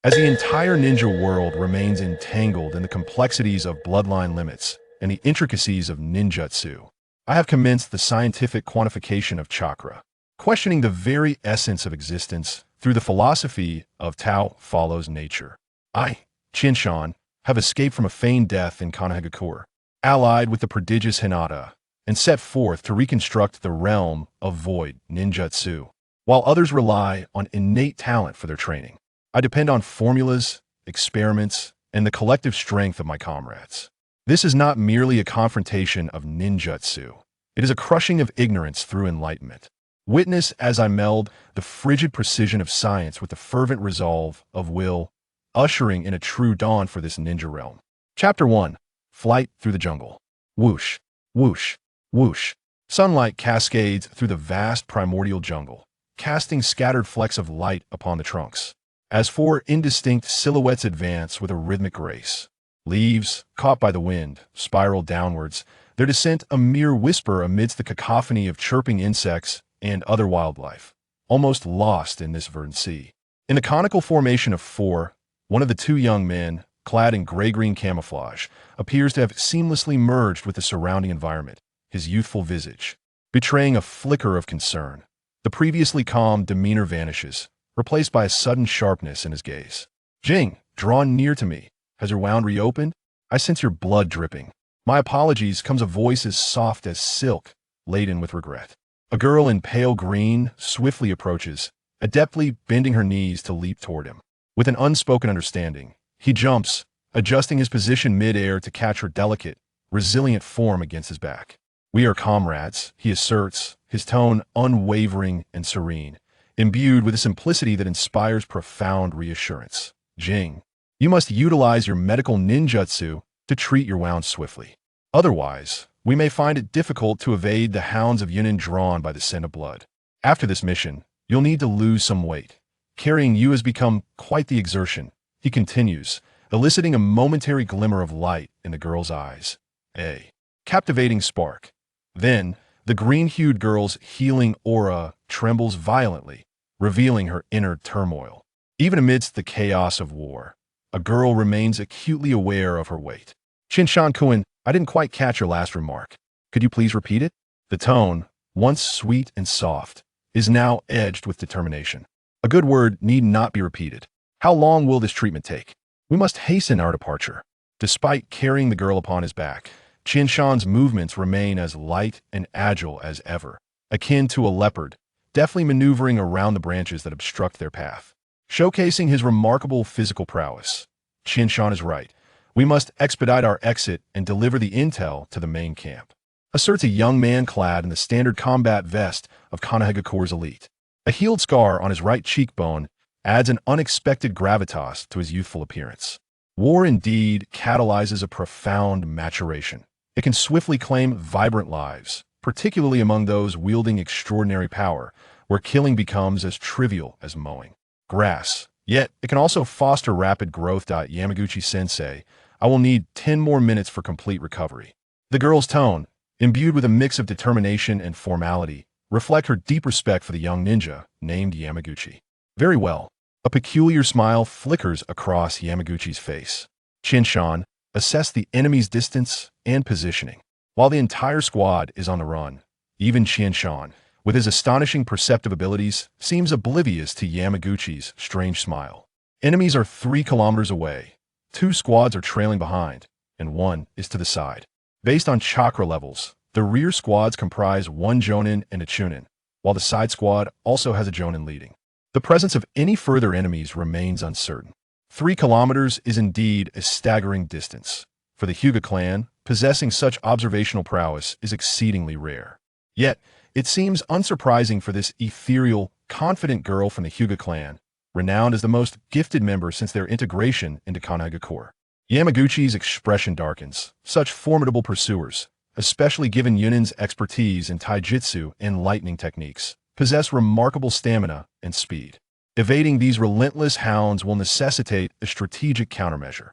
As the entire ninja world remains entangled in the complexities of bloodline limits and the intricacies of ninjutsu, I have commenced the scientific quantification of chakra, questioning the very essence of existence through the philosophy of Tao follows nature. I, Chinshan, have escaped from a feigned death in Konoha, allied with the prodigious Hinata, and set forth to reconstruct the realm of void ninjutsu. While others rely on innate talent for their training, I depend on formulas, experiments, and the collective strength of my comrades. This is not merely a confrontation of ninjutsu. It is a crushing of ignorance through enlightenment. Witness as I meld the frigid precision of science with the fervent resolve of will, ushering in a true dawn for this ninja realm. Chapter 1. Flight through the jungle. Whoosh, whoosh, whoosh. Sunlight cascades through the vast primordial jungle, casting scattered flecks of light upon the trunks. As four indistinct silhouettes advance with a rhythmic grace, leaves, caught by the wind, spiral downwards, their descent a mere whisper amidst the cacophony of chirping insects and other wildlife, almost lost in this verdant sea. In the conical formation of four, one of the two young men, clad in gray-green camouflage, appears to have seamlessly merged with the surrounding environment, his youthful visage betraying a flicker of concern. The previously calm demeanor vanishes, replaced by a sudden sharpness in his gaze. Jing, drawn near to me. Has your wound reopened? I sense your blood dripping. My apologies, comes a voice as soft as silk, laden with regret. A girl in pale green swiftly approaches, adeptly bending her knees to leap toward him. With an unspoken understanding, he jumps, adjusting his position mid-air to catch her delicate, resilient form against his back. We are comrades, he asserts, his tone unwavering and serene, imbued with a simplicity that inspires profound reassurance. Jing, you must utilize your medical ninjutsu to treat your wounds swiftly. Otherwise, we may find it difficult to evade the hounds of Yunin drawn by the scent of blood. After this mission, you'll need to lose some weight. Carrying you has become quite the exertion, he continues, eliciting a momentary glimmer of light in the girl's eyes. A captivating spark. Then, the green-hued girl's healing aura trembles violently, revealing her inner turmoil. Even amidst the chaos of war, a girl remains acutely aware of her weight. Shinshan-kun, I didn't quite catch your last remark. Could you please repeat it? The tone, once sweet and soft, is now edged with determination. A good word need not be repeated. How long will this treatment take? We must hasten our departure. Despite carrying the girl upon his back, Qinshan's movements remain as light and agile as ever, akin to a leopard, deftly maneuvering around the branches that obstruct their path. Showcasing his remarkable physical prowess, Qinshan is right. We must expedite our exit and deliver the intel to the main camp, asserts a young man clad in the standard combat vest of Konoha elite. A healed scar on his right cheekbone adds an unexpected gravitas to his youthful appearance. War indeed catalyzes a profound maturation. It can swiftly claim vibrant lives, particularly among those wielding extraordinary power, where killing becomes as trivial as mowing grass. Yet, it can also foster rapid growth. Yamaguchi-sensei, I will need 10 more minutes for complete recovery. The girl's tone, imbued with a mix of determination and formality, reflect her deep respect for the young ninja named Yamaguchi. Very well. A peculiar smile flickers across Yamaguchi's face. Chinshan, assess the enemy's distance and positioning. While the entire squad is on the run, even Chinshan, with his astonishing perceptive abilities, seems oblivious to Yamaguchi's strange smile. Enemies are 3 kilometers away, 2 squads are trailing behind, and 1 is to the side. Based on chakra levels, the rear squads comprise 1 jonin and a chunin, while the side squad also has a jonin leading. The presence of any further enemies remains uncertain. 3 kilometers is indeed a staggering distance. For the Hyuga clan, possessing such observational prowess is exceedingly rare. Yet, it seems unsurprising for this ethereal, confident girl from the Hyuga clan, renowned as the most gifted member since their integration into Konoha. Yamaguchi's expression darkens. Such formidable pursuers, especially given Yunin's expertise in taijutsu and lightning techniques, possess remarkable stamina and speed. Evading these relentless hounds will necessitate a strategic countermeasure.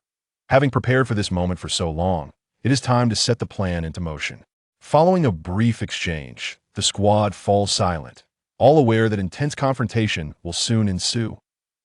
Having prepared for this moment for so long, it is time to set the plan into motion. Following a brief exchange, the squad falls silent, all aware that intense confrontation will soon ensue.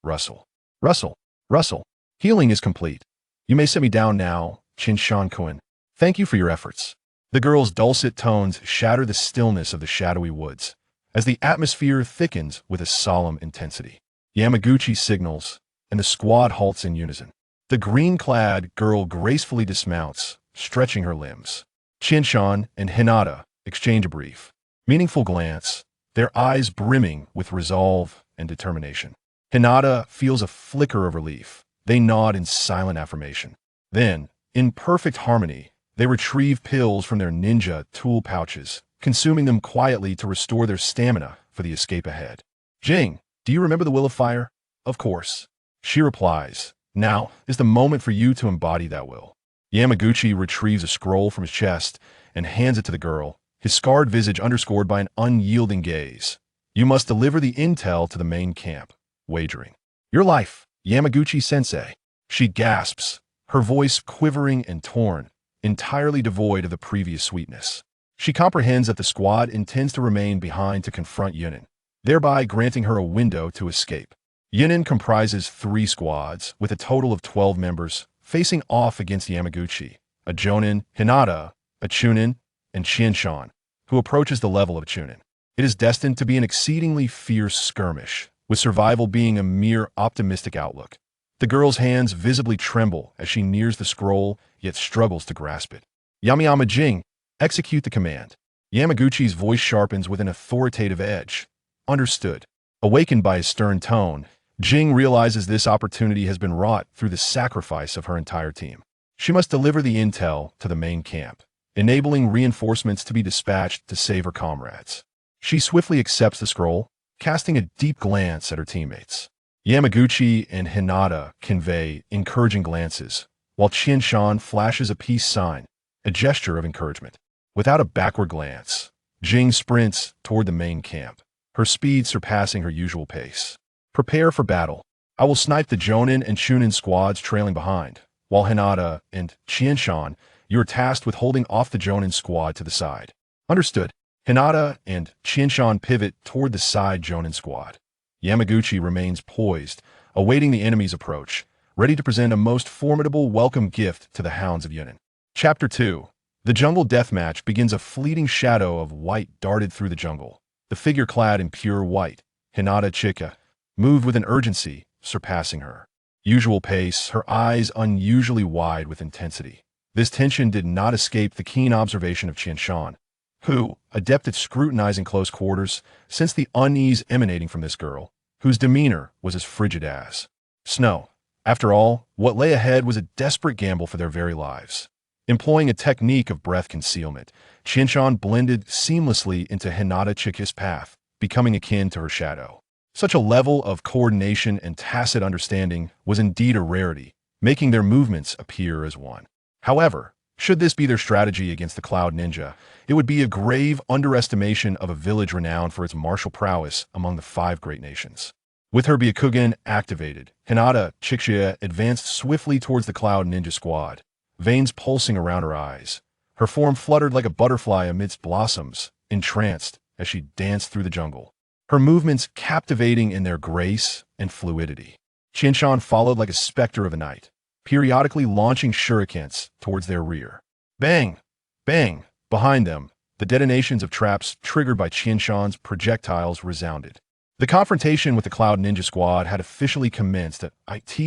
Rustle. Rustle. Russell, healing is complete. You may set me down now, Chinshan-kun. Thank you for your efforts. The girl's dulcet tones shatter the stillness of the shadowy woods, as the atmosphere thickens with a solemn intensity. Yamaguchi signals, and the squad halts in unison. The green-clad girl gracefully dismounts, stretching her limbs. Chinshan and Hinata exchange a brief, meaningful glance, their eyes brimming with resolve and determination. Hinata feels a flicker of relief. They nod in silent affirmation. Then, in perfect harmony, they retrieve pills from their ninja tool pouches, consuming them quietly to restore their stamina for the escape ahead. Jing, do you remember the Will of Fire? Of course. She replies, now is the moment for you to embody that will. Yamaguchi retrieves a scroll from his chest and hands it to the girl, his scarred visage underscored by an unyielding gaze. You must deliver the intel to the main camp. Wagering. Your life, Yamaguchi-sensei. She gasps, her voice quivering and torn, entirely devoid of the previous sweetness. She comprehends that the squad intends to remain behind to confront Yunin, thereby granting her a window to escape. Yunin comprises 3 squads, with a total of 12 members, facing off against Yamaguchi, a Jonin, Hinata, a Chunin, and Chinshan, who approaches the level of a Chunin. It is destined to be an exceedingly fierce skirmish, with survival being a mere optimistic outlook. The girl's hands visibly tremble as she nears the scroll, yet struggles to grasp it. Yamayama Jing, execute the command. Yamaguchi's voice sharpens with an authoritative edge. Understood. Awakened by his stern tone, Jing realizes this opportunity has been wrought through the sacrifice of her entire team. She must deliver the intel to the main camp, enabling reinforcements to be dispatched to save her comrades. She swiftly accepts the scroll, casting a deep glance at her teammates. Yamaguchi and Hinata convey encouraging glances, while Chinshan flashes a peace sign, a gesture of encouragement. Without a backward glance, Jing sprints toward the main camp, her speed surpassing her usual pace. Prepare for battle. I will snipe the Jonin and Chunin squads trailing behind, while Hinata and Chinshan, you are tasked with holding off the Jonin squad to the side. Understood. Hinata and Chinshan pivot toward the side Jonin squad. Yamaguchi remains poised, awaiting the enemy's approach, ready to present a most formidable welcome gift to the hounds of Yunin. Chapter 2. The jungle deathmatch begins. A fleeting shadow of white darted through the jungle. The figure clad in pure white, Hinata Chika, moved with an urgency surpassing her usual pace, her eyes unusually wide with intensity. This tension did not escape the keen observation of Chinshan, who, adept at scrutinizing close quarters, sensed the unease emanating from this girl, whose demeanor was as frigid as snow. After all, what lay ahead was a desperate gamble for their very lives. Employing a technique of breath concealment, Chinshan blended seamlessly into Hinata Chika's path, becoming akin to her shadow. Such a level of coordination and tacit understanding was indeed a rarity, making their movements appear as one. However, should this be their strategy against the Cloud Ninja, it would be a grave underestimation of a village renowned for its martial prowess among the 5 great nations. With her Byakugan activated, Hinata Chika advanced swiftly towards the Cloud Ninja squad, veins pulsing around her eyes. Her form fluttered like a butterfly amidst blossoms, entranced as she danced through the jungle, her movements captivating in their grace and fluidity. Chinshan followed like a specter of the night, periodically launching shurikens towards their rear. Bang! Bang! Behind them, the detonations of traps triggered by Chinshan's projectiles resounded. The confrontation with the Cloud Ninja squad had officially commenced. It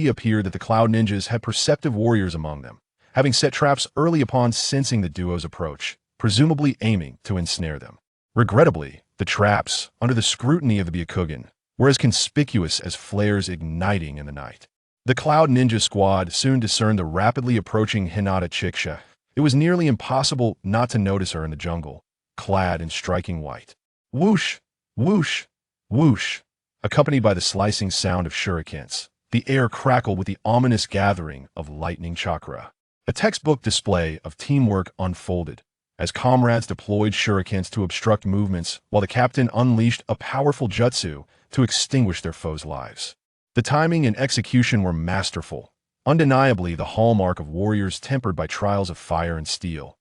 appeared that the Cloud Ninjas had perceptive warriors among them, having set traps early upon sensing the duo's approach, presumably aiming to ensnare them. Regrettably, the traps, under the scrutiny of the Byakugan, were as conspicuous as flares igniting in the night. The Cloud Ninja squad soon discerned the rapidly approaching Hinata Chika. It was nearly impossible not to notice her in the jungle, clad in striking white. Whoosh! Whoosh! Whoosh! Accompanied by the slicing sound of shurikens, the air crackled with the ominous gathering of lightning chakra. A textbook display of teamwork unfolded, as comrades deployed shurikens to obstruct movements while the captain unleashed a powerful jutsu to extinguish their foes' lives. The timing and execution were masterful, undeniably the hallmark of warriors tempered by trials of fire and steel.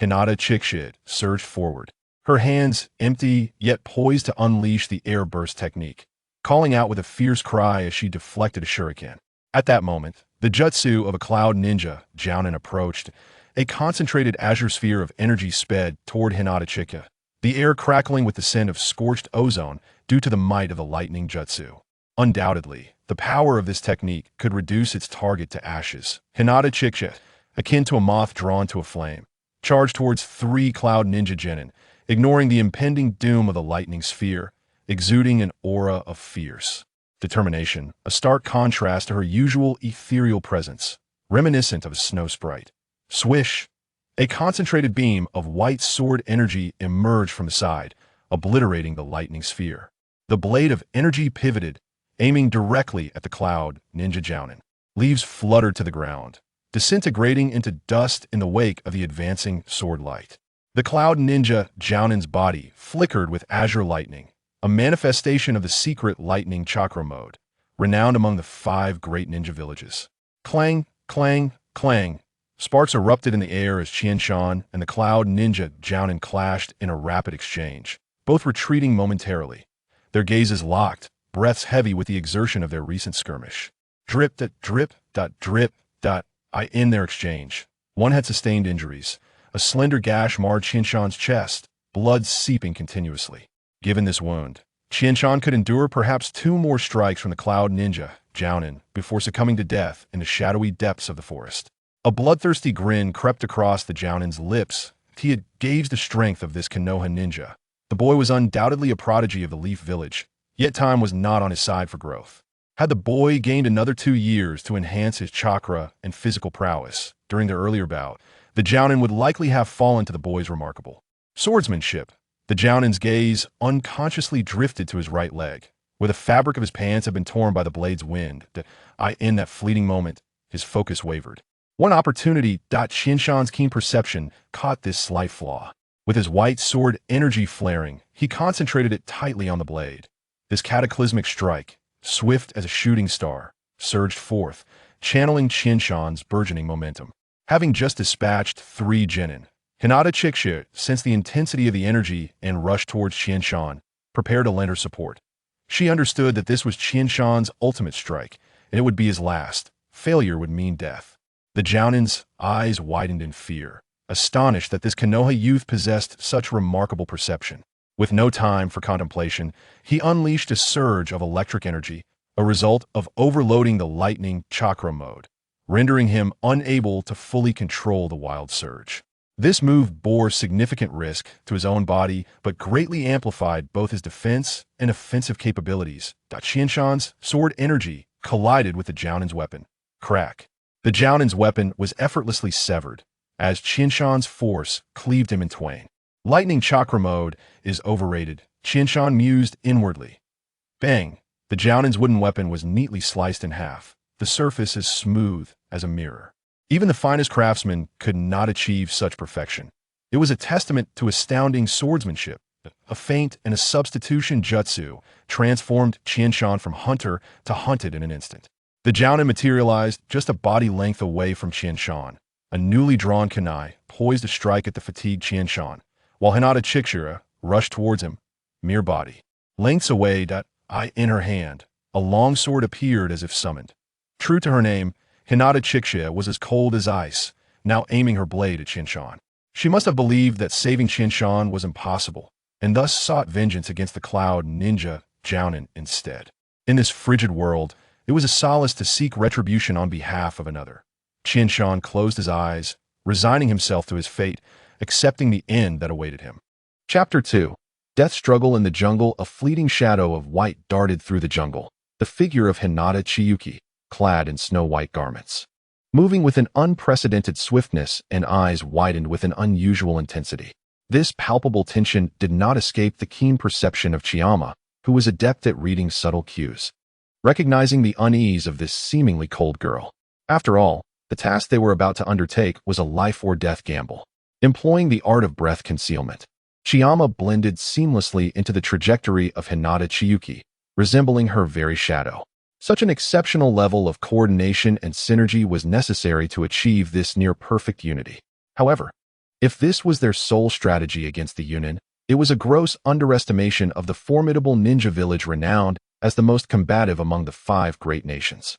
Hinata Chika surged forward, her hands empty yet poised to unleash the air burst technique, calling out with a fierce cry as she deflected a shuriken. At that moment, the jutsu of a cloud ninja, Jounin, approached. A concentrated azure sphere of energy sped toward Hinata Chica, the air crackling with the scent of scorched ozone due to the might of the lightning jutsu. Undoubtedly, the power of this technique could reduce its target to ashes. Hinata Chica, akin to a moth drawn to a flame, charged towards three cloud ninja genin, ignoring the impending doom of the lightning sphere, exuding an aura of fierce determination, a stark contrast to her usual ethereal presence, reminiscent of a snow sprite. Swish! A concentrated beam of white sword energy emerged from the side, obliterating the lightning sphere. The blade of energy pivoted, aiming directly at the cloud ninja Jounin. Leaves fluttered to the ground, disintegrating into dust in the wake of the advancing sword light. The cloud ninja Jounin's body flickered with azure lightning, a manifestation of the secret lightning chakra mode, renowned among the 5 great ninja villages. Clang, clang, clang. Sparks erupted in the air as Qianshan and the cloud ninja Jounin clashed in a rapid exchange, both retreating momentarily, their gazes locked, breaths heavy with the exertion of their recent skirmish. Drip, drip, drip, in their exchange. One had sustained injuries. A slender gash marred Qianshan's chest, blood seeping continuously. Given this wound, Qianshan could endure perhaps 2 more strikes from the cloud ninja, Jounin, before succumbing to death in the shadowy depths of the forest. A bloodthirsty grin crept across the Jounin's lips. He had gauged the strength of this Konoha ninja. The boy was undoubtedly a prodigy of the Leaf Village, yet time was not on his side for growth. Had the boy gained another 2 years to enhance his chakra and physical prowess during their earlier bout, the Jounin would likely have fallen to the boy's remarkable swordsmanship. The Jounin's gaze unconsciously drifted to his right leg, where the fabric of his pants had been torn by the blade's wind. In that fleeting moment, his focus wavered. One opportunity, Qianshan's keen perception caught this slight flaw. With his white sword energy flaring, he concentrated it tightly on the blade. This cataclysmic strike, swift as a shooting star, surged forth, channeling Qianshan's burgeoning momentum. Having just dispatched 3 genin, Hinata Chica sensed the intensity of the energy and rushed towards Qianshan, prepared to lend her support. She understood that this was Qianshan's ultimate strike, and it would be his last. Failure would mean death. The Jounin's eyes widened in fear, astonished that this Konoha youth possessed such remarkable perception. With no time for contemplation, he unleashed a surge of electric energy, a result of overloading the lightning chakra mode, rendering him unable to fully control the wild surge. This move bore significant risk to his own body, but greatly amplified both his defense and offensive capabilities. Qianshan's sword energy collided with the Jounin's weapon. Crack. The Jounin's weapon was effortlessly severed, as Qianshan's force cleaved him in twain. Lightning chakra mode is overrated, Qianshan mused inwardly. Bang! The Jounin's wooden weapon was neatly sliced in half, the surface as smooth as a mirror. Even the finest craftsman could not achieve such perfection. It was a testament to astounding swordsmanship. A feint and a substitution jutsu transformed Qianshan from hunter to hunted in an instant. The Jounin materialized just a body length away from Qianshan, a newly drawn kunai poised to strike at the fatigued Qianshan, while Hinata Chica rushed towards him, mere body. Lengths away, in her hand, a long sword appeared as if summoned. True to her name, Hinata Chica was as cold as ice, now aiming her blade at Qianshan. She must have believed that saving Qianshan was impossible, and thus sought vengeance against the cloud ninja Jounin instead. In this frigid world, it was a solace to seek retribution on behalf of another. Qianshan closed his eyes, resigning himself to his fate, accepting the end that awaited him. Chapter 2. Death Struggle in the Jungle. A fleeting shadow of white darted through the jungle, the figure of Hinata Chica, clad in snow-white garments, moving with an unprecedented swiftness and eyes widened with an unusual intensity. This palpable tension did not escape the keen perception of Chiyama, who was adept at reading subtle cues. Recognizing the unease of this seemingly cold girl. After all, the task they were about to undertake was a life-or-death gamble, employing the art of breath concealment. Chiyama blended seamlessly into the trajectory of Hinata Chica, resembling her very shadow. Such an exceptional level of coordination and synergy was necessary to achieve this near-perfect unity. However, if this was their sole strategy against the Yunin, it was a gross underestimation of the formidable ninja village renowned as the most combative among the 5 great nations.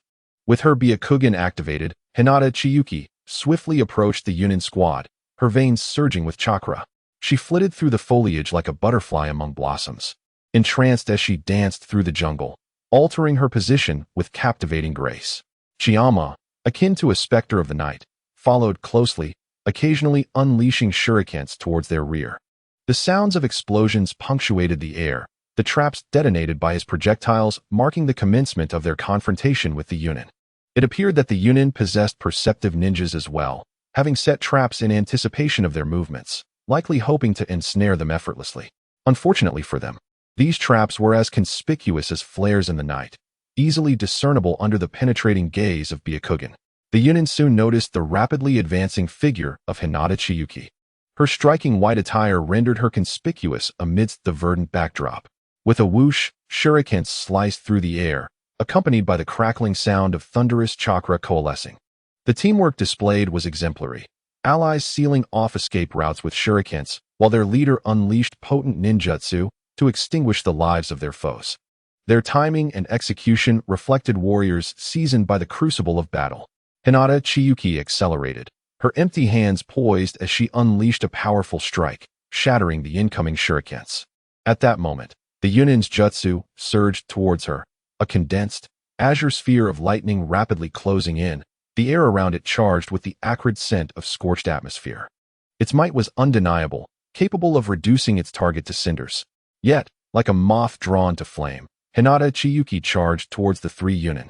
With her Byakugan activated, Hinata Chiyuki swiftly approached the Yunin squad, her veins surging with chakra. She flitted through the foliage like a butterfly among blossoms, entranced as she danced through the jungle, altering her position with captivating grace. Chiyama, akin to a specter of the night, followed closely, occasionally unleashing shurikens towards their rear. The sounds of explosions punctuated the air, the traps detonated by his projectiles marking the commencement of their confrontation with the Yunin. It appeared that the Yunin possessed perceptive ninjas as well, having set traps in anticipation of their movements, likely hoping to ensnare them effortlessly. Unfortunately for them, these traps were as conspicuous as flares in the night, easily discernible under the penetrating gaze of Byakugan. The Yunin soon noticed the rapidly advancing figure of Hinata Chiyuki. Her striking white attire rendered her conspicuous amidst the verdant backdrop. With a whoosh, shurikens sliced through the air, accompanied by the crackling sound of thunderous chakra coalescing. The teamwork displayed was exemplary, allies sealing off escape routes with shurikens, while their leader unleashed potent ninjutsu to extinguish the lives of their foes. Their timing and execution reflected warriors seasoned by the crucible of battle. Hinata Chiyuki accelerated, her empty hands poised as she unleashed a powerful strike, shattering the incoming shurikens. At that moment, the Yunin's jutsu surged towards her, a condensed, azure sphere of lightning rapidly closing in, the air around it charged with the acrid scent of scorched atmosphere. Its might was undeniable, capable of reducing its target to cinders. Yet, like a moth drawn to flame, Hinata Chiyuki charged towards the three Yunin.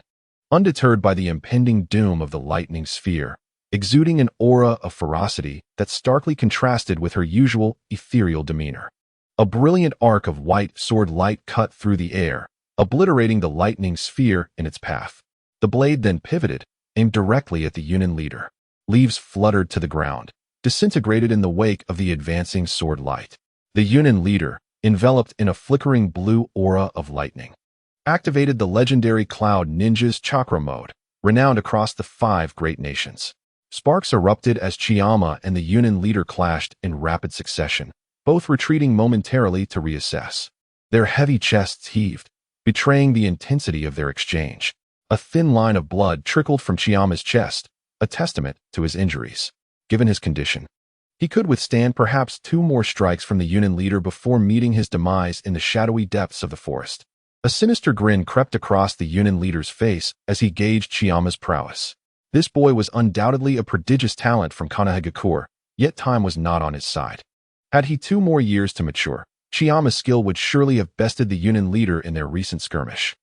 Undeterred by the impending doom of the lightning sphere, exuding an aura of ferocity that starkly contrasted with her usual ethereal demeanor. A brilliant arc of white sword light cut through the air, obliterating the lightning sphere in its path. The blade then pivoted, aimed directly at the Yunin leader. Leaves fluttered to the ground, disintegrated in the wake of the advancing sword light. The Yunin leader, enveloped in a flickering blue aura of lightning, activated the legendary Cloud Ninja's chakra mode, renowned across the 5 great nations. Sparks erupted as Chiyama and the Yunin leader clashed in rapid succession, both retreating momentarily to reassess. Their heavy chests heaved, betraying the intensity of their exchange. A thin line of blood trickled from Chiyama's chest, a testament to his injuries. Given his condition, he could withstand perhaps 2 more strikes from the Yunin leader before meeting his demise in the shadowy depths of the forest. A sinister grin crept across the Yunin leader's face as he gauged Chiyama's prowess. This boy was undoubtedly a prodigious talent from Konoha, yet time was not on his side. Had he 2 more years to mature, Chiyama's skill would surely have bested the Yunin leader in their recent skirmish.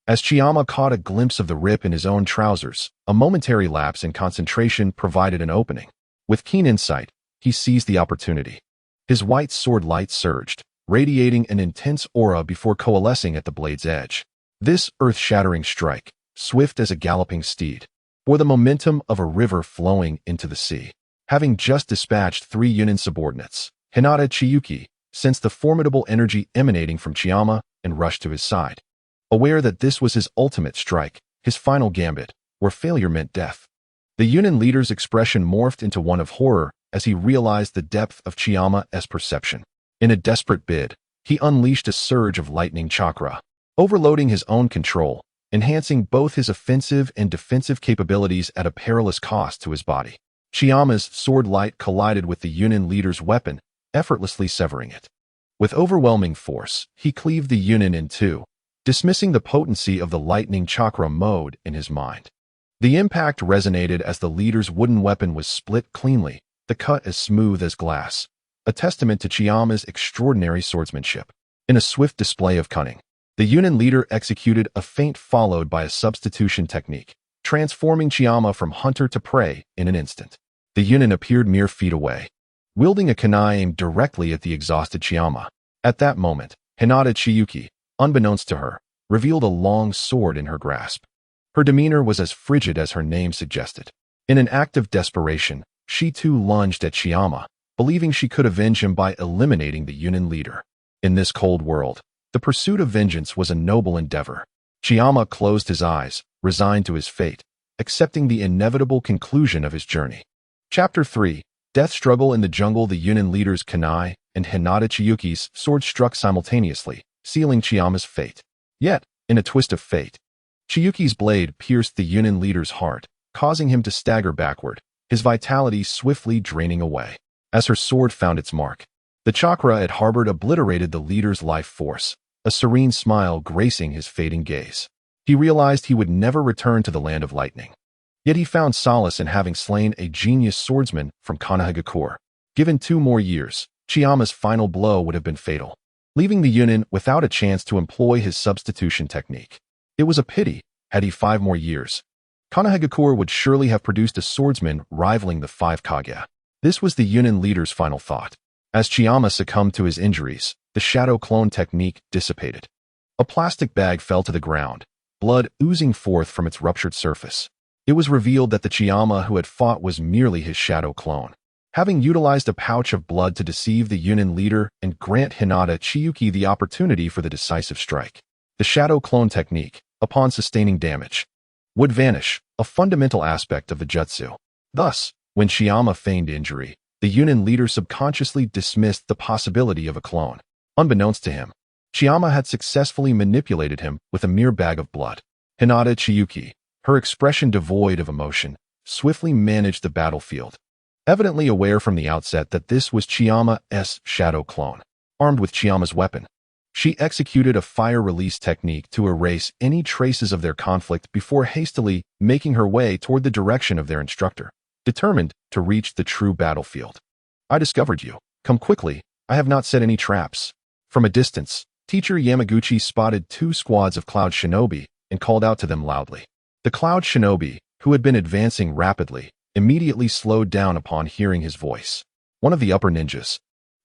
As Chiyama caught a glimpse of the rip in his own trousers, a momentary lapse in concentration provided an opening. With keen insight, he seized the opportunity. His white sword light surged, radiating an intense aura before coalescing at the blade's edge. This earth-shattering strike, swift as a galloping steed, bore the momentum of a river flowing into the sea. Having just dispatched 3 Yunin subordinates, Hinata Chiyuki sensed the formidable energy emanating from Chiyama and rushed to his side. Aware that this was his ultimate strike, his final gambit, where failure meant death. The Yunin leader's expression morphed into one of horror as he realized the depth of Chiyama's perception. In a desperate bid, he unleashed a surge of lightning chakra, overloading his own control, enhancing both his offensive and defensive capabilities at a perilous cost to his body. Chiyama's sword light collided with the Yunin leader's weapon, effortlessly severing it. With overwhelming force, he cleaved the Yunin in 2, dismissing the potency of the lightning chakra mode in his mind. The impact resonated as the leader's wooden weapon was split cleanly, the cut as smooth as glass, a testament to Chiyama's extraordinary swordsmanship. In a swift display of cunning, the Yunin leader executed a feint followed by a substitution technique, transforming Chiyama from hunter to prey in an instant. The Yunin appeared mere feet away, wielding a kunai aimed directly at the exhausted Chiyama. At that moment, Hinata Chiyuki, unbeknownst to her, revealed a long sword in her grasp. Her demeanor was as frigid as her name suggested. In an act of desperation, she too lunged at Chiyama, believing she could avenge him by eliminating the Yunin leader. In this cold world, the pursuit of vengeance was a noble endeavor. Chiyama closed his eyes, resigned to his fate, accepting the inevitable conclusion of his journey. Chapter 3. Death Struggle in the Jungle. The Yunin leader's kunai and Hinata Chiyuki's sword struck simultaneously, sealing Chiyama's fate. Yet, in a twist of fate, Chiyuki's blade pierced the Yunin leader's heart, causing him to stagger backward, his vitality swiftly draining away. As her sword found its mark, the chakra it harbored obliterated the leader's life force, a serene smile gracing his fading gaze. He realized he would never return to the land of lightning. Yet he found solace in having slain a genius swordsman from Konoha. Given 2 more years, Chiyama's final blow would have been fatal, leaving the Yunin without a chance to employ his substitution technique. It was a pity. Had he 5 more years, Konoha would surely have produced a swordsman rivaling the 5 Kage. This was the Yunin leader's final thought. As Chiyama succumbed to his injuries, the shadow clone technique dissipated. A plastic bag fell to the ground, blood oozing forth from its ruptured surface. It was revealed that the Chiyama who had fought was merely his shadow clone. Having utilized a pouch of blood to deceive the Yunin leader and grant Hinata Chiyuki the opportunity for the decisive strike, the shadow clone technique, upon sustaining damage, would vanish, a fundamental aspect of the jutsu. Thus, when Chiyama feigned injury, the Yunin leader subconsciously dismissed the possibility of a clone. Unbeknownst to him, Chiyama had successfully manipulated him with a mere bag of blood. Hinata Chiyuki, her expression devoid of emotion, swiftly managed the battlefield, evidently aware from the outset that this was Chiyama's shadow clone. Armed with Chiyama's weapon, she executed a fire release technique to erase any traces of their conflict before hastily making her way toward the direction of their instructor, determined to reach the true battlefield. "I discovered you. Come quickly. I have not set any traps." From a distance, Teacher Yamaguchi spotted 2 squads of Cloud Shinobi and called out to them loudly. The Cloud Shinobi, who had been advancing rapidly, immediately slowed down upon hearing his voice. One of the upper ninjas,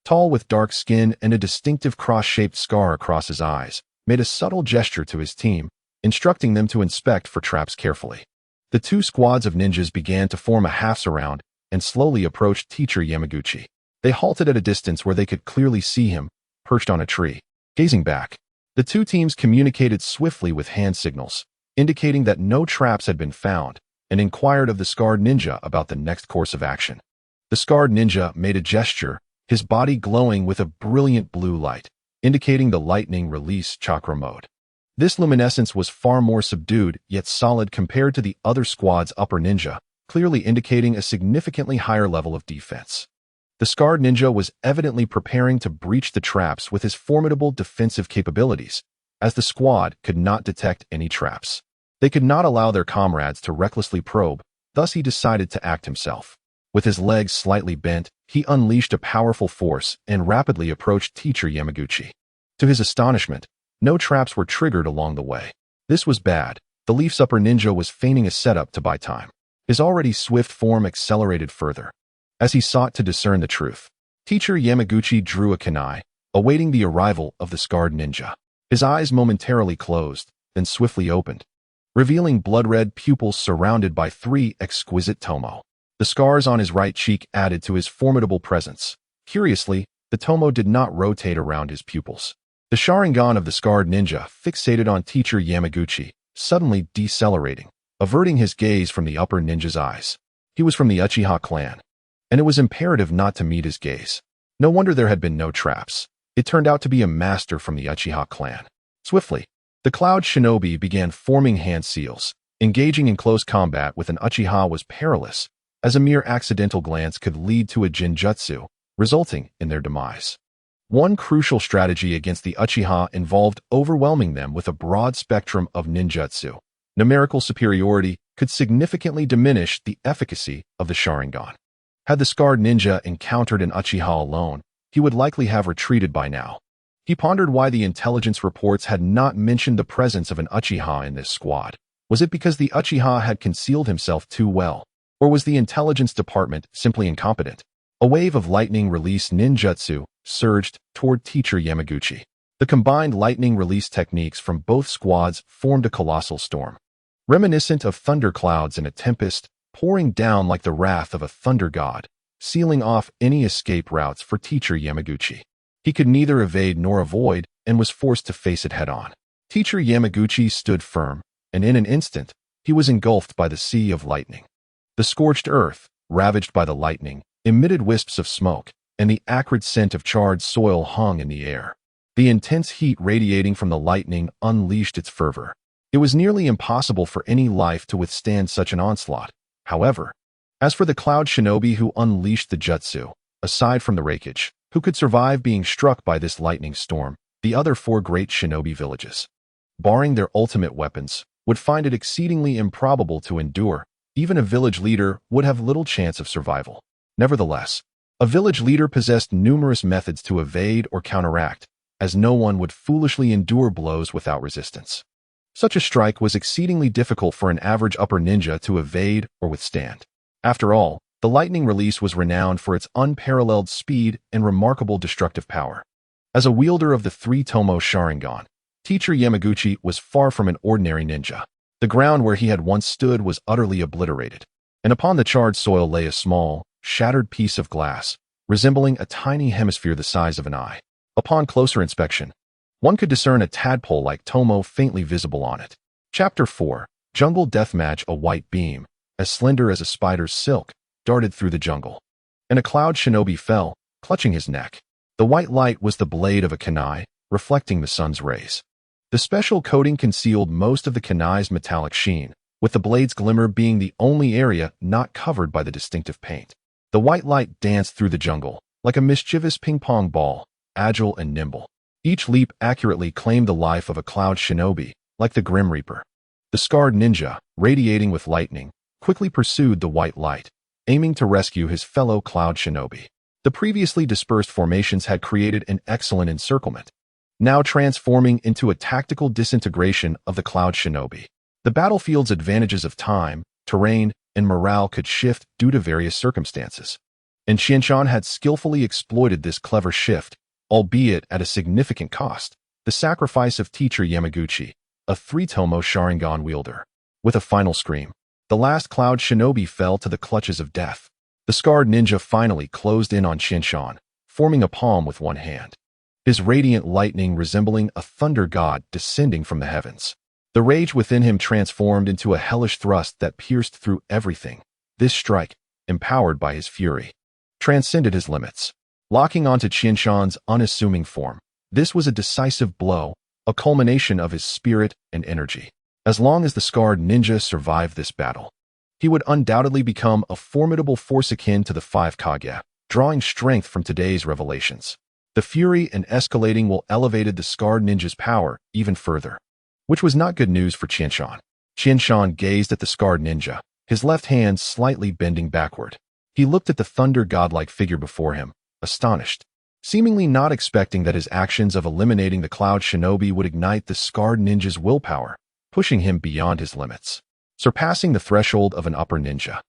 tall with dark skin and a distinctive cross-shaped scar across his eyes, made a subtle gesture to his team, instructing them to inspect for traps carefully. The 2 squads of ninjas began to form a half-surround and slowly approached Teacher Yamaguchi. They halted at a distance where they could clearly see him, perched on a tree, gazing back. The 2 teams communicated swiftly with hand signals, indicating that no traps had been found, and inquired of the scarred ninja about the next course of action. The scarred ninja made a gesture, his body glowing with a brilliant blue light, indicating the lightning release chakra mode. This luminescence was far more subdued yet solid compared to the other squad's upper ninja, clearly indicating a significantly higher level of defense. The scarred ninja was evidently preparing to breach the traps with his formidable defensive capabilities, as the squad could not detect any traps. They could not allow their comrades to recklessly probe, thus he decided to act himself. With his legs slightly bent, he unleashed a powerful force and rapidly approached Teacher Yamaguchi. To his astonishment, no traps were triggered along the way. This was bad. The Leaf's upper ninja was feigning a setup to buy time. His already swift form accelerated further. As he sought to discern the truth, Teacher Yamaguchi drew a kunai, awaiting the arrival of the scarred ninja. His eyes momentarily closed, then swiftly opened, revealing blood-red pupils surrounded by 3 exquisite tomo. The scars on his right cheek added to his formidable presence. Curiously, the tomo did not rotate around his pupils. The Sharingan of the scarred ninja fixated on Teacher Yamaguchi, suddenly decelerating, averting his gaze from the upper ninja's eyes. He was from the Uchiha clan, and it was imperative not to meet his gaze. No wonder there had been no traps. It turned out to be a master from the Uchiha clan. Swiftly, the Cloud Shinobi began forming hand seals. Engaging in close combat with an Uchiha was perilous, as a mere accidental glance could lead to a Jinjutsu, resulting in their demise. One crucial strategy against the Uchiha involved overwhelming them with a broad spectrum of ninjutsu. Numerical superiority could significantly diminish the efficacy of the Sharingan. Had the scarred ninja encountered an Uchiha alone, he would likely have retreated by now. He pondered why the intelligence reports had not mentioned the presence of an Uchiha in this squad. Was it because the Uchiha had concealed himself too well? Or was the intelligence department simply incompetent? A wave of lightning release ninjutsu surged toward Teacher Yamaguchi. The combined lightning release techniques from both squads formed a colossal storm, reminiscent of thunderclouds in a tempest, pouring down like the wrath of a thunder god, sealing off any escape routes for Teacher Yamaguchi. He could neither evade nor avoid and was forced to face it head-on. Teacher Yamaguchi stood firm, and in an instant, he was engulfed by the sea of lightning. The scorched earth, ravaged by the lightning, emitted wisps of smoke, and the acrid scent of charred soil hung in the air. The intense heat radiating from the lightning unleashed its fervor. It was nearly impossible for any life to withstand such an onslaught. However, as for the Cloud Shinobi who unleashed the jutsu, aside from the Reikage, who could survive being struck by this lightning storm, the other 4 great shinobi villages, barring their ultimate weapons, would find it exceedingly improbable to endure. Even a village leader would have little chance of survival. Nevertheless, a village leader possessed numerous methods to evade or counteract, as no one would foolishly endure blows without resistance. Such a strike was exceedingly difficult for an average upper ninja to evade or withstand. After all, the lightning release was renowned for its unparalleled speed and remarkable destructive power. As a wielder of the 3-tomo Sharingan, Teacher Yamaguchi was far from an ordinary ninja. The ground where he had once stood was utterly obliterated, and upon the charred soil lay a small, shattered piece of glass, resembling a tiny hemisphere the size of an eye. Upon closer inspection, one could discern a tadpole-like tomo faintly visible on it. Chapter 4. Jungle Deathmatch. A white beam, as slender as a spider's silk, darted through the jungle, and a Cloud Shinobi fell, clutching his neck. The white light was the blade of a kunai, reflecting the sun's rays. The special coating concealed most of the kunai's metallic sheen, with the blade's glimmer being the only area not covered by the distinctive paint. The white light danced through the jungle, like a mischievous ping-pong ball, agile and nimble. Each leap accurately claimed the life of a Cloud Shinobi, like the Grim Reaper. The scarred ninja, radiating with lightning, quickly pursued the white light, aiming to rescue his fellow Cloud Shinobi. The previously dispersed formations had created an excellent encirclement, now transforming into a tactical disintegration of the Cloud Shinobi. The battlefield's advantages of time, terrain, and morale could shift due to various circumstances, and Qianshan had skillfully exploited this clever shift, albeit at a significant cost: the sacrifice of Teacher Yamaguchi, a 3-tomo Sharingan wielder. With a final scream, the last Cloud Shinobi fell to the clutches of death. The scarred ninja finally closed in on Qianshan, forming a palm with one hand, his radiant lightning resembling a thunder god descending from the heavens. The rage within him transformed into a hellish thrust that pierced through everything. This strike, empowered by his fury, transcended his limits, locking onto Qianshan's unassuming form. This was a decisive blow, a culmination of his spirit and energy. As long as the scarred ninja survived this battle, he would undoubtedly become a formidable force akin to the 5 Kage, drawing strength from today's revelations. The fury and escalating will elevated the scarred ninja's power even further, which was not good news for Qianshan. Qianshan gazed at the scarred ninja, his left hand slightly bending backward. He looked at the thunder godlike figure before him, astonished, seemingly not expecting that his actions of eliminating the Cloud Shinobi would ignite the scarred ninja's willpower, pushing him beyond his limits, surpassing the threshold of an upper ninja.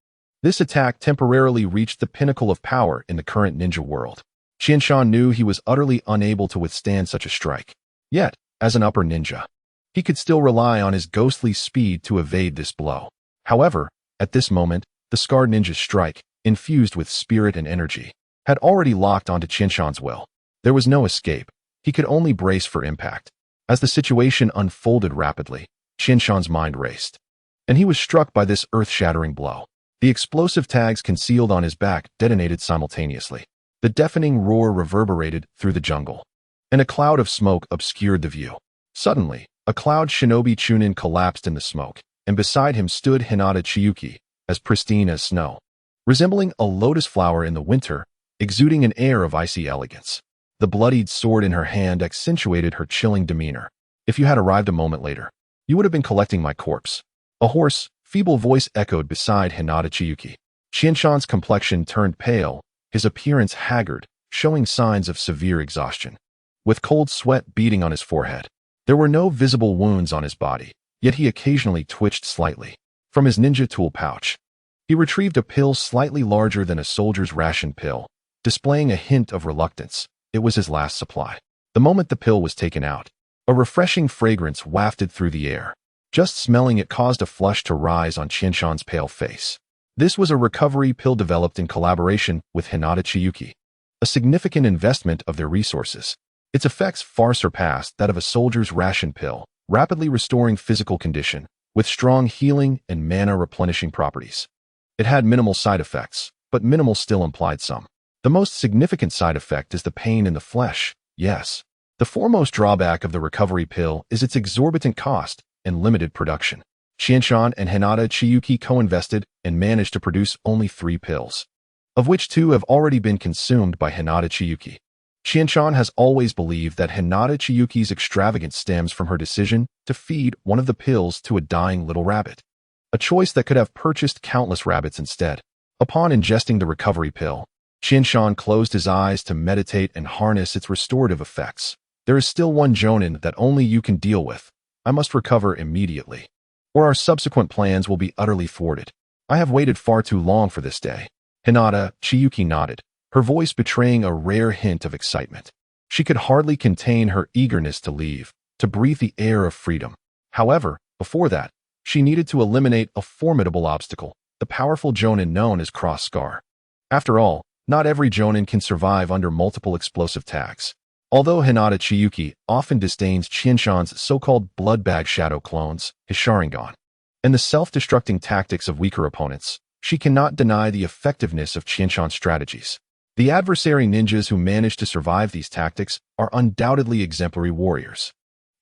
This attack temporarily reached the pinnacle of power in the current ninja world. Qianshan knew he was utterly unable to withstand such a strike. Yet, as an upper ninja, he could still rely on his ghostly speed to evade this blow. However, at this moment, the scarred ninja's strike, infused with spirit and energy, had already locked onto Qianshan's will. There was no escape. He could only brace for impact. As the situation unfolded rapidly, Qianshan's mind raced, and he was struck by this earth-shattering blow. The explosive tags concealed on his back detonated simultaneously. The deafening roar reverberated through the jungle, and a cloud of smoke obscured the view. Suddenly, a Cloud Shinobi Chunin collapsed in the smoke, and beside him stood Hinata Chiyuki, as pristine as snow, resembling a lotus flower in the winter, exuding an air of icy elegance. The bloodied sword in her hand accentuated her chilling demeanor. If you had arrived a moment later, you would have been collecting my corpse. A hoarse, feeble voice echoed beside Hinata Chiyuki. Qianshan's complexion turned pale, his appearance haggard, showing signs of severe exhaustion. With cold sweat beading on his forehead, there were no visible wounds on his body, yet he occasionally twitched slightly. From his ninja tool pouch, he retrieved a pill slightly larger than a soldier's ration pill, displaying a hint of reluctance. It was his last supply. The moment the pill was taken out, a refreshing fragrance wafted through the air. Just smelling it caused a flush to rise on Qianshan's pale face. This was a recovery pill developed in collaboration with Hinata Chiyuki, a significant investment of their resources. Its effects far surpassed that of a soldier's ration pill, rapidly restoring physical condition, with strong healing and mana replenishing properties. It had minimal side effects, but minimal still implied some. The most significant side effect is the pain in the flesh, yes. The foremost drawback of the recovery pill is its exorbitant cost, and limited production. Qianshan and Hinata Chiyuki co-invested and managed to produce only 3 pills, of which 2 have already been consumed by Hinata Chiyuki. Qianshan has always believed that Hinata Chiyuki's extravagance stems from her decision to feed one of the pills to a dying little rabbit, a choice that could have purchased countless rabbits instead. Upon ingesting the recovery pill, Qianshan closed his eyes to meditate and harness its restorative effects. There is still one Jonin that only you can deal with. I must recover immediately, or our subsequent plans will be utterly thwarted. I have waited far too long for this day. Hinata Chiyuki nodded, her voice betraying a rare hint of excitement. She could hardly contain her eagerness to leave, to breathe the air of freedom. However, before that, she needed to eliminate a formidable obstacle, the powerful Jonin known as Cross Scar. After all, not every Jonin can survive under multiple explosive tags. Although Hinata Chiyuki often disdains Qianshan's so-called blood bag shadow clones, his Sharingan, and the self-destructing tactics of weaker opponents, she cannot deny the effectiveness of Qianshan's strategies. The adversary ninjas who manage to survive these tactics are undoubtedly exemplary warriors.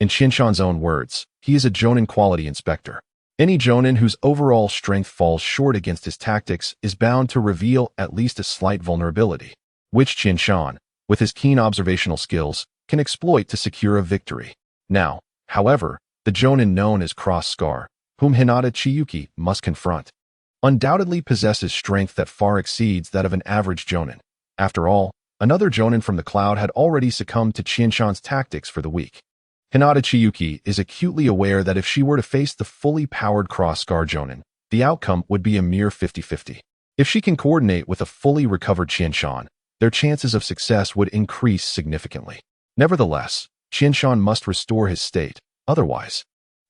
In Qianshan's own words, he is a Jonin quality inspector. Any Jonin whose overall strength falls short against his tactics is bound to reveal at least a slight vulnerability, which Qianshan, with his keen observational skills, can exploit to secure a victory. Now, however, the Jonin known as Cross Scar, whom Hinata Chiyuki must confront, undoubtedly possesses strength that far exceeds that of an average Jonin. After all, another Jonin from the cloud had already succumbed to Qianshan's tactics for the weak. Hinata Chiyuki is acutely aware that if she were to face the fully powered Cross Scar Jonin, the outcome would be a mere 50-50. If she can coordinate with a fully recovered Qianshan, their chances of success would increase significantly. Nevertheless, Qianshan must restore his state, otherwise,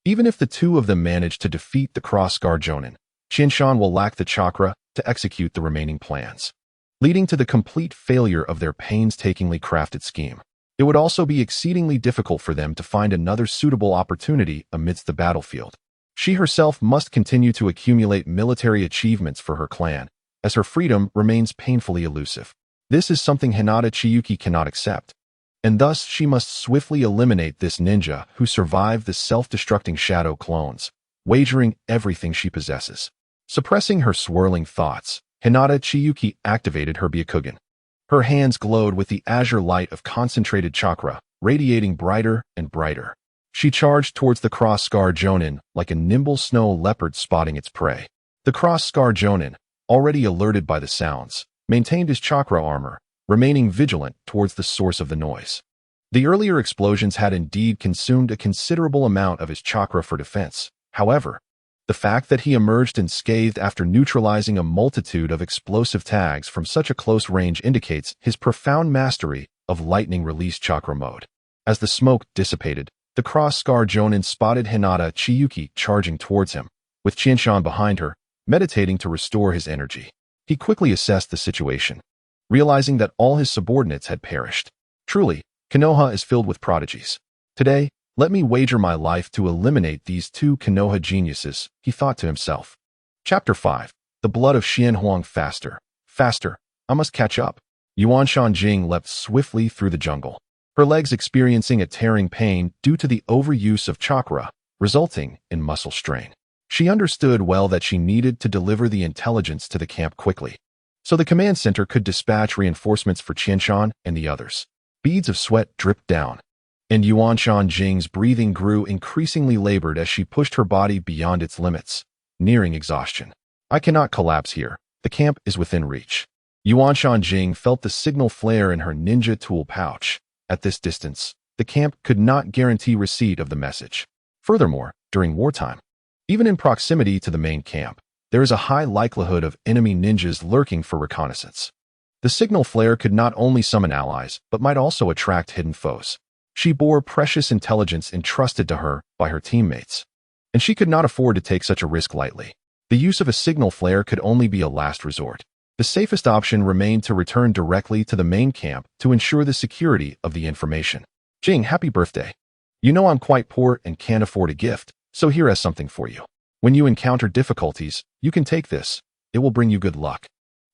even if the two of them manage to defeat the Cross Scar Jonin, Qianshan will lack the chakra to execute the remaining plans, leading to the complete failure of their painstakingly crafted scheme. It would also be exceedingly difficult for them to find another suitable opportunity amidst the battlefield. She herself must continue to accumulate military achievements for her clan, as her freedom remains painfully elusive. This is something Hinata Chiyuki cannot accept, and thus she must swiftly eliminate this ninja who survived the self-destructing shadow clones, wagering everything she possesses. Suppressing her swirling thoughts, Hinata Chiyuki activated her Byakugan. Her hands glowed with the azure light of concentrated chakra, radiating brighter and brighter. She charged towards the Cross Scar Jonin like a nimble snow leopard spotting its prey. The Cross Scar Jonin, already alerted by the sounds, maintained his chakra armor, remaining vigilant towards the source of the noise. The earlier explosions had indeed consumed a considerable amount of his chakra for defense. However, the fact that he emerged unscathed after neutralizing a multitude of explosive tags from such a close range indicates his profound mastery of lightning release chakra mode. As the smoke dissipated, the Cross Scar Jonin spotted Hinata Chiyuki charging towards him, with Qianshan behind her, meditating to restore his energy. He quickly assessed the situation, realizing that all his subordinates had perished. Truly, Konoha is filled with prodigies. Today, let me wager my life to eliminate these 2 Konoha geniuses, he thought to himself. Chapter 5. The blood of Xianhuang faster. Faster. I must catch up. Yuanshan Jing leapt swiftly through the jungle, her legs experiencing a tearing pain due to the overuse of chakra, resulting in muscle strain. She understood well that she needed to deliver the intelligence to the camp quickly, so the command center could dispatch reinforcements for Qianshan and the others. Beads of sweat dripped down, and Yuanshan Jing's breathing grew increasingly labored as she pushed her body beyond its limits, nearing exhaustion. I cannot collapse here. The camp is within reach. Yuanshan Jing felt the signal flare in her ninja tool pouch. At this distance, the camp could not guarantee receipt of the message. Furthermore, during wartime, even in proximity to the main camp, there is a high likelihood of enemy ninjas lurking for reconnaissance. The signal flare could not only summon allies, but might also attract hidden foes. She bore precious intelligence entrusted to her by her teammates, and she could not afford to take such a risk lightly. The use of a signal flare could only be a last resort. The safest option remained to return directly to the main camp to ensure the security of the information. Jing, happy birthday. You know I'm quite poor and can't afford a gift, so here is something for you. When you encounter difficulties, you can take this. It will bring you good luck.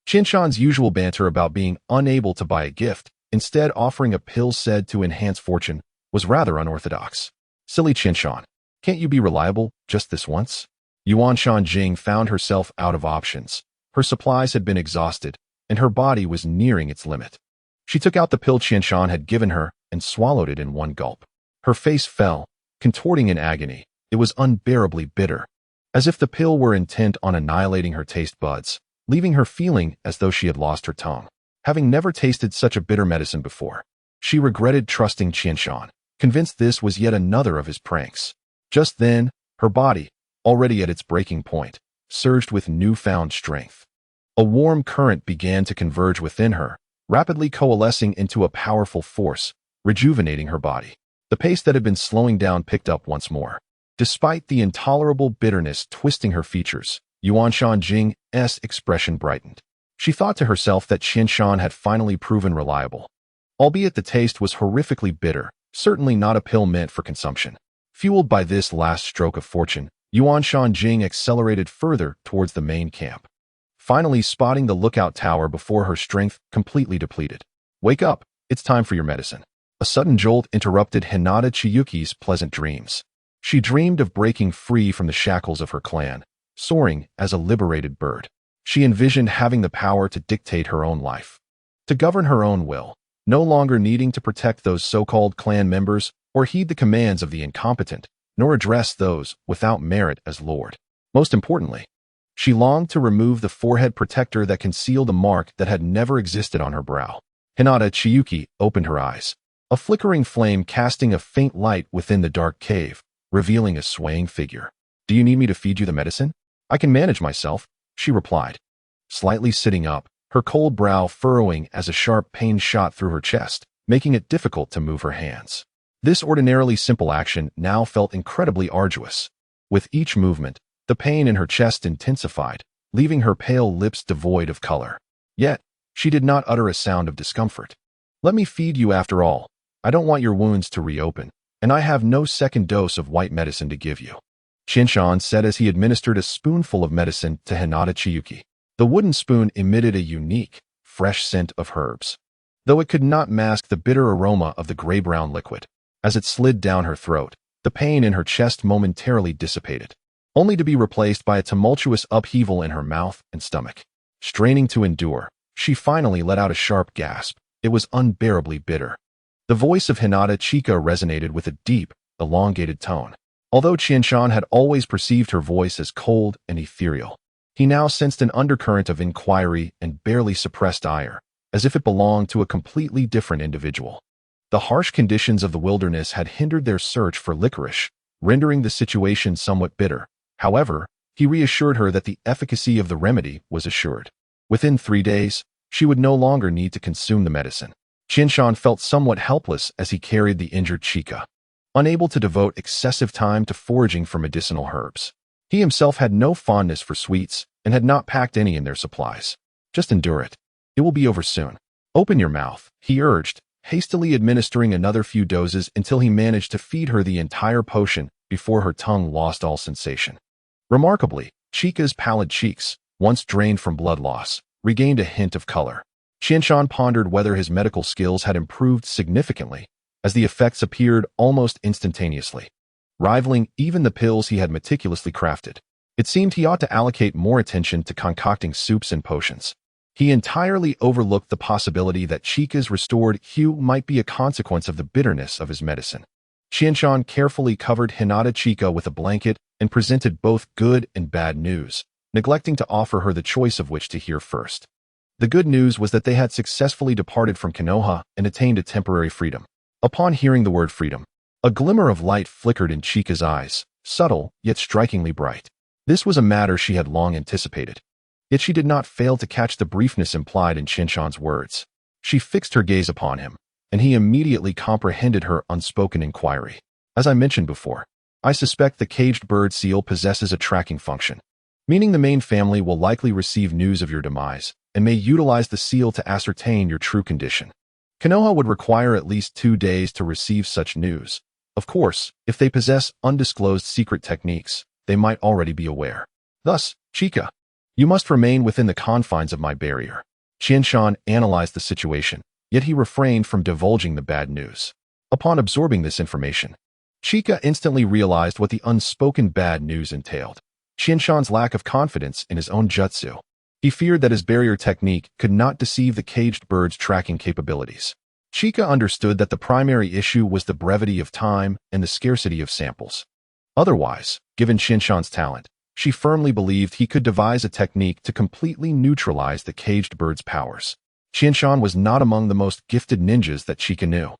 Qianshan's usual banter about being unable to buy a gift, instead offering a pill said to enhance fortune, was rather unorthodox. Silly Qianshan. Can't you be reliable just this once? Yuan Shanjing found herself out of options. Her supplies had been exhausted, and her body was nearing its limit. She took out the pill Qianshan had given her and swallowed it in one gulp. Her face fell, contorting in agony. It was unbearably bitter, as if the pill were intent on annihilating her taste buds, leaving her feeling as though she had lost her tongue. Having never tasted such a bitter medicine before, she regretted trusting Qianshan, convinced this was yet another of his pranks. Just then, her body, already at its breaking point, surged with newfound strength. A warm current began to converge within her, rapidly coalescing into a powerful force, rejuvenating her body. The pace that had been slowing down picked up once more. Despite the intolerable bitterness twisting her features, Yuan Shanjing's expression brightened. She thought to herself that Qianshan had finally proven reliable. Albeit the taste was horrifically bitter, certainly not a pill meant for consumption. Fueled by this last stroke of fortune, Yuan Shanjing accelerated further towards the main camp, finally spotting the lookout tower before her strength completely depleted. Wake up, it's time for your medicine. A sudden jolt interrupted Hinata Chiyuki's pleasant dreams. She dreamed of breaking free from the shackles of her clan, soaring as a liberated bird. She envisioned having the power to dictate her own life, to govern her own will, no longer needing to protect those so-called clan members or heed the commands of the incompetent, nor address those without merit as lord. Most importantly, she longed to remove the forehead protector that concealed a mark that had never existed on her brow. Hinata Chiyuki opened her eyes, a flickering flame casting a faint light within the dark cave, revealing a swaying figure. Do you need me to feed you the medicine? I can manage myself, she replied, slightly sitting up, her cold brow furrowing as a sharp pain shot through her chest, making it difficult to move her hands. This ordinarily simple action now felt incredibly arduous. With each movement, the pain in her chest intensified, leaving her pale lips devoid of color. Yet, she did not utter a sound of discomfort. Let me feed you after all. I don't want your wounds to reopen, and I have no second dose of white medicine to give you, Qianshan said as he administered a spoonful of medicine to Hinata Chiyuki. The wooden spoon emitted a unique, fresh scent of herbs, though it could not mask the bitter aroma of the gray-brown liquid. As it slid down her throat, the pain in her chest momentarily dissipated, only to be replaced by a tumultuous upheaval in her mouth and stomach. Straining to endure, she finally let out a sharp gasp. It was unbearably bitter. The voice of Hinata Chika resonated with a deep, elongated tone. Although Qianshan had always perceived her voice as cold and ethereal, he now sensed an undercurrent of inquiry and barely suppressed ire, as if it belonged to a completely different individual. The harsh conditions of the wilderness had hindered their search for licorice, rendering the situation somewhat bitter. However, he reassured her that the efficacy of the remedy was assured. Within 3 days, she would no longer need to consume the medicine. Qianshan felt somewhat helpless as he carried the injured Chika, unable to devote excessive time to foraging for medicinal herbs. He himself had no fondness for sweets and had not packed any in their supplies. Just endure it. It will be over soon. Open your mouth, he urged, hastily administering another few doses until he managed to feed her the entire potion before her tongue lost all sensation. Remarkably, Chika's pallid cheeks, once drained from blood loss, regained a hint of color. Qianshan pondered whether his medical skills had improved significantly, as the effects appeared almost instantaneously, rivaling even the pills he had meticulously crafted. It seemed he ought to allocate more attention to concocting soups and potions. He entirely overlooked the possibility that Chika's restored hue might be a consequence of the bitterness of his medicine. Qianshan carefully covered Hinata Chika with a blanket and presented both good and bad news, neglecting to offer her the choice of which to hear first. The good news was that they had successfully departed from Konoha and attained a temporary freedom. Upon hearing the word freedom, a glimmer of light flickered in Chika's eyes, subtle yet strikingly bright. This was a matter she had long anticipated. Yet she did not fail to catch the briefness implied in Qianshan's words. She fixed her gaze upon him, and he immediately comprehended her unspoken inquiry. As I mentioned before, I suspect the caged bird seal possesses a tracking function, meaning the main family will likely receive news of your demise and may utilize the seal to ascertain your true condition. Konoha would require at least 2 days to receive such news. Of course, if they possess undisclosed secret techniques, they might already be aware. Thus, Chika, you must remain within the confines of my barrier. Qianshan analyzed the situation, yet he refrained from divulging the bad news. Upon absorbing this information, Chika instantly realized what the unspoken bad news entailed. Qianshan's lack of confidence in his own jutsu. He feared that his barrier technique could not deceive the caged bird's tracking capabilities. Chika understood that the primary issue was the brevity of time and the scarcity of samples. Otherwise, given Qianshan's talent, she firmly believed he could devise a technique to completely neutralize the caged bird's powers. Qianshan was not among the most gifted ninjas that Chika knew,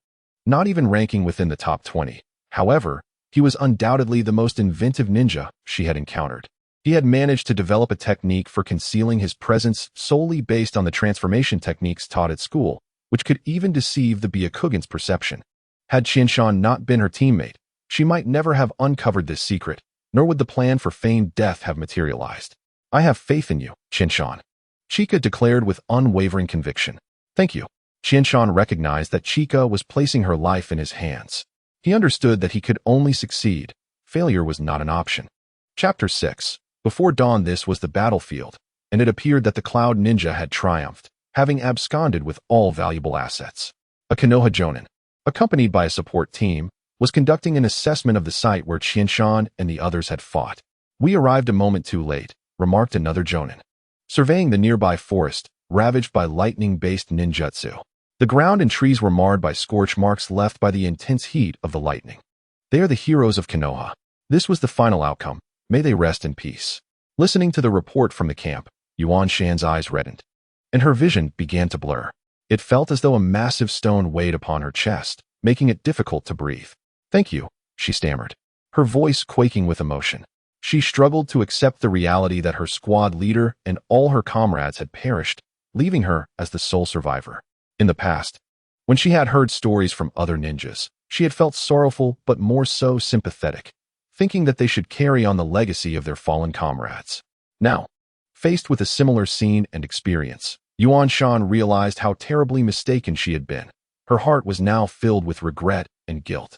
not even ranking within the top 20. However, he was undoubtedly the most inventive ninja she had encountered. He had managed to develop a technique for concealing his presence solely based on the transformation techniques taught at school, which could even deceive the Byakugan's perception. Had Qianshan not been her teammate, she might never have uncovered this secret, nor would the plan for feigned death have materialized. "I have faith in you, Qianshan," Chika declared with unwavering conviction. "Thank you." Qianshan recognized that Chika was placing her life in his hands. He understood that he could only succeed. Failure was not an option. Chapter 6. Before dawn, this was the battlefield, and it appeared that the Cloud Ninja had triumphed, having absconded with all valuable assets. A Konoha Jonin, accompanied by a support team, was conducting an assessment of the site where Qianshan and the others had fought. "We arrived a moment too late," remarked another Jonin, surveying the nearby forest, ravaged by lightning-based ninjutsu. The ground and trees were marred by scorch marks left by the intense heat of the lightning. "They are the heroes of Konoha. This was the final outcome. May they rest in peace." Listening to the report from the camp, Yuan Shan's eyes reddened, and her vision began to blur. It felt as though a massive stone weighed upon her chest, making it difficult to breathe. "Thank you," she stammered, her voice quaking with emotion. She struggled to accept the reality that her squad leader and all her comrades had perished, leaving her as the sole survivor. In the past, when she had heard stories from other ninjas, she had felt sorrowful but more so sympathetic, thinking that they should carry on the legacy of their fallen comrades. Now, faced with a similar scene and experience, Yuan Shan realized how terribly mistaken she had been. Her heart was now filled with regret and guilt.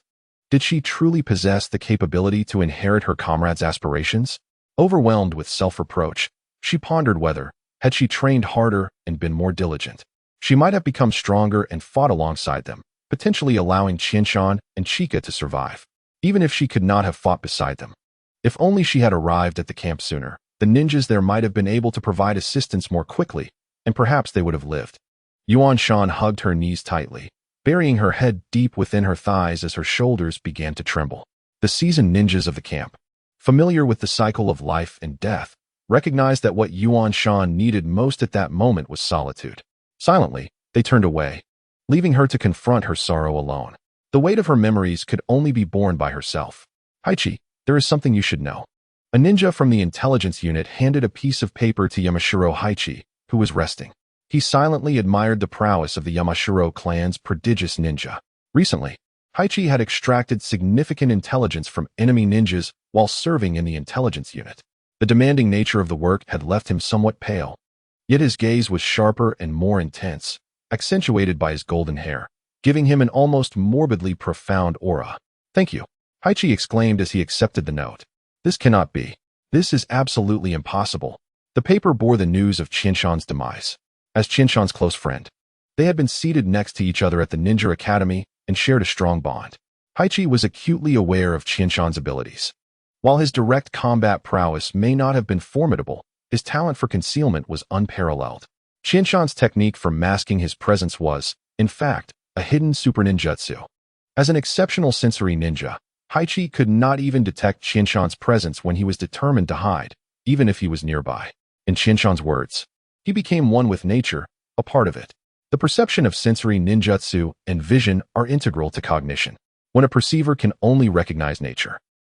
Did she truly possess the capability to inherit her comrades' aspirations? Overwhelmed with self-reproach, she pondered whether, had she trained harder and been more diligent, she might have become stronger and fought alongside them, potentially allowing Qianshan and Chika to survive, even if she could not have fought beside them. If only she had arrived at the camp sooner, the ninjas there might have been able to provide assistance more quickly, and perhaps they would have lived. Yuan Shan hugged her knees tightly, burying her head deep within her thighs as her shoulders began to tremble. The seasoned ninjas of the camp, familiar with the cycle of life and death, recognized that what Yuan Shan needed most at that moment was solitude. Silently, they turned away, leaving her to confront her sorrow alone. The weight of her memories could only be borne by herself. "Haichi, there is something you should know." A ninja from the intelligence unit handed a piece of paper to Yamashiro Haichi, who was resting. He silently admired the prowess of the Yamashiro clan's prodigious ninja. Recently, Haichi had extracted significant intelligence from enemy ninjas while serving in the intelligence unit. The demanding nature of the work had left him somewhat pale, yet his gaze was sharper and more intense, accentuated by his golden hair, giving him an almost morbidly profound aura. "Thank you," Haichi exclaimed as he accepted the note. "This cannot be. This is absolutely impossible." The paper bore the news of Qianshan's demise. As Qianshan's close friend, they had been seated next to each other at the Ninja Academy and shared a strong bond. Haichi was acutely aware of Qianshan's abilities. While his direct combat prowess may not have been formidable, his talent for concealment was unparalleled. Qianshan's technique for masking his presence was, in fact, a hidden super ninjutsu. As an exceptional sensory ninja, Haichi could not even detect Qianshan's presence when he was determined to hide, even if he was nearby. In Qianshan's words, he became one with nature, a part of it. The perception of sensory ninjutsu and vision are integral to cognition. When a perceiver can only recognize nature,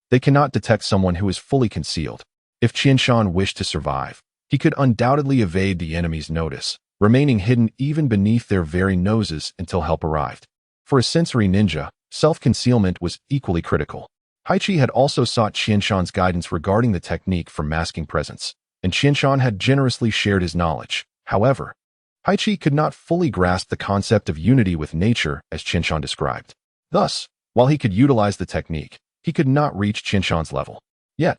they cannot detect someone who is fully concealed. If Qianshan wished to survive, he could undoubtedly evade the enemy's notice, remaining hidden even beneath their very noses until help arrived. For a sensory ninja, self-concealment was equally critical. Haichi had also sought Qianshan's guidance regarding the technique for masking presence, and Qianshan had generously shared his knowledge. However, Haichi could not fully grasp the concept of unity with nature as Qianshan described. Thus, while he could utilize the technique, he could not reach Qianshan's level. Yet,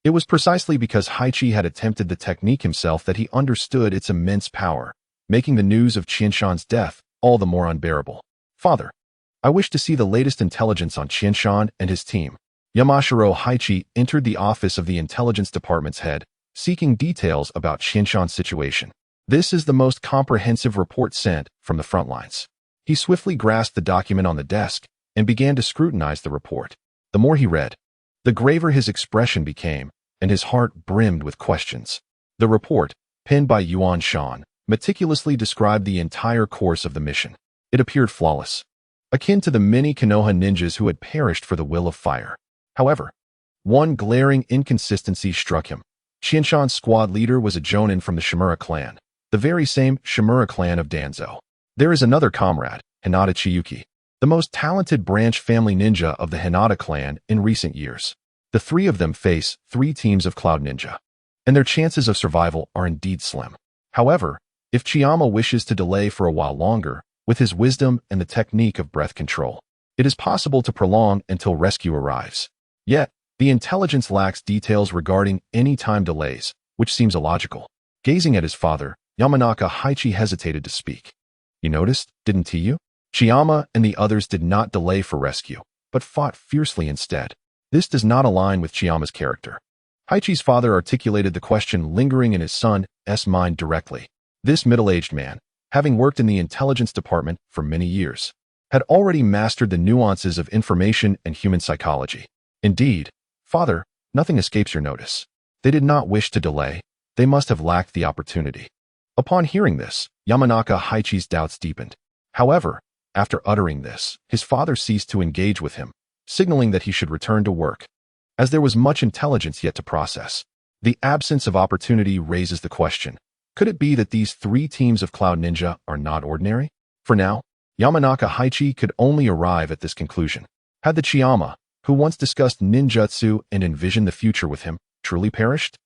it was precisely because Haichi had attempted the technique himself that he understood its immense power, making the news of Qianshan's death all the more unbearable. "Father," I wish to see the latest intelligence on Qianshan and his team. Yamashiro Haichi entered the office of the intelligence department's head, seeking details about Qianshan's situation. This is the most comprehensive report sent from the front lines. He swiftly grasped the document on the desk and began to scrutinize the report. The more he read, the graver his expression became, and his heart brimmed with questions. The report, penned by Yuan Shan, meticulously described the entire course of the mission. It appeared flawless, akin to the many Konoha ninjas who had perished for the will of fire. However, one glaring inconsistency struck him. Qianshan's squad leader was a jonin from the Shimura clan, the very same Shimura clan of Danzo. There is another comrade, Hinata Chiyuki, the most talented branch family ninja of the Hinata clan in recent years. The three of them face 3 teams of Cloud Ninja, and their chances of survival are indeed slim. However, if Chiyama wishes to delay for a while longer, with his wisdom and the technique of breath control, it is possible to prolong until rescue arrives. Yet, the intelligence lacks details regarding any time delays, which seems illogical. Gazing at his father, Yamanaka Haichi hesitated to speak. You noticed, didn't you? Chiyama and the others did not delay for rescue, but fought fiercely instead. This does not align with Chiyama's character. Haichi's father articulated the question lingering in his son's mind directly. This middle-aged man, having worked in the intelligence department for many years, had already mastered the nuances of information and human psychology. Indeed, father, nothing escapes your notice. They did not wish to delay. They must have lacked the opportunity. Upon hearing this, Yamanaka Haichi's doubts deepened. However, after uttering this, his father ceased to engage with him, signaling that he should return to work. As there was much intelligence yet to process, the absence of opportunity raises the question, could it be that these 3 teams of Cloud Ninja are not ordinary? For now, Yamanaka Haichi could only arrive at this conclusion. Had the Chiyama, who once discussed ninjutsu and envisioned the future with him, truly perished?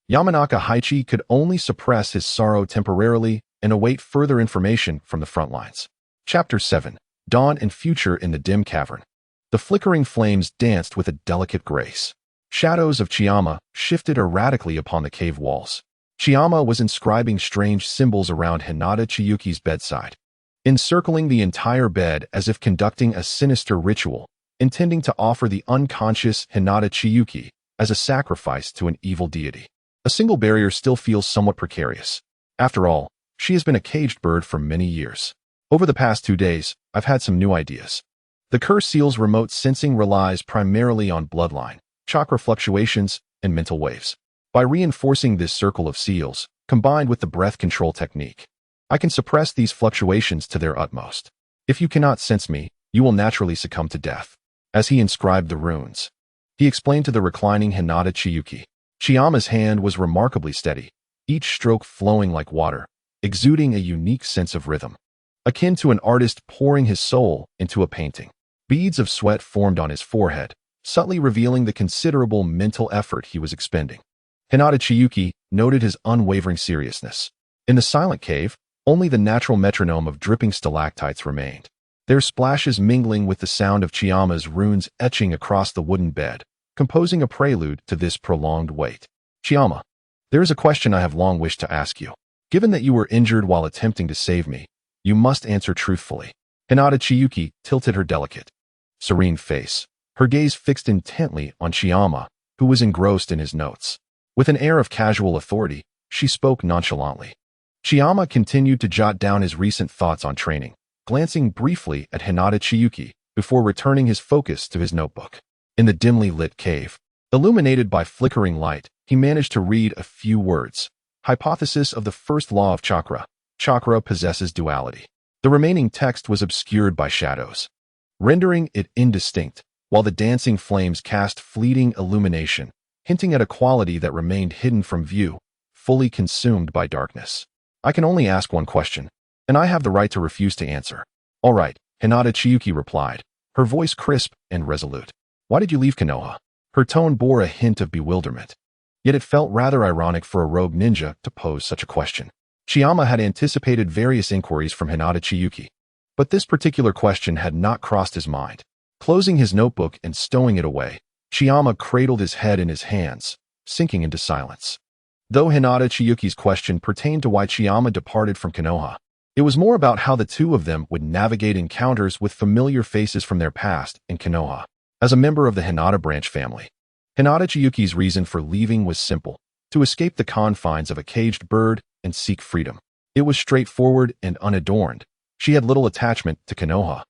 Yamanaka Haichi could only suppress his sorrow temporarily and await further information from the front lines. Chapter 7. Dawn and Future in the Dim Cavern. The flickering flames danced with a delicate grace. Shadows of Chiyama shifted erratically upon the cave walls. Chiyama was inscribing strange symbols around Hinata Chiyuki's bedside, encircling the entire bed as if conducting a sinister ritual, intending to offer the unconscious Hinata Chiyuki as a sacrifice to an evil deity. A single barrier still feels somewhat precarious. After all, she has been a caged bird for many years. Over the past 2 days, I've had some new ideas. The curse seal's remote sensing relies primarily on bloodline, chakra fluctuations, and mental waves. By reinforcing this circle of seals, combined with the breath control technique, I can suppress these fluctuations to their utmost. If you cannot sense me, you will naturally succumb to death. As he inscribed the runes, he explained to the reclining Hinata Chiyuki. Chiyama's hand was remarkably steady, each stroke flowing like water, exuding a unique sense of rhythm, akin to an artist pouring his soul into a painting. Beads of sweat formed on his forehead, subtly revealing the considerable mental effort he was expending. Hinata Chiyuki noted his unwavering seriousness. In the silent cave, only the natural metronome of dripping stalactites remained, their splashes mingling with the sound of Chiyama's runes etching across the wooden bed, composing a prelude to this prolonged wait. Chiyama, there is a question I have long wished to ask you. Given that you were injured while attempting to save me, you must answer truthfully. Hinata Chiyuki tilted her delicate, serene face, her gaze fixed intently on Chiyama, who was engrossed in his notes. With an air of casual authority, she spoke nonchalantly. Chiyama continued to jot down his recent thoughts on training, glancing briefly at Hinata Chiyuki before returning his focus to his notebook. In the dimly lit cave, illuminated by flickering light, he managed to read a few words. Hypothesis of the first law of chakra. Chakra possesses duality. The remaining text was obscured by shadows, rendering it indistinct, while the dancing flames cast fleeting illumination, hinting at a quality that remained hidden from view, fully consumed by darkness. I can only ask one question, and I have the right to refuse to answer. All right, Hinata Chiyuki replied, her voice crisp and resolute. Why did you leave Konoha? Her tone bore a hint of bewilderment. Yet it felt rather ironic for a rogue ninja to pose such a question. Chiyama had anticipated various inquiries from Hinata Chiyuki, but this particular question had not crossed his mind. Closing his notebook and stowing it away, Chiyama cradled his head in his hands, sinking into silence. Though Hinata Chiyuki's question pertained to why Chiyama departed from Konoha, It was more about how the two of them would navigate encounters with familiar faces from their past in Konoha. As a member of the Hinata branch family, Hinata Chiyuki's reason for leaving was simple: to escape the confines of a caged bird and seek freedom. It was straightforward and unadorned. She had little attachment to Konoha,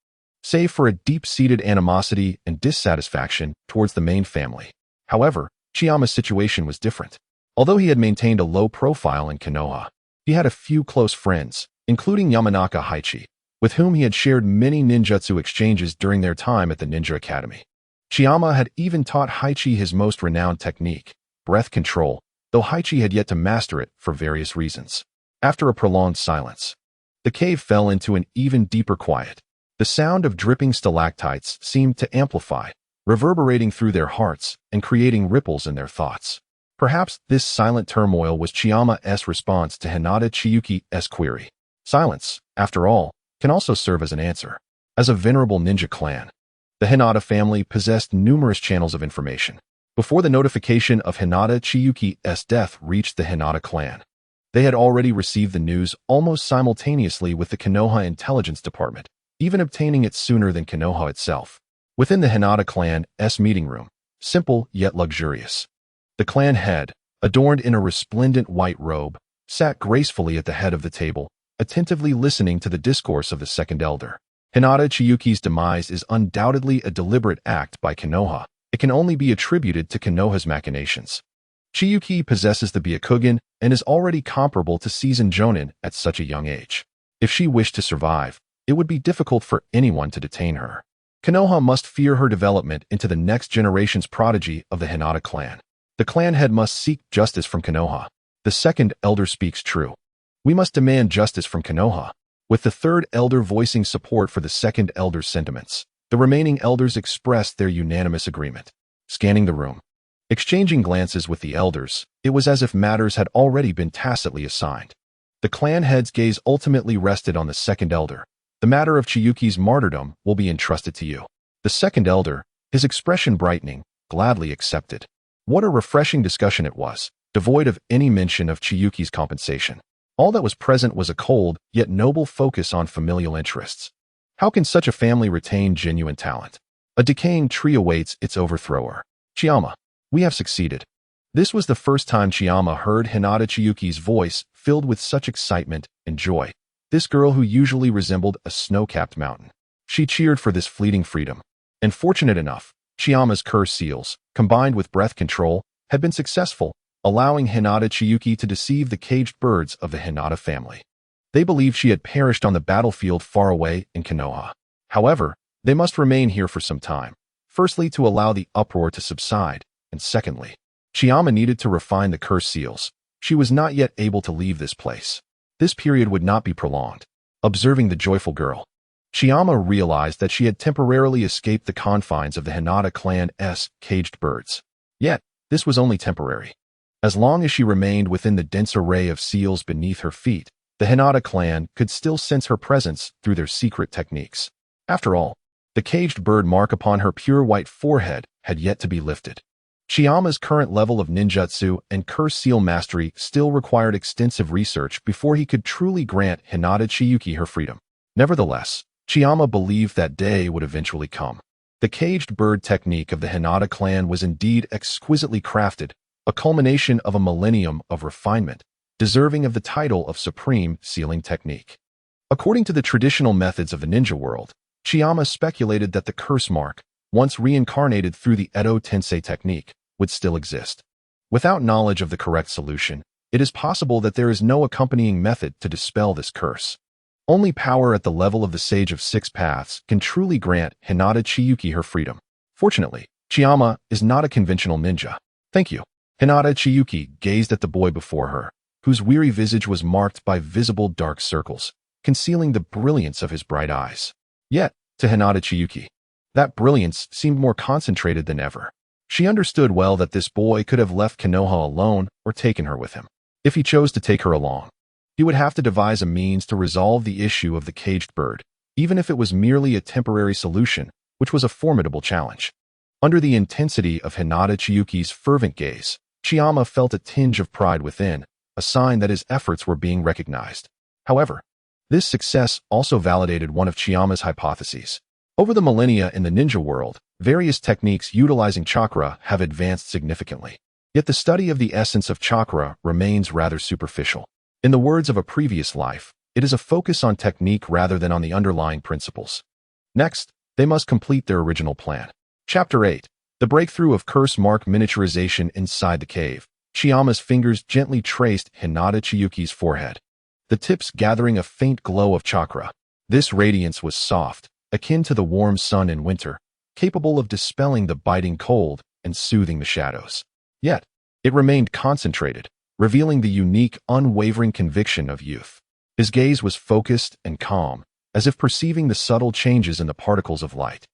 save for a deep-seated animosity and dissatisfaction towards the main family. However, Chiyama's situation was different. Although he had maintained a low profile in Konoha, he had a few close friends, including Yamanaka Haichi, with whom he had shared many ninjutsu exchanges during their time at the Ninja Academy. Chiyama had even taught Haichi his most renowned technique, breath control, though Haichi had yet to master it for various reasons. After a prolonged silence, the cave fell into an even deeper quiet. The sound of dripping stalactites seemed to amplify, reverberating through their hearts and creating ripples in their thoughts. Perhaps this silent turmoil was Chiyama's response to Hinata Chiyuki's query. Silence, after all, can also serve as an answer. As a venerable ninja clan, the Hinata family possessed numerous channels of information. Before the notification of Hinata Chiyuki's death reached the Hinata clan, they had already received the news almost simultaneously with the Konoha Intelligence Department, even obtaining it sooner than Konoha itself. Within the Hinata clan's meeting room, simple yet luxurious, the clan head, adorned in a resplendent white robe, sat gracefully at the head of the table, attentively listening to the discourse of the second elder. Hinata Chiyuki's demise is undoubtedly a deliberate act by Konoha. It can only be attributed to Konoha's machinations. Chiyuki possesses the Byakugan and is already comparable to seasoned jonin at such a young age. If she wished to survive, it would be difficult for anyone to detain her. Konoha must fear her development into the next generation's prodigy of the Hinata clan. The clan head must seek justice from Konoha. The second elder speaks true. We must demand justice from Konoha. With the third elder voicing support for the second elder's sentiments, the remaining elders expressed their unanimous agreement. Scanning the room, exchanging glances with the elders, it was as if matters had already been tacitly assigned. The clan head's gaze ultimately rested on the second elder. The matter of Chiyuki's martyrdom will be entrusted to you. The second elder, his expression brightening, gladly accepted. What a refreshing discussion it was, devoid of any mention of Chiyuki's compensation. All that was present was a cold, yet noble focus on familial interests. How can such a family retain genuine talent? A decaying tree awaits its overthrower. Chiyama, we have succeeded. This was the first time Chiyama heard Hinata Chiyuki's voice filled with such excitement and joy. This girl who usually resembled a snow-capped mountain. She cheered for this fleeting freedom. And fortunate enough, Chiyama's curse seals, combined with breath control, had been successful, allowing Hinata Chiyuki to deceive the caged birds of the Hinata family. They believed she had perished on the battlefield far away in Konoha. However, they must remain here for some time, firstly to allow the uproar to subside, and secondly, Chiyama needed to refine the curse seals. She was not yet able to leave this place. This period would not be prolonged. Observing the joyful girl, Chiyama realized that she had temporarily escaped the confines of the Hinata clan's caged birds. Yet, this was only temporary. As long as she remained within the dense array of seals beneath her feet, the Hinata clan could still sense her presence through their secret techniques. After all, the caged bird mark upon her pure white forehead had yet to be lifted. Chiyama's current level of ninjutsu and curse seal mastery still required extensive research before he could truly grant Hinata Chiyuki her freedom. Nevertheless, Chiyama believed that day would eventually come. The caged bird technique of the Hinata clan was indeed exquisitely crafted, a culmination of a millennium of refinement, deserving of the title of supreme sealing technique. According to the traditional methods of the ninja world, Chiyama speculated that the curse mark, once reincarnated through the Edo Tensei technique, would still exist. Without knowledge of the correct solution, it is possible that there is no accompanying method to dispel this curse. Only power at the level of the Sage of Six Paths can truly grant Hinata Chiyuki her freedom. Fortunately, Chiyama is not a conventional ninja. Thank you. Hinata Chiyuki gazed at the boy before her, whose weary visage was marked by visible dark circles, concealing the brilliance of his bright eyes. Yet, to Hinata Chiyuki, that brilliance seemed more concentrated than ever. She understood well that this boy could have left Konoha alone or taken her with him. If he chose to take her along, he would have to devise a means to resolve the issue of the caged bird, even if it was merely a temporary solution, which was a formidable challenge. Under the intensity of Hinata Chiyuki's fervent gaze, Chiyama felt a tinge of pride within, a sign that his efforts were being recognized. However, This success also validated one of Chiyama's hypotheses. Over the millennia in the ninja world, various techniques utilizing chakra have advanced significantly. Yet the study of the essence of chakra remains rather superficial. In the words of a previous life, it is a focus on technique rather than on the underlying principles. Next, they must complete their original plan. Chapter 8. The breakthrough of curse mark miniaturization inside the cave. Chiyama's fingers gently traced Hinata Chiyuki's forehead, the tips gathering a faint glow of chakra. This radiance was soft, akin to the warm sun in winter, capable of dispelling the biting cold and soothing the shadows. Yet, it remained concentrated, revealing the unique, unwavering conviction of youth. His gaze was focused and calm, as if perceiving the subtle changes in the particles of light.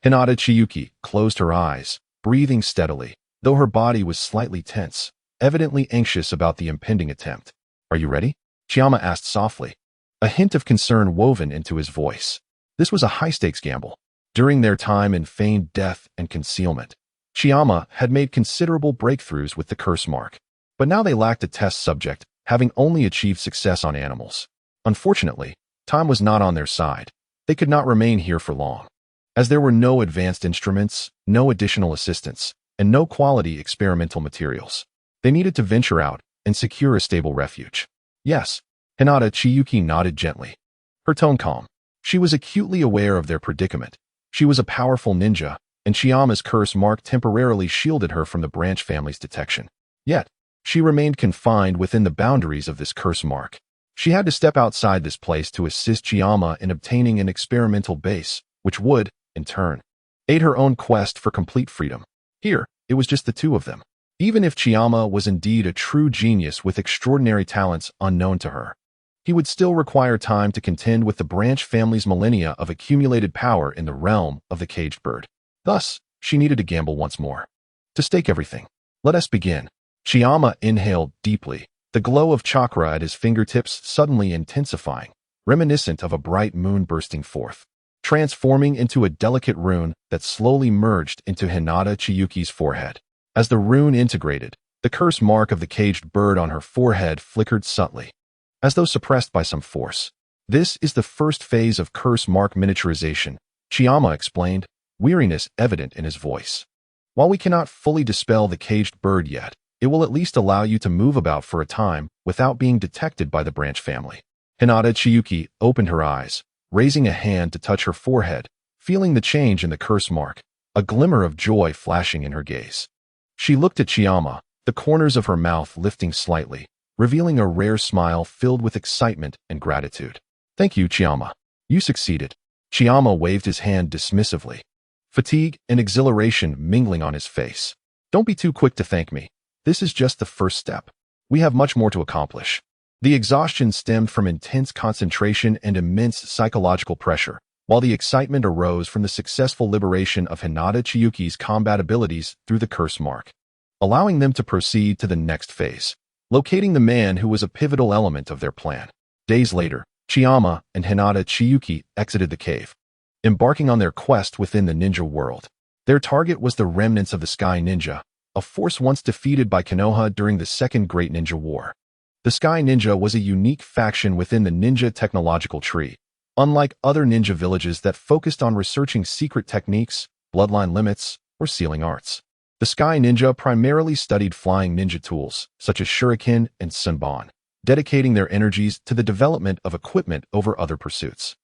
Hinata Chiyuki closed her eyes, breathing steadily, though her body was slightly tense, evidently anxious about the impending attempt. "Are you ready?" Chiyama asked softly, a hint of concern woven into his voice. This was a high-stakes gamble. During their time in feigned death and concealment, Chiyama had made considerable breakthroughs with the curse mark, but now they lacked a test subject, having only achieved success on animals. Unfortunately, time was not on their side. They could not remain here for long. As there were no advanced instruments, no additional assistance, and no quality experimental materials, they needed to venture out and secure a stable refuge. "Yes," Hinata Chiyuki nodded gently, her tone calm. She was acutely aware of their predicament. She was a powerful ninja, and Chiyama's curse mark temporarily shielded her from the branch family's detection. Yet, she remained confined within the boundaries of this curse mark. She had to step outside this place to assist Chiyama in obtaining an experimental base, which would, in turn, aid her own quest for complete freedom. Here, it was just the two of them. Even if Chiyama was indeed a true genius with extraordinary talents unknown to her, he would still require time to contend with the branch family's millennia of accumulated power in the realm of the caged bird. Thus, she needed to gamble once more. To stake everything. "Let us begin." Chiyama inhaled deeply, the glow of chakra at his fingertips suddenly intensifying, reminiscent of a bright moon bursting forth, transforming into a delicate rune that slowly merged into Hinata Chiyuki's forehead. As the rune integrated, the curse mark of the caged bird on her forehead flickered subtly, as though suppressed by some force. "This is the first phase of curse mark miniaturization," Chiyama explained, weariness evident in his voice. "While we cannot fully dispel the caged bird yet, it will at least allow you to move about for a time without being detected by the branch family." Hinata Chiyuki opened her eyes, raising a hand to touch her forehead, feeling the change in the curse mark, a glimmer of joy flashing in her gaze. She looked at Chiyama, the corners of her mouth lifting slightly, revealing a rare smile filled with excitement and gratitude. "Thank you, Chiyama. You succeeded." Chiyama waved his hand dismissively, fatigue and exhilaration mingling on his face. "Don't be too quick to thank me. This is just the first step. We have much more to accomplish." The exhaustion stemmed from intense concentration and immense psychological pressure, while the excitement arose from the successful liberation of Hinata Chiyuki's combat abilities through the curse mark, allowing them to proceed to the next phase, locating the man who was a pivotal element of their plan. Days later, Chiyama and Hinata Chiyuki exited the cave, embarking on their quest within the ninja world. Their target was the remnants of the Sky Ninja, a force once defeated by Konoha during the Second Great Ninja War. The Sky Ninja was a unique faction within the ninja technological tree, unlike other ninja villages that focused on researching secret techniques, bloodline limits, or sealing arts. The Sky Ninja primarily studied flying ninja tools, such as shuriken and sunban, dedicating their energies to the development of equipment over other pursuits.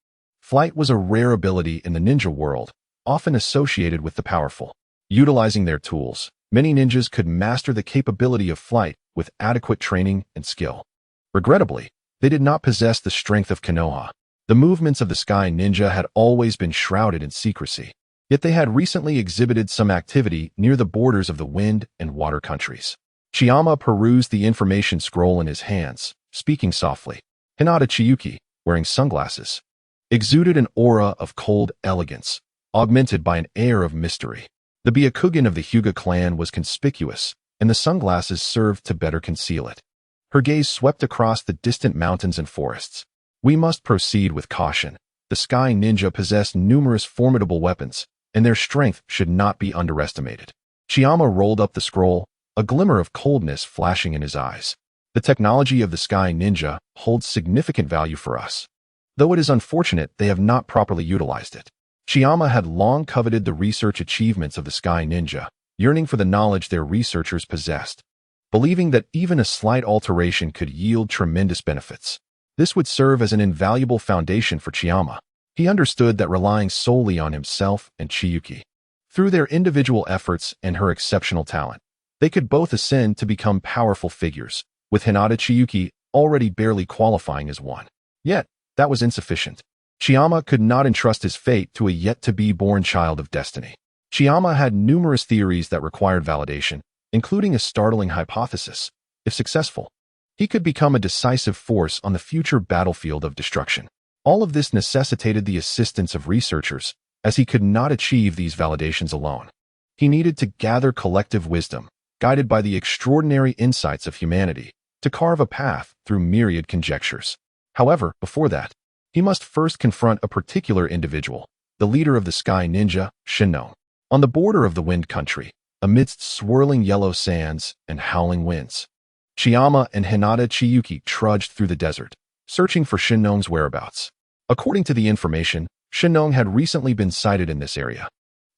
Flight was a rare ability in the ninja world, often associated with the powerful. Utilizing their tools, many ninjas could master the capability of flight with adequate training and skill. Regrettably, they did not possess the strength of Konoha. The movements of the Sky Ninja had always been shrouded in secrecy, yet they had recently exhibited some activity near the borders of the wind and water countries. Chiyama perused the information scroll in his hands, speaking softly. Hinata Chiyuki, wearing sunglasses, exuded an aura of cold elegance, augmented by an air of mystery. The Byakugan of the Hyuga clan was conspicuous, and the sunglasses served to better conceal it. Her gaze swept across the distant mountains and forests. "We must proceed with caution. The Sky Ninja possess numerous formidable weapons, and their strength should not be underestimated." Chiyama rolled up the scroll, a glimmer of coldness flashing in his eyes. "The technology of the Sky Ninja holds significant value for us. though it is unfortunate they have not properly utilized it. Chiyama had long coveted the research achievements of the Sky Ninja, yearning for the knowledge their researchers possessed, believing that even a slight alteration could yield tremendous benefits. This would serve as an invaluable foundation for Chiyama. He understood that relying solely on himself and Chiyuki, through their individual efforts and her exceptional talent, they could both ascend to become powerful figures, with Hinata Chiyuki already barely qualifying as one. Yet, that was insufficient. Chiyama could not entrust his fate to a yet-to-be-born child of destiny. Chiyama had numerous theories that required validation, including a startling hypothesis. If successful, he could become a decisive force on the future battlefield of destruction. All of this necessitated the assistance of researchers, as he could not achieve these validations alone. He needed to gather collective wisdom, guided by the extraordinary insights of humanity, to carve a path through myriad conjectures. However, before that, he must first confront a particular individual, the leader of the Sky Ninja, Shinnong. On the border of the Wind Country, amidst swirling yellow sands and howling winds, Chiyama and Hinata Chiyuki trudged through the desert, searching for Shinnong's whereabouts. According to the information, Shinnong had recently been sighted in this area,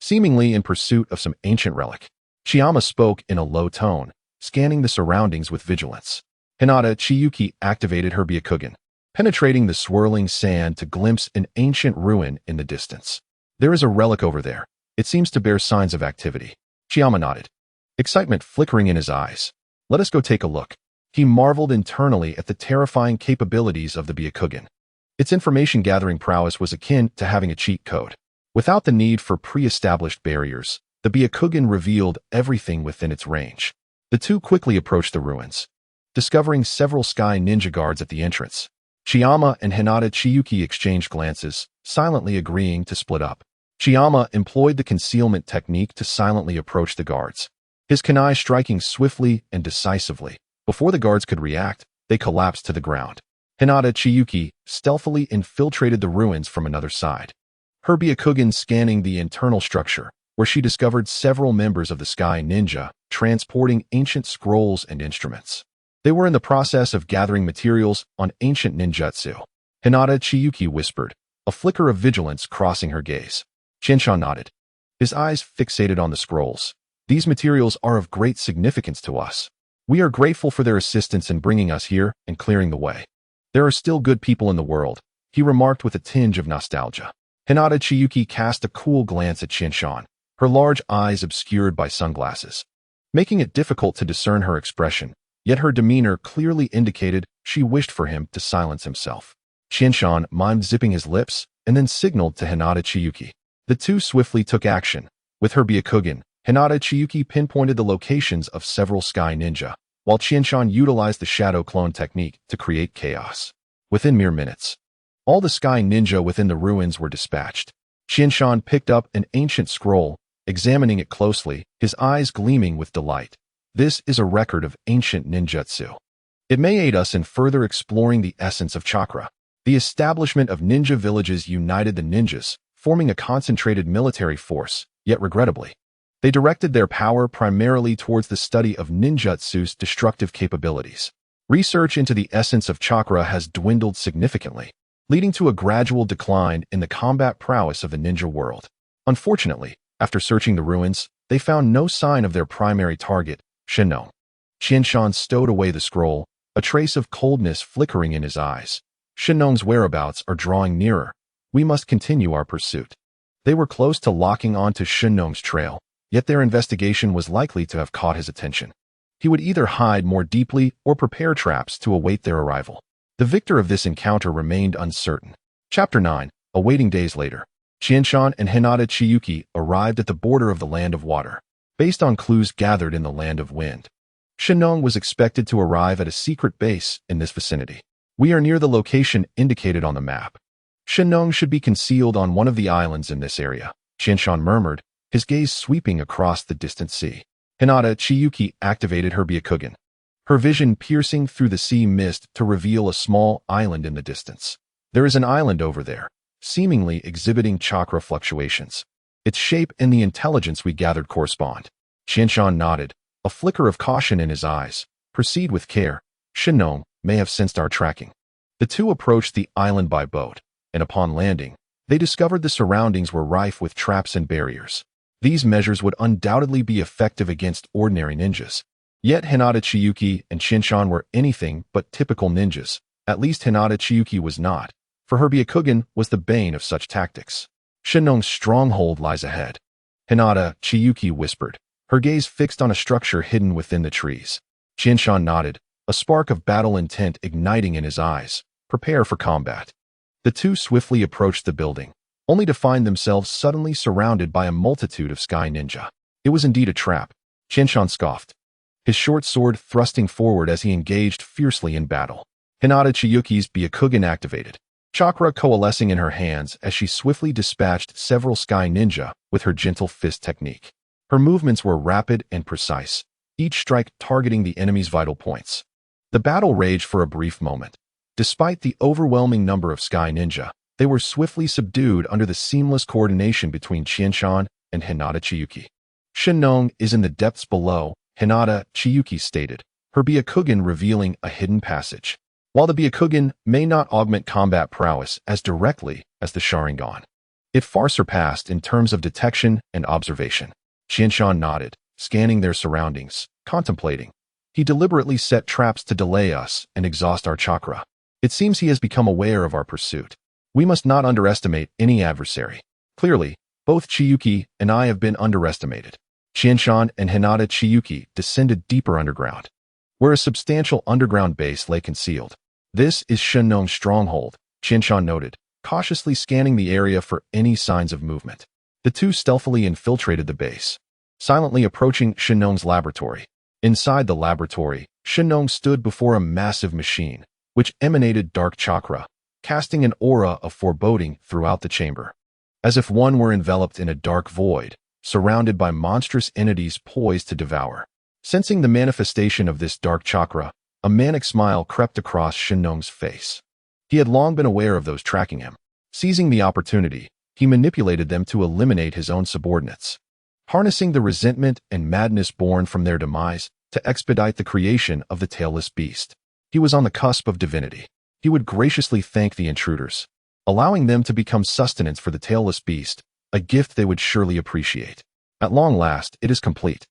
seemingly in pursuit of some ancient relic. Chiyama spoke in a low tone, scanning the surroundings with vigilance. Hinata Chiyuki activated her Byakugan, penetrating the swirling sand to glimpse an ancient ruin in the distance. There is a relic over there. It seems to bear signs of activity. Chiyama nodded, excitement flickering in his eyes. Let us go take a look. He marveled internally at the terrifying capabilities of the Byakugan. Its information-gathering prowess was akin to having a cheat code. Without the need for pre-established barriers, the Byakugan revealed everything within its range. The two quickly approached the ruins, discovering several Sky Ninja guards at the entrance. Chiyama and Hinata Chiyuki exchanged glances, silently agreeing to split up. Chiyama employed the concealment technique to silently approach the guards, his kunai striking swiftly and decisively. Before the guards could react, they collapsed to the ground. Hinata Chiyuki stealthily infiltrated the ruins from another side, her Byakugan scanning the internal structure, where she discovered several members of the Sky Ninja transporting ancient scrolls and instruments. They were in the process of gathering materials on ancient ninjutsu. Hinata Chiyuki whispered, a flicker of vigilance crossing her gaze. Shinshan nodded, his eyes fixated on the scrolls. These materials are of great significance to us. We are grateful for their assistance in bringing us here and clearing the way. There are still good people in the world, he remarked with a tinge of nostalgia. Hinata Chiyuki cast a cool glance at Shinshan, her large eyes obscured by sunglasses, making it difficult to discern her expression, yet her demeanor clearly indicated she wished for him to silence himself. Shinshan mimed zipping his lips and then signaled to Hinata Chiyuki. The two swiftly took action. With her Byakugan, Hinata Chiyuki pinpointed the locations of several Sky Ninja, while Shinshan utilized the shadow clone technique to create chaos. Within mere minutes, all the Sky Ninja within the ruins were dispatched. Shinshan picked up an ancient scroll, examining it closely, his eyes gleaming with delight. This is a record of ancient ninjutsu. It may aid us in further exploring the essence of chakra. The establishment of ninja villages united the ninjas, forming a concentrated military force, yet regrettably, they directed their power primarily towards the study of ninjutsu's destructive capabilities. Research into the essence of chakra has dwindled significantly, leading to a gradual decline in the combat prowess of the ninja world. Unfortunately, after searching the ruins, they found no sign of their primary target, Shinnong. Shinshan stowed away the scroll, a trace of coldness flickering in his eyes. Shinnong's whereabouts are drawing nearer. We must continue our pursuit. They were close to locking onto Shinnong's trail, yet their investigation was likely to have caught his attention. He would either hide more deeply or prepare traps to await their arrival. The victor of this encounter remained uncertain. Chapter 9. Awaiting days later, Shinshan and Hinata Chiyuki arrived at the border of the Land of Water, based on clues gathered in the Land of Wind. Shinnong was expected to arrive at a secret base in this vicinity. We are near the location indicated on the map. Shinnong should be concealed on one of the islands in this area, Shinshan murmured, his gaze sweeping across the distant sea. Hinata Chiyuki activated her Byakugan, her vision piercing through the sea mist to reveal a small island in the distance. There is an island over there, seemingly exhibiting chakra fluctuations. Its shape and the intelligence we gathered correspond. Shinshan nodded, a flicker of caution in his eyes. Proceed with care. Shinnong may have sensed our tracking. The two approached the island by boat, and upon landing, they discovered the surroundings were rife with traps and barriers. These measures would undoubtedly be effective against ordinary ninjas. Yet Hinata Chiyuki and Shinshan were anything but typical ninjas. At least Hinata Chiyuki was not, for her Byakugan was the bane of such tactics. Shinnong's stronghold lies ahead, Hinata Chiyuki whispered, her gaze fixed on a structure hidden within the trees. Shinshan nodded, a spark of battle intent igniting in his eyes. Prepare for combat. The two swiftly approached the building, only to find themselves suddenly surrounded by a multitude of sky ninja. It was indeed a trap. Shinshan scoffed, his short sword thrusting forward as he engaged fiercely in battle. Hinata Chiyuki's Byakugan activated, chakra coalescing in her hands as she swiftly dispatched several sky ninja with her gentle fist technique. Her movements were rapid and precise, each strike targeting the enemy's vital points. The battle raged for a brief moment. Despite the overwhelming number of sky ninja, they were swiftly subdued under the seamless coordination between Shinshan and Hinata Chiyuki. Shinnong is in the depths below, Hinata Chiyuki stated, her Byakugan revealing a hidden passage. While the Byakugan may not augment combat prowess as directly as the Sharingan, it far surpassed in terms of detection and observation. Shinshan nodded, scanning their surroundings, contemplating. He deliberately set traps to delay us and exhaust our chakra. It seems he has become aware of our pursuit. We must not underestimate any adversary. Clearly, both Chiyuki and I have been underestimated. Shinshan and Hinata Chiyuki descended deeper underground, where a substantial underground base lay concealed. This is Shinnong's stronghold, Shinshan noted, cautiously scanning the area for any signs of movement. The two stealthily infiltrated the base, silently approaching Shinnong's laboratory. Inside the laboratory, Shinnong stood before a massive machine, which emanated dark chakra, casting an aura of foreboding throughout the chamber. As if one were enveloped in a dark void, surrounded by monstrous entities poised to devour. Sensing the manifestation of this dark chakra, a manic smile crept across Shinnong's face. He had long been aware of those tracking him. Seizing the opportunity, he manipulated them to eliminate his own subordinates, harnessing the resentment and madness born from their demise to expedite the creation of the tailless beast. He was on the cusp of divinity. He would graciously thank the intruders, allowing them to become sustenance for the tailless beast, a gift they would surely appreciate. At long last, it is complete.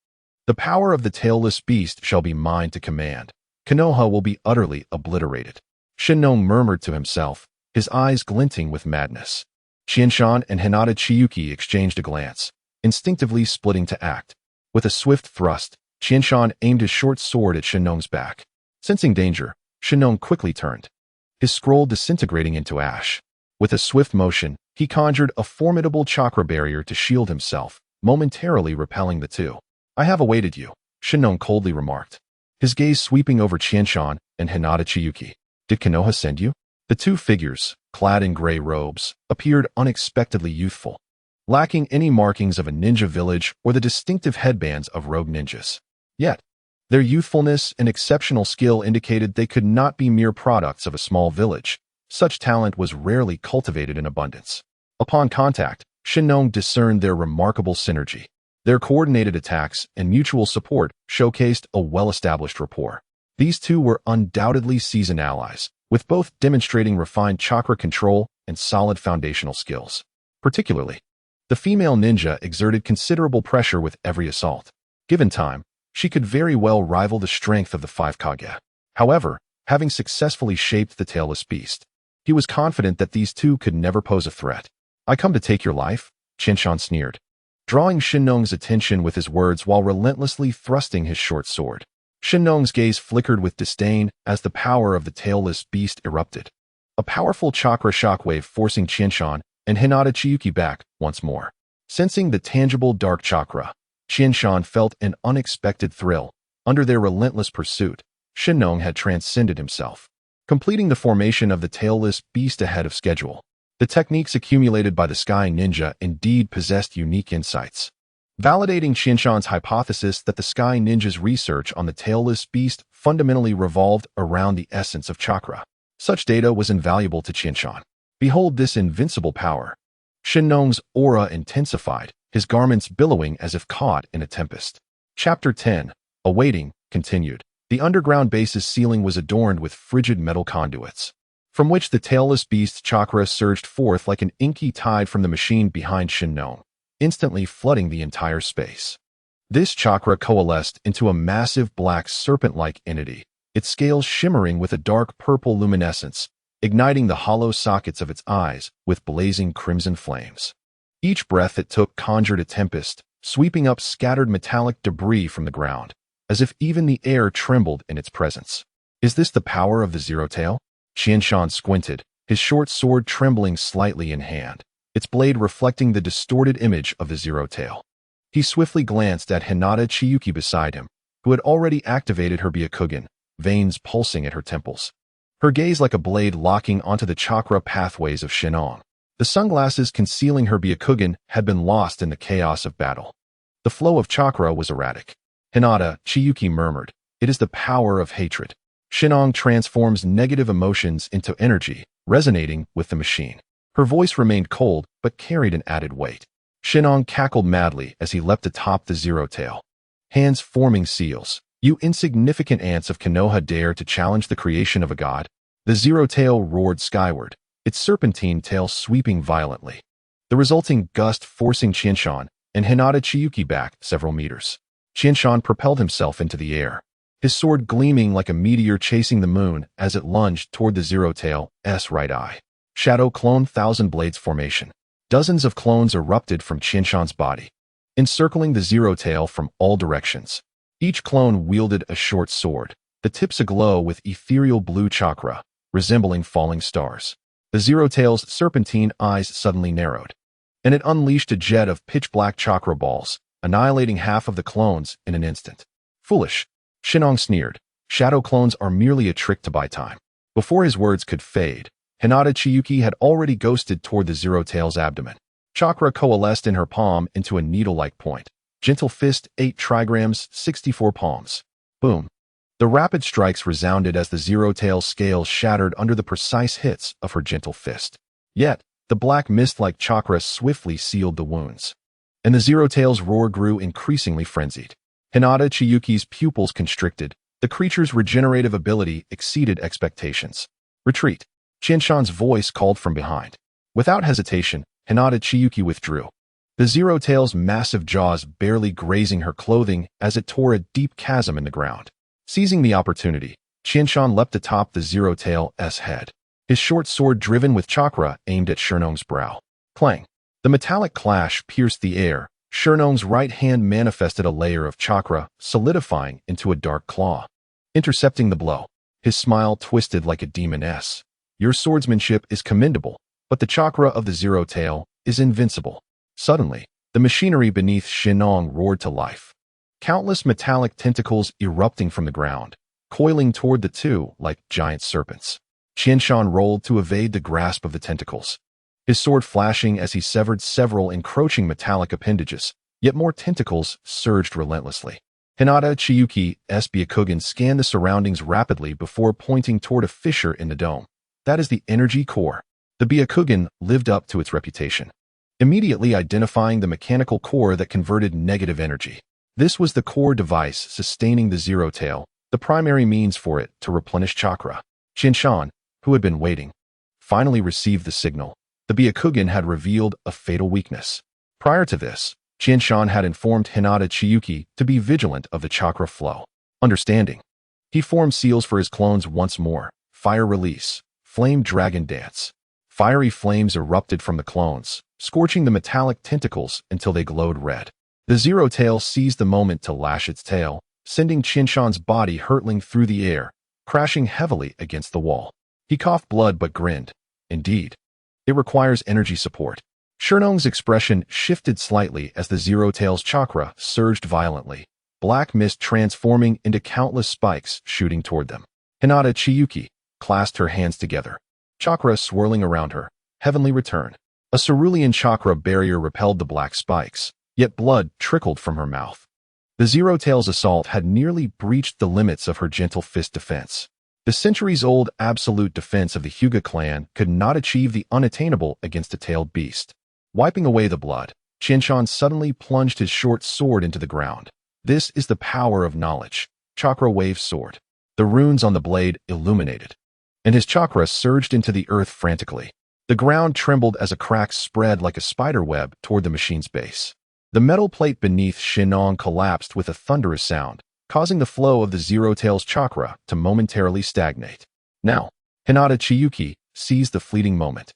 The power of the tailless beast shall be mine to command. Konoha will be utterly obliterated. Shinnong murmured to himself, his eyes glinting with madness. Shinshan and Hinata Chiyuki exchanged a glance, instinctively splitting to act. With a swift thrust, Shinshan aimed his short sword at Shinnong's back. Sensing danger, Shinnong quickly turned, his scroll disintegrating into ash. With a swift motion, he conjured a formidable chakra barrier to shield himself, momentarily repelling the two. I have awaited you, Shinnong coldly remarked, his gaze sweeping over Shinshan and Hinata Chiyuki. Did Konoha send you? The two figures, clad in gray robes, appeared unexpectedly youthful, lacking any markings of a ninja village or the distinctive headbands of rogue ninjas. Yet, their youthfulness and exceptional skill indicated they could not be mere products of a small village. Such talent was rarely cultivated in abundance. Upon contact, Shinnong discerned their remarkable synergy. Their coordinated attacks and mutual support showcased a well-established rapport. These two were undoubtedly seasoned allies, with both demonstrating refined chakra control and solid foundational skills. Particularly, the female ninja exerted considerable pressure with every assault. Given time, she could very well rival the strength of the five Kage. However, having successfully shaped the tailless beast, he was confident that these two could never pose a threat. I come to take your life, Shinshan sneered, drawing Shinnong's attention with his words while relentlessly thrusting his short sword. Shinnong's gaze flickered with disdain as the power of the tailless beast erupted, a powerful chakra shockwave forcing Shinshan and Hinata Chiyuki back once more. Sensing the tangible dark chakra, Shinshan felt an unexpected thrill. Under their relentless pursuit, Shinnong had transcended himself, completing the formation of the tailless beast ahead of schedule. The techniques accumulated by the Sky Ninja indeed possessed unique insights, validating Shinshan's hypothesis that the Sky Ninja's research on the tailless beast fundamentally revolved around the essence of chakra. Such data was invaluable to Shinshan. Behold this invincible power. Shinnong's aura intensified, his garments billowing as if caught in a tempest. Chapter 10, Awaiting, continued. The underground base's ceiling was adorned with frigid metal conduits, from which the tailless beast's chakra surged forth like an inky tide from the machine behind Shinnong, instantly flooding the entire space. This chakra coalesced into a massive black serpent-like entity, its scales shimmering with a dark purple luminescence, igniting the hollow sockets of its eyes with blazing crimson flames. Each breath it took conjured a tempest, sweeping up scattered metallic debris from the ground, as if even the air trembled in its presence. Is this the power of the Zero Tail? Qianshan squinted, his short sword trembling slightly in hand, its blade reflecting the distorted image of the Zero Tail. He swiftly glanced at Hinata Chiyuki beside him, who had already activated her Byakugan, veins pulsing at her temples. Her gaze like a blade locking onto the chakra pathways of Shinnong. The sunglasses concealing her Byakugan had been lost in the chaos of battle. The flow of chakra was erratic. Hinata Chiyuki murmured, "It is the power of hatred." Shinnong transforms negative emotions into energy, resonating with the machine. Her voice remained cold, but carried an added weight. Shinnong cackled madly as he leapt atop the Zero Tail. Hands forming seals. "You insignificant ants of Konoha dare to challenge the creation of a god?" The Zero Tail roared skyward, its serpentine tail sweeping violently. The resulting gust forcing Qianshan and Hinata Chiyuki back several meters. Qianshan propelled himself into the air, his sword gleaming like a meteor chasing the moon as it lunged toward the Zero Tail's right eye. Shadow clone thousand blades formation. Dozens of clones erupted from Qianshan's body, encircling the Zero Tail from all directions. Each clone wielded a short sword, the tips aglow with ethereal blue chakra, resembling falling stars. The Zero Tail's serpentine eyes suddenly narrowed, and it unleashed a jet of pitch-black chakra balls, annihilating half of the clones in an instant. "Foolish," Shinnong sneered. "Shadow clones are merely a trick to buy time." Before his words could fade, Hinata Chiyuki had already ghosted toward the Zero Tail's abdomen. Chakra coalesced in her palm into a needle-like point. Gentle fist, 8 trigrams, 64 palms. Boom. The rapid strikes resounded as the Zero Tail's scales shattered under the precise hits of her gentle fist. Yet, the black mist-like chakra swiftly sealed the wounds, and the Zero Tail's roar grew increasingly frenzied. Hinata Chiyuki's pupils constricted. The creature's regenerative ability exceeded expectations. "Retreat." Qianshan's voice called from behind. Without hesitation, Hinata Chiyuki withdrew, the Zero Tail's massive jaws barely grazing her clothing as it tore a deep chasm in the ground. Seizing the opportunity, Qianshan leapt atop the Zero Tail's head, his short sword driven with chakra aimed at Shinnong's brow. Clang! The metallic clash pierced the air. Shinnong's right hand manifested a layer of chakra, solidifying into a dark claw, intercepting the blow. His smile twisted like a demoness. "Your swordsmanship is commendable, but the chakra of the Zero Tail is invincible." Suddenly, the machinery beneath Shinnong roared to life. Countless metallic tentacles erupting from the ground, coiling toward the two like giant serpents. Qianshan rolled to evade the grasp of the tentacles, his sword flashing as he severed several encroaching metallic appendages, yet more tentacles surged relentlessly. Hinata Chiyuki's Byakugan scanned the surroundings rapidly before pointing toward a fissure in the dome. "That is the energy core." The Byakugan lived up to its reputation, immediately identifying the mechanical core that converted negative energy. This was the core device sustaining the Zero Tail, the primary means for it to replenish chakra. Qianshan, who had been waiting, finally received the signal. The Byakugan had revealed a fatal weakness. Prior to this, Qianshan had informed Hinata Chiyuki to be vigilant of the chakra flow. Understanding, he formed seals for his clones once more. Fire release, flame dragon dance. Fiery flames erupted from the clones, scorching the metallic tentacles until they glowed red. The Zero Tail seized the moment to lash its tail, sending Qianshan's body hurtling through the air, crashing heavily against the wall. He coughed blood but grinned. Indeed, it requires energy support. Shinnong's expression shifted slightly as the Zero Tail's chakra surged violently, black mist transforming into countless spikes shooting toward them. Hinata Chiyuki clasped her hands together, chakra swirling around her. Heavenly return. A cerulean chakra barrier repelled the black spikes, yet blood trickled from her mouth. The Zero Tail's assault had nearly breached the limits of her gentle fist defense. The centuries-old absolute defense of the Hyuga clan could not achieve the unattainable against a tailed beast. Wiping away the blood, Qianshan suddenly plunged his short sword into the ground. This is the power of knowledge. Chakra wave sword. The runes on the blade illuminated, and his chakra surged into the earth frantically. The ground trembled as a crack spread like a spider web toward the machine's base. The metal plate beneath Shinong collapsed with a thunderous sound, causing the flow of the Zero Tail's chakra to momentarily stagnate. Now, Hinata Chiyuki seized the fleeting moment.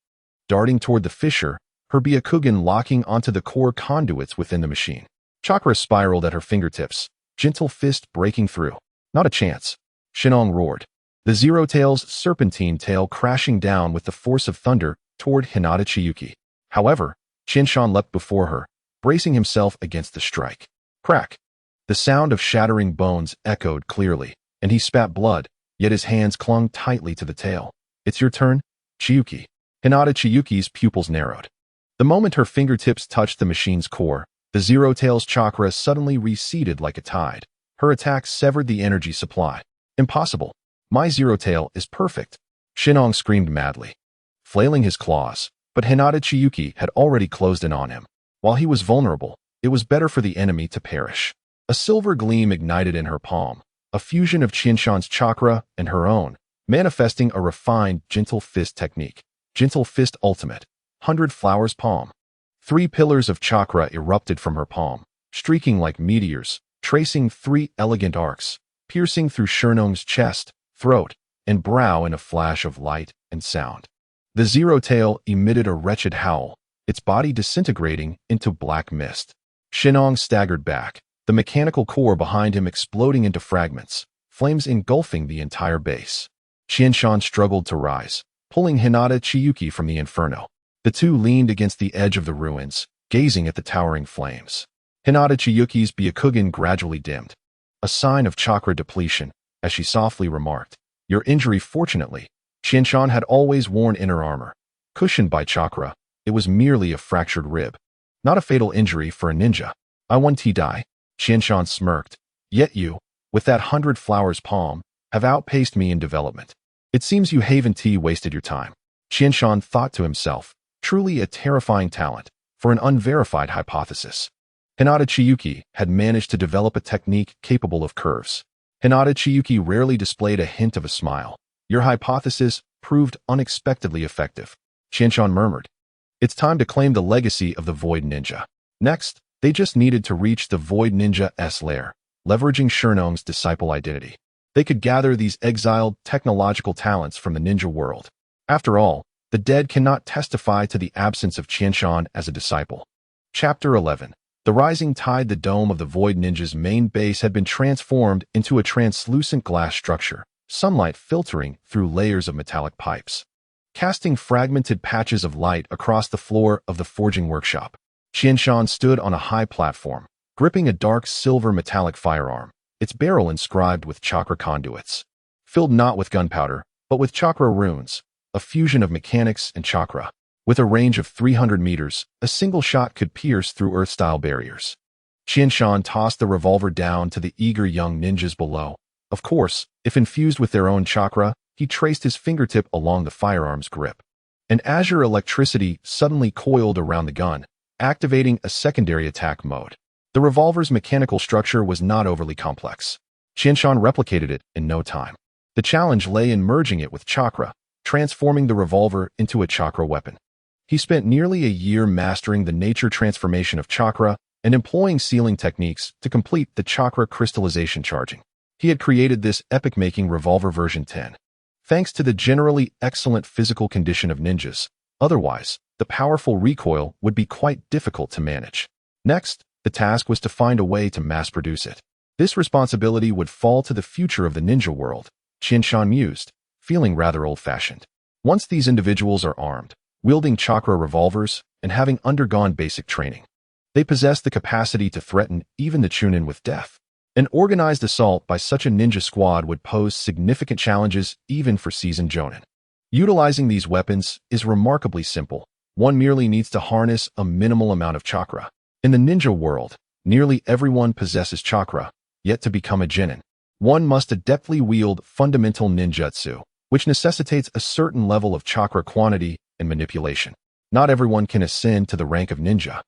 Darting toward the fissure, her Byakugan locking onto the core conduits within the machine. Chakra spiraled at her fingertips, gentle fist breaking through. Not a chance. Shinong roared. The Zero Tail's serpentine tail crashing down with the force of thunder toward Hinata Chiyuki. However, Qinshan leapt before her, bracing himself against the strike. Crack! The sound of shattering bones echoed clearly, and he spat blood, yet his hands clung tightly to the tail. It's your turn, Chiyuki. Hinata Chiyuki's pupils narrowed. The moment her fingertips touched the machine's core, the Zero Tail's chakra suddenly receded like a tide. Her attack severed the energy supply. Impossible. My Zero Tail is perfect. Shinong screamed madly, flailing his claws, but Hinata Chiyuki had already closed in on him. While he was vulnerable, it was better for the enemy to perish. A silver gleam ignited in her palm, a fusion of Qinshan's chakra and her own, manifesting a refined gentle fist technique. Gentle fist ultimate. 100 flowers palm. 3 pillars of chakra erupted from her palm, streaking like meteors, tracing 3 elegant arcs, piercing through Shinong's chest, throat, and brow in a flash of light and sound. The Zero Tail emitted a wretched howl, its body disintegrating into black mist. Shinong staggered back, the mechanical core behind him exploding into fragments, flames engulfing the entire base. Qinshan struggled to rise, pulling Hinata Chiyuki from the inferno. The two leaned against the edge of the ruins, gazing at the towering flames. Hinata Chiyuki's Byakugan gradually dimmed, a sign of chakra depletion, as she softly remarked, "Your injury, fortunately." Qinshan had always worn inner armor. Cushioned by chakra, it was merely a fractured rib. Not a fatal injury for a ninja. I won T-die. Qinshan smirked. Yet you, with that 100 flowers palm, have outpaced me in development. It seems you haven't wasted your time. Qinshan thought to himself, truly a terrifying talent for an unverified hypothesis. Hinata Chiyuki had managed to develop a technique capable of curves. Hinata Chiyuki rarely displayed a hint of a smile. Your hypothesis proved unexpectedly effective. Qinshan murmured. It's time to claim the legacy of the Void Ninja. Next, they just needed to reach the Void Ninja's lair, leveraging Shinong's disciple identity. They could gather these exiled technological talents from the ninja world. After all, the dead cannot testify to the absence of Qinshan as a disciple. Chapter 11. The rising tide. The dome of the Void Ninja's main base had been transformed into a translucent glass structure, sunlight filtering through layers of metallic pipes, casting fragmented patches of light across the floor of the forging workshop. Qinshan stood on a high platform, gripping a dark silver metallic firearm, its barrel inscribed with chakra conduits, filled not with gunpowder, but with chakra runes, a fusion of mechanics and chakra. With a range of 300 meters, a single shot could pierce through Earth-style barriers. Qinshan tossed the revolver down to the eager young ninjas below. Of course, if infused with their own chakra, he traced his fingertip along the firearm's grip. An azure electricity suddenly coiled around the gun, activating a secondary attack mode. The revolver's mechanical structure was not overly complex. Qinshan replicated it in no time. The challenge lay in merging it with chakra, transforming the revolver into a chakra weapon. He spent nearly a year mastering the nature transformation of chakra and employing sealing techniques to complete the chakra crystallization charging. He had created this epic-making revolver version 10. Thanks to the generally excellent physical condition of ninjas, otherwise, the powerful recoil would be quite difficult to manage. Next, the task was to find a way to mass-produce it. This responsibility would fall to the future of the ninja world, Qinshan mused, feeling rather old-fashioned. Once these individuals are armed, wielding chakra revolvers, and having undergone basic training, they possess the capacity to threaten even the Chunin with death. An organized assault by such a ninja squad would pose significant challenges even for seasoned jonin. Utilizing these weapons is remarkably simple. One merely needs to harness a minimal amount of chakra. In the ninja world, nearly everyone possesses chakra, yet to become a genin, one must adeptly wield fundamental ninjutsu, which necessitates a certain level of chakra quantity and manipulation. Not everyone can ascend to the rank of ninja,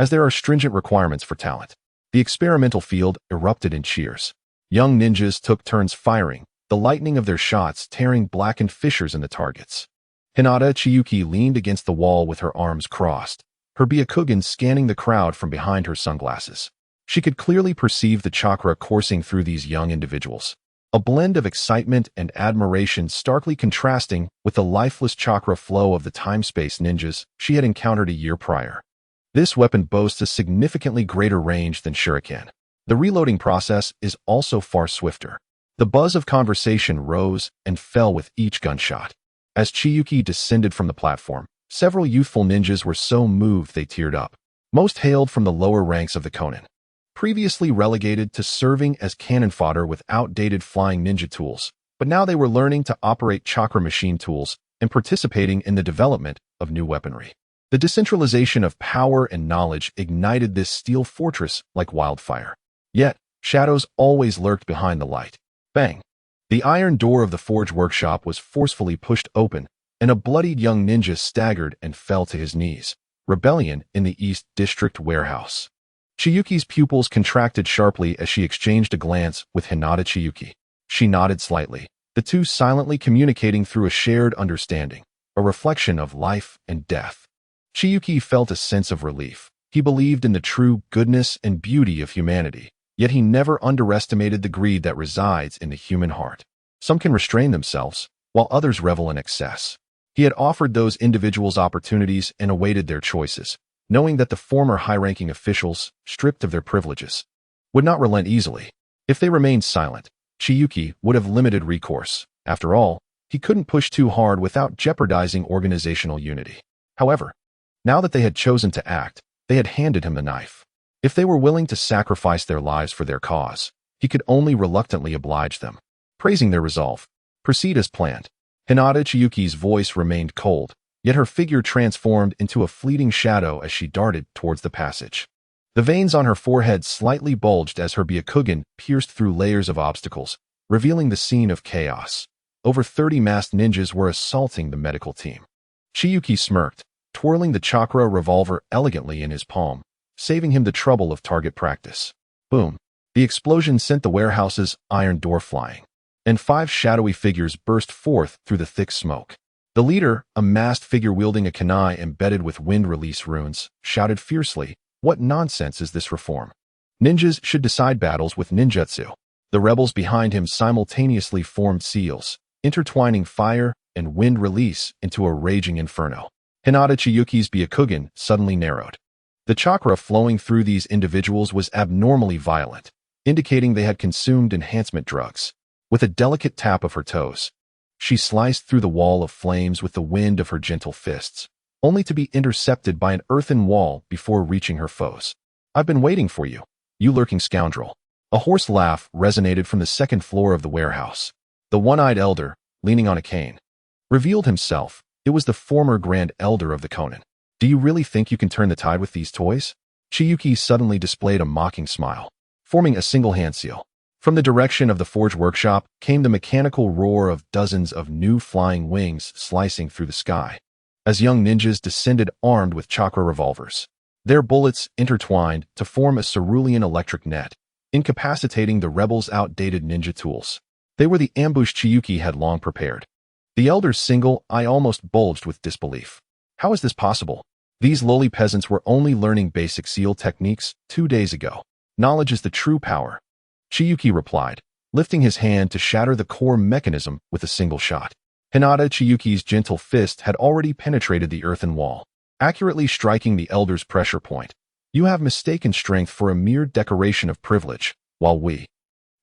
as there are stringent requirements for talent. The experimental field erupted in cheers. Young ninjas took turns firing, the lightning of their shots tearing blackened fissures in the targets. Hinata Chiyuki leaned against the wall with her arms crossed, her Byakugan scanning the crowd from behind her sunglasses. She could clearly perceive the chakra coursing through these young individuals, a blend of excitement and admiration starkly contrasting with the lifeless chakra flow of the time-space ninjas she had encountered a year prior. This weapon boasts a significantly greater range than shuriken. The reloading process is also far swifter. The buzz of conversation rose and fell with each gunshot. As Chiyuki descended from the platform, several youthful ninjas were so moved they teared up. Most hailed from the lower ranks of the Konan, previously relegated to serving as cannon fodder with outdated flying ninja tools, but now they were learning to operate chakra machine tools and participating in the development of new weaponry. The decentralization of power and knowledge ignited this steel fortress like wildfire. Yet, shadows always lurked behind the light. Bang! The iron door of the forge workshop was forcefully pushed open, and a bloodied young ninja staggered and fell to his knees. Rebellion in the East District warehouse. Chiyuki's pupils contracted sharply as she exchanged a glance with Hinata Chiyuki. She nodded slightly, the two silently communicating through a shared understanding, a reflection of life and death. Chiyuki felt a sense of relief. He believed in the true goodness and beauty of humanity, yet he never underestimated the greed that resides in the human heart. Some can restrain themselves, while others revel in excess. He had offered those individuals opportunities and awaited their choices, knowing that the former high-ranking officials, stripped of their privileges, would not relent easily. If they remained silent, Chiyuki would have limited recourse. After all, he couldn't push too hard without jeopardizing organizational unity. However, now that they had chosen to act, they had handed him the knife. If they were willing to sacrifice their lives for their cause, he could only reluctantly oblige them. Praising their resolve, proceed as planned. Hinata Chiyuki's voice remained cold, yet her figure transformed into a fleeting shadow as she darted towards the passage. The veins on her forehead slightly bulged as her Byakugan pierced through layers of obstacles, revealing the scene of chaos. Over 30 masked ninjas were assaulting the medical team. Chiyuki smirked, twirling the chakra revolver elegantly in his palm, saving him the trouble of target practice. Boom! The explosion sent the warehouse's iron door flying, and 5 shadowy figures burst forth through the thick smoke. The leader, a masked figure wielding a kunai embedded with wind-release runes, shouted fiercely, "What nonsense is this reform? Ninjas should decide battles with ninjutsu." The rebels behind him simultaneously formed seals, intertwining fire and wind release into a raging inferno. Hinata Chiyuki's Byakugan suddenly narrowed. The chakra flowing through these individuals was abnormally violent, indicating they had consumed enhancement drugs. With a delicate tap of her toes, she sliced through the wall of flames with the wind of her gentle fists, only to be intercepted by an earthen wall before reaching her foes. "I've been waiting for you, you lurking scoundrel." A hoarse laugh resonated from the second floor of the warehouse. The one-eyed elder, leaning on a cane, revealed himself. It was the former Grand Elder of the Konan. "Do you really think you can turn the tide with these toys?" Chiyuki suddenly displayed a mocking smile, forming a single hand seal. From the direction of the forge workshop came the mechanical roar of dozens of new flying wings slicing through the sky, as young ninjas descended armed with chakra revolvers. Their bullets intertwined to form a cerulean electric net, incapacitating the rebels' outdated ninja tools. They were the ambush Chiyuki had long prepared. The elder's single eye almost bulged with disbelief. How is this possible? These lowly peasants were only learning basic seal techniques 2 days ago. Knowledge is the true power, Chiyuki replied, lifting his hand to shatter the core mechanism with a single shot. Hinata Chiyuki's gentle fist had already penetrated the earthen wall, accurately striking the elder's pressure point. "You have mistaken strength for a mere decoration of privilege, while we..."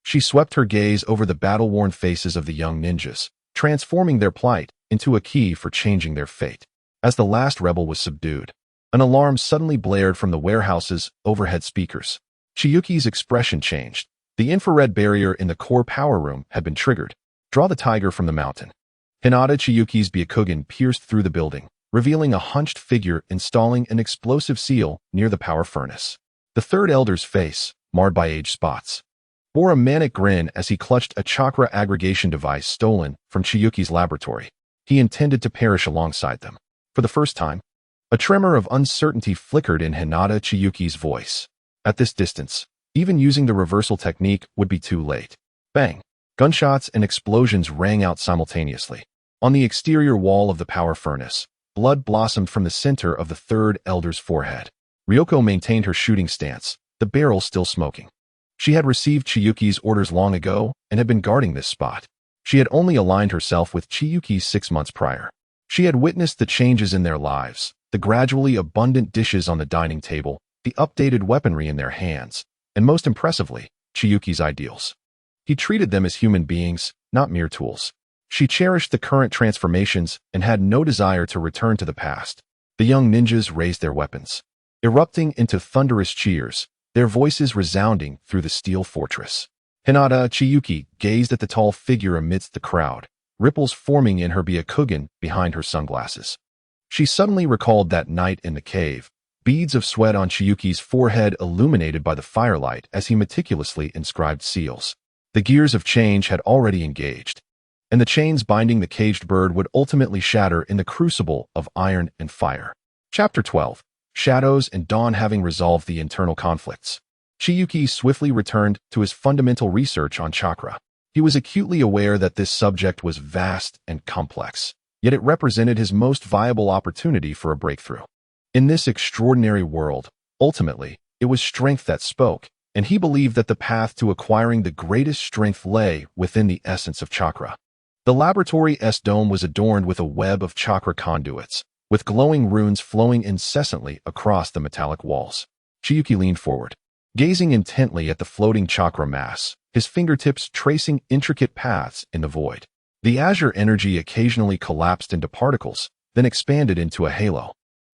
She swept her gaze over the battle-worn faces of the young ninjas, transforming their plight into a key for changing their fate. As the last rebel was subdued, an alarm suddenly blared from the warehouse's overhead speakers. Chiyuki's expression changed. The infrared barrier in the core power room had been triggered. "Draw the tiger from the mountain." Hinata Chiyuki's Byakugan pierced through the building, revealing a hunched figure installing an explosive seal near the power furnace. The third elder's face, marred by age spots, bore a manic grin as he clutched a chakra aggregation device stolen from Chiyuki's laboratory. He intended to perish alongside them. For the first time, a tremor of uncertainty flickered in Hinata Chiyuki's voice. At this distance, even using the reversal technique would be too late. Bang! Gunshots and explosions rang out simultaneously. On the exterior wall of the power furnace, blood blossomed from the center of the third elder's forehead. Ryoko maintained her shooting stance, the barrel still smoking. She had received Chiyuki's orders long ago and had been guarding this spot. She had only aligned herself with Chiyuki 6 months prior. She had witnessed the changes in their lives, the gradually abundant dishes on the dining table, the updated weaponry in their hands, and most impressively, Chiyuki's ideals. He treated them as human beings, not mere tools. She cherished the current transformations and had no desire to return to the past. The young ninjas raised their weapons, erupting into thunderous cheers, their voices resounding through the steel fortress. Hinata Chiyuki gazed at the tall figure amidst the crowd, ripples forming in her byakugan behind her sunglasses. She suddenly recalled that night in the cave, beads of sweat on Chiyuki's forehead illuminated by the firelight as he meticulously inscribed seals. The gears of change had already engaged, and the chains binding the caged bird would ultimately shatter in the crucible of iron and fire. Chapter 12. Shadows and Dawn. Having resolved the internal conflicts, Chiyuki swiftly returned to his fundamental research on chakra. He was acutely aware that this subject was vast and complex, yet it represented his most viable opportunity for a breakthrough. In this extraordinary world, ultimately, it was strength that spoke, and he believed that the path to acquiring the greatest strength lay within the essence of chakra. The laboratory's dome was adorned with a web of chakra conduits, with glowing runes flowing incessantly across the metallic walls. Chiyuki leaned forward, gazing intently at the floating chakra mass, his fingertips tracing intricate paths in the void. The azure energy occasionally collapsed into particles, then expanded into a halo,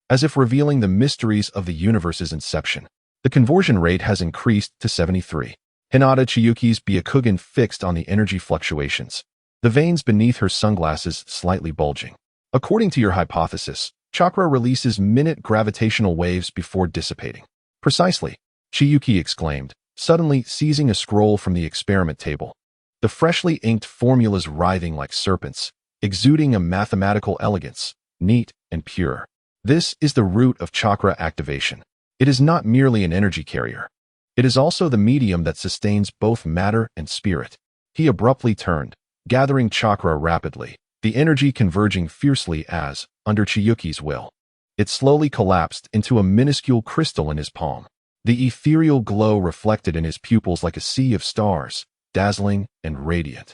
as if revealing the mysteries of the universe's inception. The conversion rate has increased to 73. Hinata Chiyuki's byakugan fixed on the energy fluctuations, the veins beneath her sunglasses slightly bulging. According to your hypothesis, chakra releases minute gravitational waves before dissipating. Precisely, Chiyuki exclaimed, suddenly seizing a scroll from the experiment table. The freshly inked formulas writhing like serpents, exuding a mathematical elegance, neat and pure. This is the root of chakra activation. It is not merely an energy carrier. It is also the medium that sustains both matter and spirit. He abruptly turned, gathering chakra rapidly, the energy converging fiercely as, under Chiyuki's will, it slowly collapsed into a minuscule crystal in his palm. The ethereal glow reflected in his pupils like a sea of stars, dazzling and radiant,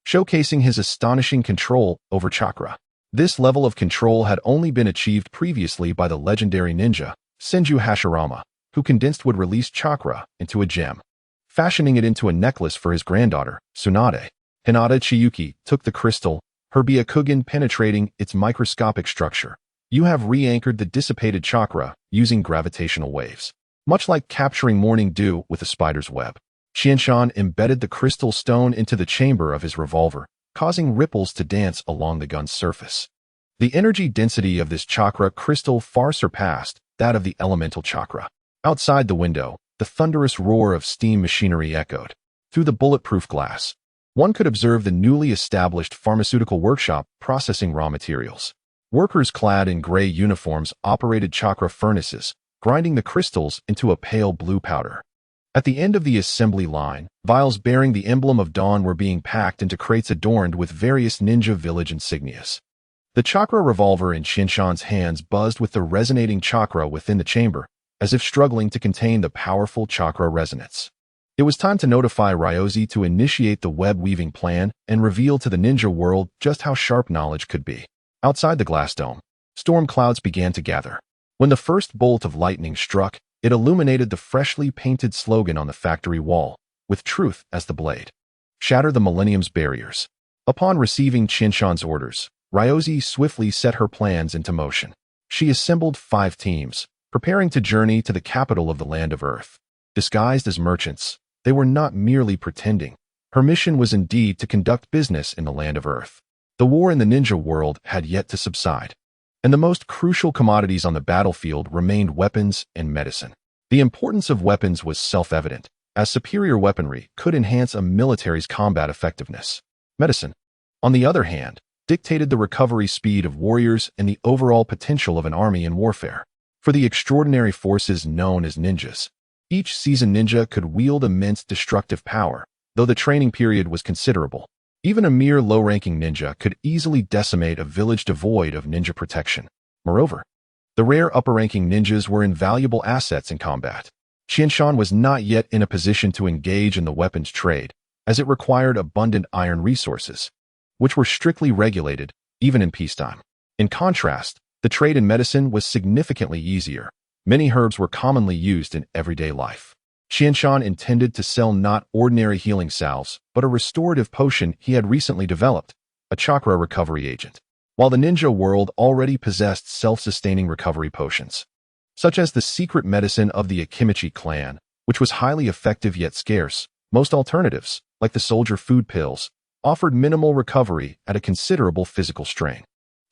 showcasing his astonishing control over chakra. This level of control had only been achieved previously by the legendary ninja, Senju Hashirama, who condensed would-release chakra into a gem, fashioning it into a necklace for his granddaughter, Tsunade. Hinata Chiyuki took the crystal, her byakugan penetrating its microscopic structure. You have re-anchored the dissipated chakra using gravitational waves. Much like capturing morning dew with a spider's web. Qianshan embedded the crystal stone into the chamber of his revolver, causing ripples to dance along the gun's surface. The energy density of this chakra crystal far surpassed that of the elemental chakra. Outside the window, the thunderous roar of steam machinery echoed. Through the bulletproof glass, one could observe the newly established pharmaceutical workshop processing raw materials. Workers clad in gray uniforms operated chakra furnaces, grinding the crystals into a pale blue powder. At the end of the assembly line, vials bearing the emblem of dawn were being packed into crates adorned with various ninja village insignias. The chakra revolver in Qianshan's hands buzzed with the resonating chakra within the chamber, as if struggling to contain the powerful chakra resonance. It was time to notify Ryozi to initiate the web-weaving plan and reveal to the ninja world just how sharp knowledge could be. Outside the glass dome, storm clouds began to gather. When the first bolt of lightning struck, it illuminated the freshly painted slogan on the factory wall, with truth as the blade. Shatter the millennium's barriers. Upon receiving Qianshan's orders, Ryozi swiftly set her plans into motion. She assembled 5 teams, preparing to journey to the capital of the land of Earth. Disguised as merchants, they were not merely pretending. Her mission was indeed to conduct business in the land of Earth. The war in the ninja world had yet to subside, and the most crucial commodities on the battlefield remained weapons and medicine. The importance of weapons was self-evident, as superior weaponry could enhance a military's combat effectiveness. Medicine, on the other hand, dictated the recovery speed of warriors and the overall potential of an army in warfare. For the extraordinary forces known as ninjas, each seasoned ninja could wield immense destructive power, though the training period was considerable. Even a mere low-ranking ninja could easily decimate a village devoid of ninja protection. Moreover, the rare upper-ranking ninjas were invaluable assets in combat. Qianshan was not yet in a position to engage in the weapons trade, as it required abundant iron resources, which were strictly regulated, even in peacetime. In contrast, the trade in medicine was significantly easier. Many herbs were commonly used in everyday life. Qianshan intended to sell not ordinary healing salves, but a restorative potion he had recently developed, a chakra recovery agent. While the ninja world already possessed self-sustaining recovery potions, such as the secret medicine of the Akimichi clan, which was highly effective yet scarce, most alternatives, like the soldier food pills, offered minimal recovery at a considerable physical strain.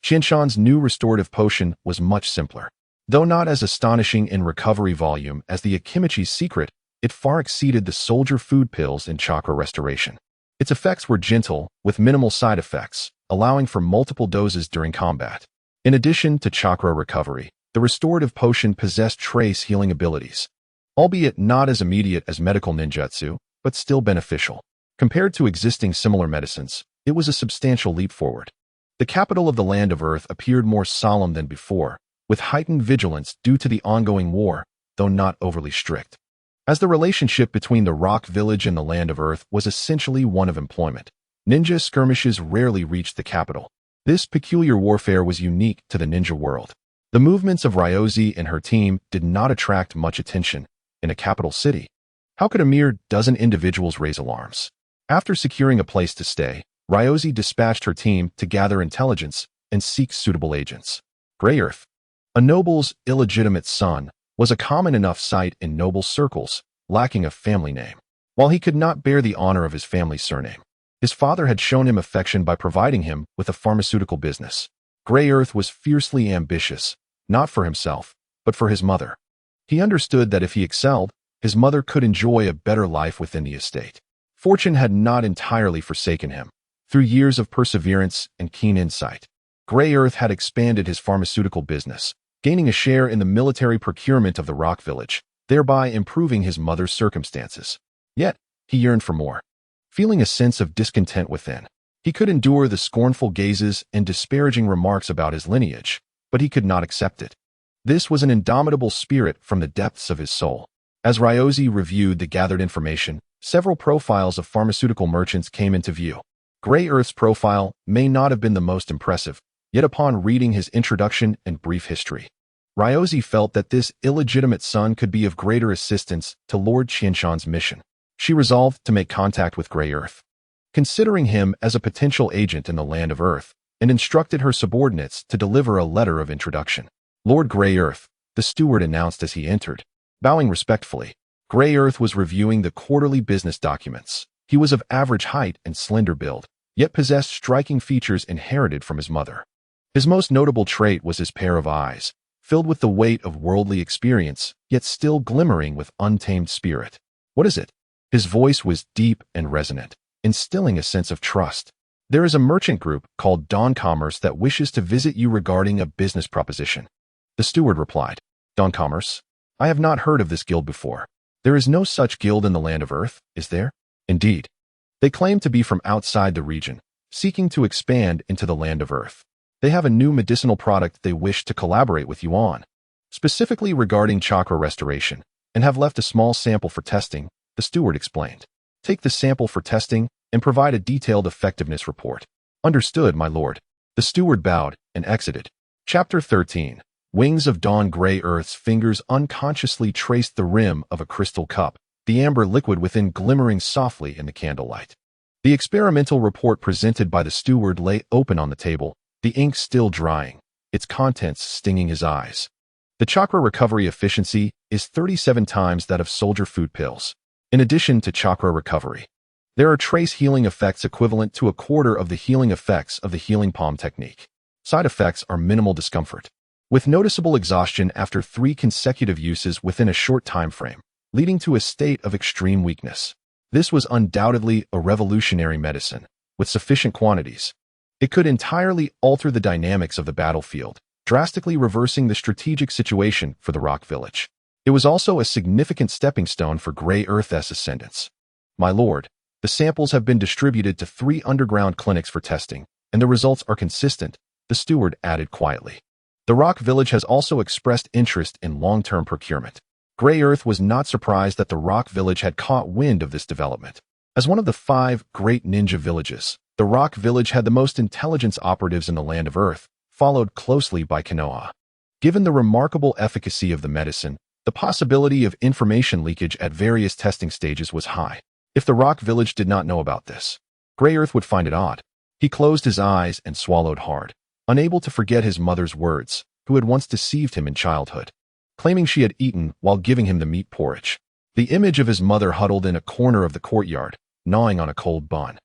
Qianshan's new restorative potion was much simpler. Though not as astonishing in recovery volume as the Akimichi's secret, it far exceeded the soldier food pills in chakra restoration. Its effects were gentle, with minimal side effects, allowing for multiple doses during combat. In addition to chakra recovery, the restorative potion possessed trace healing abilities, albeit not as immediate as medical ninjutsu, but still beneficial. Compared to existing similar medicines, it was a substantial leap forward. The capital of the Land of Earth appeared more solemn than before, with heightened vigilance due to the ongoing war, though not overly strict. As the relationship between the Rock Village and the Land of Earth was essentially one of employment, ninja skirmishes rarely reached the capital. This peculiar warfare was unique to the ninja world. The movements of Ryozi and her team did not attract much attention in a capital city. How could a mere dozen individuals raise alarms? After securing a place to stay, Ryozi dispatched her team to gather intelligence and seek suitable agents. Grey Earth, a noble's illegitimate son, was a common enough sight in noble circles, lacking a family name. While he could not bear the honor of his family's surname, his father had shown him affection by providing him with a pharmaceutical business. Grey Earth was fiercely ambitious, not for himself, but for his mother. He understood that if he excelled, his mother could enjoy a better life within the estate. Fortune had not entirely forsaken him. Through years of perseverance and keen insight, Grey Earth had expanded his pharmaceutical business, gaining a share in the military procurement of the Rock Village, thereby improving his mother's circumstances. Yet, he yearned for more. Feeling a sense of discontent within, he could endure the scornful gazes and disparaging remarks about his lineage, but he could not accept it. This was an indomitable spirit from the depths of his soul. As Ryozi reviewed the gathered information, several profiles of pharmaceutical merchants came into view. Grey Earth's profile may not have been the most impressive, yet upon reading his introduction and brief history, Ryozi felt that this illegitimate son could be of greater assistance to Lord Qianshan's mission. She resolved to make contact with Grey Earth, considering him as a potential agent in the Land of Earth, and instructed her subordinates to deliver a letter of introduction. Lord Grey Earth, the steward announced as he entered. Bowing respectfully, Grey Earth was reviewing the quarterly business documents. He was of average height and slender build, yet possessed striking features inherited from his mother. His most notable trait was his pair of eyes, filled with the weight of worldly experience, yet still glimmering with untamed spirit. "What is it?" His voice was deep and resonant, instilling a sense of trust. "There is a merchant group called Dawn Commerce that wishes to visit you regarding a business proposition." The steward replied, "Dawn Commerce? I have not heard of this guild before. There is no such guild in the Land of Earth, is there?" "Indeed. They claim to be from outside the region, seeking to expand into the Land of Earth. They have a new medicinal product they wish to collaborate with you on, specifically regarding chakra restoration, and have left a small sample for testing," the steward explained. "Take the sample for testing and provide a detailed effectiveness report." "Understood, my lord." The steward bowed and exited. Chapter 13. Wings of Dawn. Grey Earth's fingers unconsciously traced the rim of a crystal cup, the amber liquid within glimmering softly in the candlelight. The experimental report presented by the steward lay open on the table, the ink still drying, its contents stinging his eyes. The chakra recovery efficiency is 37 times that of soldier food pills. In addition to chakra recovery, there are trace healing effects equivalent to a quarter of the healing effects of the healing palm technique. Side effects are minimal discomfort, with noticeable exhaustion after 3 consecutive uses within a short time frame, leading to a state of extreme weakness. This was undoubtedly a revolutionary medicine, with sufficient quantities. It could entirely alter the dynamics of the battlefield, drastically reversing the strategic situation for the Rock Village. It was also a significant stepping stone for Grey Earth's ascendance. "My lord, The samples have been distributed to 3 underground clinics for testing, and the results are consistent, the steward added quietly. The Rock Village has also expressed interest in long-term procurement. Grey Earth was not surprised that the Rock Village had caught wind of this development. As one of the 5 great ninja villages, the Rock Village had the most intelligence operatives in the land of Earth, followed closely by Konoha. Given the remarkable efficacy of the medicine, the possibility of information leakage at various testing stages was high. If the Rock Village did not know about this, Grey Earth would find it odd. He closed his eyes and swallowed hard, unable to forget his mother's words, who had once deceived him in childhood, claiming she had eaten while giving him the meat porridge. The image of his mother huddled in a corner of the courtyard, gnawing on a cold bun,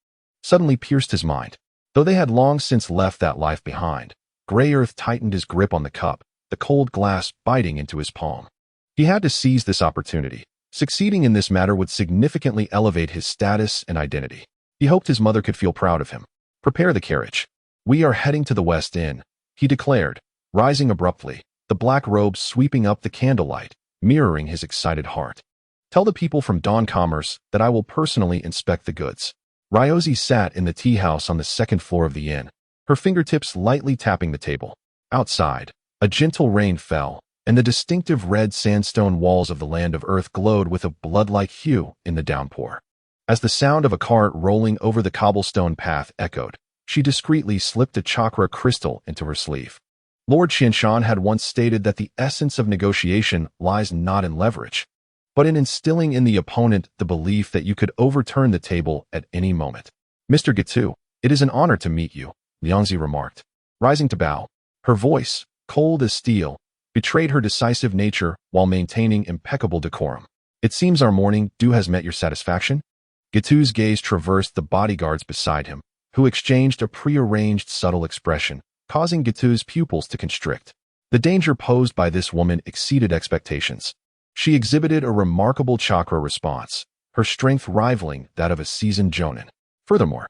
suddenly pierced his mind. Though they had long since left that life behind, Grey Earth tightened his grip on the cup, the cold glass biting into his palm. He had to seize this opportunity. Succeeding in this matter would significantly elevate his status and identity. He hoped his mother could feel proud of him. "Prepare the carriage. We are heading to the West Inn," he declared, rising abruptly, the black robes sweeping up the candlelight, mirroring his excited heart. "Tell the people from Dawn Commerce that I will personally inspect the goods." Ryozi sat in the tea house on the second floor of the inn, her fingertips lightly tapping the table. Outside, a gentle rain fell, and the distinctive red sandstone walls of the land of Earth glowed with a blood-like hue in the downpour. As the sound of a cart rolling over the cobblestone path echoed, she discreetly slipped a chakra crystal into her sleeve. Lord Xianshan had once stated that the essence of negotiation lies not in leverage, but in instilling in the opponent the belief that you could overturn the table at any moment. "Mr. Gitu, it is an honor to meet you," Liangzi remarked, rising to bow. Her voice, cold as steel, betrayed her decisive nature while maintaining impeccable decorum. "It seems our morning dew has met your satisfaction?" Gitu's gaze traversed the bodyguards beside him, who exchanged a prearranged subtle expression, causing Gitu's pupils to constrict. The danger posed by this woman exceeded expectations. She exhibited a remarkable chakra response, her strength rivaling that of a seasoned jonin. Furthermore,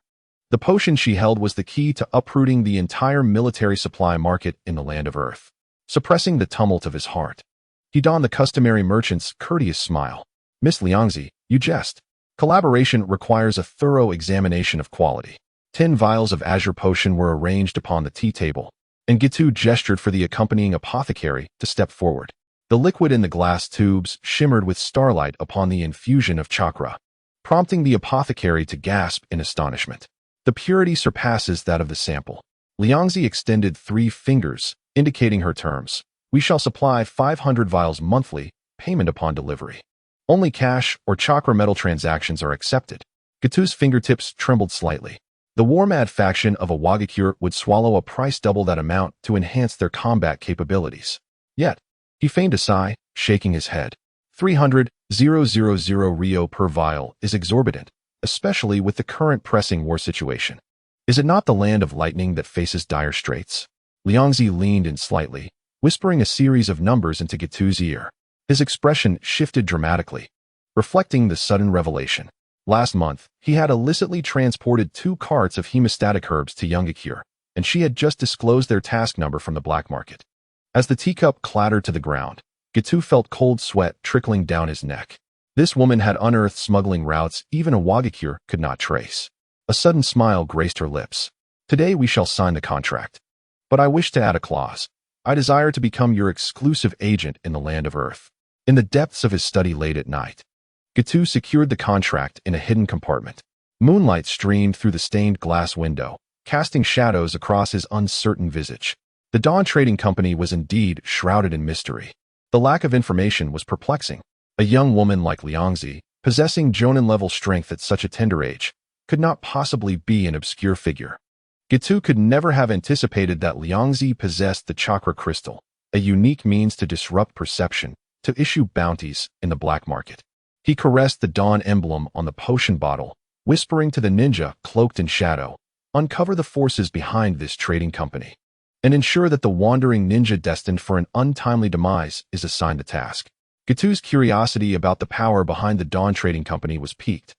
the potion she held was the key to uprooting the entire military supply market in the land of Earth. Suppressing the tumult of his heart, he donned the customary merchant's courteous smile. "Miss Liangzi, you jest. Collaboration requires a thorough examination of quality." 10 vials of azure potion were arranged upon the tea table, and Gitu gestured for the accompanying apothecary to step forward. The liquid in the glass tubes shimmered with starlight upon the infusion of chakra, prompting the apothecary to gasp in astonishment. "The purity surpasses that of the sample." Liangzi extended 3 fingers, indicating her terms. "We shall supply 500 vials monthly, payment upon delivery. Only cash or chakra metal transactions are accepted." Gitu's fingertips trembled slightly. The Warmad faction of a Wagakure would swallow a price double that amount to enhance their combat capabilities. Yet, he feigned a sigh, shaking his head. 300,000 Rio per vial is exorbitant, especially with the current pressing war situation. Is it not the land of lightning that faces dire straits? Liangzi leaned in slightly, whispering a series of numbers into Gitu's ear. His expression shifted dramatically, reflecting the sudden revelation. Last month, he had illicitly transported 2 carts of hemostatic herbs to Yungakure, and she had just disclosed their task number from the black market. As the teacup clattered to the ground, Gitu felt cold sweat trickling down his neck. This woman had unearthed smuggling routes even a Wagakure could not trace. A sudden smile graced her lips. "Today we shall sign the contract. But I wish to add a clause. I desire to become your exclusive agent in the land of Earth." In the depths of his study late at night, Gitu secured the contract in a hidden compartment. Moonlight streamed through the stained glass window, casting shadows across his uncertain visage. The Dawn Trading Company was indeed shrouded in mystery. The lack of information was perplexing. A young woman like Liangzi, possessing Jonin-level strength at such a tender age, could not possibly be an obscure figure. Gitu could never have anticipated that Liangzi possessed the chakra crystal, a unique means to disrupt perception, to issue bounties in the black market. He caressed the Dawn emblem on the potion bottle, whispering to the ninja cloaked in shadow, "Uncover the forces behind this trading company, and ensure that the wandering ninja destined for an untimely demise is assigned the task." Gitu's curiosity about the power behind the Dawn Trading Company was piqued.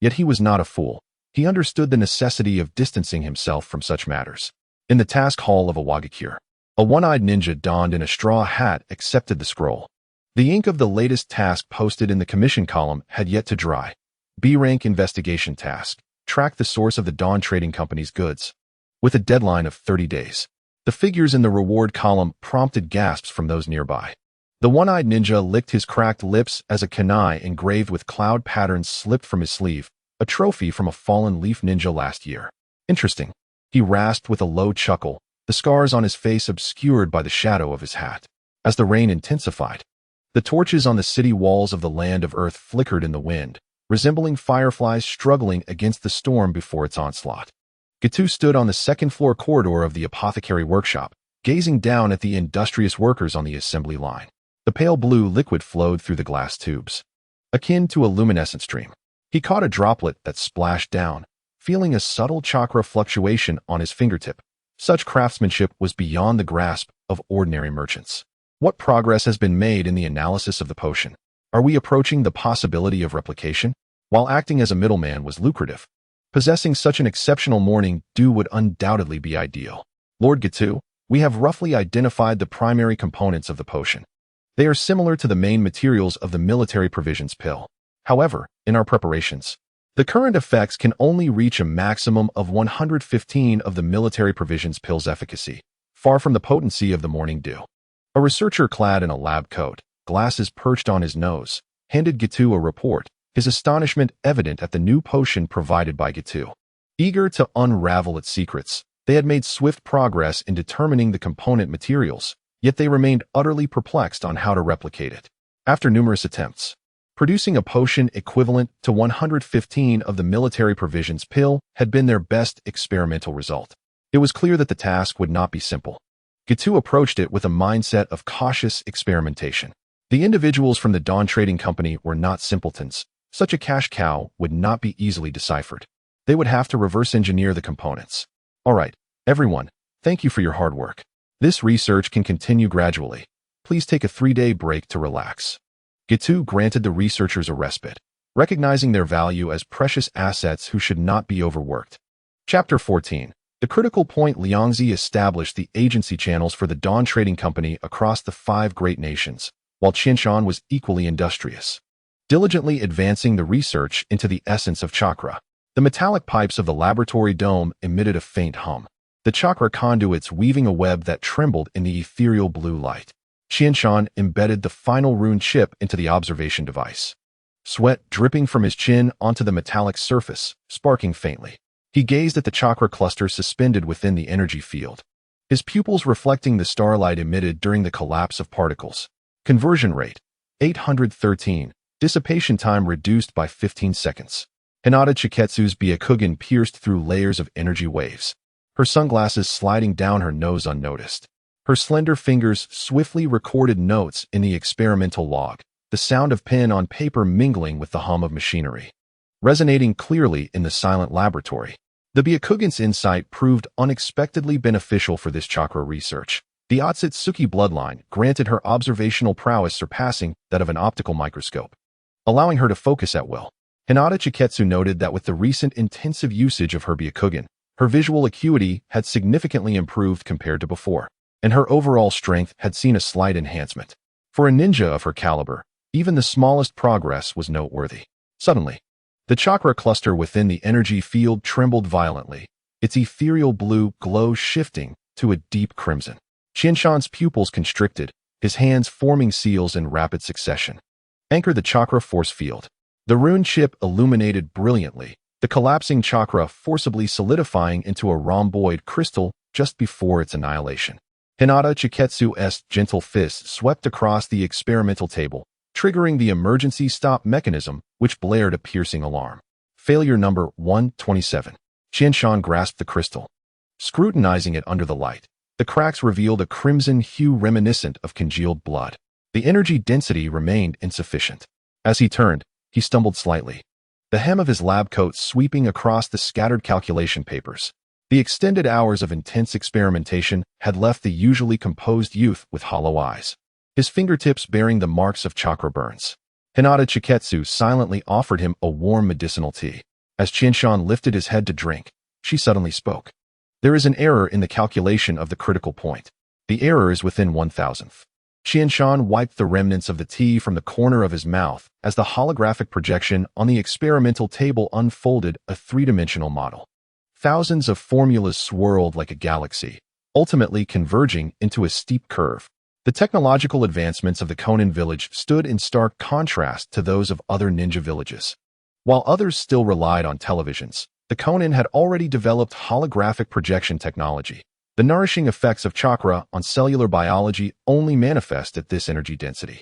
Yet he was not a fool. He understood the necessity of distancing himself from such matters. In the task hall of a Wagakure, a one-eyed ninja donned in a straw hat accepted the scroll. The ink of the latest task posted in the commission column had yet to dry, B-rank investigation task. Track the source of the Dawn Trading Company's goods. With a deadline of 30 days. The figures in the reward column prompted gasps from those nearby. The one-eyed ninja licked his cracked lips as a kunai engraved with cloud patterns slipped from his sleeve, a trophy from a fallen leaf ninja last year. Interesting. He rasped with a low chuckle, the scars on his face obscured by the shadow of his hat. As the rain intensified, the torches on the city walls of the land of Earth flickered in the wind, resembling fireflies struggling against the storm before its onslaught. Gitu stood on the second-floor corridor of the apothecary workshop, gazing down at the industrious workers on the assembly line. The pale blue liquid flowed through the glass tubes, akin to a luminescent stream. He caught a droplet that splashed down, feeling a subtle chakra fluctuation on his fingertip. Such craftsmanship was beyond the grasp of ordinary merchants. What progress has been made in the analysis of the potion? Are we approaching the possibility of replication? While acting as a middleman was lucrative, possessing such an exceptional morning dew would undoubtedly be ideal. Lord Gitu, we have roughly identified the primary components of the potion. They are similar to the main materials of the military provisions pill. However, in our preparations, the current effects can only reach a maximum of 115 of the military provisions pill's efficacy, far from the potency of the morning dew. A researcher clad in a lab coat, glasses perched on his nose, handed Gitu a report, his astonishment evident at the new potion provided by Gitu. Eager to unravel its secrets, they had made swift progress in determining the component materials, yet they remained utterly perplexed on how to replicate it. After numerous attempts, producing a potion equivalent to 115 of the military provisions pill had been their best experimental result. It was clear that the task would not be simple. Gitu approached it with a mindset of cautious experimentation. The individuals from the Dawn Trading Company were not simpletons. Such a cash cow would not be easily deciphered. They would have to reverse engineer the components. All right, everyone, thank you for your hard work. This research can continue gradually. Please take a 3-day break to relax. Gitu granted the researchers a respite, recognizing their value as precious assets who should not be overworked. Chapter 14. The critical point. Liangzi established the agency channels for the Dawn Trading Company across the 5 great nations, while Qinshan was equally industrious, diligently advancing the research into the essence of chakra. The metallic pipes of the laboratory dome emitted a faint hum, the chakra conduits weaving a web that trembled in the ethereal blue light. Qinshan embedded the final rune chip into the observation device, sweat dripping from his chin onto the metallic surface, sparking faintly. He gazed at the chakra cluster suspended within the energy field, his pupils reflecting the starlight emitted during the collapse of particles. Conversion rate, 813. Dissipation time reduced by 15 seconds. Hinata Chiketsu's Byakugan pierced through layers of energy waves, her sunglasses sliding down her nose unnoticed. Her slender fingers swiftly recorded notes in the experimental log, the sound of pen on paper mingling with the hum of machinery, resonating clearly in the silent laboratory. The Byakugan's insight proved unexpectedly beneficial for this chakra research. The Otsutsuki bloodline granted her observational prowess surpassing that of an optical microscope, allowing her to focus at will. Hinata Chiketsu noted that with the recent intensive usage of her Byakugan, her visual acuity had significantly improved compared to before, and her overall strength had seen a slight enhancement. For a ninja of her caliber, even the smallest progress was noteworthy. Suddenly, the chakra cluster within the energy field trembled violently, its ethereal blue glow shifting to a deep crimson. Qinshan's pupils constricted, his hands forming seals in rapid succession. Anchor the chakra force field. The rune chip illuminated brilliantly, the collapsing chakra forcibly solidifying into a rhomboid crystal just before its annihilation. Hinata Chiketsu's gentle fist swept across the experimental table, triggering the emergency stop mechanism, which blared a piercing alarm. Failure number 127. Qinshan grasped the crystal, scrutinizing it under the light. The cracks revealed a crimson hue reminiscent of congealed blood. The energy density remained insufficient. As he turned, he stumbled slightly, the hem of his lab coat sweeping across the scattered calculation papers. The extended hours of intense experimentation had left the usually composed youth with hollow eyes, his fingertips bearing the marks of chakra burns. Hinata Chiketsu silently offered him a warm medicinal tea. As Qinshan lifted his head to drink, she suddenly spoke. There is an error in the calculation of the critical point. The error is within 1,000th Qianshan wiped the remnants of the tea from the corner of his mouth as the holographic projection on the experimental table unfolded a three-dimensional model. Thousands of formulas swirled like a galaxy, ultimately converging into a steep curve. The technological advancements of the Konan village stood in stark contrast to those of other ninja villages. While others still relied on televisions, the Konan had already developed holographic projection technology. The nourishing effects of chakra on cellular biology only manifest at this energy density.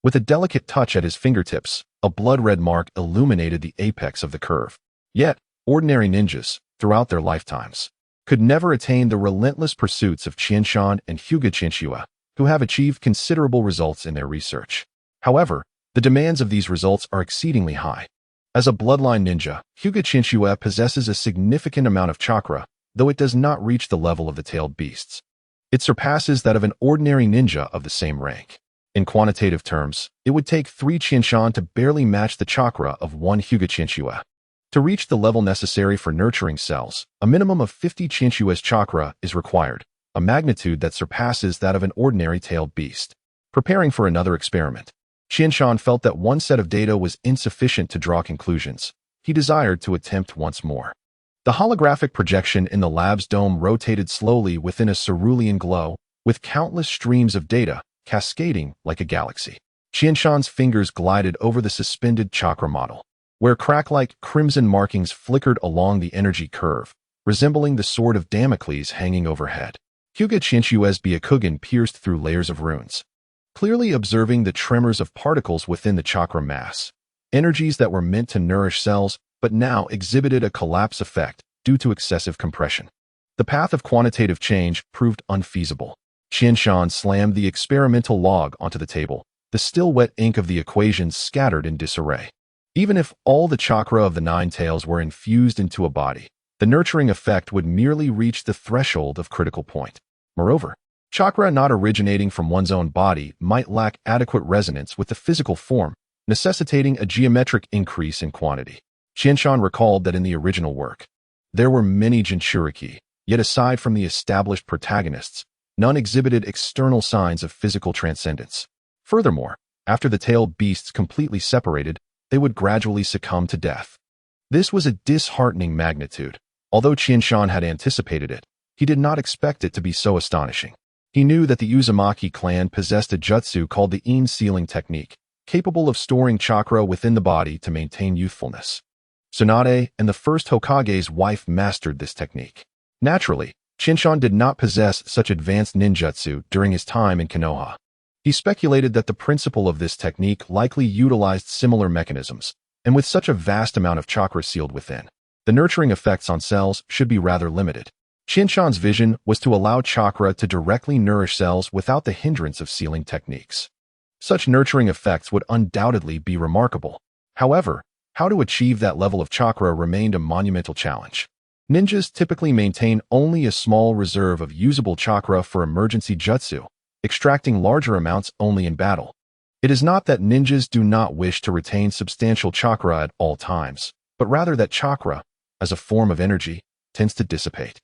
With a delicate touch at his fingertips, a blood-red mark illuminated the apex of the curve. Yet, ordinary ninjas, throughout their lifetimes, could never attain the relentless pursuits of Qianshan and Hyuga Qianxue, who have achieved considerable results in their research. However, the demands of these results are exceedingly high. As a bloodline ninja, Hyuga Qianxue possesses a significant amount of chakra, though it does not reach the level of the tailed beasts. It surpasses that of an ordinary ninja of the same rank. In quantitative terms, it would take 3 Qianshan to barely match the chakra of 1 Hyuga Qianxue. To reach the level necessary for nurturing cells, a minimum of 50 Qianshue's chakra is required, a magnitude that surpasses that of an ordinary tailed beast. Preparing for another experiment, Qianshan felt that one set of data was insufficient to draw conclusions. He desired to attempt once more. The holographic projection in the lab's dome rotated slowly within a cerulean glow, with countless streams of data cascading like a galaxy. Qianshan's fingers glided over the suspended chakra model, where crack-like crimson markings flickered along the energy curve, resembling the sword of Damocles hanging overhead. Hyuga Qianshue's Byakugan pierced through layers of runes, clearly observing the tremors of particles within the chakra mass, energies that were meant to nourish cells but now exhibited a collapse effect due to excessive compression. The path of quantitative change proved unfeasible. Qianshan slammed the experimental log onto the table, the still wet ink of the equations scattered in disarray. Even if all the chakra of the 9 tails were infused into a body, the nurturing effect would merely reach the threshold of critical point. Moreover, chakra not originating from one's own body might lack adequate resonance with the physical form, necessitating a geometric increase in quantity. Qianshan recalled that in the original work, there were many Jinchuriki, yet aside from the established protagonists, none exhibited external signs of physical transcendence. Furthermore, after the tailed beasts completely separated, they would gradually succumb to death. This was a disheartening magnitude. Although Qianshan had anticipated it, he did not expect it to be so astonishing. He knew that the Uzumaki clan possessed a jutsu called the in-sealing technique, capable of storing chakra within the body to maintain youthfulness. Tsunade and the first Hokage's wife mastered this technique. Naturally, Qianshan did not possess such advanced ninjutsu during his time in Konoha. He speculated that the principle of this technique likely utilized similar mechanisms, and with such a vast amount of chakra sealed within, the nurturing effects on cells should be rather limited. Qianshan's vision was to allow chakra to directly nourish cells without the hindrance of sealing techniques. Such nurturing effects would undoubtedly be remarkable. However, how to achieve that level of chakra remained a monumental challenge. Ninjas typically maintain only a small reserve of usable chakra for emergency jutsu, extracting larger amounts only in battle. It is not that ninjas do not wish to retain substantial chakra at all times, but rather that chakra, as a form of energy, tends to dissipate.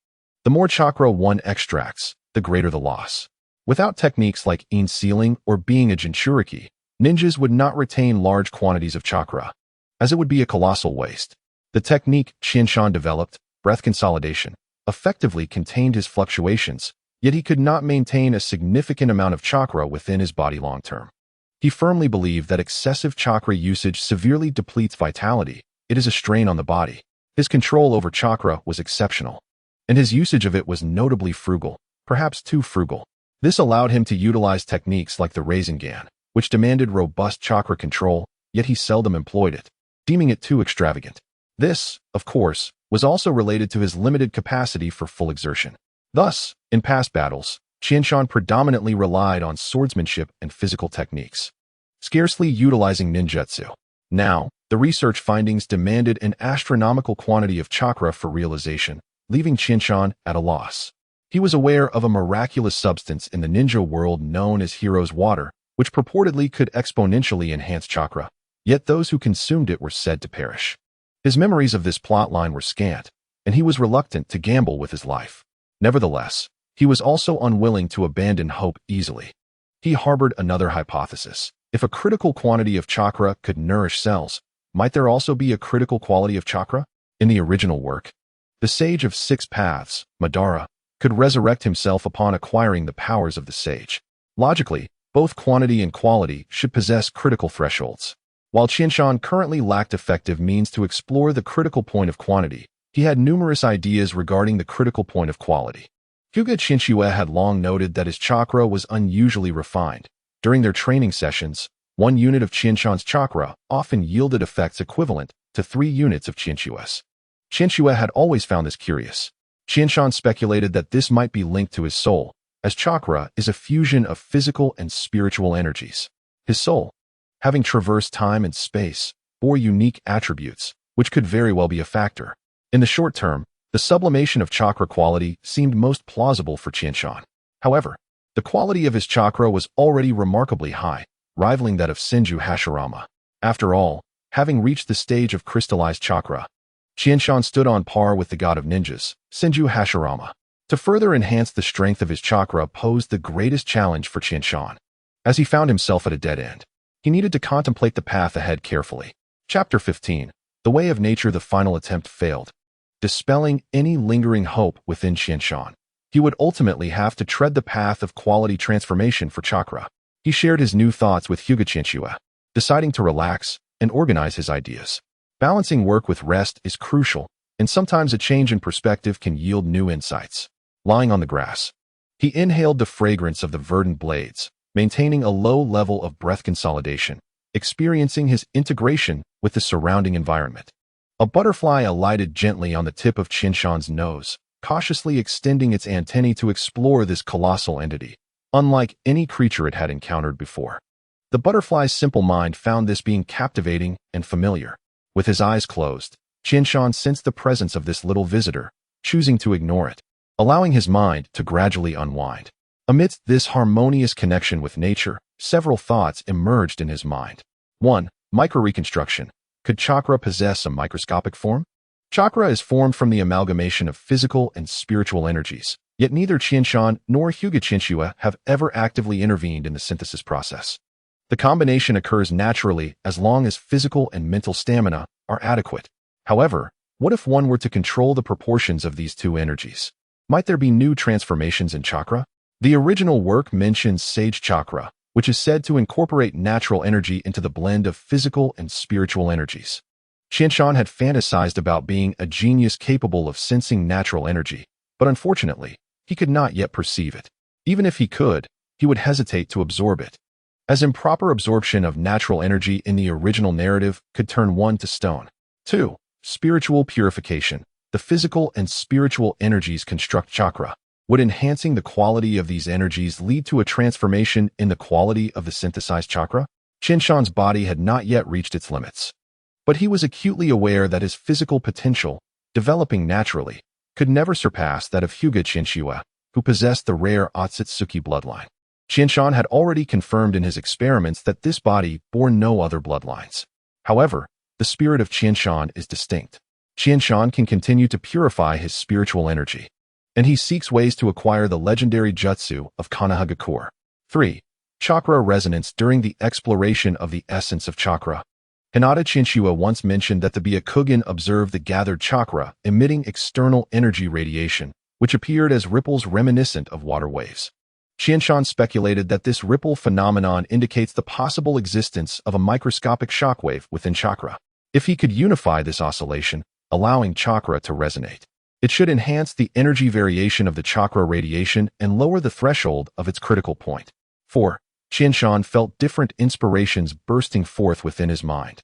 The more chakra one extracts, the greater the loss. Without techniques like in-sealing or being a Jinchuriki, ninjas would not retain large quantities of chakra, as it would be a colossal waste. The technique Qianshan developed, breath consolidation, effectively contained his fluctuations, yet he could not maintain a significant amount of chakra within his body long-term. He firmly believed that excessive chakra usage severely depletes vitality. It is a strain on the body. His control over chakra was exceptional, and his usage of it was notably frugal, perhaps too frugal. This allowed him to utilize techniques like the Rasengan, which demanded robust chakra control, yet he seldom employed it, deeming it too extravagant. This, of course, was also related to his limited capacity for full exertion. Thus, in past battles, Qianshan predominantly relied on swordsmanship and physical techniques, scarcely utilizing ninjutsu. Now, the research findings demanded an astronomical quantity of chakra for realization, leaving Qianshan at a loss. He was aware of a miraculous substance in the ninja world known as Hero's Water, which purportedly could exponentially enhance chakra, yet those who consumed it were said to perish. His memories of this plotline were scant, and he was reluctant to gamble with his life. Nevertheless, he was also unwilling to abandon hope easily. He harbored another hypothesis. If a critical quantity of chakra could nourish cells, might there also be a critical quality of chakra? In the original work, the Sage of Six Paths, Madara, could resurrect himself upon acquiring the powers of the sage. Logically, both quantity and quality should possess critical thresholds. While Qianshan currently lacked effective means to explore the critical point of quantity, he had numerous ideas regarding the critical point of quality. Hyuga Qinshiue had long noted that his chakra was unusually refined. During their training sessions, 1 unit of Qianshan's chakra often yielded effects equivalent to 3 units of Qianshue's. Qianshue had always found this curious. Qianshan speculated that this might be linked to his soul, as chakra is a fusion of physical and spiritual energies. His soul, having traversed time and space, bore unique attributes, which could very well be a factor. In the short term, the sublimation of chakra quality seemed most plausible for Qianshan. However, the quality of his chakra was already remarkably high, rivaling that of Senju Hashirama. After all, having reached the stage of crystallized chakra, Qianshan stood on par with the god of ninjas, Senju Hashirama. To further enhance the strength of his chakra posed the greatest challenge for Qianshan. As he found himself at a dead end, he needed to contemplate the path ahead carefully. Chapter 15. The Way of Nature. The final attempt failed, dispelling any lingering hope within Qianshan. He would ultimately have to tread the path of quality transformation for chakra. He shared his new thoughts with Hyuga Qianshue, deciding to relax and organize his ideas. Balancing work with rest is crucial, and sometimes a change in perspective can yield new insights. Lying on the grass, he inhaled the fragrance of the verdant blades, maintaining a low level of breath consolidation, experiencing his integration with the surrounding environment. A butterfly alighted gently on the tip of Qianshan's nose, cautiously extending its antennae to explore this colossal entity, unlike any creature it had encountered before. The butterfly's simple mind found this being captivating and familiar. With his eyes closed, Qianshan sensed the presence of this little visitor, choosing to ignore it, allowing his mind to gradually unwind. Amidst this harmonious connection with nature, several thoughts emerged in his mind. 1. Micro-reconstruction. Could chakra possess a microscopic form? Chakra is formed from the amalgamation of physical and spiritual energies, yet neither Qianshan nor Hyuga Qianshue have ever actively intervened in the synthesis process. The combination occurs naturally as long as physical and mental stamina are adequate. However, what if one were to control the proportions of these two energies? Might there be new transformations in chakra? The original work mentions sage chakra, which is said to incorporate natural energy into the blend of physical and spiritual energies. Qianshan had fantasized about being a genius capable of sensing natural energy, but unfortunately, he could not yet perceive it. Even if he could, he would hesitate to absorb it, as improper absorption of natural energy in the original narrative could turn one to stone. 2. Spiritual purification. The physical and spiritual energies construct chakra. Would enhancing the quality of these energies lead to a transformation in the quality of the synthesized chakra? Qianshan's body had not yet reached its limits, but he was acutely aware that his physical potential, developing naturally, could never surpass that of Hyuga Qianshue, who possessed the rare Otsutsuki bloodline. Qianshan had already confirmed in his experiments that this body bore no other bloodlines. However, the spirit of Qianshan is distinct. Qianshan can continue to purify his spiritual energy, and he seeks ways to acquire the legendary jutsu of Konoha. 3. Chakra resonance. During the exploration of the essence of chakra, Hinata Qianshue once mentioned that the Byakugan observed the gathered chakra emitting external energy radiation, which appeared as ripples reminiscent of water waves. Qianshan speculated that this ripple phenomenon indicates the possible existence of a microscopic shockwave within chakra. If he could unify this oscillation, allowing chakra to resonate, it should enhance the energy variation of the chakra radiation and lower the threshold of its critical point. 4. Qianshan felt different inspirations bursting forth within his mind.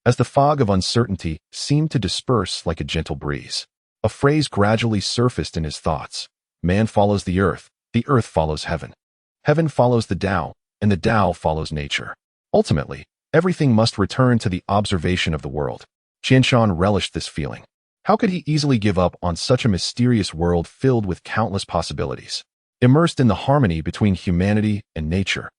As the fog of uncertainty seemed to disperse like a gentle breeze, a phrase gradually surfaced in his thoughts. Man follows the earth follows heaven. Heaven follows the Tao, and the Tao follows nature. Ultimately, everything must return to the observation of the world. Qianshan relished this feeling. How could he easily give up on such a mysterious world filled with countless possibilities? Immersed in the harmony between humanity and nature,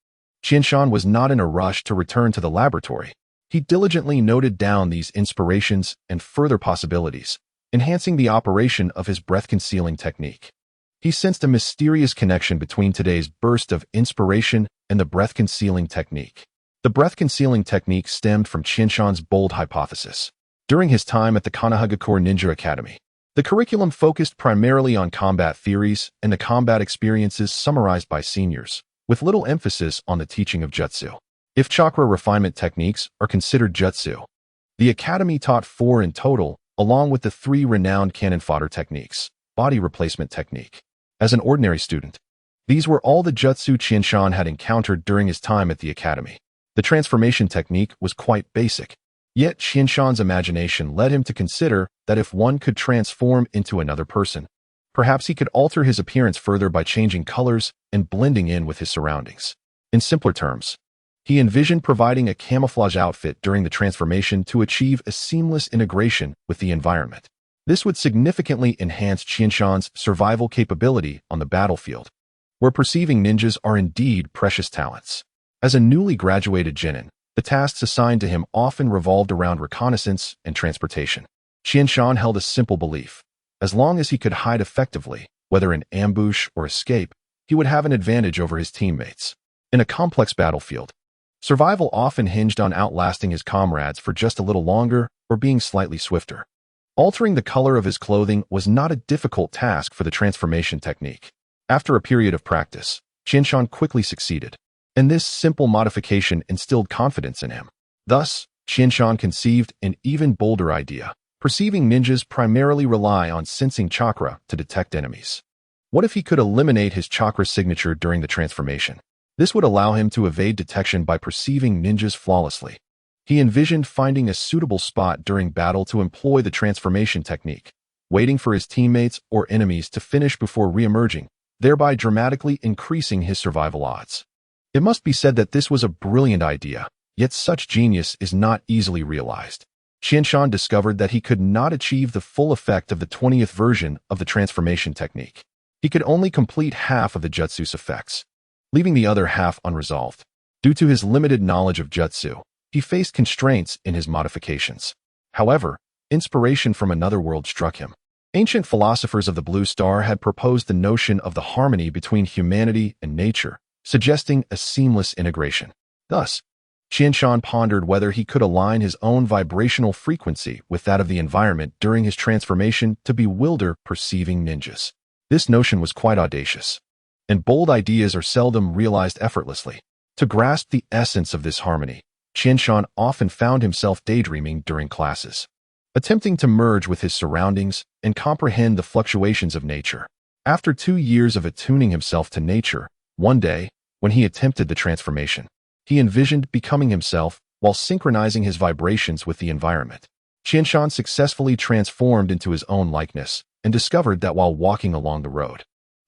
Qianshan was not in a rush to return to the laboratory. He diligently noted down these inspirations and further possibilities, enhancing the operation of his breath-concealing technique. He sensed a mysterious connection between today's burst of inspiration and the breath-concealing technique. The breath-concealing technique stemmed from Qianshan's bold hypothesis. During his time at the Konoha Ninja Academy, the curriculum focused primarily on combat theories and the combat experiences summarized by seniors, with little emphasis on the teaching of jutsu. If chakra refinement techniques are considered jutsu, the academy taught 4 in total, along with the 3 renowned cannon fodder techniques, body replacement technique. As an ordinary student, these were all the jutsu Qianshan had encountered during his time at the academy. The transformation technique was quite basic, yet Qianshan's imagination led him to consider that if one could transform into another person, perhaps he could alter his appearance further by changing colors and blending in with his surroundings. In simpler terms, he envisioned providing a camouflage outfit during the transformation to achieve a seamless integration with the environment. This would significantly enhance Qianshan's survival capability on the battlefield, where perceiving ninjas are indeed precious talents. As a newly graduated genin, the tasks assigned to him often revolved around reconnaissance and transportation. Qianshan held a simple belief. As long as he could hide effectively, whether in ambush or escape, he would have an advantage over his teammates. In a complex battlefield, survival often hinged on outlasting his comrades for just a little longer or being slightly swifter. Altering the color of his clothing was not a difficult task for the transformation technique. After a period of practice, Qianshan quickly succeeded, and this simple modification instilled confidence in him. Thus, Qianshan conceived an even bolder idea. Perceiving ninjas primarily rely on sensing chakra to detect enemies. What if he could eliminate his chakra signature during the transformation? This would allow him to evade detection by perceiving ninjas flawlessly. He envisioned finding a suitable spot during battle to employ the transformation technique, waiting for his teammates or enemies to finish before re-emerging, thereby dramatically increasing his survival odds. It must be said that this was a brilliant idea, yet such genius is not easily realized. Qianshan discovered that he could not achieve the full effect of the 20th version of the transformation technique. He could only complete half of the jutsu's effects, leaving the other half unresolved. Due to his limited knowledge of jutsu, he faced constraints in his modifications. However, inspiration from another world struck him. Ancient philosophers of the Blue Star had proposed the notion of the harmony between humanity and nature, suggesting a seamless integration. Thus, Qianshan pondered whether he could align his own vibrational frequency with that of the environment during his transformation to bewilder perceiving ninjas. This notion was quite audacious, and bold ideas are seldom realized effortlessly. To grasp the essence of this harmony, Qianshan often found himself daydreaming during classes, attempting to merge with his surroundings and comprehend the fluctuations of nature. After 2 years of attuning himself to nature, one day, when he attempted the transformation, he envisioned becoming himself while synchronizing his vibrations with the environment. Qianshan successfully transformed into his own likeness and discovered that while walking along the road,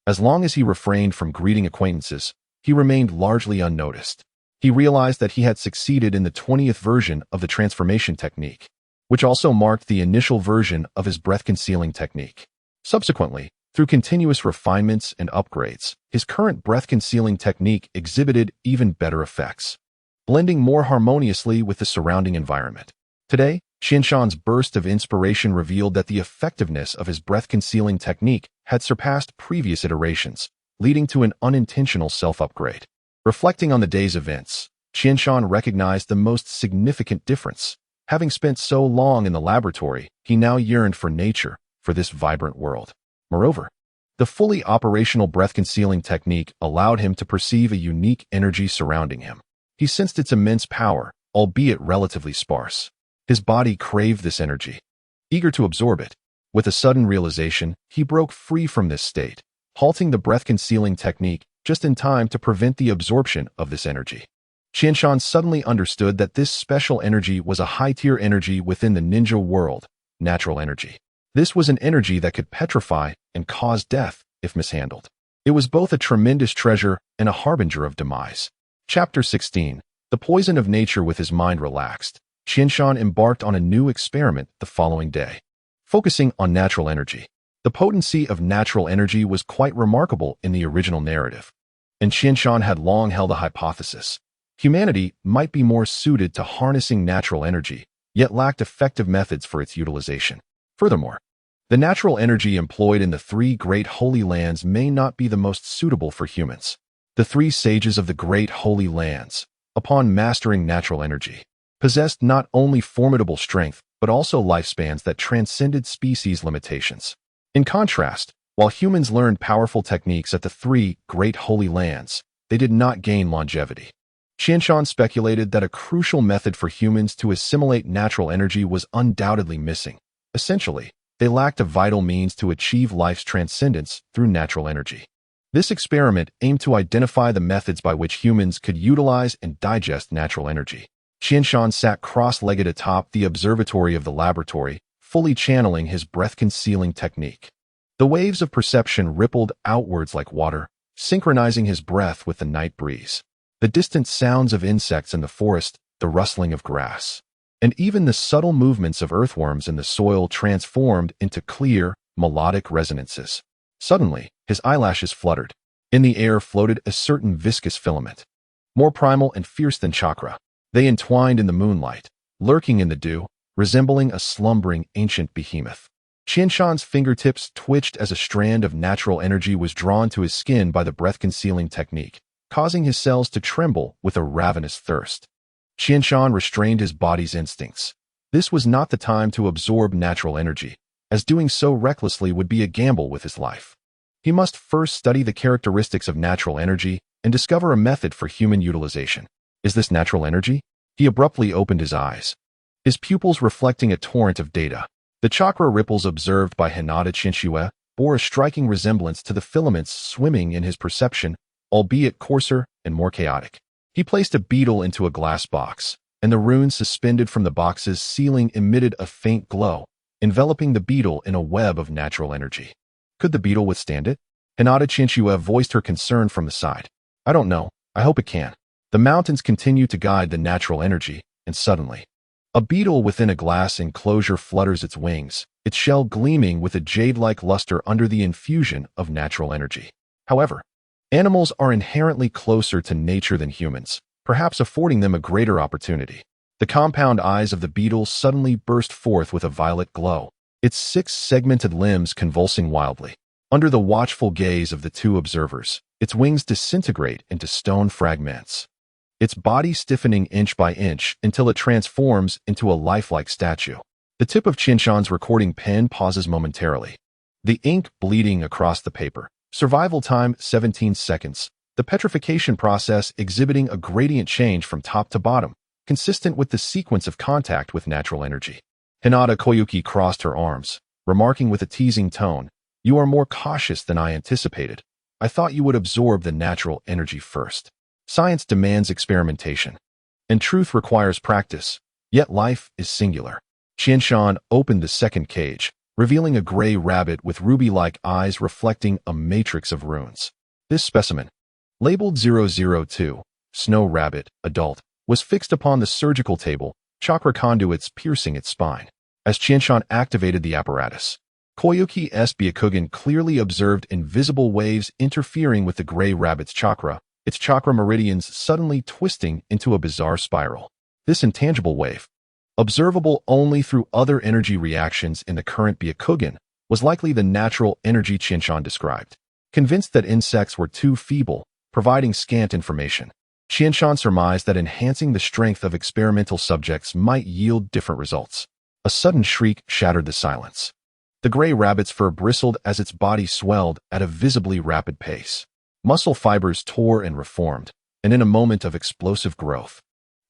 as long as he refrained from greeting acquaintances, he remained largely unnoticed. He realized that he had succeeded in the 20th version of the transformation technique, which also marked the initial version of his breath-concealing technique. Subsequently, through continuous refinements and upgrades, his current breath-concealing technique exhibited even better effects, blending more harmoniously with the surrounding environment. Today, Qianshan's burst of inspiration revealed that the effectiveness of his breath-concealing technique had surpassed previous iterations, leading to an unintentional self-upgrade. Reflecting on the day's events, Qianshan recognized the most significant difference. Having spent so long in the laboratory, he now yearned for nature, for this vibrant world. Moreover, the fully operational breath-concealing technique allowed him to perceive a unique energy surrounding him. He sensed its immense power, albeit relatively sparse. His body craved this energy, eager to absorb it. With a sudden realization, he broke free from this state, halting the breath-concealing technique just in time to prevent the absorption of this energy. Qianshan suddenly understood that this special energy was a high-tier energy within the ninja world, natural energy. This was an energy that could petrify and cause death if mishandled. It was both a tremendous treasure and a harbinger of demise. Chapter 16. The Poison of Nature. With his mind relaxed, Qianshan embarked on a new experiment the following day, focusing on natural energy. The potency of natural energy was quite remarkable in the original narrative, and Qianshan had long held a hypothesis. Humanity might be more suited to harnessing natural energy, yet lacked effective methods for its utilization. Furthermore, The natural energy employed in the three great holy lands may not be the most suitable for humans. The three sages of the great holy lands, upon mastering natural energy, possessed not only formidable strength, but also lifespans that transcended species limitations. In contrast, while humans learned powerful techniques at the three great holy lands, they did not gain longevity. Qianshan speculated that a crucial method for humans to assimilate natural energy was undoubtedly missing. Essentially, they lacked a vital means to achieve life's transcendence through natural energy. This experiment aimed to identify the methods by which humans could utilize and digest natural energy. Qianshan sat cross-legged atop the observatory of the laboratory, fully channeling his breath-concealing technique. The waves of perception rippled outwards like water, synchronizing his breath with the night breeze. The distant sounds of insects in the forest, the rustling of grass, and even the subtle movements of earthworms in the soil transformed into clear, melodic resonances. Suddenly, his eyelashes fluttered. In the air floated a certain viscous filament, more primal and fierce than chakra. They entwined in the moonlight, lurking in the dew, resembling a slumbering ancient behemoth. Qianshan's fingertips twitched as a strand of natural energy was drawn to his skin by the breath-concealing technique, causing his cells to tremble with a ravenous thirst. Qianshan restrained his body's instincts. This was not the time to absorb natural energy, as doing so recklessly would be a gamble with his life. He must first study the characteristics of natural energy and discover a method for human utilization. Is this natural energy? He abruptly opened his eyes, his pupils reflecting a torrent of data. The chakra ripples observed by Hinata Chinshue bore a striking resemblance to the filaments swimming in his perception, albeit coarser and more chaotic. He placed a beetle into a glass box, and the runes suspended from the box's ceiling emitted a faint glow, enveloping the beetle in a web of natural energy. Could the beetle withstand it? Hinata Chinshue voiced her concern from the side. I don't know. I hope it can. The mountains continue to guide the natural energy, and suddenly, a beetle within a glass enclosure flutters its wings, its shell gleaming with a jade-like luster under the infusion of natural energy. However, animals are inherently closer to nature than humans, perhaps affording them a greater opportunity. The compound eyes of the beetle suddenly burst forth with a violet glow, its 6 segmented limbs convulsing wildly. Under the watchful gaze of the two observers, its wings disintegrate into stone fragments, its body stiffening inch by inch until it transforms into a lifelike statue. The tip of Qianshan's recording pen pauses momentarily, the ink bleeding across the paper. Survival time 17 seconds. The petrification process exhibiting a gradient change from top to bottom, consistent with the sequence of contact with natural energy. Hinata Koyuki crossed her arms, remarking with a teasing tone, "You are more cautious than I anticipated. I thought you would absorb the natural energy first. Science demands experimentation, and truth requires practice, yet life is singular." Qianshan opened the second cage, revealing a gray rabbit with ruby-like eyes reflecting a matrix of runes. This specimen, labeled 002, Snow Rabbit, Adult, was fixed upon the surgical table, chakra conduits piercing its spine. As Qianshan activated the apparatus, Koyuki's Byakugan clearly observed invisible waves interfering with the gray rabbit's chakra, its chakra meridians suddenly twisting into a bizarre spiral. This intangible wave, observable only through other energy reactions in the current Byakugan, was likely the natural energy Qianshan described. Convinced that insects were too feeble, providing scant information, Qianshan surmised that enhancing the strength of experimental subjects might yield different results. A sudden shriek shattered the silence. The gray rabbit's fur bristled as its body swelled at a visibly rapid pace. Muscle fibers tore and reformed, and in a moment of explosive growth,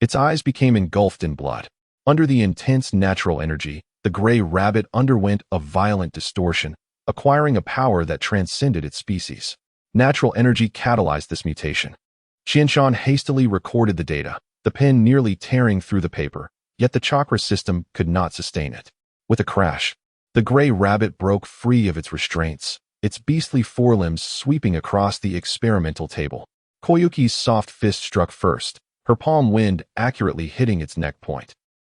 its eyes became engulfed in blood. Under the intense natural energy, the gray rabbit underwent a violent distortion, acquiring a power that transcended its species. Natural energy catalyzed this mutation. Qianshan hastily recorded the data, the pen nearly tearing through the paper, yet the chakra system could not sustain it. With a crash, the gray rabbit broke free of its restraints, its beastly forelimbs sweeping across the experimental table. Koyuki's soft fist struck first, her palm wind accurately hitting its neck point.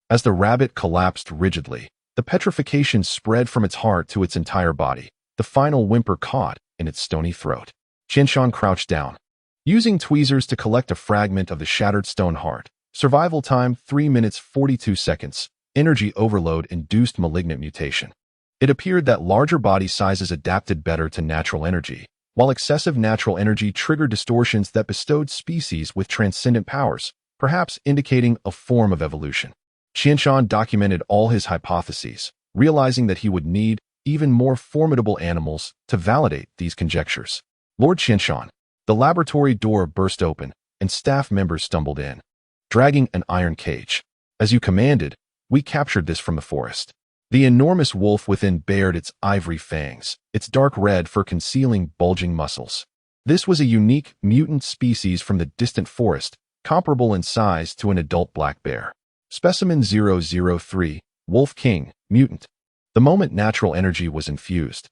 As the rabbit collapsed rigidly, the petrification spread from its heart to its entire body, the final whimper caught in its stony throat. Qianshan crouched down, using tweezers to collect a fragment of the shattered stone heart. Survival time 3 minutes 42 seconds. Energy overload induced malignant mutation. It appeared that larger body sizes adapted better to natural energy, while excessive natural energy triggered distortions that bestowed species with transcendent powers, perhaps indicating a form of evolution. Qianshan documented all his hypotheses, realizing that he would need even more formidable animals to validate these conjectures. Lord Qianshan. The laboratory door burst open, and staff members stumbled in, dragging an iron cage. As you commanded, we captured this from the forest. The enormous wolf within bared its ivory fangs, its dark red fur concealing bulging muscles. This was a unique mutant species from the distant forest, comparable in size to an adult black bear. Specimen 003, Wolf King, mutant. The moment natural energy was infused,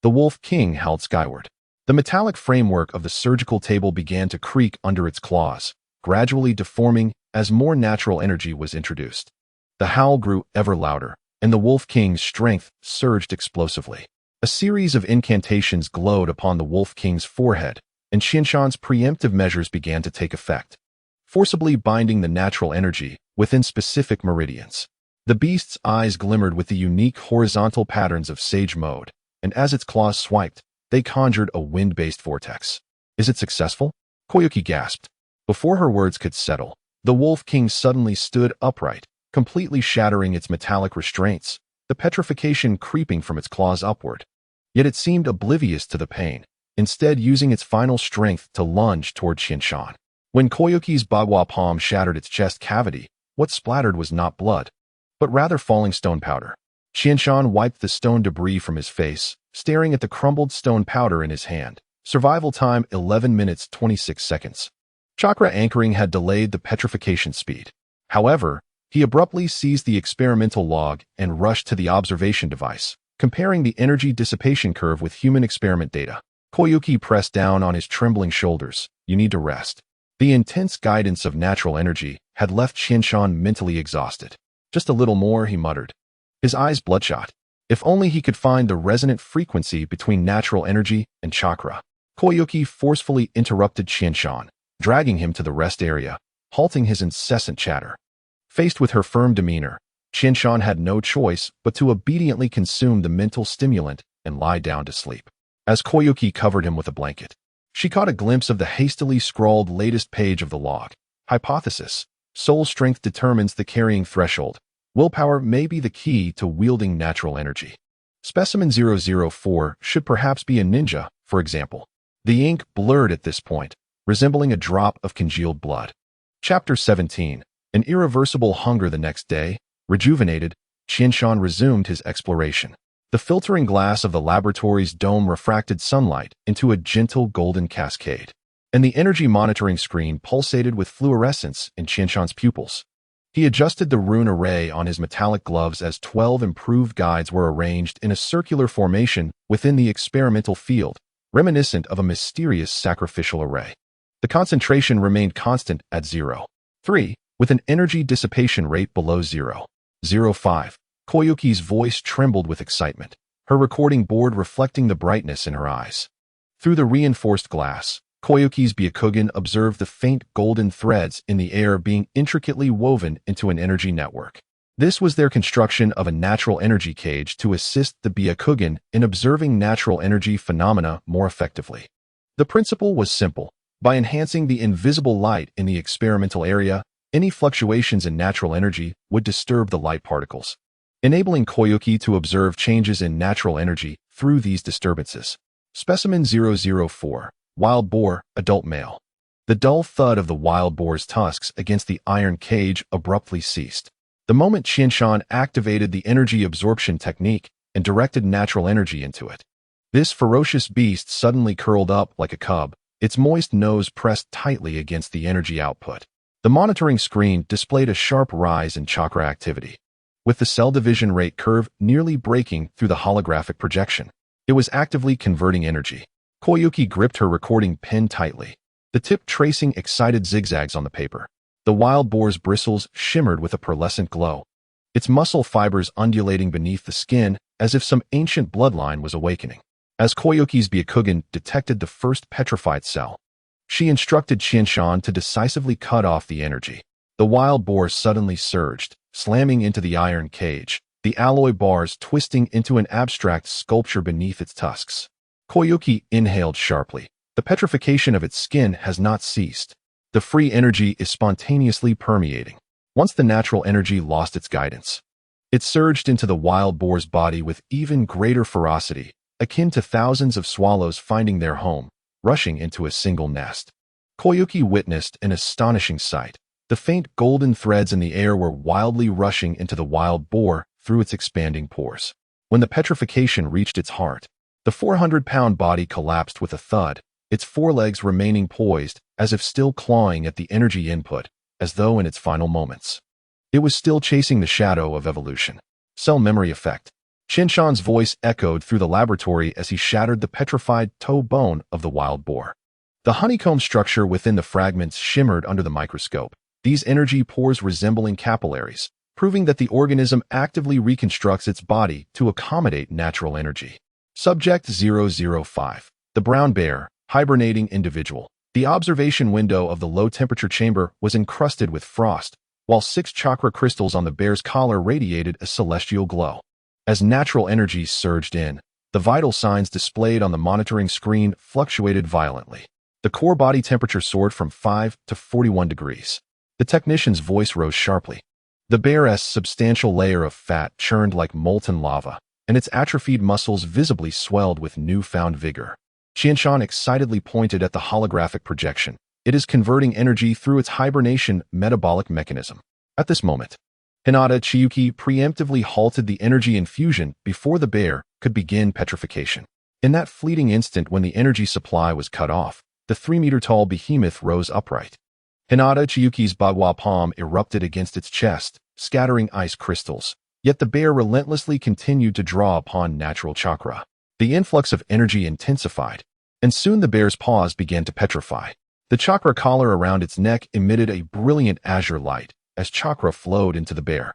the Wolf King howled skyward. The metallic framework of the surgical table began to creak under its claws, gradually deforming as more natural energy was introduced. The howl grew ever louder, and the Wolf King's strength surged explosively. A series of incantations glowed upon the Wolf King's forehead, and Qianshan's preemptive measures began to take effect, forcibly binding the natural energy within specific meridians. The beast's eyes glimmered with the unique horizontal patterns of Sage Mode, and as its claws swiped, they conjured a wind-based vortex. Is it successful? Koyuki gasped. Before her words could settle, the Wolf King suddenly stood upright, completely shattering its metallic restraints, the petrification creeping from its claws upward. Yet it seemed oblivious to the pain, instead using its final strength to lunge toward Qianshan. When Koyuki's bagua palm shattered its chest cavity, what splattered was not blood, but rather falling stone powder. Qianshan wiped the stone debris from his face, staring at the crumbled stone powder in his hand. Survival time 11 minutes 26 seconds. Chakra anchoring had delayed the petrification speed. However, he abruptly seized the experimental log and rushed to the observation device, comparing the energy dissipation curve with human experiment data. Koyuki pressed down on his trembling shoulders. You need to rest. The intense guidance of natural energy had left Qianshan mentally exhausted. Just a little more, he muttered, his eyes bloodshot. If only he could find the resonant frequency between natural energy and chakra. Koyuki forcefully interrupted Qianshan, dragging him to the rest area, halting his incessant chatter. Faced with her firm demeanor, Qianshan had no choice but to obediently consume the mental stimulant and lie down to sleep. As Koyuki covered him with a blanket, she caught a glimpse of the hastily scrawled latest page of the log. Hypothesis. Soul strength determines the carrying threshold. Willpower may be the key to wielding natural energy. Specimen 004 should perhaps be a ninja, for example. The ink blurred at this point, resembling a drop of congealed blood. Chapter 17. An irreversible hunger. The next day, rejuvenated, Qianshan resumed his exploration. The filtering glass of the laboratory's dome refracted sunlight into a gentle golden cascade, and the energy monitoring screen pulsated with fluorescence in Qianshan's pupils. He adjusted the rune array on his metallic gloves as 12 improved guides were arranged in a circular formation within the experimental field, reminiscent of a mysterious sacrificial array. The concentration remained constant at 0.3, with an energy dissipation rate below 0.05. Koyuki's voice trembled with excitement, her recording board reflecting the brightness in her eyes. Through the reinforced glass, Koyuki's Byakugan observed the faint golden threads in the air being intricately woven into an energy network. This was their construction of a natural energy cage to assist the Byakugan in observing natural energy phenomena more effectively. The principle was simple. By enhancing the invisible light in the experimental area, any fluctuations in natural energy would disturb the light particles, enabling Koyuki to observe changes in natural energy through these disturbances. Specimen 004. Wild boar, adult male. The dull thud of the wild boar's tusks against the iron cage abruptly ceased. The moment Qianshan activated the energy absorption technique and directed natural energy into it. This ferocious beast suddenly curled up like a cub, its moist nose pressed tightly against the energy output. The monitoring screen displayed a sharp rise in chakra activity, with the cell division rate curve nearly breaking through the holographic projection. It was actively converting energy. Koyuki gripped her recording pen tightly, the tip tracing excited zigzags on the paper. The wild boar's bristles shimmered with a pearlescent glow, its muscle fibers undulating beneath the skin as if some ancient bloodline was awakening. As Koyuki's Byakugan detected the first petrified cell, she instructed Qianshan to decisively cut off the energy. The wild boar suddenly surged, slamming into the iron cage, the alloy bars twisting into an abstract sculpture beneath its tusks. Koyuki inhaled sharply. The petrification of its skin has not ceased. The free energy is spontaneously permeating. Once the natural energy lost its guidance, it surged into the wild boar's body with even greater ferocity, akin to thousands of swallows finding their home, rushing into a single nest. Koyuki witnessed an astonishing sight. The faint golden threads in the air were wildly rushing into the wild boar through its expanding pores. When the petrification reached its heart, the 400-pound body collapsed with a thud, its forelegs remaining poised as if still clawing at the energy input, as though in its final moments. It was still chasing the shadow of evolution. Cell memory effect. Shinshan's voice echoed through the laboratory as he shattered the petrified toe bone of the wild boar. The honeycomb structure within the fragments shimmered under the microscope, these energy pores resembling capillaries, proving that the organism actively reconstructs its body to accommodate natural energy. Subject 005. The brown bear, hibernating individual. The observation window of the low-temperature chamber was encrusted with frost, while 6 chakra crystals on the bear's collar radiated a celestial glow. As natural energy surged in, the vital signs displayed on the monitoring screen fluctuated violently. The core body temperature soared from 5 to 41 degrees. The technician's voice rose sharply. The bear's substantial layer of fat churned like molten lava, and its atrophied muscles visibly swelled with newfound vigor. Shinshan excitedly pointed at the holographic projection. It is converting energy through its hibernation metabolic mechanism. At this moment, Hinata Chiyuki preemptively halted the energy infusion before the bear could begin petrification. In that fleeting instant when the energy supply was cut off, the 3-meter-tall behemoth rose upright. Hinata Chiyuki's bagua palm erupted against its chest, scattering ice crystals. Yet the bear relentlessly continued to draw upon natural chakra. The influx of energy intensified, and soon the bear's paws began to petrify. The chakra collar around its neck emitted a brilliant azure light as chakra flowed into the bear,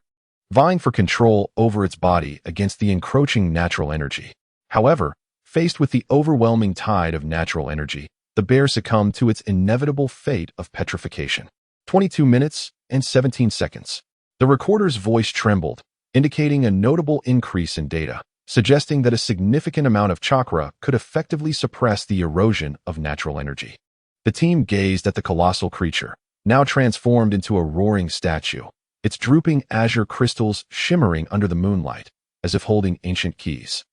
vying for control over its body against the encroaching natural energy. However, faced with the overwhelming tide of natural energy, the bear succumbed to its inevitable fate of petrification. 22 minutes and 17 seconds. The recorder's voice trembled, indicating a notable increase in data, suggesting that a significant amount of chakra could effectively suppress the erosion of natural energy. The team gazed at the colossal creature, now transformed into a roaring statue, its drooping azure crystals shimmering under the moonlight, as if holding ancient keys.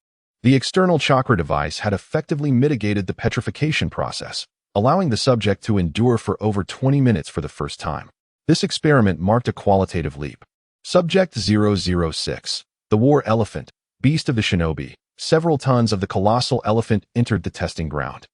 The external chakra device had effectively mitigated the petrification process, allowing the subject to endure for over 20 minutes for the first time. This experiment marked a qualitative leap. Subject 006. The war elephant, beast of the shinobi. Several tons of the colossal elephant entered the testing ground.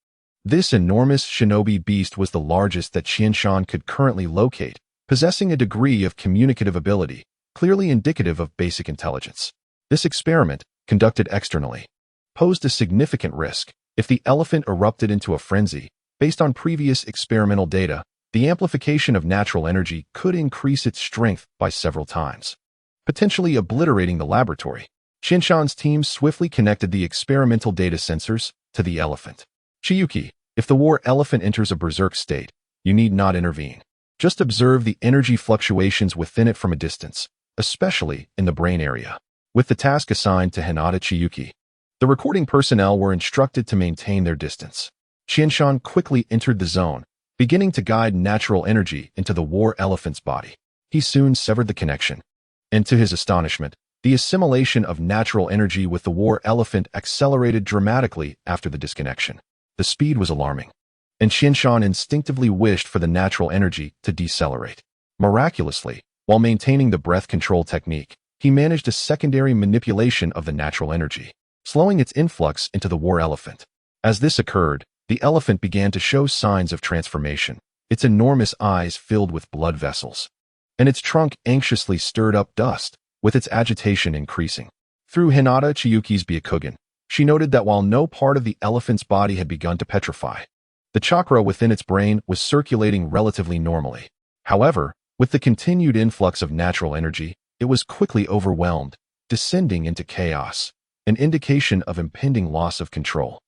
This enormous shinobi beast was the largest that Shinshan could currently locate, possessing a degree of communicative ability, clearly indicative of basic intelligence. This experiment, conducted externally, posed a significant risk. If the elephant erupted into a frenzy, based on previous experimental data, the amplification of natural energy could increase its strength by several times, potentially obliterating the laboratory. Shinshan's team swiftly connected the experimental data sensors to the elephant. Chiyuki, if the war elephant enters a berserk state, you need not intervene. Just observe the energy fluctuations within it from a distance, especially in the brain area. With the task assigned to Hinata Chiyuki, the recording personnel were instructed to maintain their distance. Shinshan quickly entered the zone, beginning to guide natural energy into the war elephant's body. He soon severed the connection, and to his astonishment, the assimilation of natural energy with the war elephant accelerated dramatically after the disconnection. The speed was alarming, and Shinshan instinctively wished for the natural energy to decelerate. Miraculously, while maintaining the breath control technique, he managed a secondary manipulation of the natural energy, slowing its influx into the war elephant. As this occurred, the elephant began to show signs of transformation, its enormous eyes filled with blood vessels, and its trunk anxiously stirred up dust, with its agitation increasing. Through Hinata Chiyuki's Byakugan, she noted that while no part of the elephant's body had begun to petrify, the chakra within its brain was circulating relatively normally. However, with the continued influx of natural energy, it was quickly overwhelmed, descending into chaos, an indication of impending loss of control.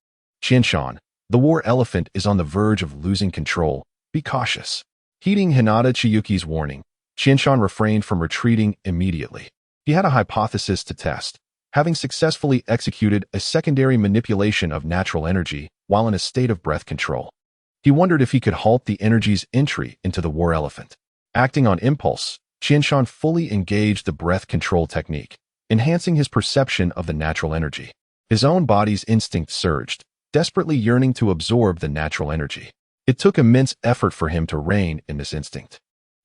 Shinshan, the war elephant is on the verge of losing control. Be cautious. Heeding Hinata Chiyuki's warning, Shinshan refrained from retreating immediately. He had a hypothesis to test, having successfully executed a secondary manipulation of natural energy while in a state of breath control. He wondered if he could halt the energy's entry into the war elephant. Acting on impulse, Qianshan fully engaged the breath control technique, enhancing his perception of the natural energy. His own body's instinct surged, desperately yearning to absorb the natural energy. It took immense effort for him to rein in this instinct.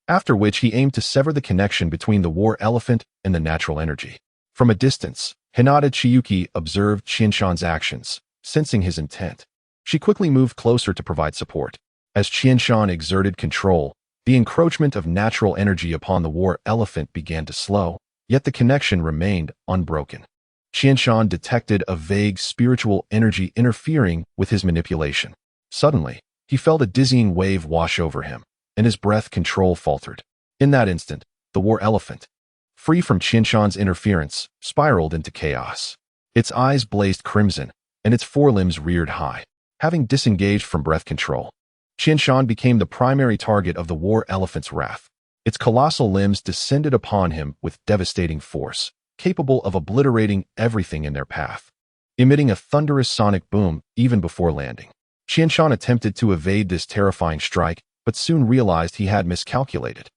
After which he aimed to sever the connection between the war elephant and the natural energy. From a distance, Hinata Chiyuki observed Qianshan's actions, sensing his intent. She quickly moved closer to provide support. As Qianshan exerted control, the encroachment of natural energy upon the war elephant began to slow, yet the connection remained unbroken. Qianshan detected a vague spiritual energy interfering with his manipulation. Suddenly, he felt a dizzying wave wash over him, and his breath control faltered. In that instant, the war elephant, free from Qianshan's interference, spiraled into chaos. Its eyes blazed crimson, and its forelimbs reared high. Having disengaged from breath control, Qianshan became the primary target of the war elephant's wrath. Its colossal limbs descended upon him with devastating force, capable of obliterating everything in their path. Emitting a thunderous sonic boom even before landing, Qianshan attempted to evade this terrifying strike, but soon realized he had miscalculated.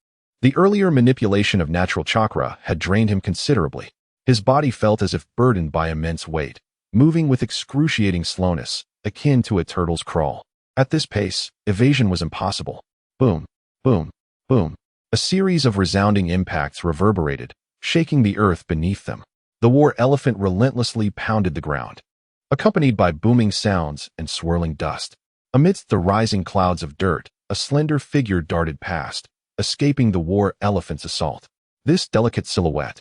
The earlier manipulation of natural chakra had drained him considerably. His body felt as if burdened by immense weight, moving with excruciating slowness, akin to a turtle's crawl. At this pace, evasion was impossible. Boom, boom, boom. A series of resounding impacts reverberated, shaking the earth beneath them. The war elephant relentlessly pounded the ground, accompanied by booming sounds and swirling dust. Amidst the rising clouds of dirt, a slender figure darted past, escaping the war elephant's assault. This delicate silhouette,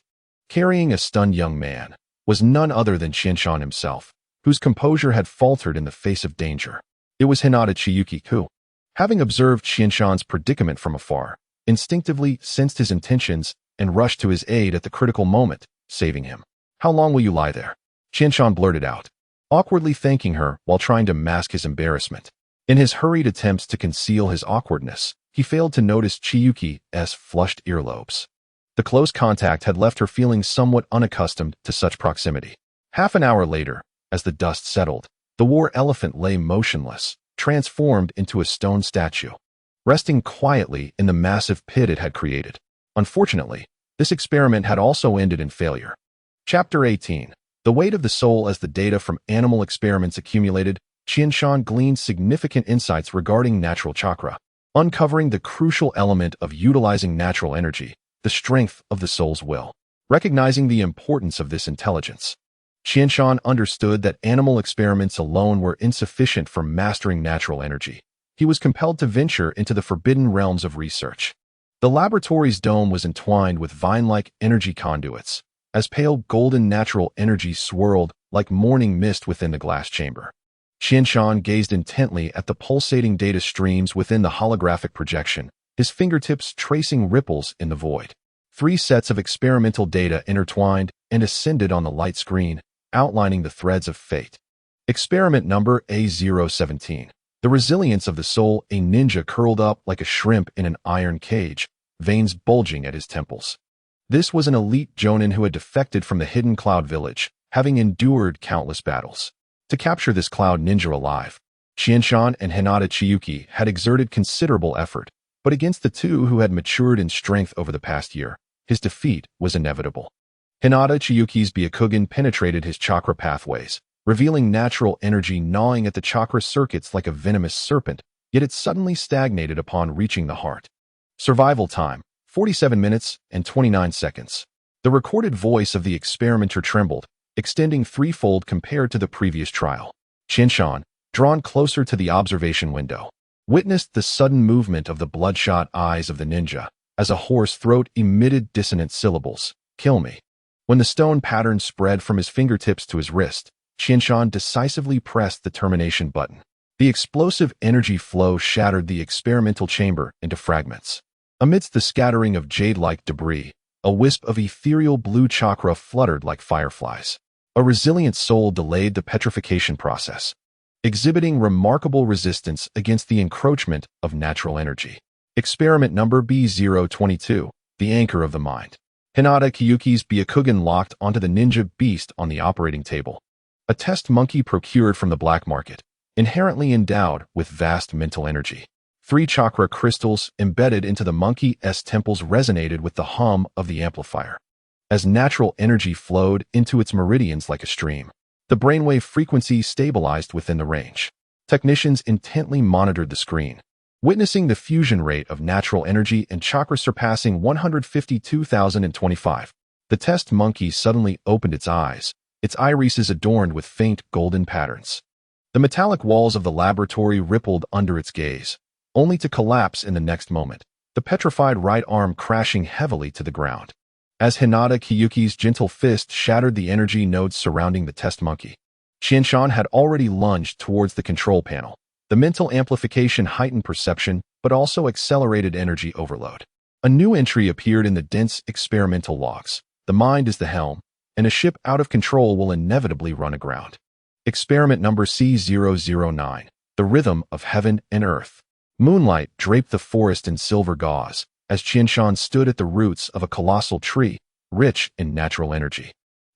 carrying a stunned young man, was none other than Qianshan himself, whose composure had faltered in the face of danger. It was Hinata Chiyuki who, having observed Qianshan's predicament from afar, instinctively sensed his intentions and rushed to his aid at the critical moment, saving him. "How long will you lie there?" Qianshan blurted out, awkwardly thanking her while trying to mask his embarrassment. In his hurried attempts to conceal his awkwardness, he failed to notice Chiyuki's flushed earlobes. The close contact had left her feeling somewhat unaccustomed to such proximity. Half an hour later, as the dust settled, the war elephant lay motionless, transformed into a stone statue, resting quietly in the massive pit it had created. Unfortunately, this experiment had also ended in failure. Chapter 18. The weight of the soul. As the data from animal experiments accumulated, Qianshan gleaned significant insights regarding natural chakra, uncovering the crucial element of utilizing natural energy, the strength of the soul's will. Recognizing the importance of this intelligence, Qianshan understood that animal experiments alone were insufficient for mastering natural energy. He was compelled to venture into the forbidden realms of research. The laboratory's dome was entwined with vine-like energy conduits, as pale golden natural energy swirled like morning mist within the glass chamber. Qianshan gazed intently at the pulsating data streams within the holographic projection, his fingertips tracing ripples in the void. 3 sets of experimental data intertwined and ascended on the light screen, outlining the threads of fate. Experiment number A017. The resilience of the soul. A ninja curled up like a shrimp in an iron cage, veins bulging at his temples. This was an elite jonin who had defected from the hidden cloud village, having endured countless battles. To capture this cloud ninja alive, Qianshan and Hinata Chiyuki had exerted considerable effort, but against the two who had matured in strength over the past year, his defeat was inevitable. Hinata Chiyuki's Byakugan penetrated his chakra pathways, revealing natural energy gnawing at the chakra circuits like a venomous serpent, yet it suddenly stagnated upon reaching the heart. Survival time, 47 minutes and 29 seconds. The recorded voice of the experimenter trembled, extending threefold compared to the previous trial. Qianshan, drawn closer to the observation window, witnessed the sudden movement of the bloodshot eyes of the ninja, as a hoarse throat emitted dissonant syllables, "Kill me." When the stone pattern spread from his fingertips to his wrist, Qianshan decisively pressed the termination button. The explosive energy flow shattered the experimental chamber into fragments. Amidst the scattering of jade-like debris, a wisp of ethereal blue chakra fluttered like fireflies. A resilient soul delayed the petrification process, exhibiting remarkable resistance against the encroachment of natural energy. Experiment number B022, the anchor of the mind. Hinata Kyuki's Byakugan locked onto the ninja beast on the operating table. A test monkey procured from the black market, inherently endowed with vast mental energy. 3 chakra crystals embedded into the monkey's temples resonated with the hum of the amplifier. As natural energy flowed into its meridians like a stream, the brainwave frequency stabilized within the range. Technicians intently monitored the screen, witnessing the fusion rate of natural energy and chakra surpassing 152,025. The test monkey suddenly opened its eyes, its irises adorned with faint golden patterns. The metallic walls of the laboratory rippled under its gaze, only to collapse in the next moment, the petrified right arm crashing heavily to the ground. As Hinata Kyuki's gentle fist shattered the energy nodes surrounding the test monkey, Qianshan had already lunged towards the control panel. The mental amplification heightened perception, but also accelerated energy overload. A new entry appeared in the dense experimental logs. The mind is the helm, and a ship out of control will inevitably run aground. Experiment number C009, the rhythm of heaven and earth. Moonlight draped the forest in silver gauze, as Qianshan stood at the roots of a colossal tree, rich in natural energy.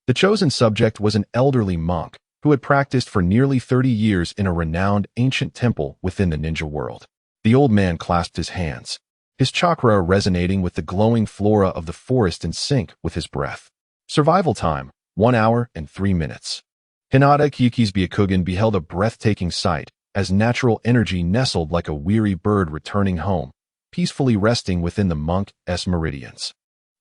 The chosen subject was an elderly monk, who had practiced for nearly 30 years in a renowned ancient temple within the ninja world. The old man clasped his hands, his chakra resonating with the glowing flora of the forest in sync with his breath. Survival time, 1 hour and 3 minutes. Hinata Kyuki's Byakugan beheld a breathtaking sight, as natural energy nestled like a weary bird returning home, peacefully resting within the monk's meridians.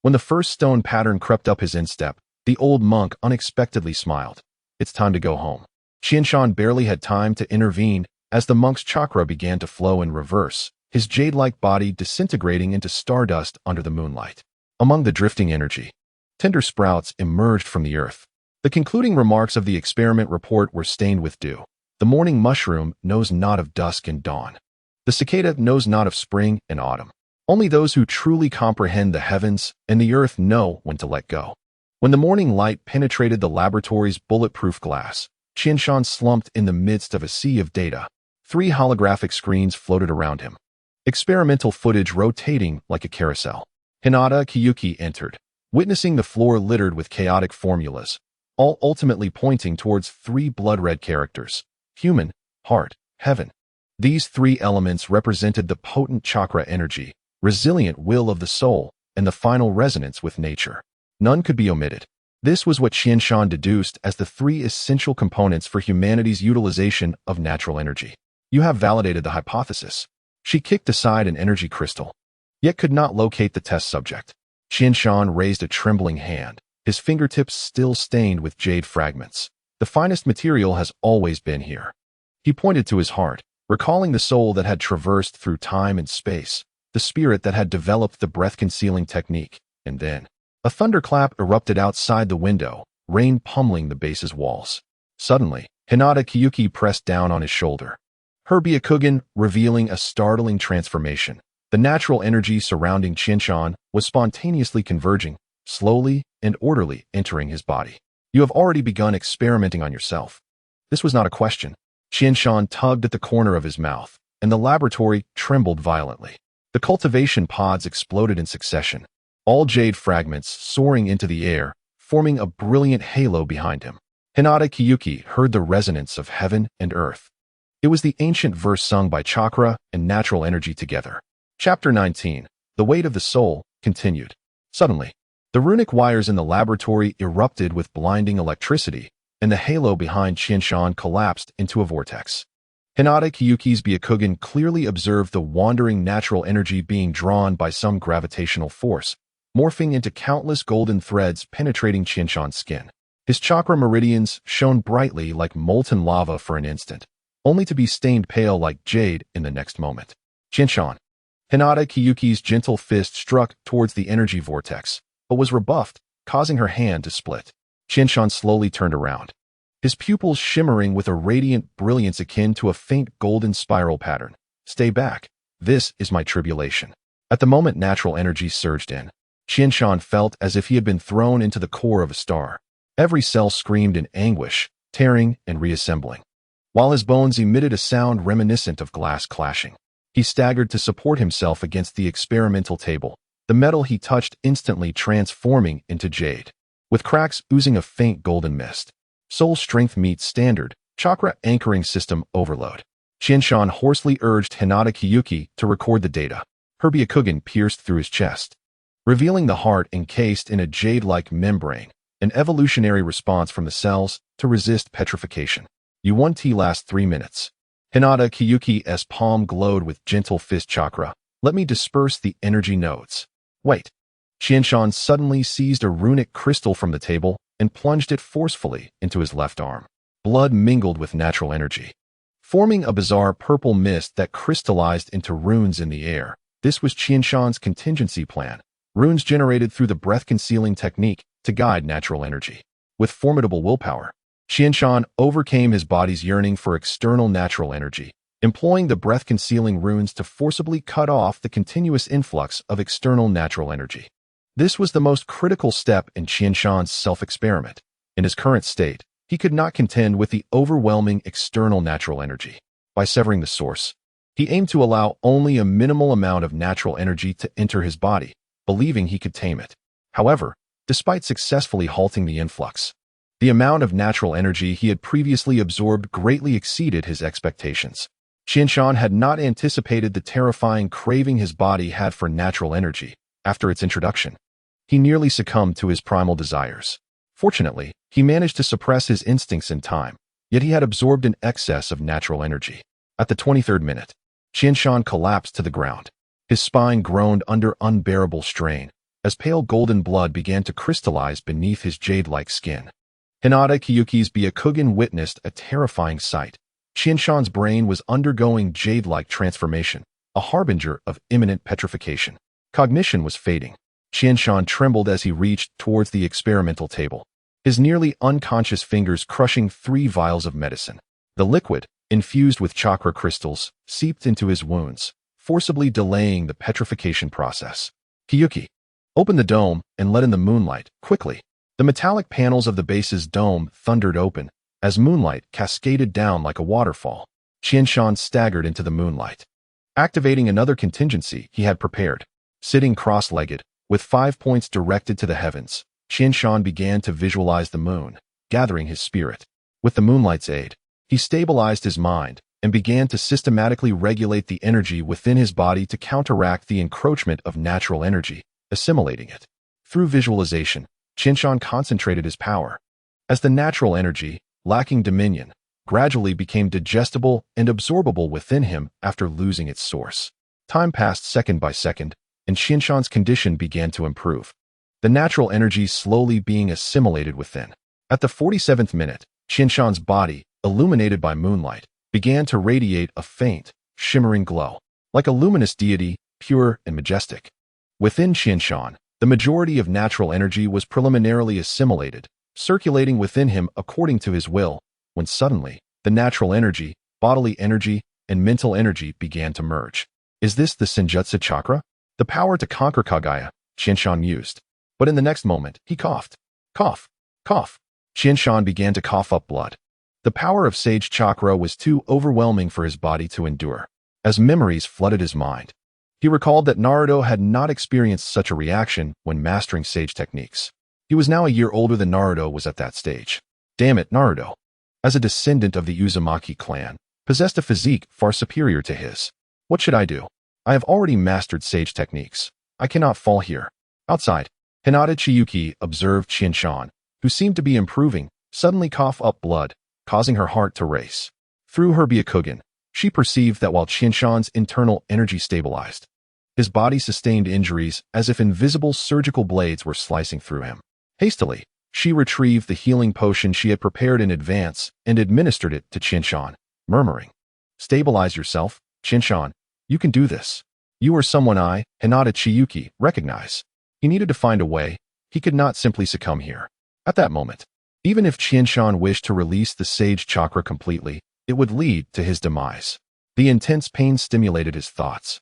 When the first stone pattern crept up his instep, the old monk unexpectedly smiled. It's time to go home. Qianshan barely had time to intervene as the monk's chakra began to flow in reverse, his jade-like body disintegrating into stardust under the moonlight. Among the drifting energy, tender sprouts emerged from the earth. The concluding remarks of the experiment report were stained with dew. The morning mushroom knows not of dusk and dawn. The cicada knows not of spring and autumn. Only those who truly comprehend the heavens and the earth know when to let go. When the morning light penetrated the laboratory's bulletproof glass, Qianshan slumped in the midst of a sea of data. 3 holographic screens floated around him, experimental footage rotating like a carousel. Hinata Kyuki entered, witnessing the floor littered with chaotic formulas, all ultimately pointing towards 3 blood-red characters: human, heart, heaven. These 3 elements represented the potent chakra energy, resilient will of the soul, and the final resonance with nature. None could be omitted. This was what Qianshan deduced as the 3 essential components for humanity's utilization of natural energy. You have validated the hypothesis. She kicked aside an energy crystal, yet could not locate the test subject. Qianshan raised a trembling hand, his fingertips still stained with jade fragments. The finest material has always been here. He pointed to his heart, recalling the soul that had traversed through time and space, the spirit that had developed the breath-concealing technique, and then a thunderclap erupted outside the window, rain pummeling the base's walls. Suddenly, Hinata Kyuki pressed down on his shoulder, her Byakugan revealing a startling transformation. The natural energy surrounding Qianshan was spontaneously converging, slowly and orderly entering his body. You have already begun experimenting on yourself. This was not a question. Qianshan tugged at the corner of his mouth, and the laboratory trembled violently. The cultivation pods exploded in succession, all jade fragments soaring into the air, forming a brilliant halo behind him. Hinata Kyuki heard the resonance of heaven and earth. It was the ancient verse sung by chakra and natural energy together. Chapter 19, The Weight of the Soul, continued. Suddenly, the runic wires in the laboratory erupted with blinding electricity, and the halo behind Qianshan collapsed into a vortex. Hinata Kyuki's Byakugan clearly observed the wandering natural energy being drawn by some gravitational force, morphing into countless golden threads penetrating Qianshan's skin. His chakra meridians shone brightly like molten lava for an instant, only to be stained pale like jade in the next moment. Qianshan. Hinata Kyuki's gentle fist struck towards the energy vortex, but was rebuffed, causing her hand to split. Qianshan slowly turned around, his pupils shimmering with a radiant brilliance akin to a faint golden spiral pattern. Stay back. This is my tribulation. At the moment natural energy surged in, Qianshan felt as if he had been thrown into the core of a star. Every cell screamed in anguish, tearing and reassembling, while his bones emitted a sound reminiscent of glass clashing. He staggered to support himself against the experimental table, the metal he touched instantly transforming into jade, with cracks oozing a faint golden mist. Soul strength meets standard, chakra anchoring system overload. Qianshan hoarsely urged Hinata Kyuki to record the data. Her Byakugan pierced through his chest, revealing the heart encased in a jade-like membrane, an evolutionary response from the cells to resist petrification. U1T lasts 3 minutes. Hinata Kyuki's palm glowed with gentle fist chakra. Let me disperse the energy nodes. Wait. Qianshan suddenly seized a runic crystal from the table and plunged it forcefully into his left arm. Blood mingled with natural energy, forming a bizarre purple mist that crystallized into runes in the air. This was Qianshan's contingency plan. Runes generated through the breath-concealing technique to guide natural energy. With formidable willpower, Qianshan overcame his body's yearning for external natural energy, employing the breath-concealing runes to forcibly cut off the continuous influx of external natural energy. This was the most critical step in Qianshan's self-experiment. In his current state, he could not contend with the overwhelming external natural energy. By severing the source, he aimed to allow only a minimal amount of natural energy to enter his body, believing he could tame it. However, despite successfully halting the influx, the amount of natural energy he had previously absorbed greatly exceeded his expectations. Qianshan had not anticipated the terrifying craving his body had for natural energy. After its introduction, he nearly succumbed to his primal desires. Fortunately, he managed to suppress his instincts in time, yet he had absorbed an excess of natural energy. At the 23rd minute, Qianshan collapsed to the ground. His spine groaned under unbearable strain, as pale golden blood began to crystallize beneath his jade-like skin. Hinata Kyuki's Byakugan witnessed a terrifying sight. Qianshan's brain was undergoing jade-like transformation, a harbinger of imminent petrification. Cognition was fading. Qianshan trembled as he reached towards the experimental table, his nearly unconscious fingers crushing 3 vials of medicine. The liquid, infused with chakra crystals, seeped into his wounds, forcibly delaying the petrification process. Kyuki, open the dome and let in the moonlight, quickly. The metallic panels of the base's dome thundered open, as moonlight cascaded down like a waterfall. Qianshan staggered into the moonlight, activating another contingency he had prepared. Sitting cross-legged, with 5 points directed to the heavens, Qianshan began to visualize the moon, gathering his spirit. With the moonlight's aid, he stabilized his mind and began to systematically regulate the energy within his body to counteract the encroachment of natural energy, assimilating it. Through visualization, Qianshan concentrated his power. As the natural energy, lacking dominion, gradually became digestible and absorbable within him after losing its source. Time passed second by second, and Qianshan's condition began to improve, the natural energy slowly being assimilated within. At the 47th minute, Qianshan's body, illuminated by moonlight, began to radiate a faint, shimmering glow, like a luminous deity, pure and majestic. Within Qianshan, the majority of natural energy was preliminarily assimilated, circulating within him according to his will, when suddenly, the natural energy, bodily energy, and mental energy began to merge. Is this the Ninjutsu chakra? The power to conquer Kaguya, Qianshan mused. But in the next moment, he coughed. Cough. Cough. Qianshan began to cough up blood. The power of Sage Chakra was too overwhelming for his body to endure. As memories flooded his mind, he recalled that Naruto had not experienced such a reaction when mastering Sage techniques. He was now a year older than Naruto was at that stage. Damn it, Naruto, as a descendant of the Uzumaki clan, possessed a physique far superior to his. What should I do? I have already mastered Sage techniques. I cannot fall here. Outside, Hinata Chiyuki observed Qianshan, who seemed to be improving, suddenly cough up blood, causing her heart to race. Through her Byakugan, she perceived that while Qianshan's internal energy stabilized, his body sustained injuries as if invisible surgical blades were slicing through him. Hastily, she retrieved the healing potion she had prepared in advance and administered it to Qianshan, murmuring, "Stabilize yourself, Qianshan. You can do this. You are someone I, Hinata Chiyuki, recognize." He needed to find a way. He could not simply succumb here. At that moment, even if Qianshan wished to release the Sage Chakra completely, it would lead to his demise. The intense pain stimulated his thoughts.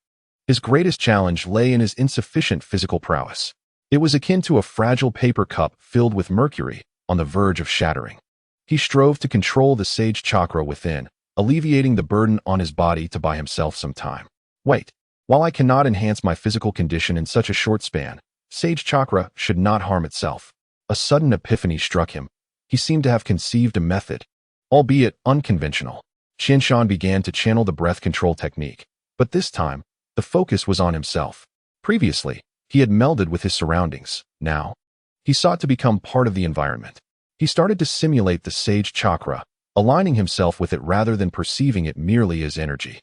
His greatest challenge lay in his insufficient physical prowess. It was akin to a fragile paper cup filled with mercury, on the verge of shattering. He strove to control the Sage Chakra within, alleviating the burden on his body to buy himself some time. Wait. While I cannot enhance my physical condition in such a short span, sage chakra should not harm itself. A sudden epiphany struck him. He seemed to have conceived a method, albeit unconventional. Qianshan began to channel the breath control technique, but this time, the focus was on himself. Previously, he had melded with his surroundings. Now, he sought to become part of the environment. He started to simulate the sage chakra, aligning himself with it rather than perceiving it merely as energy.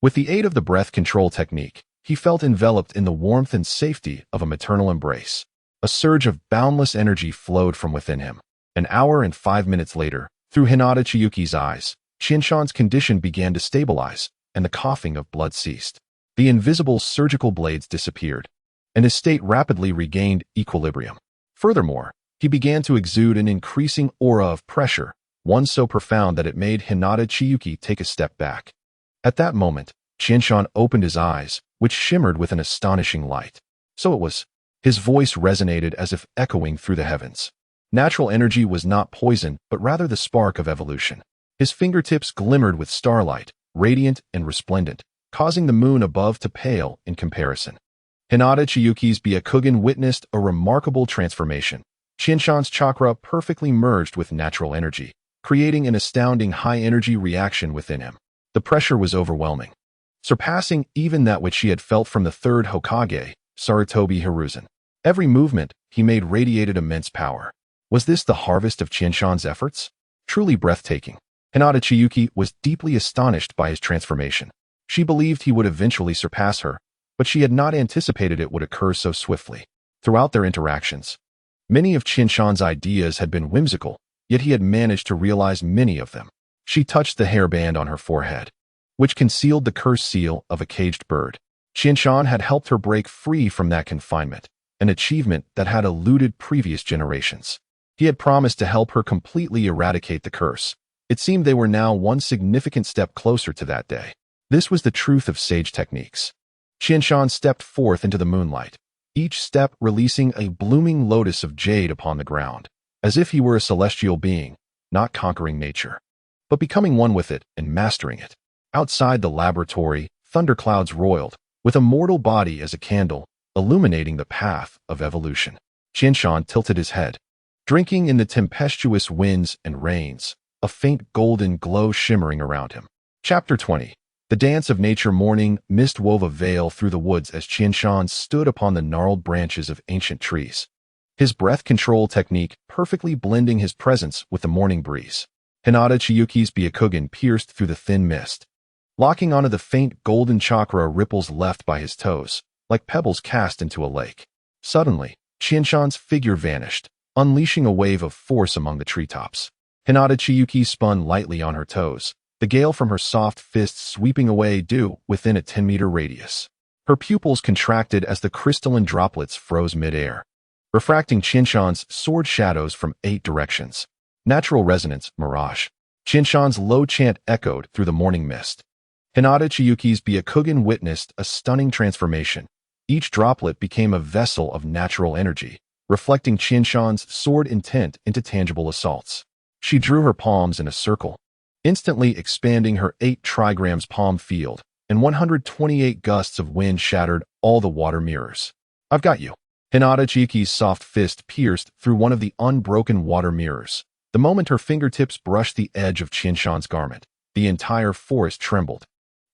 With the aid of the breath control technique, he felt enveloped in the warmth and safety of a maternal embrace. A surge of boundless energy flowed from within him. An hour and 5 minutes later, through Hinata Chiyuki's eyes, Qianshan's condition began to stabilize, and the coughing of blood ceased. The invisible surgical blades disappeared, and his state rapidly regained equilibrium. Furthermore, he began to exude an increasing aura of pressure, one so profound that it made Hinata Chiyuki take a step back. At that moment, Qianshan opened his eyes, which shimmered with an astonishing light. So it was. His voice resonated as if echoing through the heavens. Natural energy was not poison, but rather the spark of evolution. His fingertips glimmered with starlight, radiant and resplendent, causing the moon above to pale in comparison. Hinata Chiyuki's Byakugan witnessed a remarkable transformation. Qianshan's chakra perfectly merged with natural energy, creating an astounding high-energy reaction within him. The pressure was overwhelming, surpassing even that which he had felt from the third Hokage, Sarutobi Hiruzen. Every movement he made radiated immense power. Was this the harvest of Qianshan's efforts? Truly breathtaking. Hinata Chiyuki was deeply astonished by his transformation. She believed he would eventually surpass her, but she had not anticipated it would occur so swiftly. Throughout their interactions, many of Qianshan's ideas had been whimsical, yet he had managed to realize many of them. She touched the hairband on her forehead, which concealed the curse seal of a caged bird. Qianshan had helped her break free from that confinement, an achievement that had eluded previous generations. He had promised to help her completely eradicate the curse. It seemed they were now one significant step closer to that day. This was the truth of sage techniques. Qianshan stepped forth into the moonlight, each step releasing a blooming lotus of jade upon the ground, as if he were a celestial being, not conquering nature, but becoming one with it and mastering it. Outside the laboratory, thunderclouds roiled, with a mortal body as a candle, illuminating the path of evolution. Qianshan tilted his head, drinking in the tempestuous winds and rains, a faint golden glow shimmering around him. Chapter 20. The dance of nature. Morning mist wove a veil through the woods as Qianshan stood upon the gnarled branches of ancient trees, his breath control technique perfectly blending his presence with the morning breeze. Hinata Chiyuki's Byakugan pierced through the thin mist, locking onto the faint golden chakra ripples left by his toes, like pebbles cast into a lake. Suddenly, Qianshan's figure vanished, unleashing a wave of force among the treetops. Hinata Chiyuki spun lightly on her toes, the gale from her soft fists sweeping away dew within a 10-meter radius. Her pupils contracted as the crystalline droplets froze mid-air, refracting Qianshan's sword shadows from 8 directions. Natural resonance, mirage. Qianshan's low chant echoed through the morning mist. Hinata Chiyuki's Byakugan witnessed a stunning transformation. Each droplet became a vessel of natural energy, reflecting Qianshan's sword intent into tangible assaults. She drew her palms in a circle, instantly expanding her 8 trigrams palm field, and 128 gusts of wind shattered all the water mirrors. I've got you. Hinata Chiyuki's soft fist pierced through one of the unbroken water mirrors. The moment her fingertips brushed the edge of Qianshan's garment, the entire forest trembled.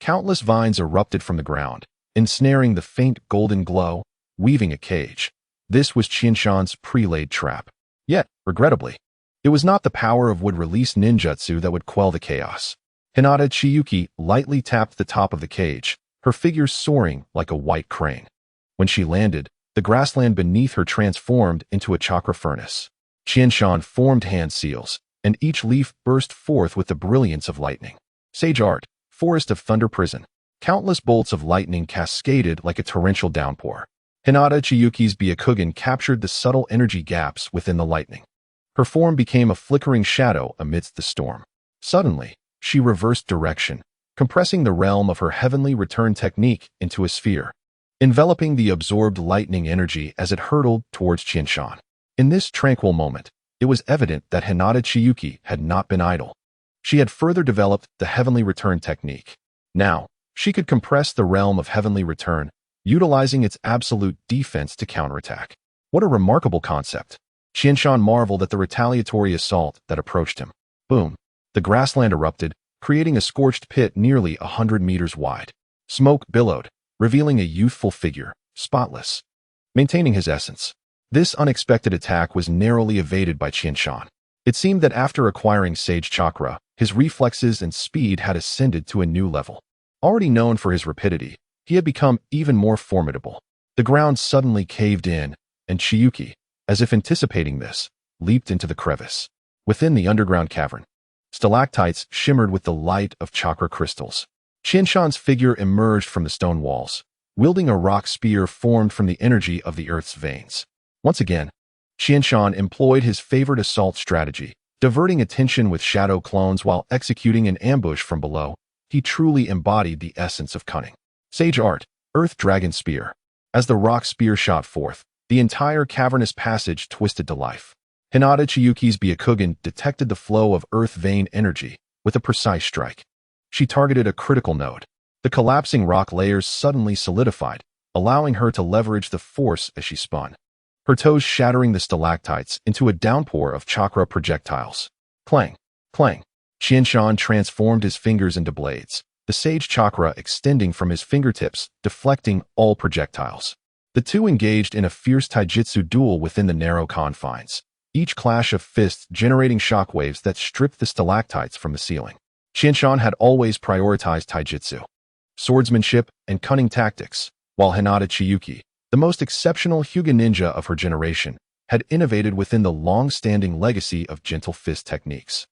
Countless vines erupted from the ground, ensnaring the faint golden glow, weaving a cage. This was Qianshan's pre-laid trap. Yet, regrettably, it was not the power of wood-release ninjutsu that would quell the chaos. Hinata Chiyuki lightly tapped the top of the cage, her figure soaring like a white crane. When she landed, the grassland beneath her transformed into a chakra furnace. Qianshan formed hand seals, and each leaf burst forth with the brilliance of lightning. Sage art, forest of thunder prison. Countless bolts of lightning cascaded like a torrential downpour. Hinata Chiyuki's Byakugan captured the subtle energy gaps within the lightning. Her form became a flickering shadow amidst the storm. Suddenly, she reversed direction, compressing the realm of her heavenly return technique into a sphere, enveloping the absorbed lightning energy as it hurtled towards Qianshan. In this tranquil moment, it was evident that Hinata Chiyuki had not been idle. She had further developed the heavenly return technique. Now, She could compress the realm of heavenly return, utilizing its absolute defense to counterattack. What a remarkable concept. Qianshan marveled at the retaliatory assault that approached him. Boom. The grassland erupted, creating a scorched pit nearly 100 meters wide. Smoke billowed, revealing a youthful figure, spotless, maintaining his essence. This unexpected attack was narrowly evaded by Qianshan. It seemed that after acquiring Sage Chakra, his reflexes and speed had ascended to a new level. Already known for his rapidity, he had become even more formidable. The ground suddenly caved in, and Chiyuki, as if anticipating this, leaped into the crevice. Within the underground cavern, stalactites shimmered with the light of chakra crystals. Qianshan's figure emerged from the stone walls, wielding a rock spear formed from the energy of the earth's veins. Once again, Qianshan employed his favorite assault strategy, diverting attention with shadow clones while executing an ambush from below. He truly embodied the essence of cunning. Sage Art, Earth Dragon Spear. As the rock spear shot forth, the entire cavernous passage twisted to life. Hinata Chiyuki's Byakugan detected the flow of earth vein energy with a precise strike. She targeted a critical node. The collapsing rock layers suddenly solidified, allowing her to leverage the force as she spun, her toes shattering the stalactites into a downpour of chakra projectiles. Clang! Clang! Qianshan transformed his fingers into blades, the sage chakra extending from his fingertips, deflecting all projectiles. The two engaged in a fierce taijutsu duel within the narrow confines, each clash of fists generating shockwaves that stripped the stalactites from the ceiling. Qianshan had always prioritized taijutsu, swordsmanship, and cunning tactics, while Hinata Chiyuki, the most exceptional Hyuga ninja of her generation, had innovated within the long-standing legacy of gentle fist techniques.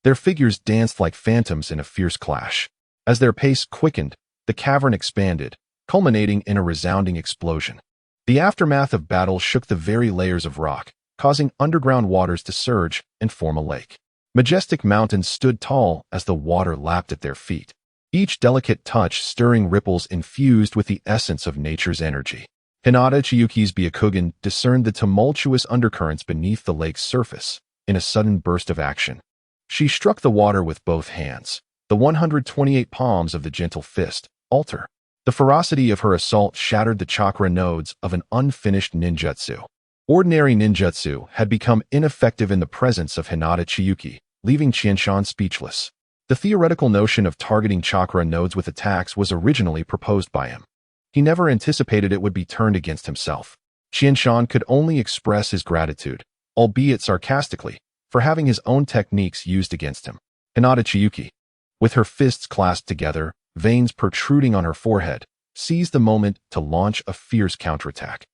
Their figures danced like phantoms in a fierce clash. As their pace quickened, the cavern expanded, culminating in a resounding explosion. The aftermath of battle shook the very layers of rock, causing underground waters to surge and form a lake. Majestic mountains stood tall as the water lapped at their feet, each delicate touch stirring ripples infused with the essence of nature's energy. Hinata Chiyuki's Byakugan discerned the tumultuous undercurrents beneath the lake's surface. In a sudden burst of action, she struck the water with both hands, the 128 palms of the gentle fist, altar. The ferocity of her assault shattered the chakra nodes of an unfinished ninjutsu. Ordinary ninjutsu had become ineffective in the presence of Hinata Chiyuki, leaving Qianshan speechless. The theoretical notion of targeting chakra nodes with attacks was originally proposed by him. He never anticipated it would be turned against himself. Qianshan could only express his gratitude, albeit sarcastically, for having his own techniques used against him. Hinata Chiyuki, with her fists clasped together, veins protruding on her forehead, seized the moment to launch a fierce counterattack.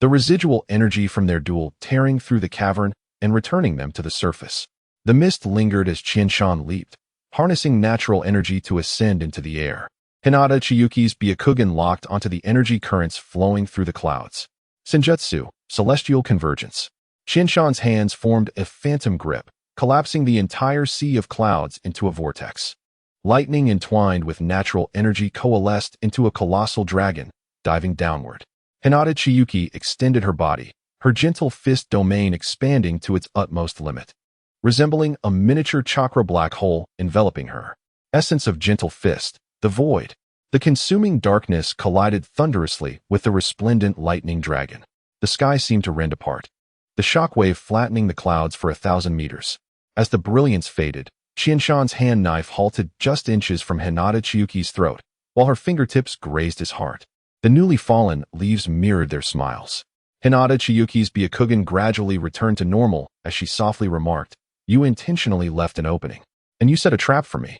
The residual energy from their duel tearing through the cavern and returning them to the surface. The mist lingered as Qianshan leaped, harnessing natural energy to ascend into the air. Hinata Chiyuki's Byakugan locked onto the energy currents flowing through the clouds. Senjutsu, Celestial Convergence. Qianshan's hands formed a phantom grip, collapsing the entire sea of clouds into a vortex. Lightning entwined with natural energy coalesced into a colossal dragon, diving downward. Hinata Chiyuki extended her body, her gentle fist domain expanding to its utmost limit, resembling a miniature chakra black hole enveloping her. Essence of gentle fist, the void. The consuming darkness collided thunderously with the resplendent lightning dragon. The sky seemed to rend apart, the shockwave flattening the clouds for 1,000 meters. As the brilliance faded, Qianshan's hand knife halted just inches from Hinata Chiyuki's throat, while her fingertips grazed his heart. The newly fallen leaves mirrored their smiles. Hinata Chiyuki's Byakugan gradually returned to normal as she softly remarked, "You intentionally left an opening, and you set a trap for me."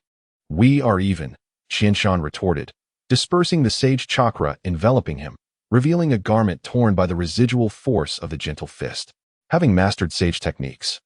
"We are even," Qianshan retorted, dispersing the sage chakra enveloping him, revealing a garment torn by the residual force of the gentle fist. Having mastered sage techniques,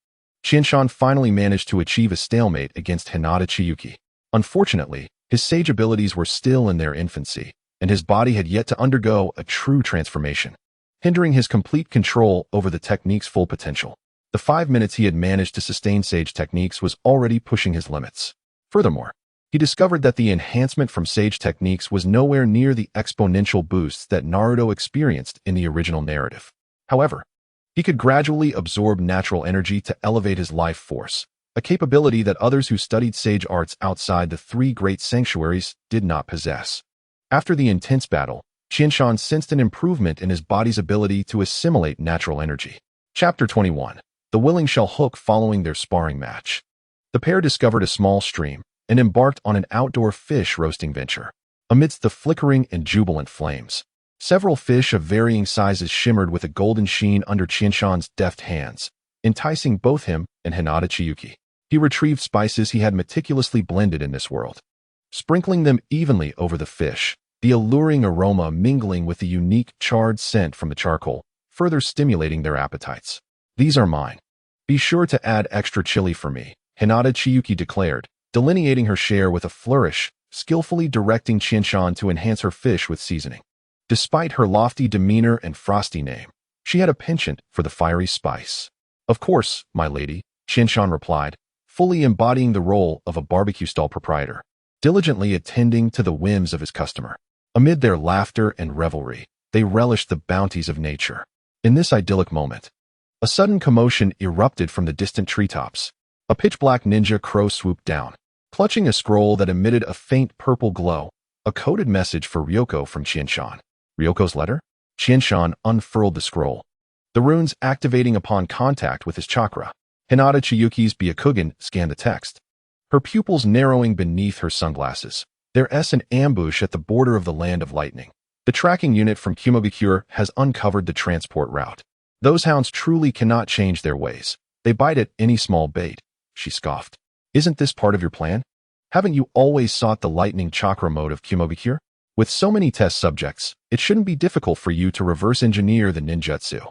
Qianshan finally managed to achieve a stalemate against Hinata Chiyuki. Unfortunately, his sage abilities were still in their infancy, and his body had yet to undergo a true transformation, hindering his complete control over the technique's full potential. The 5 minutes he had managed to sustain sage techniques was already pushing his limits. Furthermore, he discovered that the enhancement from sage techniques was nowhere near the exponential boosts that Naruto experienced in the original narrative. However, he could gradually absorb natural energy to elevate his life force, a capability that others who studied sage arts outside the 3 great sanctuaries did not possess. After the intense battle, Qianshan sensed an improvement in his body's ability to assimilate natural energy. Chapter 21. The Willing Shell Hook. Following their sparring match, the pair discovered a small stream and embarked on an outdoor fish roasting venture. Amidst the flickering and jubilant flames, several fish of varying sizes shimmered with a golden sheen under Qianshan's deft hands, enticing both him and Hinata Chiyuki. He retrieved spices he had meticulously blended in this world, sprinkling them evenly over the fish, the alluring aroma mingling with the unique charred scent from the charcoal, further stimulating their appetites. "These are mine. Be sure to add extra chili for me," Hinata Chiyuki declared, delineating her share with a flourish, skillfully directing Qianshan to enhance her fish with seasoning. Despite her lofty demeanor and frosty name, she had a penchant for the fiery spice. "Of course, my lady," Qianshan replied, fully embodying the role of a barbecue stall proprietor, diligently attending to the whims of his customer. Amid their laughter and revelry, they relished the bounties of nature. In this idyllic moment, a sudden commotion erupted from the distant treetops. A pitch-black ninja crow swooped down, clutching a scroll that emitted a faint purple glow, a coded message for Ryoko from Qianshan. Ryoko's letter? Qianshan unfurled the scroll, the runes activating upon contact with his chakra. Hinata Chiyuki's Byakugan scanned the text, her pupils narrowing beneath her sunglasses. "There is an ambush at the border of the Land of Lightning. The tracking unit from Kumogakure has uncovered the transport route. Those hounds truly cannot change their ways. They bite at any small bait," she scoffed. "Isn't this part of your plan? Haven't you always sought the lightning chakra mode of Kumogakure? With so many test subjects, it shouldn't be difficult for you to reverse engineer the ninjutsu."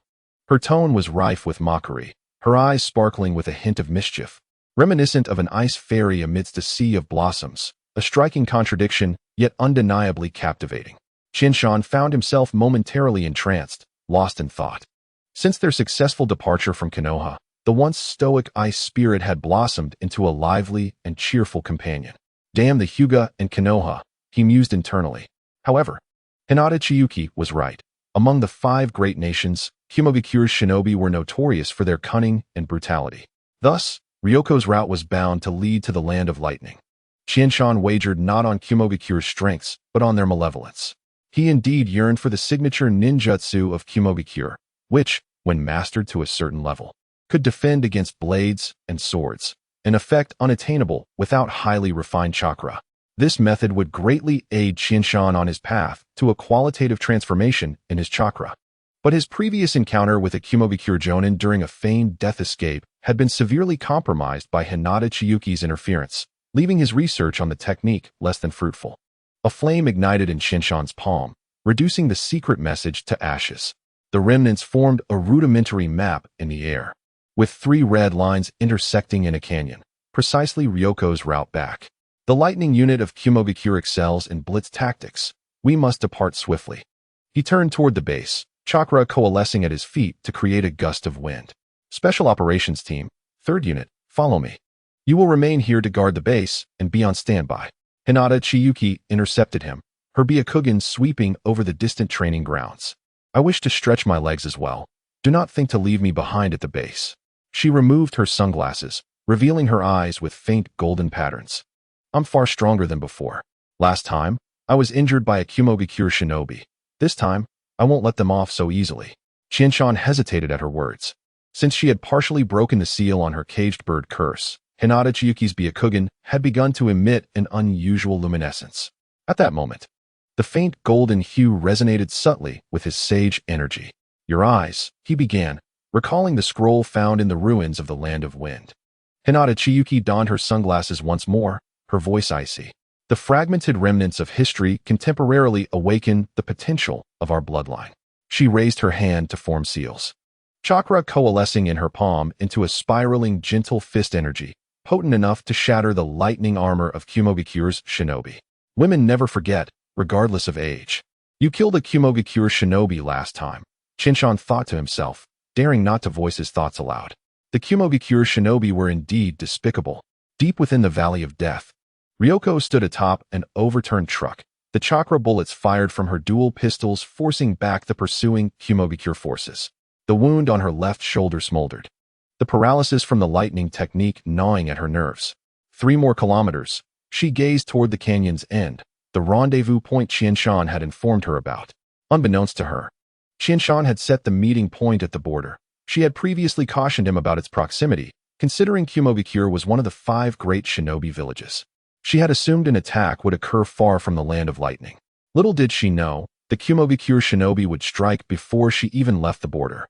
Her tone was rife with mockery, her eyes sparkling with a hint of mischief, reminiscent of an ice fairy amidst a sea of blossoms, a striking contradiction, yet undeniably captivating. Qianshan found himself momentarily entranced, lost in thought. Since their successful departure from Konoha, the once stoic ice spirit had blossomed into a lively and cheerful companion. "Damn the Hyuga and Konoha," he mused internally. However, Hinata Chiyuki was right. Among the 5 great nations, Kumogakure's shinobi were notorious for their cunning and brutality. Thus, Ryoko's route was bound to lead to the Land of Lightning. Qianshan wagered not on Kumogakure's strengths, but on their malevolence. He indeed yearned for the signature ninjutsu of Kumogakure, which, when mastered to a certain level, could defend against blades and swords, an effect unattainable without highly refined chakra. This method would greatly aid Qianshan on his path to a qualitative transformation in his chakra. But his previous encounter with a Kumogakure Jonin during a feigned death escape had been severely compromised by Hinata Chiyuki's interference, leaving his research on the technique less than fruitful. A flame ignited in Qianshan's palm, reducing the secret message to ashes. The remnants formed a rudimentary map in the air, with 3 red lines intersecting in a canyon, precisely Ryoko's route back. "The lightning unit of Kumogakure excels in blitz tactics. We must depart swiftly." He turned toward the base, chakra coalescing at his feet to create a gust of wind. "Special Operations Team, 3rd Unit, follow me. You will remain here to guard the base and be on standby." Hinata Chiyuki intercepted him, her Byakugan sweeping over the distant training grounds. "I wish to stretch my legs as well. Do not think to leave me behind at the base." She removed her sunglasses, revealing her eyes with faint golden patterns. "I'm far stronger than before. Last time, I was injured by a Kumogakure shinobi. This time, I won't let them off so easily." Qianshan hesitated at her words. Since she had partially broken the seal on her caged bird curse, Hinata Chiyuki's Byakugan had begun to emit an unusual luminescence. At that moment, the faint golden hue resonated subtly with his sage energy. "Your eyes," he began, recalling the scroll found in the ruins of the Land of Wind. Hinata Chiyuki donned her sunglasses once more, her voice icy. "The fragmented remnants of history can temporarily awaken the potential of our bloodline." She raised her hand to form seals, chakra coalescing in her palm into a spiraling gentle fist energy, potent enough to shatter the lightning armor of Kumogakure's shinobi. "Women never forget, regardless of age." "You killed a Kumogakure shinobi last time," Qianshan thought to himself, daring not to voice his thoughts aloud. The Kumogakure shinobi were indeed despicable. Deep within the Valley of Death, Ryoko stood atop an overturned truck, the chakra bullets fired from her dual pistols forcing back the pursuing Kumogakure forces. The wound on her left shoulder smoldered, the paralysis from the lightning technique gnawing at her nerves. 3 more kilometers. She gazed toward the canyon's end, the rendezvous point Qianshan had informed her about. Unbeknownst to her, Qianshan had set the meeting point at the border. She had previously cautioned him about its proximity, considering Kumogakure was one of the 5 great shinobi villages. She had assumed an attack would occur far from the land of lightning. Little did she know, the Kumogakure shinobi would strike before she even left the border.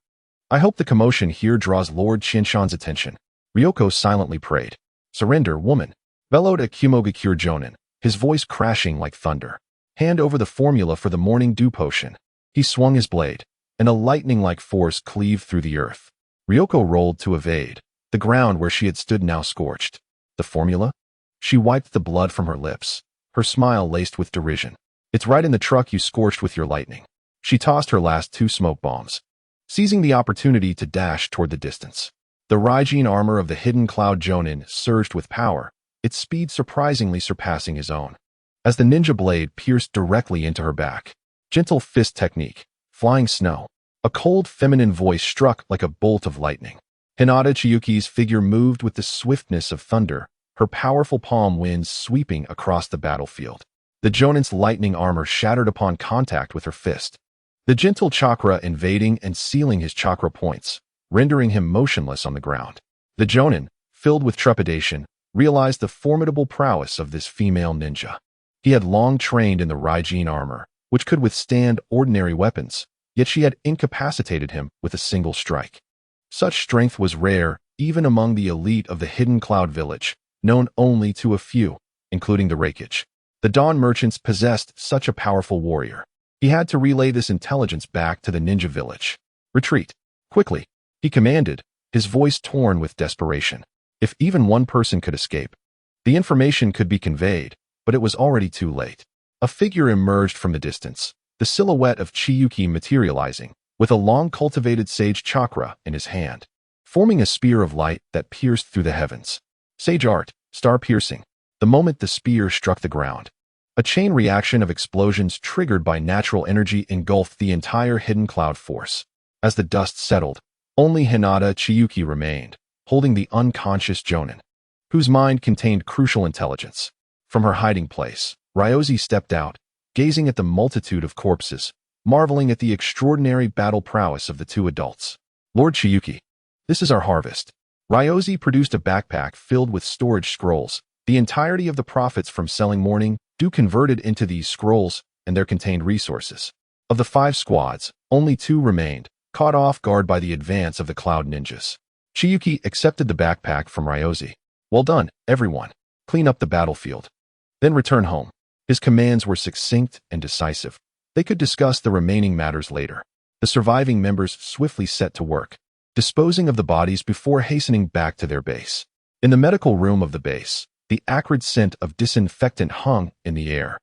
I hope the commotion here draws Lord Qianshan's attention. Ryoko silently prayed. Surrender, woman, bellowed a Kumogakure jonin, his voice crashing like thunder. Hand over the formula for the morning dew potion. He swung his blade, and a lightning-like force cleaved through the earth. Ryoko rolled to evade. The ground where she had stood now scorched. The formula? She wiped the blood from her lips, her smile laced with derision. It's right in the truck you scorched with your lightning. She tossed her last 2 smoke bombs, seizing the opportunity to dash toward the distance. The Raijin armor of the hidden cloud jonin surged with power, its speed surprisingly surpassing his own. As the ninja blade pierced directly into her back. Gentle fist technique, flying snow. A cold feminine voice struck like a bolt of lightning. Hinata Chiyuki's figure moved with the swiftness of thunder, her powerful palm winds sweeping across the battlefield. The jonin's lightning armor shattered upon contact with her fist. The gentle chakra invading and sealing his chakra points, rendering him motionless on the ground. The jonin, filled with trepidation, realized the formidable prowess of this female ninja. He had long trained in the Raijin armor, which could withstand ordinary weapons, yet she had incapacitated him with a single strike. Such strength was rare even among the elite of the Hidden Cloud Village, known only to a few, including the Reikage. The Dawn merchants possessed such a powerful warrior. He had to relay this intelligence back to the ninja village. Retreat. Quickly, he commanded, his voice torn with desperation. If even one person could escape, the information could be conveyed, but it was already too late. A figure emerged from the distance, the silhouette of Chiyuki materializing, with a long-cultivated sage chakra in his hand, forming a spear of light that pierced through the heavens. Sage art, star-piercing. The moment the spear struck the ground, a chain reaction of explosions triggered by natural energy engulfed the entire hidden cloud force. As the dust settled, only Hinata Chiyuki remained, holding the unconscious jonin, whose mind contained crucial intelligence. From her hiding place, Ryozi stepped out, gazing at the multitude of corpses, marveling at the extraordinary battle prowess of the 2 adults. Lord Chiyuki, this is our harvest. Ryozi produced a backpack filled with storage scrolls. The entirety of the profits from selling morning dew converted into these scrolls and their contained resources. Of the 5 squads, only 2 remained, caught off guard by the advance of the cloud ninjas. Chiyuki accepted the backpack from Ryozi. Well done, everyone. Clean up the battlefield. Then return home. His commands were succinct and decisive. They could discuss the remaining matters later. The surviving members swiftly set to work, disposing of the bodies before hastening back to their base. In the medical room of the base, the acrid scent of disinfectant hung in the air.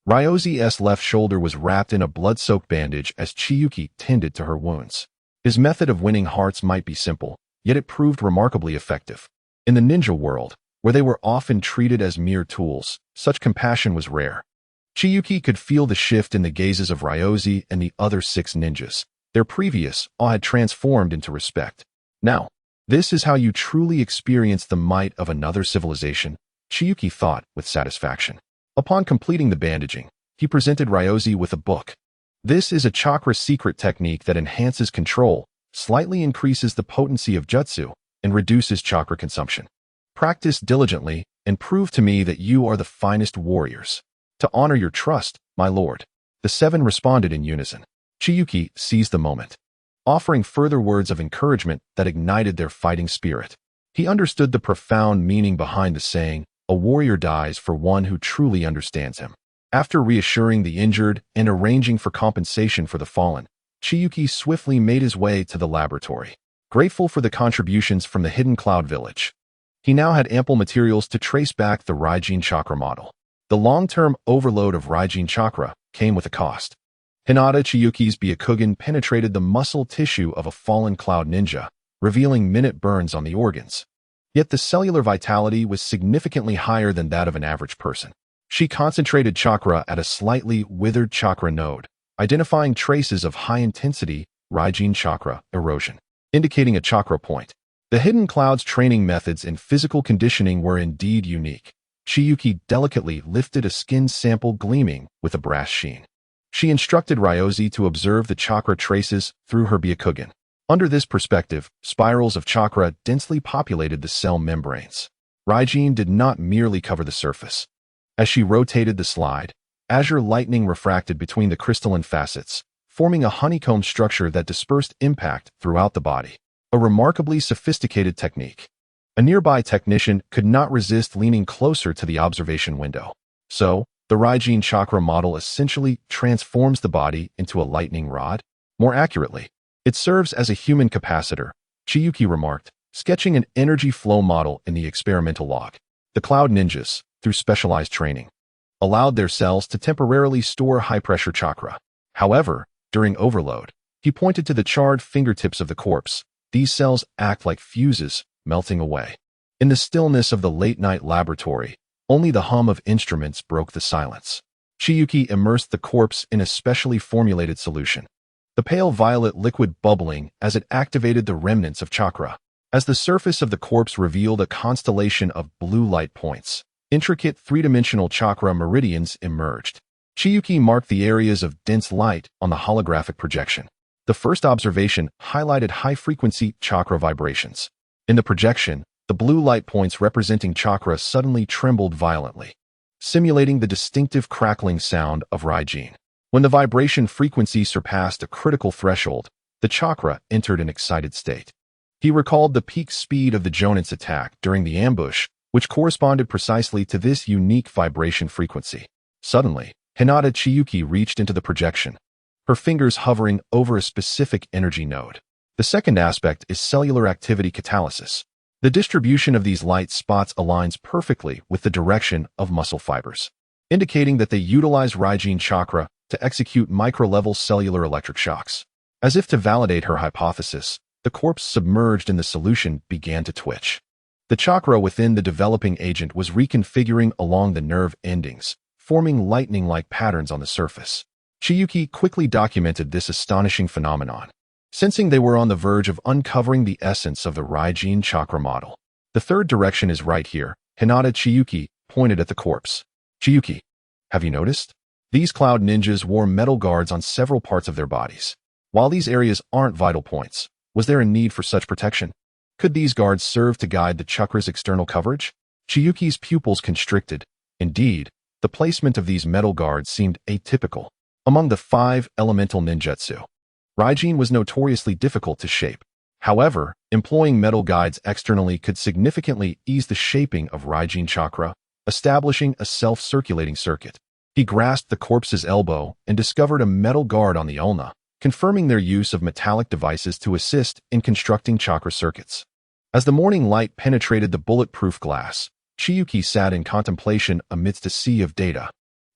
Ryozi's left shoulder was wrapped in a blood-soaked bandage as Chiyuki tended to her wounds. His method of winning hearts might be simple, yet it proved remarkably effective. In the ninja world, where they were often treated as mere tools, such compassion was rare. Chiyuki could feel the shift in the gazes of Ryozi and the other 6 ninjas. Their previous awe had transformed into respect. Now, this is how you truly experience the might of another civilization, Chiyuki thought with satisfaction. Upon completing the bandaging, he presented Ryozi with a book. This is a chakra secret technique that enhances control, slightly increases the potency of jutsu, and reduces chakra consumption. Practice diligently and prove to me that you are the finest warriors. To honor your trust, my lord. The 7 responded in unison. Chiyuki seized the moment, offering further words of encouragement that ignited their fighting spirit. He understood the profound meaning behind the saying, a warrior dies for one who truly understands him. After reassuring the injured and arranging for compensation for the fallen, Chiyuki swiftly made his way to the laboratory. Grateful for the contributions from the Hidden Cloud Village, he now had ample materials to trace back the Raijin chakra model. The long-term overload of Raijin chakra came with a cost. Hinata Chiyuki's Byakugan penetrated the muscle tissue of a fallen cloud ninja, revealing minute burns on the organs. Yet the cellular vitality was significantly higher than that of an average person. She concentrated chakra at a slightly withered chakra node, identifying traces of high-intensity Raijin chakra erosion, indicating a chakra point. The Hidden Cloud's training methods and physical conditioning were indeed unique. Chiyuki delicately lifted a skin sample gleaming with a brass sheen. She instructed Ryozi to observe the chakra traces through her Byakugan. Under this perspective, spirals of chakra densely populated the cell membranes. Raijin did not merely cover the surface. As she rotated the slide, azure lightning refracted between the crystalline facets, forming a honeycomb structure that dispersed impact throughout the body. A remarkably sophisticated technique. A nearby technician could not resist leaning closer to the observation window. So, the Raijin chakra model essentially transforms the body into a lightning rod. More accurately, it serves as a human capacitor, Chiyuki remarked, sketching an energy flow model in the experimental log. The Cloud Ninjas, through specialized training, allowed their cells to temporarily store high-pressure chakra. However, during overload, he pointed to the charred fingertips of the corpse. These cells act like fuses, melting away. In the stillness of the late-night laboratory, only the hum of instruments broke the silence. Chiyuki immersed the corpse in a specially formulated solution, the pale violet liquid bubbling as it activated the remnants of chakra. As the surface of the corpse revealed a constellation of blue light points, intricate three-dimensional chakra meridians emerged. Chiyuki marked the areas of dense light on the holographic projection. The first observation highlighted high-frequency chakra vibrations. In the projection, the blue light points representing chakra suddenly trembled violently, simulating the distinctive crackling sound of Raijin. When the vibration frequency surpassed a critical threshold, the chakra entered an excited state. He recalled the peak speed of the Jonin's attack during the ambush, which corresponded precisely to this unique vibration frequency. Suddenly, Hinata Chiyuki reached into the projection, her fingers hovering over a specific energy node. The second aspect is cellular activity catalysis. The distribution of these light spots aligns perfectly with the direction of muscle fibers, indicating that they utilize Raijin chakra to execute micro-level cellular electric shocks. As if to validate her hypothesis, the corpse submerged in the solution began to twitch. The chakra within the developing agent was reconfiguring along the nerve endings, forming lightning-like patterns on the surface. Chiyuki quickly documented this astonishing phenomenon, sensing they were on the verge of uncovering the essence of the Raijin chakra model. The third direction is right here. Hinata Chiyuki pointed at the corpse. Chiyuki, have you noticed? These cloud ninjas wore metal guards on several parts of their bodies. While these areas aren't vital points, was there a need for such protection? Could these guards serve to guide the chakra's external coverage? Chiyuki's pupils constricted. Indeed, the placement of these metal guards seemed atypical. Among the 5 elemental ninjutsu, Raijin was notoriously difficult to shape. However, employing metal guides externally could significantly ease the shaping of Raijin chakra, establishing a self-circulating circuit. He grasped the corpse's elbow and discovered a metal guard on the ulna, confirming their use of metallic devices to assist in constructing chakra circuits. As the morning light penetrated the bulletproof glass, Chiyuki sat in contemplation amidst a sea of data.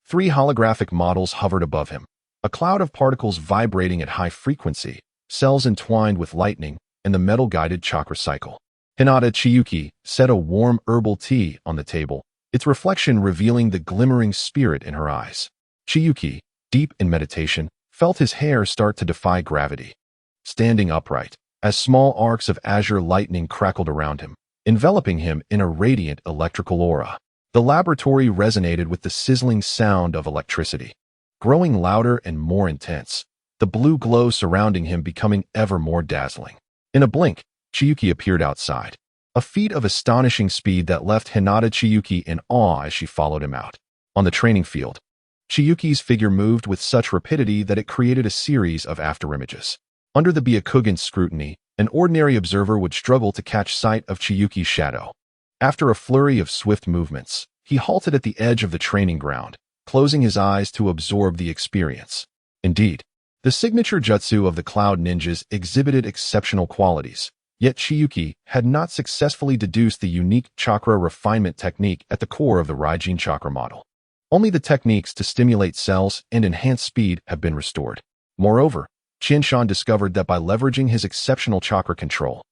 3 holographic models hovered above him, a cloud of particles vibrating at high frequency, cells entwined with lightning, and the metal-guided chakra cycle. Hinata Chiyuki set a warm herbal tea on the table, its reflection revealing the glimmering spirit in her eyes. Chiyuki, deep in meditation, felt his hair start to defy gravity, standing upright, as small arcs of azure lightning crackled around him, enveloping him in a radiant electrical aura. The laboratory resonated with the sizzling sound of electricity, growing louder and more intense, the blue glow surrounding him becoming ever more dazzling. In a blink, Chiyuki appeared outside, a feat of astonishing speed that left Hinata Chiyuki in awe as she followed him out. On the training field, Chiyuki's figure moved with such rapidity that it created a series of afterimages. Under the Byakugan's scrutiny, an ordinary observer would struggle to catch sight of Chiyuki's shadow. After a flurry of swift movements, he halted at the edge of the training ground, closing his eyes to absorb the experience. Indeed, the signature jutsu of the Cloud Ninjas exhibited exceptional qualities, yet Chiyuki had not successfully deduced the unique chakra refinement technique at the core of the Raijin chakra model. Only the techniques to stimulate cells and enhance speed have been restored. Moreover, Qianshan discovered that by leveraging his exceptional chakra control,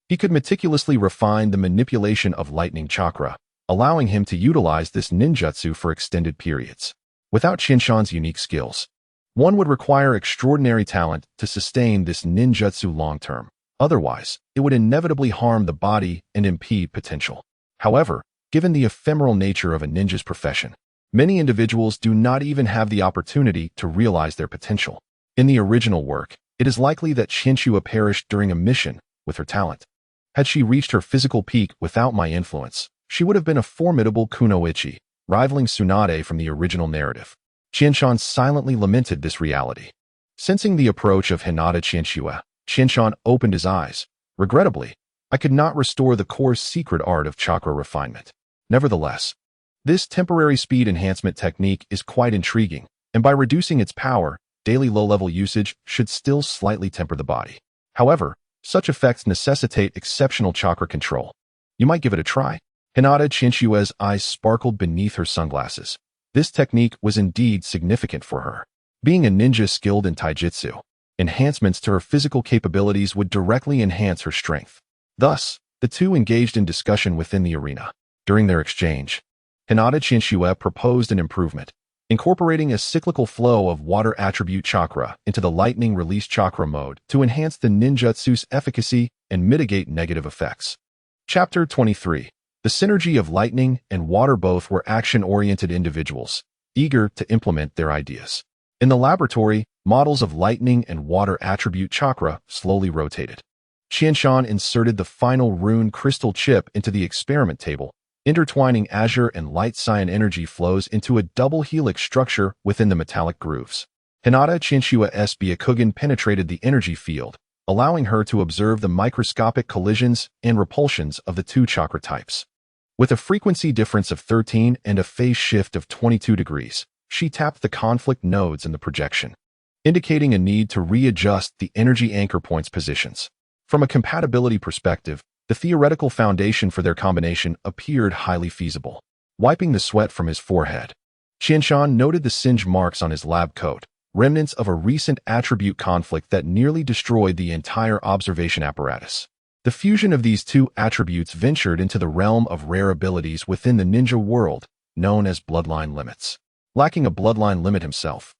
he could meticulously refine the manipulation of lightning chakra, allowing him to utilize this ninjutsu for extended periods. Without Qianshan's unique skills, one would require extraordinary talent to sustain this ninjutsu long-term. Otherwise, it would inevitably harm the body and impede potential. However, Given the ephemeral nature of a ninja's profession, many individuals do not even have the opportunity to realize their potential. In the original work, it is likely that Chinchua perished during a mission with her talent. Had she reached her physical peak without my influence, she would have been a formidable kunoichi, rivaling Tsunade from the original narrative. Qianshan silently lamented this reality. Sensing the approach of Hinata Chinchua, Qianshan opened his eyes. Regrettably, I could not restore the core's secret art of chakra refinement. Nevertheless, this temporary speed enhancement technique is quite intriguing, and by reducing its power, daily low-level usage should still slightly temper the body. However, such effects necessitate exceptional chakra control. You might give it a try. Hinata Chinchua's eyes sparkled beneath her sunglasses. This technique was indeed significant for her. Being a ninja skilled in taijutsu, enhancements to her physical capabilities would directly enhance her strength. Thus, the two engaged in discussion within the arena. During their exchange, Hinata Chinchua proposed an improvement, incorporating a cyclical flow of water attribute chakra into the lightning release chakra mode to enhance the ninjutsu's efficacy and mitigate negative effects. Chapter 23. The synergy of lightning and water. Both were action-oriented individuals, eager to implement their ideas. In the laboratory, models of lightning and water attribute chakra slowly rotated. Qianshan inserted the final rune crystal chip into the experiment table, intertwining azure and light cyan energy flows into a double helix structure within the metallic grooves. Hinata Chinchua's Byakugan penetrated the energy field, allowing her to observe the microscopic collisions and repulsions of the two chakra types. With a frequency difference of 13 and a phase shift of 22 degrees, she tapped the conflict nodes in the projection, indicating a need to readjust the energy anchor points positions. From a compatibility perspective, the theoretical foundation for their combination appeared highly feasible. Wiping the sweat from his forehead, Qianshan noted the singe marks on his lab coat, remnants of a recent attribute conflict that nearly destroyed the entire observation apparatus. The fusion of these two attributes ventured into the realm of rare abilities within the ninja world, known as bloodline limits. Lacking a bloodline limit himself,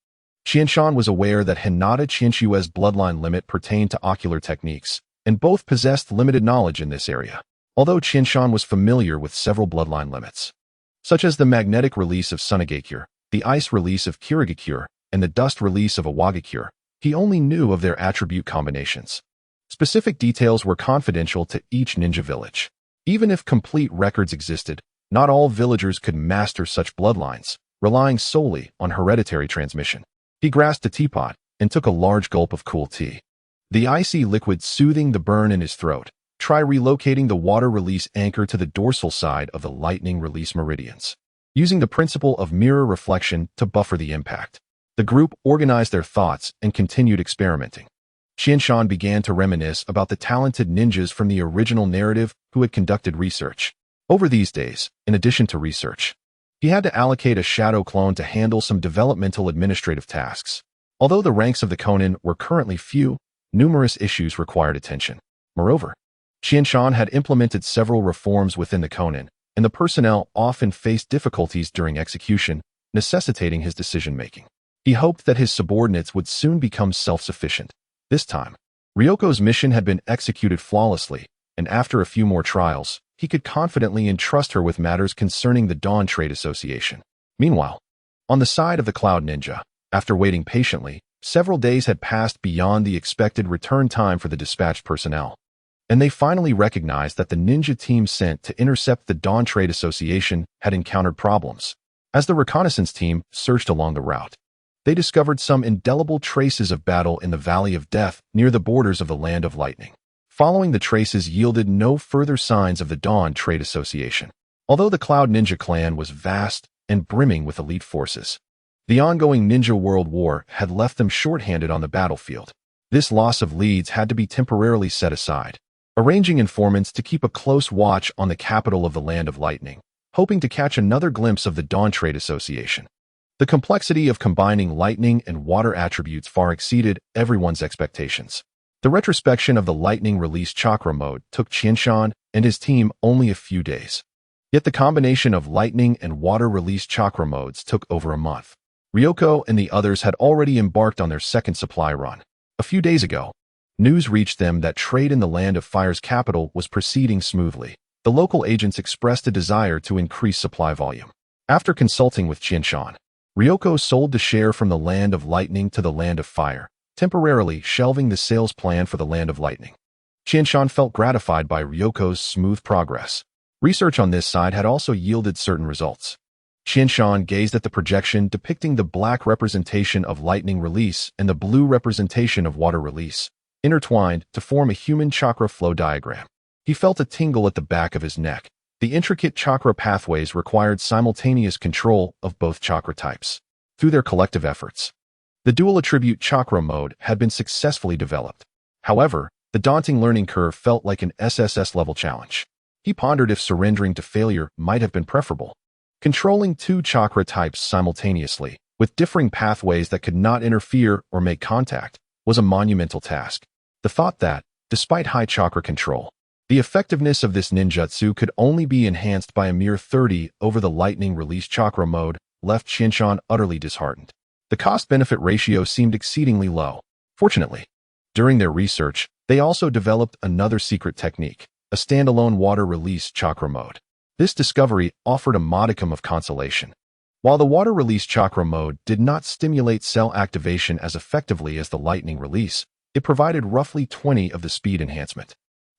Qianshan was aware that Hinata Chinchua's bloodline limit pertained to ocular techniques, and both possessed limited knowledge in this area. Although Qianshan was familiar with several bloodline limits, such as the magnetic release of Sunagakure, the ice release of Kirigakure, and the dust release of Awagakure, he only knew of their attribute combinations. Specific details were confidential to each ninja village. Even if complete records existed, not all villagers could master such bloodlines, relying solely on hereditary transmission. He grasped a teapot and took a large gulp of cool tea. The icy liquid soothing the burn in his throat. Try relocating the water release anchor to the dorsal side of the lightning release meridians, using the principle of mirror reflection to buffer the impact. The group organized their thoughts and continued experimenting. Qianshan began to reminisce about the talented ninjas from the original narrative who had conducted research. Over these days, in addition to research, he had to allocate a shadow clone to handle some developmental administrative tasks. Although the ranks of the Konin were currently few, numerous issues required attention. Moreover, Qianshan had implemented several reforms within the Konin, and the personnel often faced difficulties during execution, necessitating his decision-making. He hoped that his subordinates would soon become self-sufficient. This time, Ryoko's mission had been executed flawlessly, and after a few more trials, he could confidently entrust her with matters concerning the Dawn Trade Association. Meanwhile, on the side of the Cloud Ninja, after waiting patiently, several days had passed beyond the expected return time for the dispatched personnel, and they finally recognized that the ninja team sent to intercept the Dawn Trade Association had encountered problems. As the reconnaissance team searched along the route, they discovered some indelible traces of battle in the Valley of Death near the borders of the Land of Lightning. Following the traces yielded no further signs of the Dawn Trade Association. Although the Cloud Ninja clan was vast and brimming with elite forces, the ongoing Ninja World War had left them short-handed on the battlefield. This loss of leads had to be temporarily set aside, arranging informants to keep a close watch on the capital of the Land of Lightning, hoping to catch another glimpse of the Dawn Trade Association. The complexity of combining lightning and water attributes far exceeded everyone's expectations. The retrospection of the lightning release chakra mode took Qianshan and his team only a few days. Yet the combination of lightning and water release chakra modes took over a month. Ryoko and the others had already embarked on their second supply run. A few days ago, news reached them that trade in the Land of Fire's capital was proceeding smoothly. the local agents expressed a desire to increase supply volume. After consulting with Qianshan, Ryoko sold the share from the Land of Lightning to the Land of Fire, temporarily shelving the sales plan for the Land of Lightning. Qianshan felt gratified by Ryoko's smooth progress. Research on this side had also yielded certain results. Qianshan gazed at the projection depicting the black representation of lightning release and the blue representation of water release, intertwined to form a human chakra flow diagram. He felt a tingle at the back of his neck. The intricate chakra pathways required simultaneous control of both chakra types. Through their collective efforts, the dual attribute chakra mode had been successfully developed. However, the daunting learning curve felt like an SSS-level challenge. He pondered if surrendering to failure might have been preferable. Controlling two chakra types simultaneously, with differing pathways that could not interfere or make contact, was a monumental task. The thought that, despite high chakra control, the effectiveness of this ninjutsu could only be enhanced by a mere 30 over the lightning release chakra mode left Qianshan utterly disheartened. The cost-benefit ratio seemed exceedingly low. Fortunately, during their research, they also developed another secret technique, a standalone water release chakra mode. This discovery offered a modicum of consolation. While the water release chakra mode did not stimulate cell activation as effectively as the lightning release, it provided roughly 20 of the speed enhancement.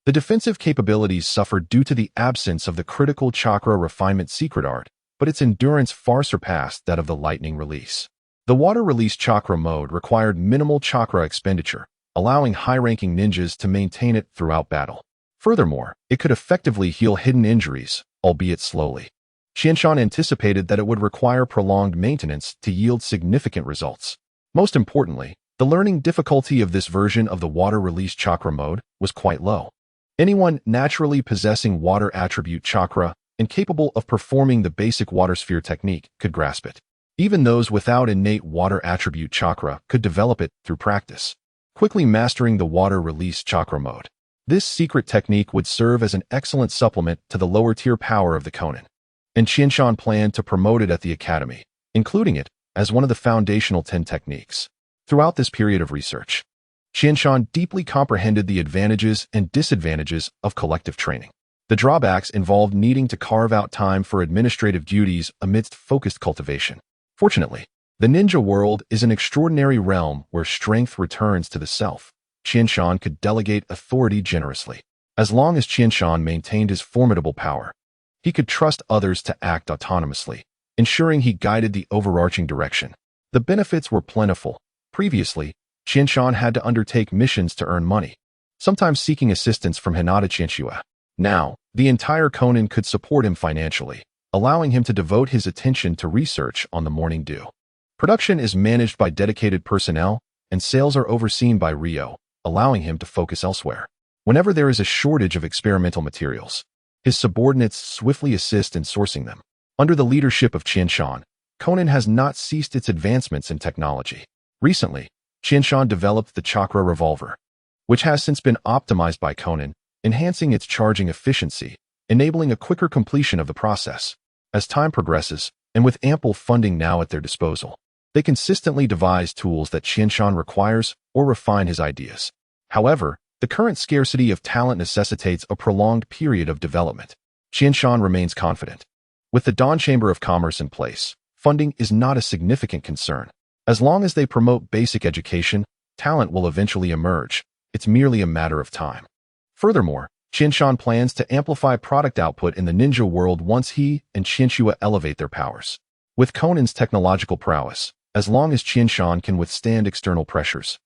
The defensive capabilities suffered due to the absence of the critical chakra refinement secret art, but its endurance far surpassed that of the lightning release. The water release chakra mode required minimal chakra expenditure, allowing high-ranking ninjas to maintain it throughout battle. Furthermore, it could effectively heal hidden injuries, albeit slowly. Qianshan anticipated that it would require prolonged maintenance to yield significant results. Most importantly, the learning difficulty of this version of the water release chakra mode was quite low. Anyone naturally possessing water attribute chakra and capable of performing the basic water sphere technique could grasp it. Even those without innate water attribute chakra could develop it through practice, quickly mastering the water release chakra mode. This secret technique would serve as an excellent supplement to the lower-tier power of the Konan, and Qianshan planned to promote it at the academy, including it as one of the foundational 10 techniques. Throughout this period of research, Qianshan deeply comprehended the advantages and disadvantages of collective training. The drawbacks involved needing to carve out time for administrative duties amidst focused cultivation. Fortunately, the ninja world is an extraordinary realm where strength returns to the self. Qianshan could delegate authority generously. As long as Qianshan maintained his formidable power, he could trust others to act autonomously, ensuring he guided the overarching direction. The benefits were plentiful. Previously, Qianshan had to undertake missions to earn money, sometimes seeking assistance from Hinata Qianxue. Now, the entire Konan could support him financially, allowing him to devote his attention to research on the Morning Dew. Production is managed by dedicated personnel, and sales are overseen by Ryo, allowing him to focus elsewhere. Whenever there is a shortage of experimental materials, his subordinates swiftly assist in sourcing them. Under the leadership of Qianshan, Konan has not ceased its advancements in technology. Recently, Qianshan developed the chakra revolver, which has since been optimized by Konan, enhancing its charging efficiency, enabling a quicker completion of the process. As time progresses, and with ample funding now at their disposal, they consistently devise tools that Qianshan requires or refine his ideas. However, the current scarcity of talent necessitates a prolonged period of development. Qianshan remains confident. With the Dawn Chamber of Commerce in place, funding is not a significant concern. As long as they promote basic education, talent will eventually emerge. It's merely a matter of time. Furthermore, Qianshan plans to amplify product output in the ninja world once he and Qianxue elevate their powers. With Konan's technological prowess, as long as Qianshan can withstand external pressures,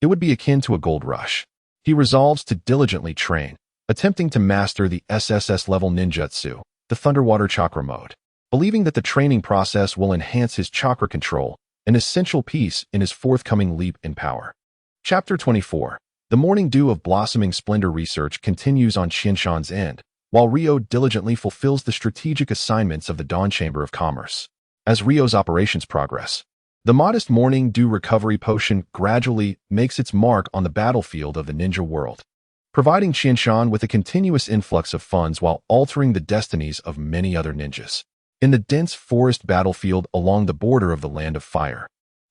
it would be akin to a gold rush. He resolves to diligently train, attempting to master the SSS-level ninjutsu, the Thunderwater Chakra mode. Believing that the training process will enhance his chakra control, an essential piece in his forthcoming leap in power. Chapter 24. The Morning Dew of Blossoming Splendor research continues on Qianshan's end, while Ryo diligently fulfills the strategic assignments of the Dawn Chamber of Commerce. As Ryo's operations progress, the modest Morning Dew recovery potion gradually makes its mark on the battlefield of the ninja world, providing Qianshan with a continuous influx of funds while altering the destinies of many other ninjas. In the dense forest battlefield along the border of the Land of Fire,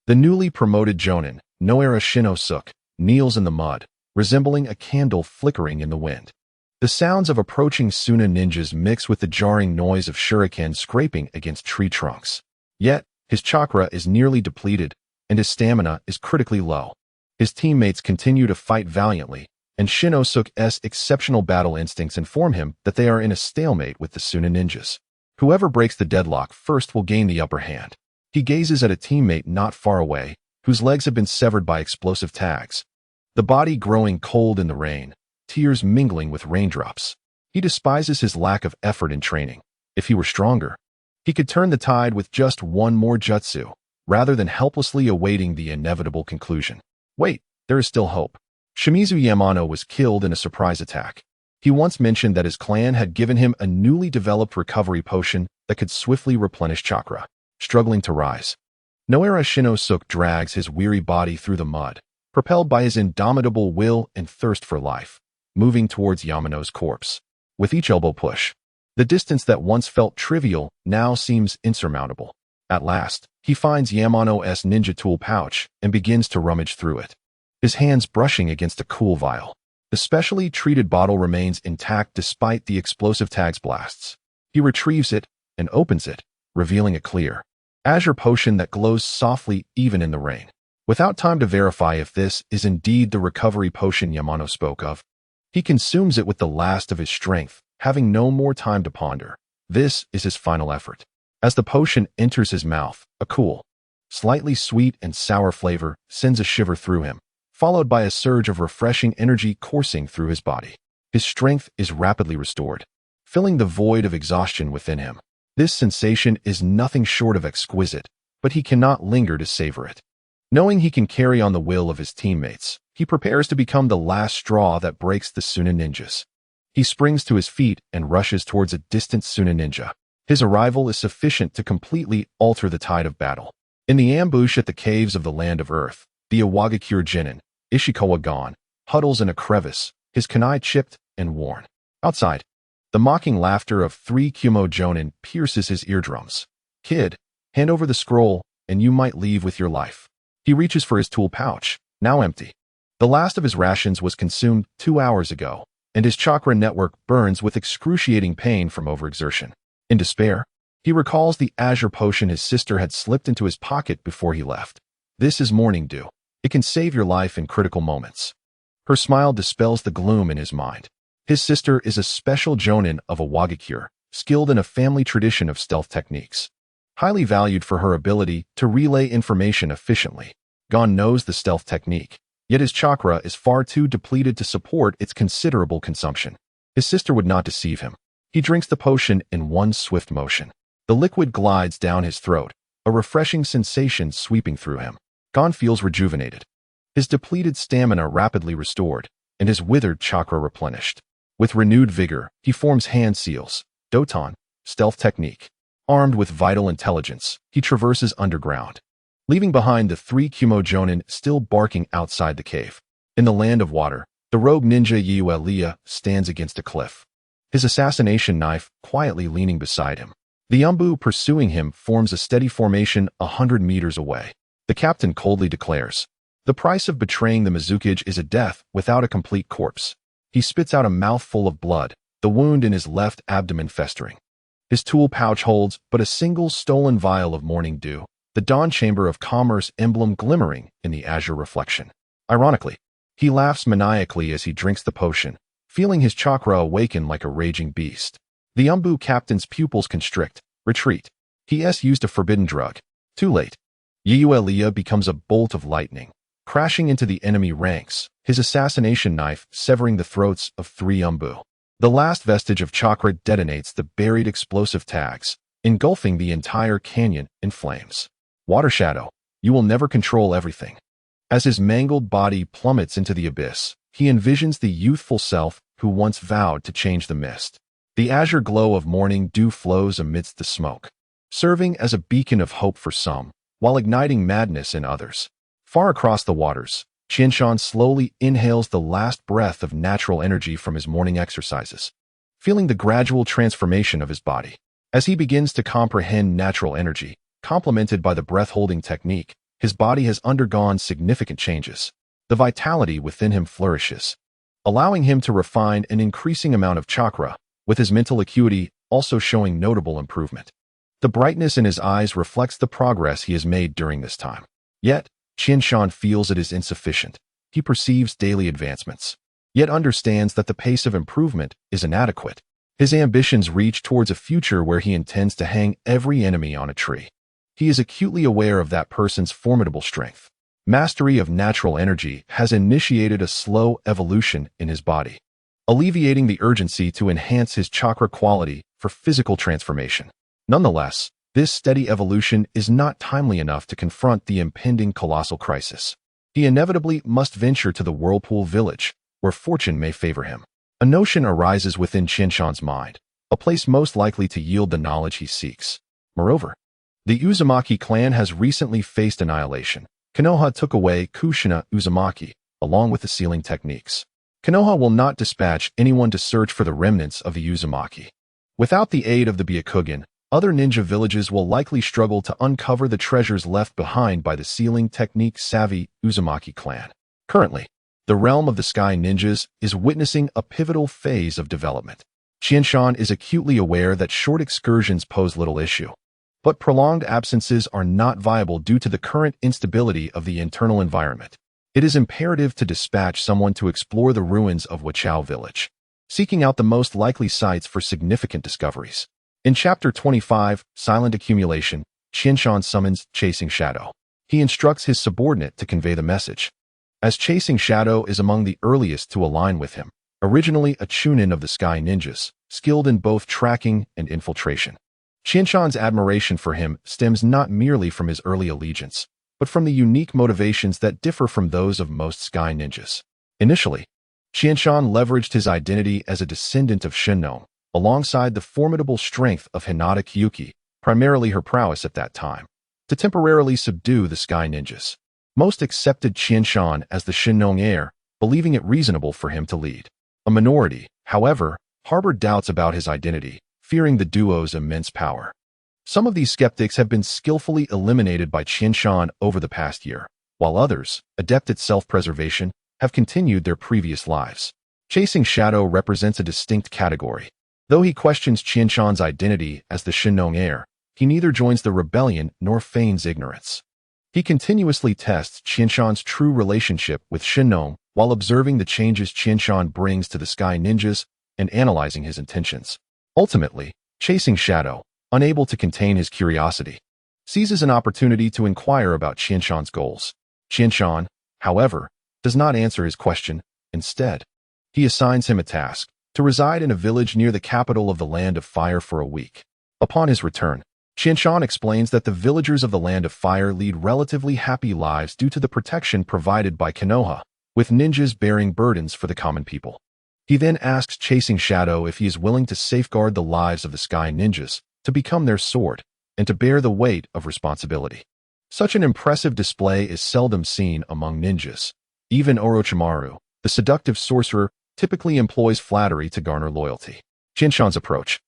the newly promoted Jonin, Noera Shino Suk, kneels in the mud, resembling a candle flickering in the wind. The sounds of approaching Suna ninjas mix with the jarring noise of shurikens scraping against tree trunks. Yet, his chakra is nearly depleted, and his stamina is critically low. His teammates continue to fight valiantly, and Shinosuke's exceptional battle instincts inform him that they are in a stalemate with the Suna ninjas. Whoever breaks the deadlock first will gain the upper hand. He gazes at a teammate not far away, whose legs have been severed by explosive tags. The body growing cold in the rain, tears mingling with raindrops. He despises his lack of effort in training. If he were stronger, he could turn the tide with just one more jutsu, rather than helplessly awaiting the inevitable conclusion. Wait, there is still hope. Shimizu Yamano was killed in a surprise attack. He once mentioned that his clan had given him a newly developed recovery potion that could swiftly replenish chakra. Struggling to rise, Noara Shinosuke drags his weary body through the mud, propelled by his indomitable will and thirst for life, moving towards Yamano's corpse. With each elbow push, the distance that once felt trivial now seems insurmountable. At last, he finds Yamano's ninja tool pouch and begins to rummage through it, his hands brushing against a cool vial. The specially treated bottle remains intact despite the explosive tag's blasts. He retrieves it and opens it, revealing a clear, azure potion that glows softly even in the rain. Without time to verify if this is indeed the recovery potion Yamano spoke of, he consumes it with the last of his strength, having no more time to ponder. This is his final effort. As the potion enters his mouth, a cool, slightly sweet and sour flavor sends a shiver through him, followed by a surge of refreshing energy coursing through his body. His strength is rapidly restored, filling the void of exhaustion within him. This sensation is nothing short of exquisite, but he cannot linger to savor it. Knowing he can carry on the will of his teammates, he prepares to become the last straw that breaks the Suna ninjas. He springs to his feet and rushes towards a distant Suna ninja. His arrival is sufficient to completely alter the tide of battle. In the ambush at the caves of the Land of Earth, the Iwagakure Jinin, Ishikawa Gon, huddles in a crevice, his kunai chipped and worn. Outside, the mocking laughter of 3 Kumo Jonin pierces his eardrums. Kid, hand over the scroll, and you might leave with your life. He reaches for his tool pouch, now empty. The last of his rations was consumed 2 hours ago, and his chakra network burns with excruciating pain from overexertion. In despair, he recalls the azure potion his sister had slipped into his pocket before he left. This is morning dew. It can save your life in critical moments. Her smile dispels the gloom in his mind. His sister is a special jonin of Iwagakure, skilled in a family tradition of stealth techniques. Highly valued for her ability to relay information efficiently. Gon knows the stealth technique, yet his chakra is far too depleted to support its considerable consumption. His sister would not deceive him. He drinks the potion in one swift motion. The liquid glides down his throat, a refreshing sensation sweeping through him. Gon feels rejuvenated, his depleted stamina rapidly restored, and his withered chakra replenished. With renewed vigor, he forms hand seals, Doton, stealth technique. Armed with vital intelligence, he traverses underground, leaving behind the 3 Kumo Jonin still barking outside the cave. In the Land of Water, the rogue ninja Hyuga stands against a cliff, his assassination knife quietly leaning beside him. The Umbu pursuing him forms a steady formation 100 meters away. The captain coldly declares, the price of betraying the Mizukage is a death without a complete corpse. He spits out a mouthful of blood, the wound in his left abdomen festering. His tool pouch holds but a single stolen vial of morning dew, the Dawn Chamber of Commerce emblem glimmering in the azure reflection. Ironically, he laughs maniacally as he drinks the potion, feeling his chakra awaken like a raging beast. The Umbu captain's pupils constrict, retreat. He has used a forbidden drug. Too late. Hyuga becomes a bolt of lightning, crashing into the enemy ranks, his assassination knife severing the throats of 3 Umbu. The last vestige of chakra detonates the buried explosive tags, engulfing the entire canyon in flames. Water Shadow, you will never control everything. As his mangled body plummets into the abyss, he envisions the youthful self who once vowed to change the mist. The azure glow of morning dew flows amidst the smoke, serving as a beacon of hope for some, while igniting madness in others. Far across the waters, Qinshan slowly inhales the last breath of natural energy from his morning exercises, feeling the gradual transformation of his body. As he begins to comprehend natural energy, complemented by the breath-holding technique, his body has undergone significant changes. The vitality within him flourishes, allowing him to refine an increasing amount of chakra, with his mental acuity also showing notable improvement. The brightness in his eyes reflects the progress he has made during this time. Yet, Qianshan feels it is insufficient. He perceives daily advancements, yet understands that the pace of improvement is inadequate. His ambitions reach towards a future where he intends to hang every enemy on a tree. He is acutely aware of that person's formidable strength. Mastery of natural energy has initiated a slow evolution in his body, alleviating the urgency to enhance his chakra quality for physical transformation. Nonetheless, this steady evolution is not timely enough to confront the impending colossal crisis. He inevitably must venture to the Whirlpool Village, where fortune may favor him. A notion arises within Qianshan's mind, a place most likely to yield the knowledge he seeks. Moreover, the Uzumaki clan has recently faced annihilation. Konoha took away Kushina Uzumaki, along with the sealing techniques. Konoha will not dispatch anyone to search for the remnants of the Uzumaki. Without the aid of the Byakugan, other ninja villages will likely struggle to uncover the treasures left behind by the sealing technique-savvy Uzumaki clan. Currently, the realm of the Sky Ninjas is witnessing a pivotal phase of development. Qianshan is acutely aware that short excursions pose little issue, but prolonged absences are not viable due to the current instability of the internal environment. It is imperative to dispatch someone to explore the ruins of Wachao Village, seeking out the most likely sites for significant discoveries. In Chapter 25, Silent Accumulation, Qianshan summons Chasing Shadow. He instructs his subordinate to convey the message. As Chasing Shadow is among the earliest to align with him, originally a chunin of the Sky Ninjas, skilled in both tracking and infiltration. Qianshan's admiration for him stems not merely from his early allegiance, but from the unique motivations that differ from those of most Sky Ninjas. Initially, Qianshan leveraged his identity as a descendant of Shinno, alongside the formidable strength of Hinata Kyuki, primarily her prowess at that time, to temporarily subdue the Sky Ninjas. Most accepted Qianshan as the Shinno heir, believing it reasonable for him to lead. A minority, however, harbored doubts about his identity, fearing the duo's immense power. Some of these skeptics have been skillfully eliminated by Qianshan over the past year, while others, adept at self-preservation, have continued their previous lives. Chasing Shadow represents a distinct category. Though he questions Qianshan's identity as the Shinno heir, he neither joins the rebellion nor feigns ignorance. He continuously tests Qianshan's true relationship with Shinno while observing the changes Qianshan brings to the Sky Ninjas and analyzing his intentions. Ultimately, Chasing Shadow, unable to contain his curiosity, seizes an opportunity to inquire about Qianshan's goals. Qianshan, however, does not answer his question. Instead, he assigns him a task: to reside in a village near the capital of the Land of Fire for a week. Upon his return, Qianshan explains that the villagers of the Land of Fire lead relatively happy lives due to the protection provided by Konoha, with ninjas bearing burdens for the common people. He then asks Chasing Shadow if he is willing to safeguard the lives of the Sky Ninjas, to become their sword, and to bear the weight of responsibility. Such an impressive display is seldom seen among ninjas. Even Orochimaru, the seductive sorcerer, typically employs flattery to garner loyalty. Qianshan's approach,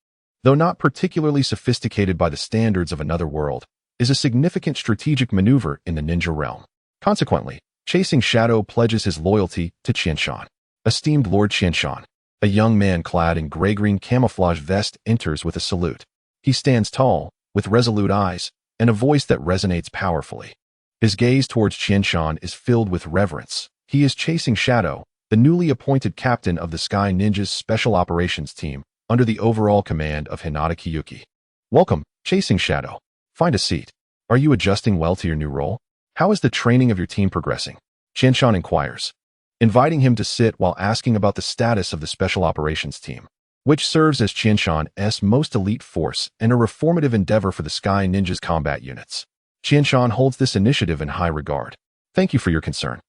though not particularly sophisticated by the standards of another world, is a significant strategic maneuver in the ninja realm. Consequently, Chasing Shadow pledges his loyalty to Qianshan. Esteemed Lord Qianshan, a young man clad in gray-green camouflage vest enters with a salute. He stands tall, with resolute eyes, and a voice that resonates powerfully. His gaze towards Qianshan is filled with reverence. He is Chasing Shadow, the newly appointed captain of the Sky Ninjas Special Operations Team, under the overall command of Hinata Kyuki. Welcome, Chasing Shadow. Find a seat. Are you adjusting well to your new role? How is the training of your team progressing? Qianshan inquires, inviting him to sit while asking about the status of the Special Operations Team, which serves as Qianshan's most elite force and a reformative endeavor for the Sky Ninjas combat units. Qianshan holds this initiative in high regard. Thank you for your concern,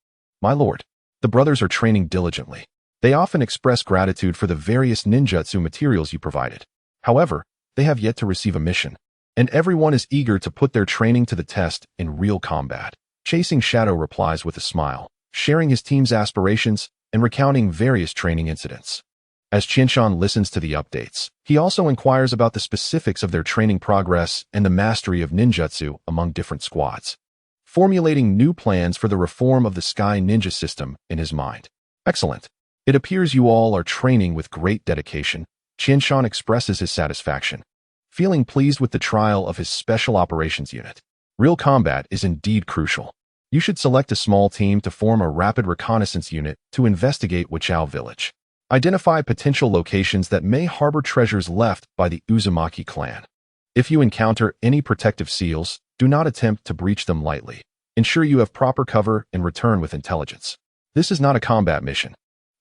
my lord. The brothers are training diligently. They often express gratitude for the various ninjutsu materials you provided. However, they have yet to receive a mission, and everyone is eager to put their training to the test in real combat. Chasing Shadow replies with a smile, sharing his team's aspirations and recounting various training incidents. As Qianshan listens to the updates, he also inquires about the specifics of their training progress and the mastery of ninjutsu among different squads, formulating new plans for the reform of the Sky Ninja system in his mind. Excellent. It appears you all are training with great dedication. Qianshan expresses his satisfaction, feeling pleased with the trial of his special operations unit. Real combat is indeed crucial. You should select a small team to form a rapid reconnaissance unit to investigate Wachao village. Identify potential locations that may harbor treasures left by the Uzumaki clan. If you encounter any protective seals, do not attempt to breach them lightly. Ensure you have proper cover and return with intelligence. This is not a combat mission.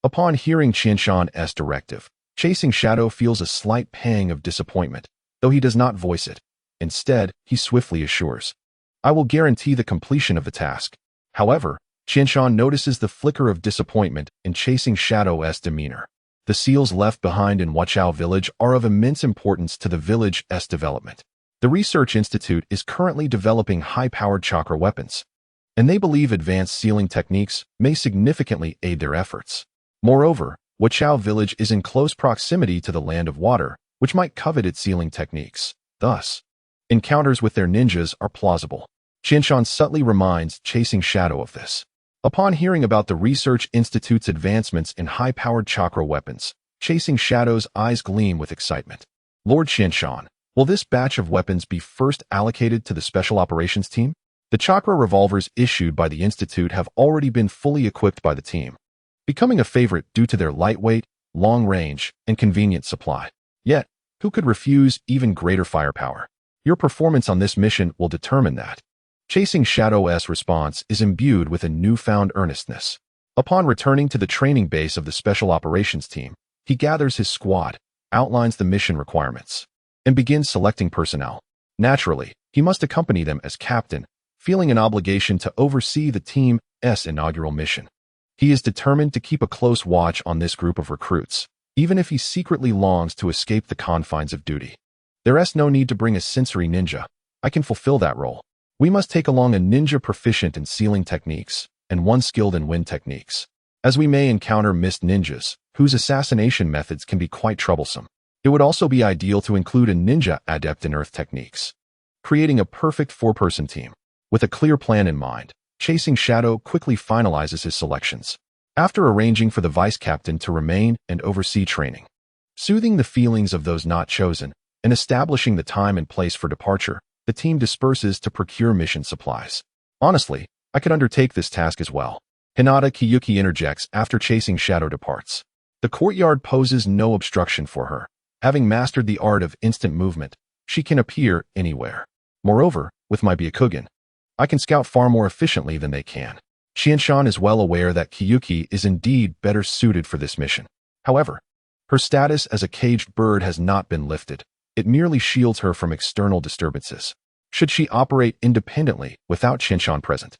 Upon hearing Qianshan's directive, Chasing Shadow feels a slight pang of disappointment, though he does not voice it. Instead, he swiftly assures, I will guarantee the completion of the task. However, Qianshan notices the flicker of disappointment in Chasing Shadow's demeanor. The seals left behind in Wachao village are of immense importance to the village's development. The Research Institute is currently developing high-powered chakra weapons, and they believe advanced sealing techniques may significantly aid their efforts. Moreover, Wachao village is in close proximity to the Land of Water, which might covet its sealing techniques. Thus, encounters with their ninjas are plausible. Qianshan subtly reminds Chasing Shadow of this. Upon hearing about the Research Institute's advancements in high-powered chakra weapons, Chasing Shadow's eyes gleam with excitement. Lord Qianshan, will this batch of weapons be first allocated to the Special Operations Team? The chakra revolvers issued by the Institute have already been fully equipped by the team, becoming a favorite due to their lightweight, long range, and convenient supply. Yet, who could refuse even greater firepower? Your performance on this mission will determine that. Chasing Shadow's response is imbued with a newfound earnestness. Upon returning to the training base of the Special Operations Team, he gathers his squad, outlines the mission requirements, and begins selecting personnel. Naturally, he must accompany them as captain, feeling an obligation to oversee the team's inaugural mission. He is determined to keep a close watch on this group of recruits, even if he secretly longs to escape the confines of duty. There's no need to bring a sensory ninja. I can fulfill that role. We must take along a ninja proficient in sealing techniques, and one skilled in wind techniques, as we may encounter mist ninjas, whose assassination methods can be quite troublesome. It would also be ideal to include a ninja adept in earth techniques, creating a perfect four-person team. With a clear plan in mind, Chasing Shadow quickly finalizes his selections, after arranging for the vice captain to remain and oversee training. Soothing the feelings of those not chosen, and establishing the time and place for departure, the team disperses to procure mission supplies. Honestly, I could undertake this task as well. Hinata Kiyuki interjects after Chasing Shadow departs. The courtyard poses no obstruction for her. Having mastered the art of instant movement, she can appear anywhere. Moreover, with my Byakugan, I can scout far more efficiently than they can. Qianshan is well aware that Kiyuki is indeed better suited for this mission. However, her status as a caged bird has not been lifted. It merely shields her from external disturbances. Should she operate independently without Qianshan present,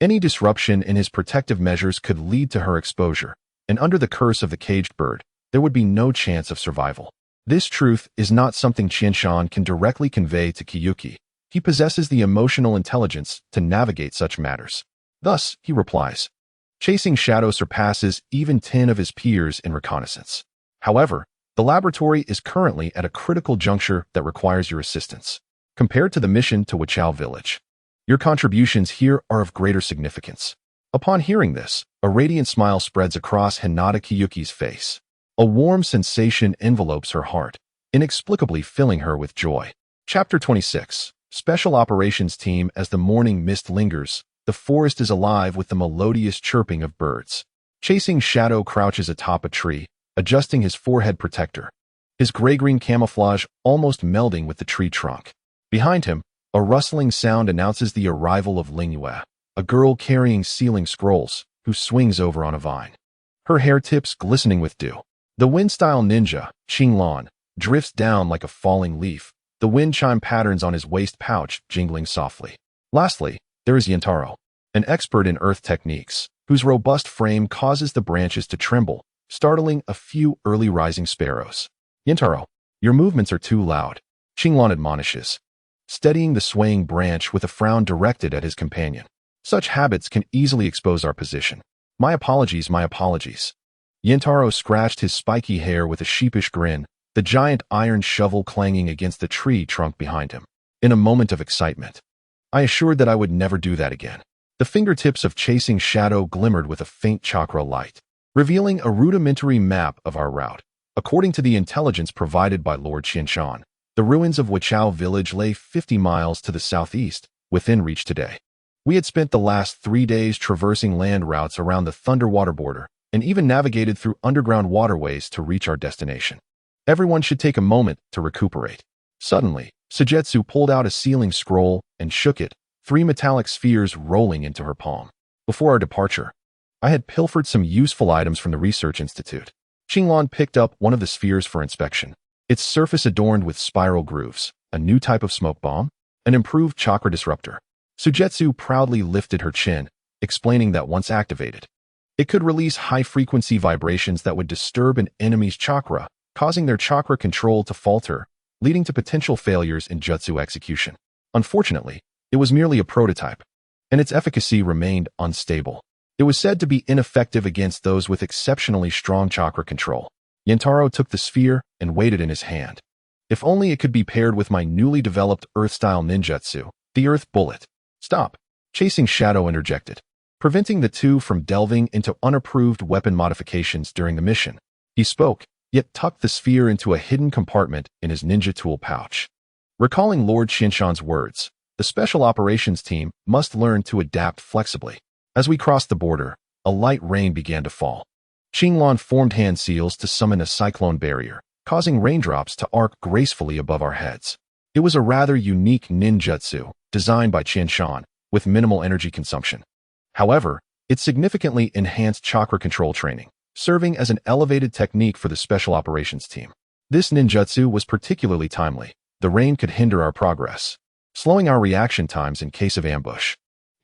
any disruption in his protective measures could lead to her exposure, and under the curse of the caged bird, there would be no chance of survival. This truth is not something Qianshan can directly convey to Kiyuki. He possesses the emotional intelligence to navigate such matters. Thus, he replies, Chasing Shadow surpasses even 10 of his peers in reconnaissance. However, the laboratory is currently at a critical juncture that requires your assistance. Compared to the mission to Wachao village, your contributions here are of greater significance. Upon hearing this, a radiant smile spreads across Hinata Kiyuki's face. A warm sensation envelopes her heart, inexplicably filling her with joy. Chapter 26. Special Operations Team. As the morning mist lingers, the forest is alive with the melodious chirping of birds. Chasing Shadow crouches atop a tree, adjusting his forehead protector, his gray-green camouflage almost melding with the tree trunk. Behind him, a rustling sound announces the arrival of Lingyue, a girl carrying sealing scrolls, who swings over on a vine, her hair tips glistening with dew. The wind-style ninja, Qinglan, drifts down like a falling leaf, the wind chime patterns on his waist pouch jingling softly. Lastly, there is Yentaro, an expert in earth techniques, whose robust frame causes the branches to tremble, startling a few early rising sparrows. Yentaro, your movements are too loud, Qinglan admonishes, steadying the swaying branch with a frown directed at his companion. Such habits can easily expose our position. My apologies, my apologies. Yentaro scratched his spiky hair with a sheepish grin, the giant iron shovel clanging against the tree trunk behind him. In a moment of excitement, I assured that I would never do that again. The fingertips of Chasing Shadow glimmered with a faint chakra light. revealing a rudimentary map of our route. According to the intelligence provided by Lord Qianshan, the ruins of Wuchao village lay 50 miles to the southeast, within reach today. We had spent the last 3 days traversing land routes around the Thunderwater border, and even navigated through underground waterways to reach our destination. Everyone should take a moment to recuperate. Suddenly, Sujetsu pulled out a sealing scroll and shook it, 3 metallic spheres rolling into her palm. Before our departure, I had pilfered some useful items from the research institute. Qinglan picked up one of the spheres for inspection, its surface adorned with spiral grooves, a new type of smoke bomb, an improved chakra disruptor. Sujetsu proudly lifted her chin, explaining that once activated, it could release high-frequency vibrations that would disturb an enemy's chakra, causing their chakra control to falter, leading to potential failures in jutsu execution. Unfortunately, it was merely a prototype, and its efficacy remained unstable. It was said to be ineffective against those with exceptionally strong chakra control. Yentaro took the sphere and weighed it in his hand. If only it could be paired with my newly developed Earth-style ninjutsu, the Earth Bullet. Stop! Chasing Shadow interjected, preventing the two from delving into unapproved weapon modifications during the mission. He spoke, yet tucked the sphere into a hidden compartment in his ninja tool pouch. Recalling Lord Qianshan's words, the Special Operations Team must learn to adapt flexibly. As we crossed the border, a light rain began to fall. Qinglan formed hand seals to summon a cyclone barrier, causing raindrops to arc gracefully above our heads. It was a rather unique ninjutsu, designed by Qianshan, with minimal energy consumption. However, it significantly enhanced chakra control training, serving as an elevated technique for the Special Operations Team. This ninjutsu was particularly timely. The rain could hinder our progress, slowing our reaction times in case of ambush.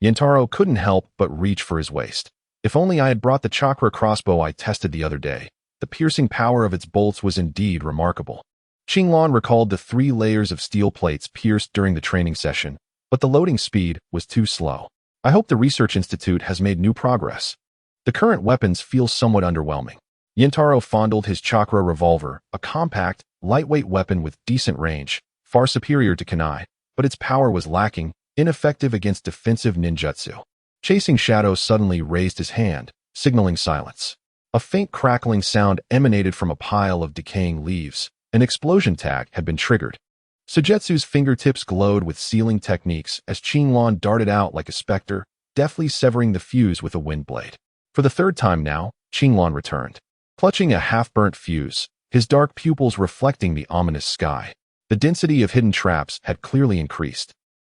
Yentaro couldn't help but reach for his waist. If only I had brought the chakra crossbow I tested the other day. The piercing power of its bolts was indeed remarkable. Qinglan recalled the 3 layers of steel plates pierced during the training session, but the loading speed was too slow. I hope the Research Institute has made new progress. The current weapons feel somewhat underwhelming. Yentaro fondled his chakra revolver, a compact, lightweight weapon with decent range, far superior to kunai, but its power was lacking, ineffective against defensive ninjutsu. Chasing Shadow suddenly raised his hand, signaling silence. A faint crackling sound emanated from a pile of decaying leaves. An explosion tag had been triggered. Sujetsu's fingertips glowed with sealing techniques as Qinglan darted out like a specter, deftly severing the fuse with a wind blade. For the 3rd time now, Qinglan returned, clutching a half-burnt fuse, his dark pupils reflecting the ominous sky. The density of hidden traps had clearly increased.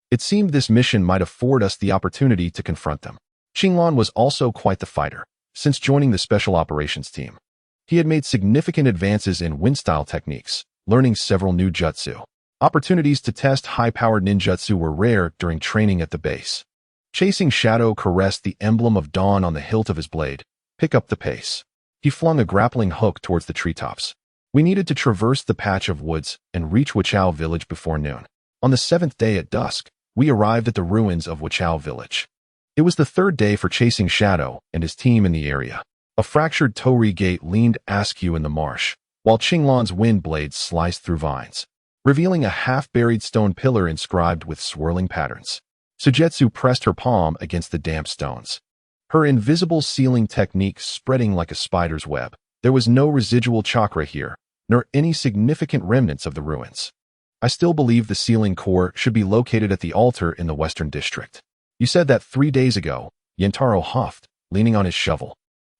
It seemed this mission might afford us the opportunity to confront them. Qinglan was also quite the fighter. Since joining the Special Operations Team, he had made significant advances in wind-style techniques, learning several new jutsu. Opportunities to test high-powered ninjutsu were rare during training at the base. Chasing Shadow caressed the emblem of dawn on the hilt of his blade. Pick up the pace. He flung a grappling hook towards the treetops. We needed to traverse the patch of woods and reach Wuchao village before noon. On the 7th day at dusk, we arrived at the ruins of Wuchao village. It was the 3rd day for Chasing Shadow and his team in the area. A fractured torii gate leaned askew in the marsh, while Qinglan's wind blades sliced through vines, revealing a half-buried stone pillar inscribed with swirling patterns. Sujetsu pressed her palm against the damp stones, her invisible sealing technique spreading like a spider's web. There was no residual chakra here, nor any significant remnants of the ruins. I still believe the sealing core should be located at the altar in the Western District. You said that 3 days ago, Yentaro huffed, leaning on his shovel.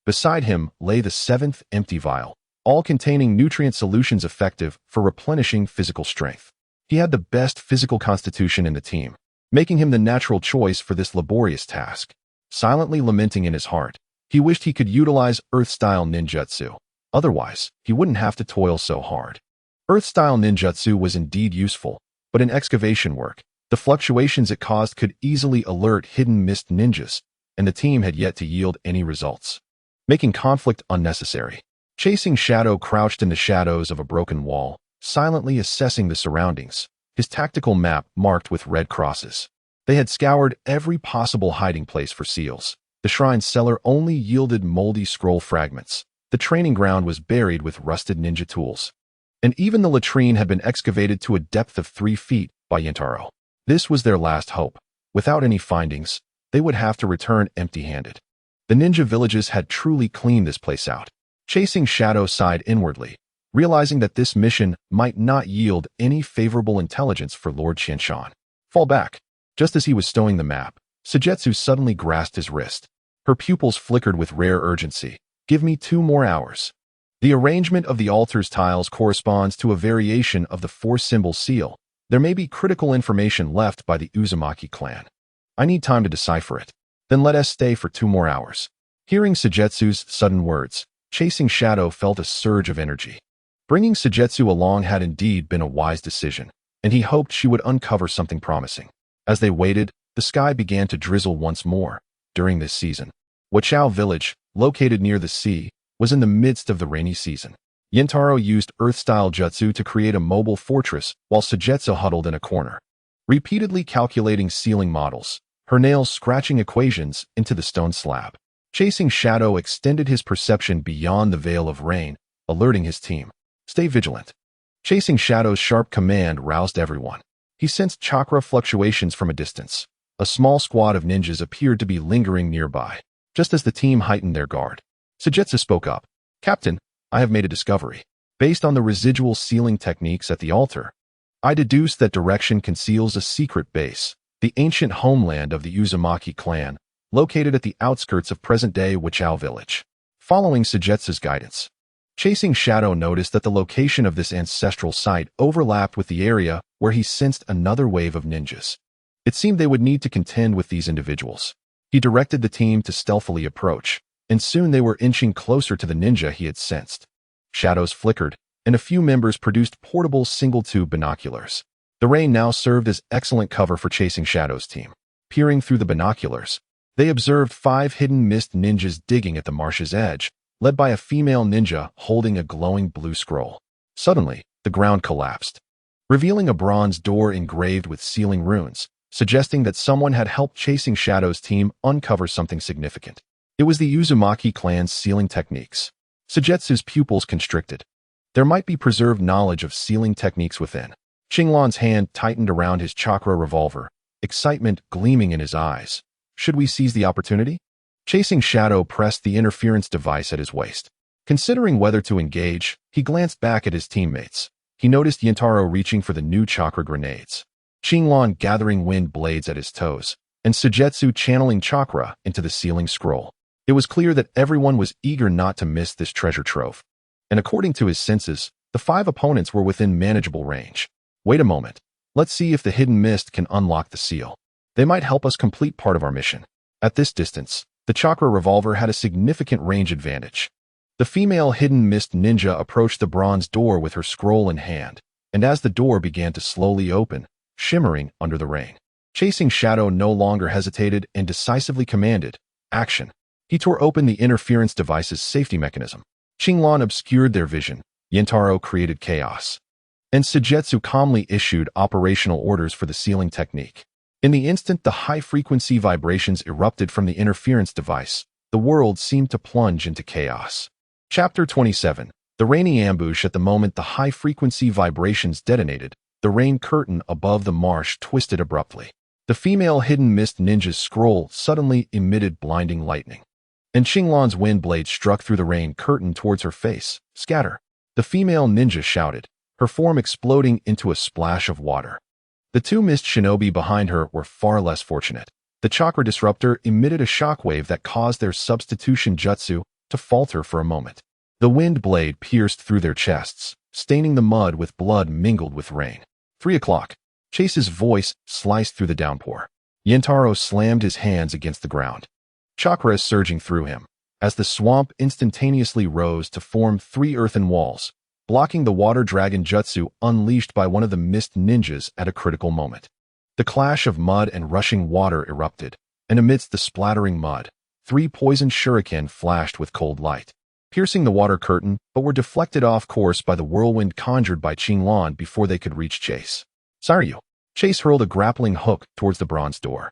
Beside him lay the 7th empty vial, all containing nutrient solutions effective for replenishing physical strength. He had the best physical constitution in the team, making him the natural choice for this laborious task. Silently lamenting in his heart, he wished he could utilize Earth-style ninjutsu. Otherwise, he wouldn't have to toil so hard. Earth-style ninjutsu was indeed useful, but in excavation work, the fluctuations it caused could easily alert hidden mist ninjas, and the team had yet to yield any results, making conflict unnecessary. Chasing Shadow crouched in the shadows of a broken wall, silently assessing the surroundings, his tactical map marked with red crosses. They had scoured every possible hiding place for seals. The shrine's cellar only yielded moldy scroll fragments. The training ground was buried with rusted ninja tools. And even the latrine had been excavated to a depth of 3 feet by Yentaro. This was their last hope. Without any findings, they would have to return empty-handed. The ninja villages had truly cleaned this place out. Chasing Shadow sighed inwardly, realizing that this mission might not yield any favorable intelligence for Lord Qianshan. Fall back. Just as he was stowing the map, Sujetsu suddenly grasped his wrist. Her pupils flickered with rare urgency. Give me 2 more hours. The arrangement of the altar's tiles corresponds to a variation of the 4-symbol seal. There may be critical information left by the Uzumaki clan. I need time to decipher it. Then let us stay for 2 more hours. Hearing Sujetsu's sudden words, Chasing Shadow felt a surge of energy. Bringing Sujetsu along had indeed been a wise decision, and he hoped she would uncover something promising. As they waited, the sky began to drizzle once more. During this season, Wachao village, located near the sea, was in the midst of the rainy season. Yintaro used earth-style jutsu to create a mobile fortress while Sujetsu huddled in a corner, repeatedly calculating ceiling models, her nails scratching equations into the stone slab. Chasing Shadow extended his perception beyond the veil of rain, alerting his team. Stay vigilant. Chasing Shadow's sharp command roused everyone. He sensed chakra fluctuations from a distance. A small squad of ninjas appeared to be lingering nearby. Just as the team heightened their guard, Sujetsu spoke up. Captain, I have made a discovery. Based on the residual sealing techniques at the altar, I deduce that direction conceals a secret base, the ancient homeland of the Uzumaki clan, located at the outskirts of present-day Wachao village. Following Sujetsu's guidance, Chasing Shadow noticed that the location of this ancestral site overlapped with the area where he sensed another wave of ninjas. It seemed they would need to contend with these individuals. He directed the team to stealthily approach, and soon they were inching closer to the ninja he had sensed. Shadows flickered, and a few members produced portable single-tube binoculars. The rain now served as excellent cover for Chasing Shadow's team. Peering through the binoculars, they observed 5 hidden mist ninjas digging at the marsh's edge, led by a female ninja holding a glowing blue scroll. Suddenly, the ground collapsed, revealing a bronze door engraved with sealing runes, suggesting that someone had helped Chasing Shadow's team uncover something significant. It was the Uzumaki clan's sealing techniques. Sujetsu's pupils constricted. There might be preserved knowledge of sealing techniques within. Qinglan's hand tightened around his chakra revolver, excitement gleaming in his eyes. Should we seize the opportunity? Chasing Shadow pressed the interference device at his waist. Considering whether to engage, he glanced back at his teammates. He noticed Yintaro reaching for the new chakra grenades, Qinglan gathering wind blades at his toes, and Sujetsu channeling chakra into the sealing scroll. It was clear that everyone was eager not to miss this treasure trove. And according to his senses, the 5 opponents were within manageable range. Wait a moment. Let's see if the hidden mist can unlock the seal. They might help us complete part of our mission. At this distance, the chakra revolver had a significant range advantage. The female hidden mist ninja approached the bronze door with her scroll in hand, and as the door began to slowly open, shimmering under the rain, Chasing Shadow no longer hesitated and decisively commanded, action. He tore open the interference device's safety mechanism. Qinglan obscured their vision, Yintaro created chaos, and Sujetsu calmly issued operational orders for the sealing technique. In the instant the high-frequency vibrations erupted from the interference device, the world seemed to plunge into chaos. Chapter 27. The rainy ambush. At the moment the high-frequency vibrations detonated, the rain curtain above the marsh twisted abruptly. The female hidden mist ninja's scroll suddenly emitted blinding lightning, and Qinglan's wind blade struck through the rain curtain towards her face. Scatter! The female ninja shouted, her form exploding into a splash of water. The 2 mist shinobi behind her were far less fortunate. The chakra disruptor emitted a shockwave that caused their substitution jutsu to falter for a moment. The wind blade pierced through their chests, staining the mud with blood mingled with rain. 3 o'clock. Chase's voice sliced through the downpour. Yintaro slammed his hands against the ground, chakra surging through him, as the swamp instantaneously rose to form 3 earthen walls, blocking the water dragon jutsu unleashed by one of the mist ninjas at a critical moment. The clash of mud and rushing water erupted, and amidst the splattering mud, 3 poisoned shuriken flashed with cold light, piercing the water curtain, but were deflected off course by the whirlwind conjured by Qinglan before they could reach Chase. Saryu. Chase hurled a grappling hook towards the bronze door.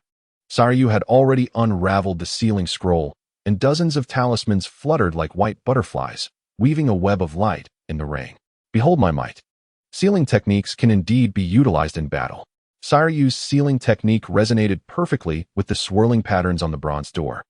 Saryu had already unraveled the sealing scroll, and dozens of talismans fluttered like white butterflies, weaving a web of light in the rain. Behold my might. Sealing techniques can indeed be utilized in battle. Saryu's sealing technique resonated perfectly with the swirling patterns on the bronze door.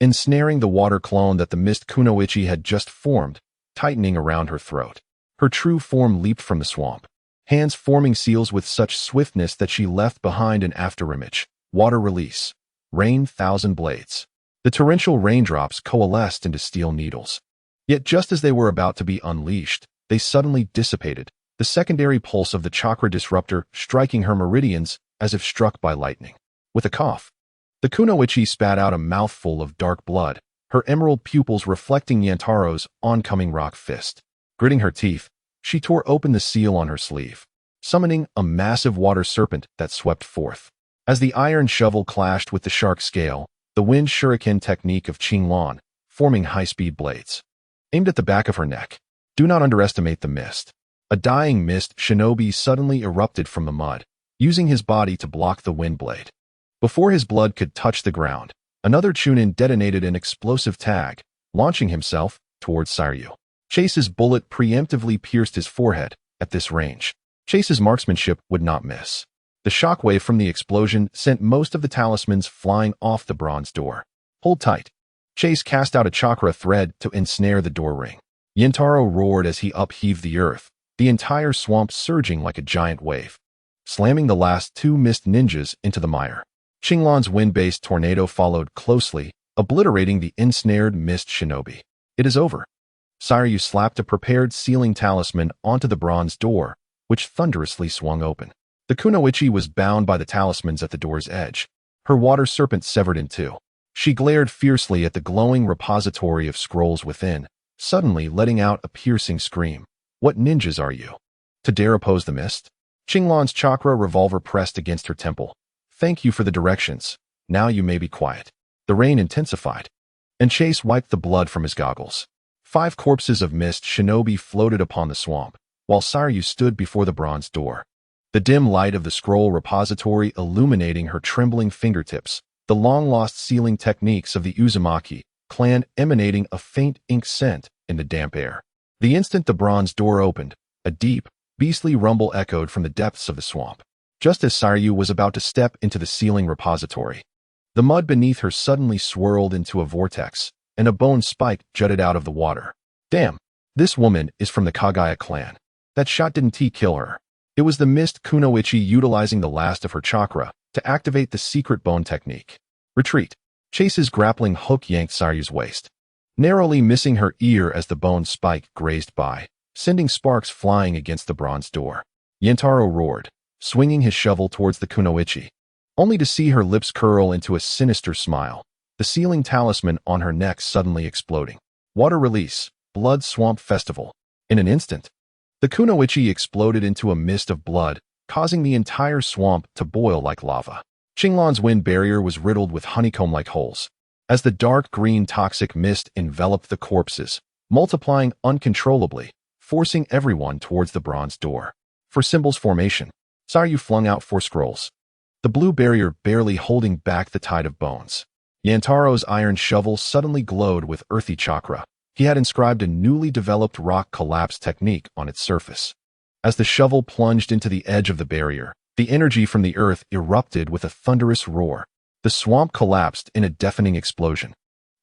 ensnaring the water clone that the mist kunoichi had just formed, tightening around her throat. Her true form leaped from the swamp, hands forming seals with such swiftness that she left behind an afterimage. Water release. Rain 1,000 blades. The torrential raindrops coalesced into steel needles. Yet just as they were about to be unleashed, they suddenly dissipated, the secondary pulse of the chakra disruptor striking her meridians as if struck by lightning. With a cough, the kunoichi spat out a mouthful of dark blood, her emerald pupils reflecting Yantaro's oncoming rock fist. Gritting her teeth, she tore open the seal on her sleeve, summoning a massive water serpent that swept forth. As the iron shovel clashed with the shark scale, the wind shuriken technique of Qinglan, forming high-speed blades, aimed at the back of her neck. Do not underestimate the mist. A dying mist shinobi suddenly erupted from the mud, using his body to block the wind blade. Before his blood could touch the ground, another Chunin detonated an explosive tag, launching himself towards Saryu. Chase's bullet preemptively pierced his forehead. At this range, Chase's marksmanship would not miss. The shockwave from the explosion sent most of the talismans flying off the bronze door. Hold tight. Chase cast out a chakra thread to ensnare the door ring. Yintaro roared as he upheaved the earth, the entire swamp surging like a giant wave, slamming the last two mist ninjas into the mire. Qinglan's wind-based tornado followed closely, obliterating the ensnared mist shinobi. It is over. Saryu slapped a prepared sealing talisman onto the bronze door, which thunderously swung open. The kunoichi was bound by the talismans at the door's edge, her water serpent severed in two. She glared fiercely at the glowing repository of scrolls within, suddenly letting out a piercing scream. What ninjas are you? To dare oppose the mist? Qinglan's chakra revolver pressed against her temple. Thank you for the directions. Now you may be quiet. The rain intensified, and Chase wiped the blood from his goggles. 5 corpses of mist shinobi floated upon the swamp, while Saryu stood before the bronze door. The dim light of the scroll repository illuminating her trembling fingertips, the long-lost sealing techniques of the Uzumaki clan emanating a faint ink scent in the damp air. The instant the bronze door opened, a deep, beastly rumble echoed from the depths of the swamp. Just as Saryu was about to step into the sealing repository, the mud beneath her suddenly swirled into a vortex, and a bone spike jutted out of the water. Damn, this woman is from the Kagaya clan. That shot didn't kill her. It was the mist kunoichi utilizing the last of her chakra to activate the secret bone technique. Retreat. Chase's grappling hook yanked Saryu's waist, narrowly missing her ear as the bone spike grazed by, sending sparks flying against the bronze door. Yentaro roared, swinging his shovel towards the kunoichi, only to see her lips curl into a sinister smile, the sealing talisman on her neck suddenly exploding. Water release, blood swamp festival. In an instant, the kunoichi exploded into a mist of blood, causing the entire swamp to boil like lava. Qinglan's wind barrier was riddled with honeycomb-like holes, as the dark green toxic mist enveloped the corpses, multiplying uncontrollably, forcing everyone towards the bronze door. For symbols formation, Saryu flung out 4 scrolls, the blue barrier barely holding back the tide of bones. Yantaro's iron shovel suddenly glowed with earthy chakra. He had inscribed a newly developed rock collapse technique on its surface. As the shovel plunged into the edge of the barrier, the energy from the earth erupted with a thunderous roar. The swamp collapsed in a deafening explosion,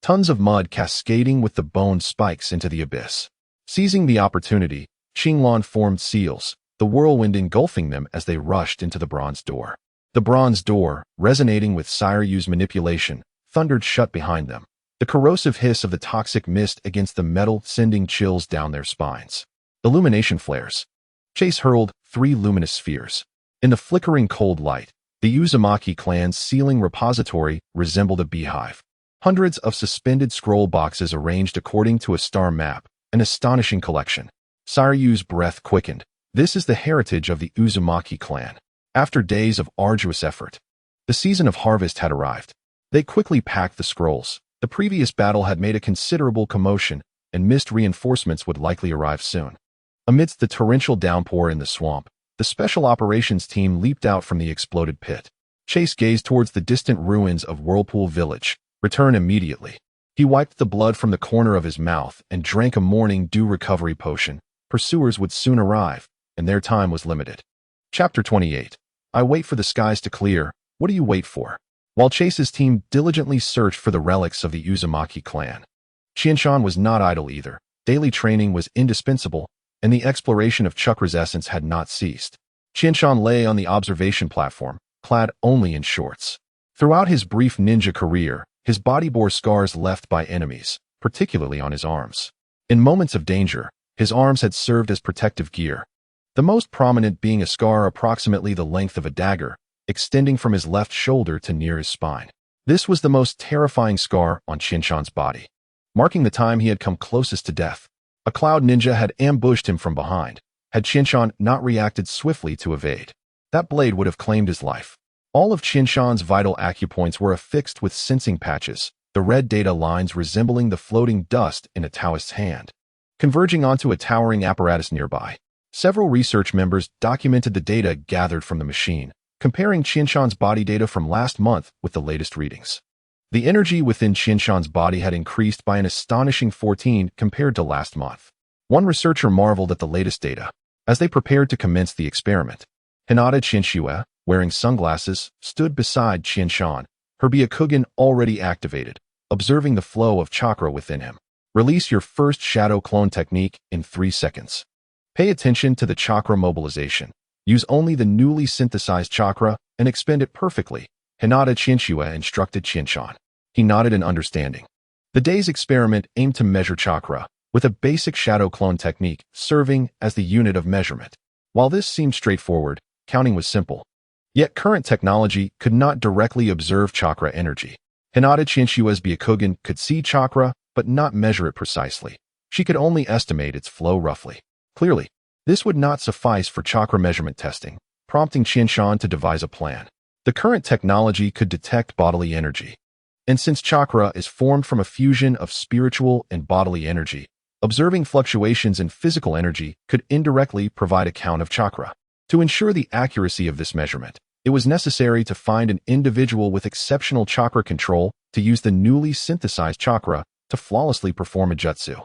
tons of mud cascading with the bone spikes into the abyss. Seizing the opportunity, Qinglan formed seals, the whirlwind engulfing them as they rushed into the bronze door. The bronze door, resonating with Saryu's manipulation, thundered shut behind them, the corrosive hiss of the toxic mist against the metal sending chills down their spines. Illumination flares. Chase hurled 3 luminous spheres. In the flickering cold light, the Uzumaki clan's sealing repository resembled a beehive. Hundreds of suspended scroll boxes arranged according to a star map, an astonishing collection. Saryu's breath quickened. This is the heritage of the Uzumaki clan. After days of arduous effort, the season of harvest had arrived. They quickly packed the scrolls. The previous battle had made a considerable commotion, and mist reinforcements would likely arrive soon. Amidst the torrential downpour in the swamp, the special operations team leaped out from the exploded pit. Chase gazed towards the distant ruins of Whirlpool Village. Return immediately. He wiped the blood from the corner of his mouth and drank a morning dew recovery potion. Pursuers would soon arrive, and their time was limited. Chapter 28. I wait for the skies to clear. What do you wait for? while Chase's team diligently searched for the relics of the Uzumaki clan. Qianshan was not idle either. Daily training was indispensable, and the exploration of Chakra's essence had not ceased. Qianshan lay on the observation platform, clad only in shorts. Throughout his brief ninja career, his body bore scars left by enemies, particularly on his arms. In moments of danger, his arms had served as protective gear, the most prominent being a scar approximately the length of a dagger, extending from his left shoulder to near his spine. This was the most terrifying scar on Qianshan's body, marking the time he had come closest to death. A cloud ninja had ambushed him from behind. Had Qianshan not reacted swiftly to evade, that blade would have claimed his life. All of Qianshan's vital acupoints were affixed with sensing patches, the red data lines resembling the floating dust in a Taoist's hand, converging onto a towering apparatus nearby. Several research members documented the data gathered from the machine, comparing Qianshan's body data from last month with the latest readings. The energy within Qianshan's body had increased by an astonishing 14 compared to last month. One researcher marveled at the latest data. As they prepared to commence the experiment, Hinata Qianxue, wearing sunglasses, stood beside Qianshan, her Byakugan already activated, observing the flow of chakra within him. Release your first shadow clone technique in 3 seconds. Pay attention to the chakra mobilization. Use only the newly synthesized chakra and expend it perfectly, Hinata Qianxue instructed Qianshan. He nodded in understanding. The day's experiment aimed to measure chakra, with a basic shadow clone technique serving as the unit of measurement. While this seemed straightforward, counting was simple. Yet current technology could not directly observe chakra energy. Hinata Qianxue's Byakugan could see chakra, but not measure it precisely. She could only estimate its flow roughly. Clearly, this would not suffice for chakra measurement testing, prompting Qianshan to devise a plan. The current technology could detect bodily energy. And since chakra is formed from a fusion of spiritual and bodily energy, observing fluctuations in physical energy could indirectly provide a count of chakra. To ensure the accuracy of this measurement, it was necessary to find an individual with exceptional chakra control to use the newly synthesized chakra to flawlessly perform a jutsu.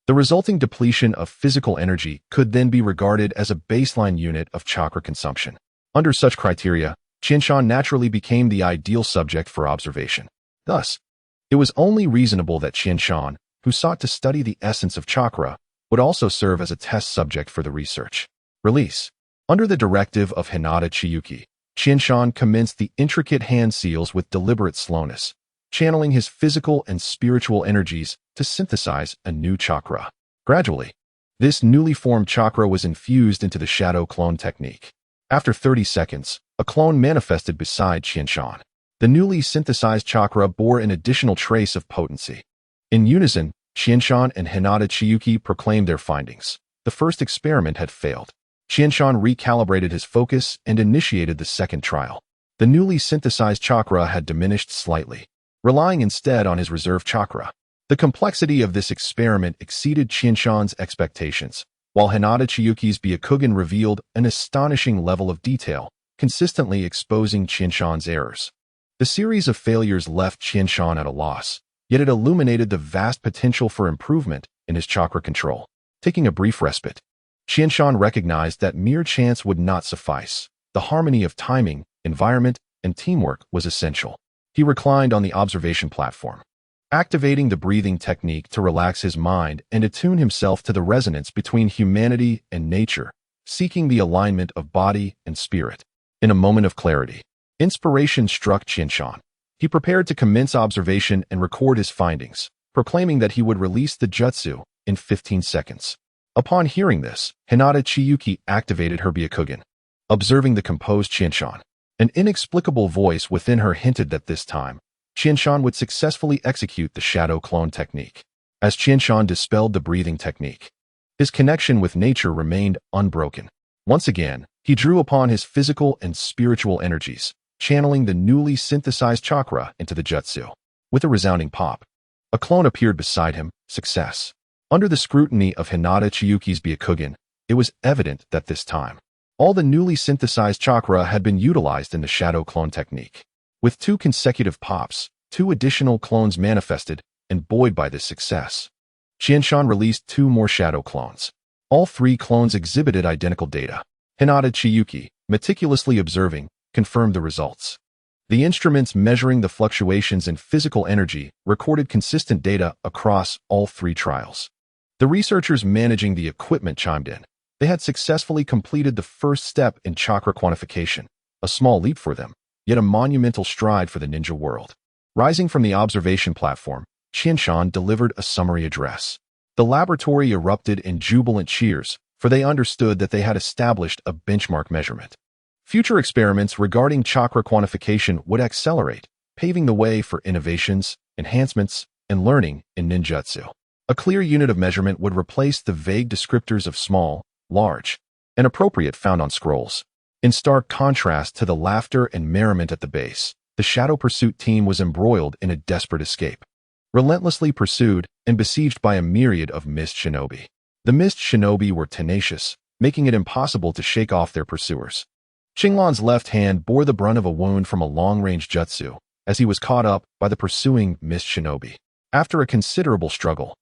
The resulting depletion of physical energy could then be regarded as a baseline unit of chakra consumption. Under such criteria, Qianshan naturally became the ideal subject for observation. Thus, it was only reasonable that Qianshan, who sought to study the essence of chakra, would also serve as a test subject for the research. Release. Under the directive of Hinata Chiyuki, Qianshan commenced the intricate hand seals with deliberate slowness, channeling his physical and spiritual energies to synthesize a new chakra. Gradually, this newly formed chakra was infused into the shadow clone technique. After 30 seconds, a clone manifested beside Qianshan. The newly synthesized chakra bore an additional trace of potency. In unison, Qianshan and Hinata Chiyuki proclaimed their findings. The first experiment had failed. Qianshan recalibrated his focus and initiated the second trial. The newly synthesized chakra had diminished slightly, relying instead on his reserve chakra. The complexity of this experiment exceeded Qianshan's expectations, while Hinata Chiyuki's Byakugan revealed an astonishing level of detail, consistently exposing Qianshan's errors. The series of failures left Qianshan at a loss, yet it illuminated the vast potential for improvement in his chakra control. Taking a brief respite, Qianshan recognized that mere chance would not suffice. The harmony of timing, environment, and teamwork was essential. He reclined on the observation platform, activating the breathing technique to relax his mind and attune himself to the resonance between humanity and nature, seeking the alignment of body and spirit. In a moment of clarity, inspiration struck Qianshan. He prepared to commence observation and record his findings, proclaiming that he would release the jutsu in 15 seconds. Upon hearing this, Hinata Chiyuki activated her Byakugan. Observing the composed Qianshan, an inexplicable voice within her hinted that this time, Qianshan would successfully execute the shadow clone technique. As Qianshan dispelled the breathing technique, his connection with nature remained unbroken. Once again, he drew upon his physical and spiritual energies, channeling the newly synthesized chakra into the jutsu. With a resounding pop, a clone appeared beside him. Success. Under the scrutiny of Hinata Chiyuki's Byakugan, it was evident that this time, all the newly synthesized chakra had been utilized in the shadow clone technique. With 2 consecutive pops, 2 additional clones manifested, and buoyed by this success, Qianshan released 2 more shadow clones. All 3 clones exhibited identical data. Hinata Chiyuki, meticulously observing, confirmed the results. The instruments measuring the fluctuations in physical energy recorded consistent data across all 3 trials. The researchers managing the equipment chimed in. They had successfully completed the first step in chakra quantification, a small leap for them, yet a monumental stride for the ninja world. Rising from the observation platform, Qianshan delivered a summary address. The laboratory erupted in jubilant cheers, for they understood that they had established a benchmark measurement. Future experiments regarding chakra quantification would accelerate, paving the way for innovations, enhancements, and learning in ninjutsu. A clear unit of measurement would replace the vague descriptors of small, large, and appropriate found on scrolls. In stark contrast to the laughter and merriment at the base, the Shadow Pursuit team was embroiled in a desperate escape. Relentlessly pursued and besieged by a myriad of mist shinobi. The mist shinobi were tenacious, making it impossible to shake off their pursuers. Qinglan's left hand bore the brunt of a wound from a long-range jutsu, as he was caught up by the pursuing mist shinobi. After a considerable struggle,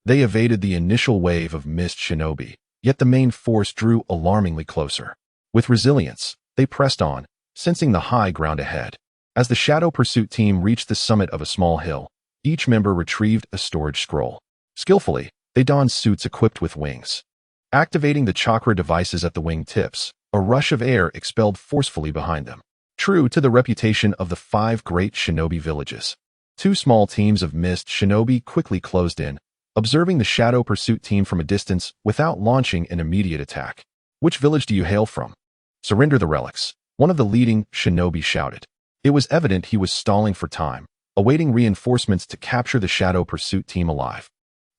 they evaded the initial wave of mist shinobi, yet the main force drew alarmingly closer. With resilience, they pressed on, sensing the high ground ahead. As the Shadow Pursuit team reached the summit of a small hill, each member retrieved a storage scroll. Skillfully, they donned suits equipped with wings. Activating the chakra devices at the wing tips, a rush of air expelled forcefully behind them. True to the reputation of the 5 great shinobi villages, 2 small teams of mist shinobi quickly closed in, observing the Shadow Pursuit team from a distance without launching an immediate attack. "Which village do you hail from?" "Surrender the relics," one of the leading shinobi shouted. It was evident he was stalling for time, awaiting reinforcements to capture the Shadow Pursuit team alive.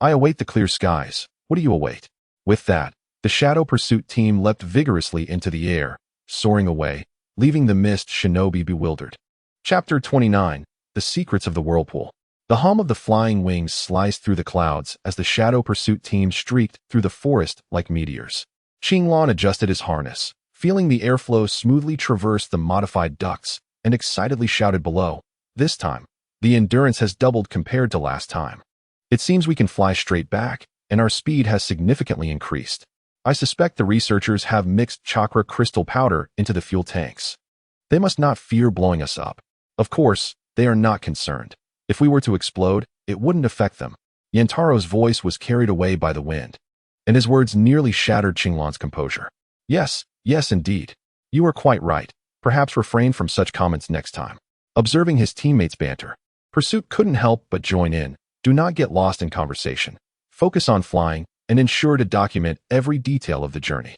"I await the clear skies. What do you await?" With that, the Shadow Pursuit team leapt vigorously into the air, soaring away, leaving the mist shinobi bewildered. Chapter 29, The Secrets of the Whirlpool. The hum of the flying wings sliced through the clouds as the Shadow Pursuit team streaked through the forest like meteors. Qinglan adjusted his harness, feeling the airflow smoothly traverse the modified ducts, and excitedly shouted below, "This time, the endurance has doubled compared to last time. It seems we can fly straight back, and our speed has significantly increased. I suspect the researchers have mixed chakra crystal powder into the fuel tanks. They must not fear blowing us up. Of course, they are not concerned. If we were to explode, it wouldn't affect them." Yantaro's voice was carried away by the wind, and his words nearly shattered Qinglan's composure. Yes, indeed. You are quite right. Perhaps refrain from such comments next time." Observing his teammates' banter, Pursuit couldn't help but join in. Do not get lost in conversation. Focus on flying, and ensure to document every detail of the journey.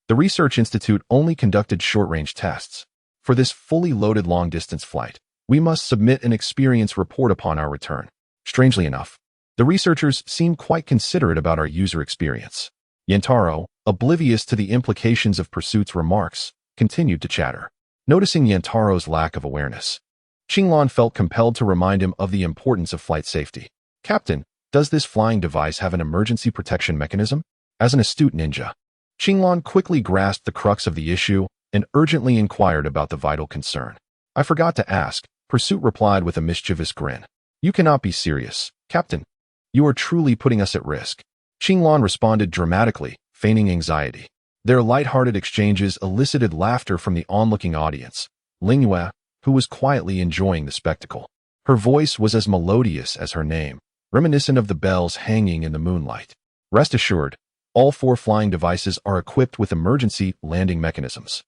The Research Institute only conducted short-range tests. For this fully loaded long-distance flight, we must submit an experience report upon our return. Strangely enough, the researchers seemed quite considerate about our user experience. Yantaro, oblivious to the implications of Pursuit's remarks, continued to chatter. Noticing Yantaro's lack of awareness, Qinglan felt compelled to remind him of the importance of flight safety. "Captain, does this flying device have an emergency protection mechanism?" As an astute ninja, Qinglan quickly grasped the crux of the issue and urgently inquired about the vital concern. "I forgot to ask," Pursuit replied with a mischievous grin. "You cannot be serious, Captain. You are truly putting us at risk." Qinglan responded dramatically, feigning anxiety. Their light-hearted exchanges elicited laughter from the onlooking audience. Lingyue, who was quietly enjoying the spectacle. Her voice was as melodious as her name, reminiscent of the bells hanging in the moonlight. "Rest assured, all 4 flying devices are equipped with emergency landing mechanisms."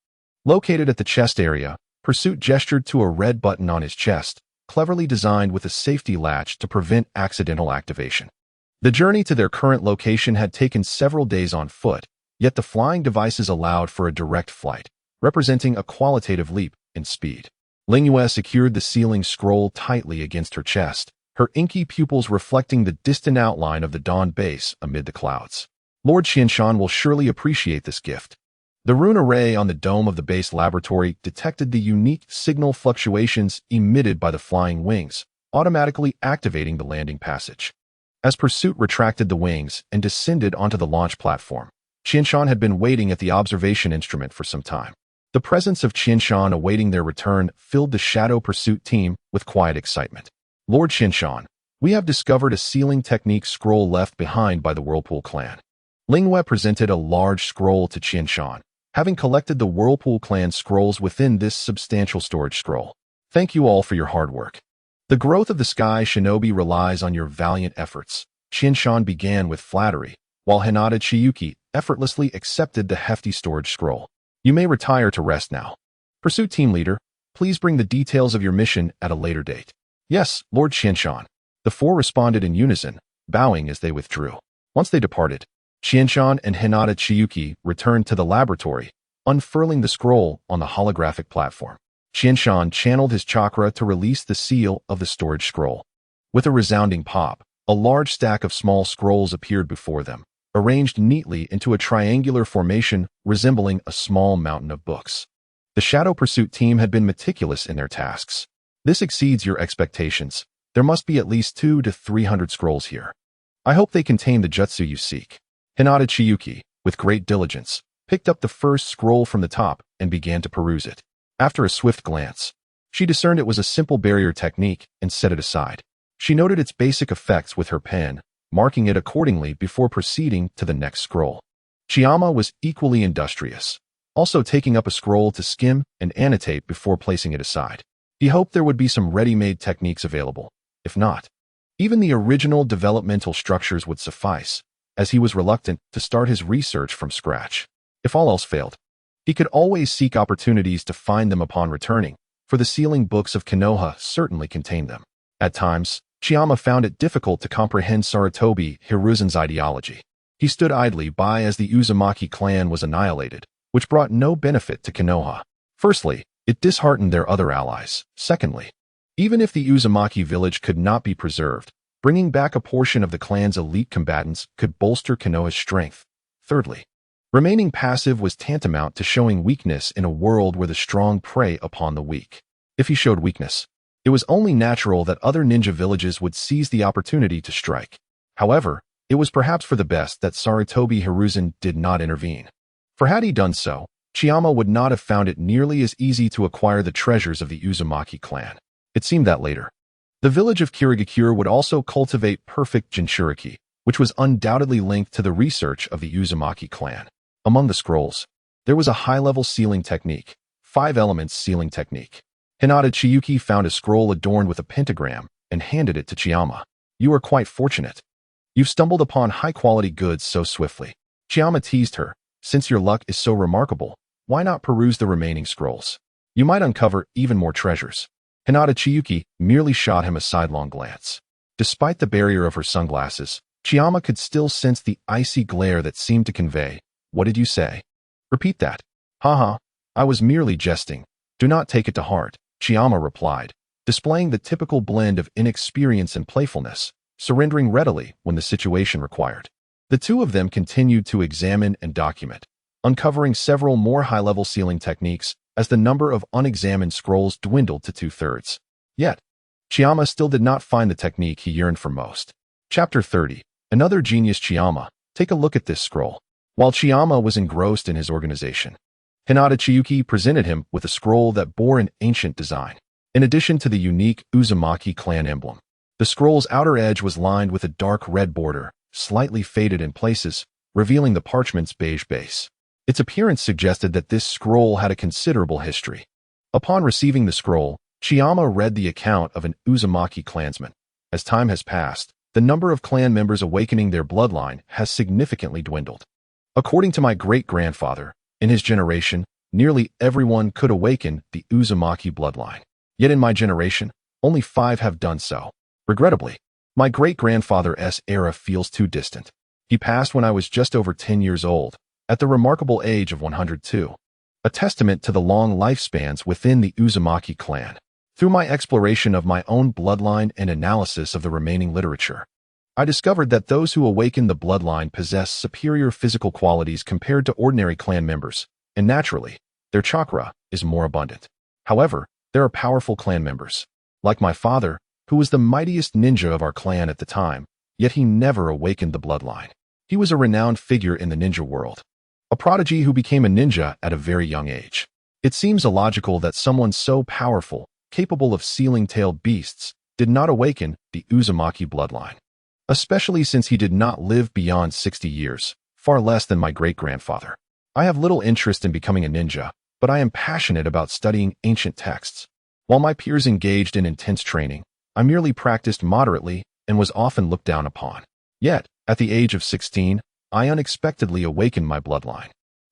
Located at the chest area, Pursuit gestured to a red button on his chest, cleverly designed with a safety latch to prevent accidental activation. The journey to their current location had taken several days on foot, yet the flying devices allowed for a direct flight, representing a qualitative leap in speed. Lingyue secured the sealing scroll tightly against her chest, her inky pupils reflecting the distant outline of the dawn base amid the clouds. "Lord Qianshan will surely appreciate this gift." The rune array on the dome of the base laboratory detected the unique signal fluctuations emitted by the flying wings, automatically activating the landing passage. As Pursuit retracted the wings and descended onto the launch platform, Qianshan had been waiting at the observation instrument for some time. The presence of Qianshan awaiting their return filled the Shadow Pursuit team with quiet excitement. "Lord Qianshan, we have discovered a sealing technique scroll left behind by the Whirlpool clan." Lingyue presented a large scroll to Qianshan, having collected the Whirlpool clan scrolls within this substantial storage scroll. Thank you all for your hard work. The growth of the Sky Shinobi relies on your valiant efforts. Shinshan began with flattery, while Hinata Chiyuki effortlessly accepted the hefty storage scroll. You may retire to rest now. Pursuit Team Leader, please bring the details of your mission at a later date. Yes, Lord Shinshan. The four responded in unison, bowing as they withdrew. Once they departed, Shinshan and Hinata Chiyuki returned to the laboratory, unfurling the scroll on the holographic platform. Shinshan channeled his chakra to release the seal of the storage scroll. With a resounding pop, a large stack of small scrolls appeared before them, arranged neatly into a triangular formation resembling a small mountain of books. The Shadow Pursuit team had been meticulous in their tasks. This exceeds your expectations. There must be at least 200 to 300 scrolls here. I hope they contain the jutsu you seek. Hinata Chiyuki, with great diligence, picked up the first scroll from the top and began to peruse it. After a swift glance, she discerned it was a simple barrier technique and set it aside. She noted its basic effects with her pen, marking it accordingly before proceeding to the next scroll. Chiyama was equally industrious, also taking up a scroll to skim and annotate before placing it aside. He hoped there would be some ready-made techniques available. If not, even the original developmental structures would suffice, as he was reluctant to start his research from scratch. If all else failed, he could always seek opportunities to find them upon returning, for the sealing books of Konoha certainly contained them. At times, Chiyama found it difficult to comprehend Sarutobi Hiruzen's ideology. He stood idly by as the Uzumaki clan was annihilated, which brought no benefit to Konoha. Firstly, it disheartened their other allies. Secondly, even if the Uzumaki village could not be preserved, bringing back a portion of the clan's elite combatants could bolster Konoha's strength. Thirdly, remaining passive was tantamount to showing weakness in a world where the strong prey upon the weak. If he showed weakness, it was only natural that other ninja villages would seize the opportunity to strike. However, it was perhaps for the best that Sarutobi Hiruzen did not intervene. For had he done so, Chiyama would not have found it nearly as easy to acquire the treasures of the Uzumaki clan. It seemed that later, the village of Kirigakure would also cultivate perfect Jinchuriki, which was undoubtedly linked to the research of the Uzumaki clan. Among the scrolls, there was a high-level sealing technique, 5 elements sealing technique. Hinata Chiyuki found a scroll adorned with a pentagram and handed it to Chiyama. You are quite fortunate. You've stumbled upon high-quality goods so swiftly. Chiyama teased her. Since your luck is so remarkable, why not peruse the remaining scrolls? You might uncover even more treasures. Hinata Chiyuki merely shot him a sidelong glance. Despite the barrier of her sunglasses, Chiyama could still sense the icy glare that seemed to convey, "What did you say?" "Repeat that." "Haha, I was merely jesting. Do not take it to heart," Chiyama replied, displaying the typical blend of inexperience and playfulness, surrendering readily when the situation required. The two of them continued to examine and document, uncovering several more high-level sealing techniques as the number of unexamined scrolls dwindled to 2/3. Yet, Chiyama still did not find the technique he yearned for most. Chapter 30. Another genius. Chiyama, take a look at this scroll. While Chiyama was engrossed in his organization, Hinata Chiyuki presented him with a scroll that bore an ancient design. In addition to the unique Uzumaki clan emblem, the scroll's outer edge was lined with a dark red border, slightly faded in places, revealing the parchment's beige base. Its appearance suggested that this scroll had a considerable history. Upon receiving the scroll, Chiyama read the account of an Uzumaki clansman. As time has passed, the number of clan members awakening their bloodline has significantly dwindled. According to my great-grandfather, in his generation, nearly everyone could awaken the Uzumaki bloodline. Yet in my generation, only 5 have done so. Regrettably, my great-grandfather's era feels too distant. He passed when I was just over 10 years old, at the remarkable age of 102, a testament to the long lifespans within the Uzumaki clan. Through my exploration of my own bloodline and analysis of the remaining literature, I discovered that those who awaken the bloodline possess superior physical qualities compared to ordinary clan members, and naturally, their chakra is more abundant. However, there are powerful clan members, like my father, who was the mightiest ninja of our clan at the time, yet he never awakened the bloodline. He was a renowned figure in the ninja world, a prodigy who became a ninja at a very young age. It seems illogical that someone so powerful, capable of sealing tailed beasts, did not awaken the Uzumaki bloodline, especially since he did not live beyond 60 years, far less than my great-grandfather. I have little interest in becoming a ninja, but I am passionate about studying ancient texts. While my peers engaged in intense training, I merely practiced moderately and was often looked down upon. Yet, at the age of 16, I unexpectedly awakened my bloodline.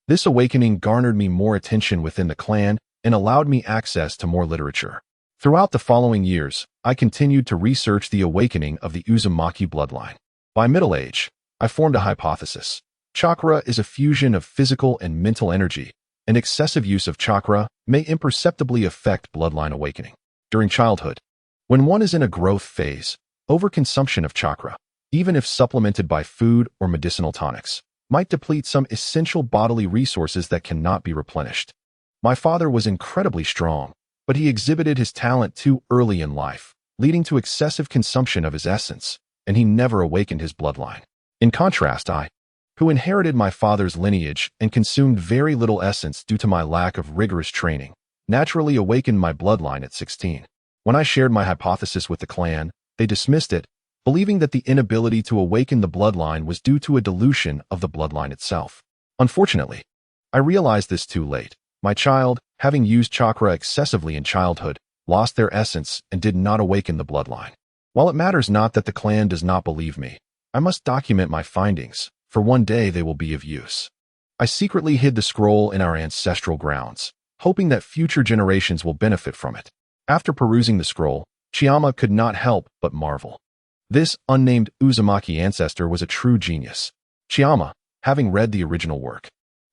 This awakening garnered me more attention within the clan and allowed me access to more literature. Throughout the following years, I continued to research the awakening of the Uzumaki bloodline. By middle age, I formed a hypothesis. Chakra is a fusion of physical and mental energy, and excessive use of chakra may imperceptibly affect bloodline awakening. During childhood, when one is in a growth phase, overconsumption of chakra, even if supplemented by food or medicinal tonics, might deplete some essential bodily resources that cannot be replenished. My father was incredibly strong, but he exhibited his talent too early in life, leading to excessive consumption of his essence, and he never awakened his bloodline. In contrast, I, who inherited my father's lineage and consumed very little essence due to my lack of rigorous training, naturally awakened my bloodline at 16. When I shared my hypothesis with the clan, they dismissed it, believing that the inability to awaken the bloodline was due to a dilution of the bloodline itself. Unfortunately, I realized this too late. My child, having used chakra excessively in childhood, lost their essence and did not awaken the bloodline. While it matters not that the clan does not believe me, I must document my findings, for one day they will be of use. I secretly hid the scroll in our ancestral grounds, hoping that future generations will benefit from it. After perusing the scroll, Chiyama could not help but marvel. This unnamed Uzumaki ancestor was a true genius. Chiyama, having read the original work,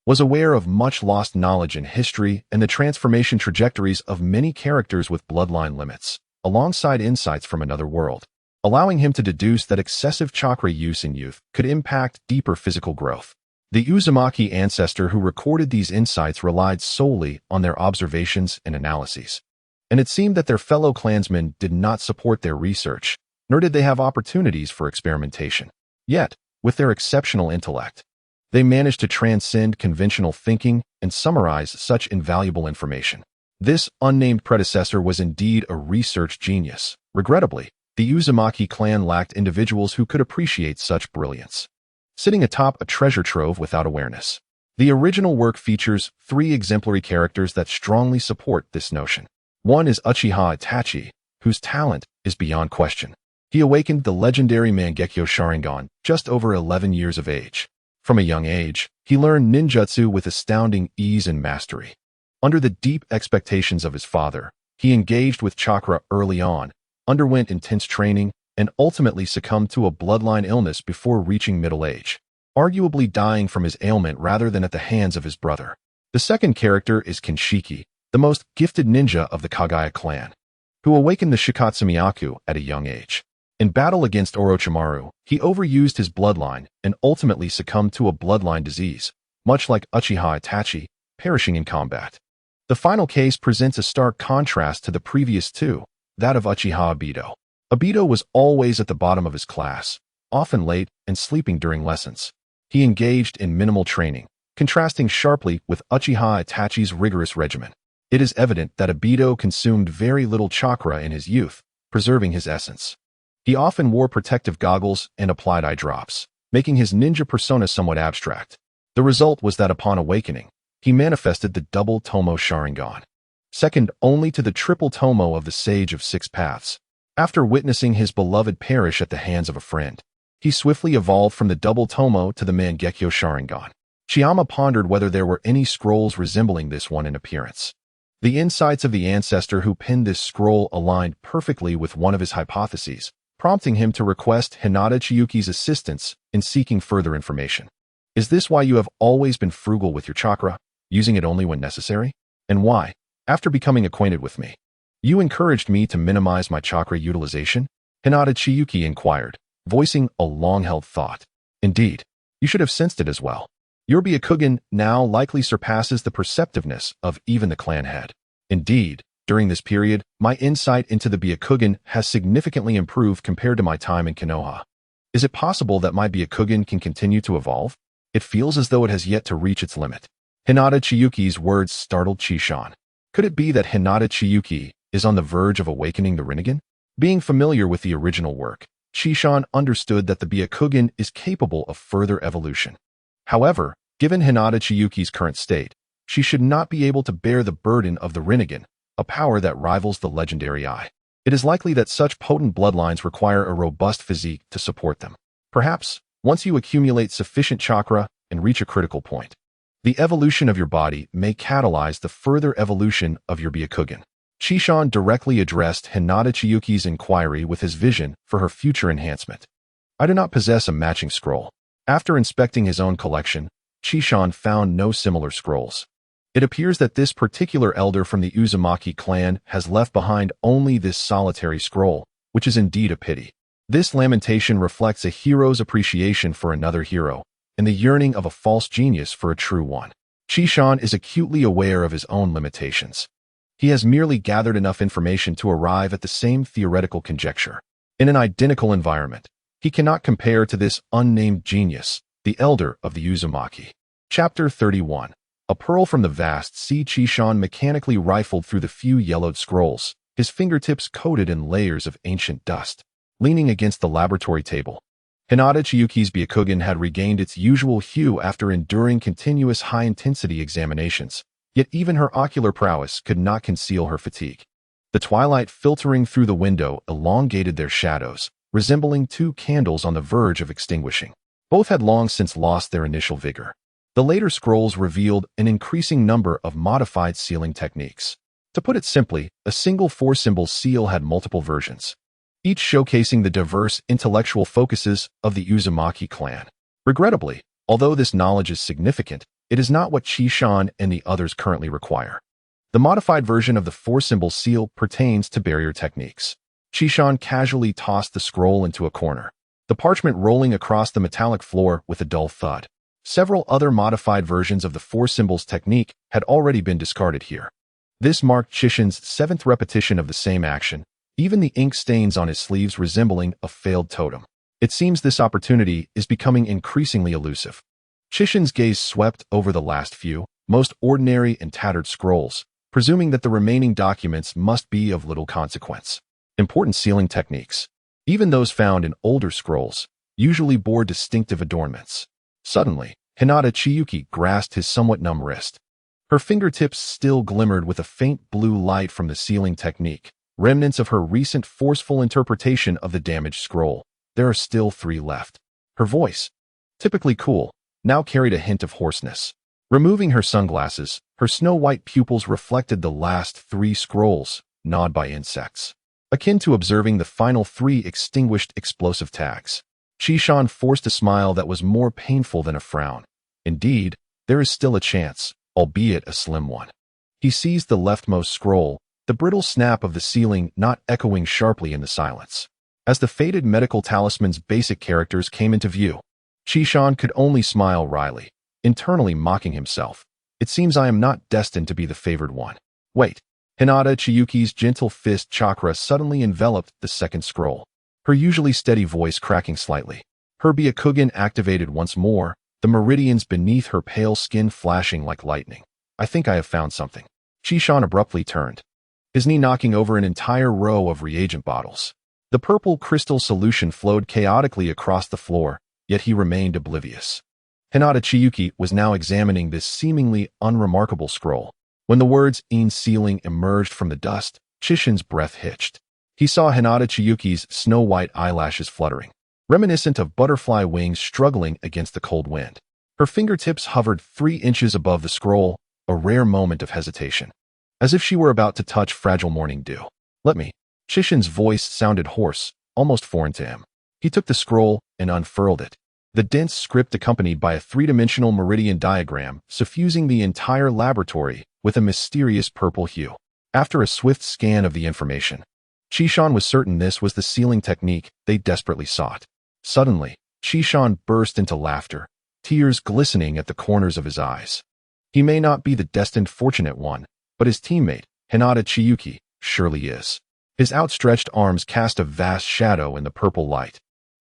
was aware of much lost knowledge in history and the transformation trajectories of many characters with bloodline limits, alongside insights from another world, allowing him to deduce that excessive chakra use in youth could impact deeper physical growth. The Uzumaki ancestor who recorded these insights relied solely on their observations and analyses, and it seemed that their fellow clansmen did not support their research, nor did they have opportunities for experimentation. Yet, with their exceptional intellect, they managed to transcend conventional thinking and summarize such invaluable information. This unnamed predecessor was indeed a research genius. Regrettably, the Uzumaki clan lacked individuals who could appreciate such brilliance, sitting atop a treasure trove without awareness. The original work features 3 exemplary characters that strongly support this notion. One is Uchiha Itachi, whose talent is beyond question. He awakened the legendary Mangekyo Sharingan just over 11 years of age. From a young age, he learned ninjutsu with astounding ease and mastery. Under the deep expectations of his father, he engaged with chakra early on, underwent intense training, and ultimately succumbed to a bloodline illness before reaching middle age, arguably dying from his ailment rather than at the hands of his brother. The second character is Kenshiki, the most gifted ninja of the Kagaya clan, who awakened the Shikatsumiyaku at a young age. In battle against Orochimaru, he overused his bloodline and ultimately succumbed to a bloodline disease, much like Uchiha Itachi, perishing in combat. The final case presents a stark contrast to the previous 2, that of Uchiha Obito. Obito was always at the bottom of his class, often late and sleeping during lessons. He engaged in minimal training, contrasting sharply with Uchiha Itachi's rigorous regimen. It is evident that Obito consumed very little chakra in his youth, preserving his essence. He often wore protective goggles and applied eye drops, making his ninja persona somewhat abstract. The result was that upon awakening, he manifested the double Tomo Sharingan, second only to the triple Tomo of the Sage of 6 Paths. After witnessing his beloved perish at the hands of a friend, he swiftly evolved from the double Tomo to the Mangekyo Sharingan. Chiyama pondered whether there were any scrolls resembling this one in appearance. The insights of the ancestor who penned this scroll aligned perfectly with one of his hypotheses, prompting him to request Hinata Chiyuki's assistance in seeking further information. Is this why you have always been frugal with your chakra, using it only when necessary? And why, after becoming acquainted with me, you encouraged me to minimize my chakra utilization? Hinata Chiyuki inquired, voicing a long-held thought. Indeed, you should have sensed it as well. Your Byakugan now likely surpasses the perceptiveness of even the clan head. Indeed, during this period, my insight into the Byakugan has significantly improved compared to my time in Konoha. Is it possible that my Byakugan can continue to evolve? It feels as though it has yet to reach its limit. Hinata Chiyuki's words startled Chishan. Could it be that Hinata Chiyuki is on the verge of awakening the Rinnegan? Being familiar with the original work, Chishan understood that the Byakugan is capable of further evolution. However, given Hinata Chiyuki's current state, she should not be able to bear the burden of the Rinnegan, a power that rivals the legendary eye. It is likely that such potent bloodlines require a robust physique to support them. Perhaps, once you accumulate sufficient chakra and reach a critical point, the evolution of your body may catalyze the further evolution of your Byakugan. Chishan directly addressed Hinata Chiyuki's inquiry with his vision for her future enhancement. I do not possess a matching scroll. After inspecting his own collection, Chishan found no similar scrolls. It appears that this particular elder from the Uzumaki clan has left behind only this solitary scroll, which is indeed a pity. This lamentation reflects a hero's appreciation for another hero, and the yearning of a false genius for a true one. Chishan is acutely aware of his own limitations. He has merely gathered enough information to arrive at the same theoretical conjecture. In an identical environment, he cannot compare to this unnamed genius, the elder of the Uzumaki. Chapter 31. A pearl from the vast sea. Chishan mechanically rifled through the few yellowed scrolls, his fingertips coated in layers of ancient dust. Leaning against the laboratory table, Hinata Chiyuki's Byakugan had regained its usual hue after enduring continuous high-intensity examinations, yet even her ocular prowess could not conceal her fatigue. The twilight filtering through the window elongated their shadows, resembling two candles on the verge of extinguishing. Both had long since lost their initial vigor. The later scrolls revealed an increasing number of modified sealing techniques. To put it simply, a single four-symbol seal had multiple versions, each showcasing the diverse intellectual focuses of the Uzumaki clan. Regrettably, although this knowledge is significant, it is not what Chishan and the others currently require. The modified version of the four-symbol seal pertains to barrier techniques. Chishan casually tossed the scroll into a corner, the parchment rolling across the metallic floor with a dull thud. Several other modified versions of the four symbols technique had already been discarded here. This marked Chishan's seventh repetition of the same action, even the ink stains on his sleeves resembling a failed totem. It seems this opportunity is becoming increasingly elusive. Chishan's gaze swept over the last few, most ordinary and tattered scrolls, presuming that the remaining documents must be of little consequence. Important sealing techniques, even those found in older scrolls, usually bore distinctive adornments. Suddenly, Hinata Chiyuki grasped his somewhat numb wrist. Her fingertips still glimmered with a faint blue light from the sealing technique, remnants of her recent forceful interpretation of the damaged scroll. There are still 3 left. Her voice, typically cool, now carried a hint of hoarseness. Removing her sunglasses, her snow-white pupils reflected the last 3 scrolls, gnawed by insects, akin to observing the final 3 extinguished explosive tags. Chishan forced a smile that was more painful than a frown. Indeed, there is still a chance, albeit a slim one. He seized the leftmost scroll, the brittle snap of the sealing not echoing sharply in the silence. As the faded medical talisman's basic characters came into view, Chishan could only smile wryly, internally mocking himself. It seems I am not destined to be the favored one. Wait. Hinata Chiyuki's gentle fist chakra suddenly enveloped the second scroll, her usually steady voice cracking slightly. Her Byakugan activated once more, the meridians beneath her pale skin flashing like lightning. I think I have found something. Chishan abruptly turned, his knee knocking over an entire row of reagent bottles. The purple crystal solution flowed chaotically across the floor, yet he remained oblivious. Hinata Chiyuki was now examining this seemingly unremarkable scroll. When the words "in sealing" emerged from the dust, Chishan's breath hitched. He saw Hinata Chiyuki's snow-white eyelashes fluttering, reminiscent of butterfly wings struggling against the cold wind. Her fingertips hovered 3 inches above the scroll, a rare moment of hesitation, as if she were about to touch fragile morning dew. Let me. Chishan's voice sounded hoarse, almost foreign to him. He took the scroll and unfurled it, the dense script accompanied by a 3-dimensional meridian diagram suffusing the entire laboratory with a mysterious purple hue. After a swift scan of the information, Chishan was certain this was the sealing technique they desperately sought. Suddenly, Chishan burst into laughter, tears glistening at the corners of his eyes. He may not be the destined fortunate one, but his teammate, Hinata Chiyuki, surely is. His outstretched arms cast a vast shadow in the purple light,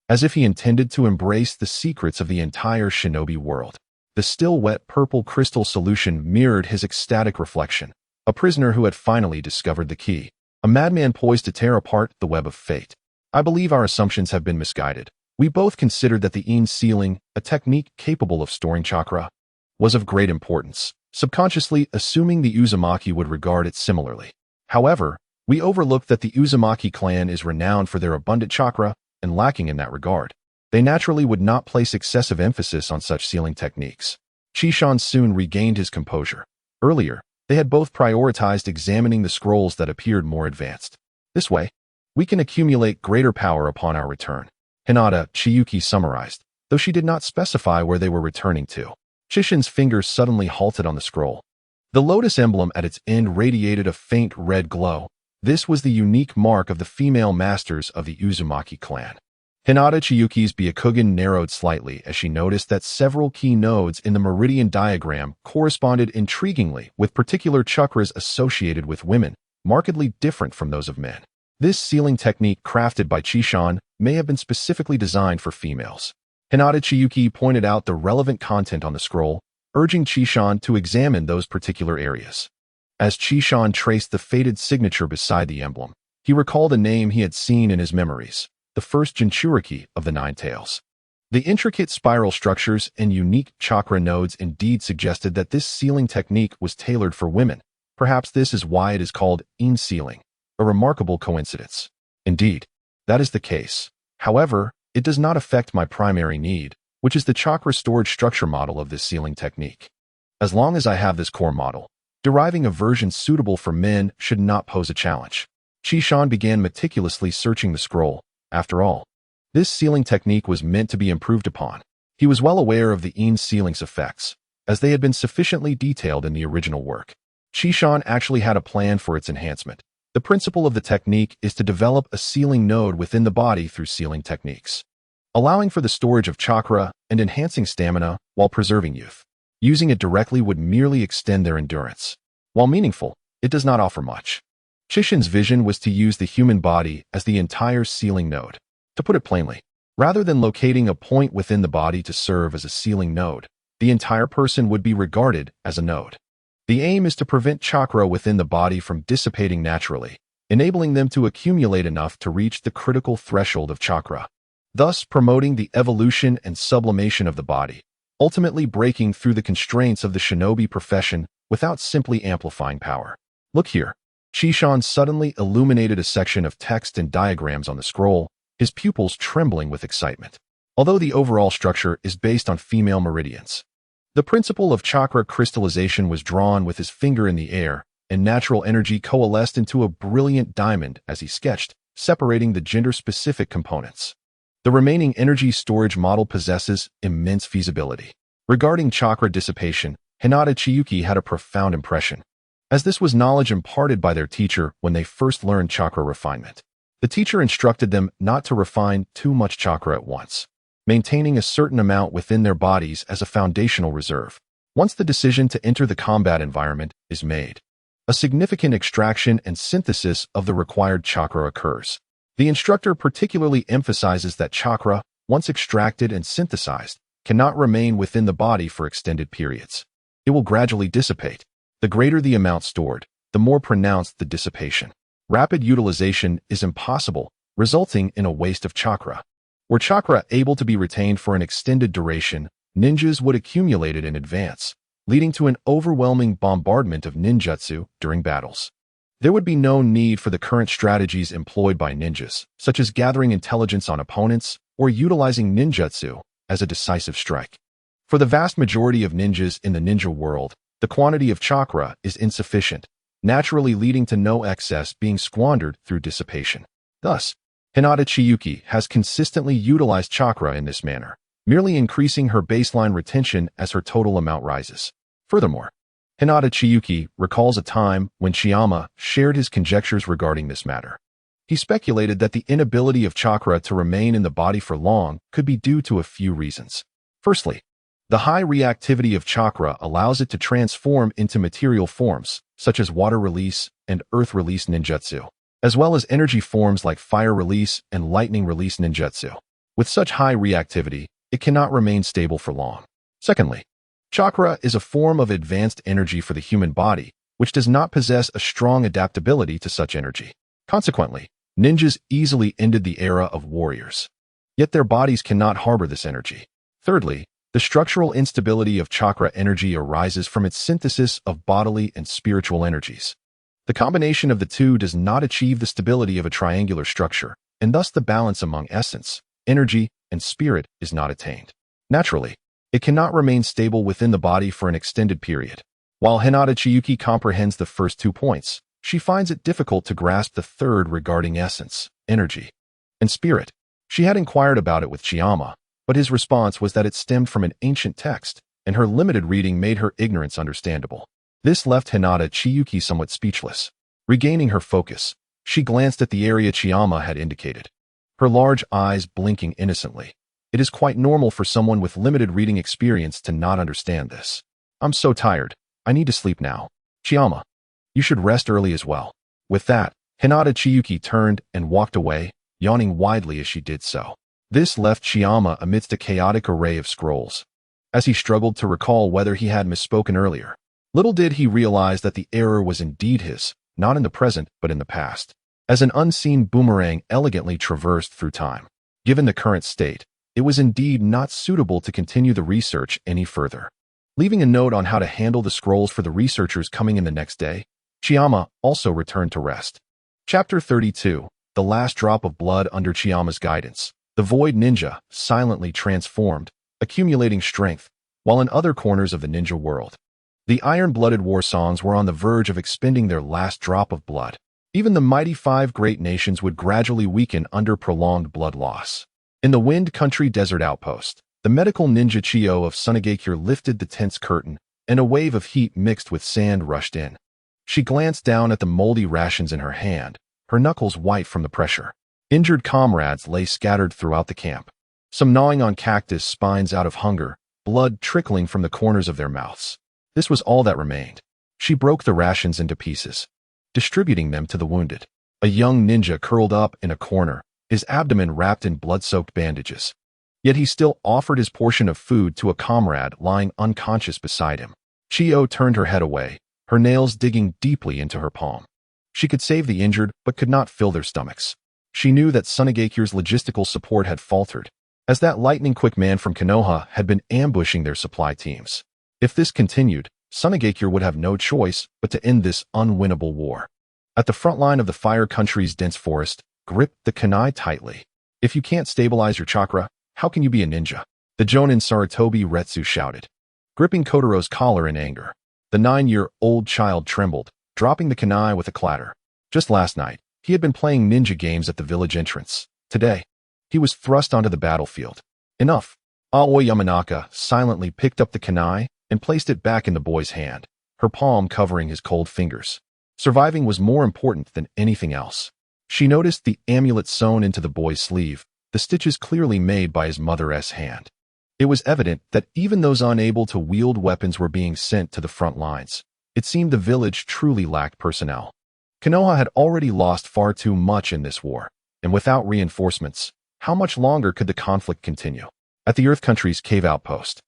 as if he intended to embrace the secrets of the entire shinobi world. The still wet purple crystal solution mirrored his ecstatic reflection, a prisoner who had finally discovered the key, a madman poised to tear apart the web of fate. I believe our assumptions have been misguided. We both considered that the in sealing, a technique capable of storing chakra, was of great importance, subconsciously assuming the Uzumaki would regard it similarly. However, we overlook that the Uzumaki clan is renowned for their abundant chakra and lacking in that regard. They naturally would not place excessive emphasis on such sealing techniques. Chishan soon regained his composure. Earlier, they had both prioritized examining the scrolls that appeared more advanced. This way, we can accumulate greater power upon our return. Hinata Chiyuki summarized, though she did not specify where they were returning to. Chishin's fingers suddenly halted on the scroll. The lotus emblem at its end radiated a faint red glow. This was the unique mark of the female masters of the Uzumaki clan. Hinata Chiyuki's Byakugan narrowed slightly as she noticed that several key nodes in the meridian diagram corresponded intriguingly with particular chakras associated with women, markedly different from those of men. This sealing technique crafted by Chishan may have been specifically designed for females. Hinata Chiyuki pointed out the relevant content on the scroll, urging Chishan to examine those particular areas. As Chishan traced the faded signature beside the emblem, he recalled a name he had seen in his memories, the first Jinchuriki of the Nine Tails. The intricate spiral structures and unique chakra nodes indeed suggested that this sealing technique was tailored for women. Perhaps this is why it is called in sealing, a remarkable coincidence. Indeed, that is the case. However, it does not affect my primary need, which is the chakra storage structure model of this sealing technique. As long as I have this core model, deriving a version suitable for men should not pose a challenge. Chishan began meticulously searching the scroll. After all, this sealing technique was meant to be improved upon. He was well aware of the in sealing's effects, as they had been sufficiently detailed in the original work. Chishan actually had a plan for its enhancement. The principle of the technique is to develop a sealing node within the body through sealing techniques, allowing for the storage of chakra and enhancing stamina while preserving youth. Using it directly would merely extend their endurance. While meaningful, it does not offer much. Chishin's vision was to use the human body as the entire sealing node. To put it plainly, rather than locating a point within the body to serve as a sealing node, the entire person would be regarded as a node. The aim is to prevent chakra within the body from dissipating naturally, enabling them to accumulate enough to reach the critical threshold of chakra, thus promoting the evolution and sublimation of the body, ultimately breaking through the constraints of the shinobi profession without simply amplifying power. Look here. Chishan suddenly illuminated a section of text and diagrams on the scroll, his pupils trembling with excitement. Although the overall structure is based on female meridians, the principle of chakra crystallization was drawn with his finger in the air, and natural energy coalesced into a brilliant diamond as he sketched, separating the gender-specific components. The remaining energy storage model possesses immense feasibility. Regarding chakra dissipation, Hinata Chiyuki had a profound impression, as this was knowledge imparted by their teacher when they first learned chakra refinement. The teacher instructed them not to refine too much chakra at once, maintaining a certain amount within their bodies as a foundational reserve. Once the decision to enter the combat environment is made, a significant extraction and synthesis of the required chakra occurs. The instructor particularly emphasizes that chakra, once extracted and synthesized, cannot remain within the body for extended periods. It will gradually dissipate. The greater the amount stored, the more pronounced the dissipation. Rapid utilization is impossible, resulting in a waste of chakra. Were chakra able to be retained for an extended duration, ninjas would accumulate it in advance, leading to an overwhelming bombardment of ninjutsu during battles. There would be no need for the current strategies employed by ninjas, such as gathering intelligence on opponents or utilizing ninjutsu as a decisive strike. For the vast majority of ninjas in the ninja world, the quantity of chakra is insufficient, naturally leading to no excess being squandered through dissipation. Thus, Hinata Chiyuki has consistently utilized chakra in this manner, merely increasing her baseline retention as her total amount rises. Furthermore, Hinata Chiyuki recalls a time when Chiyama shared his conjectures regarding this matter. He speculated that the inability of chakra to remain in the body for long could be due to a few reasons. Firstly, the high reactivity of chakra allows it to transform into material forms, such as water release and earth release ninjutsu, as well as energy forms like fire release and lightning release ninjutsu. With such high reactivity, it cannot remain stable for long. Secondly, chakra is a form of advanced energy for the human body, which does not possess a strong adaptability to such energy. Consequently, ninjas easily ended the era of warriors. Yet their bodies cannot harbor this energy. Thirdly, the structural instability of chakra energy arises from its synthesis of bodily and spiritual energies. The combination of the two does not achieve the stability of a triangular structure, and thus the balance among essence, energy, and spirit is not attained. Naturally, it cannot remain stable within the body for an extended period. While Hinata Chiyuki comprehends the first 2 points, she finds it difficult to grasp the third regarding essence, energy, and spirit. She had inquired about it with Chiyama, but his response was that it stemmed from an ancient text, and her limited reading made her ignorance understandable. This left Hinata Chiyuki somewhat speechless. Regaining her focus, she glanced at the area Chiyama had indicated, her large eyes blinking innocently. It is quite normal for someone with limited reading experience to not understand this. I'm so tired. I need to sleep now. Chiyama, you should rest early as well. With that, Hinata Chiyuki turned and walked away, yawning widely as she did so. This left Chiyama amidst a chaotic array of scrolls. As he struggled to recall whether he had misspoken earlier, little did he realize that the error was indeed his, not in the present but in the past, as an unseen boomerang elegantly traversed through time. Given the current state, it was indeed not suitable to continue the research any further. Leaving a note on how to handle the scrolls for the researchers coming in the next day, Chiyama also returned to rest. Chapter 32. The Last Drop of Blood. Under Chiyama's guidance, the Void Ninja silently transformed, accumulating strength, while in other corners of the ninja world, the iron-blooded war songs were on the verge of expending their last drop of blood. Even the mighty 5 great nations would gradually weaken under prolonged blood loss. In the Wind Country Desert Outpost, the medical ninja Chiyo of Sunagakure lifted the tense curtain, and a wave of heat mixed with sand rushed in. She glanced down at the moldy rations in her hand, her knuckles white from the pressure. Injured comrades lay scattered throughout the camp, some gnawing on cactus spines out of hunger, blood trickling from the corners of their mouths. This was all that remained. She broke the rations into pieces, distributing them to the wounded. A young ninja curled up in a corner, his abdomen wrapped in blood-soaked bandages. Yet he still offered his portion of food to a comrade lying unconscious beside him. Chiyo turned her head away, her nails digging deeply into her palm. She could save the injured, but could not fill their stomachs. She knew that Sunagakure's logistical support had faltered, as that lightning-quick man from Konoha had been ambushing their supply teams. If this continued, Sunagakure would have no choice but to end this unwinnable war. At the front line of the Fire Country's dense forest, grip the kunai tightly. If you can't stabilize your chakra, how can you be a ninja? The Jonin Sarutobi Retsu shouted, gripping Kotaro's collar in anger. The 9-year-old child trembled, dropping the kunai with a clatter. Just last night, he had been playing ninja games at the village entrance. Today, he was thrust onto the battlefield. Enough. Aoi Yamanaka silently picked up the kunai and placed it back in the boy's hand, her palm covering his cold fingers. Surviving was more important than anything else. She noticed the amulet sewn into the boy's sleeve, the stitches clearly made by his mother's hand. It was evident that even those unable to wield weapons were being sent to the front lines. It seemed the village truly lacked personnel. Konoha had already lost far too much in this war, and without reinforcements, how much longer could the conflict continue? At the Earth Country's cave outpost,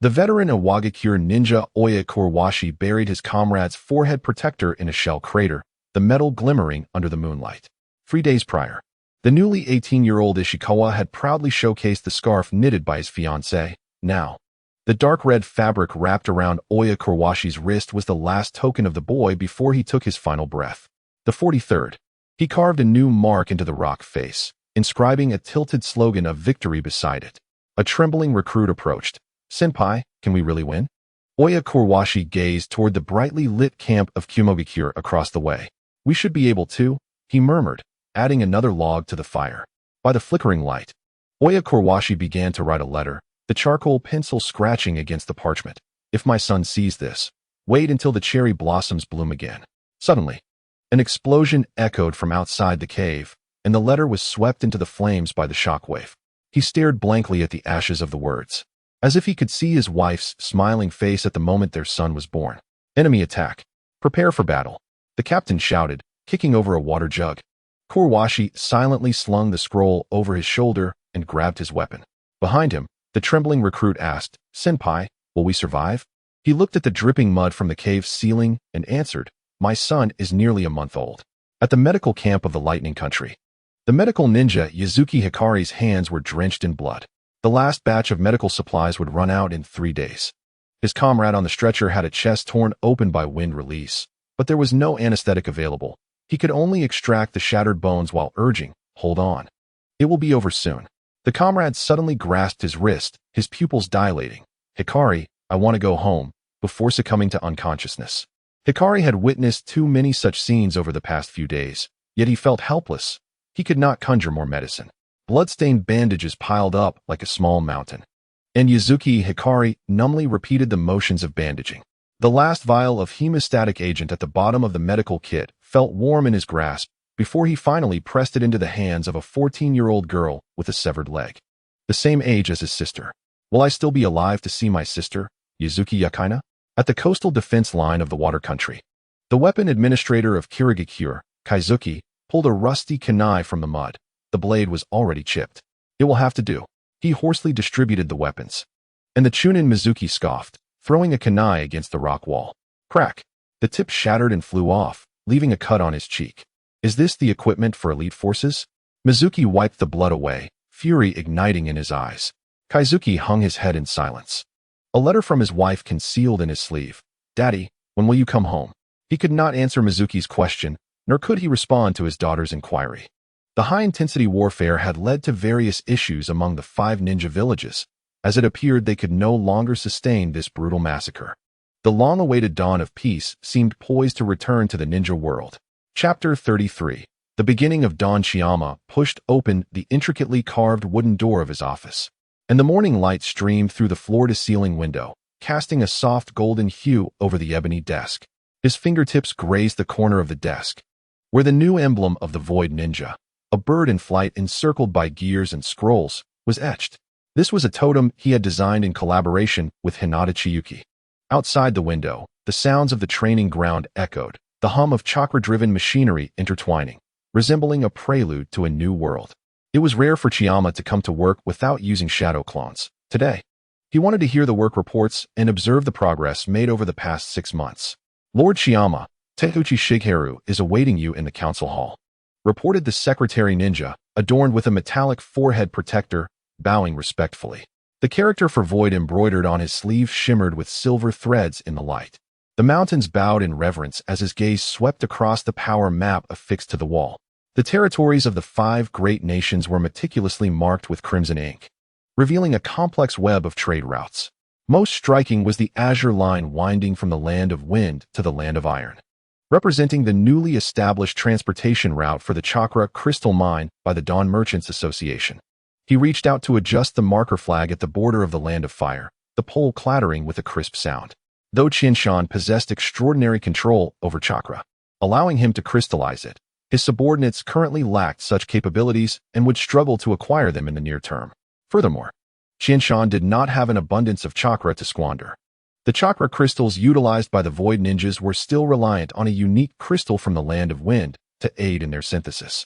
the veteran Iwagakure ninja Oya Kurwashi buried his comrade's forehead protector in a shell crater, the metal glimmering under the moonlight. 3 days prior, the newly 18-year-old Ishikawa had proudly showcased the scarf knitted by his fiancée. Now, the dark red fabric wrapped around Oya Kurwashi's wrist was the last token of the boy before he took his final breath. The 43rd, he carved a new mark into the rock face, inscribing a tilted slogan of victory beside it. A trembling recruit approached. Senpai, can we really win? Oya Kurwashi gazed toward the brightly lit camp of Kumogakure across the way. We should be able to, he murmured, adding another log to the fire. By the flickering light, Oya Kurwashi began to write a letter, the charcoal pencil scratching against the parchment. If my son sees this, wait until the cherry blossoms bloom again. Suddenly, an explosion echoed from outside the cave, and the letter was swept into the flames by the shockwave. He stared blankly at the ashes of the words, as if he could see his wife's smiling face at the moment their son was born. Enemy attack. Prepare for battle, the captain shouted, kicking over a water jug. Kurwashi silently slung the scroll over his shoulder and grabbed his weapon. Behind him, the trembling recruit asked, Senpai, will we survive? He looked at the dripping mud from the cave's ceiling and answered, my son is nearly a month old. At the medical camp of the Lightning Country, the medical ninja Yazuki Hikari's hands were drenched in blood. The last batch of medical supplies would run out in 3 days. His comrade on the stretcher had a chest torn open by wind release, but there was no anesthetic available. He could only extract the shattered bones while urging, "Hold on. It will be over soon." The comrade suddenly grasped his wrist, his pupils dilating. "Hikari, I want to go home," before succumbing to unconsciousness. Hikari had witnessed too many such scenes over the past few days, yet he felt helpless. He could not conjure more medicine. Blood-stained bandages piled up like a small mountain. And Yuzuki Hikari numbly repeated the motions of bandaging. The last vial of hemostatic agent at the bottom of the medical kit felt warm in his grasp before he finally pressed it into the hands of a 14-year-old girl with a severed leg. The same age as his sister. Will I still be alive to see my sister, Yuzuki Yakaina? At the coastal defense line of the water country. The weapon administrator of Kirigakure, Kaizuki, pulled a rusty kunai from the mud. The blade was already chipped. "It will have to do." He hoarsely distributed the weapons. And the Chunin Mizuki scoffed, throwing a kunai against the rock wall. Crack! The tip shattered and flew off, leaving a cut on his cheek. Is this the equipment for elite forces? Mizuki wiped the blood away, fury igniting in his eyes. Kaizuki hung his head in silence. A letter from his wife concealed in his sleeve. "Daddy, when will you come home?" He could not answer Mizuki's question, nor could he respond to his daughter's inquiry. The high-intensity warfare had led to various issues among the 5 ninja villages, as it appeared they could no longer sustain this brutal massacre. The long-awaited dawn of peace seemed poised to return to the ninja world. Chapter 33. The beginning of Don Chiyama pushed open the intricately carved wooden door of his office, and the morning light streamed through the floor-to-ceiling window, casting a soft golden hue over the ebony desk. His fingertips grazed the corner of the desk, where the new emblem of the Void Ninja, a bird in flight encircled by gears and scrolls, was etched. This was a totem he had designed in collaboration with Hinata Chiyuki. Outside the window, the sounds of the training ground echoed, the hum of chakra-driven machinery intertwining, resembling a prelude to a new world. It was rare for Chiyama to come to work without using shadow clones. Today, he wanted to hear the work reports and observe the progress made over the past 6 months. "Lord Chiyama, Takeuchi Shigeru is awaiting you in the council hall," reported the secretary ninja, adorned with a metallic forehead protector, bowing respectfully. The character for Void embroidered on his sleeve shimmered with silver threads in the light. The mountains bowed in reverence as his gaze swept across the power map affixed to the wall. The territories of the 5 great nations were meticulously marked with crimson ink, revealing a complex web of trade routes. Most striking was the azure line winding from the land of wind to the land of iron, representing the newly established transportation route for the Chakra crystal mine by the Dawn Merchants Association. He reached out to adjust the marker flag at the border of the land of fire, the pole clattering with a crisp sound. Though Qianshan possessed extraordinary control over chakra, allowing him to crystallize it, his subordinates currently lacked such capabilities and would struggle to acquire them in the near term. Furthermore, Qianshan did not have an abundance of chakra to squander. The chakra crystals utilized by the Void Ninjas were still reliant on a unique crystal from the Land of Wind to aid in their synthesis.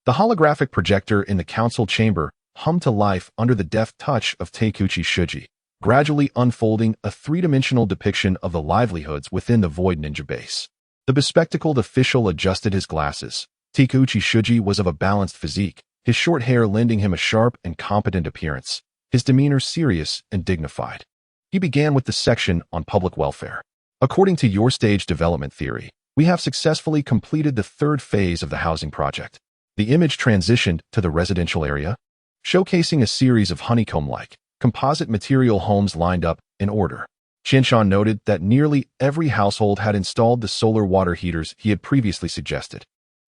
The holographic projector in the council chamber hummed to life under the deft touch of Takeuchi Shuji, gradually unfolding a 3-dimensional depiction of the livelihoods within the Void Ninja base. The bespectacled official adjusted his glasses. Takeuchi Shuji was of a balanced physique, his short hair lending him a sharp and competent appearance, his demeanor serious and dignified. He began with the section on public welfare. "According to your stage development theory, we have successfully completed the 3rd phase of the housing project." The image transitioned to the residential area, showcasing a series of honeycomb-like, composite material homes lined up in order. Qianshan noted that nearly every household had installed the solar water heaters he had previously suggested,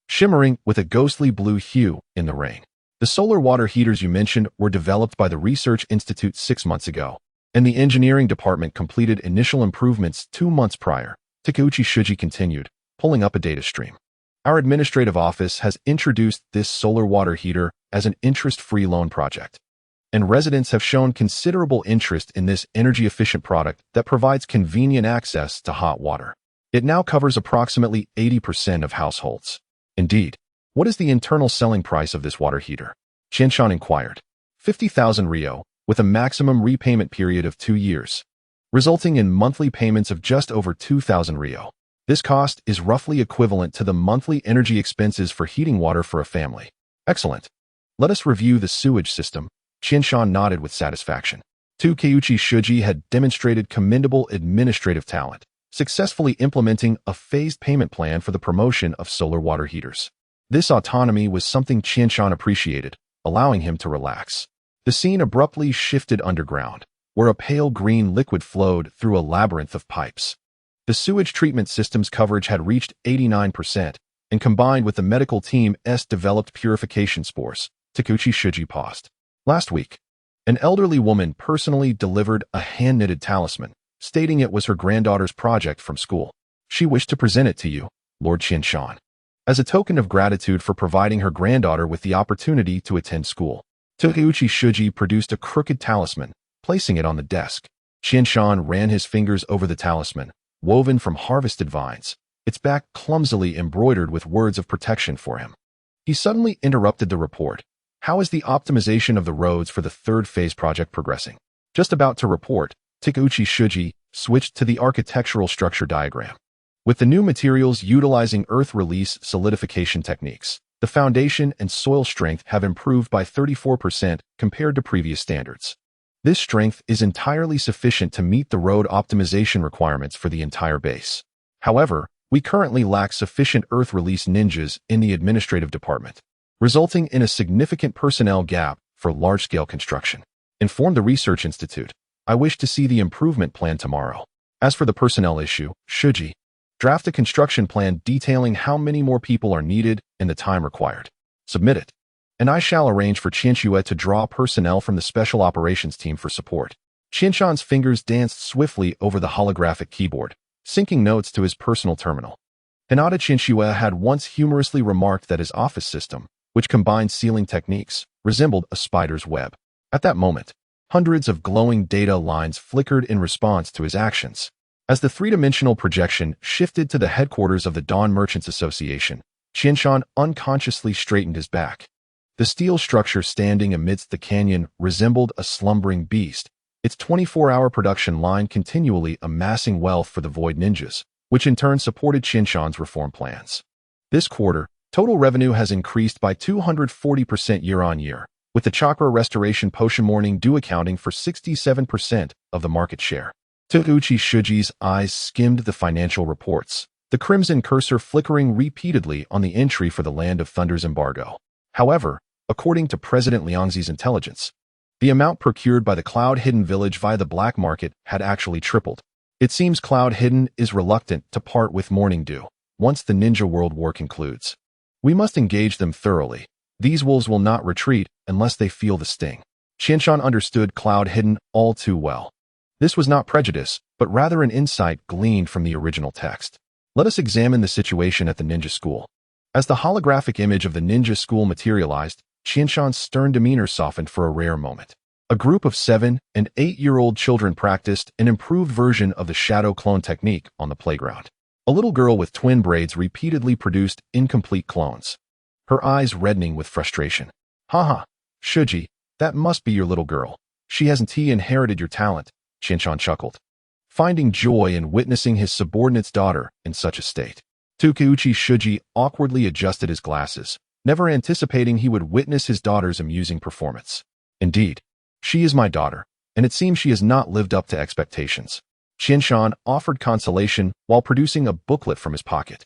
shimmering with a ghostly blue hue in the rain. "The solar water heaters you mentioned were developed by the Research Institute 6 months ago, and the engineering department completed initial improvements 2 months prior," Takeuchi Shuji continued, pulling up a data stream. "Our administrative office has introduced this solar water heater as an interest-free loan project, and residents have shown considerable interest in this energy-efficient product that provides convenient access to hot water. It now covers approximately 80% of households." "Indeed. What is the internal selling price of this water heater?" Qianshan inquired. 50,000 ryo, with a maximum repayment period of 2 years, resulting in monthly payments of just over 2,000 ryo. This cost is roughly equivalent to the monthly energy expenses for heating water for a family. "Excellent. Let us review the sewage system." Qianshan nodded with satisfaction. Takeuchi Shuji had demonstrated commendable administrative talent, successfully implementing a phased payment plan for the promotion of solar water heaters. This autonomy was something Qianshan appreciated, allowing him to relax. The scene abruptly shifted underground, where a pale green liquid flowed through a labyrinth of pipes. The sewage treatment system's coverage had reached 89%, and combined with the medical team's developed purification spores, Takeuchi Shuji paused. Last week, an elderly woman personally delivered a hand-knitted talisman, stating it was her granddaughter's project from school. She wished to present it to you, Lord Qianshan, as a token of gratitude for providing her granddaughter with the opportunity to attend school. Takeuchi Shuji produced a crooked talisman, placing it on the desk. Qianshan ran his fingers over the talisman, woven from harvested vines, its back clumsily embroidered with words of protection for him. He suddenly interrupted the report. How is the optimization of the roads for the third phase project progressing? Just about to report, Takeuchi Shuji switched to the architectural structure diagram. With the new materials utilizing earth release solidification techniques, the foundation and soil strength have improved by 34% compared to previous standards. This strength is entirely sufficient to meet the road optimization requirements for the entire base. However, we currently lack sufficient earth release ninjas in the administrative department, resulting in a significant personnel gap for large-scale construction. Inform the Research Institute. I wish to see the improvement plan tomorrow. As for the personnel issue, Shuji, draft a construction plan detailing how many more people are needed and the time required. Submit it, and I shall arrange for Qianxue to draw personnel from the Special Operations Team for support. Qianshan's fingers danced swiftly over the holographic keyboard, syncing notes to his personal terminal. Hinata Qianxue had once humorously remarked that his office system, which combined sealing techniques, resembled a spider's web. At that moment, hundreds of glowing data lines flickered in response to his actions. As the three-dimensional projection shifted to the headquarters of the Dawn Merchants Association, Qianshan unconsciously straightened his back. The steel structure standing amidst the canyon resembled a slumbering beast, its 24-hour production line continually amassing wealth for the Void Ninjas, which in turn supported Qianshan's reform plans. This quarter, total revenue has increased by 240% year-on-year, with the chakra restoration potion morning dew accounting for 67% of the market share. Takeuchi Shuji's eyes skimmed the financial reports, the crimson cursor flickering repeatedly on the entry for the Land of Thunder's embargo. However, according to President Liangzi's intelligence, the amount procured by the Cloud Hidden village via the black market had actually tripled. It seems Cloud Hidden is reluctant to part with Morning Dew once the Ninja World War concludes. We must engage them thoroughly. These wolves will not retreat unless they feel the sting. Qianshan understood Cloud Hidden all too well. This was not prejudice, but rather an insight gleaned from the original text. Let us examine the situation at the ninja school. As the holographic image of the ninja school materialized, Qianshan's stern demeanor softened for a rare moment. A group of 7- and 8-year-old children practiced an improved version of the shadow clone technique on the playground. A little girl with twin braids repeatedly produced incomplete clones, her eyes reddening with frustration. Haha, Shuji, that must be your little girl. She hasn't inherited your talent, Qianshan chuckled, finding joy in witnessing his subordinate's daughter in such a state. Takeuchi Shuji awkwardly adjusted his glasses, never anticipating he would witness his daughter's amusing performance. Indeed, she is my daughter, and it seems she has not lived up to expectations. Qianshan offered consolation while producing a booklet from his pocket.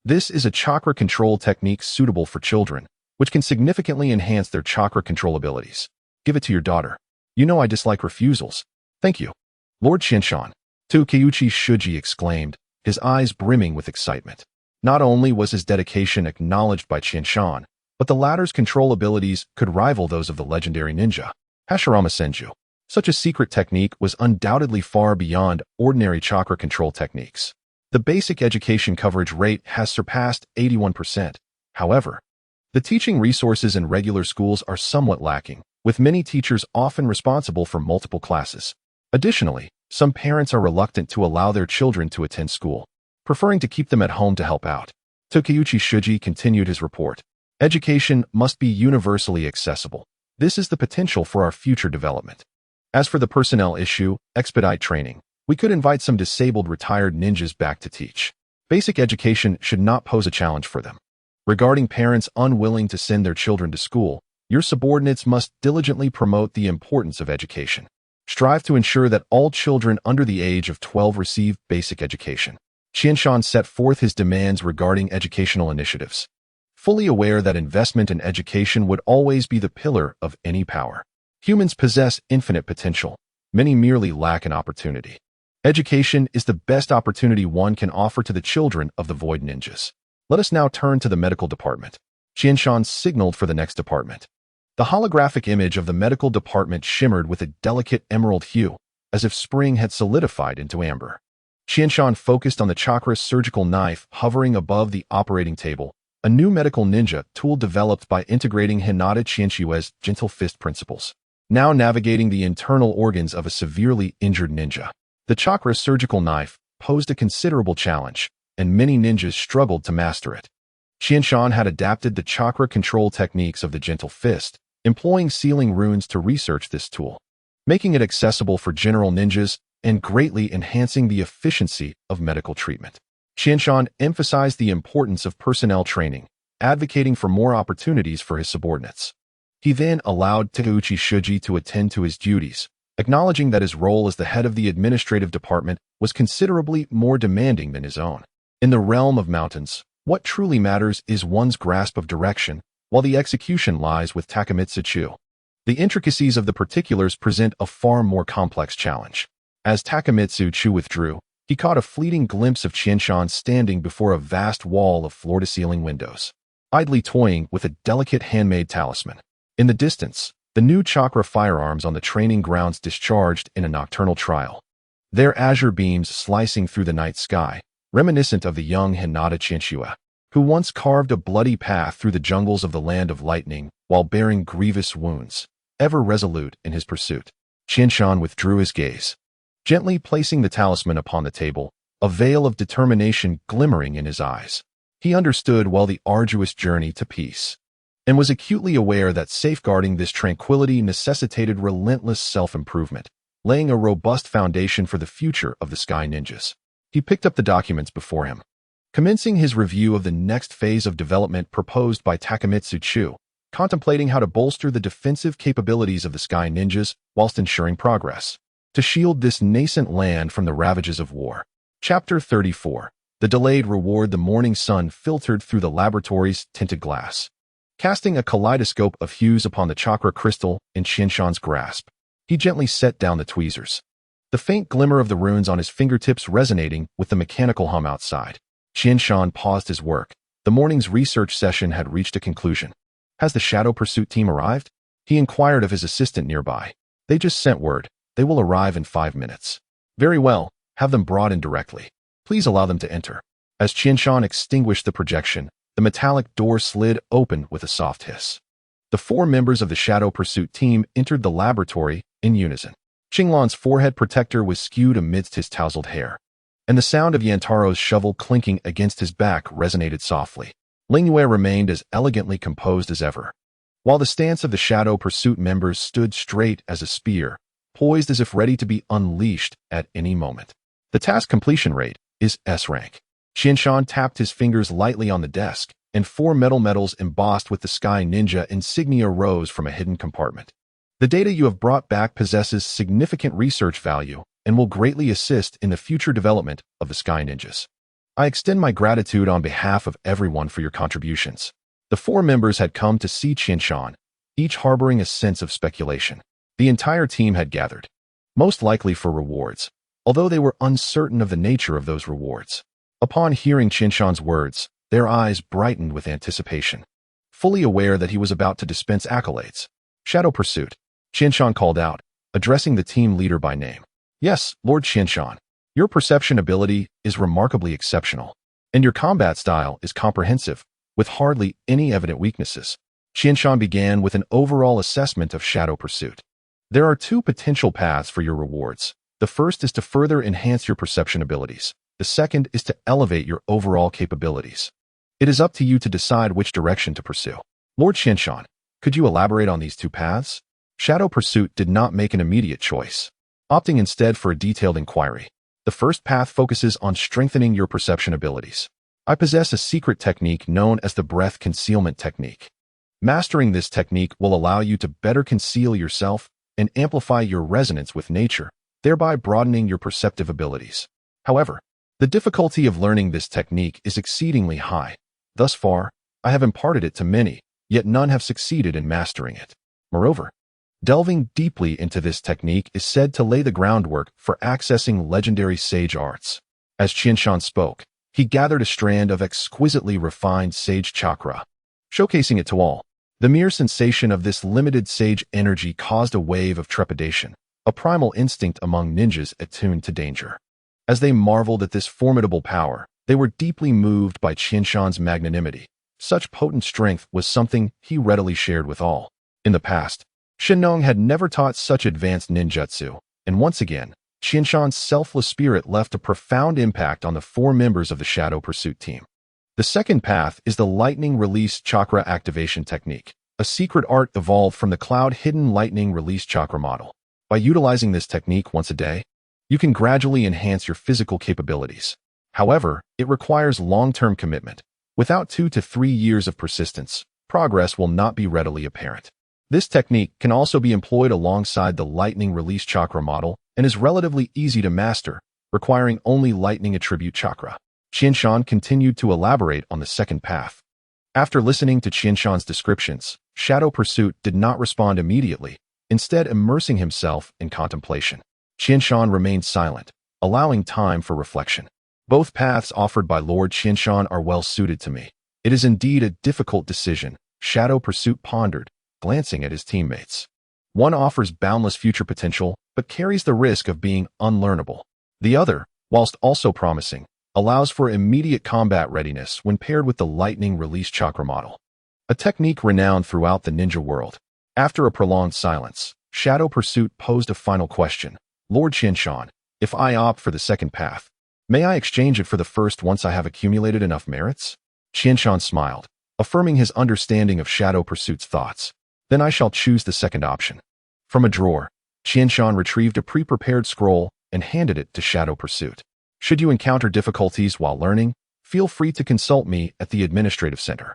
This is a chakra control technique suitable for children, which can significantly enhance their chakra control abilities. Give it to your daughter. You know I dislike refusals. Thank you, Lord Qianshan. Takeuchi Shuji exclaimed, his eyes brimming with excitement. Not only was his dedication acknowledged by Qianshan, but the latter's control abilities could rival those of the legendary ninja, Hashirama Senju. Such a secret technique was undoubtedly far beyond ordinary chakra control techniques. The basic education coverage rate has surpassed 81%. However, the teaching resources in regular schools are somewhat lacking, with many teachers often responsible for multiple classes. Additionally, some parents are reluctant to allow their children to attend school, preferring to keep them at home to help out. Takeuchi Shuji continued his report. Education must be universally accessible. This is the potential for our future development. As for the personnel issue, expedite training. We could invite some disabled retired ninjas back to teach. Basic education should not pose a challenge for them. Regarding parents unwilling to send their children to school, your subordinates must diligently promote the importance of education. Strive to ensure that all children under the age of 12 receive basic education. Qianshan set forth his demands regarding educational initiatives, fully aware that investment in education would always be the pillar of any power. Humans possess infinite potential. Many merely lack an opportunity. Education is the best opportunity one can offer to the children of the Void Ninjas. Let us now turn to the medical department. Qianshan signaled for the next department. The holographic image of the medical department shimmered with a delicate emerald hue, as if spring had solidified into amber. Qianshan focused on the chakra surgical knife hovering above the operating table, a new medical ninja tool developed by integrating Hinata Qianshui's gentle fist principles, now navigating the internal organs of a severely injured ninja. The chakra surgical knife posed a considerable challenge, and many ninjas struggled to master it. Qianshan had adapted the chakra control techniques of the gentle fist, employing sealing runes to research this tool, making it accessible for general ninjas and greatly enhancing the efficiency of medical treatment. Qianshan emphasized the importance of personnel training, advocating for more opportunities for his subordinates. He then allowed Takeuchi Shuji to attend to his duties, acknowledging that his role as the head of the administrative department was considerably more demanding than his own. In the realm of mountains, what truly matters is one's grasp of direction, while the execution lies with Takamitsu Chu. The intricacies of the particulars present a far more complex challenge. As Takamitsu Chu withdrew, he caught a fleeting glimpse of Qianshan standing before a vast wall of floor-to-ceiling windows, idly toying with a delicate handmade talisman. In the distance, the new chakra firearms on the training grounds discharged in a nocturnal trial, their azure beams slicing through the night sky, reminiscent of the young Hinata Qianshua, who once carved a bloody path through the jungles of the Land of Lightning while bearing grievous wounds, ever resolute in his pursuit. Qianshan withdrew his gaze, gently placing the talisman upon the table, a veil of determination glimmering in his eyes. He understood well the arduous journey to peace, and was acutely aware that safeguarding this tranquility necessitated relentless self-improvement, laying a robust foundation for the future of the Sky Ninjas. He picked up the documents before him, commencing his review of the next phase of development proposed by Takamitsu Chu, contemplating how to bolster the defensive capabilities of the Sky Ninjas whilst ensuring progress, to shield this nascent land from the ravages of war. Chapter 34. The delayed reward. The morning sun filtered through the laboratory's tinted glass, casting a kaleidoscope of hues upon the chakra crystal in Qianshan's grasp. He gently set down the tweezers, the faint glimmer of the runes on his fingertips resonating with the mechanical hum outside. Qianshan paused his work. The morning's research session had reached a conclusion. Has the Shadow Pursuit team arrived? He inquired of his assistant nearby. They just sent word. They will arrive in 5 minutes. Very well, have them brought in directly. Please allow them to enter. As Qianshan extinguished the projection, the metallic door slid open with a soft hiss. The 4 members of the Shadow Pursuit team entered the laboratory in unison. Qinglan's forehead protector was skewed amidst his tousled hair, and the sound of Yantaro's shovel clinking against his back resonated softly. Lingyue remained as elegantly composed as ever, while the stance of the Shadow Pursuit members stood straight as a spear, poised as if ready to be unleashed at any moment. The task completion rate is S rank. Qianshan tapped his fingers lightly on the desk, and 4 metal medals embossed with the Sky Ninja insignia rose from a hidden compartment. The data you have brought back possesses significant research value and will greatly assist in the future development of the Sky Ninjas. I extend my gratitude on behalf of everyone for your contributions. The 4 members had come to see Qianshan, each harboring a sense of speculation. The entire team had gathered, most likely for rewards, although they were uncertain of the nature of those rewards. Upon hearing Qianshan's words, their eyes brightened with anticipation, fully aware that he was about to dispense accolades. Shadow Pursuit, Qianshan called out, addressing the team leader by name. Yes, Lord Qianshan, your perception ability is remarkably exceptional, and your combat style is comprehensive, with hardly any evident weaknesses. Qianshan began with an overall assessment of Shadow Pursuit. There are 2 potential paths for your rewards. The first is to further enhance your perception abilities. The second is to elevate your overall capabilities. It is up to you to decide which direction to pursue. Lord Qianshan, could you elaborate on these 2 paths? Shadow Pursuit did not make an immediate choice, opting instead for a detailed inquiry. The first path focuses on strengthening your perception abilities. I possess a secret technique known as the breath concealment technique. Mastering this technique will allow you to better conceal yourself and amplify your resonance with nature, thereby broadening your perceptive abilities. However, the difficulty of learning this technique is exceedingly high. Thus far, I have imparted it to many, yet none have succeeded in mastering it. Moreover, delving deeply into this technique is said to lay the groundwork for accessing legendary sage arts. As Qianshan spoke, he gathered a strand of exquisitely refined sage chakra, showcasing it to all. The mere sensation of this limited sage energy caused a wave of trepidation, a primal instinct among ninjas attuned to danger. As they marveled at this formidable power, they were deeply moved by Qianshan's magnanimity. Such potent strength was something he readily shared with all. In the past, Shenong had never taught such advanced ninjutsu, and once again, Qianshan's selfless spirit left a profound impact on the 4 members of the Shadow Pursuit team. The second path is the Lightning Release Chakra Activation Technique, a secret art evolved from the Cloud-Hidden Lightning Release Chakra model. By utilizing this technique once a day, you can gradually enhance your physical capabilities. However, it requires long-term commitment. Without 2 to 3 years of persistence, progress will not be readily apparent. This technique can also be employed alongside the Lightning Release Chakra model and is relatively easy to master, requiring only Lightning Attribute Chakra. Qianshan continued to elaborate on the second path. After listening to Qianshan's descriptions, Shadow Pursuit did not respond immediately, instead immersing himself in contemplation. Qianshan remained silent, allowing time for reflection. Both paths offered by Lord Qianshan are well suited to me. It is indeed a difficult decision, Shadow Pursuit pondered, glancing at his teammates. One offers boundless future potential, but carries the risk of being unlearnable. The other, whilst also promising, allows for immediate combat readiness when paired with the Lightning Release Chakra model, a technique renowned throughout the ninja world. After a prolonged silence, Shadow Pursuit posed a final question. Lord Qianshan, if I opt for the second path, may I exchange it for the first once I have accumulated enough merits? Qianshan smiled, affirming his understanding of Shadow Pursuit's thoughts. Then I shall choose the second option. From a drawer, Qianshan retrieved a pre-prepared scroll and handed it to Shadow Pursuit. Should you encounter difficulties while learning, feel free to consult me at the administrative center.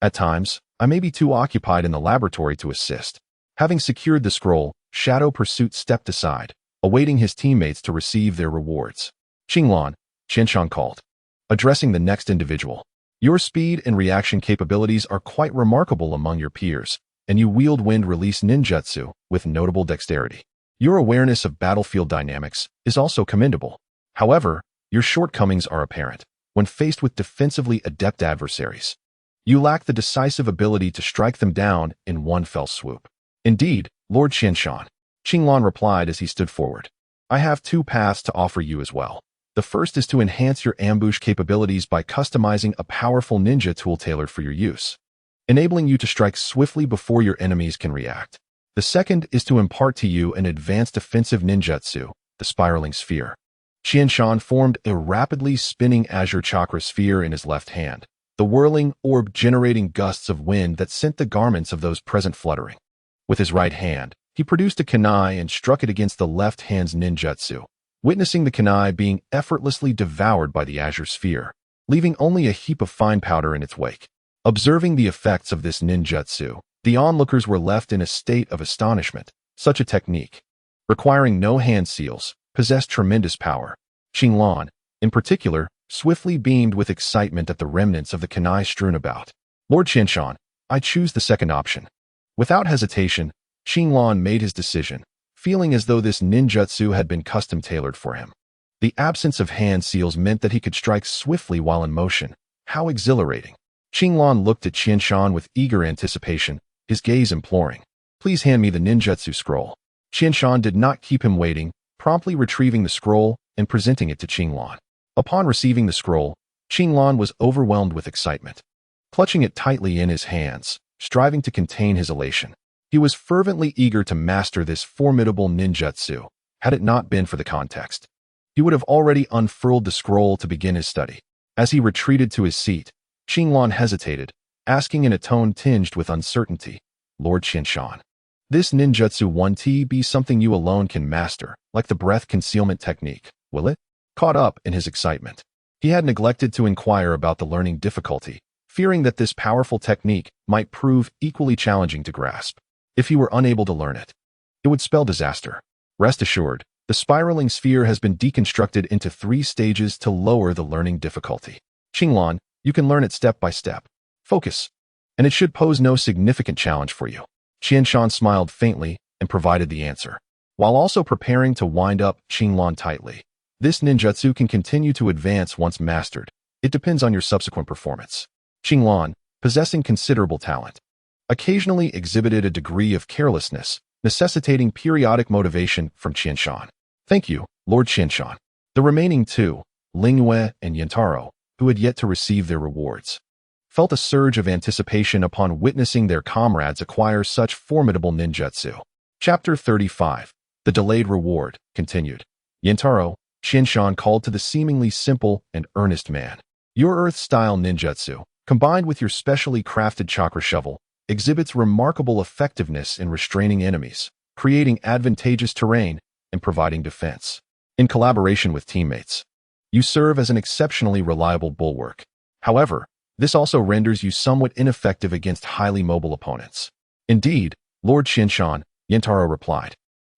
At times, I may be too occupied in the laboratory to assist. Having secured the scroll, Shadow Pursuit stepped aside, awaiting his teammates to receive their rewards. Qinglan, Qianshan called, addressing the next individual. Your speed and reaction capabilities are quite remarkable among your peers, and you wield wind-release ninjutsu with notable dexterity. Your awareness of battlefield dynamics is also commendable. However, your shortcomings are apparent when faced with defensively adept adversaries. You lack the decisive ability to strike them down in one fell swoop. Indeed, Lord Qianshan, Qinglan replied as he stood forward. I have 2 paths to offer you as well. The first is to enhance your ambush capabilities by customizing a powerful ninja tool tailored for your use, enabling you to strike swiftly before your enemies can react. The second is to impart to you an advanced defensive ninjutsu, the Spiraling Sphere. Qianshan formed a rapidly spinning azure chakra sphere in his left hand, the whirling orb generating gusts of wind that sent the garments of those present fluttering. With his right hand, he produced a kunai and struck it against the left hand's ninjutsu, witnessing the kunai being effortlessly devoured by the azure sphere, leaving only a heap of fine powder in its wake. Observing the effects of this ninjutsu, the onlookers were left in a state of astonishment. Such a technique, requiring no hand seals, possessed tremendous power. Qinglan, in particular, swiftly beamed with excitement at the remnants of the kunai strewn about. Lord Qianshan, I choose the second option. Without hesitation, Qinglan made his decision, feeling as though this ninjutsu had been custom-tailored for him. The absence of hand seals meant that he could strike swiftly while in motion. How exhilarating! Qinglan looked at Qianshan with eager anticipation, his gaze imploring. Please hand me the ninjutsu scroll. Qianshan did not keep him waiting, promptly retrieving the scroll and presenting it to Qinglan. Upon receiving the scroll, Qinglan was overwhelmed with excitement. Clutching it tightly in his hands, striving to contain his elation, he was fervently eager to master this formidable ninjutsu. Had it not been for the context, he would have already unfurled the scroll to begin his study. As he retreated to his seat, Qinglan hesitated, asking in a tone tinged with uncertainty, Lord Qianshan, this ninjutsu 1T be something you alone can master, like the breath concealment technique, will it? Caught up in his excitement, he had neglected to inquire about the learning difficulty, fearing that this powerful technique might prove equally challenging to grasp. If he were unable to learn it, it would spell disaster. Rest assured, the spiraling sphere has been deconstructed into 3 stages to lower the learning difficulty. Qinglan, you can learn it step by step. Focus. And it should pose no significant challenge for you. Qianshan smiled faintly and provided the answer, while also preparing to wind up Qinglan tightly. This ninjutsu can continue to advance once mastered. It depends on your subsequent performance. Qinglan, possessing considerable talent, occasionally exhibited a degree of carelessness, necessitating periodic motivation from Qianshan. Thank you, Lord Qianshan. The remaining 2, Lingyue and Yentaro, who had yet to receive their rewards, felt a surge of anticipation upon witnessing their comrades acquire such formidable ninjutsu. Chapter 35. The Delayed Reward, continued. Yentaro, Qianshan called to the seemingly simple and earnest man. Your Earth-style ninjutsu, combined with your specially crafted chakra shovel, exhibits remarkable effectiveness in restraining enemies, creating advantageous terrain, and providing defense. In collaboration with teammates, you serve as an exceptionally reliable bulwark. However, this also renders you somewhat ineffective against highly mobile opponents. Indeed, Lord Qianshan, Yentaro replied,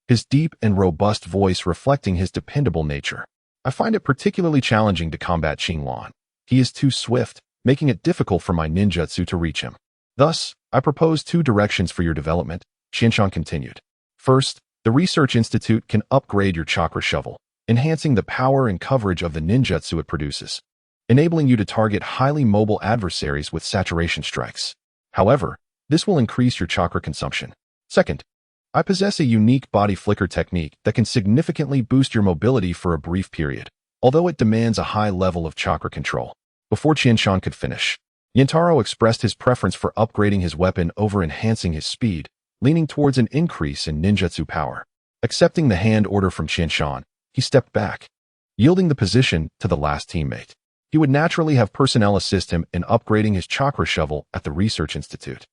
his deep and robust voice reflecting his dependable nature. I find it particularly challenging to combat Qinglan. He is too swift, making it difficult for my ninjutsu to reach him. Thus, I propose 2 directions for your development, Qianshan continued. First, the Research Institute can upgrade your chakra shovel, enhancing the power and coverage of the ninjutsu it produces, enabling you to target highly mobile adversaries with saturation strikes. However, this will increase your chakra consumption. Second, I possess a unique body flicker technique that can significantly boost your mobility for a brief period, although it demands a high level of chakra control. Before Qianshan could finish, Yentaro expressed his preference for upgrading his weapon over enhancing his speed, leaning towards an increase in ninjutsu power. Accepting the hand order from Qianshan, he stepped back, yielding the position to the last teammate. He would naturally have personnel assist him in upgrading his chakra shovel at the Research Institute.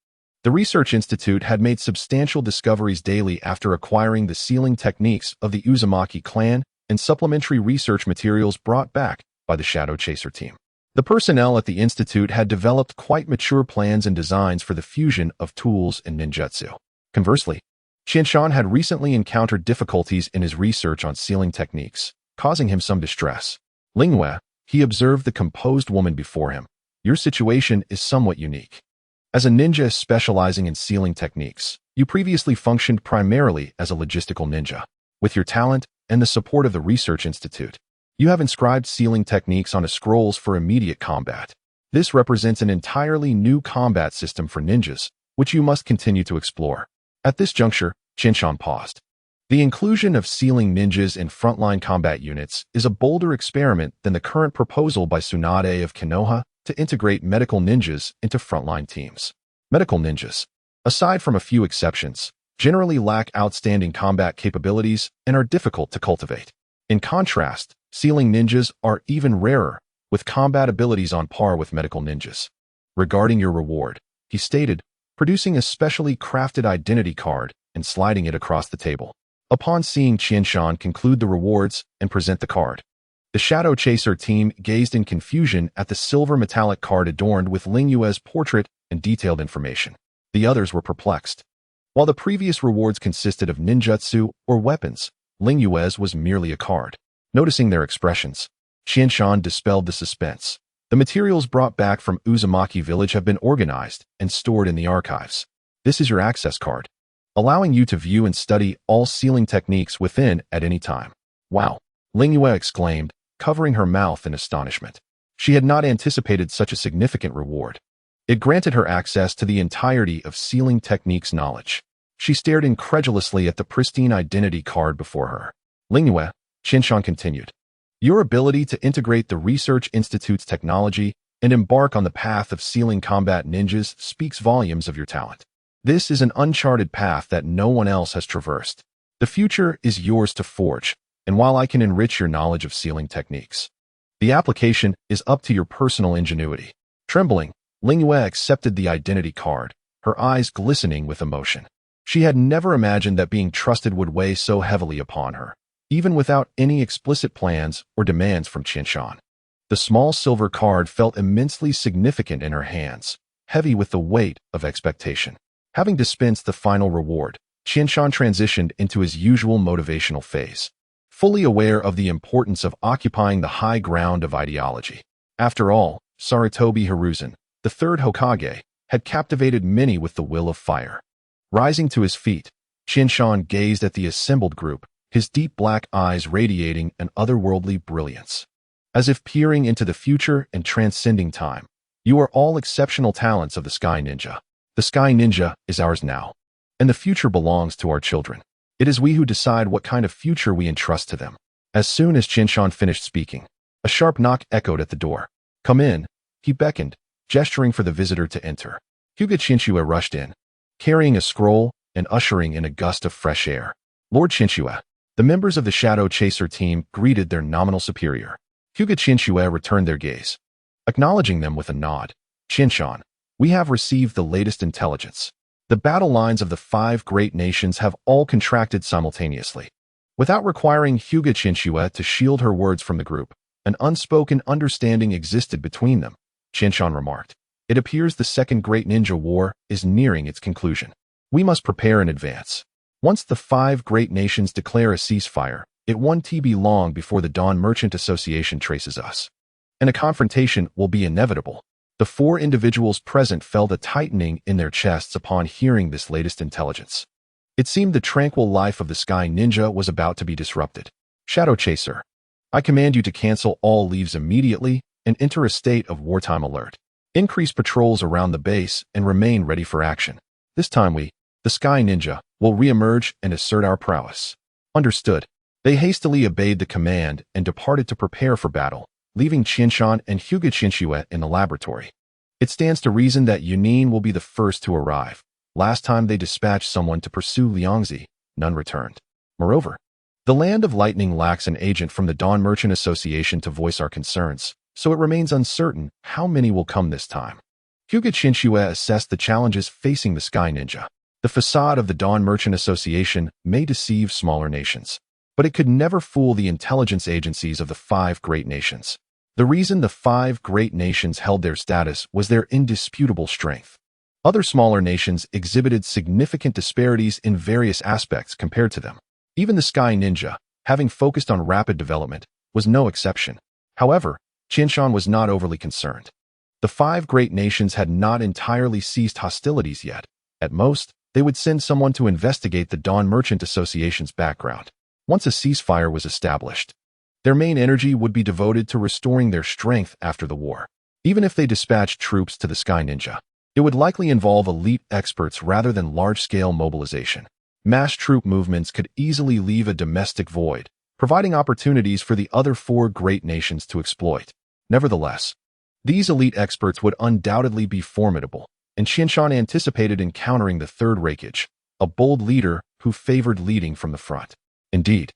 The Research Institute had made substantial discoveries daily after acquiring the sealing techniques of the Uzumaki clan and supplementary research materials brought back by the Shadow Chaser team. The personnel at the Institute had developed quite mature plans and designs for the fusion of tools and ninjutsu. Conversely, Qianshan had recently encountered difficulties in his research on sealing techniques, causing him some distress. Lingyue, he observed the composed woman before him. Your situation is somewhat unique. As a ninja specializing in sealing techniques, you previously functioned primarily as a logistical ninja. With your talent and the support of the Research Institute, you have inscribed sealing techniques onto scrolls for immediate combat. This represents an entirely new combat system for ninjas, which you must continue to explore. At this juncture, Qianshan paused. The inclusion of sealing ninjas in frontline combat units is a bolder experiment than the current proposal by Tsunade of Konoha to integrate medical ninjas into frontline teams. Medical ninjas, aside from a few exceptions, generally lack outstanding combat capabilities and are difficult to cultivate. In contrast, sealing ninjas are even rarer, with combat abilities on par with medical ninjas. Regarding your reward, he stated, producing a specially crafted identity card and sliding it across the table. Upon seeing Qianshan conclude the rewards and present the card, the Shadow Chaser team gazed in confusion at the silver metallic card adorned with Lingyue's portrait and detailed information. The others were perplexed. While the previous rewards consisted of ninjutsu or weapons, Lingyue's was merely a card. Noticing their expressions, Qianshan dispelled the suspense. The materials brought back from Uzumaki village have been organized and stored in the archives. This is your access card, allowing you to view and study all sealing techniques within at any time. Wow! Lingyue exclaimed, covering her mouth in astonishment. She had not anticipated such a significant reward. It granted her access to the entirety of sealing techniques knowledge. She stared incredulously at the pristine identity card before her. Lingyue, Qianshan continued, your ability to integrate the Research Institute's technology and embark on the path of sealing combat ninjas speaks volumes of your talent. This is an uncharted path that no one else has traversed. The future is yours to forge, and while I can enrich your knowledge of sealing techniques, the application is up to your personal ingenuity. Trembling, Lingyue accepted the identity card, her eyes glistening with emotion. She had never imagined that being trusted would weigh so heavily upon her, even without any explicit plans or demands from Qianshan. The small silver card felt immensely significant in her hands, heavy with the weight of expectation. Having dispensed the final reward, Qianshan transitioned into his usual motivational phase, fully aware of the importance of occupying the high ground of ideology. After all, Sarutobi Hiruzen, the third Hokage, had captivated many with the will of fire. Rising to his feet, Qianshan gazed at the assembled group, his deep black eyes radiating an otherworldly brilliance. As if peering into the future and transcending time, "You are all exceptional talents of the Sky Ninja. The Sky Ninja is ours now, and the future belongs to our children. It is we who decide what kind of future we entrust to them." As soon as Qianshan finished speaking, a sharp knock echoed at the door. "Come in," he beckoned, gesturing for the visitor to enter. Hyuga Chinchua rushed in, carrying a scroll and ushering in a gust of fresh air. "Lord Chinchua." The members of the Shadow Chaser team greeted their nominal superior. Hyuga Chinchua returned their gaze, acknowledging them with a nod. "Qianshan, we have received the latest intelligence. The battle lines of the 5 great nations have all contracted simultaneously." Without requiring Hyuga Chinchua to shield her words from the group, an unspoken understanding existed between them. Qianshan remarked, "It appears the Second Great Ninja War is nearing its conclusion. We must prepare in advance. Once the 5 great nations declare a ceasefire, it won't be long before the Dawn Merchant Association traces us, and a confrontation will be inevitable." The 4 individuals present felt a tightening in their chests upon hearing this latest intelligence. It seemed the tranquil life of the Sky Ninja was about to be disrupted. "Shadow Chaser, I command you to cancel all leaves immediately and enter a state of wartime alert. Increase patrols around the base and remain ready for action. This time we, the Sky Ninja, will re-emerge and assert our prowess." "Understood." They hastily obeyed the command and departed to prepare for battle, leaving Qianshan and Hyuga Chinchua in the laboratory. It stands to reason that Yunin will be the first to arrive. Last time they dispatched someone to pursue Liangzi, none returned. Moreover, the Land of Lightning lacks an agent from the Dawn Merchant Association to voice our concerns, so it remains uncertain how many will come this time. Hyuga Chinchua assessed the challenges facing the Sky Ninja. The facade of the Dawn Merchant Association may deceive smaller nations, but it could never fool the intelligence agencies of the 5 great nations. The reason the 5 great nations held their status was their indisputable strength. Other smaller nations exhibited significant disparities in various aspects compared to them. Even the Sky Ninja, having focused on rapid development, was no exception. However, Qianshan was not overly concerned. The 5 great nations had not entirely ceased hostilities yet. At most, they would send someone to investigate the Dawn Merchant Association's background. Once a ceasefire was established, their main energy would be devoted to restoring their strength after the war. Even if they dispatched troops to the Sky Ninja, it would likely involve elite experts rather than large-scale mobilization. Mass troop movements could easily leave a domestic void, providing opportunities for the other 4 great nations to exploit. Nevertheless, these elite experts would undoubtedly be formidable, and Qianshan anticipated encountering the Third Raikage, a bold leader who favored leading from the front. Indeed,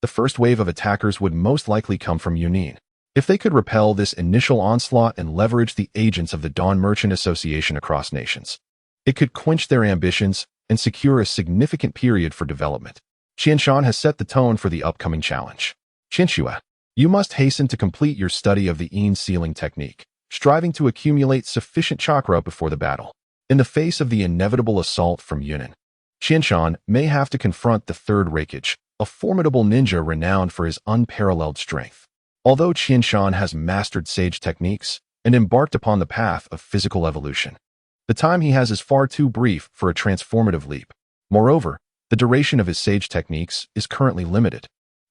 the first wave of attackers would most likely come from Yunin. If they could repel this initial onslaught and leverage the agents of the Dawn Merchant Association across nations, it could quench their ambitions and secure a significant period for development. Qianshan has set the tone for the upcoming challenge. "Chinchua, you must hasten to complete your study of the Yin sealing technique, striving to accumulate sufficient chakra before the battle. In the face of the inevitable assault from Yunin, Qianshan may have to confront the Third Raikage, a formidable ninja renowned for his unparalleled strength. Although Qianshan has mastered sage techniques and embarked upon the path of physical evolution, the time he has is far too brief for a transformative leap. Moreover, the duration of his sage techniques is currently limited,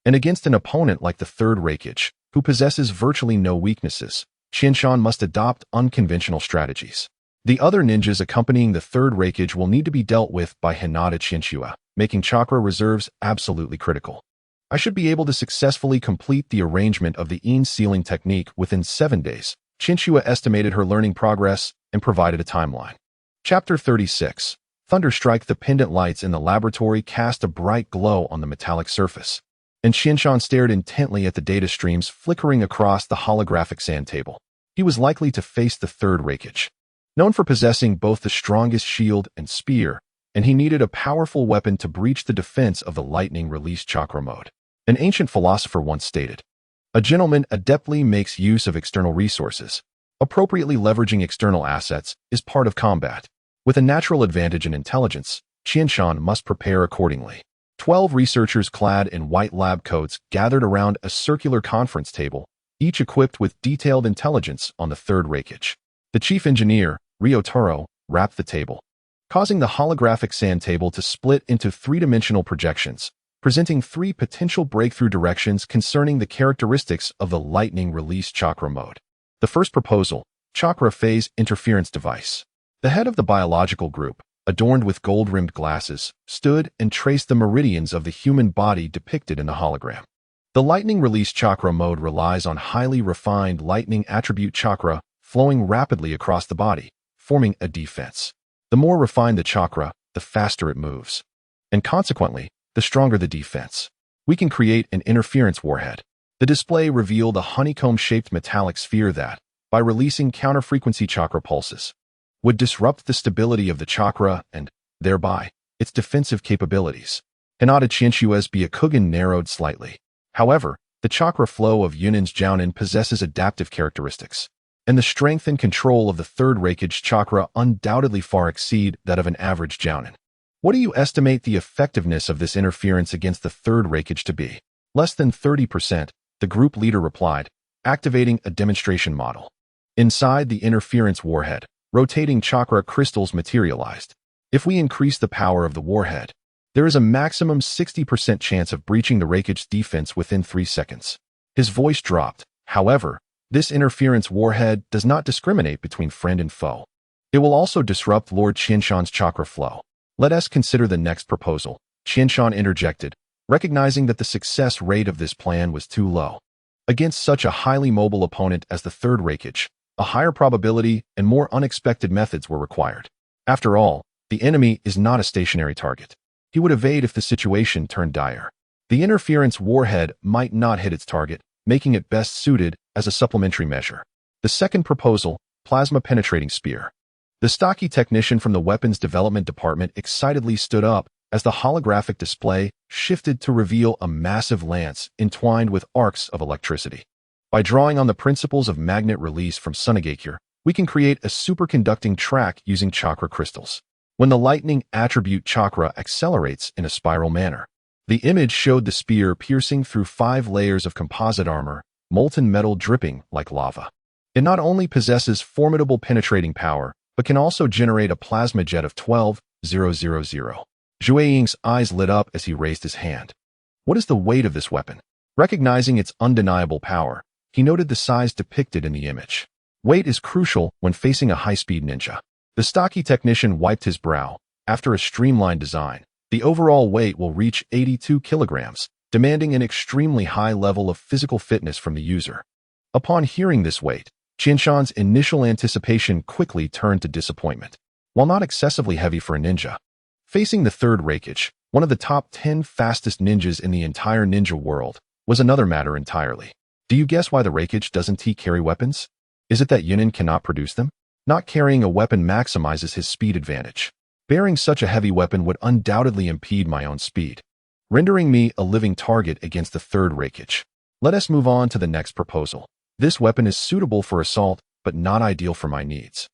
and against an opponent like the Third Raikage, who possesses virtually no weaknesses, Qianshan must adopt unconventional strategies. The other ninjas accompanying the Third Raikage will need to be dealt with by Hinata Chinchua, making chakra reserves absolutely critical. I should be able to successfully complete the arrangement of the Yin sealing technique within 7 days. Chinchua estimated her learning progress and provided a timeline. Chapter 36. Thunderstrike. The pendant lights in the laboratory cast a bright glow on the metallic surface, and Qianshan stared intently at the data streams flickering across the holographic sand table. He was likely to face the Third Raikage, known for possessing both the strongest shield and spear, and he needed a powerful weapon to breach the defense of the lightning release chakra mode. An ancient philosopher once stated, "A gentleman adeptly makes use of external resources. Appropriately leveraging external assets is part of combat." With a natural advantage in intelligence, Qianshan must prepare accordingly. 12 researchers clad in white lab coats gathered around a circular conference table, each equipped with detailed intelligence on the third raikage. The chief engineer, Ryotaro, wrapped the table, causing the holographic sand table to split into three-dimensional projections, presenting three potential breakthrough directions concerning the characteristics of the lightning release chakra mode. The first proposal, chakra phase interference device. The head of the biological group, adorned with gold-rimmed glasses, stood and traced the meridians of the human body depicted in the hologram. The lightning release chakra mode relies on highly refined lightning attribute chakra flowing rapidly across the body, forming a defense. The more refined the chakra, the faster it moves. And consequently, the stronger the defense. We can create an interference warhead. The display revealed a honeycomb-shaped metallic sphere that, by releasing counter-frequency chakra pulses, would disrupt the stability of the chakra and, thereby, its defensive capabilities. Hinata Qianshua's Byakugan narrowed slightly. However, the chakra flow of Yunin's Jounin possesses adaptive characteristics, and the strength and control of the third raikage chakra undoubtedly far exceed that of an average Jounin. What do you estimate the effectiveness of this interference against the third raikage to be? Less than 30%, the group leader replied, activating a demonstration model. Inside the interference warhead, rotating chakra crystals materialized. If we increase the power of the warhead, there is a maximum 60% chance of breaching the raikage's defense within 3 seconds. His voice dropped. However, this interference warhead does not discriminate between friend and foe. It will also disrupt Lord Qianshan's chakra flow. Let us consider the next proposal, Qianshan interjected, recognizing that the success rate of this plan was too low. Against such a highly mobile opponent as the third raikage, a higher probability and more unexpected methods were required. After all, the enemy is not a stationary target. He would evade if the situation turned dire. The interference warhead might not hit its target, making it best suited as a supplementary measure. The second proposal, plasma-penetrating spear. The stocky technician from the weapons development department excitedly stood up as the holographic display shifted to reveal a massive lance entwined with arcs of electricity. By drawing on the principles of magnet release from Sunagakure, we can create a superconducting track using chakra crystals. When the lightning attribute chakra accelerates in a spiral manner, the image showed the spear piercing through 5 layers of composite armor, molten metal dripping like lava. It not only possesses formidable penetrating power, but can also generate a plasma jet of 12,000. Zhue Ying's eyes lit up as he raised his hand. What is the weight of this weapon? Recognizing its undeniable power, he noted the size depicted in the image. Weight is crucial when facing a high-speed ninja. The stocky technician wiped his brow. After a streamlined design, the overall weight will reach 82 kilograms, demanding an extremely high level of physical fitness from the user. Upon hearing this weight, Qianshan's initial anticipation quickly turned to disappointment. While not excessively heavy for a ninja, facing the third raikage, one of the top 10 fastest ninjas in the entire ninja world, was another matter entirely. Do you guess why the raikage doesn't carry weapons? Is it that Yunin cannot produce them? Not carrying a weapon maximizes his speed advantage. Bearing such a heavy weapon would undoubtedly impede my own speed, rendering me a living target against the third raikage. Let us move on to the next proposal. This weapon is suitable for assault, but not ideal for my needs.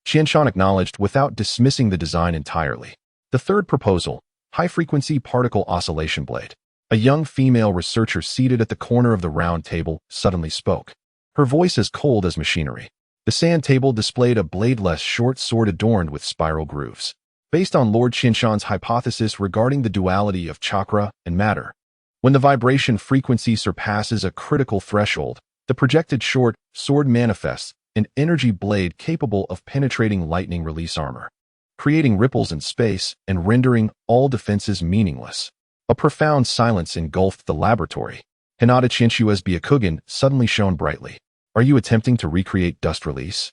Qianshan acknowledged without dismissing the design entirely. The third proposal, high-frequency particle oscillation blade. A young female researcher seated at the corner of the round table suddenly spoke. Her voice as cold as machinery. The sand table displayed a bladeless short sword adorned with spiral grooves. Based on Lord Qianshan's hypothesis regarding the duality of chakra and matter, when the vibration frequency surpasses a critical threshold, the projected short sword manifests an energy blade capable of penetrating lightning release armor, creating ripples in space and rendering all defenses meaningless. A profound silence engulfed the laboratory. Hinata Qianshua's Byakugan suddenly shone brightly. Are you attempting to recreate dust release?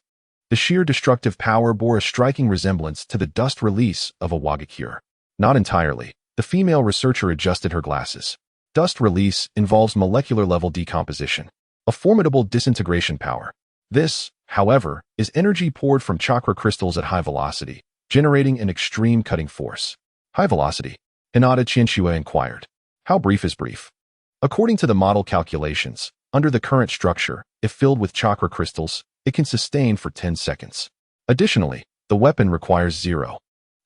The sheer destructive power bore a striking resemblance to the dust release of a Wagakure. Not entirely. The female researcher adjusted her glasses. Dust release involves molecular-level decomposition, a formidable disintegration power. This, however, is energy poured from chakra crystals at high velocity, generating an extreme cutting force. High velocity? Hinata Qianshua inquired. How brief is brief? According to the model calculations, under the current structure, if filled with chakra crystals, it can sustain for 10 seconds. Additionally, the weapon requires 0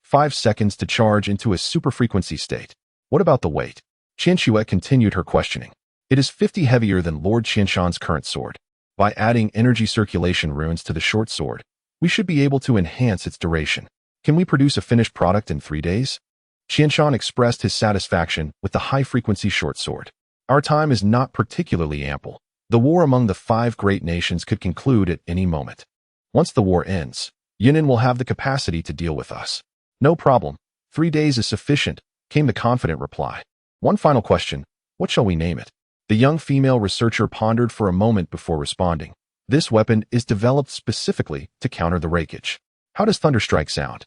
5 seconds to charge into a superfrequency state. What about the weight? Qianxue continued her questioning. It is 50 heavier than Lord Qianshan's current sword. By adding energy circulation runes to the short sword, we should be able to enhance its duration. Can we produce a finished product in 3 days? Qianshan expressed his satisfaction with the high-frequency short sword. Our time is not particularly ample. The war among the 5 great nations could conclude at any moment. Once the war ends, Yunnan will have the capacity to deal with us. No problem. 3 days is sufficient, came the confident reply. One final question. What shall we name it? The young female researcher pondered for a moment before responding. This weapon is developed specifically to counter the Raikage. How does Thunderstrike sound?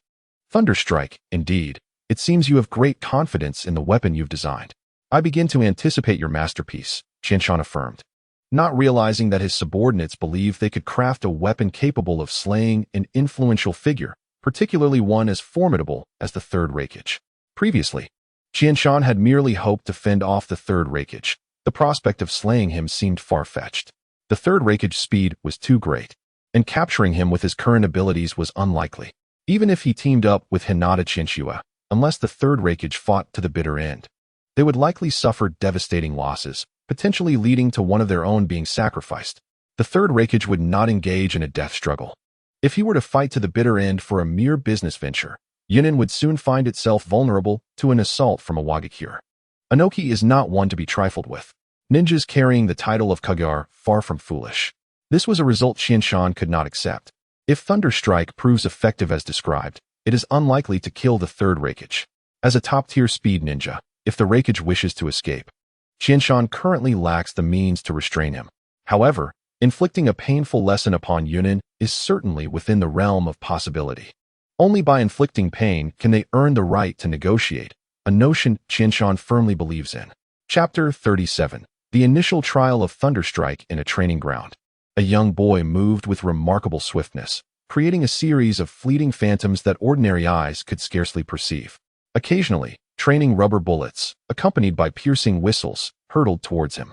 Thunderstrike, indeed. It seems you have great confidence in the weapon you've designed. I begin to anticipate your masterpiece, Qianshan affirmed. Not realizing that his subordinates believed they could craft a weapon capable of slaying an influential figure, particularly one as formidable as the Third Raikage. Previously, Qianshan had merely hoped to fend off the Third Raikage. The prospect of slaying him seemed far-fetched. The Third Raikage's speed was too great, and capturing him with his current abilities was unlikely. Even if he teamed up with Hinata Qianxue, unless the Third Raikage fought to the bitter end, they would likely suffer devastating losses, potentially leading to one of their own being sacrificed. The Third Raikage would not engage in a death struggle. If he were to fight to the bitter end for a mere business venture, Yunnan would soon find itself vulnerable to an assault from a Wagakure. Anoki is not one to be trifled with. Ninjas carrying the title of Kage are far from foolish. This was a result Qianshan could not accept. If Thunderstrike proves effective as described, it is unlikely to kill the Third Raikage. As a top-tier speed ninja, if the Raikage wishes to escape, Qianshan currently lacks the means to restrain him. However, inflicting a painful lesson upon Yunnan is certainly within the realm of possibility. Only by inflicting pain can they earn the right to negotiate, a notion Qianshan firmly believes in. Chapter 37. The initial trial of Thunderstrike in a training ground. A young boy moved with remarkable swiftness, creating a series of fleeting phantoms that ordinary eyes could scarcely perceive. Occasionally, training rubber bullets, accompanied by piercing whistles, hurtled towards him.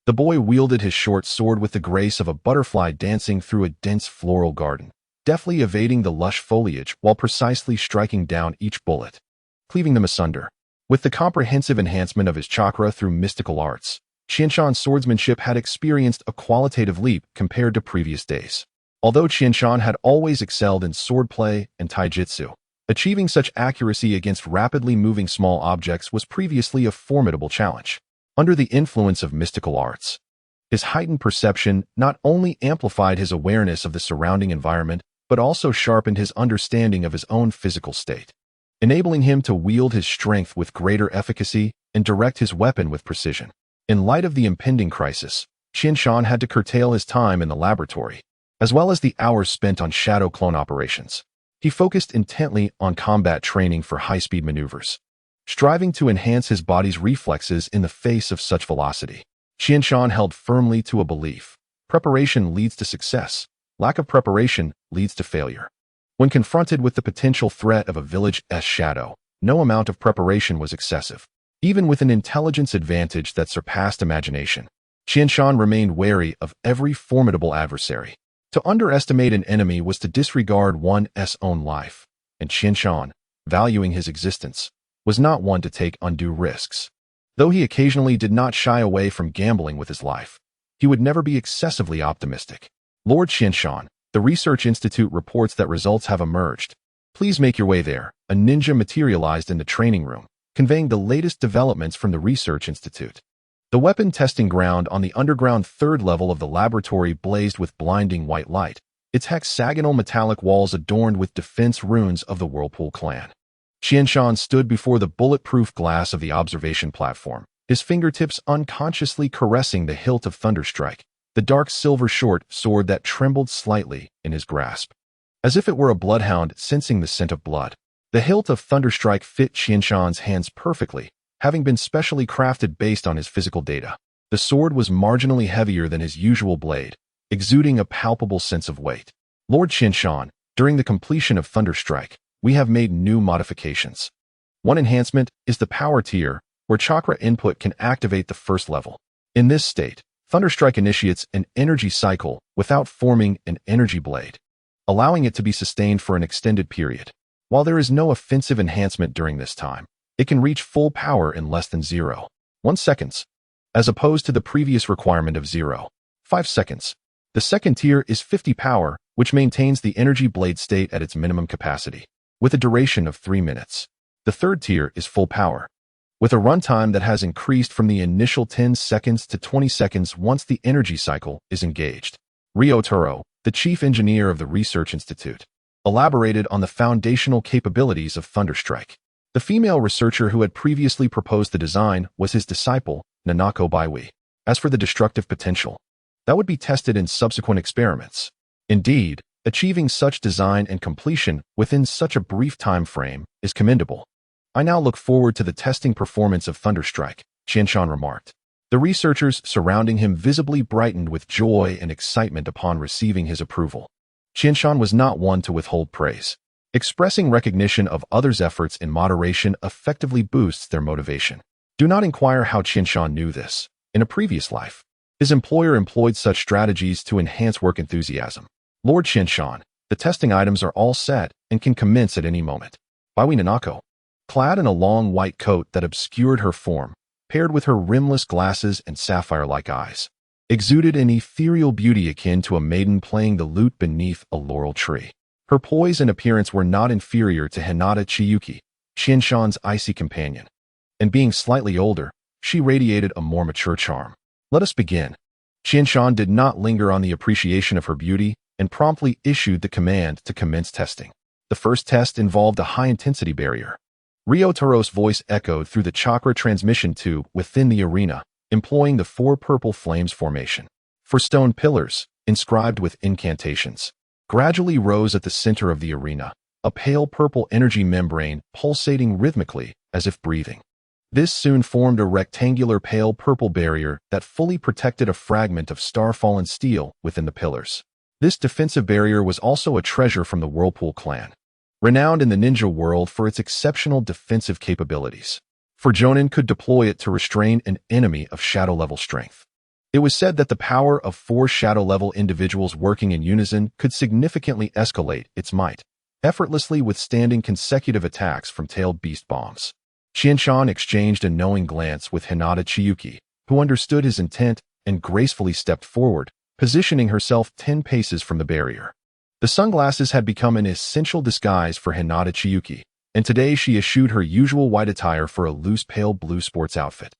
The boy wielded his short sword with the grace of a butterfly dancing through a dense floral garden, deftly evading the lush foliage while precisely striking down each bullet, cleaving them asunder. With the comprehensive enhancement of his chakra through mystical arts, Qianshan's swordsmanship had experienced a qualitative leap compared to previous days. Although Qianshan had always excelled in swordplay and taijutsu, achieving such accuracy against rapidly moving small objects was previously a formidable challenge. Under the influence of mystical arts, his heightened perception not only amplified his awareness of the surrounding environment, but also sharpened his understanding of his own physical state, enabling him to wield his strength with greater efficacy and direct his weapon with precision. In light of the impending crisis, Qianshan had to curtail his time in the laboratory, as well as the hours spent on shadow clone operations. He focused intently on combat training for high-speed maneuvers, striving to enhance his body's reflexes in the face of such velocity. Qianshan held firmly to a belief: preparation leads to success, lack of preparation leads to failure. When confronted with the potential threat of a village's shadow, no amount of preparation was excessive. Even with an intelligence advantage that surpassed imagination, Qianshan remained wary of every formidable adversary. To underestimate an enemy was to disregard one's own life, and Qianshan, valuing his existence, was not one to take undue risks. Though he occasionally did not shy away from gambling with his life, he would never be excessively optimistic. Lord Qianshan, the Research Institute reports that results have emerged. Please make your way there. A ninja materialized in the training room, conveying the latest developments from the Research Institute. The weapon testing ground on the underground third level of the laboratory blazed with blinding white light, its hexagonal metallic walls adorned with defense runes of the Whirlpool clan. Qianshan stood before the bulletproof glass of the observation platform, his fingertips unconsciously caressing the hilt of Thunderstrike, the dark silver short sword that trembled slightly in his grasp, as if it were a bloodhound sensing the scent of blood. The hilt of Thunderstrike fit Qianshan's hands perfectly, having been specially crafted based on his physical data. The sword was marginally heavier than his usual blade, exuding a palpable sense of weight. Lord Qianshan, during the completion of Thunderstrike, we have made new modifications. One enhancement is the power tier, where chakra input can activate the first level. In this state, Thunderstrike initiates an energy cycle without forming an energy blade, allowing it to be sustained for an extended period. While there is no offensive enhancement during this time, it can reach full power in less than 0.1 seconds, as opposed to the previous requirement of 0.5 seconds. The second tier is 50 power, which maintains the energy blade state at its minimum capacity, with a duration of 3 minutes. The third tier is full power, with a runtime that has increased from the initial 10 seconds to 20 seconds once the energy cycle is engaged. Ryotaro, the chief engineer of the Research Institute, elaborated on the foundational capabilities of Thunderstrike. The female researcher who had previously proposed the design was his disciple, Nanako Baiwi. As for the destructive potential, that would be tested in subsequent experiments. Indeed, achieving such design and completion within such a brief time frame is commendable. I now look forward to the testing performance of Thunderstrike, Qianshan remarked. The researchers surrounding him visibly brightened with joy and excitement upon receiving his approval. Qianshan was not one to withhold praise. Expressing recognition of others' efforts in moderation effectively boosts their motivation. Do not inquire how Qianshan knew this. In a previous life, his employer employed such strategies to enhance work enthusiasm. Lord Qianshan, the testing items are all set and can commence at any moment. Baiwi Nanako, clad in a long white coat that obscured her form, paired with her rimless glasses and sapphire-like eyes, exuded an ethereal beauty akin to a maiden playing the lute beneath a laurel tree. Her poise and appearance were not inferior to Hinata Chiyuki, Qianshan's icy companion, and being slightly older, she radiated a more mature charm. Let us begin. Qianshan did not linger on the appreciation of her beauty and promptly issued the command to commence testing. The first test involved a high-intensity barrier. Ryotaro's voice echoed through the chakra transmission tube within the arena, employing the 4 purple flames formation. 4 stone pillars, inscribed with incantations, gradually rose at the center of the arena, a pale purple energy membrane pulsating rhythmically as if breathing. This soon formed a rectangular pale purple barrier that fully protected a fragment of star-fallen steel within the pillars. This defensive barrier was also a treasure from the Whirlpool clan, renowned in the ninja world for its exceptional defensive capabilities. For Jonin could deploy it to restrain an enemy of shadow-level strength. It was said that the power of 4 shadow-level individuals working in unison could significantly escalate its might, effortlessly withstanding consecutive attacks from tailed beast bombs. Qianshan exchanged a knowing glance with Hinata Chiyuki, who understood his intent and gracefully stepped forward, positioning herself 10 paces from the barrier. The sunglasses had become an essential disguise for Hinata Chiyuki, and today she eschewed her usual white attire for a loose pale blue sports outfit,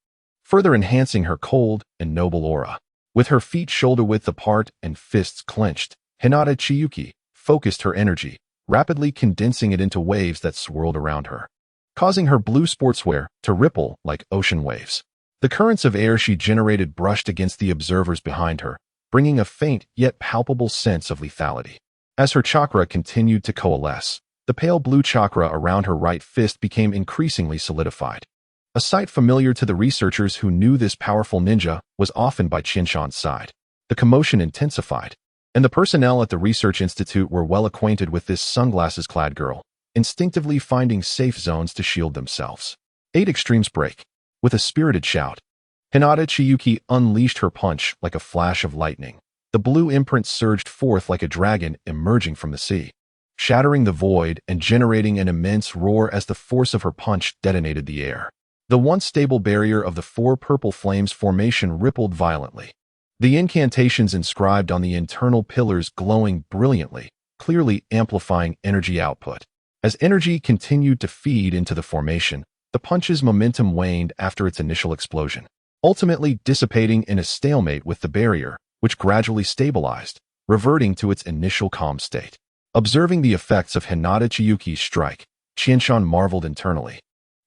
further enhancing her cold and noble aura. With her feet shoulder-width apart and fists clenched, Hinata Chiyuki focused her energy, rapidly condensing it into waves that swirled around her, causing her blue sportswear to ripple like ocean waves. The currents of air she generated brushed against the observers behind her, bringing a faint yet palpable sense of lethality. As her chakra continued to coalesce, the pale blue chakra around her right fist became increasingly solidified. A sight familiar to the researchers who knew this powerful ninja was often by Qianshan's side. The commotion intensified, and the personnel at the Research Institute were well acquainted with this sunglasses-clad girl, instinctively finding safe zones to shield themselves. 8 extremes break. With a spirited shout, Hinata Chiyuki unleashed her punch like a flash of lightning. The blue imprint surged forth like a dragon emerging from the sea, shattering the void and generating an immense roar as the force of her punch detonated the air. The once stable barrier of the 4 purple flames formation rippled violently, the incantations inscribed on the internal pillars glowing brilliantly, clearly amplifying energy output. As energy continued to feed into the formation, the punch's momentum waned after its initial explosion, ultimately dissipating in a stalemate with the barrier, which gradually stabilized, reverting to its initial calm state. Observing the effects of Hinata Chiyuki's strike, Qianshan marveled internally,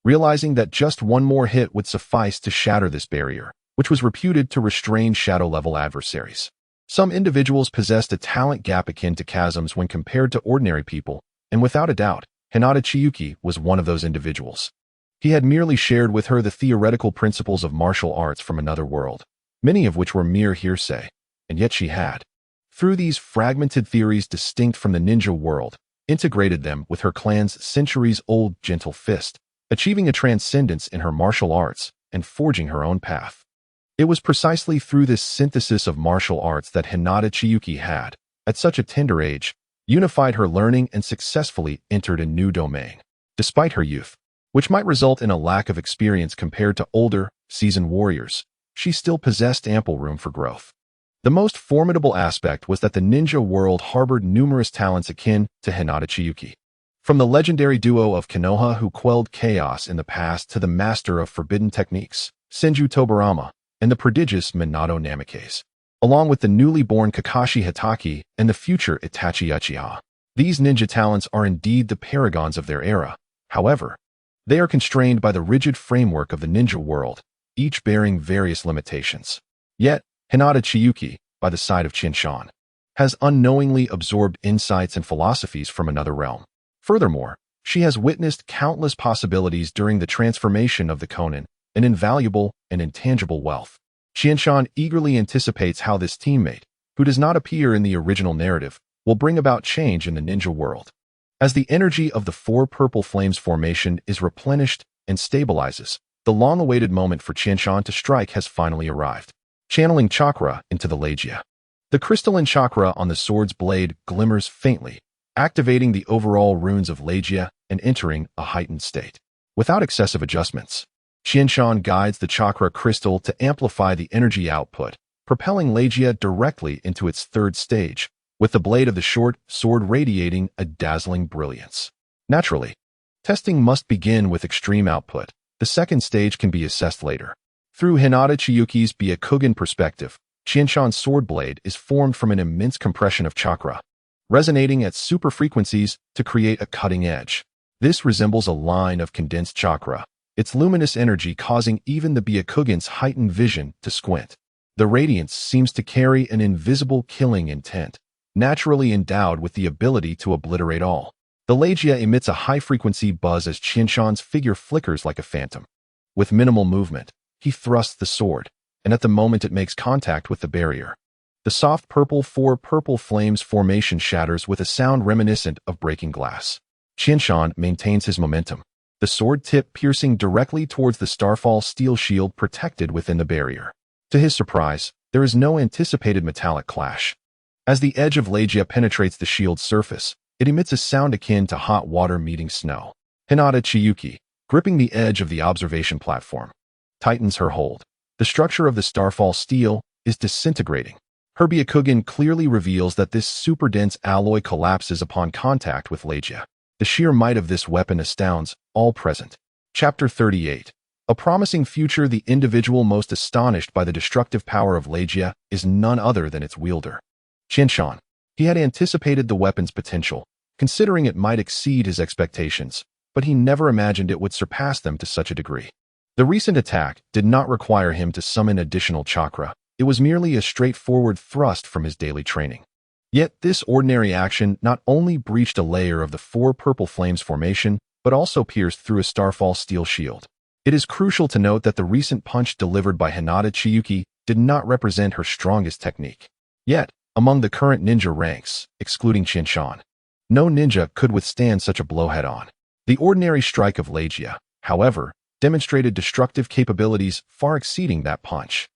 realizing that just one more hit would suffice to shatter this barrier, which was reputed to restrain shadow-level adversaries. Some individuals possessed a talent gap akin to chasms when compared to ordinary people, and without a doubt, Hinata Chiyuki was one of those individuals. He had merely shared with her the theoretical principles of martial arts from another world, many of which were mere hearsay, and yet she had, through these fragmented theories distinct from the ninja world, integrated them with her clan's centuries-old gentle fist, achieving a transcendence in her martial arts and forging her own path. It was precisely through this synthesis of martial arts that Hinata Chiyuki had, at such a tender age, unified her learning and successfully entered a new domain. Despite her youth, which might result in a lack of experience compared to older, seasoned warriors, she still possessed ample room for growth. The most formidable aspect was that the ninja world harbored numerous talents akin to Hinata Chiyuki. From the legendary duo of Konoha who quelled chaos in the past to the master of forbidden techniques, Senju Tobarama, and the prodigious Minato Namikaze, along with the newly born Kakashi Hitaki and the future Itachi Uchiha. These ninja talents are indeed the paragons of their era. However, they are constrained by the rigid framework of the ninja world, each bearing various limitations. Yet, Hinata Chiyuki, by the side of Qinshan, has unknowingly absorbed insights and philosophies from another realm. Furthermore, she has witnessed countless possibilities during the transformation of the Konan, an invaluable and intangible wealth. Qinshan eagerly anticipates how this teammate, who does not appear in the original narrative, will bring about change in the ninja world. As the energy of the four purple flames formation is replenished and stabilizes, the long-awaited moment for Qinshan to strike has finally arrived. Channeling chakra into the Legia. The crystalline chakra on the sword's blade glimmers faintly, activating the overall runes of Legia and entering a heightened state. Without excessive adjustments, Qinshan guides the chakra crystal to amplify the energy output, propelling Legia directly into its third stage, with the blade of the short sword radiating a dazzling brilliance. Naturally, testing must begin with extreme output. The second stage can be assessed later. Through Hinata Chiyuki's Byakugan perspective, Qinshan's sword blade is formed from an immense compression of chakra, resonating at super frequencies to create a cutting edge. This resembles a line of condensed chakra, its luminous energy causing even the Byakugan's heightened vision to squint. The radiance seems to carry an invisible killing intent, naturally endowed with the ability to obliterate all. The Legia emits a high-frequency buzz as Qinshan's figure flickers like a phantom. With minimal movement, he thrusts the sword, and at the moment it makes contact with the barrier, the soft four purple flames formation shatters with a sound reminiscent of breaking glass. Qinshan maintains his momentum, the sword tip piercing directly towards the starfall steel shield protected within the barrier. To his surprise, there is no anticipated metallic clash. As the edge of Legia penetrates the shield's surface, it emits a sound akin to hot water meeting snow. Hinata Chiyuki, gripping the edge of the observation platform, tightens her hold. The structure of the starfall steel is disintegrating. Her Byakugan clearly reveals that this super-dense alloy collapses upon contact with Legia. The sheer might of this weapon astounds all present. Chapter 38. A promising future. The individual most astonished by the destructive power of Legia is none other than its wielder, Qinshan. He had anticipated the weapon's potential, considering it might exceed his expectations, but he never imagined it would surpass them to such a degree. The recent attack did not require him to summon additional chakra. It was merely a straightforward thrust from his daily training. Yet this ordinary action not only breached a layer of the four purple flames formation, but also pierced through a starfall steel shield. It is crucial to note that the recent punch delivered by Hinata Chiyuki did not represent her strongest technique. Yet, among the current ninja ranks, excluding Qinshan, no ninja could withstand such a blow head-on. The ordinary strike of Legia, however, demonstrated destructive capabilities far exceeding that punch.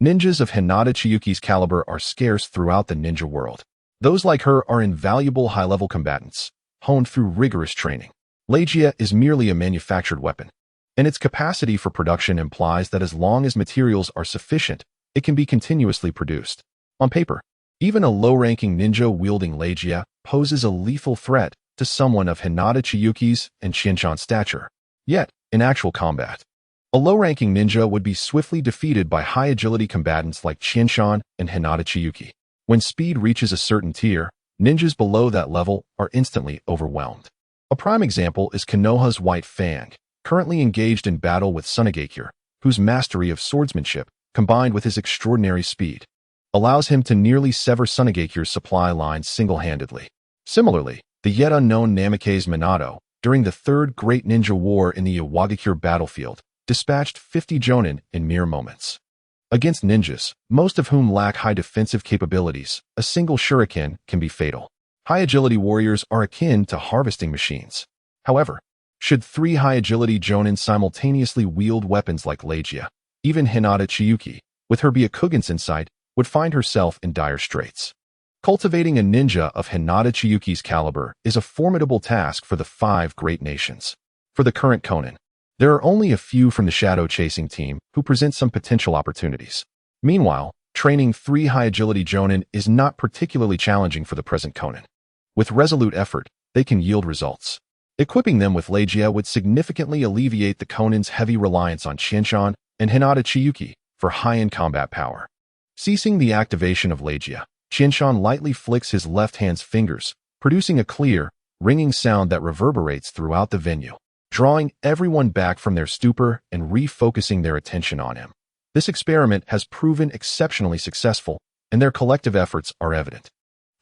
Ninjas of Hinata Chiyuki's caliber are scarce throughout the ninja world. Those like her are invaluable high-level combatants, honed through rigorous training. Legia is merely a manufactured weapon, and its capacity for production implies that as long as materials are sufficient, it can be continuously produced. On paper, even a low-ranking ninja wielding Legia poses a lethal threat to someone of Hinata Chiyuki's and Qinshan's stature. Yet, in actual combat, a low-ranking ninja would be swiftly defeated by high-agility combatants like Qinshan and Hinata Chiyuki. When speed reaches a certain tier, ninjas below that level are instantly overwhelmed. A prime example is Konoha's White Fang, currently engaged in battle with Sunagakure, whose mastery of swordsmanship, combined with his extraordinary speed, allows him to nearly sever Sunagakure's supply lines single-handedly. Similarly, the yet unknown Namikaze Minato, during the Third Great Ninja War in the Iwagakure battlefield, dispatched 50 jonin in mere moments. Against ninjas, most of whom lack high defensive capabilities, a single shuriken can be fatal. High-agility warriors are akin to harvesting machines. However, should 3 high-agility jonin simultaneously wield weapons like Legia, even Hinata Chiyuki, with her Byakugan's insight, would find herself in dire straits. Cultivating a ninja of Hinata Chiyuki's caliber is a formidable task for the 5 great nations. For the current Konin, there are only a few from the shadow chasing team who present some potential opportunities. Meanwhile, training 3 high-agility Jonin is not particularly challenging for the present Konin. With resolute effort, they can yield results. Equipping them with Legia would significantly alleviate the Konin's heavy reliance on Qianshan and Hinata Chiyuki for high-end combat power. Ceasing the activation of Legia, Qianshan lightly flicks his left hand's fingers, producing a clear, ringing sound that reverberates throughout the venue, drawing everyone back from their stupor and refocusing their attention on him. This experiment has proven exceptionally successful, and their collective efforts are evident.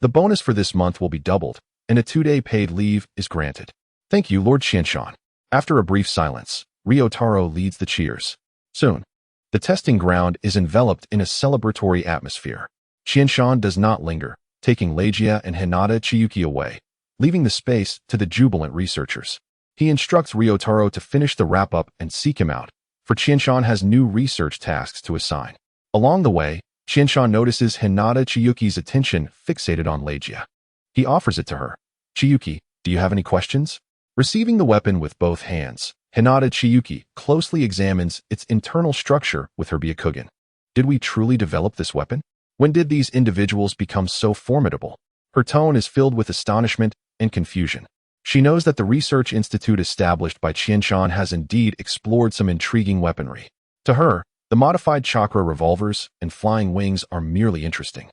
The bonus for this month will be doubled, and a 2-day paid leave is granted. Thank you, Lord Qianshan. After a brief silence, Ryotaro leads the cheers. Soon, the testing ground is enveloped in a celebratory atmosphere. Qianshan does not linger, taking Legia and Hinata Chiyuki away, leaving the space to the jubilant researchers. He instructs Ryotaro to finish the wrap-up and seek him out, for Qianshan has new research tasks to assign. Along the way, Qianshan notices Hinata Chiyuki's attention fixated on Legia. He offers it to her. Chiyuki, do you have any questions? Receiving the weapon with both hands, Hinata Chiyuki closely examines its internal structure with her Byakugan. Did we truly develop this weapon? When did these individuals become so formidable? Her tone is filled with astonishment and confusion. She knows that the research institute established by Qianshan has indeed explored some intriguing weaponry. To her, the modified chakra revolvers and flying wings are merely interesting,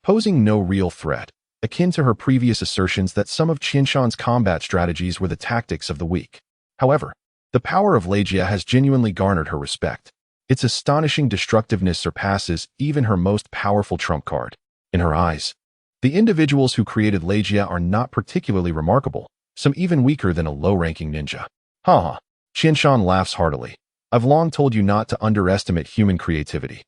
posing no real threat, akin to her previous assertions that some of Qianshan's combat strategies were the tactics of the weak. However, the power of Legia has genuinely garnered her respect. Its astonishing destructiveness surpasses even her most powerful trump card. In her eyes, the individuals who created Legia are not particularly remarkable, some even weaker than a low-ranking ninja. Ha! Qianshan laughs heartily. I've long told you not to underestimate human creativity.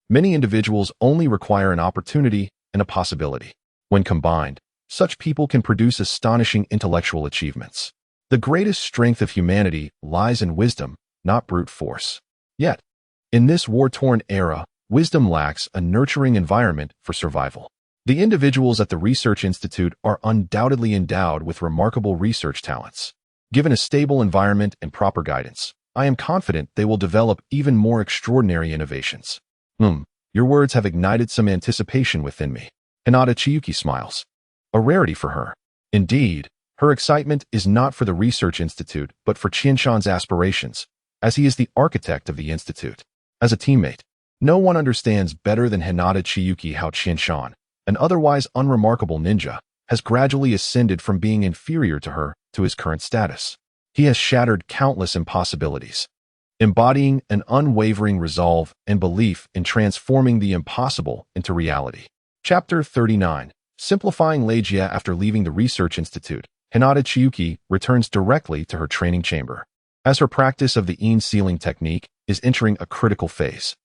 Many individuals only require an opportunity and a possibility. When combined, such people can produce astonishing intellectual achievements. The greatest strength of humanity lies in wisdom, not brute force. Yet, in this war-torn era, wisdom lacks a nurturing environment for survival. The individuals at the Research Institute are undoubtedly endowed with remarkable research talents. Given a stable environment and proper guidance, I am confident they will develop even more extraordinary innovations. Your words have ignited some anticipation within me. Hinata Chiyuki smiles. A rarity for her. Indeed, her excitement is not for the Research Institute, but for Qianshan's aspirations, as he is the architect of the institute. As a teammate, no one understands better than Hinata Chiyuki how Qianshan, an otherwise unremarkable ninja, has gradually ascended from being inferior to her to his current status. He has shattered countless impossibilities, embodying an unwavering resolve and belief in transforming the impossible into reality. Chapter 39. Simplifying Legia. After leaving the Research Institute, Hinata Chiyuki returns directly to her training chamber, as her practice of the Ein sealing technique is entering a critical phase.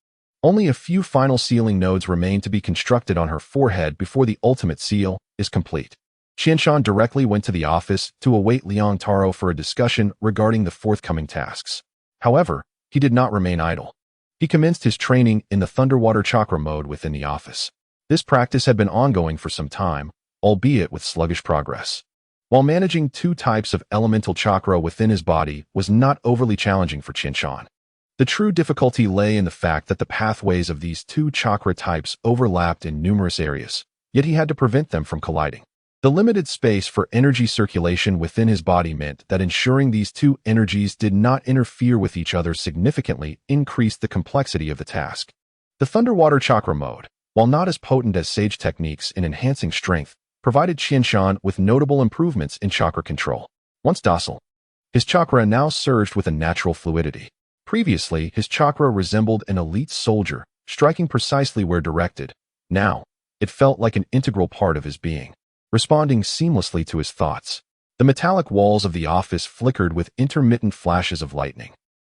Only a few final sealing nodes remain to be constructed on her forehead before the ultimate seal is complete. Qianshan directly went to the office to await Liang Taro for a discussion regarding the forthcoming tasks. However, he did not remain idle. He commenced his training in the Thunderwater Chakra mode within the office. This practice had been ongoing for some time, albeit with sluggish progress. While managing 2 types of elemental chakra within his body was not overly challenging for Qianshan. The true difficulty lay in the fact that the pathways of these 2 chakra types overlapped in numerous areas, yet he had to prevent them from colliding. The limited space for energy circulation within his body meant that ensuring these 2 energies did not interfere with each other significantly increased the complexity of the task. The Thunderwater Chakra mode, while not as potent as Sage techniques in enhancing strength, provided Qianshan with notable improvements in chakra control. Once docile, his chakra now surged with a natural fluidity. Previously, his chakra resembled an elite soldier, striking precisely where directed. Now, it felt like an integral part of his being, responding seamlessly to his thoughts. The metallic walls of the office flickered with intermittent flashes of lightning,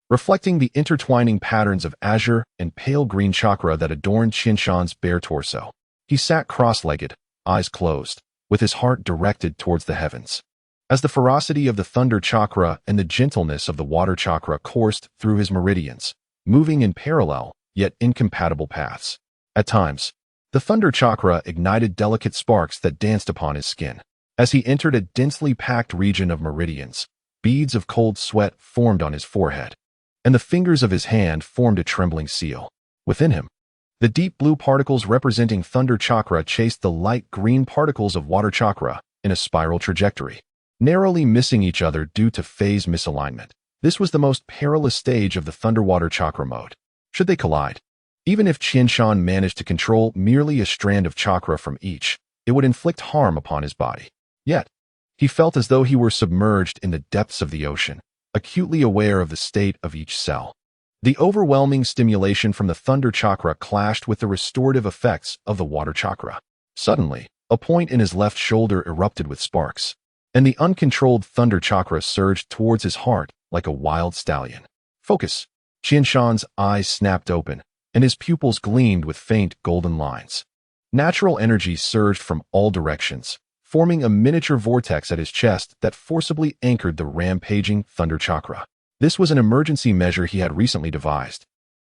reflecting the intertwining patterns of azure and pale green chakra that adorned Qianshan's bare torso. He sat cross-legged, eyes closed, with his heart directed towards the heavens. As the ferocity of the thunder chakra and the gentleness of the water chakra coursed through his meridians, moving in parallel, yet incompatible paths. At times, The thunder chakra ignited delicate sparks that danced upon his skin. As he entered a densely packed region of meridians, beads of cold sweat formed on his forehead, and the fingers of his hand formed a trembling seal. Within him, the deep blue particles representing thunder chakra chased the light green particles of water chakra in a spiral trajectory, narrowly missing each other due to phase misalignment. This was the most perilous stage of the thunder-water chakra mode. Should they collide? Even if Qianshan managed to control merely a strand of chakra from each, it would inflict harm upon his body. Yet, he felt as though he were submerged in the depths of the ocean, acutely aware of the state of each cell. The overwhelming stimulation from the thunder chakra clashed with the restorative effects of the water chakra. Suddenly, a point in his left shoulder erupted with sparks, and the uncontrolled thunder chakra surged towards his heart like a wild stallion. Focus! Qianshan's eyes snapped open, and his pupils gleamed with faint golden lines. Natural energy surged from all directions, forming a miniature vortex at his chest that forcibly anchored the rampaging thunder chakra. This was an emergency measure he had recently devised,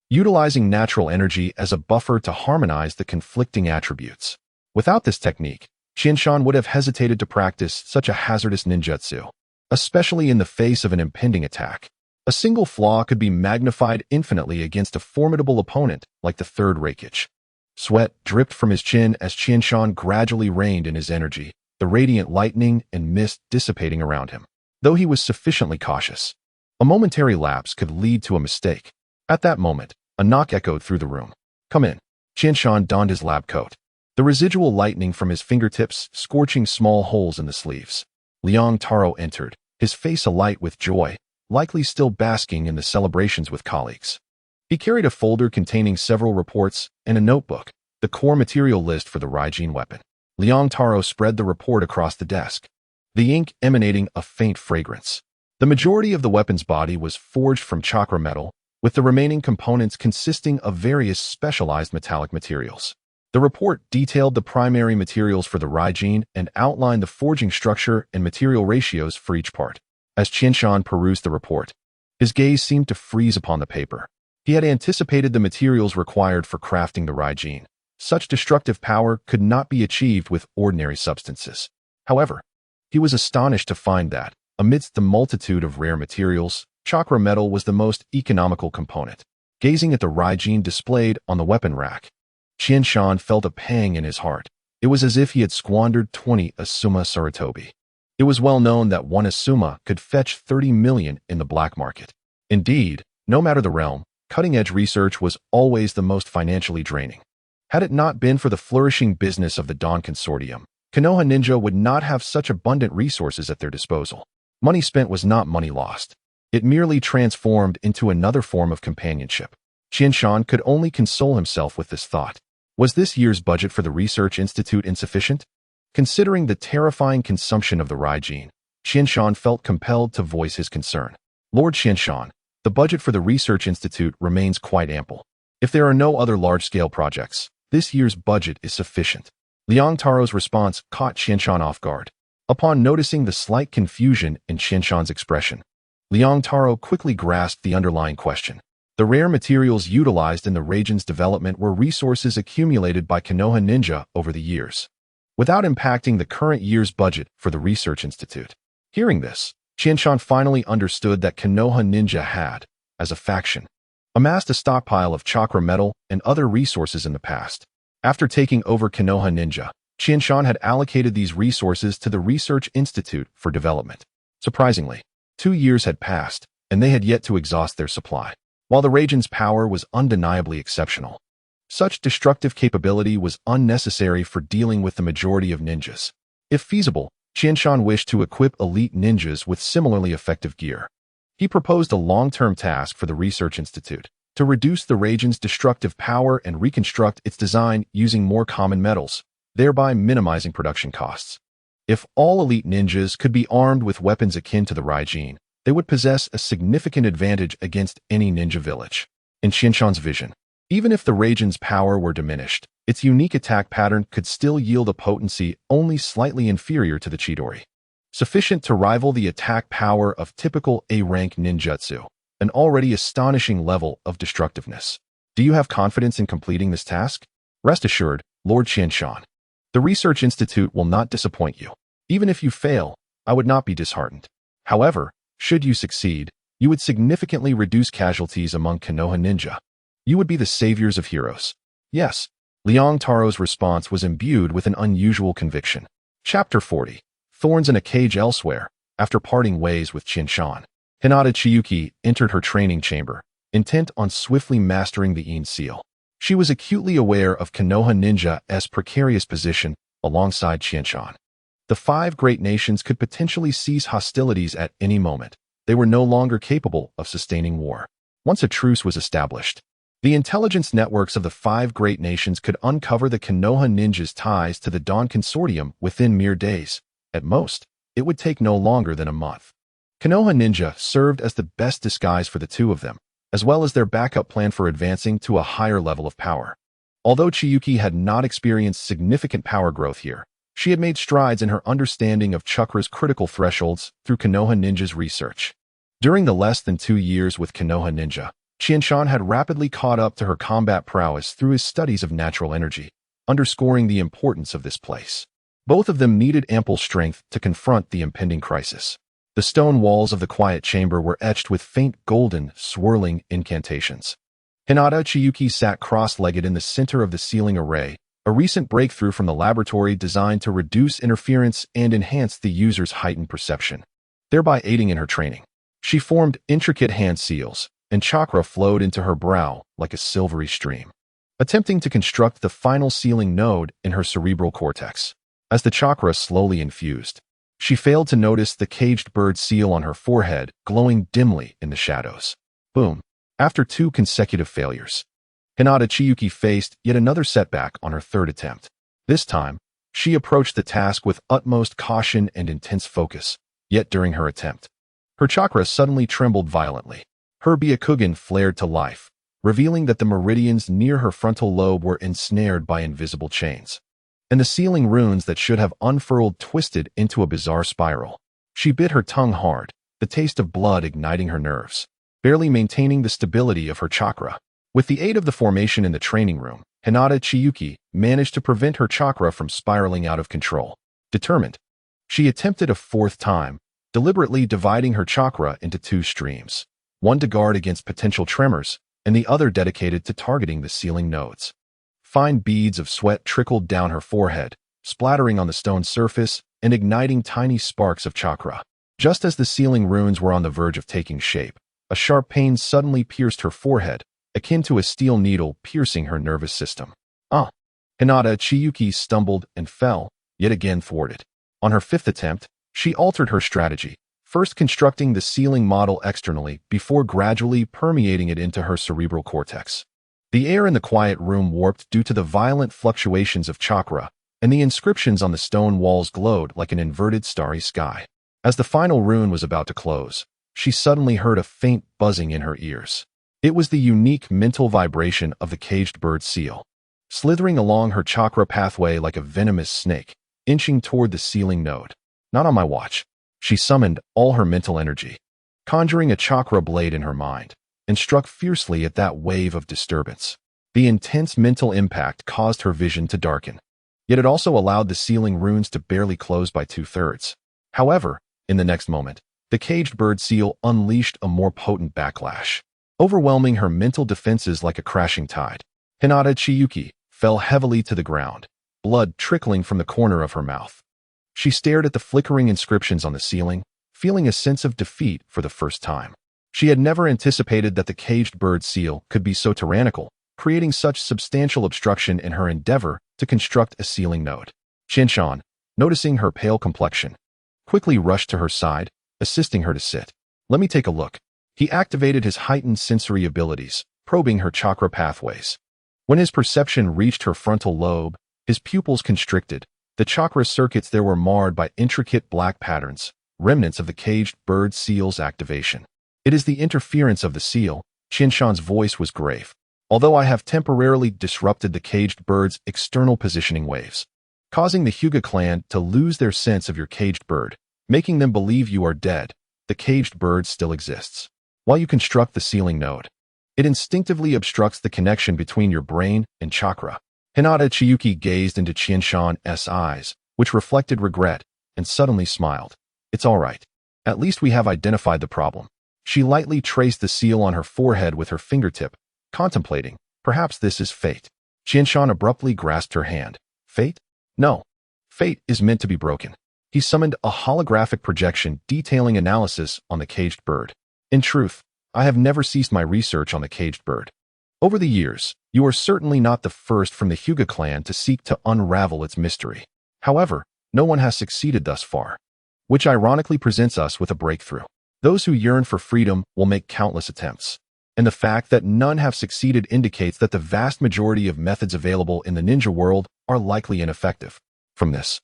utilizing natural energy as a buffer to harmonize the conflicting attributes. Without this technique, Qianshan would have hesitated to practice such a hazardous ninjutsu, especially in the face of an impending attack. A single flaw could be magnified infinitely against a formidable opponent like the third Reikage. Sweat dripped from his chin as Qianshan gradually reined in his energy, the radiant lightning and mist dissipating around him. Though he was sufficiently cautious, a momentary lapse could lead to a mistake. At that moment, a knock echoed through the room. "Come in." Qianshan donned his lab coat, the residual lightning from his fingertips scorching small holes in the sleeves. Liang Taro entered, his face alight with joy, likely still basking in the celebrations with colleagues. He carried a folder containing several reports and a notebook, the core material list for the Raijin weapon. Liang Taro spread the report across the desk, the ink emanating a faint fragrance. The majority of the weapon's body was forged from chakra metal, with the remaining components consisting of various specialized metallic materials. The report detailed the primary materials for the Raijin and outlined the forging structure and material ratios for each part. As Qianshan perused the report, his gaze seemed to freeze upon the paper. He had anticipated the materials required for crafting the Raijin. Such destructive power could not be achieved with ordinary substances. However, he was astonished to find that, amidst the multitude of rare materials, chakra metal was the most economical component. Gazing at the Raijin displayed on the weapon rack, Qianshan felt a pang in his heart. It was as if he had squandered 20 Asuma Sarutobi. It was well known that one Asuma could fetch 30 million in the black market. Indeed, no matter the realm, cutting-edge research was always the most financially draining. Had it not been for the flourishing business of the Dawn Consortium, Konoha Ninja would not have such abundant resources at their disposal. Money spent was not money lost. It merely transformed into another form of companionship. Qianshan could only console himself with this thought. Was this year's budget for the Research Institute insufficient? Considering the terrifying consumption of the Raijin, Qianshan felt compelled to voice his concern. "Lord Qianshan, the budget for the Research Institute remains quite ample. If there are no other large-scale projects, this year's budget is sufficient." Liang Taro's response caught Qianshan off guard. Upon noticing the slight confusion in Qianshan's expression, Liang Taro quickly grasped the underlying question. The rare materials utilized in the Raijin's development were resources accumulated by Konoha Ninja over the years, without impacting the current year's budget for the Research Institute. Hearing this, Qianshan finally understood that Konoha Ninja had, as a faction, amassed a stockpile of chakra metal and other resources in the past. After taking over Konoha Ninja, Qianshan had allocated these resources to the Research Institute for development. Surprisingly, 2 years had passed, and they had yet to exhaust their supply. While the Raijin's power was undeniably exceptional, such destructive capability was unnecessary for dealing with the majority of ninjas. If feasible, Qianshan wished to equip elite ninjas with similarly effective gear. He proposed a long-term task for the Research Institute to reduce the Raijin's destructive power and reconstruct its design using more common metals, thereby minimizing production costs. If all elite ninjas could be armed with weapons akin to the Raijin, they would possess a significant advantage against any ninja village. In Qianshan's vision, even if the Raijin's power were diminished, its unique attack pattern could still yield a potency only slightly inferior to the Chidori, sufficient to rival the attack power of typical A-rank ninjutsu, an already astonishing level of destructiveness. Do you have confidence in completing this task? Rest assured, Lord Qianshan. The Research Institute will not disappoint you. Even if you fail, I would not be disheartened. However, should you succeed, you would significantly reduce casualties among Konoha ninja. You would be the saviors of heroes. Yes, Liang Taro's response was imbued with an unusual conviction. Chapter 40. Thorns in a Cage Elsewhere. After parting ways with Qianshan, Hinata Chiyuki entered her training chamber, intent on swiftly mastering the Yin seal. She was acutely aware of Konoha ninja's precarious position alongside Qianshan. The 5 great nations could potentially cease hostilities at any moment. They were no longer capable of sustaining war. Once a truce was established, the intelligence networks of the 5 great nations could uncover the Konoha ninjas' ties to the Dawn Consortium within mere days. At most, it would take no longer than a month. Konoha ninja served as the best disguise for the two of them, as well as their backup plan for advancing to a higher level of power. Although Chiyuki had not experienced significant power growth here, she had made strides in her understanding of chakra's critical thresholds through Konoha ninja's research. During the less than 2 years with Konoha ninja, Qianshan had rapidly caught up to her combat prowess through his studies of natural energy, underscoring the importance of this place. Both of them needed ample strength to confront the impending crisis. The stone walls of the quiet chamber were etched with faint golden, swirling incantations. Hinata Chiyuki sat cross-legged in the center of the ceiling array, a recent breakthrough from the laboratory designed to reduce interference and enhance the user's heightened perception, thereby aiding in her training. She formed intricate hand seals, and chakra flowed into her brow like a silvery stream, attempting to construct the final sealing node in her cerebral cortex. As the chakra slowly infused, she failed to notice the caged bird seal on her forehead glowing dimly in the shadows. Boom. After 2 consecutive failures, Hinata Chiyuki faced yet another setback on her 3rd attempt. This time, she approached the task with utmost caution and intense focus, yet during her attempt, her chakra suddenly trembled violently. Her Byakugan flared to life, revealing that the meridians near her frontal lobe were ensnared by invisible chains, and the sealing runes that should have unfurled twisted into a bizarre spiral. She bit her tongue hard, the taste of blood igniting her nerves, barely maintaining the stability of her chakra. With the aid of the formation in the training room, Hinata Chiyuki managed to prevent her chakra from spiraling out of control. Determined, she attempted a 4th time, deliberately dividing her chakra into 2 streams, one to guard against potential tremors, and the other dedicated to targeting the sealing nodes. Fine beads of sweat trickled down her forehead, splattering on the stone surface and igniting tiny sparks of chakra. Just as the sealing runes were on the verge of taking shape, a sharp pain suddenly pierced her forehead, akin to a steel needle piercing her nervous system. Hinata Chiyuki stumbled and fell, yet again thwarted. On her 5th attempt, she altered her strategy, first constructing the sealing model externally before gradually permeating it into her cerebral cortex. The air in the quiet room warped due to the violent fluctuations of chakra, and the inscriptions on the stone walls glowed like an inverted starry sky. As the final rune was about to close, she suddenly heard a faint buzzing in her ears. It was the unique mental vibration of the caged bird seal, slithering along her chakra pathway like a venomous snake, inching toward the sealing node. Not on my watch. She summoned all her mental energy, conjuring a chakra blade in her mind, and struck fiercely at that wave of disturbance. The intense mental impact caused her vision to darken, yet it also allowed the sealing runes to barely close by 2/3. However, in the next moment, the caged bird seal unleashed a more potent backlash, overwhelming her mental defenses like a crashing tide. Hinata Chiyuki fell heavily to the ground, blood trickling from the corner of her mouth. She stared at the flickering inscriptions on the ceiling, feeling a sense of defeat for the first time. She had never anticipated that the caged bird seal could be so tyrannical, creating such substantial obstruction in her endeavor to construct a sealing node. Qianshan, noticing her pale complexion, quickly rushed to her side, assisting her to sit. Let me take a look. He activated his heightened sensory abilities, probing her chakra pathways. When his perception reached her frontal lobe, his pupils constricted. The chakra circuits there were marred by intricate black patterns, remnants of the caged bird seal's activation. It is the interference of the seal. Qianshan's voice was grave. Although I have temporarily disrupted the caged bird's external positioning waves, causing the Hyuga clan to lose their sense of your caged bird, making them believe you are dead, the caged bird still exists. While you construct the sealing node, it instinctively obstructs the connection between your brain and chakra. Hinata Chiyuki gazed into Qianshan's eyes, which reflected regret, and suddenly smiled. It's all right. At least we have identified the problem. She lightly traced the seal on her forehead with her fingertip, contemplating, perhaps this is fate. Qianshan abruptly grasped her hand. Fate? No. Fate is meant to be broken. He summoned a holographic projection detailing analysis on the caged bird. In truth, I have never ceased my research on the caged bird. Over the years, you are certainly not the first from the Hyuga clan to seek to unravel its mystery. However, no one has succeeded thus far, which ironically presents us with a breakthrough. Those who yearn for freedom will make countless attempts, and the fact that none have succeeded indicates that the vast majority of methods available in the ninja world are likely ineffective. From this,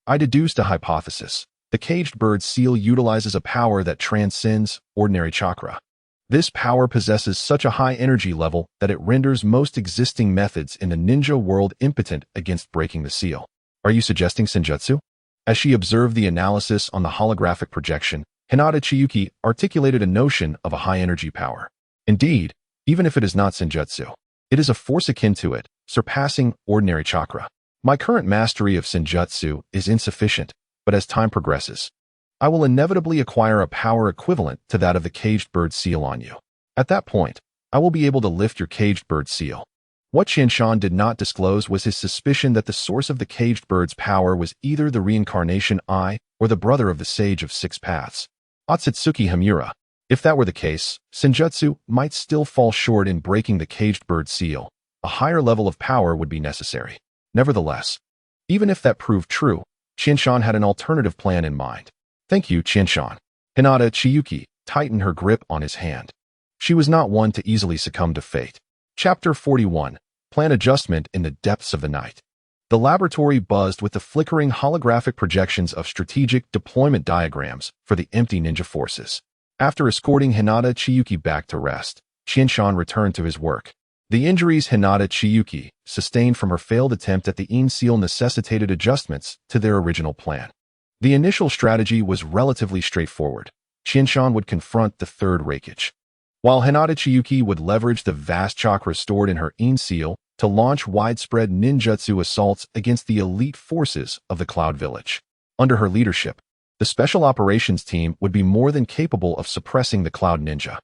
I deduced a hypothesis. The caged bird seal utilizes a power that transcends ordinary chakra. This power possesses such a high energy level that it renders most existing methods in the ninja world impotent against breaking the seal. Are you suggesting Ninjutsu? As she observed the analysis on the holographic projection, Hinata Chiyuki articulated a notion of a high-energy power. Indeed, even if it is not Ninjutsu, it is a force akin to it, surpassing ordinary chakra. My current mastery of Ninjutsu is insufficient, but as time progresses, I will inevitably acquire a power equivalent to that of the caged bird seal on you. At that point, I will be able to lift your caged bird seal. What Qianshan did not disclose was his suspicion that the source of the caged bird's power was either the reincarnation eye or the brother of the sage of six paths, Otsutsuki Hamura. If that were the case, Ninjutsu might still fall short in breaking the caged bird seal. A higher level of power would be necessary. Nevertheless, even if that proved true, Qianshan had an alternative plan in mind. Thank you, Qianshan. Hinata Chiyuki tightened her grip on his hand. She was not one to easily succumb to fate. Chapter 41. Plan Adjustment in the Depths of the Night. The laboratory buzzed with the flickering holographic projections of strategic deployment diagrams for the empty ninja forces. After escorting Hinata Chiyuki back to rest, Qianshan returned to his work. The injuries Hinata Chiyuki sustained from her failed attempt at the Yin seal necessitated adjustments to their original plan. The initial strategy was relatively straightforward. Qianshan would confront the third Reikage, while Hinata Chiyuki would leverage the vast chakra stored in her Yin seal to launch widespread ninjutsu assaults against the elite forces of the Cloud Village. Under her leadership, the Special Operations Team would be more than capable of suppressing the Cloud Ninja.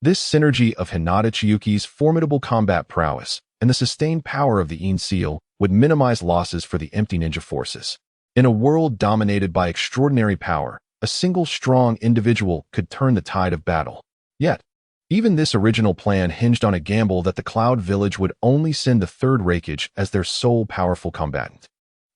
This synergy of Hinata Chiyuki's formidable combat prowess and the sustained power of the Yin seal would minimize losses for the empty ninja forces. In a world dominated by extraordinary power, a single strong individual could turn the tide of battle. Yet, even this original plan hinged on a gamble that the Cloud Village would only send the third Reikage as their sole powerful combatant.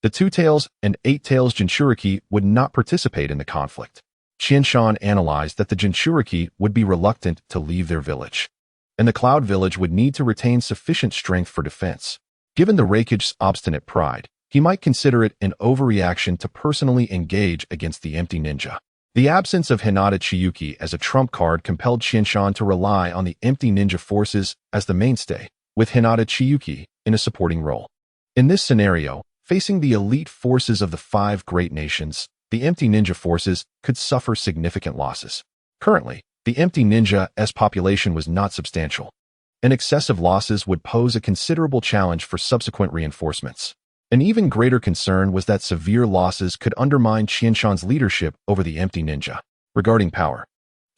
The Two Tails and Eight Tails Jinchuriki would not participate in the conflict. Qianshan analyzed that the Jinchuriki would be reluctant to leave their village, and the Cloud Village would need to retain sufficient strength for defense. Given the Reikage's obstinate pride, he might consider it an overreaction to personally engage against the empty ninja. The absence of Hinata Chiyuki as a trump card compelled Qianshan to rely on the empty ninja forces as the mainstay, with Hinata Chiyuki in a supporting role. In this scenario, facing the elite forces of the five great nations, the empty ninja forces could suffer significant losses. Currently, the empty ninja's population was not substantial, and excessive losses would pose a considerable challenge for subsequent reinforcements. An even greater concern was that severe losses could undermine Qianshan's leadership over the empty ninja. Regarding power,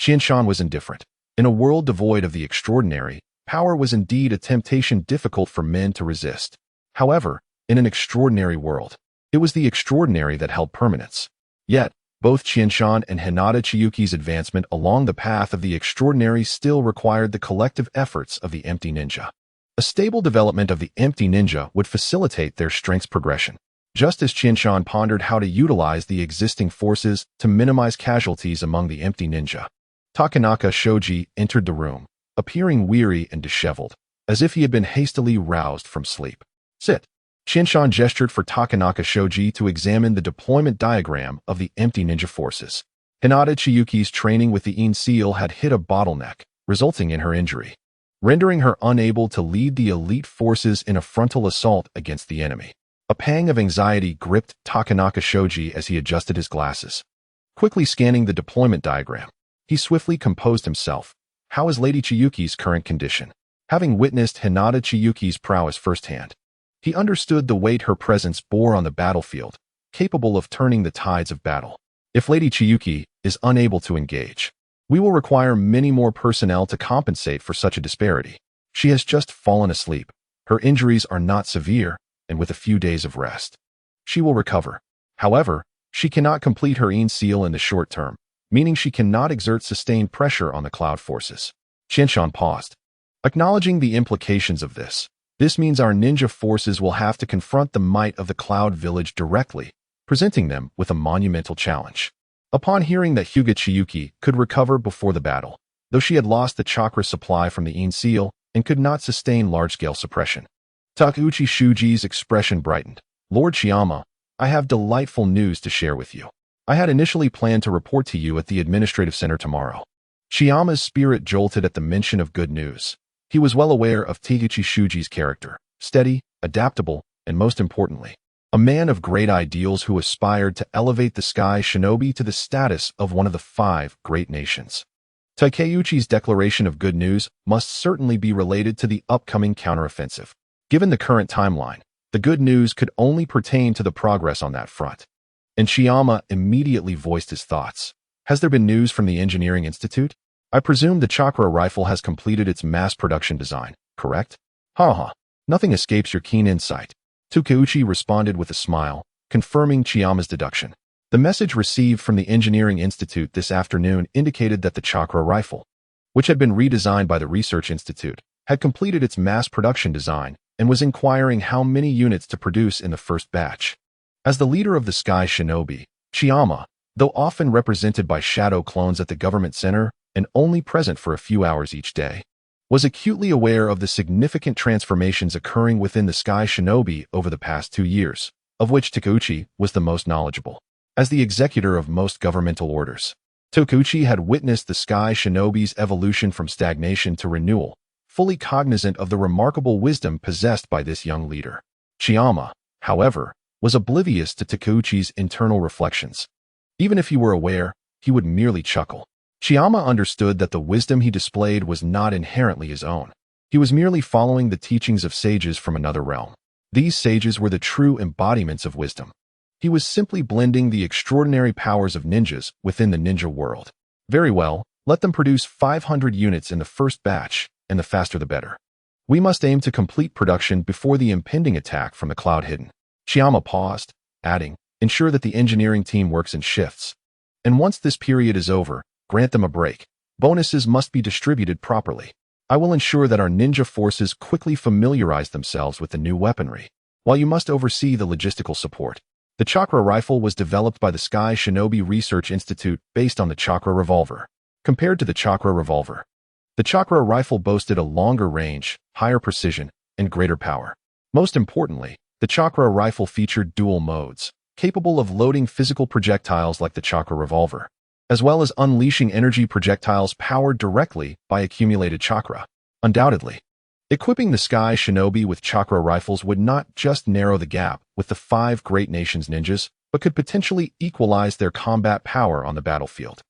Qianshan was indifferent. In a world devoid of the extraordinary, power was indeed a temptation difficult for men to resist. However, in an extraordinary world, it was the extraordinary that held permanence. Yet, both Qianshan and Hinata Chiyuki's advancement along the path of the extraordinary still required the collective efforts of the empty ninja. A stable development of the empty ninja would facilitate their strength's progression. Just as Qianshan pondered how to utilize the existing forces to minimize casualties among the empty ninja, Takanaka Shoji entered the room, appearing weary and disheveled, as if he had been hastily roused from sleep. Sit. Qianshan gestured for Takanaka Shoji to examine the deployment diagram of the empty ninja forces. Hinata Chiyuki's training with the Yin seal had hit a bottleneck, resulting in her injury, rendering her unable to lead the elite forces in a frontal assault against the enemy. A pang of anxiety gripped Takanaka Shoji as he adjusted his glasses. Quickly scanning the deployment diagram, he swiftly composed himself. How is Lady Chiyuki's current condition? Having witnessed Hinata Chiyuki's prowess firsthand, He understood the weight her presence bore on the battlefield, capable of turning the tides of battle. If Lady Chiyuki is unable to engage, we will require many more personnel to compensate for such a disparity. She has just fallen asleep. Her injuries are not severe, and with a few days of rest, she will recover. However, she cannot complete her seal in the short term, meaning she cannot exert sustained pressure on the cloud forces. Qianshan paused. Acknowledging the implications of this means our ninja forces will have to confront the might of the Cloud Village directly, presenting them with a monumental challenge. Upon hearing that Hyuga Chiyuki could recover before the battle, though she had lost the chakra supply from the seal and could not sustain large-scale suppression, Takeuchi Shuji's expression brightened. Lord Chiyama, I have delightful news to share with you. I had initially planned to report to you at the administrative center tomorrow. Chiyama's spirit jolted at the mention of good news. He was well aware of Takeuchi Shuji's character, steady, adaptable, and most importantly, a man of great ideals who aspired to elevate the Sky Shinobi to the status of one of the 5 great nations. Takeuchi's declaration of good news must certainly be related to the upcoming counteroffensive. Given the current timeline, the good news could only pertain to the progress on that front. And Chiyama immediately voiced his thoughts. Has there been news from the Engineering Institute? I presume the chakra rifle has completed its mass production design, correct? Haha, nothing escapes your keen insight. Takeuchi responded with a smile, confirming Chiyama's deduction. The message received from the Engineering Institute this afternoon indicated that the chakra rifle, which had been redesigned by the Research Institute, had completed its mass production design and was inquiring how many units to produce in the first batch. As the leader of the Sky Shinobi, Chiyama, though often represented by shadow clones at the government center and only present for a few hours each day, was acutely aware of the significant transformations occurring within the Sky Shinobi over the past 2 years, of which Takeuchi was the most knowledgeable. As the executor of most governmental orders, Takeuchi had witnessed the Sky Shinobi's evolution from stagnation to renewal, fully cognizant of the remarkable wisdom possessed by this young leader. Chiyama, however, was oblivious to Takeuchi's internal reflections. Even if he were aware, he would merely chuckle. Chiyama understood that the wisdom he displayed was not inherently his own. He was merely following the teachings of sages from another realm. These sages were the true embodiments of wisdom. He was simply blending the extraordinary powers of ninjas within the ninja world. Very well, let them produce 500 units in the first batch, and the faster the better. We must aim to complete production before the impending attack from the Cloud Hidden. Chiyama paused, adding, ensure that the engineering team works in shifts. And once this period is over, grant them a break. Bonuses must be distributed properly. I will ensure that our ninja forces quickly familiarize themselves with the new weaponry, while you must oversee the logistical support. The chakra rifle was developed by the Sky Shinobi Research Institute based on the chakra revolver. Compared to the chakra revolver, the chakra rifle boasted a longer range, higher precision, and greater power. Most importantly, the chakra rifle featured dual modes, capable of loading physical projectiles like the chakra revolver, as well as unleashing energy projectiles powered directly by accumulated chakra. Undoubtedly, equipping the Sky Shinobi with chakra rifles would not just narrow the gap with the 5 great nations ninjas, but could potentially equalize their combat power on the battlefield.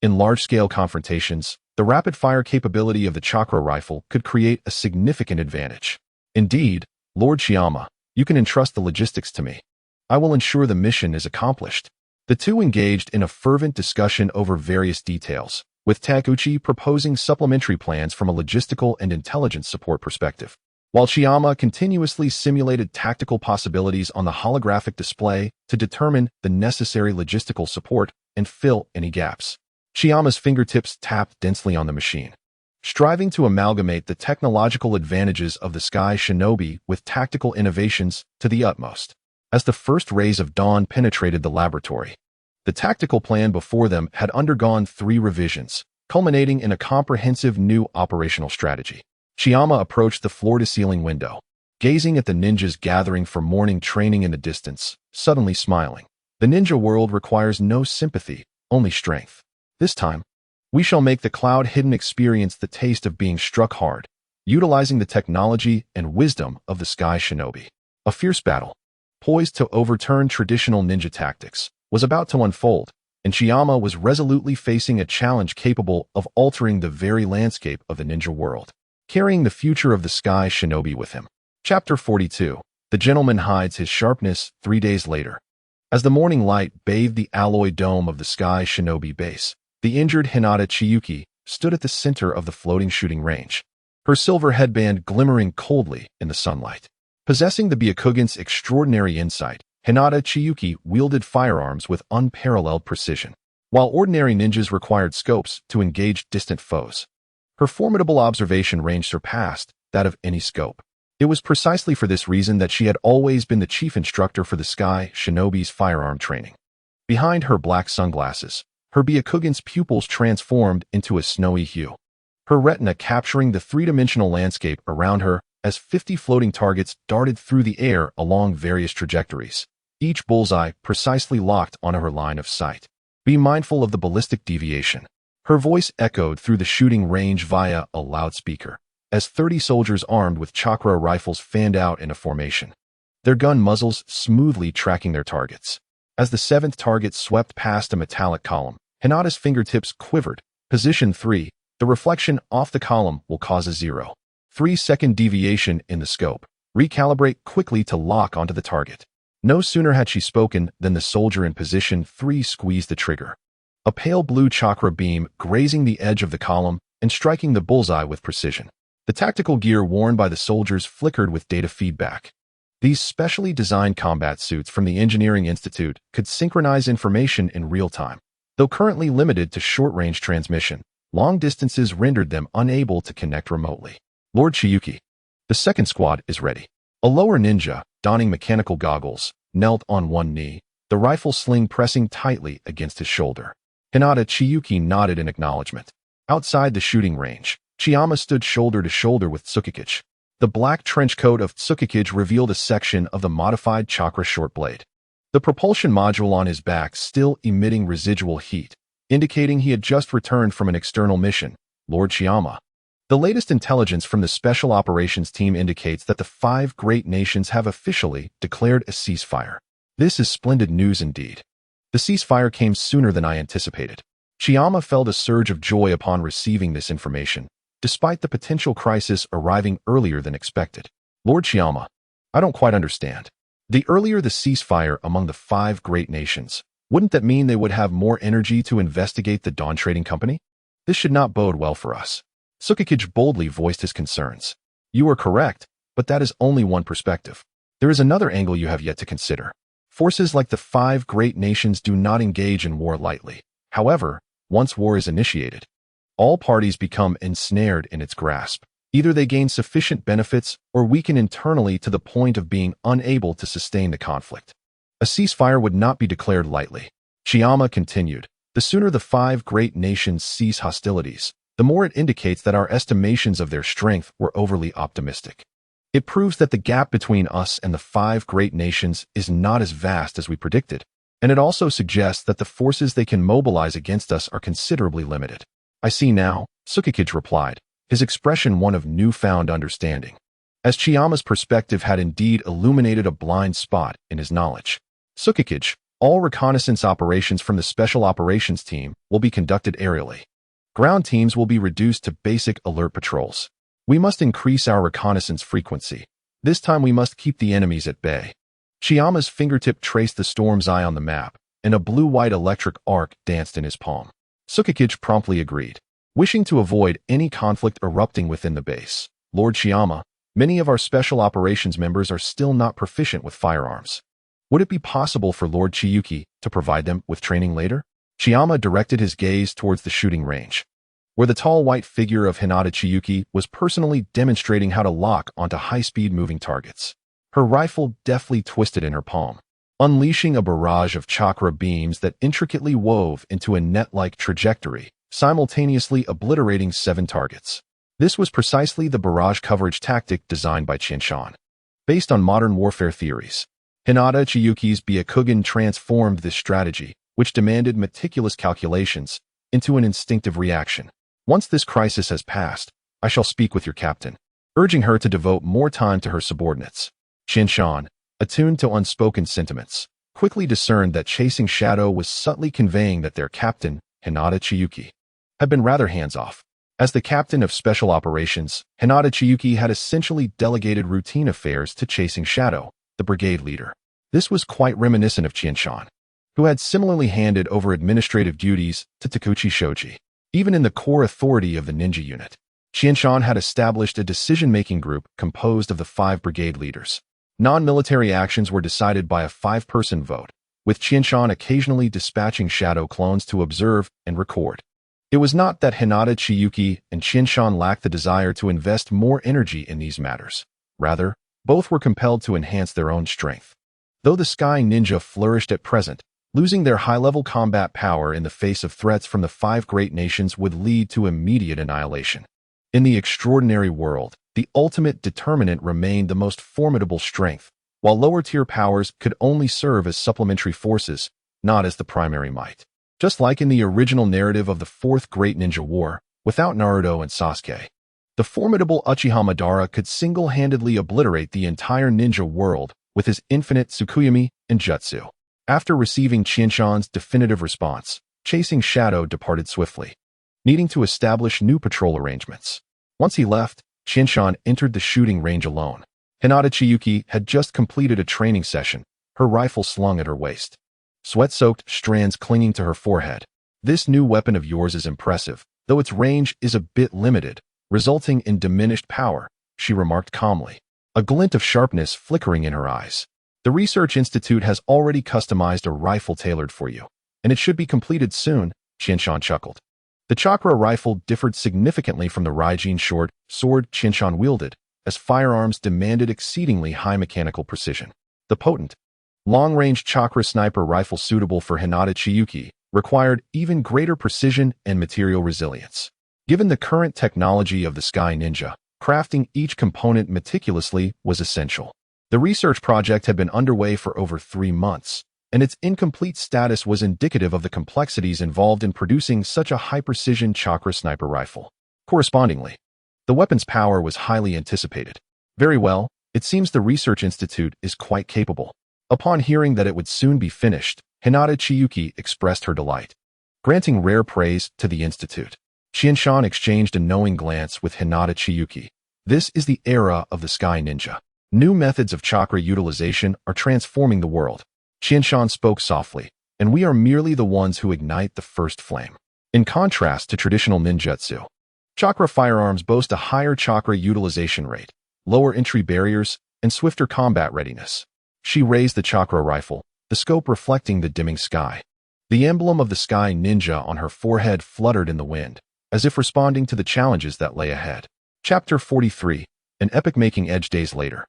In large-scale confrontations, the rapid-fire capability of the chakra rifle could create a significant advantage. Indeed, Lord Chiyama, you can entrust the logistics to me. I will ensure the mission is accomplished. The two engaged in a fervent discussion over various details, with Takeuchi proposing supplementary plans from a logistical and intelligence support perspective, while Chiyama continuously simulated tactical possibilities on the holographic display to determine the necessary logistical support and fill any gaps. Chiyama's fingertips tapped densely on the machine, striving to amalgamate the technological advantages of the Sky Shinobi with tactical innovations to the utmost. As the first rays of dawn penetrated the laboratory, the tactical plan before them had undergone 3 revisions, culminating in a comprehensive new operational strategy. Chiyama approached the floor-to-ceiling window, gazing at the ninjas gathering for morning training in the distance, suddenly smiling. The ninja world requires no sympathy, only strength. This time, we shall make the Cloud Hidden experience the taste of being struck hard, utilizing the technology and wisdom of the Sky Shinobi. A fierce battle, poised to overturn traditional ninja tactics, was about to unfold, and Chiyama was resolutely facing a challenge capable of altering the very landscape of the ninja world, carrying the future of the Sky Shinobi with him. Chapter 42. The gentleman hides his sharpness 3 days later. As the morning light bathed the alloy dome of the Sky Shinobi base, the injured Hinata Chiyuki stood at the center of the floating shooting range, her silver headband glimmering coldly in the sunlight. Possessing the Byakugan's extraordinary insight, Hinata Chiyuki wielded firearms with unparalleled precision. While ordinary ninjas required scopes to engage distant foes, her formidable observation range surpassed that of any scope. It was precisely for this reason that she had always been the chief instructor for the Sky Shinobi's firearm training. Behind her black sunglasses, her Byakugan's pupils transformed into a snowy hue, her retina capturing the three-dimensional landscape around her as 50 floating targets darted through the air along various trajectories, each bullseye precisely locked onto her line of sight. Be mindful of the ballistic deviation. Her voice echoed through the shooting range via a loudspeaker, as 30 soldiers armed with chakra rifles fanned out in a formation, their gun muzzles smoothly tracking their targets. As the 7th target swept past a metallic column, Hinata's fingertips quivered. Position 3, the reflection off the column will cause a 0.3-second deviation in the scope. Recalibrate quickly to lock onto the target. No sooner had she spoken than the soldier in position 3 squeezed the trigger. A pale blue chakra beam grazing the edge of the column and striking the bullseye with precision. The tactical gear worn by the soldiers flickered with data feedback. These specially designed combat suits from the Engineering Institute could synchronize information in real time. Though currently limited to short-range transmission, long distances rendered them unable to connect remotely. Lord Chiyuki, the second squad is ready. A lower ninja, donning mechanical goggles, knelt on one knee, the rifle sling pressing tightly against his shoulder. Hinata Chiyuki nodded in acknowledgement. Outside the shooting range, Chiyama stood shoulder to shoulder with Tsukikage. The black trench coat of Tsukikage revealed a section of the modified chakra short blade, the propulsion module on his back still emitting residual heat, indicating he had just returned from an external mission. Lord Chiyama. The latest intelligence from the Special Operations Team indicates that the 5 great nations have officially declared a ceasefire. This is splendid news indeed. The ceasefire came sooner than I anticipated. Chiyama felt a surge of joy upon receiving this information, despite the potential crisis arriving earlier than expected. Lord Chiyama, I don't quite understand. The earlier the ceasefire among the 5 great nations, wouldn't that mean they would have more energy to investigate the Dawn Trading Company? This should not bode well for us. Tsukikage boldly voiced his concerns. You are correct, but that is only one perspective. There is another angle you have yet to consider. Forces like the 5 great nations do not engage in war lightly. However, once war is initiated, all parties become ensnared in its grasp. Either they gain sufficient benefits or weaken internally to the point of being unable to sustain the conflict. A ceasefire would not be declared lightly. Chiyama continued. The sooner the 5 great nations cease hostilities, the more it indicates that our estimations of their strength were overly optimistic. It proves that the gap between us and the 5 great nations is not as vast as we predicted, and it also suggests that the forces they can mobilize against us are considerably limited. I see now, Tsukikage replied, his expression one of newfound understanding, as Chiyama's perspective had indeed illuminated a blind spot in his knowledge. Tsukikage, all reconnaissance operations from the Special Operations Team will be conducted aerially. Ground teams will be reduced to basic alert patrols. We must increase our reconnaissance frequency. This time we must keep the enemies at bay. Chiyama's fingertip traced the storm's eye on the map, and a blue-white electric arc danced in his palm. Tsukikage promptly agreed, wishing to avoid any conflict erupting within the base. Lord Chiyama, many of our Special Operations members are still not proficient with firearms. Would it be possible for Lord Chiyuki to provide them with training later? Chiyama directed his gaze towards the shooting range, where the tall white figure of Hinata Chiyuki was personally demonstrating how to lock onto high-speed moving targets. Her rifle deftly twisted in her palm, unleashing a barrage of chakra beams that intricately wove into a net-like trajectory, simultaneously obliterating 7 targets. This was precisely the barrage coverage tactic designed by Qinshan. Based on modern warfare theories, Hinata Chiyuki's Byakugan transformed this strategy, which demanded meticulous calculations, into an instinctive reaction. Once this crisis has passed, I shall speak with your captain, urging her to devote more time to her subordinates. Qinshan, attuned to unspoken sentiments, quickly discerned that Chasing Shadow was subtly conveying that their captain, Hinata Chiyuki, had been rather hands-off. As the captain of Special Operations, Hinata Chiyuki had essentially delegated routine affairs to Chasing Shadow, the brigade leader. This was quite reminiscent of Qianshan, who had similarly handed over administrative duties to Takuchi Shoji. Even in the core authority of the ninja unit, Qianshan had established a decision-making group composed of the 5 brigade leaders. Non-military actions were decided by a 5-person vote, with Qianshan occasionally dispatching shadow clones to observe and record. It was not that Hinata Chiyuki and Qianshan lacked the desire to invest more energy in these matters. Rather, both were compelled to enhance their own strength. Though the Sky Ninja flourished at present, losing their high-level combat power in the face of threats from the 5 great nations would lead to immediate annihilation. In the extraordinary world, the ultimate determinant remained the most formidable strength, while lower-tier powers could only serve as supplementary forces, not as the primary might. Just like in the original narrative of the 4th Great Ninja War, without Naruto and Sasuke, the formidable Uchiha Madara could single-handedly obliterate the entire ninja world with his infinite Tsukuyomi and Jutsu. After receiving Qianshan's definitive response, Chasing Shadow departed swiftly, needing to establish new patrol arrangements. Once he left, Qianshan entered the shooting range alone. Hinata Chiyuki had just completed a training session, her rifle slung at her waist, sweat-soaked strands clinging to her forehead. This new weapon of yours is impressive, though its range is a bit limited, resulting in diminished power, she remarked calmly, a glint of sharpness flickering in her eyes. The Research Institute has already customized a rifle tailored for you, and it should be completed soon, Qianshan chuckled. The chakra rifle differed significantly from the Raijin short sword Qianshan wielded, as firearms demanded exceedingly high mechanical precision. The potent, long-range chakra sniper rifle suitable for Hinata Chiyuki required even greater precision and material resilience. Given the current technology of the Sky Ninja, crafting each component meticulously was essential. The research project had been underway for over 3 months, and its incomplete status was indicative of the complexities involved in producing such a high-precision chakra sniper rifle. Correspondingly, the weapon's power was highly anticipated. Very well, it seems the Research Institute is quite capable. Upon hearing that it would soon be finished, Hinata Chiyuki expressed her delight. Granting rare praise to the Institute, Qianshan exchanged a knowing glance with Hinata Chiyuki. This is the era of the Sky Ninja. New methods of chakra utilization are transforming the world. Qianshan spoke softly, and we are merely the ones who ignite the first flame. In contrast to traditional ninjutsu, chakra firearms boast a higher chakra utilization rate, lower entry barriers, and swifter combat readiness. She raised the chakra rifle, the scope reflecting the dimming sky. The emblem of the Sky Ninja on her forehead fluttered in the wind, as if responding to the challenges that lay ahead. Chapter 43, An Epic-Making Edge. Days later,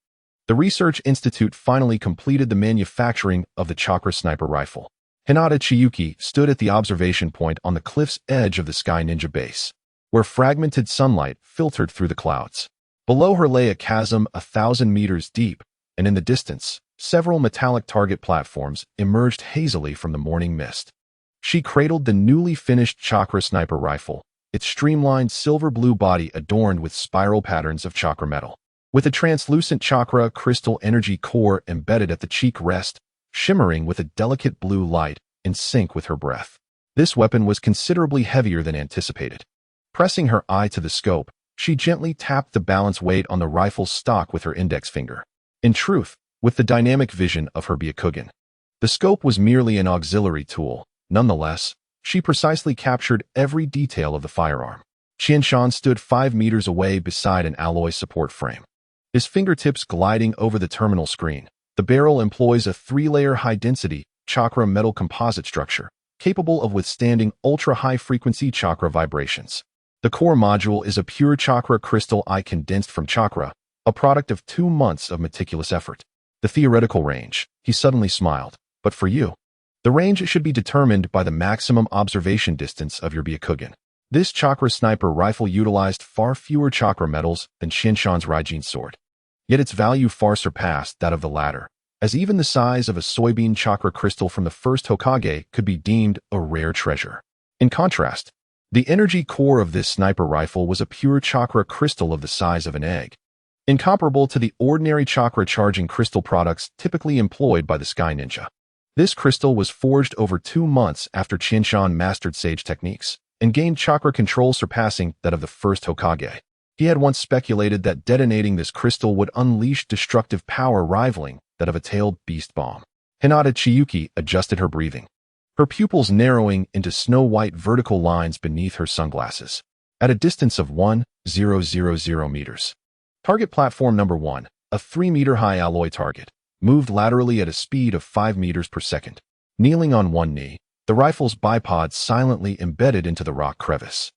the Research Institute finally completed the manufacturing of the chakra sniper rifle. Hinata Chiyuki stood at the observation point on the cliff's edge of the Sky Ninja base, where fragmented sunlight filtered through the clouds. Below her lay a chasm 1,000 meters deep, and in the distance, several metallic target platforms emerged hazily from the morning mist. She cradled the newly finished chakra sniper rifle, its streamlined silver-blue body adorned with spiral patterns of chakra metal, with a translucent chakra crystal energy core embedded at the cheek rest, shimmering with a delicate blue light in sync with her breath. This weapon was considerably heavier than anticipated. Pressing her eye to the scope, she gently tapped the balance weight on the rifle's stock with her index finger. In truth, with the dynamic vision of her Byakugan, the scope was merely an auxiliary tool. Nonetheless, she precisely captured every detail of the firearm. Qianshan stood 5 meters away beside an alloy support frame, his fingertips gliding over the terminal screen. The barrel employs a 3-layer high-density chakra metal composite structure, capable of withstanding ultra-high-frequency chakra vibrations. The core module is a pure chakra crystal condensed from chakra, a product of 2 months of meticulous effort. The theoretical range, he suddenly smiled, but for you, the range should be determined by the maximum observation distance of your Byakugan. This chakra sniper rifle utilized far fewer chakra metals than Qianshan's Raijin sword. Yet its value far surpassed that of the latter, as even the size of a soybean chakra crystal from the first Hokage could be deemed a rare treasure. In contrast, the energy core of this sniper rifle was a pure chakra crystal of the size of an egg, incomparable to the ordinary chakra charging crystal products typically employed by the Sky Ninja. This crystal was forged over 2 months after Qianshan mastered sage techniques and gained chakra control surpassing that of the first Hokage. He had once speculated that detonating this crystal would unleash destructive power rivaling that of a tailed beast bomb. Hinata Chiyuki adjusted her breathing, her pupils narrowing into snow-white vertical lines beneath her sunglasses. At a distance of 1,000 meters. Target platform number 1, a 3-meter-high alloy target, moved laterally at a speed of 5 meters per second. Kneeling on one knee, the rifle's bipod silently embedded into the rock crevice.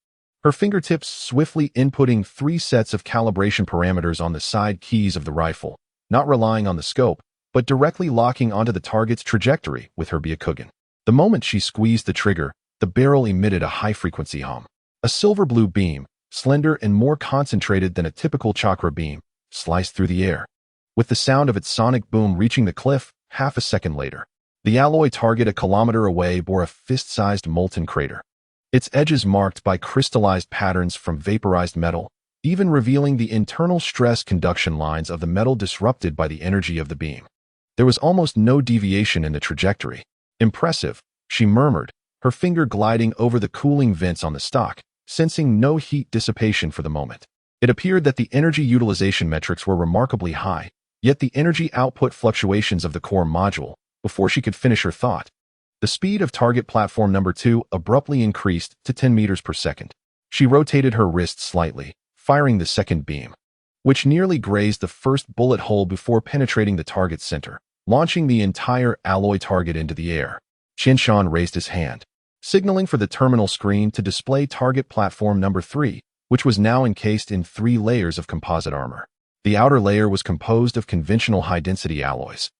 Her fingertips swiftly inputting 3 sets of calibration parameters on the side keys of the rifle, not relying on the scope, but directly locking onto the target's trajectory with her Byakugan. The moment she squeezed the trigger, the barrel emitted a high-frequency hum. A silver-blue beam, slender and more concentrated than a typical chakra beam, sliced through the air, with the sound of its sonic boom reaching the cliff half a second later. The alloy target a kilometer away bore a fist-sized molten crater, its edges marked by crystallized patterns from vaporized metal, even revealing the internal stress conduction lines of the metal disrupted by the energy of the beam. There was almost no deviation in the trajectory. Impressive, she murmured, her finger gliding over the cooling vents on the stock, sensing no heat dissipation for the moment. It appeared that the energy utilization metrics were remarkably high, yet the energy output fluctuations of the core module, before she could finish her thought. The speed of target platform number 2 abruptly increased to 10 meters per second. She rotated her wrist slightly, firing the second beam, which nearly grazed the first bullet hole before penetrating the target's center, launching the entire alloy target into the air. Qianshan raised his hand, signaling for the terminal screen to display target platform number 3, which was now encased in 3 layers of composite armor. The outer layer was composed of conventional high-density alloys.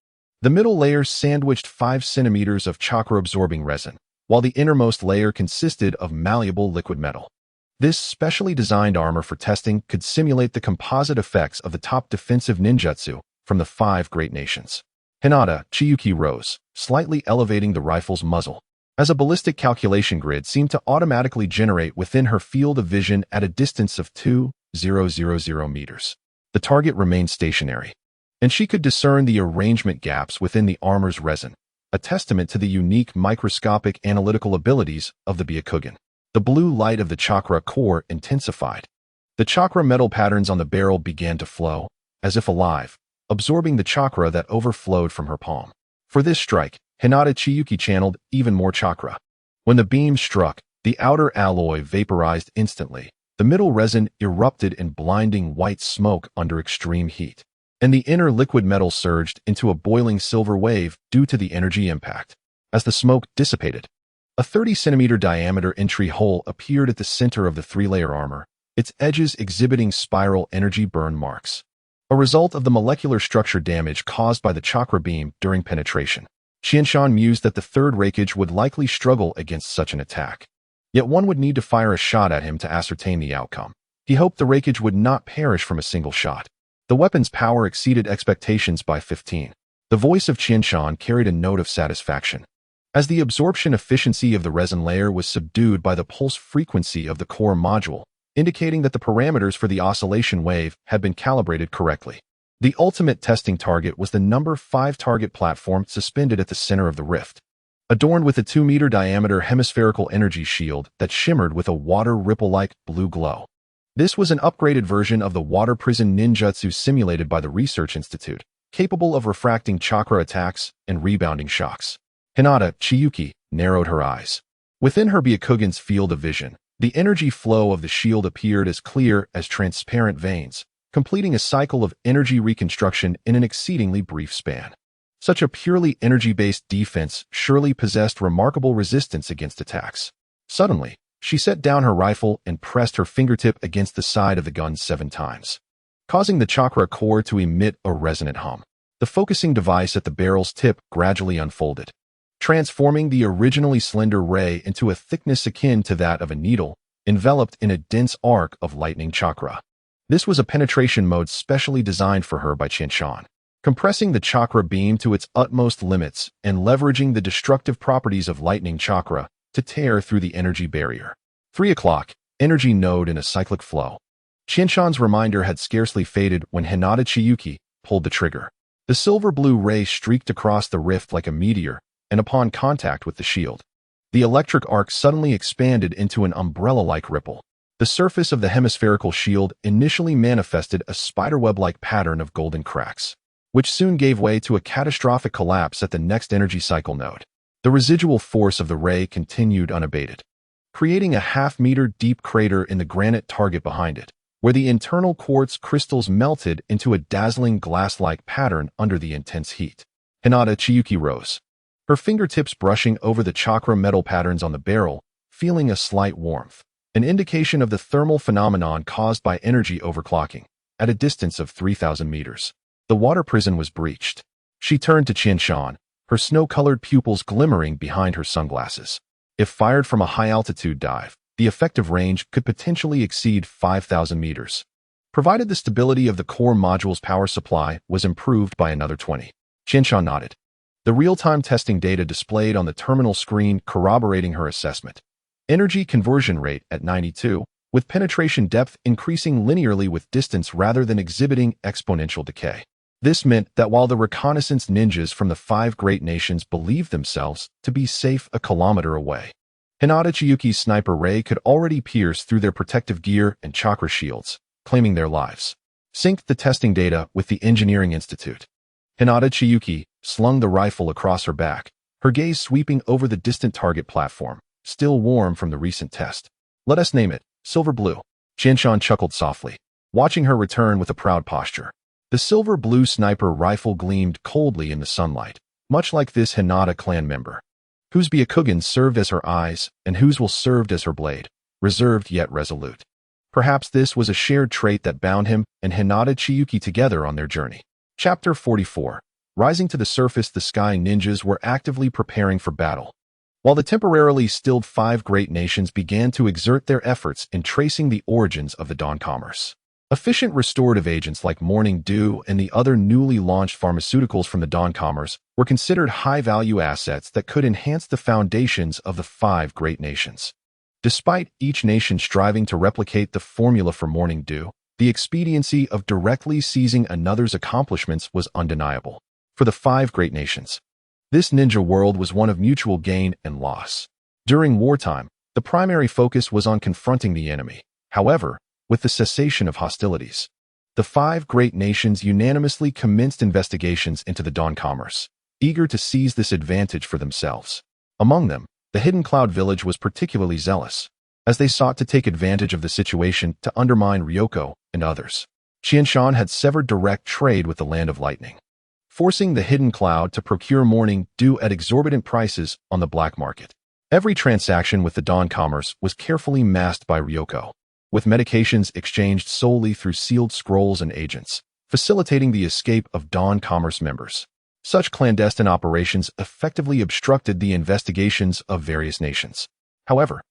The middle layer sandwiched 5 centimeters of chakra-absorbing resin, while the innermost layer consisted of malleable liquid metal. This specially designed armor for testing could simulate the composite effects of the top defensive ninjutsu from the 5 great nations. Hinata Chiyuki rose, slightly elevating the rifle's muzzle, as a ballistic calculation grid seemed to automatically generate within her field of vision at a distance of 2,000 meters. The target remained stationary, and she could discern the arrangement gaps within the armor's resin, a testament to the unique microscopic analytical abilities of the Byakugan. The blue light of the chakra core intensified. The chakra metal patterns on the barrel began to flow, as if alive, absorbing the chakra that overflowed from her palm. For this strike, Hinata Chiyuki channeled even more chakra. When the beam struck, the outer alloy vaporized instantly. The middle resin erupted in blinding white smoke under extreme heat, and the inner liquid metal surged into a boiling silver wave due to the energy impact. As the smoke dissipated, a 30-centimeter diameter entry hole appeared at the center of the 3-layer armor, its edges exhibiting spiral energy burn marks, a result of the molecular structure damage caused by the chakra beam during penetration. Qianshan mused that the third Raikage would likely struggle against such an attack. Yet one would need to fire a shot at him to ascertain the outcome. He hoped the Raikage would not perish from a single shot. The weapon's power exceeded expectations by 15. The voice of Qianshan carried a note of satisfaction, as the absorption efficiency of the resin layer was subdued by the pulse frequency of the core module, indicating that the parameters for the oscillation wave had been calibrated correctly. The ultimate testing target was the number 5 target platform suspended at the center of the rift, adorned with a 2-meter diameter hemispherical energy shield that shimmered with a water ripple-like blue glow. This was an upgraded version of the water prison ninjutsu simulated by the Research Institute, capable of refracting chakra attacks and rebounding shocks. Hinata Chiyuki narrowed her eyes. Within her Byakugan's field of vision, the energy flow of the shield appeared as clear as transparent veins, completing a cycle of energy reconstruction in an exceedingly brief span. Such a purely energy-based defense surely possessed remarkable resistance against attacks. Suddenly, she set down her rifle and pressed her fingertip against the side of the gun 7 times, causing the chakra core to emit a resonant hum. The focusing device at the barrel's tip gradually unfolded, transforming the originally slender ray into a thickness akin to that of a needle, enveloped in a dense arc of lightning chakra. This was a penetration mode specially designed for her by Qianshan, compressing the chakra beam to its utmost limits and leveraging the destructive properties of lightning chakra to tear through the energy barrier. 3 o'clock, energy node in a cyclic flow. Qianshan's reminder had scarcely faded when Hinata Chiyuki pulled the trigger. The silver-blue ray streaked across the rift like a meteor, and upon contact with the shield, the electric arc suddenly expanded into an umbrella-like ripple. The surface of the hemispherical shield initially manifested a spiderweb-like pattern of golden cracks. which soon gave way to a catastrophic collapse at the next energy cycle node. The residual force of the ray continued unabated, creating a half-meter deep crater in the granite target behind it, where the internal quartz crystals melted into a dazzling glass-like pattern under the intense heat. Hinata Chiyuki rose, her fingertips brushing over the chakra metal patterns on the barrel, feeling a slight warmth, an indication of the thermal phenomenon caused by energy overclocking. At a distance of 3,000 meters, the water prison was breached. She turned to Qianshan, her snow-colored pupils glimmering behind her sunglasses. If fired from a high-altitude dive, the effective range could potentially exceed 5,000 meters, provided the stability of the core module's power supply was improved by another 20. Qianshan nodded, the real-time testing data displayed on the terminal screen corroborating her assessment. Energy conversion rate at 92, with penetration depth increasing linearly with distance rather than exhibiting exponential decay. This meant that while the reconnaissance ninjas from the 5 great nations believed themselves to be safe a kilometer away, Hinata Chiyuki's sniper ray could already pierce through their protective gear and chakra shields, claiming their lives. Synced the testing data with the Engineering Institute. Hinata Chiyuki slung the rifle across her back, her gaze sweeping over the distant target platform, still warm from the recent test. Let us name it Silver Blue. Qianshan chuckled softly, watching her return with a proud posture. The silver blue sniper rifle gleamed coldly in the sunlight, much like this Hinata clan member, whose Byakugan served as her eyes and whose will served as her blade, reserved yet resolute. Perhaps this was a shared trait that bound him and Hinata Chiyuki together on their journey. Chapter 44. Rising to the surface, the Sky Ninjas were actively preparing for battle, while the temporarily stilled 5 great nations began to exert their efforts in tracing the origins of the Dawn Commerce. Efficient restorative agents like Morning Dew and the other newly launched pharmaceuticals from the Dawn Commerce were considered high-value assets that could enhance the foundations of the 5 great nations. Despite each nation striving to replicate the formula for Morning Dew, the expediency of directly seizing another's accomplishments was undeniable. For the 5 great nations, this ninja world was one of mutual gain and loss. During wartime, the primary focus was on confronting the enemy. However, with the cessation of hostilities, the 5 great nations unanimously commenced investigations into the Dawn Commerce, eager to seize this advantage for themselves. Among them, the Hidden Cloud Village was particularly zealous, as they sought to take advantage of the situation to undermine Ryoko and others. Qianshan had severed direct trade with the Land of Lightning, forcing the Hidden Cloud to procure Morning Dew at exorbitant prices on the black market. Every transaction with the Dawn Commerce was carefully masked by Ryoko, with medications exchanged solely through sealed scrolls and agents, facilitating the escape of Dawn Commerce members. Such clandestine operations effectively obstructed the investigations of various nations. However,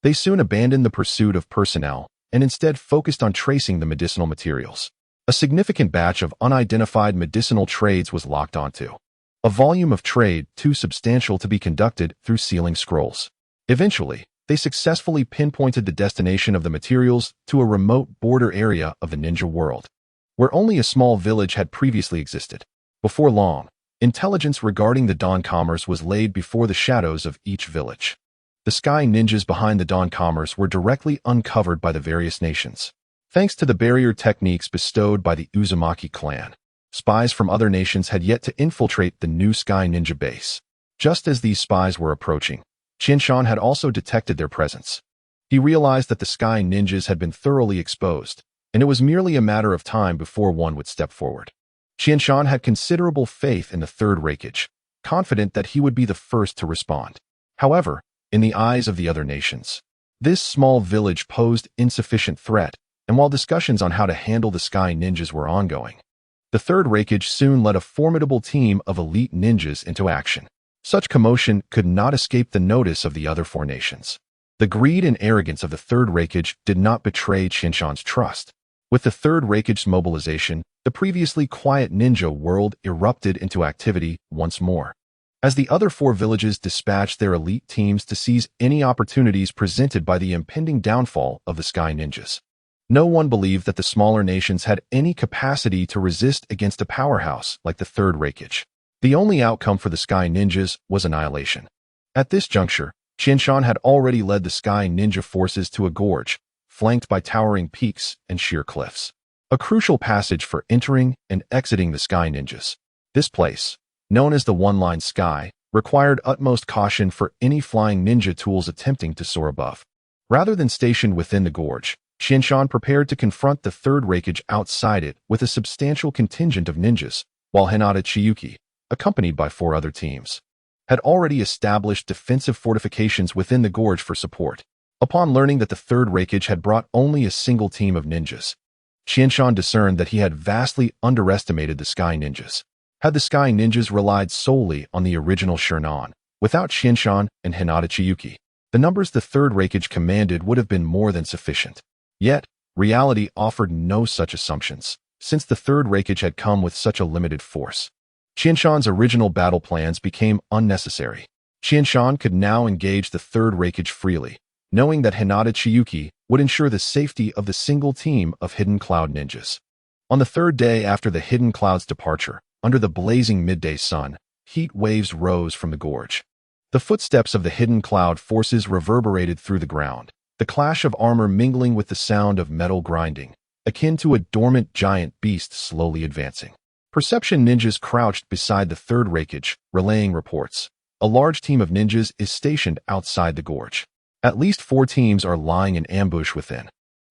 they soon abandoned the pursuit of personnel and instead focused on tracing the medicinal materials. A significant batch of unidentified medicinal trades was locked onto, a volume of trade too substantial to be conducted through sealing scrolls. Eventually, they successfully pinpointed the destination of the materials to a remote border area of the ninja world, where only a small village had previously existed. Before long, intelligence regarding the Dawn Commerce was laid before the shadows of each village. The Sky Ninjas behind the Dawn Commerce were directly uncovered by the various nations, thanks to the barrier techniques bestowed by the Uzumaki clan. Spies from other nations had yet to infiltrate the new Sky Ninja base. Just as these spies were approaching, Qianshan had also detected their presence. He realized that the Sky Ninjas had been thoroughly exposed, and it was merely a matter of time before one would step forward. Qianshan had considerable faith in the Third Raikage, confident that he would be the first to respond. However, in the eyes of the other nations, this small village posed insufficient threat, and while discussions on how to handle the Sky Ninjas were ongoing, the Third Raikage soon led a formidable team of elite ninjas into action. Such commotion could not escape the notice of the other 4 nations. The greed and arrogance of the Third Raikage did not betray Qianshan's trust. With the Third Raikage's mobilization, the previously quiet ninja world erupted into activity once more, as the other 4 villages dispatched their elite teams to seize any opportunities presented by the impending downfall of the Sky Ninjas. No one believed that the smaller nations had any capacity to resist against a powerhouse like the Third Raikage. The only outcome for the Sky Ninjas was annihilation. At this juncture, Qianshan had already led the Sky Ninja forces to a gorge, flanked by towering peaks and sheer cliffs. a crucial passage for entering and exiting the Sky Ninjas. This place, known as the One-Line Sky, required utmost caution for any flying ninja tools attempting to soar above. Rather than stationed within the gorge, Qianshan prepared to confront the third raikage outside it with a substantial contingent of ninjas, while Hinata Chiyuki, accompanied by 4 other teams, had already established defensive fortifications within the gorge for support. Upon learning that the third raikage had brought only a single team of ninjas, Qianshan discerned that he had vastly underestimated the Sky Ninjas. Had the Sky Ninjas relied solely on the original Shernan, without Qianshan and Hinata Chiyuki, the numbers the third raikage commanded would have been more than sufficient. Yet, reality offered no such assumptions, since the third raikage had come with such a limited force. Qianshan's original battle plans became unnecessary. Qianshan could now engage the third raikage freely, knowing that Hinata Chiyuki would ensure the safety of the single team of Hidden Cloud Ninjas. On the third day after the Hidden Cloud's departure, under the blazing midday sun, heat waves rose from the gorge. The footsteps of the Hidden Cloud forces reverberated through the ground, the clash of armor mingling with the sound of metal grinding, akin to a dormant giant beast slowly advancing. Perception ninjas crouched beside the third raikage, relaying reports. A large team of ninjas is stationed outside the gorge. At least 4 teams are lying in ambush within,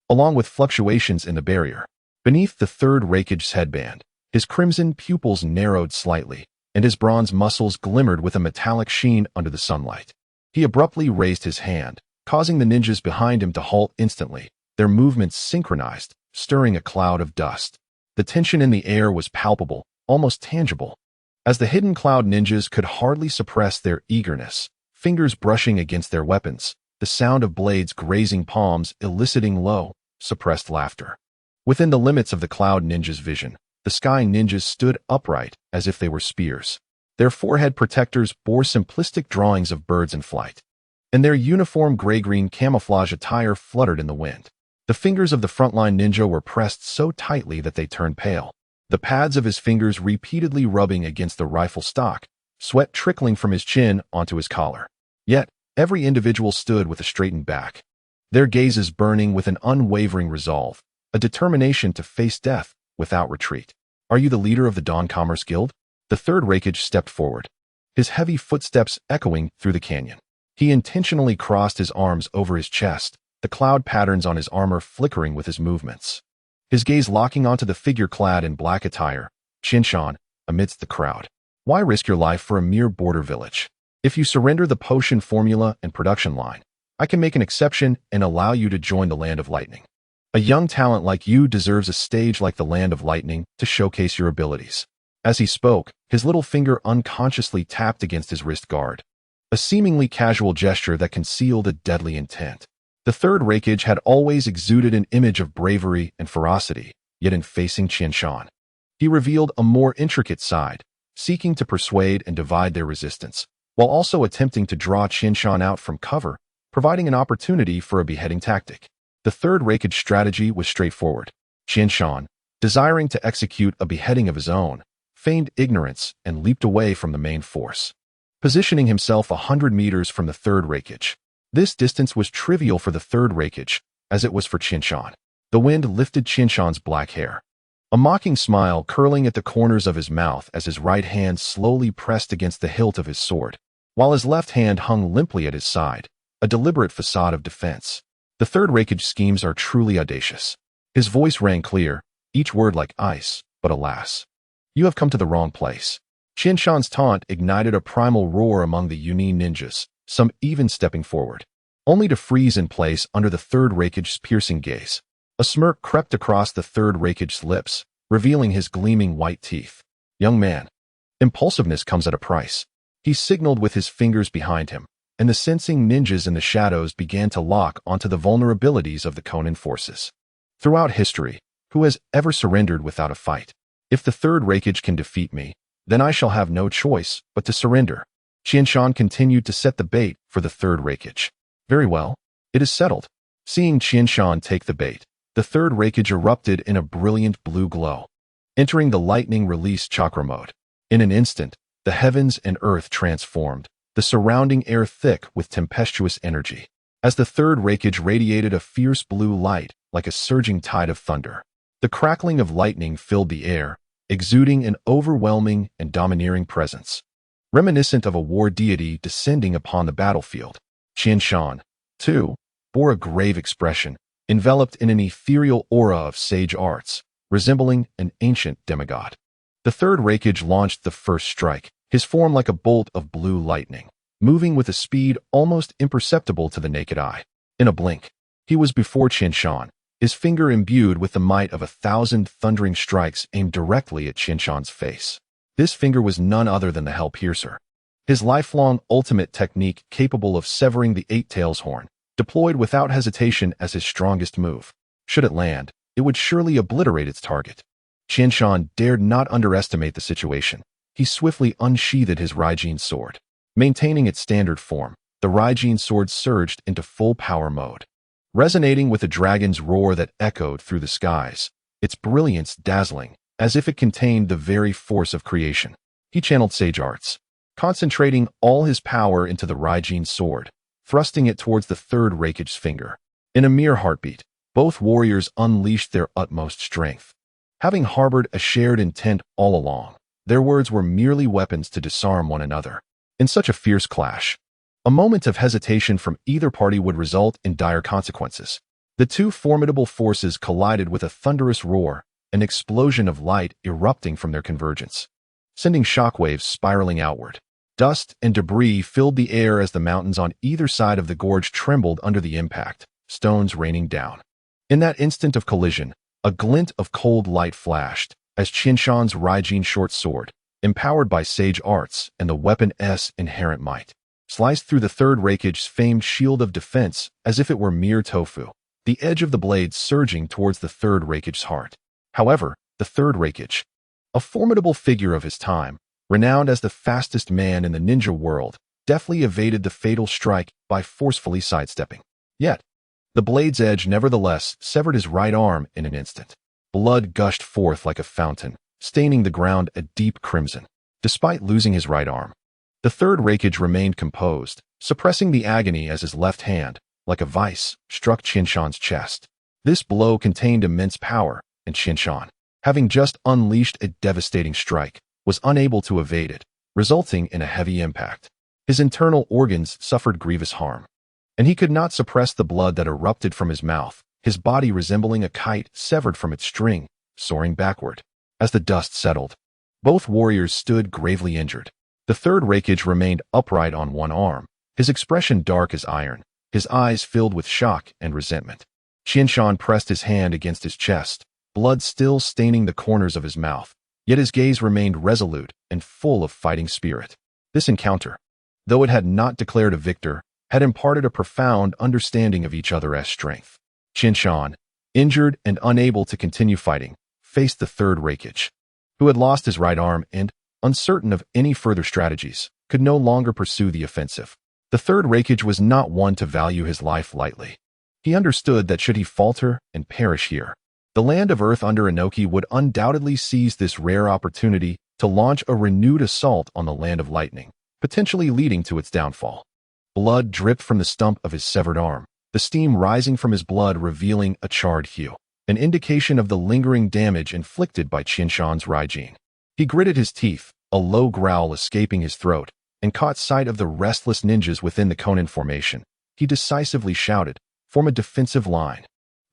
along with fluctuations in the barrier. Beneath the third raikage's headband, his crimson pupils narrowed slightly, and his bronze muscles glimmered with a metallic sheen under the sunlight. He abruptly raised his hand, causing the ninjas behind him to halt instantly, their movements synchronized, stirring a cloud of dust. The tension in the air was palpable, almost tangible. As the Hidden Cloud Ninjas could hardly suppress their eagerness, fingers brushing against their weapons, the sound of blades grazing palms eliciting low, suppressed laughter. Within the limits of the Cloud Ninjas' vision, the Sky Ninjas stood upright as if they were spears. Their forehead protectors bore simplistic drawings of birds in flight, and their uniform gray-green camouflage attire fluttered in the wind. The fingers of the frontline ninja were pressed so tightly that they turned pale, the pads of his fingers repeatedly rubbing against the rifle stock, sweat trickling from his chin onto his collar. Yet, every individual stood with a straightened back, their gazes burning with an unwavering resolve, a determination to face death without retreat. "Are you the leader of the Dawn Commerce Guild?" The third raikage stepped forward, his heavy footsteps echoing through the canyon. He intentionally crossed his arms over his chest, the cloud patterns on his armor flickering with his movements. His gaze locking onto the figure clad in black attire, Qianshan, amidst the crowd. "Why risk your life for a mere border village? If you surrender the potion formula and production line, I can make an exception and allow you to join the Land of Lightning. A young talent like you deserves a stage like the Land of Lightning to showcase your abilities." As he spoke, his little finger unconsciously tapped against his wrist guard, a seemingly casual gesture that concealed a deadly intent. The third raikage had always exuded an image of bravery and ferocity, yet in facing Qianshan, he revealed a more intricate side, seeking to persuade and divide their resistance, while also attempting to draw Qianshan out from cover, providing an opportunity for a beheading tactic. The third raikage strategy was straightforward. Qianshan, desiring to execute a beheading of his own, feigned ignorance and leaped away from the main force, positioning himself 100 meters from the third raikage. This distance was trivial for the third raikage, as it was for Qianshan. The wind lifted Qianshan's black hair, a mocking smile curling at the corners of his mouth as his right hand slowly pressed against the hilt of his sword, while his left hand hung limply at his side, a deliberate facade of defense. The third raikage schemes are truly audacious. His voice rang clear, each word like ice, but alas, you have come to the wrong place. Qianshan's taunt ignited a primal roar among the Yunin ninjas, some even stepping forward, only to freeze in place under the third raikage's piercing gaze. A smirk crept across the third raikage's lips, revealing his gleaming white teeth. "Young man, impulsiveness comes at a price." He signaled with his fingers behind him, and the sensing ninjas in the shadows began to lock onto the vulnerabilities of the Konan forces. Throughout history, who has ever surrendered without a fight? If the third raikage can defeat me, then I shall have no choice but to surrender. Qianshan continued to set the bait for the third raikage. "Very well, it is settled." Seeing Qianshan take the bait, the third raikage erupted in a brilliant blue glow, entering the lightning release chakra mode. In an instant, the heavens and earth transformed, the surrounding air thick with tempestuous energy, as the third raikage radiated a fierce blue light like a surging tide of thunder. The crackling of lightning filled the air, exuding an overwhelming and domineering presence, reminiscent of a war deity descending upon the battlefield. Qianshan, too, bore a grave expression, enveloped in an ethereal aura of sage arts, resembling an ancient demigod. The third Raikage launched the first strike, his form like a bolt of blue lightning, moving with a speed almost imperceptible to the naked eye. In a blink, he was before Qianshan, his finger imbued with the might of 1,000 thundering strikes aimed directly at Qianshan's face. This finger was none other than the Hell Piercer, his lifelong ultimate technique capable of severing the Eight Tails horn, deployed without hesitation as his strongest move. Should it land, it would surely obliterate its target. Qianshan dared not underestimate the situation. He swiftly unsheathed his Raijin sword. Maintaining its standard form, the Raijin sword surged into full power mode. Resonating with a dragon's roar that echoed through the skies, its brilliance dazzling, as if it contained the very force of creation. He channeled sage arts, concentrating all his power into the Raijin sword, thrusting it towards the third Raikage's finger. In a mere heartbeat, both warriors unleashed their utmost strength. Having harbored a shared intent all along, their words were merely weapons to disarm one another. In such a fierce clash, a moment of hesitation from either party would result in dire consequences. The two formidable forces collided with a thunderous roar, an explosion of light erupting from their convergence, sending shockwaves spiraling outward. Dust and debris filled the air as the mountains on either side of the gorge trembled under the impact, stones raining down. In that instant of collision, a glint of cold light flashed as Qianshan's Raijin short sword, empowered by sage arts and the weapon's inherent might, sliced through the third Raikage's famed shield of defense as if it were mere tofu, the edge of the blade surging towards the third Raikage's heart. However, the third Raikage, a formidable figure of his time, renowned as the fastest man in the ninja world, deftly evaded the fatal strike by forcefully sidestepping. Yet, the blade's edge nevertheless severed his right arm in an instant. Blood gushed forth like a fountain, staining the ground a deep crimson. Despite losing his right arm, the third Raikage remained composed, suppressing the agony as his left hand, like a vice, struck Qianshan's chest. This blow contained immense power, and Qianshan, having just unleashed a devastating strike, was unable to evade it, resulting in a heavy impact. His internal organs suffered grievous harm, and he could not suppress the blood that erupted from his mouth, his body resembling a kite severed from its string, soaring backward. As the dust settled, both warriors stood gravely injured. The third Raikage remained upright on one arm, his expression dark as iron, his eyes filled with shock and resentment. Qianshan pressed his hand against his chest, blood still staining the corners of his mouth, yet his gaze remained resolute and full of fighting spirit. This encounter, though it had not declared a victor, had imparted a profound understanding of each other's strength. Qianshan, injured and unable to continue fighting, faced the third Raikage, who had lost his right arm and, uncertain of any further strategies, could no longer pursue the offensive. The third Raikage was not one to value his life lightly. He understood that should he falter and perish here, the land of Earth under Inoki would undoubtedly seize this rare opportunity to launch a renewed assault on the Land of Lightning, potentially leading to its downfall. Blood dripped from the stump of his severed arm, the steam rising from his blood revealing a charred hue, an indication of the lingering damage inflicted by Qianshan's Raijin. He gritted his teeth, a low growl escaping his throat, and caught sight of the restless ninjas within the Konan formation. He decisively shouted, "Form a defensive line."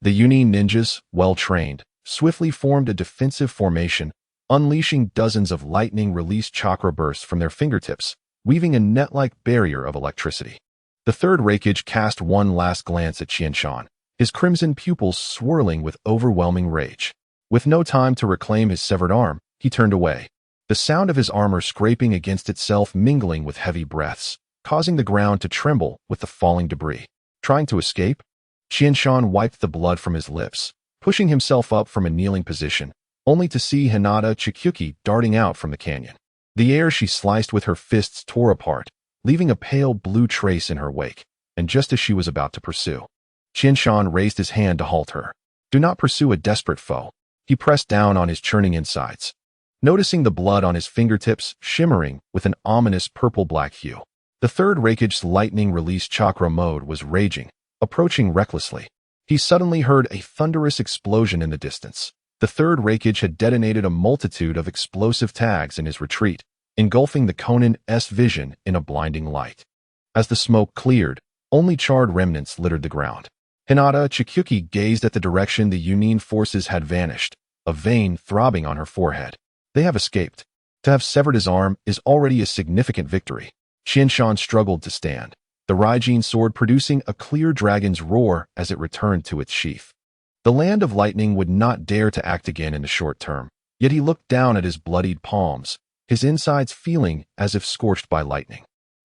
The Yunin ninjas, well-trained, swiftly formed a defensive formation, unleashing dozens of lightning-released chakra bursts from their fingertips, weaving a net-like barrier of electricity. The third Raikage cast one last glance at Qianshan, his crimson pupils swirling with overwhelming rage. With no time to reclaim his severed arm, he turned away, the sound of his armor scraping against itself mingling with heavy breaths, causing the ground to tremble with the falling debris. Trying to escape? Qianshan wiped the blood from his lips, pushing himself up from a kneeling position, only to see Hinata Chikyuki darting out from the canyon. The air she sliced with her fists tore apart, leaving a pale blue trace in her wake, and just as she was about to pursue, Qianshan raised his hand to halt her. Do not pursue a desperate foe. He pressed down on his churning insides, noticing the blood on his fingertips shimmering with an ominous purple-black hue. The third Raikage's lightning-released chakra mode was raging, approaching recklessly. He suddenly heard a thunderous explosion in the distance, The third Reikage had detonated a multitude of explosive tags in his retreat, engulfing the Konin's vision in a blinding light. As the smoke cleared, only charred remnants littered the ground. Hinata Chikuki gazed at the direction the Yunin forces had vanished, a vein throbbing on her forehead. They have escaped. To have severed his arm is already a significant victory. Qianshan struggled to stand, the Raijin sword producing a clear dragon's roar as it returned to its sheath. The Land of Lightning would not dare to act again in the short term, yet he looked down at his bloodied palms, his insides feeling as if scorched by lightning.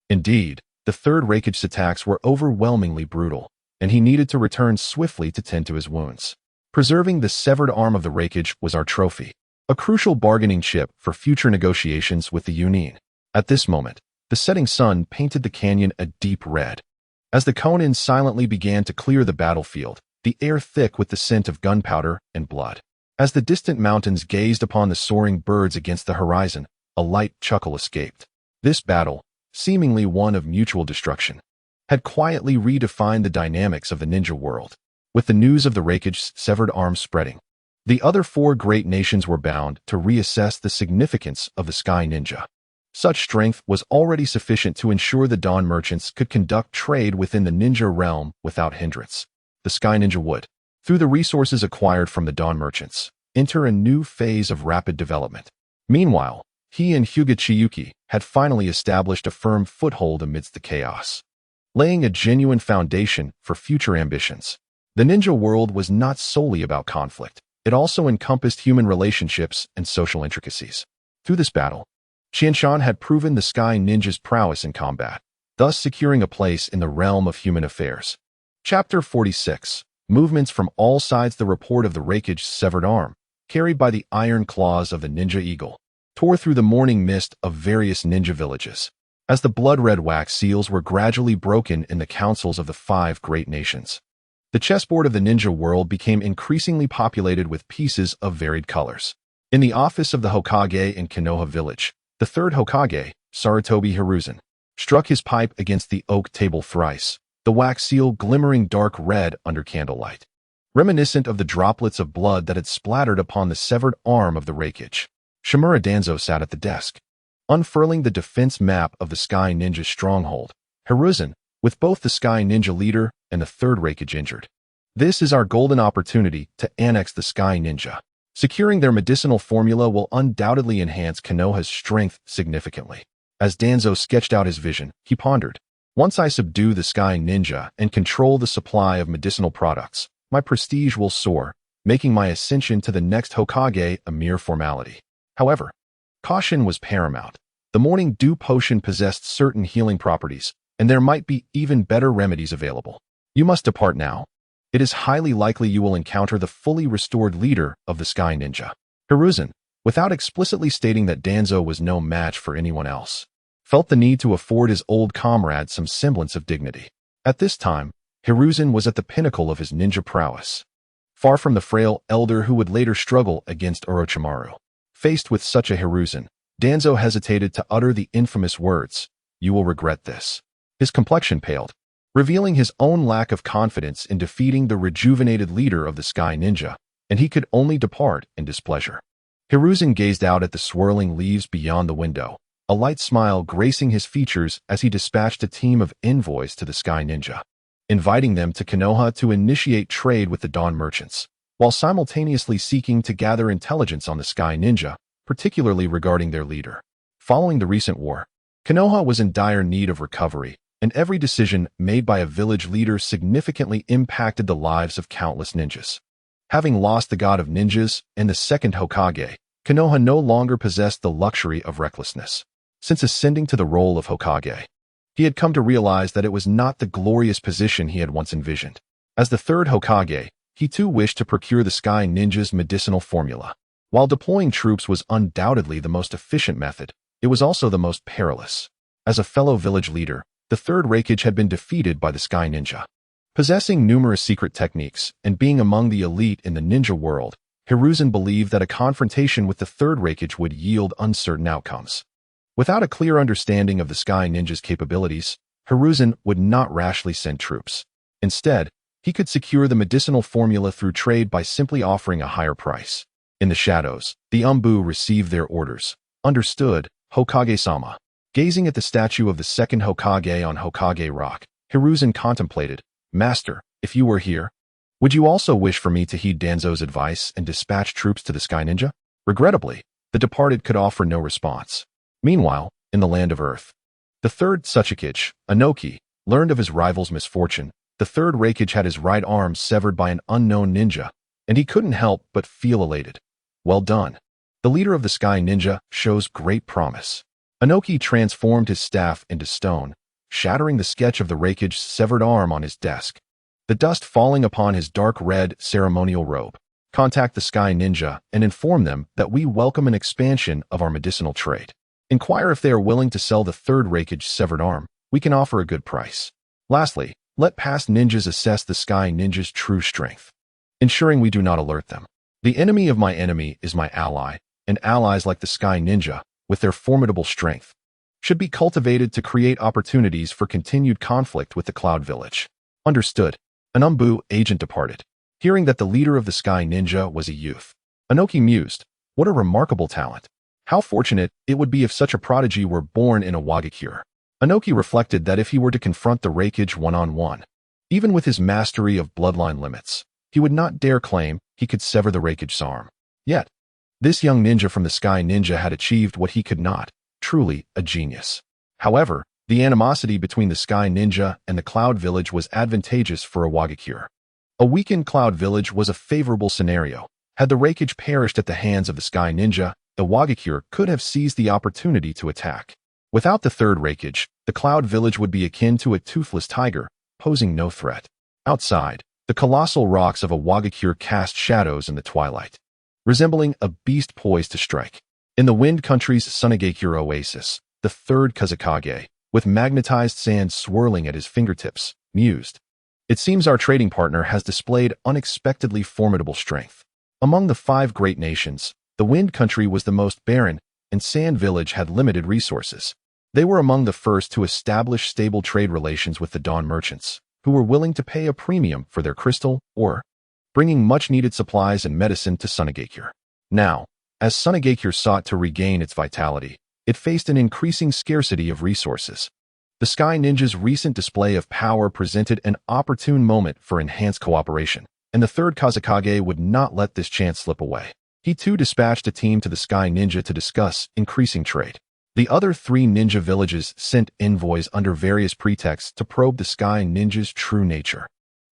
Indeed, the third Reikage's attacks were overwhelmingly brutal, and he needed to return swiftly to tend to his wounds. Preserving the severed arm of the Reikage was our trophy, a crucial bargaining chip for future negotiations with the Yunin. At this moment, the setting sun painted the canyon a deep red. As the Konin silently began to clear the battlefield, the air thick with the scent of gunpowder and blood. As the distant mountains gazed upon the soaring birds against the horizon, a light chuckle escaped. This battle, seemingly one of mutual destruction, had quietly redefined the dynamics of the ninja world. With the news of the Reikage's severed arm spreading, the other four great nations were bound to reassess the significance of the Sky Ninja. Such strength was already sufficient to ensure the Dawn merchants could conduct trade within the ninja realm without hindrance. The Sky Ninja would, through the resources acquired from the Dawn merchants, enter a new phase of rapid development. Meanwhile, he and Hyuga Chiyuki had finally established a firm foothold amidst the chaos, laying a genuine foundation for future ambitions. The ninja world was not solely about conflict. It also encompassed human relationships and social intricacies. Through this battle, Qianshan had proven the Sky Ninja's prowess in combat, thus securing a place in the realm of human affairs. Chapter 46. Movements from all sides. The report of the Reikage's severed arm, carried by the iron claws of the ninja eagle, tore through the morning mist of various ninja villages. As the blood-red wax seals were gradually broken in the councils of the 5 great nations, the chessboard of the ninja world became increasingly populated with pieces of varied colors. In the office of the Hokage in Konoha village, the third Hokage, Sarutobi Hiruzen, struck his pipe against the oak table thrice, the wax seal glimmering dark red under candlelight, reminiscent of the droplets of blood that had splattered upon the severed arm of the Reikage. Shimura Danzo sat at the desk, unfurling the defense map of the Sky Ninja stronghold. Hiruzen, with both the Sky Ninja leader and the third Reikage injured. This is our golden opportunity to annex the Sky Ninja. Securing their medicinal formula will undoubtedly enhance Konoha's strength significantly. As Danzo sketched out his vision, he pondered, once I subdue the Sky Ninja and control the supply of medicinal products, my prestige will soar, making my ascension to the next Hokage a mere formality. However, caution was paramount. The Morning Dew Potion possessed certain healing properties, and there might be even better remedies available. You must depart now. It is highly likely you will encounter the fully restored leader of the Sky Ninja. Hiruzen, without explicitly stating that Danzo was no match for anyone else, felt the need to afford his old comrade some semblance of dignity. At this time, Hiruzen was at the pinnacle of his ninja prowess, far from the frail elder who would later struggle against Orochimaru. Faced with such a Hiruzen, Danzo hesitated to utter the infamous words, "You will regret this." His complexion paled, revealing his own lack of confidence in defeating the rejuvenated leader of the Sky Ninja, and he could only depart in displeasure. Hiruzen gazed out at the swirling leaves beyond the window, a light smile gracing his features as he dispatched a team of envoys to the Sky Ninja, inviting them to Konoha to initiate trade with the Dawn merchants, while simultaneously seeking to gather intelligence on the Sky Ninja, particularly regarding their leader. Following the recent war, Konoha was in dire need of recovery, and every decision made by a village leader significantly impacted the lives of countless ninjas. Having lost the god of ninjas and the second Hokage, Konoha no longer possessed the luxury of recklessness. Since ascending to the role of Hokage, he had come to realize that it was not the glorious position he had once envisioned. As the third Hokage, he too wished to procure the Sky Ninja's medicinal formula. While deploying troops was undoubtedly the most efficient method, it was also the most perilous. As a fellow village leader, the third Reikage had been defeated by the Sky Ninja. Possessing numerous secret techniques and being among the elite in the ninja world, Hiruzen believed that a confrontation with the third Reikage would yield uncertain outcomes. Without a clear understanding of the Sky Ninja's capabilities, Hiruzen would not rashly send troops. Instead, he could secure the medicinal formula through trade by simply offering a higher price. In the shadows, the Umbu received their orders. Understood, Hokage-sama. Gazing at the statue of the second Hokage on Hokage Rock, Hiruzen contemplated, Master, if you were here, would you also wish for me to heed Danzo's advice and dispatch troops to the Sky Ninja? Regrettably, the departed could offer no response. Meanwhile, in the land of Earth, the third Tsuchikage, Inoki, learned of his rival's misfortune. The third Raikage had his right arm severed by an unknown ninja, and he couldn't help but feel elated. Well done. The leader of the Sky Ninja shows great promise. Inoki transformed his staff into stone, shattering the sketch of the Raikage's severed arm on his desk. The dust falling upon his dark red ceremonial robe. Contact the Sky Ninja and inform them that we welcome an expansion of our medicinal trade. Inquire if they are willing to sell the third Raikage's severed arm. We can offer a good price. Lastly, let past ninjas assess the Sky Ninja's true strength, ensuring we do not alert them. The enemy of my enemy is my ally, and allies like the Sky Ninja, with their formidable strength, should be cultivated to create opportunities for continued conflict with the Cloud Village. Understood. An Umbu agent departed. Hearing that the leader of the Sky Ninja was a youth, Inoki mused, what a remarkable talent. How fortunate it would be if such a prodigy were born in a Wagakure. Inoki reflected that if he were to confront the Raikage one-on-one, even with his mastery of bloodline limits, he would not dare claim he could sever the Raikage's arm. Yet, this young ninja from the Sky Ninja had achieved what he could not, truly a genius. However, the animosity between the Sky Ninja and the Cloud Village was advantageous for a Wagakure. A weakened Cloud Village was a favorable scenario. Had the Raikage perished at the hands of the Sky Ninja, the Wagakure could have seized the opportunity to attack. Without the third Raikage, the Cloud Village would be akin to a toothless tiger, posing no threat. Outside, the colossal rocks of a Wagakure cast shadows in the twilight, resembling a beast poised to strike. In the Wind Country's Sunagakure oasis, the third Kazekage, with magnetized sand swirling at his fingertips, mused. It seems our trading partner has displayed unexpectedly formidable strength. Among the 5 great nations, the Wind Country was the most barren, and Sand Village had limited resources. They were among the first to establish stable trade relations with the Dawn merchants, who were willing to pay a premium for their crystal ore, bringing much-needed supplies and medicine to Sunagakure. Now, as Sunagakure sought to regain its vitality, it faced an increasing scarcity of resources. The Sky Ninja's recent display of power presented an opportune moment for enhanced cooperation, and the third Kazekage would not let this chance slip away. He too dispatched a team to the Sky Ninja to discuss increasing trade. The other 3 ninja villages sent envoys under various pretexts to probe the Sky Ninja's true nature,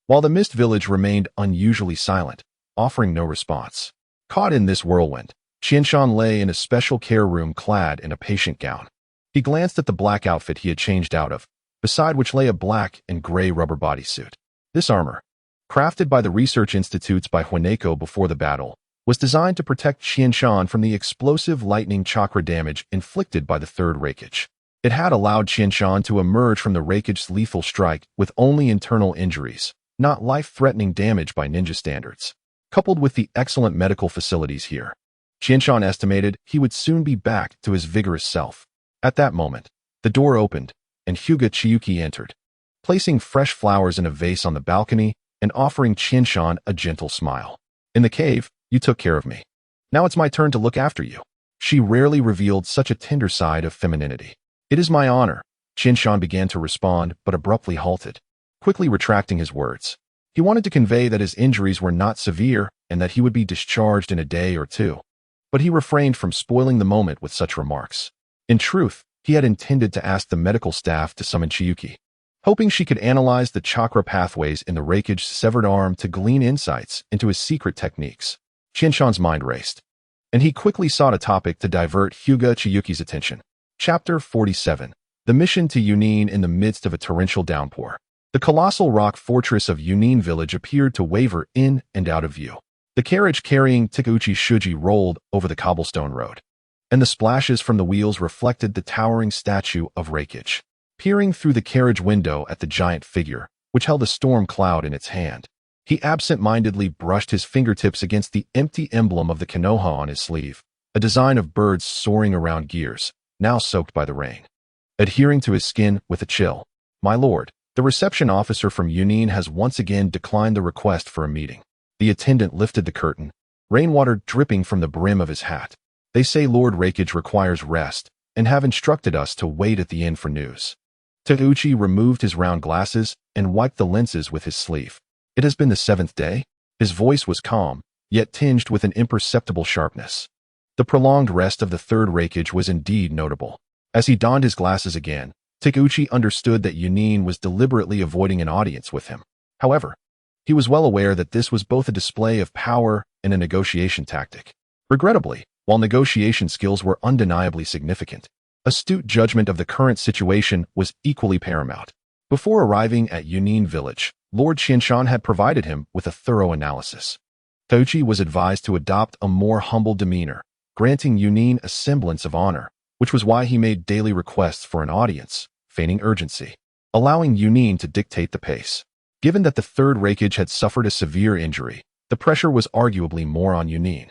while the Mist Village remained unusually silent, offering no response. Caught in this whirlwind, Qianshan lay in a special care room clad in a patient gown. He glanced at the black outfit he had changed out of, beside which lay a black and gray rubber bodysuit. This armor, crafted by the research institutes by Huaneko before the battle, was designed to protect Qianshan from the explosive lightning chakra damage inflicted by the third Raikage. It had allowed Qianshan to emerge from the Raikage's lethal strike with only internal injuries, not life-threatening damage by ninja standards. Coupled with the excellent medical facilities here, Qianshan estimated he would soon be back to his vigorous self. At that moment, the door opened, and Hyuga Chiyuki entered, placing fresh flowers in a vase on the balcony and offering Qianshan a gentle smile. In the cave, you took care of me. Now it's my turn to look after you. She rarely revealed such a tender side of femininity. It is my honor. Qianshan began to respond, but abruptly halted, quickly retracting his words. He wanted to convey that his injuries were not severe and that he would be discharged in a day or 2. But he refrained from spoiling the moment with such remarks. In truth, he had intended to ask the medical staff to summon Chiyuki, hoping she could analyze the chakra pathways in the Raikage's severed arm to glean insights into his secret techniques. Qianshan's mind raced, and he quickly sought a topic to divert Hyuga Chiyuki's attention. Chapter 47. The mission to Yunin in the midst of a torrential downpour. The colossal rock fortress of Yunin village appeared to waver in and out of view. The carriage carrying Takeuchi Shuji rolled over the cobblestone road, and the splashes from the wheels reflected the towering statue of Raikage. Peering through the carriage window at the giant figure, which held a storm cloud in its hand, he absent-mindedly brushed his fingertips against the empty emblem of the Konoha on his sleeve, a design of birds soaring around gears, now soaked by the rain. Adhering to his skin with a chill, "My lord, the reception officer from Yunin has once again declined the request for a meeting." The attendant lifted the curtain, rainwater dripping from the brim of his hat. They say Lord Raikage requires rest, and have instructed us to wait at the inn for news. Takeuchi removed his round glasses and wiped the lenses with his sleeve. It has been the 7th day? His voice was calm, yet tinged with an imperceptible sharpness. The prolonged rest of the 3rd Raikage was indeed notable. As he donned his glasses again, Takeuchi understood that Yunin was deliberately avoiding an audience with him. However, he was well aware that this was both a display of power and a negotiation tactic. Regrettably, while negotiation skills were undeniably significant, astute judgment of the current situation was equally paramount. Before arriving at Yunin village, Lord Qianshan had provided him with a thorough analysis. Takeuchi was advised to adopt a more humble demeanor, granting Yunin a semblance of honor, which was why he made daily requests for an audience, feigning urgency, allowing Yunin to dictate the pace. Given that the 3rd Raikage had suffered a severe injury, the pressure was arguably more on Yunin.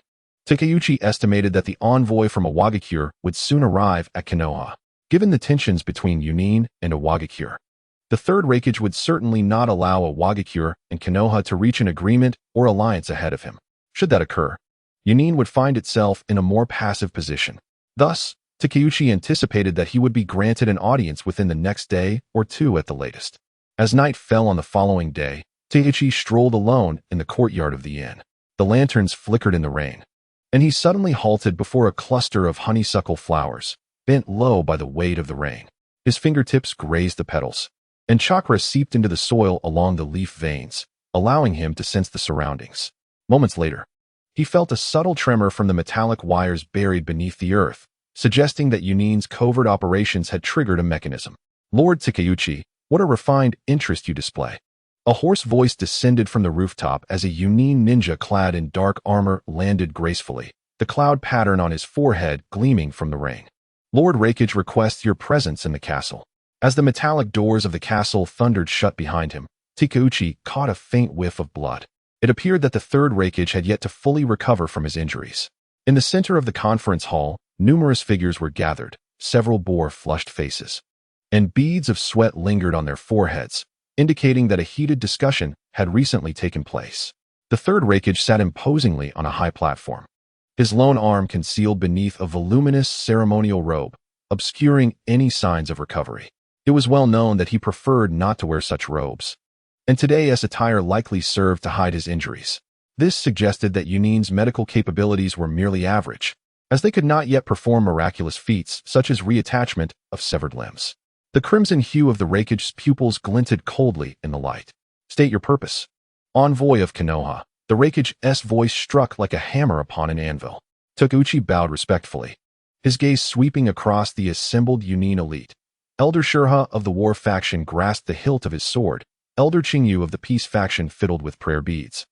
Takeuchi estimated that the envoy from Awagakure would soon arrive at Konoha. Given the tensions between Yunin and Awagakure, the 3rd Raikage would certainly not allow Awagakure and Konoha to reach an agreement or alliance ahead of him. Should that occur, Yunin would find itself in a more passive position. Thus, Takeuchi anticipated that he would be granted an audience within the next day or 2 at the latest. As night fell on the following day, Takeuchi strolled alone in the courtyard of the inn. The lanterns flickered in the rain, and he suddenly halted before a cluster of honeysuckle flowers, bent low by the weight of the rain. His fingertips grazed the petals, and chakra seeped into the soil along the leaf veins, allowing him to sense the surroundings. Moments later, he felt a subtle tremor from the metallic wires buried beneath the earth, suggesting that Yunin's covert operations had triggered a mechanism. Lord Takeuchi, what a refined interest you display. A hoarse voice descended from the rooftop as a Yunin ninja clad in dark armor landed gracefully, the cloud pattern on his forehead gleaming from the rain. Lord Raikage requests your presence in the castle. As the metallic doors of the castle thundered shut behind him, Takeuchi caught a faint whiff of blood. It appeared that the 3rd Raikage had yet to fully recover from his injuries. In the center of the conference hall, numerous figures were gathered, several bore flushed faces, and beads of sweat lingered on their foreheads, indicating that a heated discussion had recently taken place. The 3rd Raikage sat imposingly on a high platform, his lone arm concealed beneath a voluminous ceremonial robe, obscuring any signs of recovery. It was well known that he preferred not to wear such robes, and today's attire likely served to hide his injuries. This suggested that Yunin's medical capabilities were merely average, as they could not yet perform miraculous feats such as reattachment of severed limbs. The crimson hue of the Raikage's pupils glinted coldly in the light. State your purpose. Envoy of Konoha, the Raikage's voice struck like a hammer upon an anvil. Takeuchi bowed respectfully, his gaze sweeping across the assembled Yunin elite. Elder Shurha of the war faction grasped the hilt of his sword, Elder Qingyu of the peace faction fiddled with prayer beads,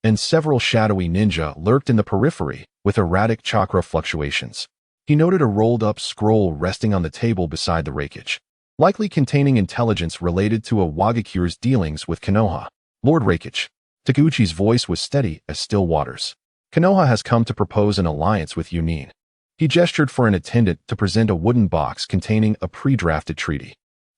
and several shadowy ninja lurked in the periphery with erratic chakra fluctuations. He noted a rolled-up scroll resting on the table beside the Raikage, likely containing intelligence related to Awagakure's dealings with Konoha. Lord Raikage. Takeuchi's voice was steady as still waters. Konoha has come to propose an alliance with Yunin. He gestured for an attendant to present a wooden box containing a pre-drafted treaty.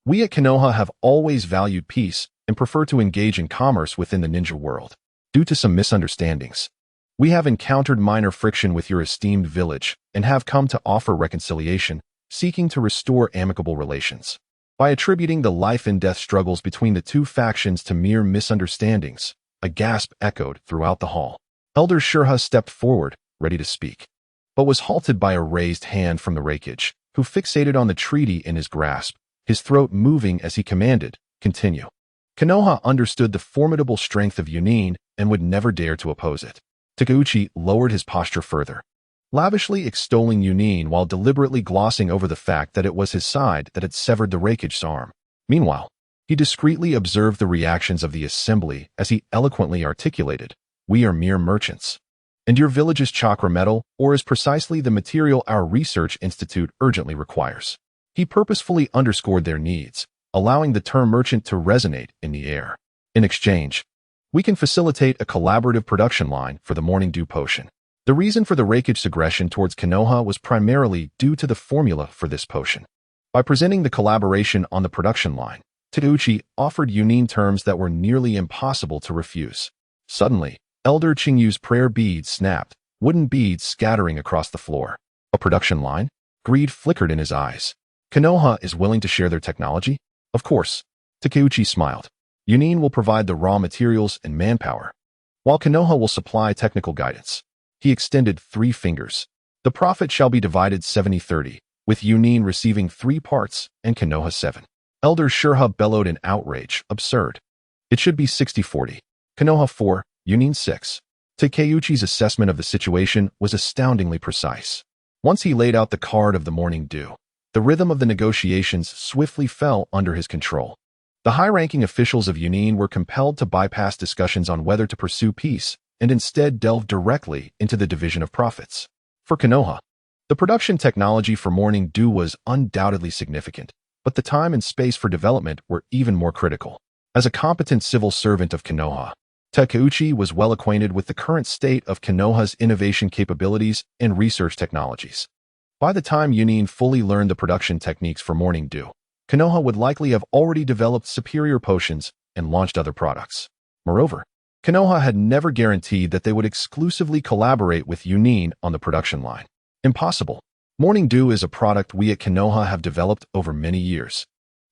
We at Konoha have always valued peace and prefer to engage in commerce within the ninja world. Due to some misunderstandings, we have encountered minor friction with your esteemed village and have come to offer reconciliation, seeking to restore amicable relations. By attributing the life and death struggles between the two factions to mere misunderstandings, a gasp echoed throughout the hall. Elder Shurha stepped forward, ready to speak, but was halted by a raised hand from the Raikage, who fixated on the treaty in his grasp, his throat moving as he commanded, continue. Konoha understood the formidable strength of Yunin and would never dare to oppose it. Takeuchi lowered his posture further, lavishly extolling Yunin while deliberately glossing over the fact that it was his side that had severed the Raikage's arm. Meanwhile, he discreetly observed the reactions of the assembly as he eloquently articulated, "We are mere merchants, and your village's chakra metal ore is precisely the material our research institute urgently requires." He purposefully underscored their needs, allowing the term merchant to resonate in the air. In exchange, we can facilitate a collaborative production line for the Morning Dew potion. The reason for the Raikage's aggression towards Konoha was primarily due to the formula for this potion. By presenting the collaboration on the production line, Takeuchi offered Yunin terms that were nearly impossible to refuse. Suddenly, Elder Qingyu's prayer beads snapped, wooden beads scattering across the floor. A production line? Greed flickered in his eyes. Konoha is willing to share their technology? Of course. Takeuchi smiled. Yunin will provide the raw materials and manpower, while Konoha will supply technical guidance. He extended 3 fingers. The profit shall be divided 70-30, with Yunin receiving 3 parts and Konoha 7. Elder Shurha bellowed in outrage. Absurd. It should be 60-40. Konoha 4, Yunin 6. Takeuchi's assessment of the situation was astoundingly precise. Once he laid out the card of the morning dew, the rhythm of the negotiations swiftly fell under his control. The high-ranking officials of Yunin were compelled to bypass discussions on whether to pursue peace and instead delve directly into the division of profits. For Konoha, the production technology for morning dew was undoubtedly significant, but the time and space for development were even more critical. As a competent civil servant of Konoha, Takeuchi was well acquainted with the current state of Konoha's innovation capabilities and research technologies. By the time Yunin fully learned the production techniques for morning dew, Konoha would likely have already developed superior potions and launched other products. Moreover, Konoha had never guaranteed that they would exclusively collaborate with Yunin on the production line. Impossible. Morning dew is a product we at Konoha have developed over many years,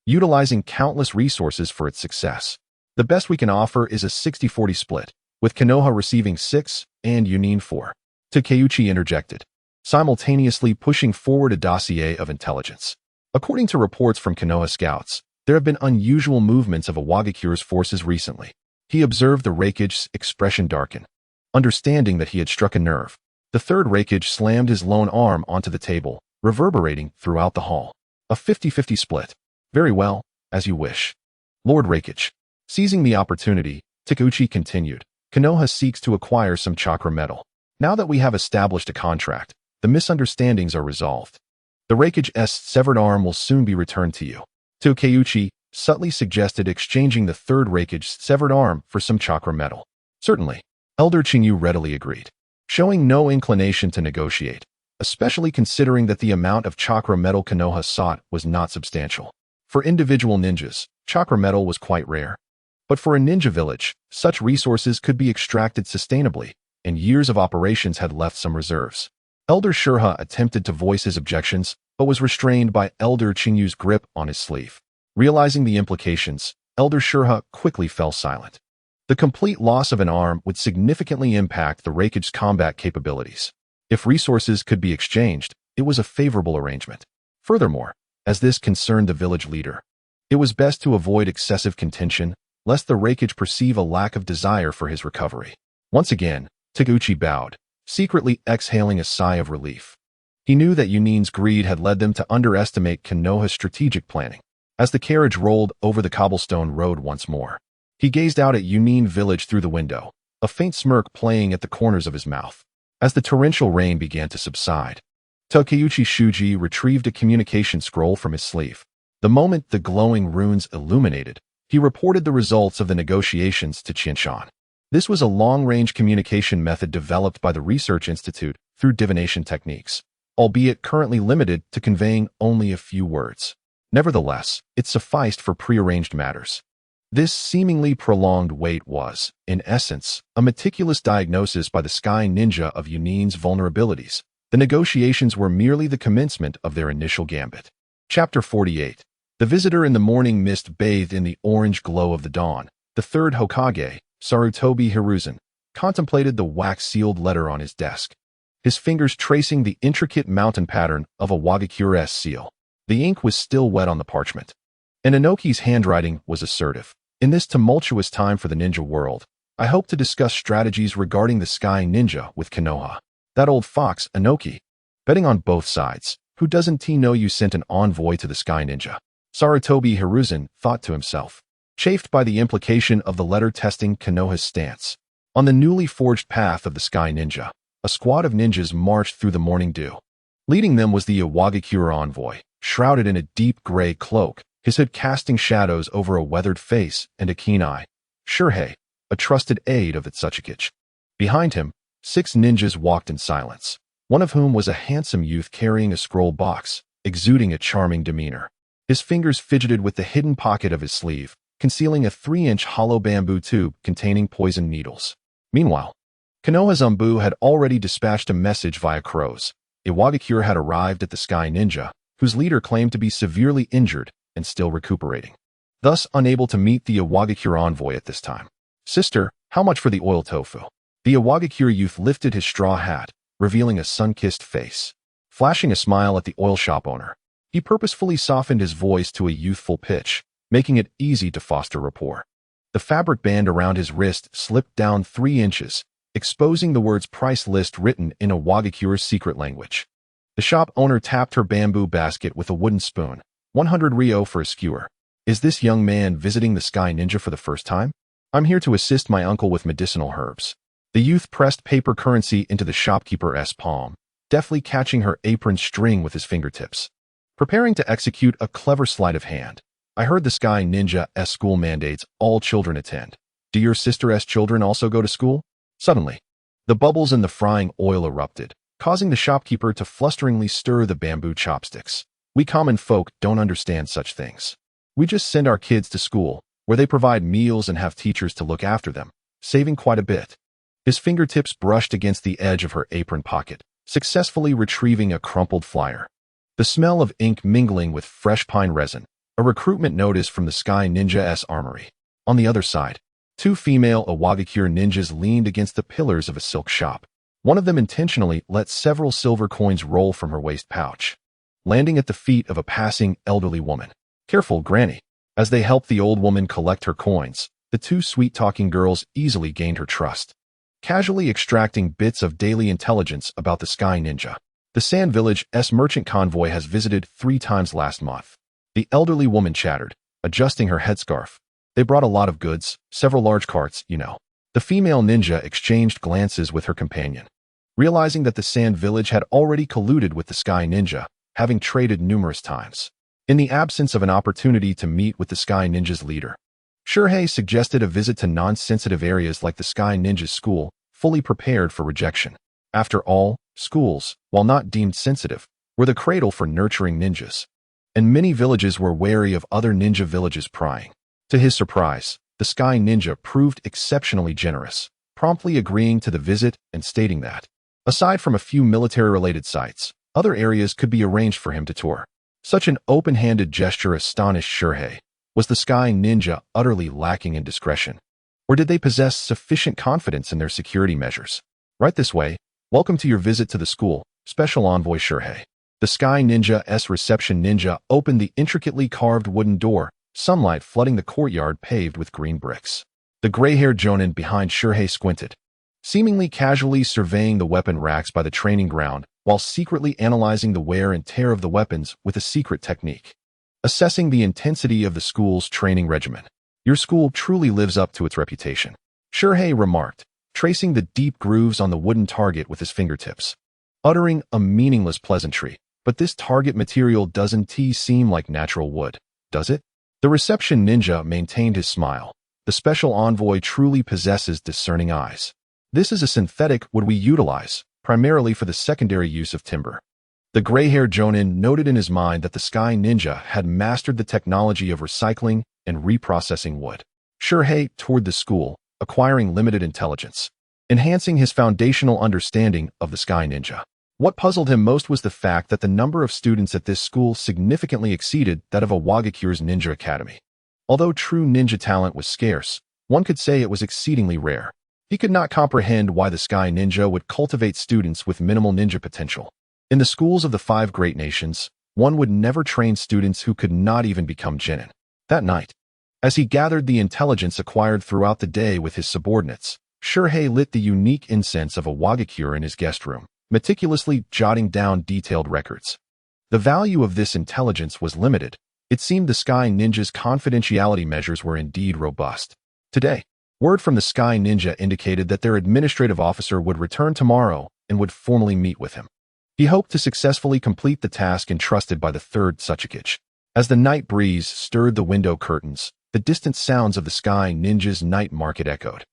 utilizing countless resources for its success. The best we can offer is a 60-40 split, with Konoha receiving 6 and Yunin 4. Takeuchi interjected, simultaneously pushing forward a dossier of intelligence. According to reports from Konoha scouts, there have been unusual movements of Iwagakure's forces recently. He observed the Raikage's expression darken. Understanding that he had struck a nerve, the third Raikage slammed his lone arm onto the table, reverberating throughout the hall. A 50-50 split. Very well, as you wish. Lord Raikage. Seizing the opportunity, Takeuchi continued, Konoha seeks to acquire some chakra metal. Now that we have established a contract, the misunderstandings are resolved. The Raikage's severed arm will soon be returned to you. Takeuchi subtly suggested exchanging the third Raikage's severed arm for some chakra metal. Certainly. Elder Chinyu readily agreed, showing no inclination to negotiate, especially considering that the amount of chakra metal Konoha sought was not substantial. For individual ninjas, chakra metal was quite rare. But for a ninja village, such resources could be extracted sustainably, and years of operations had left some reserves. Elder Shurha attempted to voice his objections, but was restrained by Elder Chinyu's grip on his sleeve. Realizing the implications, Elder Shurha quickly fell silent. The complete loss of an arm would significantly impact the Raikage's combat capabilities. If resources could be exchanged, it was a favorable arrangement. Furthermore, as this concerned the village leader, it was best to avoid excessive contention, lest the Raikage perceive a lack of desire for his recovery. Once again, Takeuchi bowed, secretly exhaling a sigh of relief. He knew that Yunin's greed had led them to underestimate Konoha's strategic planning. As the carriage rolled over the cobblestone road once more, he gazed out at Yunin village through the window, a faint smirk playing at the corners of his mouth. As the torrential rain began to subside, Takeuchi Shuji retrieved a communication scroll from his sleeve. The moment the glowing runes illuminated, he reported the results of the negotiations to Qianshan. This was a long-range communication method developed by the Research Institute through divination techniques, albeit currently limited to conveying only a few words. Nevertheless, it sufficed for prearranged matters. This seemingly prolonged wait was, in essence, a meticulous diagnosis by the Sky Ninja of Yunin's vulnerabilities. The negotiations were merely the commencement of their initial gambit. Chapter 48. The visitor in the morning mist bathed in the orange glow of the dawn. The third Hokage, Sarutobi Hiruzen, contemplated the wax-sealed letter on his desk, his fingers tracing the intricate mountain pattern of a Wagakure's seal. The ink was still wet on the parchment, and Inoki's handwriting was assertive. In this tumultuous time for the ninja world, I hope to discuss strategies regarding the Sky Ninja with Konoha. That old fox, Inoki. Betting on both sides. Who doesn't he know you sent an envoy to the Sky Ninja? Sarutobi Hiruzen thought to himself, chafed by the implication of the letter testing Konoha's stance. On the newly forged path of the Sky Ninja, a squad of ninjas marched through the morning dew. Leading them was the Iwagakure envoy, shrouded in a deep gray cloak, his hood casting shadows over a weathered face and a keen eye. Shurhei, a trusted aide of the Tsuchikage. Behind him, 6 ninjas walked in silence, one of whom was a handsome youth carrying a scroll box, exuding a charming demeanor. His fingers fidgeted with the hidden pocket of his sleeve, concealing a 3-inch hollow bamboo tube containing poison needles. Meanwhile, Konoha Zumbu had already dispatched a message via crows. Iwagakure had arrived at the Sky Ninja, whose leader claimed to be severely injured and still recuperating, thus unable to meet the Iwagakure envoy at this time. "Sister, how much for the oil tofu?" The Iwagakure youth lifted his straw hat, revealing a sun-kissed face. Flashing a smile at the oil shop owner, he purposefully softened his voice to a youthful pitch, making it easy to foster rapport. The fabric band around his wrist slipped down 3 inches, exposing the words price list written in Iwagakure's secret language. The shop owner tapped her bamboo basket with a wooden spoon. 100 ryo for a skewer. "Is this young man visiting the Sky Ninja for the first time? I'm here to assist my uncle with medicinal herbs." The youth pressed paper currency into the shopkeeper's palm, deftly catching her apron string with his fingertips. Preparing to execute a clever sleight of hand. "I heard the Sky Ninja's school mandates all children attend. Do your sister's children also go to school?" Suddenly, the bubbles in the frying oil erupted, causing the shopkeeper to flusteringly stir the bamboo chopsticks. "We common folk don't understand such things. We just send our kids to school, where they provide meals and have teachers to look after them, saving quite a bit." His fingertips brushed against the edge of her apron pocket, successfully retrieving a crumpled flyer. The smell of ink mingling with fresh pine resin, a recruitment notice from the Sky Ninja's armory. On the other side, 2 female Iwagakure ninjas leaned against the pillars of a silk shop. One of them intentionally let several silver coins roll from her waist pouch, landing at the feet of a passing elderly woman. "Careful, Granny." As they helped the old woman collect her coins, the 2 sweet-talking girls easily gained her trust, casually extracting bits of daily intelligence about the Sky Ninja. "The Sand Village's merchant convoy has visited 3 times last month." The elderly woman chattered, adjusting her headscarf. "They brought a lot of goods, several large carts, you know." The female ninja exchanged glances with her companion, realizing that the Sand Village had already colluded with the Sky Ninja, having traded numerous times. In the absence of an opportunity to meet with the Sky Ninja's leader, Shurhei suggested a visit to non-sensitive areas like the Sky Ninja's school, fully prepared for rejection. After all, schools, while not deemed sensitive, were the cradle for nurturing ninjas, and many villages were wary of other ninja villages prying. To his surprise, the Sky Ninja proved exceptionally generous, promptly agreeing to the visit and stating that, aside from a few military-related sites, other areas could be arranged for him to tour. Such an open-handed gesture astonished Shurhei. Was the Sky Ninja utterly lacking in discretion? Or did they possess sufficient confidence in their security measures? "Right this way. Welcome to your visit to the school, Special Envoy Shurhei." The Sky Ninja's reception ninja opened the intricately carved wooden door, sunlight flooding the courtyard paved with green bricks. The gray-haired jonin behind Shurhei squinted, seemingly casually surveying the weapon racks by the training ground while secretly analyzing the wear and tear of the weapons with a secret technique. Assessing the intensity of the school's training regimen. "Your school truly lives up to its reputation," Shurhei remarked, tracing the deep grooves on the wooden target with his fingertips. Uttering a meaningless pleasantry, "But this target material doesn't seem like natural wood, does it?" The reception ninja maintained his smile. "The special envoy truly possesses discerning eyes. This is a synthetic wood we utilize, primarily for the secondary use of timber." The gray-haired jonin noted in his mind that the Sky Ninja had mastered the technology of recycling and reprocessing wood. Shurhei toured the school, acquiring limited intelligence, enhancing his foundational understanding of the Sky Ninja. What puzzled him most was the fact that the number of students at this school significantly exceeded that of Iwagakure's ninja academy. Although true ninja talent was scarce, one could say it was exceedingly rare. He could not comprehend why the Sky Ninja would cultivate students with minimal ninja potential. In the schools of the 5 great nations, one would never train students who could not even become genin. That night, as he gathered the intelligence acquired throughout the day with his subordinates, Shurhei lit the unique incense of Iwagakure in his guest room, meticulously jotting down detailed records. The value of this intelligence was limited. It seemed the Sky Ninja's confidentiality measures were indeed robust. Today, word from the Sky Ninja indicated that their administrative officer would return tomorrow and would formally meet with him. He hoped to successfully complete the task entrusted by the 3rd Tsuchikage. As the night breeze stirred the window curtains, the distant sounds of the Sky Ninja's night market echoed.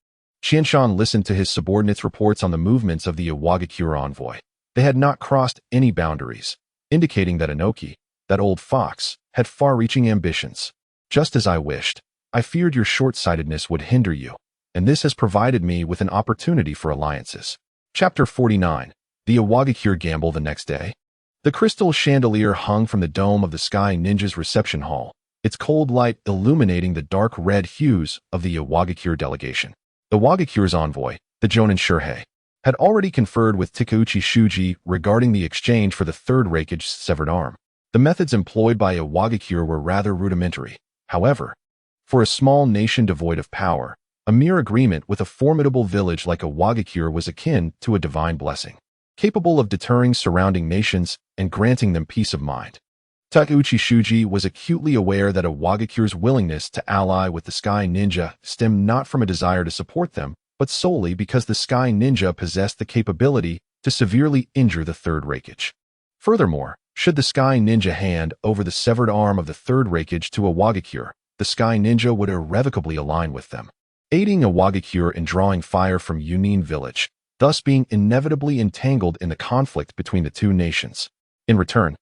Qianshan listened to his subordinates' reports on the movements of the Iwagakure envoy. They had not crossed any boundaries, indicating that Inoki, that old fox, had far-reaching ambitions. "Just as I wished. I feared your short-sightedness would hinder you." and this has provided me with an opportunity for alliances. Chapter 49. The Iwagakure Gamble the next day. The crystal chandelier hung from the dome of the Sky Ninja's reception hall, its cold light illuminating the dark red hues of the Iwagakure delegation. Iwagakure's envoy, the Jonin Shurhei, had already conferred with Takeuchi Shuji regarding the exchange for the third Raikage's severed arm. The methods employed by Iwagakure were rather rudimentary. However, for a small nation devoid of power, a mere agreement with a formidable village like Iwagakure was akin to a divine blessing, capable of deterring surrounding nations and granting them peace of mind. Takeuchi Shuji was acutely aware that Iwagakure's willingness to ally with the Sky Ninja stemmed not from a desire to support them, but solely because the Sky Ninja possessed the capability to severely injure the third Raikage. Furthermore, should the Sky Ninja hand over the severed arm of the third Raikage to Iwagakure, the Sky Ninja would irrevocably align with them, aiding Iwagakure in drawing fire from Yunin village, thus being inevitably entangled in the conflict between the two nations. In return,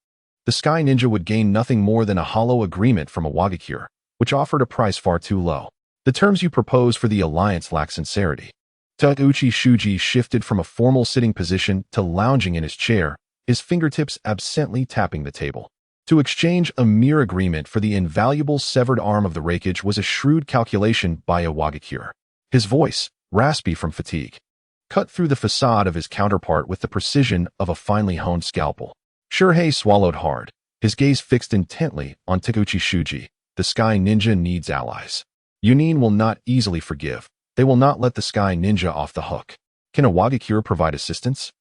the Sky Ninja would gain nothing more than a hollow agreement from Iwagakure, which offered a price far too low. The terms you propose for the alliance lack sincerity. Takeuchi Shuji shifted from a formal sitting position to lounging in his chair, his fingertips absently tapping the table. To exchange a mere agreement for the invaluable severed arm of the Raikage was a shrewd calculation by Iwagakure. His voice, raspy from fatigue, cut through the facade of his counterpart with the precision of a finely honed scalpel. Shurhei swallowed hard, his gaze fixed intently on Takeuchi Shuji. The Sky Ninja needs allies. Yunin will not easily forgive. They will not let the Sky Ninja off the hook. Can Iwagakure provide assistance?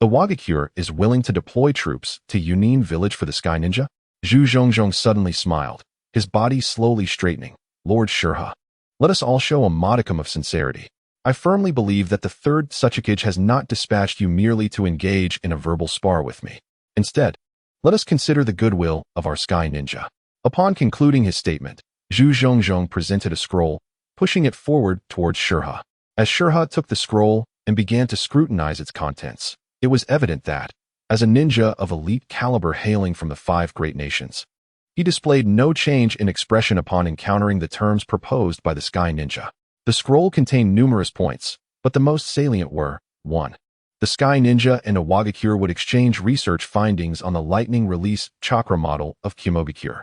Iwagakure is willing to deploy troops to Yunin village for the Sky Ninja? Zhu Zhongzhong suddenly smiled, his body slowly straightening. Lord Shurha, let us all show a modicum of sincerity. I firmly believe that the third Tsuchikage has not dispatched you merely to engage in a verbal spar with me. Instead, let us consider the goodwill of our Sky Ninja. Upon concluding his statement, Zhu Zhongzhong presented a scroll, pushing it forward towards Shurha. As Shurha took the scroll and began to scrutinize its contents, it was evident that, as a ninja of elite caliber hailing from the 5 great nations, he displayed no change in expression upon encountering the terms proposed by the Sky Ninja. The scroll contained numerous points, but the most salient were, 1. The Sky Ninja and Iwagakure would exchange research findings on the lightning release chakra model of Kumogakure.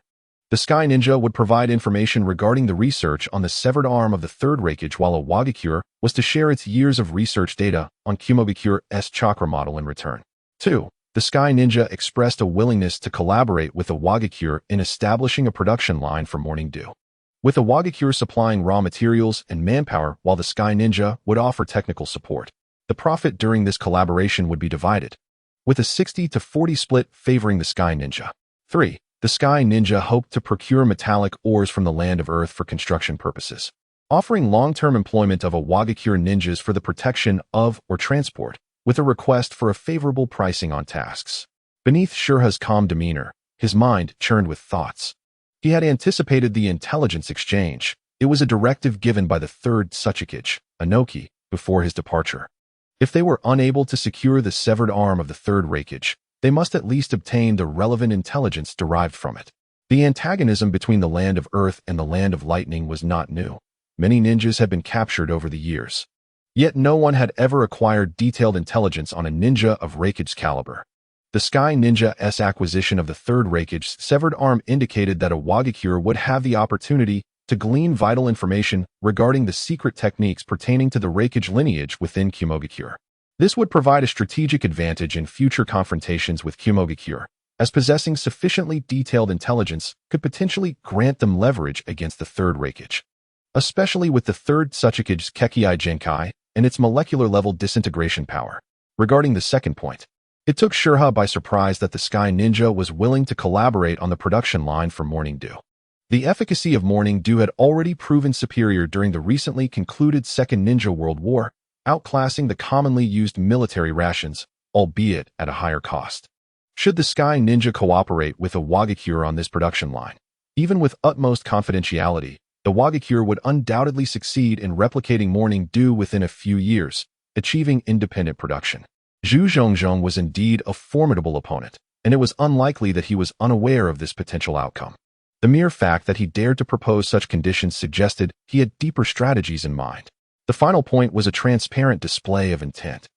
The Sky Ninja would provide information regarding the research on the severed arm of the third Raikage, while Iwagakure was to share its years of research data on Kumogakure's chakra model in return. 2. The Sky Ninja expressed a willingness to collaborate with Iwagakure in establishing a production line for Morning Dew, with Iwagakure supplying raw materials and manpower while the Sky Ninja would offer technical support. The profit during this collaboration would be divided, with a 60-40 split favoring the Sky Ninja. 3. The Sky Ninja hoped to procure metallic ores from the land of Earth for construction purposes, offering long-term employment of Iwagakure ninjas for the protection of or transport, with a request for a favorable pricing on tasks. Beneath Shurha's calm demeanor, his mind churned with thoughts. He had anticipated the intelligence exchange. It was a directive given by the third Tsuchikage, Anoki, before his departure. If they were unable to secure the severed arm of the third Raikage, they must at least obtain the relevant intelligence derived from it. The antagonism between the Land of Earth and the Land of Lightning was not new. Many ninjas had been captured over the years. Yet no one had ever acquired detailed intelligence on a ninja of Raikage's caliber. The Sky Ninja's acquisition of the third Raikage's severed arm indicated that Iwagakure would have the opportunity to glean vital information regarding the secret techniques pertaining to the Raikage lineage within Kumogakure. This would provide a strategic advantage in future confrontations with Kumogakure, as possessing sufficiently detailed intelligence could potentially grant them leverage against the third Raikage, especially with the third Tsuchikage's Kekkei Genkai and its molecular-level disintegration power. Regarding the second point, it took Shurha by surprise that the Sky Ninja was willing to collaborate on the production line for Morning Dew. The efficacy of Morning Dew had already proven superior during the recently concluded Second Ninja World War, outclassing the commonly used military rations, albeit at a higher cost. Should the Sky Ninja cooperate with Iwagakure on this production line, even with utmost confidentiality, Iwagakure would undoubtedly succeed in replicating Morning Dew within a few years, achieving independent production. Zhu Zhongzhong was indeed a formidable opponent, and it was unlikely that he was unaware of this potential outcome. The mere fact that he dared to propose such conditions suggested he had deeper strategies in mind. The final point was a transparent display of intent.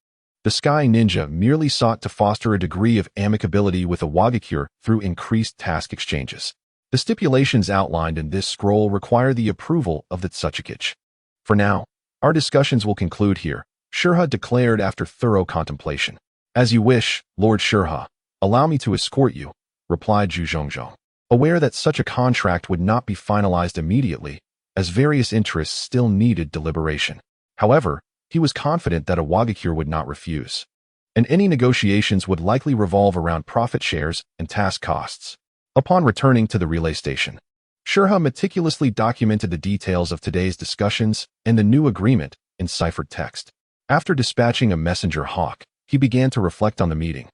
The Sky Ninja merely sought to foster a degree of amicability with the Wagakure through increased task exchanges. The stipulations outlined in this scroll require the approval of the Tsuchikage. For now, our discussions will conclude here, Shurha declared after thorough contemplation. As you wish, Lord Shurha. Allow me to escort you, replied Zhu Zhongzhong. Aware that such a contract would not be finalized immediately, as various interests still needed deliberation. However, he was confident that a Wagakure would not refuse, and any negotiations would likely revolve around profit shares and task costs. Upon returning to the relay station, Shurha meticulously documented the details of today's discussions and the new agreement in ciphered text. After dispatching a messenger hawk, he began to reflect on the meeting,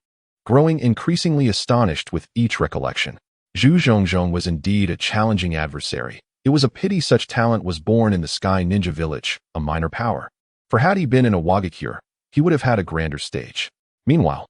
growing increasingly astonished with each recollection. Zhu Zhongzhong was indeed a challenging adversary. It was a pity such talent was born in the Sky Ninja Village, a minor power. For had he been in a Wagakure, he would have had a grander stage. Meanwhile,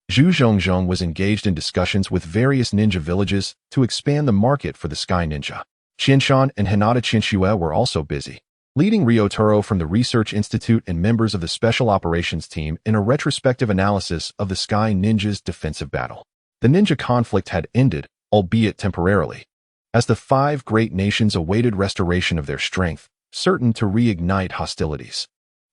Zhu Zhongzhong was engaged in discussions with various ninja villages to expand the market for the Sky Ninja. Qinshan and Hinata Qinshue were also busy, leading Ryotaro from the Research Institute and members of the Special Operations Team in a retrospective analysis of the Sky Ninja's defensive battle. The ninja conflict had ended, albeit temporarily, as the 5 great nations awaited restoration of their strength, certain to reignite hostilities.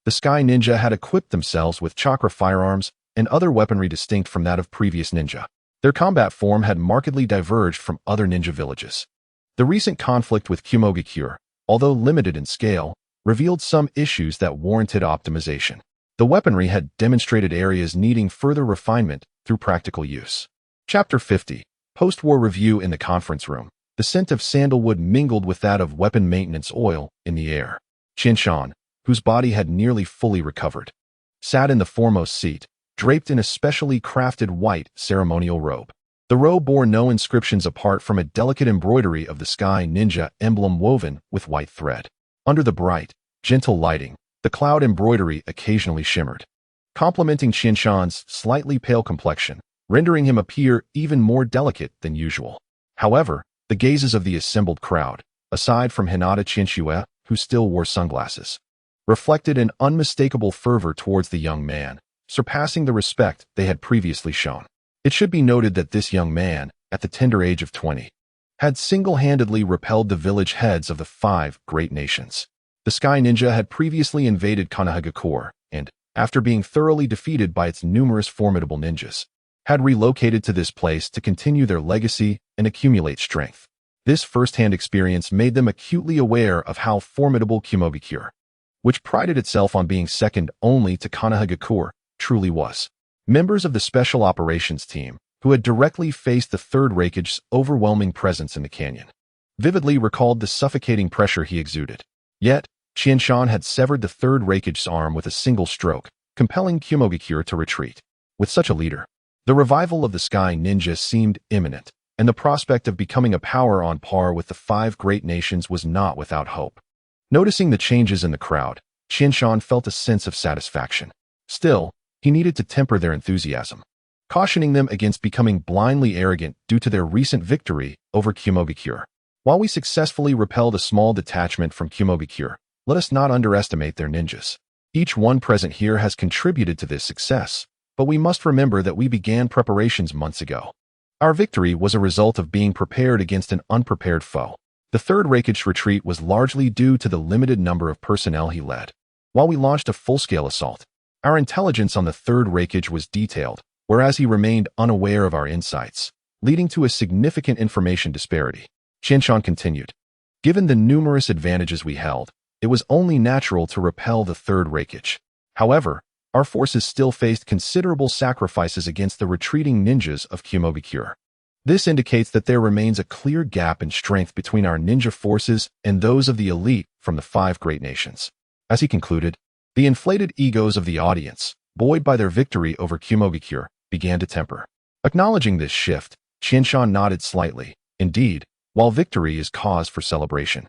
The Sky Ninja had equipped themselves with chakra firearms and other weaponry distinct from that of previous ninja. Their combat form had markedly diverged from other ninja villages. The recent conflict with Kumogakure, although limited in scale, revealed some issues that warranted optimization. The weaponry had demonstrated areas needing further refinement through practical use. Chapter 50. Post-war review in the conference room. The scent of sandalwood mingled with that of weapon maintenance oil in the air. Qinshan, whose body had nearly fully recovered, sat in the foremost seat, draped in a specially crafted white ceremonial robe. The robe bore no inscriptions apart from a delicate embroidery of the Sky Ninja emblem woven with white thread. Under the bright, gentle lighting, the cloud embroidery occasionally shimmered, complementing Qinshan's slightly pale complexion, rendering him appear even more delicate than usual. However, the gazes of the assembled crowd, aside from Hinata Qinshue, who still wore sunglasses, reflected an unmistakable fervor towards the young man, surpassing the respect they had previously shown. It should be noted that this young man, at the tender age of 20, had single-handedly repelled the village heads of the 5 great nations. The Sky Ninja had previously invaded Konoha and, after being thoroughly defeated by its numerous formidable ninjas, had relocated to this place to continue their legacy and accumulate strength. This first-hand experience made them acutely aware of how formidable Kumogakure, which prided itself on being second only to Konoha, truly was. Members of the Special Operations Team, who had directly faced the Third Raikage's overwhelming presence in the canyon, vividly recalled the suffocating pressure he exuded. Yet, Qinshan had severed the Third Raikage's arm with a single stroke, compelling Kumogakure to retreat. With such a leader, the revival of the Sky Ninja seemed imminent, and the prospect of becoming a power on par with the 5 great nations was not without hope. Noticing the changes in the crowd, Qinshan felt a sense of satisfaction. Still, he needed to temper their enthusiasm, cautioning them against becoming blindly arrogant due to their recent victory over Kumogakure. While we successfully repelled a small detachment from Kumogakure, let us not underestimate their ninjas. Each one present here has contributed to this success, but we must remember that we began preparations months ago. Our victory was a result of being prepared against an unprepared foe. The Third Raikage's retreat was largely due to the limited number of personnel he led. While we launched a full-scale assault, our intelligence on the Third Raikage was detailed, whereas he remained unaware of our insights, leading to a significant information disparity. Qinshan continued. Given the numerous advantages we held, it was only natural to repel the Third Raikage. However, our forces still faced considerable sacrifices against the retreating ninjas of Kumogakure. This indicates that there remains a clear gap in strength between our ninja forces and those of the elite from the 5 great nations. As he concluded, the inflated egos of the audience, buoyed by their victory over Kumogakure, began to temper. Acknowledging this shift, Qinshan nodded slightly. Indeed, while victory is cause for celebration,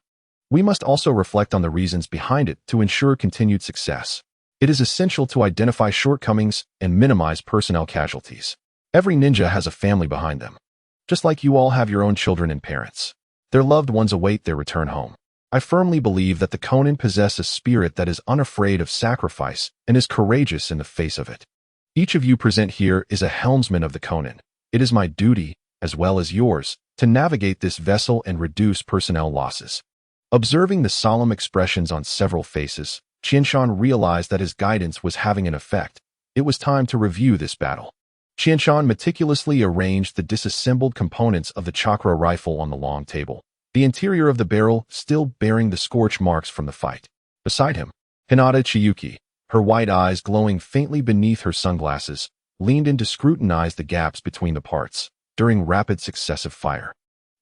we must also reflect on the reasons behind it to ensure continued success. It is essential to identify shortcomings and minimize personnel casualties. Every ninja has a family behind them, just like you all have your own children and parents. Their loved ones await their return home. I firmly believe that the Konin possess a spirit that is unafraid of sacrifice and is courageous in the face of it. Each of you present here is a helmsman of the Konin. It is my duty, as well as yours, to navigate this vessel and reduce personnel losses. Observing the solemn expressions on several faces, Qianshan realized that his guidance was having an effect. It was time to review this battle. Qianshan meticulously arranged the disassembled components of the chakra rifle on the long table, the interior of the barrel still bearing the scorch marks from the fight. Beside him, Hinata Chiyuki, her white eyes glowing faintly beneath her sunglasses, leaned in to scrutinize the gaps between the parts during rapid successive fire.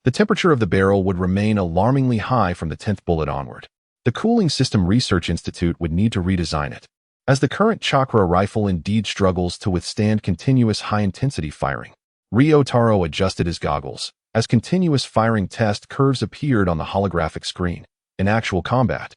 The temperature of the barrel would remain alarmingly high from the 10th bullet onward. The Cooling System Research Institute would need to redesign it, as the current chakra rifle indeed struggles to withstand continuous high-intensity firing. Ryotaro adjusted his goggles, as continuous firing test curves appeared on the holographic screen. In actual combat,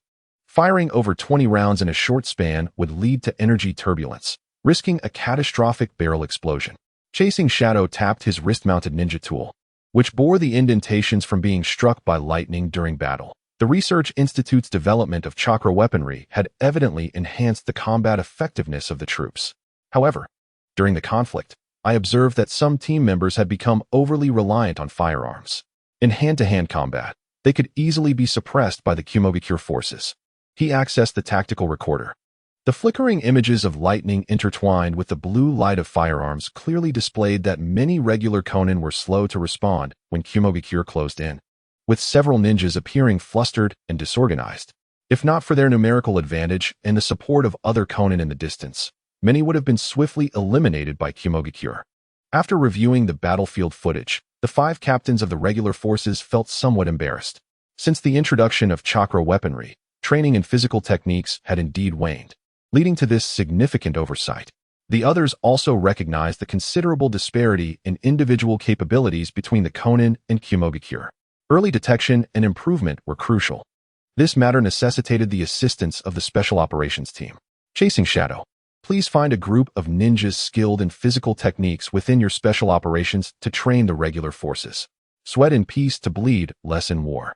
firing over 20 rounds in a short span would lead to energy turbulence, risking a catastrophic barrel explosion. Chasing Shadow tapped his wrist-mounted ninja tool, which bore the indentations from being struck by lightning during battle. The Research Institute's development of chakra weaponry had evidently enhanced the combat effectiveness of the troops. However, during the conflict, I observed that some team members had become overly reliant on firearms. In hand-to-hand combat, they could easily be suppressed by the Kumogakure forces. He accessed the tactical recorder. The flickering images of lightning intertwined with the blue light of firearms clearly displayed that many regular Konin were slow to respond when Kumogakure closed in, with several ninjas appearing flustered and disorganized. If not for their numerical advantage and the support of other Konin in the distance, many would have been swiftly eliminated by Kumogakure. After reviewing the battlefield footage, the 5 captains of the regular forces felt somewhat embarrassed. Since the introduction of chakra weaponry, training in physical techniques had indeed waned, leading to this significant oversight. The others also recognized the considerable disparity in individual capabilities between the Konin and Kumogakure. Early detection and improvement were crucial. This matter necessitated the assistance of the Special Operations Team. Chasing Shadow, please find a group of ninjas skilled in physical techniques within your special operations to train the regular forces. Sweat in peace to bleed less in war.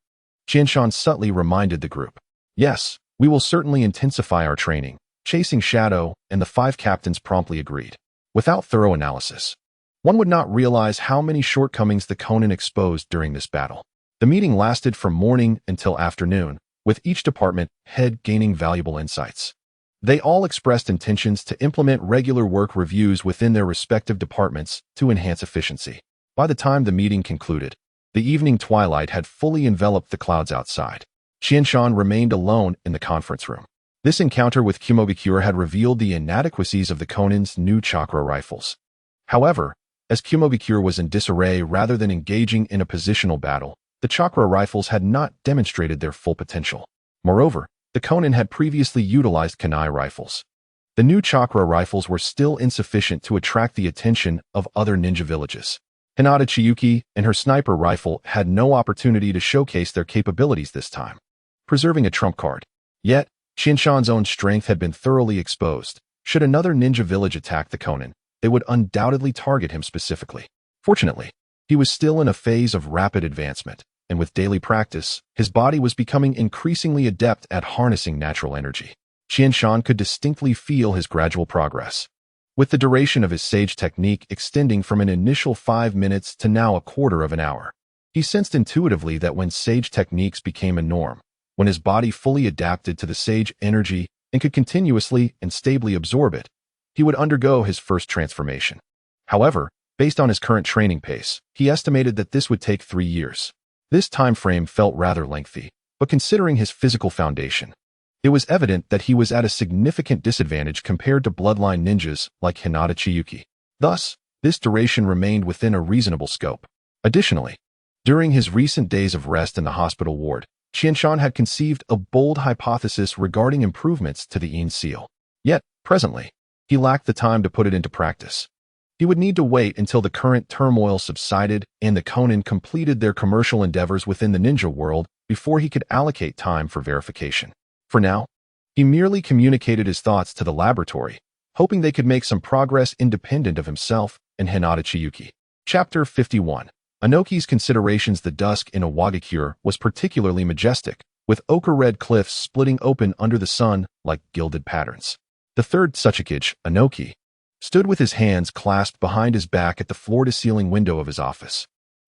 Qianshan subtly reminded the group. Yes, we will certainly intensify our training. Chasing Shadow and the 5 captains promptly agreed. Without thorough analysis, one would not realize how many shortcomings the Konin exposed during this battle. The meeting lasted from morning until afternoon, with each department head gaining valuable insights. They all expressed intentions to implement regular work reviews within their respective departments to enhance efficiency. By the time the meeting concluded, the evening twilight had fully enveloped the clouds outside. Qianshan remained alone in the conference room. This encounter with Kumogakure had revealed the inadequacies of the Konin's new chakra rifles. However, as Kumogakure was in disarray rather than engaging in a positional battle, the chakra rifles had not demonstrated their full potential. Moreover, the Konin had previously utilized kunai rifles. The new chakra rifles were still insufficient to attract the attention of other ninja villages. Hinata Chiyuki and her sniper rifle had no opportunity to showcase their capabilities this time, preserving a trump card. Yet, Qianshan's own strength had been thoroughly exposed. Should another ninja village attack the Konin, they would undoubtedly target him specifically. Fortunately, he was still in a phase of rapid advancement, and with daily practice, his body was becoming increasingly adept at harnessing natural energy. Qianshan could distinctly feel his gradual progress, with the duration of his sage technique extending from an initial 5 minutes to now a quarter of an hour. He sensed intuitively that when sage techniques became a norm, when his body fully adapted to the sage energy and could continuously and stably absorb it, he would undergo his first transformation. However, based on his current training pace, he estimated that this would take 3 years. This time frame felt rather lengthy, but considering his physical foundation, it was evident that he was at a significant disadvantage compared to bloodline ninjas like Hinata Chiyuki. Thus, this duration remained within a reasonable scope. Additionally, during his recent days of rest in the hospital ward, Qianshan had conceived a bold hypothesis regarding improvements to the Yin seal. Yet, presently, he lacked the time to put it into practice. He would need to wait until the current turmoil subsided and the Konin completed their commercial endeavors within the ninja world before he could allocate time for verification. For now, he merely communicated his thoughts to the laboratory, hoping they could make some progress independent of himself and Hinata Chiyuki. Chapter 51. Anoki's considerations. The dusk in Awagakure was particularly majestic, with ochre-red cliffs splitting open under the sun like gilded patterns. The third Tsuchikage, Inoki, stood with his hands clasped behind his back at the floor-to-ceiling window of his office,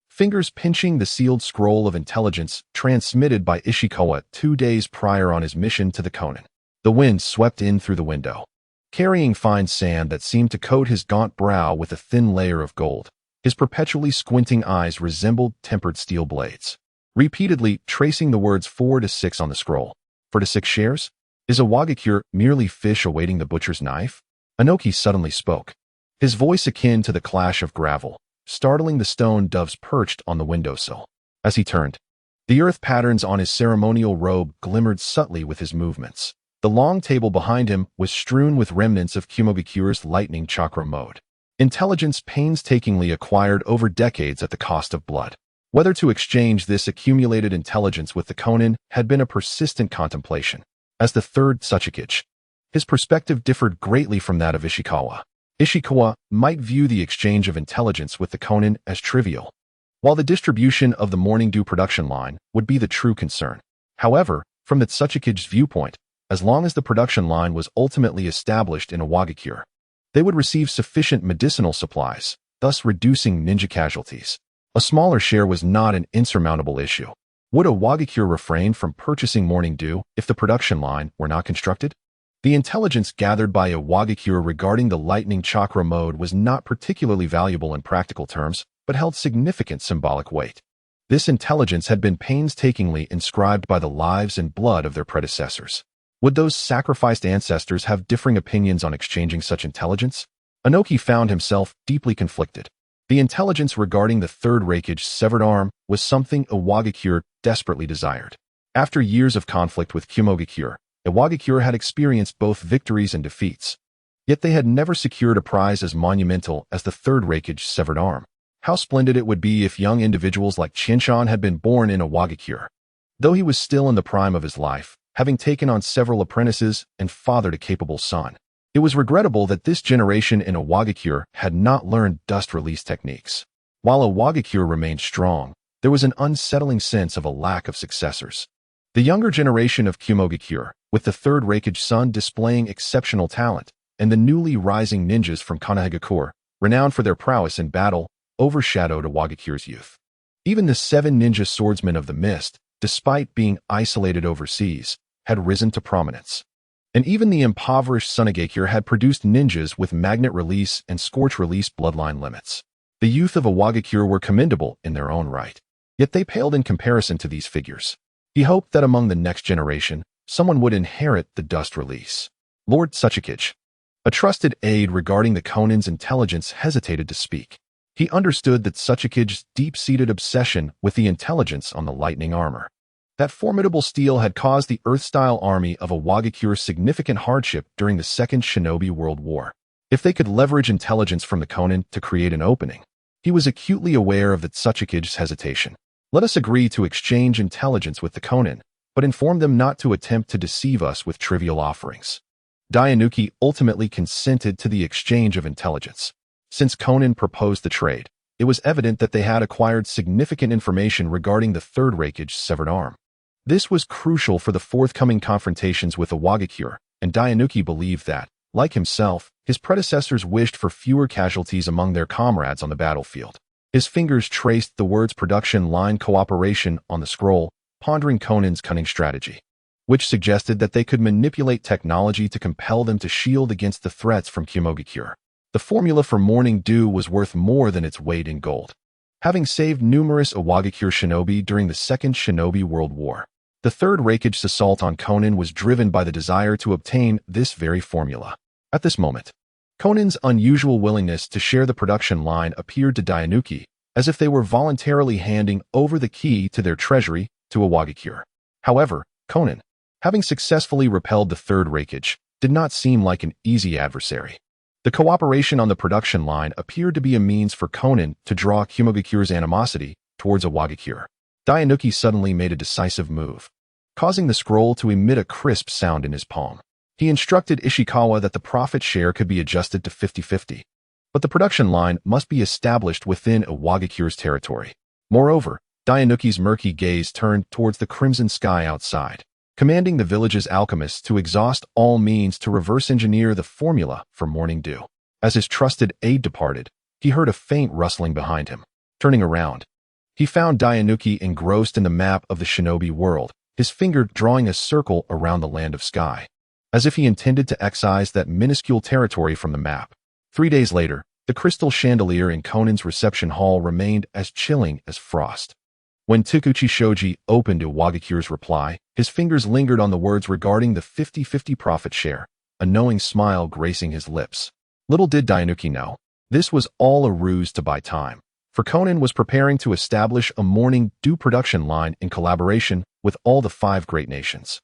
fingers pinching the sealed scroll of intelligence transmitted by Ishikawa 2 days prior on his mission to the Konan. The wind swept in through the window, carrying fine sand that seemed to coat his gaunt brow with a thin layer of gold. His perpetually squinting eyes resembled tempered steel blades, repeatedly tracing the words 4 to 6 on the scroll. 4 to 6 shares? Is a wagakure merely fish awaiting the butcher's knife? Inoki suddenly spoke, his voice akin to the clash of gravel, startling the stone doves perched on the windowsill. As he turned, the earth patterns on his ceremonial robe glimmered subtly with his movements. The long table behind him was strewn with remnants of Kumogakure's lightning chakra mode, intelligence painstakingly acquired over decades at the cost of blood. Whether to exchange this accumulated intelligence with the Konan had been a persistent contemplation. As the third Tsuchikage, his perspective differed greatly from that of Ishikawa. Ishikawa might view the exchange of intelligence with the Konan as trivial, while the distribution of the Morning Dew production line would be the true concern. However, from the Tsuchikage's viewpoint, as long as the production line was ultimately established in a wagakure, they would receive sufficient medicinal supplies, thus reducing ninja casualties. A smaller share was not an insurmountable issue. Would a wagakure refrain from purchasing Morning Dew if the production line were not constructed? The intelligence gathered by a wagakure regarding the lightning chakra mode was not particularly valuable in practical terms, but held significant symbolic weight. This intelligence had been painstakingly inscribed by the lives and blood of their predecessors. Would those sacrificed ancestors have differing opinions on exchanging such intelligence? Inoki found himself deeply conflicted. The intelligence regarding the third Raikage's severed arm was something a wagakure desperately desired. After years of conflict with Kumogakure, a wagakure had experienced both victories and defeats. Yet they had never secured a prize as monumental as the third Raikage's severed arm. How splendid it would be if young individuals like Chinshan had been born in a wagakure. Though he was still in the prime of his life, having taken on several apprentices and fathered a capable son, it was regrettable that this generation in a wagakure had not learned dust release techniques. While a wagakure remained strong, there was an unsettling sense of a lack of successors. The younger generation of Kumogakure, with the third Raikage son displaying exceptional talent, and the newly rising ninjas from Konoha, renowned for their prowess in battle, overshadowed a wagakure's youth. Even the 7 ninja swordsmen of the mist, despite being isolated overseas, had risen to prominence. And even the impoverished Sunagakure had produced ninjas with magnet release and scorch release bloodline limits. The youth of a wagakure were commendable in their own right, yet they paled in comparison to these figures. He hoped that among the next generation, someone would inherit the dust release. Lord Tsuchikage, a trusted aide regarding the Konan's intelligence, hesitated to speak. He understood that Tsuchikage's deep-seated obsession with the intelligence on the lightning armor. That formidable steel had caused the Earth-style army of a wagakure significant hardship during the Second Shinobi World War. If they could leverage intelligence from the Konan to create an opening, he was acutely aware of the Tsuchikage's hesitation. Let us agree to exchange intelligence with the Konan, but inform them not to attempt to deceive us with trivial offerings. Daisuke ultimately consented to the exchange of intelligence. Since Konan proposed the trade, it was evident that they had acquired significant information regarding the third Raikage's severed arm. This was crucial for the forthcoming confrontations with a wagakure, and Daisuke believed that, like himself, his predecessors wished for fewer casualties among their comrades on the battlefield. His fingers traced the words production line cooperation on the scroll, pondering Konan's cunning strategy, which suggested that they could manipulate technology to compel them to shield against the threats from Kumogakure. The formula for Morning Dew was worth more than its weight in gold. Having saved numerous Iwagakure shinobi during the Second Shinobi World War, the third Raikage's assault on Konan was driven by the desire to obtain this very formula. At this moment, Konan's unusual willingness to share the production line appeared to Daisuke as if they were voluntarily handing over the key to their treasury to a wagakure. However, Konan, having successfully repelled the third Raikage, did not seem like an easy adversary. The cooperation on the production line appeared to be a means for Konan to draw Kumogakure's animosity towards a wagakure. Daisuke suddenly made a decisive move, causing the scroll to emit a crisp sound in his palm. He instructed Ishikawa that the profit share could be adjusted to 50-50, but the production line must be established within a wagakure's territory. Moreover, Dayanuki's murky gaze turned towards the crimson sky outside, commanding the village's alchemists to exhaust all means to reverse engineer the formula for morning dew. As his trusted aide departed, he heard a faint rustling behind him. Turning around, he found Dayanuki engrossed in the map of the shinobi world, his finger drawing a circle around the land of sky, as if he intended to excise that minuscule territory from the map. 3 days later, the crystal chandelier in Conan's reception hall remained as chilling as frost. When Takuchi Shoji opened Iwagakure's reply, his fingers lingered on the words regarding the 50-50 profit share, a knowing smile gracing his lips. Little did Dayanuki know, this was all a ruse to buy time, for Conan was preparing to establish a morning dew production line in collaboration with all the 5 great nations.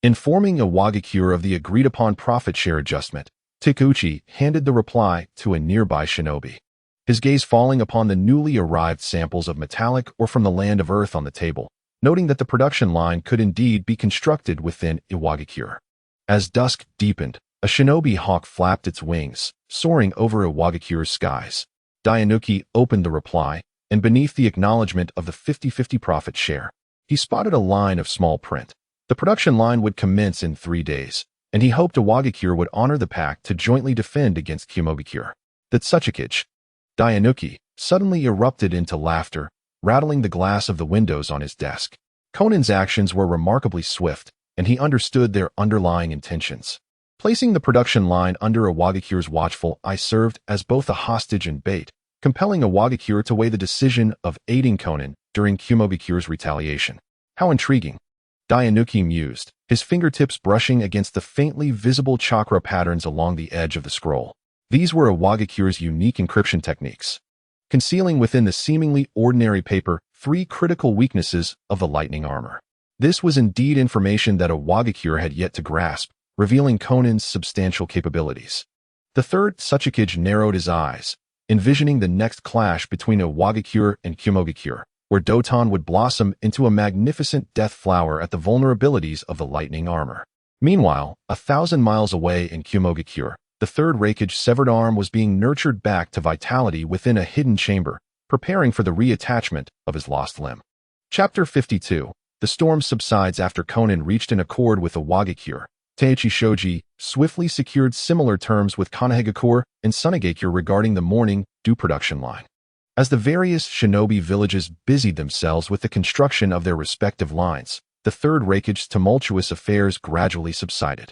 Informing Iwagakure of the agreed-upon profit share adjustment, Takuchi handed the reply to a nearby shinobi, his gaze falling upon the newly arrived samples of metallic or from the land of earth on the table, noting that the production line could indeed be constructed within Iwagakure. As dusk deepened, a shinobi hawk flapped its wings, soaring over Iwagakure's skies. Dayanuki opened the reply, and beneath the acknowledgement of the 50-50 profit share, he spotted a line of small print. The production line would commence in 3 days, and he hoped Iwagakure would honor the pact to jointly defend against Kumogakure. That Tsuchikage. Dayanuki suddenly erupted into laughter, rattling the glass of the windows on his desk. Conan's actions were remarkably swift, and he understood their underlying intentions. Placing the production line under Iwagakure's watchful eye served as both a hostage and bait, compelling Iwagakure to weigh the decision of aiding Conan during Kumogakure's retaliation. How intriguing, Dayanuki mused, his fingertips brushing against the faintly visible chakra patterns along the edge of the scroll. These were Iwagakure's unique encryption techniques, concealing within the seemingly ordinary paper 3 critical weaknesses of the lightning armor. This was indeed information that Iwagakure had yet to grasp, revealing Conan's substantial capabilities. The third Tsuchikage narrowed his eyes, envisioning the next clash between Iwagakure and Kumogakure, where Doton would blossom into a magnificent death flower at the vulnerabilities of the lightning armor. Meanwhile, 1,000 miles away in Kumogakure, the third Raikage severed arm was being nurtured back to vitality within a hidden chamber, preparing for the reattachment of his lost limb. Chapter 52. The storm subsides after Conan reached an accord with Iwagakure. Takuchi Shoji swiftly secured similar terms with Konoha and Sunagakure regarding the morning dew production line. As the various shinobi villages busied themselves with the construction of their respective lines, the third Raikage's tumultuous affairs gradually subsided.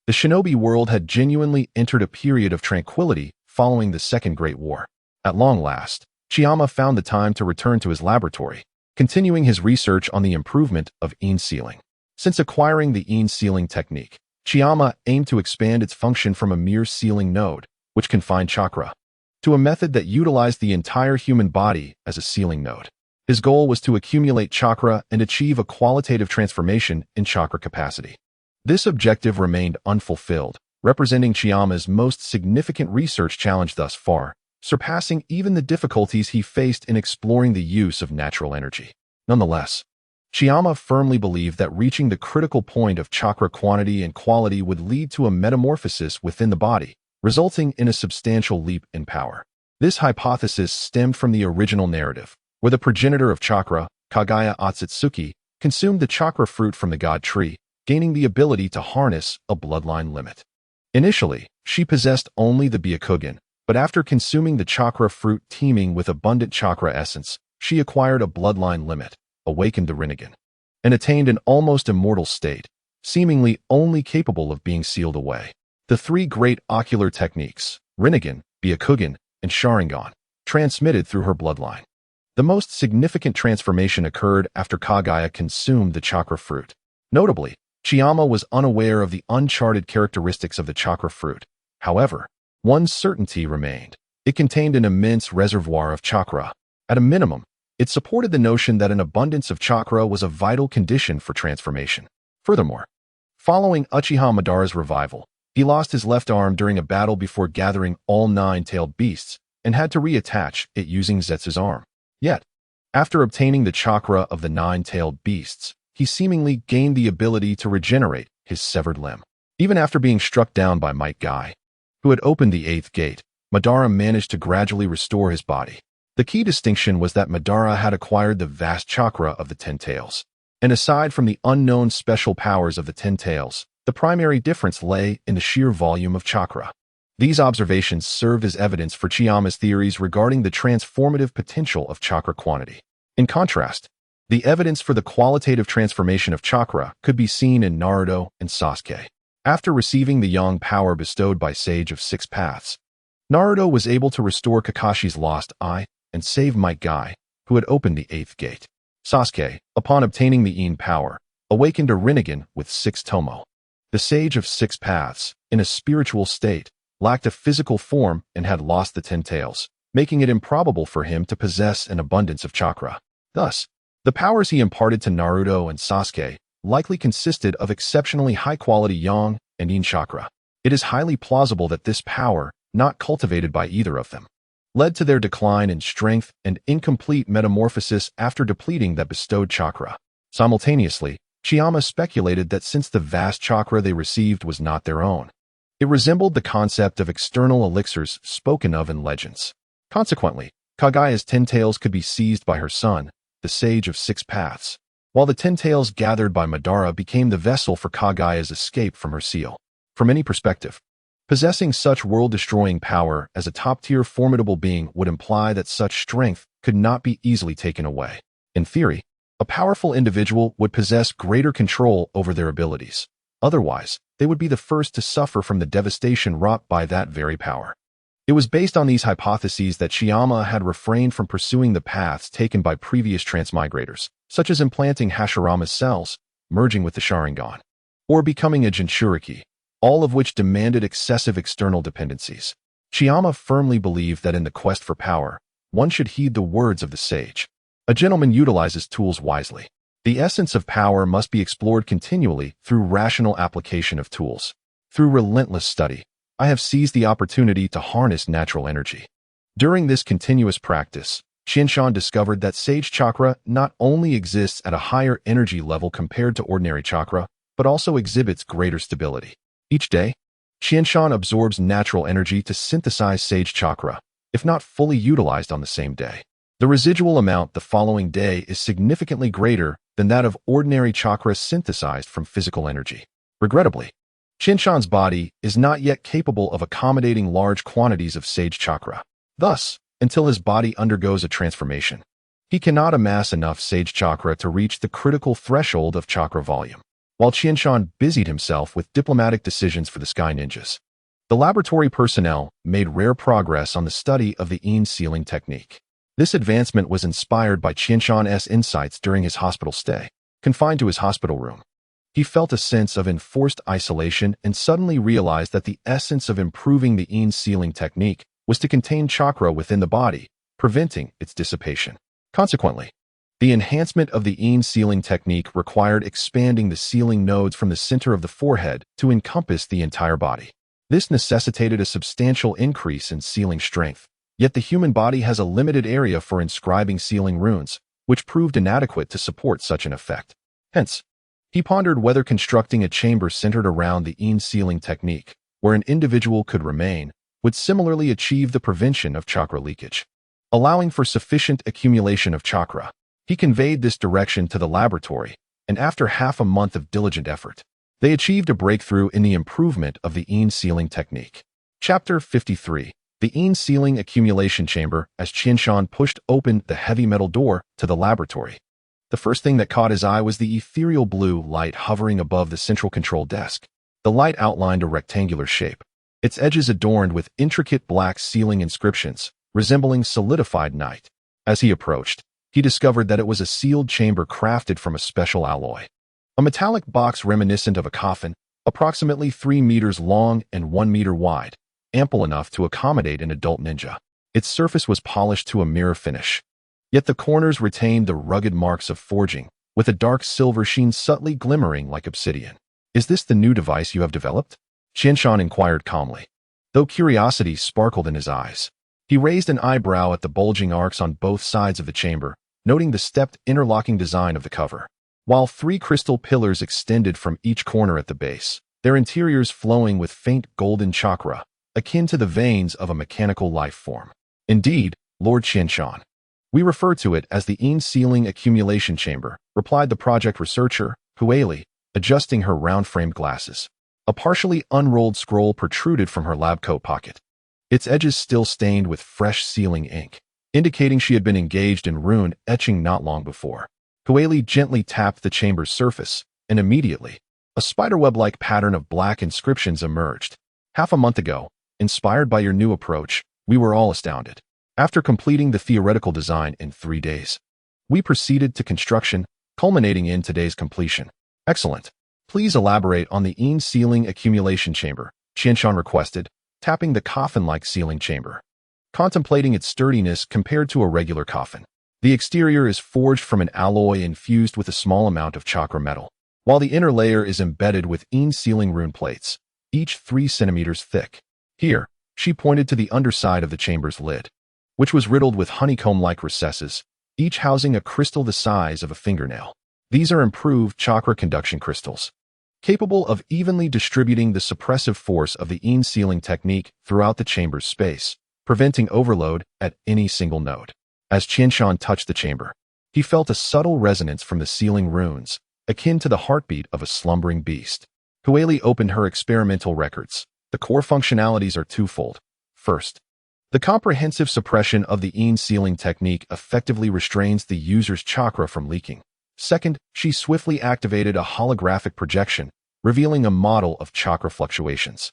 The shinobi world had genuinely entered a period of tranquility following the Second Great War. At long last, Chiyama found the time to return to his laboratory, continuing his research on the improvement of Yin sealing. Since acquiring the Yin sealing technique, Chiyama aimed to expand its function from a mere sealing node, which confined chakra, to a method that utilized the entire human body as a sealing node. His goal was to accumulate chakra and achieve a qualitative transformation in chakra capacity. This objective remained unfulfilled, representing Chiyama's most significant research challenge thus far, surpassing even the difficulties he faced in exploring the use of natural energy. Nonetheless, Chiyama firmly believed that reaching the critical point of chakra quantity and quality would lead to a metamorphosis within the body, resulting in a substantial leap in power. This hypothesis stemmed from the original narrative, where the progenitor of chakra, Kagaya Otsutsuki, consumed the chakra fruit from the god tree, gaining the ability to harness a bloodline limit. Initially, she possessed only the Byakugan, but after consuming the chakra fruit teeming with abundant chakra essence, she acquired a bloodline limit, awakened the Rinnegan, and attained an almost immortal state, seemingly only capable of being sealed away. The 3 great ocular techniques, Rinnegan, Byakugan, and Sharingan, transmitted through her bloodline. The most significant transformation occurred after Kagaya consumed the chakra fruit. Notably, Chiyama was unaware of the uncharted characteristics of the chakra fruit. However, one certainty remained. It contained an immense reservoir of chakra. At a minimum, it supported the notion that an abundance of chakra was a vital condition for transformation. Furthermore, following Uchiha Madara's revival, he lost his left arm during a battle before gathering all 9-tailed beasts and had to reattach it using Zetsu's arm. Yet, after obtaining the chakra of the 9-tailed beasts, he seemingly gained the ability to regenerate his severed limb. Even after being struck down by Might Guy, who had opened the 8th gate, Madara managed to gradually restore his body. The key distinction was that Madara had acquired the vast chakra of the Ten Tails. And aside from the unknown special powers of the Ten Tails, the primary difference lay in the sheer volume of chakra. These observations served as evidence for Chiyama's theories regarding the transformative potential of chakra quantity. In contrast, the evidence for the qualitative transformation of chakra could be seen in Naruto and Sasuke. After receiving the yang power bestowed by Sage of Six Paths, Naruto was able to restore Kakashi's lost eye and save Might Guy, who had opened the eighth gate. Sasuke, upon obtaining the Yin power, awakened a Rinnegan with six Tomo. The Sage of Six Paths, in a spiritual state, lacked a physical form and had lost the Ten Tails, making it improbable for him to possess an abundance of chakra. Thus, the powers he imparted to Naruto and Sasuke likely consisted of exceptionally high-quality yang and yin chakra. It is highly plausible that this power, not cultivated by either of them, led to their decline in strength and incomplete metamorphosis after depleting that bestowed chakra. Simultaneously, Chiyama speculated that since the vast chakra they received was not their own, it resembled the concept of external elixirs spoken of in legends. Consequently, Kagaya's Ten Tails could be seized by her son, the Sage of Six Paths, while the Ten Tails gathered by Madara became the vessel for Kagaya's escape from her seal. From any perspective, possessing such world-destroying power as a top-tier formidable being would imply that such strength could not be easily taken away. In theory, a powerful individual would possess greater control over their abilities. Otherwise, they would be the first to suffer from the devastation wrought by that very power. It was based on these hypotheses that Chiyama had refrained from pursuing the paths taken by previous transmigrators, such as implanting Hashirama's cells, merging with the Sharingan, or becoming a Jinchuriki, all of which demanded excessive external dependencies. Chiyama firmly believed that in the quest for power, one should heed the words of the sage. A gentleman utilizes tools wisely. The essence of power must be explored continually through rational application of tools. Through relentless study, I have seized the opportunity to harness natural energy. During this continuous practice, Qianshan discovered that sage chakra not only exists at a higher energy level compared to ordinary chakra, but also exhibits greater stability. Each day, Qianshan absorbs natural energy to synthesize sage chakra, if not fully utilized on the same day. The residual amount the following day is significantly greater than that of ordinary chakra synthesized from physical energy. Regrettably, Qianshan's body is not yet capable of accommodating large quantities of sage chakra. Thus, until his body undergoes a transformation, he cannot amass enough sage chakra to reach the critical threshold of chakra volume. While Qianshan busied himself with diplomatic decisions for the Sky Ninjas, the laboratory personnel made rare progress on the study of the Yin sealing technique. This advancement was inspired by Qianshan's insights during his hospital stay. Confined to his hospital room, he felt a sense of enforced isolation and suddenly realized that the essence of improving the Yin sealing technique was to contain chakra within the body, preventing its dissipation. Consequently, the enhancement of the Yin sealing technique required expanding the sealing nodes from the center of the forehead to encompass the entire body. This necessitated a substantial increase in sealing strength. Yet the human body has a limited area for inscribing sealing runes, which proved inadequate to support such an effect. Hence, he pondered whether constructing a chamber centered around the Yin sealing technique, where an individual could remain, would similarly achieve the prevention of chakra leakage. Allowing for sufficient accumulation of chakra, he conveyed this direction to the laboratory, and after half a month of diligent effort, they achieved a breakthrough in the improvement of the Yin sealing technique. Chapter 53. The Yin sealing accumulation chamber. As Qianshan pushed open the heavy metal door to the laboratory, the first thing that caught his eye was the ethereal blue light hovering above the central control desk. The light outlined a rectangular shape, its edges adorned with intricate black sealing inscriptions, resembling solidified night. As he approached, he discovered that it was a sealed chamber crafted from a special alloy. A metallic box reminiscent of a coffin, approximately 3 meters long and 1 meter wide, ample enough to accommodate an adult ninja. Its surface was polished to a mirror finish, yet the corners retained the rugged marks of forging, with a dark silver sheen subtly glimmering like obsidian. "Is this the new device you have developed?" Qianshan inquired calmly, though curiosity sparkled in his eyes. He raised an eyebrow at the bulging arcs on both sides of the chamber, noting the stepped interlocking design of the cover. While 3 crystal pillars extended from each corner at the base, their interiors flowing with faint golden chakra, akin to the veins of a mechanical life form. "Indeed, Lord Qianshan," We refer to it as the Yin Sealing Accumulation Chamber, replied the project researcher, Hueli, adjusting her round-framed glasses. A partially unrolled scroll protruded from her lab coat pocket, its edges still stained with fresh sealing ink, indicating she had been engaged in rune etching not long before. Hueli gently tapped the chamber's surface, and immediately, a spiderweb-like pattern of black inscriptions emerged. Half a month ago, inspired by your new approach, we were all astounded. After completing the theoretical design in 3 days, we proceeded to construction, culminating in today's completion. Excellent. Please elaborate on the Yin Sealing Accumulation Chamber, Qianshan requested, tapping the coffin-like sealing chamber. Contemplating its sturdiness compared to a regular coffin. The exterior is forged from an alloy infused with a small amount of chakra metal, while the inner layer is embedded with Yin sealing rune plates, each 3 centimeters thick. Here, she pointed to the underside of the chamber's lid, which was riddled with honeycomb-like recesses, each housing a crystal the size of a fingernail. These are improved chakra conduction crystals, capable of evenly distributing the suppressive force of the Yin sealing technique throughout the chamber's space, preventing overload at any single node. As Qianshan touched the chamber, he felt a subtle resonance from the sealing runes, akin to the heartbeat of a slumbering beast. Hueli opened her experimental records. The core functionalities are twofold. First, the comprehensive suppression of the Yin sealing technique effectively restrains the user's chakra from leaking. Second, she swiftly activated a holographic projection, revealing a model of chakra fluctuations.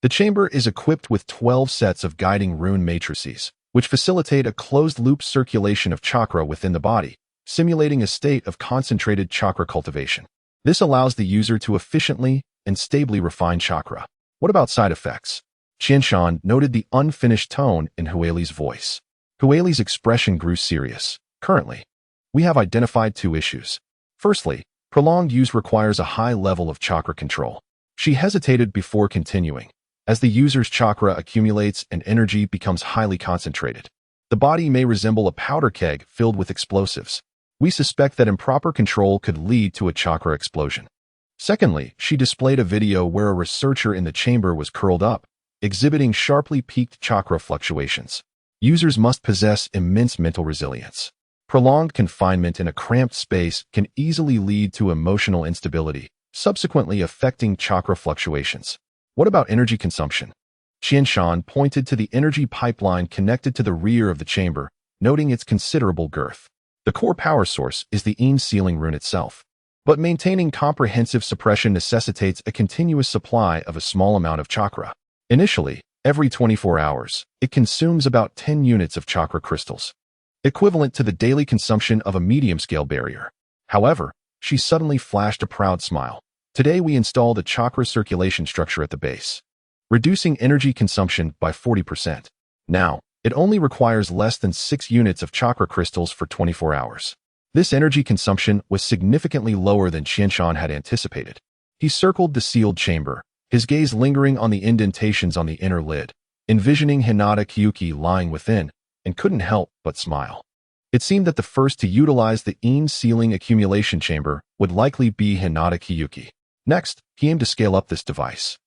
The chamber is equipped with 12 sets of guiding rune matrices, which facilitate a closed-loop circulation of chakra within the body, simulating a state of concentrated chakra cultivation. This allows the user to efficiently and stably refine chakra. What about side effects? Qianshan noted the unfinished tone in Hueli's voice. Hueli's expression grew serious. Currently, we have identified 2 issues. Firstly, prolonged use requires a high level of chakra control. She hesitated before continuing. As the user's chakra accumulates and energy becomes highly concentrated, the body may resemble a powder keg filled with explosives. We suspect that improper control could lead to a chakra explosion. Secondly, she displayed a video where a researcher in the chamber was curled up, exhibiting sharply peaked chakra fluctuations. Users must possess immense mental resilience. Prolonged confinement in a cramped space can easily lead to emotional instability, subsequently affecting chakra fluctuations. What about energy consumption? Qianshan pointed to the energy pipeline connected to the rear of the chamber, noting its considerable girth. The core power source is the Yin sealing rune itself, but maintaining comprehensive suppression necessitates a continuous supply of a small amount of chakra. Initially, every 24 hours, it consumes about 10 units of chakra crystals, equivalent to the daily consumption of a medium-scale barrier. However, she suddenly flashed a proud smile. Today we installed a chakra circulation structure at the base, reducing energy consumption by 40%. Now, it only requires less than 6 units of chakra crystals for 24 hours. This energy consumption was significantly lower than Qianshan had anticipated. He circled the sealed chamber, his gaze lingering on the indentations on the inner lid, envisioning Hinata Kyuki lying within, and couldn't help but smile. It seemed that the first to utilize the Yin sealing accumulation chamber would likely be Hinata Kyuki. Next, he aimed to scale up this device,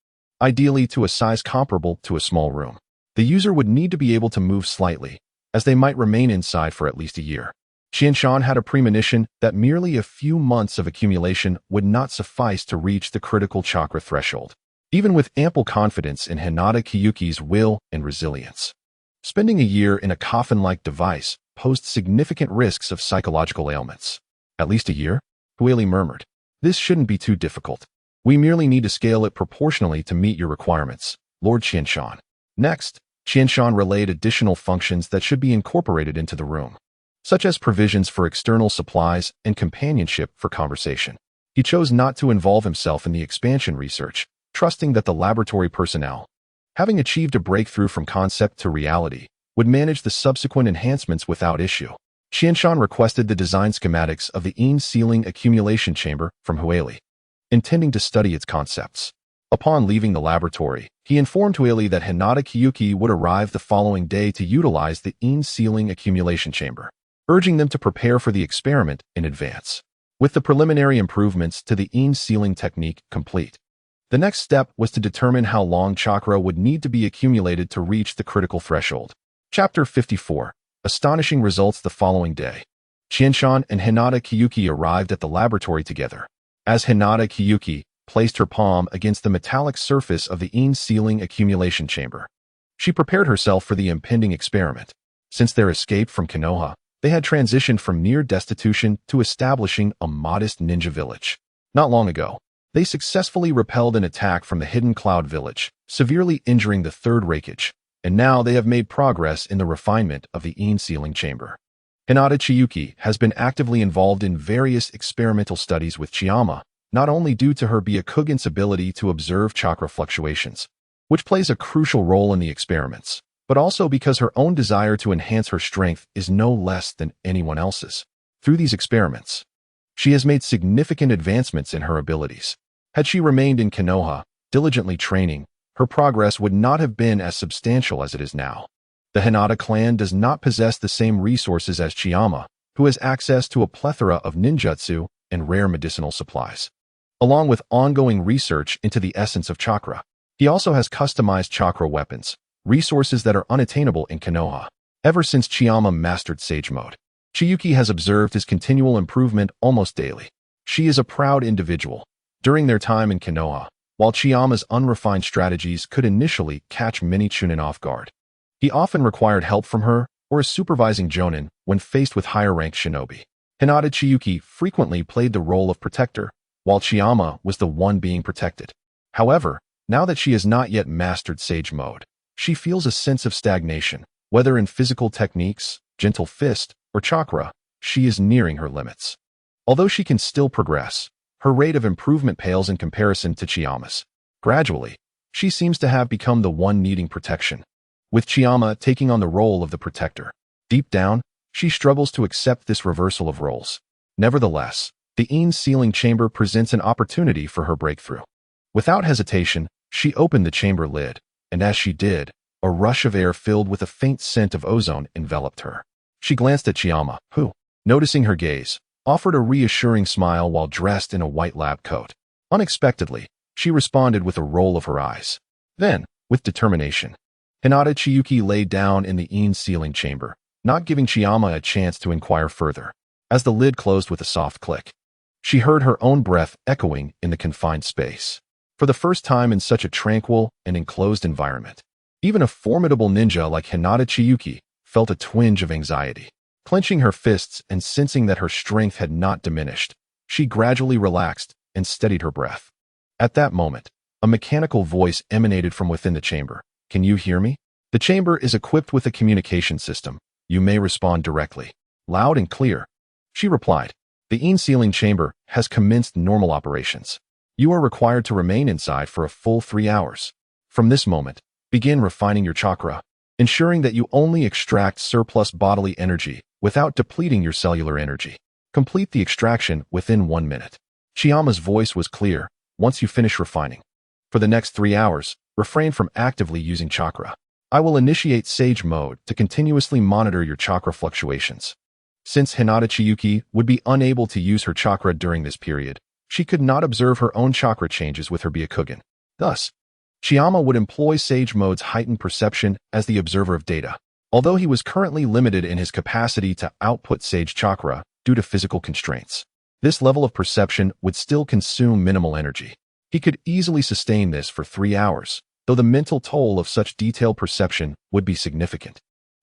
ideally to a size comparable to a small room. The user would need to be able to move slightly, as they might remain inside for at least a year. Qianshan had a premonition that merely a few months of accumulation would not suffice to reach the critical chakra threshold, even with ample confidence in Hinata Kyuki's will and resilience. Spending a year in a coffin-like device posed significant risks of psychological ailments. At least a year? Hueli murmured. This shouldn't be too difficult. We merely need to scale it proportionally to meet your requirements, Lord Qianshan. Next, Qianshan relayed additional functions that should be incorporated into the room, such as provisions for external supplies and companionship for conversation. He chose not to involve himself in the expansion research, trusting that the laboratory personnel, having achieved a breakthrough from concept to reality, would manage the subsequent enhancements without issue. Qianshan requested the design schematics of the Yin sealing accumulation chamber from Hueli, intending to study its concepts. Upon leaving the laboratory, he informed Hueli that Hinata Kyuki would arrive the following day to utilize the Yin sealing accumulation chamber, urging them to prepare for the experiment in advance. With the preliminary improvements to the Yin sealing technique complete, the next step was to determine how long chakra would need to be accumulated to reach the critical threshold. Chapter 54. Astonishing results the following day. Qianshan and Hinata Kyuki arrived at the laboratory together. As Hinata Kyuki placed her palm against the metallic surface of the Yin sealing accumulation chamber, she prepared herself for the impending experiment. Since their escape from Konoha, they had transitioned from near destitution to establishing a modest ninja village. Not long ago, they successfully repelled an attack from the Hidden Cloud village, severely injuring the third Reikage, and now they have made progress in the refinement of the Yin sealing chamber. Hinata Chiyuki has been actively involved in various experimental studies with Chiyama, not only due to her Byakugan's ability to observe chakra fluctuations, which plays a crucial role in the experiments, but also because her own desire to enhance her strength is no less than anyone else's. Through these experiments, she has made significant advancements in her abilities. Had she remained in Konoha, diligently training, her progress would not have been as substantial as it is now. The Hinata clan does not possess the same resources as Chiyama, who has access to a plethora of ninjutsu and rare medicinal supplies. Along with ongoing research into the essence of chakra, he also has customized chakra weapons, resources that are unattainable in Konoha. Ever since Chiyama mastered Sage Mode, Chiyuki has observed his continual improvement almost daily. She is a proud individual. During their time in Konoha, while Chiyama's unrefined strategies could initially catch many Chunin off guard, he often required help from her or a supervising jonin when faced with higher-ranked shinobi. Hinata Chiyuki frequently played the role of protector, while Chiyama was the one being protected. However, now that she has not yet mastered Sage Mode, she feels a sense of stagnation. Whether in physical techniques, gentle fist, or chakra, she is nearing her limits. Although she can still progress, her rate of improvement pales in comparison to Chiyama's. Gradually, she seems to have become the one needing protection, with Chiyama taking on the role of the protector. Deep down, she struggles to accept this reversal of roles. Nevertheless, the Yin sealing chamber presents an opportunity for her breakthrough. Without hesitation, she opened the chamber lid, and as she did, a rush of air filled with a faint scent of ozone enveloped her. She glanced at Chiyama, who, noticing her gaze, offered a reassuring smile while dressed in a white lab coat. Unexpectedly, she responded with a roll of her eyes. Then, with determination, Hinata Chiyuki lay down in the Yin sealing chamber, not giving Chiyama a chance to inquire further. As the lid closed with a soft click, she heard her own breath echoing in the confined space. For the first time in such a tranquil and enclosed environment, even a formidable ninja like Hinata Chiyuki felt a twinge of anxiety. Clenching her fists and sensing that her strength had not diminished, she gradually relaxed and steadied her breath. At that moment, a mechanical voice emanated from within the chamber. "Can you hear me? The chamber is equipped with a communication system. You may respond directly." Loud and clear, she replied. "The Yin sealing chamber has commenced normal operations. You are required to remain inside for a full 3 hours. From this moment, begin refining your chakra, ensuring that you only extract surplus bodily energy without depleting your cellular energy. Complete the extraction within 1 minute." Chiyama's voice was clear. "Once you finish refining, for the next 3 hours, refrain from actively using chakra. I will initiate Sage Mode to continuously monitor your chakra fluctuations." Since Hinata Chiyuki would be unable to use her chakra during this period, she could not observe her own chakra changes with her Byakugan. Thus, Chiyama would employ Sage Mode's heightened perception as the observer of data. Although he was currently limited in his capacity to output Sage Chakra due to physical constraints, this level of perception would still consume minimal energy. He could easily sustain this for 3 hours, though the mental toll of such detailed perception would be significant.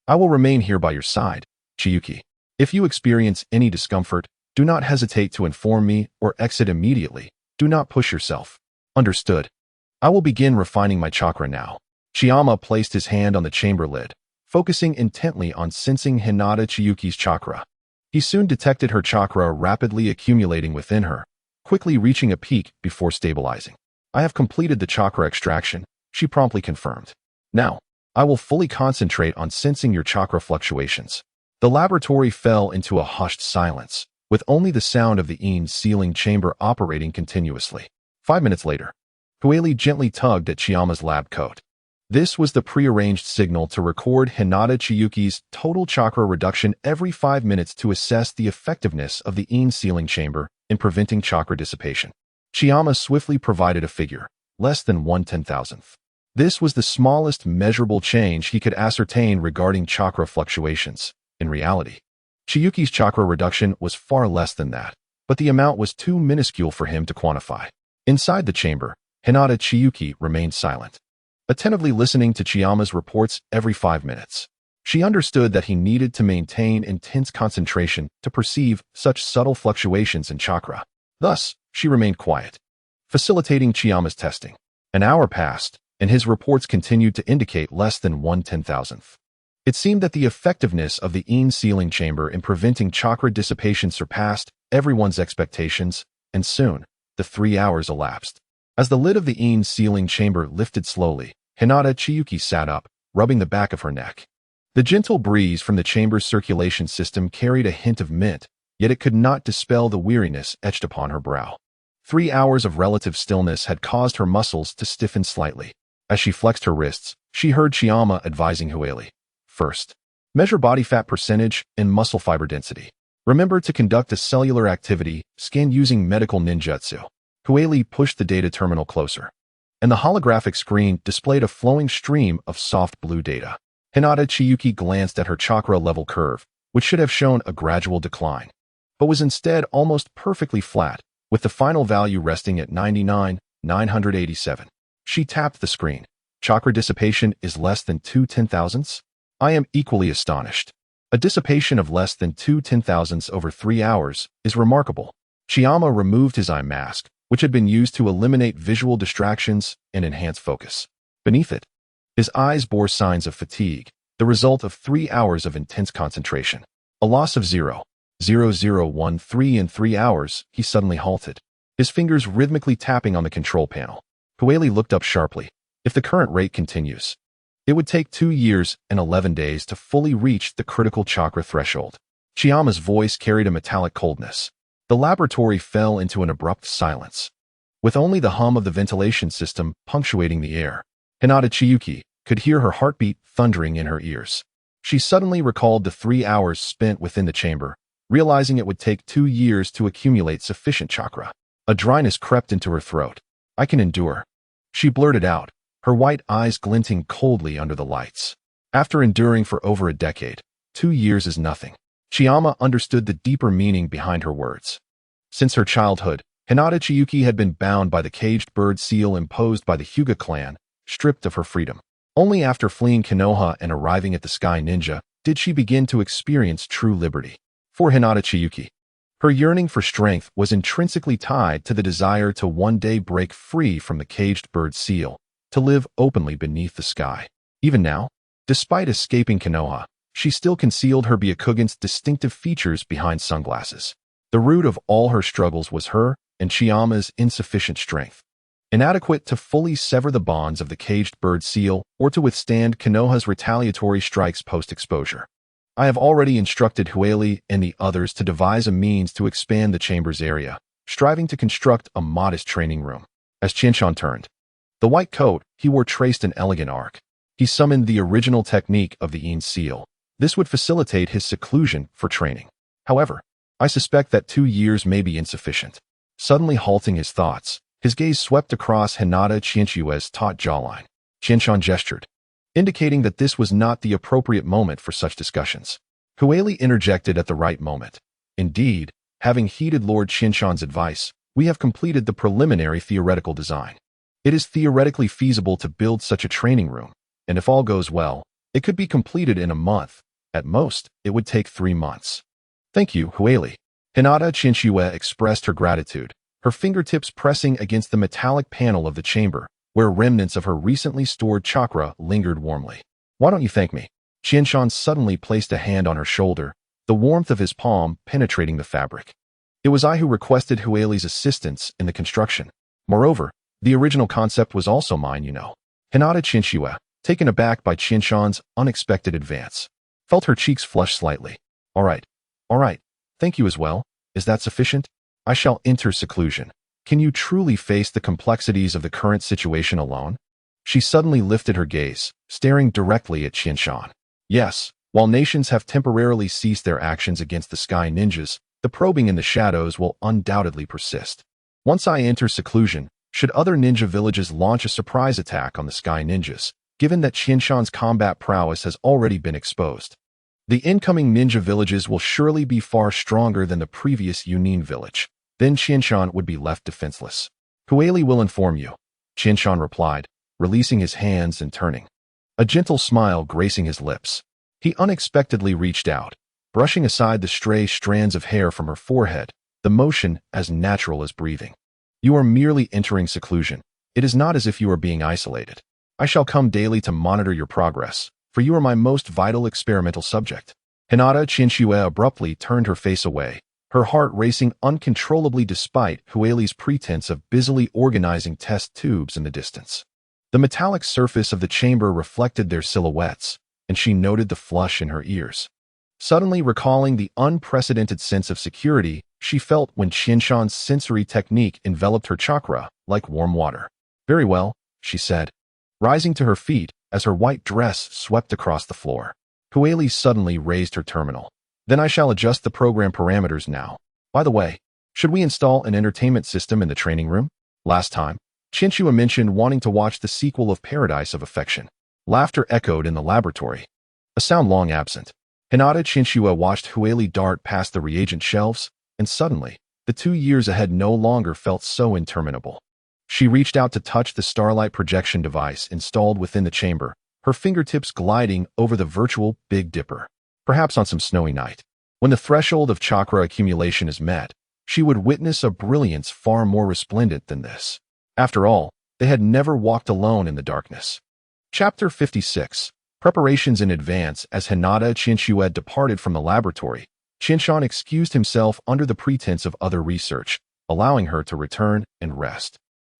"I will remain here by your side, Chiyuki. If you experience any discomfort, do not hesitate to inform me or exit immediately. Do not push yourself." "Understood. I will begin refining my chakra now." Chiyama placed his hand on the chamber lid, focusing intently on sensing Hinata Chiyuki's chakra. He soon detected her chakra rapidly accumulating within her, quickly reaching a peak before stabilizing. "I have completed the chakra extraction," she promptly confirmed. "Now, I will fully concentrate on sensing your chakra fluctuations." The laboratory fell into a hushed silence, with only the sound of the Yin sealing chamber operating continuously. 5 minutes later, Hueli gently tugged at Chiyama's lab coat. This was the prearranged signal to record Hinata Chiyuki's total chakra reduction every 5 minutes to assess the effectiveness of the Yin sealing chamber in preventing chakra dissipation. Chiyama swiftly provided a figure, less than 1/10,000th. This was the smallest measurable change he could ascertain regarding chakra fluctuations. In reality, Chiyuki's chakra reduction was far less than that, but the amount was too minuscule for him to quantify. Inside the chamber, Hinata Chiyuki remained silent, attentively listening to Chiyama's reports every 5 minutes. She understood that he needed to maintain intense concentration to perceive such subtle fluctuations in chakra. Thus, she remained quiet, facilitating Chiyama's testing. An hour passed, and his reports continued to indicate less than 1/10,000th. It seemed that the effectiveness of the Yin sealing chamber in preventing chakra dissipation surpassed everyone's expectations, and soon, the 3 hours elapsed. As the lid of the Yin sealing chamber lifted slowly, Hinata Chiyuki sat up, rubbing the back of her neck. The gentle breeze from the chamber's circulation system carried a hint of mint, yet it could not dispel the weariness etched upon her brow. 3 hours of relative stillness had caused her muscles to stiffen slightly. As she flexed her wrists, she heard Chiyama advising Hueli. First, measure body fat percentage and muscle fiber density. Remember to conduct a cellular activity scan using medical ninjutsu. Hueli pushed the data terminal closer, and the holographic screen displayed a flowing stream of soft blue data. Hinata Chiyuki glanced at her chakra level curve, which should have shown a gradual decline, but was instead almost perfectly flat, with the final value resting at 99,987. She tapped the screen. Chakra dissipation is less than 2/10,000ths? I am equally astonished. A dissipation of less than 2/10,000ths over 3 hours is remarkable. Chiyama removed his eye mask, which had been used to eliminate visual distractions and enhance focus. Beneath it, his eyes bore signs of fatigue, the result of 3 hours of intense concentration. A loss of 0.0013 in 3 hours, he suddenly halted, his fingers rhythmically tapping on the control panel. Hueli looked up sharply. If the current rate continues, it would take 2 years and 11 days to fully reach the critical chakra threshold. Chiyama's voice carried a metallic coldness. The laboratory fell into an abrupt silence, with only the hum of the ventilation system punctuating the air. Hinata Chiyuki could hear her heartbeat thundering in her ears. She suddenly recalled the 3 hours spent within the chamber, realizing it would take 2 years to accumulate sufficient chakra. A dryness crept into her throat. I can endure, she blurted out, her white eyes glinting coldly under the lights. After enduring for over a decade, 2 years is nothing. Chiyama understood the deeper meaning behind her words. Since her childhood, Hinata Chiyuki had been bound by the caged bird seal imposed by the Hyuga clan, stripped of her freedom. Only after fleeing Konoha and arriving at the Sky Ninja did she begin to experience true liberty. For Hinata Chiyuki, her yearning for strength was intrinsically tied to the desire to one day break free from the caged bird seal, to live openly beneath the sky. Even now, despite escaping Konoha, she still concealed her Byakugan's distinctive features behind sunglasses. The root of all her struggles was her and Chiyama's insufficient strength, inadequate to fully sever the bonds of the caged bird seal or to withstand Konoha's retaliatory strikes post-exposure. I have already instructed Hueli and the others to devise a means to expand the chamber's area, striving to construct a modest training room. As Qianshan turned, the white coat he wore traced an elegant arc. He summoned the original technique of the Yin seal. This would facilitate his seclusion for training. However, I suspect that 2 years may be insufficient. Suddenly halting his thoughts, his gaze swept across Hinata Qianshue's taut jawline. Qianshan gestured, indicating that this was not the appropriate moment for such discussions. Hueli interjected at the right moment. Indeed, having heeded Lord Qianshan's advice, we have completed the preliminary theoretical design. It is theoretically feasible to build such a training room, and if all goes well, it could be completed in a month. At most, it would take 3 months. Thank you, Hueli. Hinata Qianshue expressed her gratitude, her fingertips pressing against the metallic panel of the chamber, where remnants of her recently stored chakra lingered warmly. Why don't you thank me? Qianshan suddenly placed a hand on her shoulder, the warmth of his palm penetrating the fabric. It was I who requested Hueli's assistance in the construction. Moreover, the original concept was also mine, you know. Hinata Qianshue, taken aback by Qianshan's unexpected advance, felt her cheeks flush slightly. All right. Thank you as well. Is that sufficient? I shall enter seclusion. Can you truly face the complexities of the current situation alone? She suddenly lifted her gaze, staring directly at Qianshan. Yes, while nations have temporarily ceased their actions against the Sky Ninjas, the probing in the shadows will undoubtedly persist. Once I enter seclusion, should other ninja villages launch a surprise attack on the Sky Ninjas, given that Qianshan's combat prowess has already been exposed, The incoming ninja villages will surely be far stronger than the previous Yunin village. Then Qianshan would be left defenseless. Kueli will inform you, Qianshan replied, releasing his hands and turning. A gentle smile gracing his lips. He unexpectedly reached out, brushing aside the stray strands of hair from her forehead, the motion as natural as breathing. You are merely entering seclusion. It is not as if you are being isolated. I shall come daily to monitor your progress, for you are my most vital experimental subject. Hinata Qianxue abruptly turned her face away, her heart racing uncontrollably despite Hueli's pretense of busily organizing test tubes in the distance. The metallic surface of the chamber reflected their silhouettes, and she noted the flush in her ears. Suddenly recalling the unprecedented sense of security she felt when Qianshan's sensory technique enveloped her chakra like warm water. Very well, she said, rising to her feet as her white dress swept across the floor. Hueli suddenly raised her terminal. Then I shall adjust the program parameters now. By the way, should we install an entertainment system in the training room? Last time, Qianxue mentioned wanting to watch the sequel of Paradise of Affection. Laughter echoed in the laboratory. A sound long absent. Hinata Qianxue watched Hueli dart past the reagent shelves, and suddenly, the 2 years ahead no longer felt so interminable. She reached out to touch the starlight projection device installed within the chamber, her fingertips gliding over the virtual Big Dipper. Perhaps on some snowy night, when the threshold of chakra accumulation is met, she would witness a brilliance far more resplendent than this. After all, they had never walked alone in the darkness. Chapter 56. Preparations in advance. As Hinata Qianxue departed from the laboratory, Qianshan excused himself under the pretense of other research, allowing her to return and rest.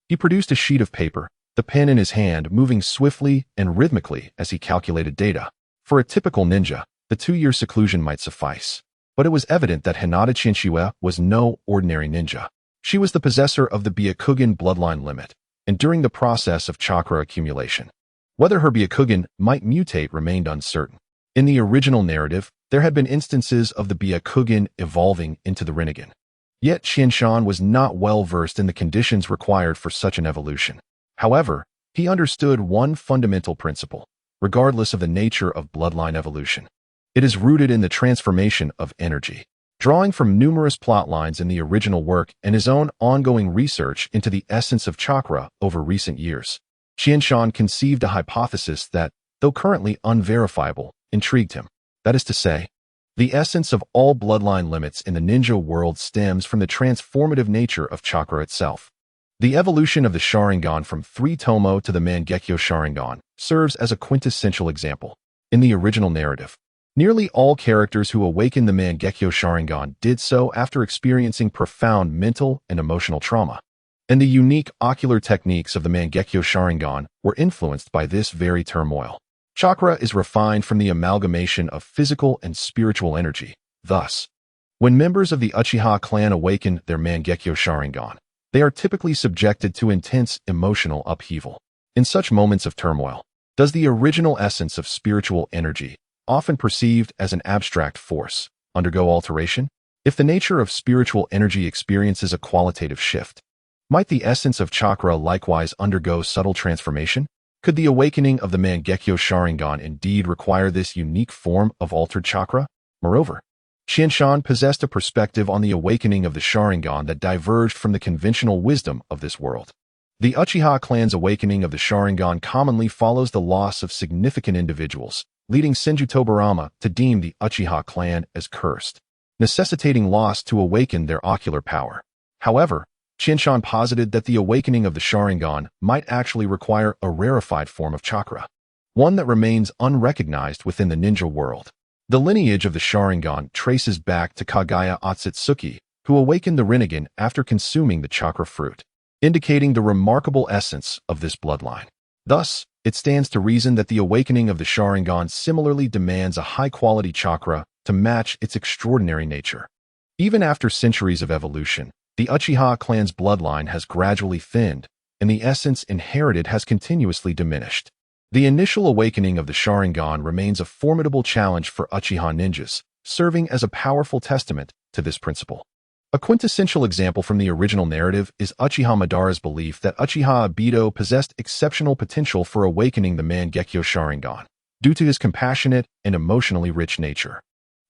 He produced a sheet of paper, the pen in his hand moving swiftly and rhythmically as he calculated data. For a typical ninja, the 2-year seclusion might suffice. But it was evident that Hinata Qianxue was no ordinary ninja. She was the possessor of the Byakugan bloodline limit, and during the process of chakra accumulation, whether her Byakugan might mutate remained uncertain. In the original narrative, there had been instances of the Byakugan evolving into the Rinnegan. Yet Qianshan was not well versed in the conditions required for such an evolution. However, he understood one fundamental principle, regardless of the nature of bloodline evolution. It is rooted in the transformation of energy. Drawing from numerous plot lines in the original work and his own ongoing research into the essence of chakra over recent years, Qianshan conceived a hypothesis that, though currently unverifiable, intrigued him. That is to say, the essence of all bloodline limits in the ninja world stems from the transformative nature of chakra itself. The evolution of the Sharingan from 3-tomo to the Mangekyo Sharingan serves as a quintessential example. In the original narrative, nearly all characters who awakened the Mangekyo Sharingan did so after experiencing profound mental and emotional trauma. And the unique ocular techniques of the Mangekyo Sharingan were influenced by this very turmoil. Chakra is refined from the amalgamation of physical and spiritual energy. Thus, when members of the Uchiha clan awaken their Mangekyo Sharingan, they are typically subjected to intense emotional upheaval. In such moments of turmoil, does the original essence of spiritual energy, often perceived as an abstract force, undergo alteration? If the nature of spiritual energy experiences a qualitative shift, might the essence of chakra likewise undergo subtle transformation? Could the awakening of the Mangekyo Sharingan indeed require this unique form of altered chakra? Moreover, Qianshan possessed a perspective on the awakening of the Sharingan that diverged from the conventional wisdom of this world. The Uchiha clan's awakening of the Sharingan commonly follows the loss of significant individuals, leading Senju Tobarama to deem the Uchiha clan as cursed, necessitating loss to awaken their ocular power. However, Qianshan posited that the awakening of the Sharingan might actually require a rarefied form of chakra, one that remains unrecognized within the ninja world. The lineage of the Sharingan traces back to Kagaya Otsutsuki, who awakened the Rinnegan after consuming the chakra fruit, indicating the remarkable essence of this bloodline. Thus, it stands to reason that the awakening of the Sharingan similarly demands a high-quality chakra to match its extraordinary nature. Even after centuries of evolution, the Uchiha clan's bloodline has gradually thinned, and the essence inherited has continuously diminished. The initial awakening of the Sharingan remains a formidable challenge for Uchiha ninjas, serving as a powerful testament to this principle. A quintessential example from the original narrative is Uchiha Madara's belief that Uchiha Obito possessed exceptional potential for awakening the Mangekyo Sharingan. due to his compassionate and emotionally rich nature.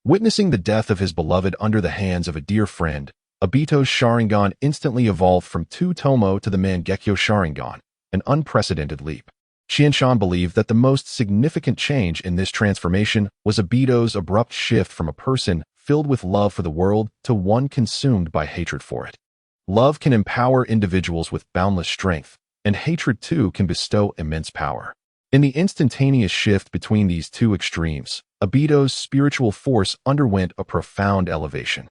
Witnessing the death of his beloved under the hands of a dear friend, Obito's Sharingan instantly evolved from two Tomo to the Mangekyo Sharingan, an unprecedented leap. Qianshan believed that the most significant change in this transformation was Obito's abrupt shift from a person filled with love for the world to one consumed by hatred for it. Love can empower individuals with boundless strength, and hatred too can bestow immense power. In the instantaneous shift between these two extremes, Obito's spiritual force underwent a profound elevation,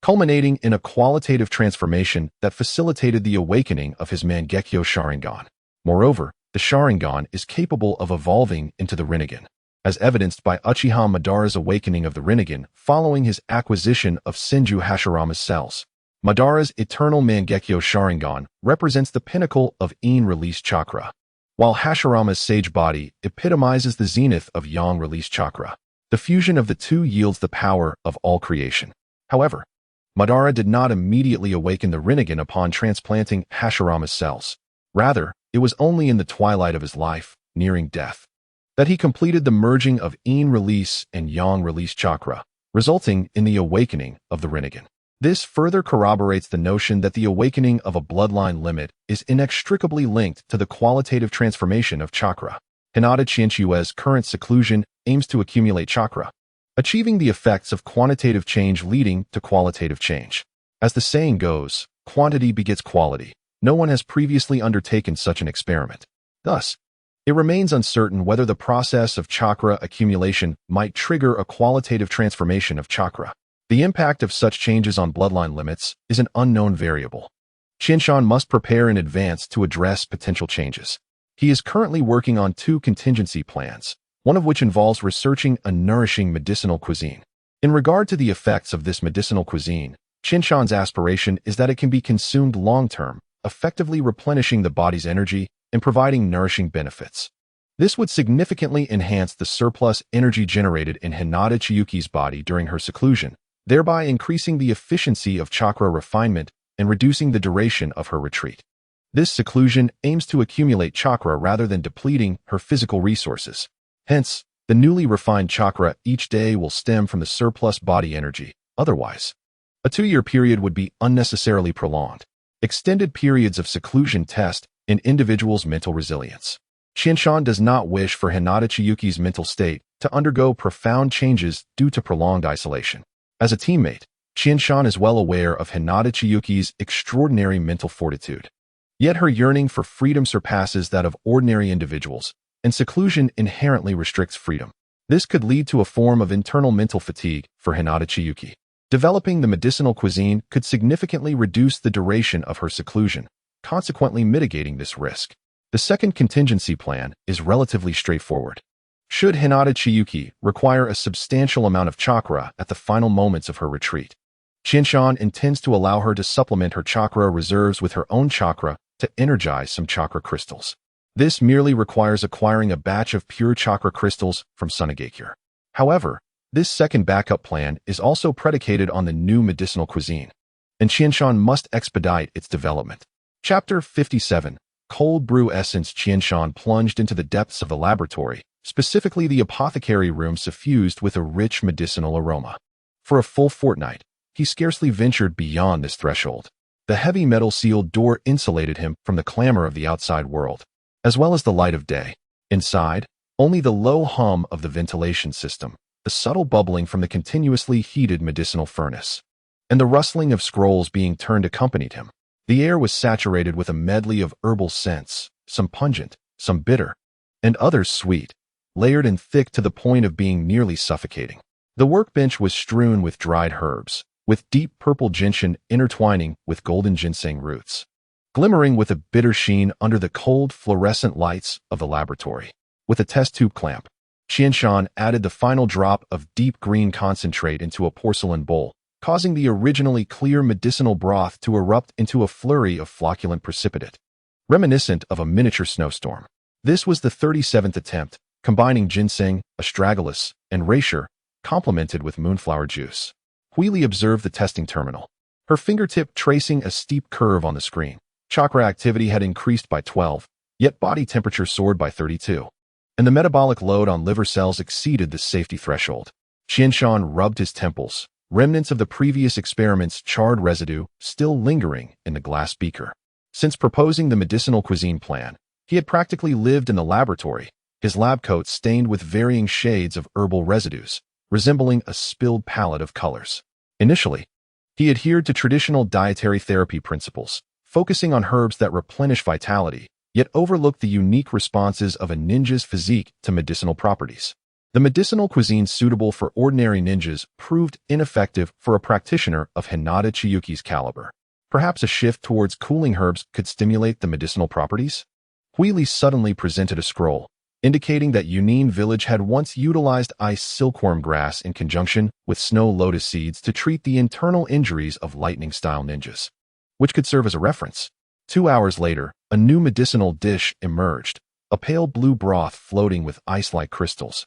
culminating in a qualitative transformation that facilitated the awakening of his Mangekyo Sharingan. Moreover, the Sharingan is capable of evolving into the Rinnegan, as evidenced by Uchiha Madara's awakening of the Rinnegan following his acquisition of Senju Hashirama's cells. Madara's eternal Mangekyo Sharingan represents the pinnacle of Yin-release chakra, while Hashirama's sage body epitomizes the zenith of Yang-release chakra. The fusion of the two yields the power of all creation. However, Madara did not immediately awaken the Rinnegan upon transplanting Hashirama's cells. Rather, it was only in the twilight of his life, nearing death, that he completed the merging of Yin-release and Yang-release chakra, resulting in the awakening of the Rinnegan. This further corroborates the notion that the awakening of a bloodline limit is inextricably linked to the qualitative transformation of chakra. Hinata Qianchue's current seclusion aims to accumulate chakra, achieving the effects of quantitative change leading to qualitative change. As the saying goes, quantity begets quality. No one has previously undertaken such an experiment. Thus, it remains uncertain whether the process of chakra accumulation might trigger a qualitative transformation of chakra. The impact of such changes on bloodline limits is an unknown variable. Qianshan must prepare in advance to address potential changes. He is currently working on two contingency plans, one of which involves researching a nourishing medicinal cuisine. In regard to the effects of this medicinal cuisine, Qianshan's aspiration is that it can be consumed long-term, effectively replenishing the body's energy and providing nourishing benefits. This would significantly enhance the surplus energy generated in Hinata Chiyuki's body during her seclusion, thereby increasing the efficiency of chakra refinement and reducing the duration of her retreat. This seclusion aims to accumulate chakra rather than depleting her physical resources. Hence, the newly refined chakra each day will stem from the surplus body energy. Otherwise, a 2-year period would be unnecessarily prolonged. Extended periods of seclusion test an individual's mental resilience. Qianshan does not wish for Hinata Chiyuki's mental state to undergo profound changes due to prolonged isolation. As a teammate, Qianshan is well aware of Hinata Chiyuki's extraordinary mental fortitude. Yet her yearning for freedom surpasses that of ordinary individuals, and seclusion inherently restricts freedom. This could lead to a form of internal mental fatigue for Hinata Chiyuki. Developing the medicinal cuisine could significantly reduce the duration of her seclusion, consequently mitigating this risk. The second contingency plan is relatively straightforward. Should Hinata Chiyuki require a substantial amount of chakra at the final moments of her retreat, Qianshan intends to allow her to supplement her chakra reserves with her own chakra to energize some chakra crystals. This merely requires acquiring a batch of pure chakra crystals from Sunagakure. However, this second backup plan is also predicated on the new medicinal cuisine, and Qianshan must expedite its development. Chapter 57. Cold Brew Essence. Qianshan plunged into the depths of the laboratory, specifically the apothecary room suffused with a rich medicinal aroma. For a full fortnight, he scarcely ventured beyond this threshold. The heavy metal-sealed door insulated him from the clamor of the outside world, as well as the light of day. Inside, only the low hum of the ventilation system, the subtle bubbling from the continuously heated medicinal furnace, and the rustling of scrolls being turned accompanied him. The air was saturated with a medley of herbal scents, some pungent, some bitter, and others sweet, layered and thick to the point of being nearly suffocating. The workbench was strewn with dried herbs, with deep purple gentian intertwining with golden ginseng roots, glimmering with a bitter sheen under the cold fluorescent lights of the laboratory. With a test tube clamp, Qianshan added the final drop of deep green concentrate into a porcelain bowl, causing the originally clear medicinal broth to erupt into a flurry of flocculent precipitate, reminiscent of a miniature snowstorm. This was the 37th attempt, combining ginseng, astragalus, and reishi, complemented with moonflower juice. Huili observed the testing terminal, her fingertip tracing a steep curve on the screen. Chakra activity had increased by 12, yet body temperature soared by 32. and the metabolic load on liver cells exceeded the safety threshold. Qianshan rubbed his temples, remnants of the previous experiment's charred residue still lingering in the glass beaker. Since proposing the medicinal cuisine plan, he had practically lived in the laboratory, his lab coat stained with varying shades of herbal residues, resembling a spilled palette of colors. Initially, he adhered to traditional dietary therapy principles, focusing on herbs that replenish vitality, yet overlooked the unique responses of a ninja's physique to medicinal properties. The medicinal cuisine suitable for ordinary ninjas proved ineffective for a practitioner of Hinata Chiyuki's caliber. Perhaps a shift towards cooling herbs could stimulate the medicinal properties? Huili suddenly presented a scroll, indicating that Yunin village had once utilized ice silkworm grass in conjunction with snow lotus seeds to treat the internal injuries of lightning-style ninjas, which could serve as a reference. 2 hours later, a new medicinal dish emerged, a pale blue broth floating with ice-like crystals,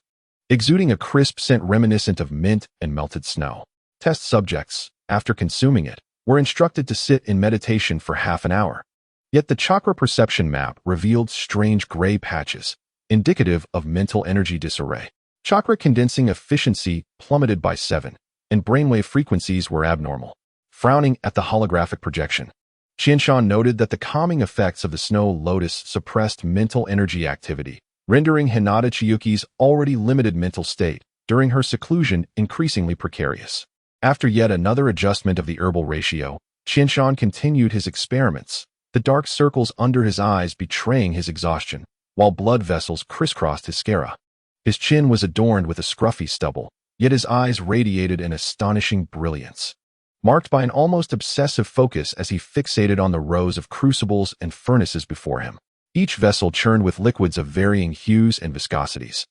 exuding a crisp scent reminiscent of mint and melted snow. Test subjects, after consuming it, were instructed to sit in meditation for half an hour. Yet the chakra perception map revealed strange gray patches, indicative of mental energy disarray. Chakra condensing efficiency plummeted by 7, and brainwave frequencies were abnormal. Frowning at the holographic projection, Qianshan noted that the calming effects of the snow lotus suppressed mental energy activity, rendering Hinata Chiyuki's already limited mental state during her seclusion increasingly precarious. After yet another adjustment of the herbal ratio, Qianshan continued his experiments, the dark circles under his eyes betraying his exhaustion, while blood vessels crisscrossed his sclera. His chin was adorned with a scruffy stubble, yet his eyes radiated an astonishing brilliance, marked by an almost obsessive focus as he fixated on the rows of crucibles and furnaces before him. Each vessel churned with liquids of varying hues and viscosities,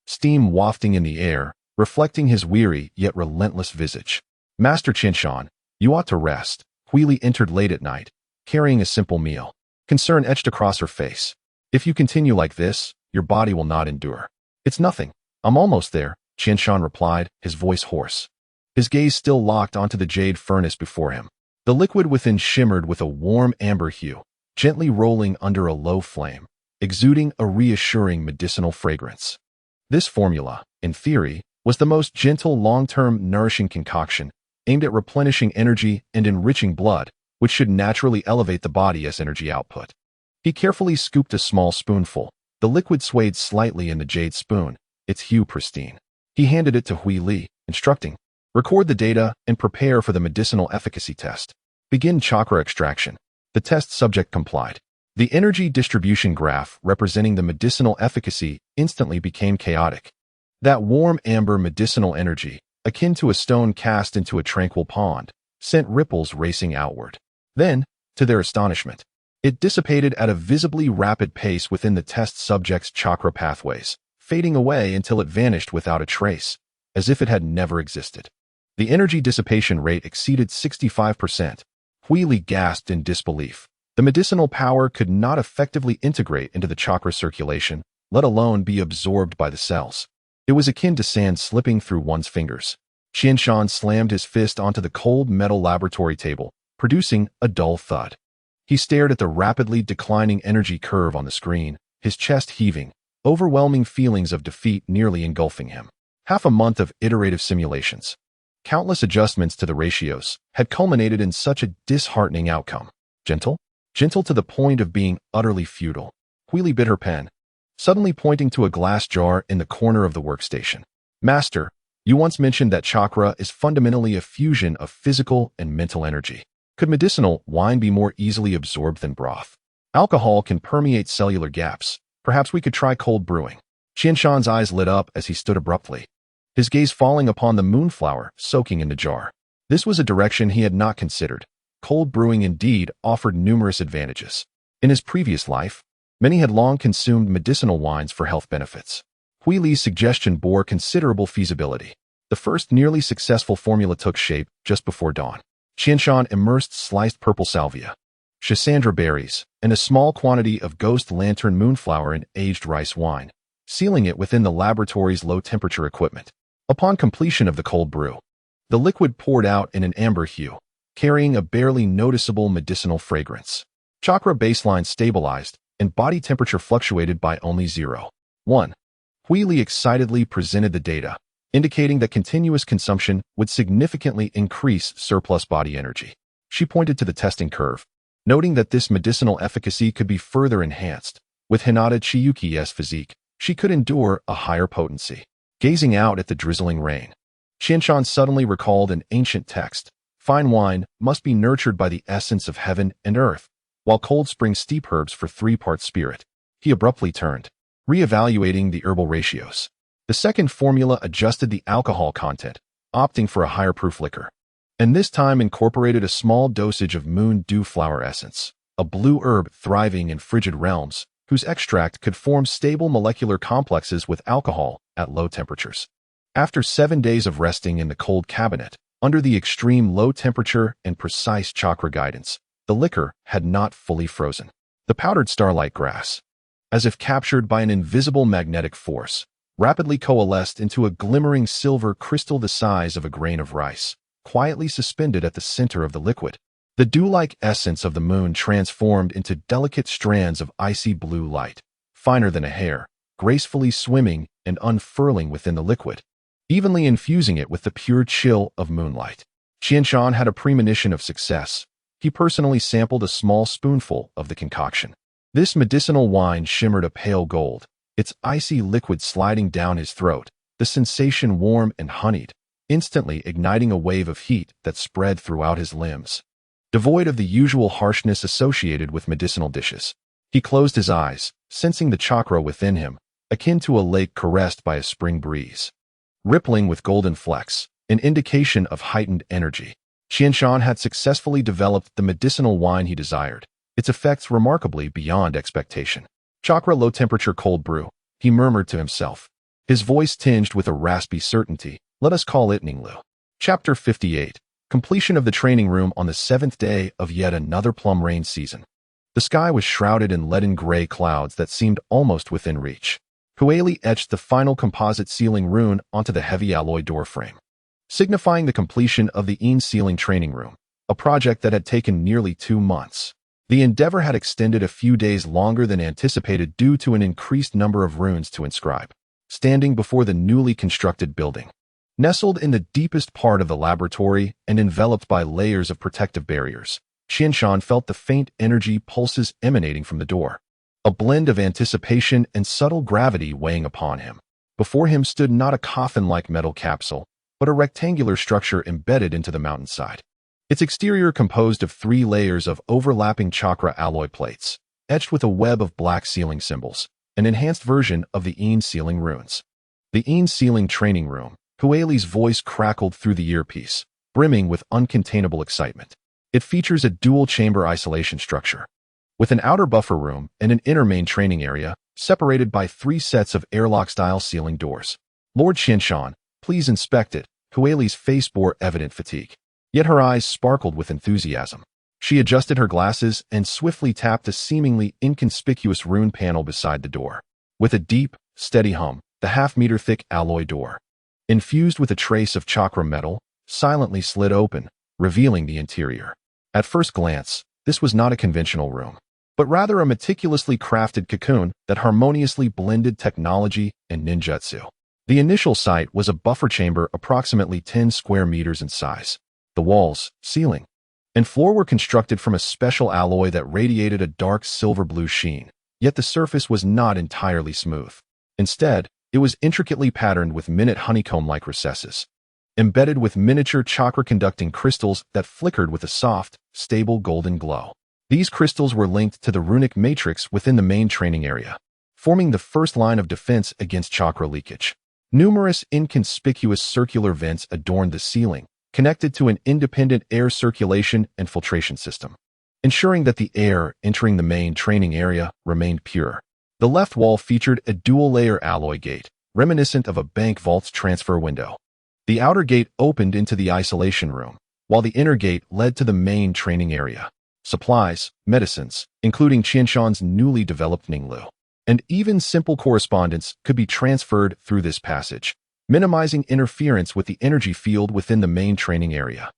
steam wafting in the air, reflecting his weary yet relentless visage. Master Qianshan, you ought to rest. Huili entered late at night, carrying a simple meal. Concern etched across her face. If you continue like this, your body will not endure. It's nothing. I'm almost there, Qianshan replied, his voice hoarse. His gaze still locked onto the jade furnace before him. The liquid within shimmered with a warm amber hue, gently rolling under a low flame, exuding a reassuring medicinal fragrance. This formula, in theory, was the most gentle long-term nourishing concoction aimed at replenishing energy and enriching blood, which should naturally elevate the body as energy output. He carefully scooped a small spoonful. The liquid swayed slightly in the jade spoon, its hue pristine. He handed it to Huili, instructing, record the data and prepare for the medicinal efficacy test. Begin chakra extraction. The test subject complied. The energy distribution graph representing the medicinal efficacy instantly became chaotic. That warm amber medicinal energy, akin to a stone cast into a tranquil pond, sent ripples racing outward. Then, to their astonishment, it dissipated at a visibly rapid pace within the test subject's chakra pathways, fading away until it vanished without a trace, as if it had never existed. The energy dissipation rate exceeded 65%. Huili gasped in disbelief. The medicinal power could not effectively integrate into the chakra circulation, let alone be absorbed by the cells. It was akin to sand slipping through one's fingers. Qianshan slammed his fist onto the cold metal laboratory table, producing a dull thud. He stared at the rapidly declining energy curve on the screen, his chest heaving, overwhelming feelings of defeat nearly engulfing him. Half a month of iterative simulations, countless adjustments to the ratios, had culminated in such a disheartening outcome. Gentle? Gentle to the point of being utterly futile. Huili bit her pen, suddenly pointing to a glass jar in the corner of the workstation. Master, you once mentioned that chakra is fundamentally a fusion of physical and mental energy. Could medicinal wine be more easily absorbed than broth? Alcohol can permeate cellular gaps. Perhaps we could try cold brewing. Qianshan's eyes lit up as he stood abruptly, his gaze falling upon the moonflower soaking in the jar. This was a direction he had not considered. Cold brewing indeed offered numerous advantages. In his previous life, many had long consumed medicinal wines for health benefits. Huili's suggestion bore considerable feasibility. The first nearly successful formula took shape just before dawn. Qianshan immersed sliced purple salvia, schisandra berries, and a small quantity of ghost lantern moonflower in aged rice wine, sealing it within the laboratory's low-temperature equipment. Upon completion of the cold brew, the liquid poured out in an amber hue, carrying a barely noticeable medicinal fragrance. Chakra baseline stabilized, and body temperature fluctuated by only 0.1 Huili excitedly presented the data, indicating that continuous consumption would significantly increase surplus body energy. She pointed to the testing curve, noting that this medicinal efficacy could be further enhanced. With Hinata Chiyuki's physique, she could endure a higher potency. Gazing out at the drizzling rain, Qianshan suddenly recalled an ancient text. Fine wine must be nurtured by the essence of heaven and earth, while cold spring steep herbs for 3-part spirit. He abruptly turned, reevaluating the herbal ratios. The second formula adjusted the alcohol content, opting for a higher proof liquor, and this time incorporated a small dosage of moon dew flower essence, a blue herb thriving in frigid realms, whose extract could form stable molecular complexes with alcohol at low temperatures. After 7 days of resting in the cold cabinet, under the extreme low temperature and precise chakra guidance, the liquor had not fully frozen. The powdered starlight grass, as if captured by an invisible magnetic force, rapidly coalesced into a glimmering silver crystal the size of a grain of rice, quietly suspended at the center of the liquid. The dew-like essence of the moon transformed into delicate strands of icy blue light, finer than a hair, gracefully swimming and unfurling within the liquid, evenly infusing it with the pure chill of moonlight. Qianshan had a premonition of success. He personally sampled a small spoonful of the concoction. This medicinal wine shimmered a pale gold, its icy liquid sliding down his throat, the sensation warm and honeyed, instantly igniting a wave of heat that spread throughout his limbs. Devoid of the usual harshness associated with medicinal dishes, he closed his eyes, sensing the chakra within him, akin to a lake caressed by a spring breeze. Rippling with golden flecks, an indication of heightened energy. Qianshan had successfully developed the medicinal wine he desired, its effects remarkably beyond expectation. Chakra low temperature cold brew, he murmured to himself, his voice tinged with a raspy certainty. Let us call it Ninglu. Chapter 58. Completion of the training room on the 7th day of yet another plum rain season. The sky was shrouded in leaden gray clouds that seemed almost within reach. Huili etched the final composite ceiling rune onto the heavy alloy door frame, signifying the completion of the ceiling training room, a project that had taken nearly 2 months. The endeavor had extended a few days longer than anticipated due to an increased number of runes to inscribe. Standing before the newly constructed building, nestled in the deepest part of the laboratory and enveloped by layers of protective barriers, Qianshan felt the faint energy pulses emanating from the door, a blend of anticipation and subtle gravity weighing upon him. Before him stood not a coffin-like metal capsule, but a rectangular structure embedded into the mountainside. Its exterior composed of 3 layers of overlapping chakra alloy plates, etched with a web of black sealing symbols, an enhanced version of the sealing runes. The sealing training room. Huili's voice crackled through the earpiece, brimming with uncontainable excitement. It features a dual-chamber isolation structure, with an outer buffer room and an inner main training area, separated by 3 sets of airlock-style sealing doors. Lord Qianshan, please inspect it. Huili's face bore evident fatigue, yet her eyes sparkled with enthusiasm. She adjusted her glasses and swiftly tapped a seemingly inconspicuous rune panel beside the door. With a deep, steady hum, the half-meter-thick alloy door, infused with a trace of chakra metal, silently slid open, revealing the interior. At first glance, this was not a conventional room, but rather a meticulously crafted cocoon that harmoniously blended technology and ninjutsu. The initial site was a buffer chamber approximately 10 square meters in size. The walls, ceiling, and floor were constructed from a special alloy that radiated a dark silver-blue sheen, yet the surface was not entirely smooth. Instead, it was intricately patterned with minute honeycomb-like recesses, embedded with miniature chakra-conducting crystals that flickered with a soft, stable golden glow. These crystals were linked to the runic matrix within the main training area, forming the first line of defense against chakra leakage. Numerous inconspicuous circular vents adorned the ceiling, connected to an independent air circulation and filtration system, ensuring that the air entering the main training area remained pure. The left wall featured a dual-layer alloy gate, reminiscent of a bank vault's transfer window. The outer gate opened into the isolation room, while the inner gate led to the main training area. Supplies, medicines, including Qianshan's newly developed Ninglu, and even simple correspondence could be transferred through this passage, minimizing interference with the energy field within the main training area.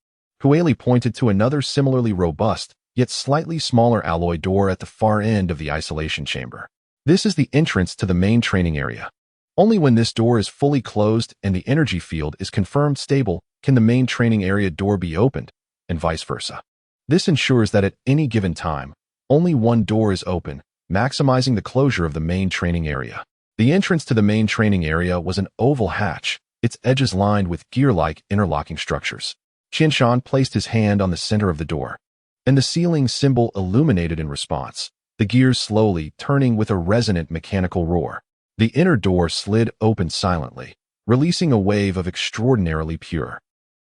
Huili pointed to another similarly robust, yet slightly smaller alloy door at the far end of the isolation chamber. This is the entrance to the main training area. Only when this door is fully closed and the energy field is confirmed stable can the main training area door be opened, and vice versa. This ensures that at any given time, only one door is open, maximizing the closure of the main training area. The entrance to the main training area was an oval hatch, its edges lined with gear-like interlocking structures. Qianshan placed his hand on the center of the door, and the ceiling symbol illuminated in response, the gears slowly turning with a resonant mechanical roar. The inner door slid open silently, releasing a wave of extraordinarily pure,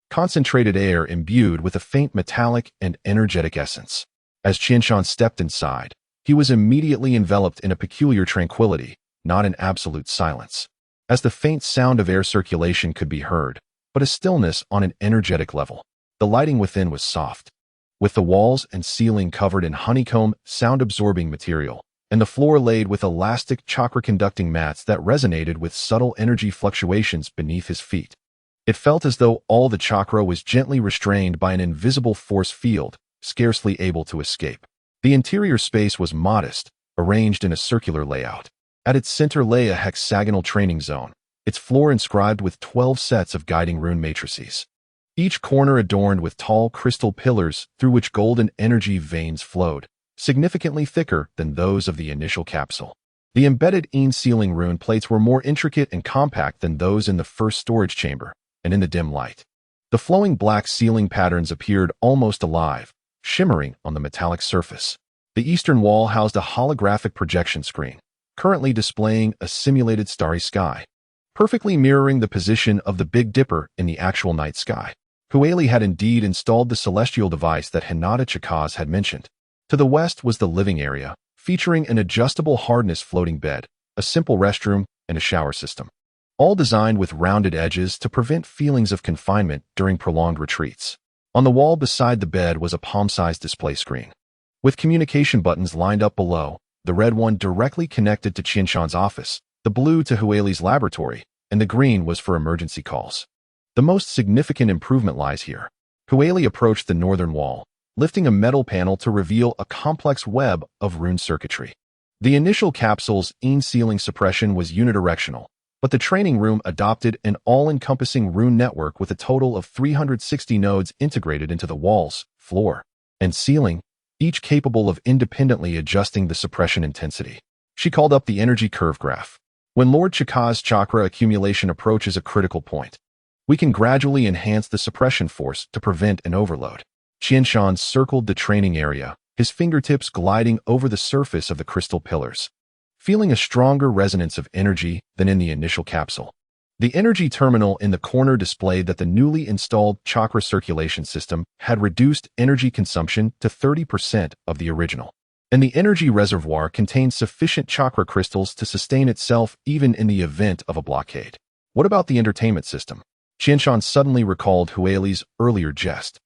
concentrated air imbued with a faint metallic and energetic essence. As Qianshan stepped inside, he was immediately enveloped in a peculiar tranquility, not an absolute silence, as the faint sound of air circulation could be heard, but a stillness on an energetic level. The lighting within was soft, with the walls and ceiling covered in honeycomb, sound-absorbing material, and the floor laid with elastic chakra-conducting mats that resonated with subtle energy fluctuations beneath his feet. It felt as though all the chakra was gently restrained by an invisible force field, scarcely able to escape. The interior space was modest, arranged in a circular layout. At its center lay a hexagonal training zone, its floor inscribed with 12 sets of guiding rune matrices. Each corner adorned with tall crystal pillars through which golden energy veins flowed, significantly thicker than those of the initial capsule. The embedded ceiling rune plates were more intricate and compact than those in the first storage chamber, and in the dim light, the flowing black ceiling patterns appeared almost alive, shimmering on the metallic surface. The eastern wall housed a holographic projection screen, currently displaying a simulated starry sky, perfectly mirroring the position of the Big Dipper in the actual night sky. Hueli had indeed installed the celestial device that Hinata Chikaz had mentioned. To the west was the living area, featuring an adjustable hardness floating bed, a simple restroom, and a shower system, all designed with rounded edges to prevent feelings of confinement during prolonged retreats. On the wall beside the bed was a palm-sized display screen, with communication buttons lined up below, the red one directly connected to Qianshan's office, the blue to Hueli's laboratory, and the green was for emergency calls. The most significant improvement lies here. Hueli approached the northern wall, lifting a metal panel to reveal a complex web of rune circuitry. The initial capsule's ceiling suppression was unidirectional, but the training room adopted an all-encompassing rune network with a total of 360 nodes integrated into the walls, floor, and ceiling, each capable of independently adjusting the suppression intensity. She called up the energy curve graph. When Lord Chikaz's chakra accumulation approaches a critical point, we can gradually enhance the suppression force to prevent an overload. Qianshan circled the training area, his fingertips gliding over the surface of the crystal pillars, feeling a stronger resonance of energy than in the initial capsule. The energy terminal in the corner displayed that the newly installed chakra circulation system had reduced energy consumption to 30% of the original, and the energy reservoir contained sufficient chakra crystals to sustain itself even in the event of a blockade. What about the entertainment system? Qianshan suddenly recalled Hueli's earlier jest.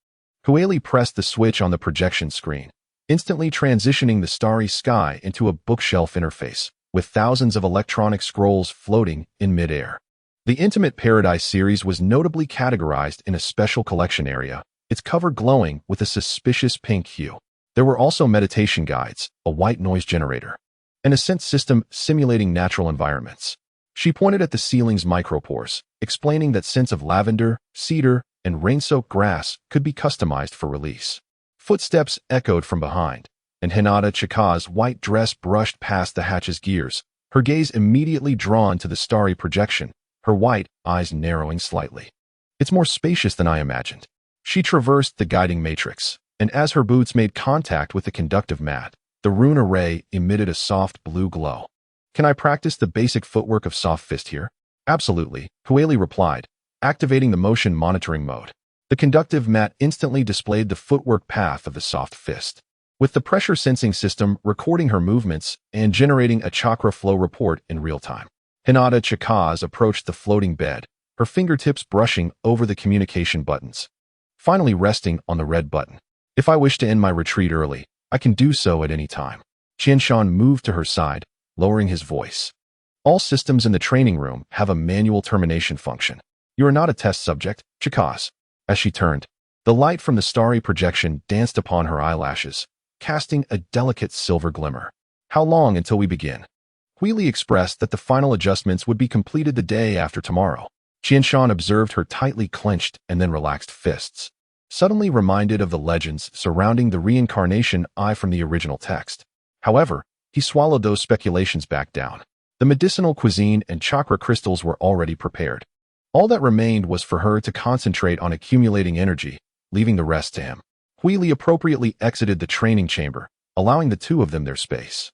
Hueli pressed the switch on the projection screen, instantly transitioning the starry sky into a bookshelf interface, with thousands of electronic scrolls floating in midair. The Intimate Paradise series was notably categorized in a special collection area, its cover glowing with a suspicious pink hue. There were also meditation guides, a white noise generator, and a scent system simulating natural environments. She pointed at the ceiling's micropores, explaining that scents of lavender, cedar, and rain-soaked grass could be customized for release. Footsteps echoed from behind, and Hinata Chikaz's white dress brushed past the hatch's gears, her gaze immediately drawn to the starry projection, her white eyes narrowing slightly. It's more spacious than I imagined. She traversed the guiding matrix, and as her boots made contact with the conductive mat, the rune array emitted a soft blue glow. Can I practice the basic footwork of soft fist here? Absolutely, Hueli replied, activating the motion monitoring mode. The conductive mat instantly displayed the footwork path of the soft fist, with the pressure sensing system recording her movements and generating a chakra flow report in real time. Hinata Chikaz approached the floating bed, her fingertips brushing over the communication buttons, finally resting on the red button. If I wish to end my retreat early, I can do so at any time. Qianshan moved to her side, lowering his voice. All systems in the training room have a manual termination function. You are not a test subject, Chikaz. As she turned, the light from the starry projection danced upon her eyelashes, casting a delicate silver glimmer. How long until we begin? Hui expressed that the final adjustments would be completed the day after tomorrow. Qianshan observed her tightly clenched and then relaxed fists, suddenly reminded of the legends surrounding the reincarnation eye from the original text. However, he swallowed those speculations back down. The medicinal cuisine and chakra crystals were already prepared. All that remained was for her to concentrate on accumulating energy, leaving the rest to him. Hui appropriately exited the training chamber, allowing the two of them their space.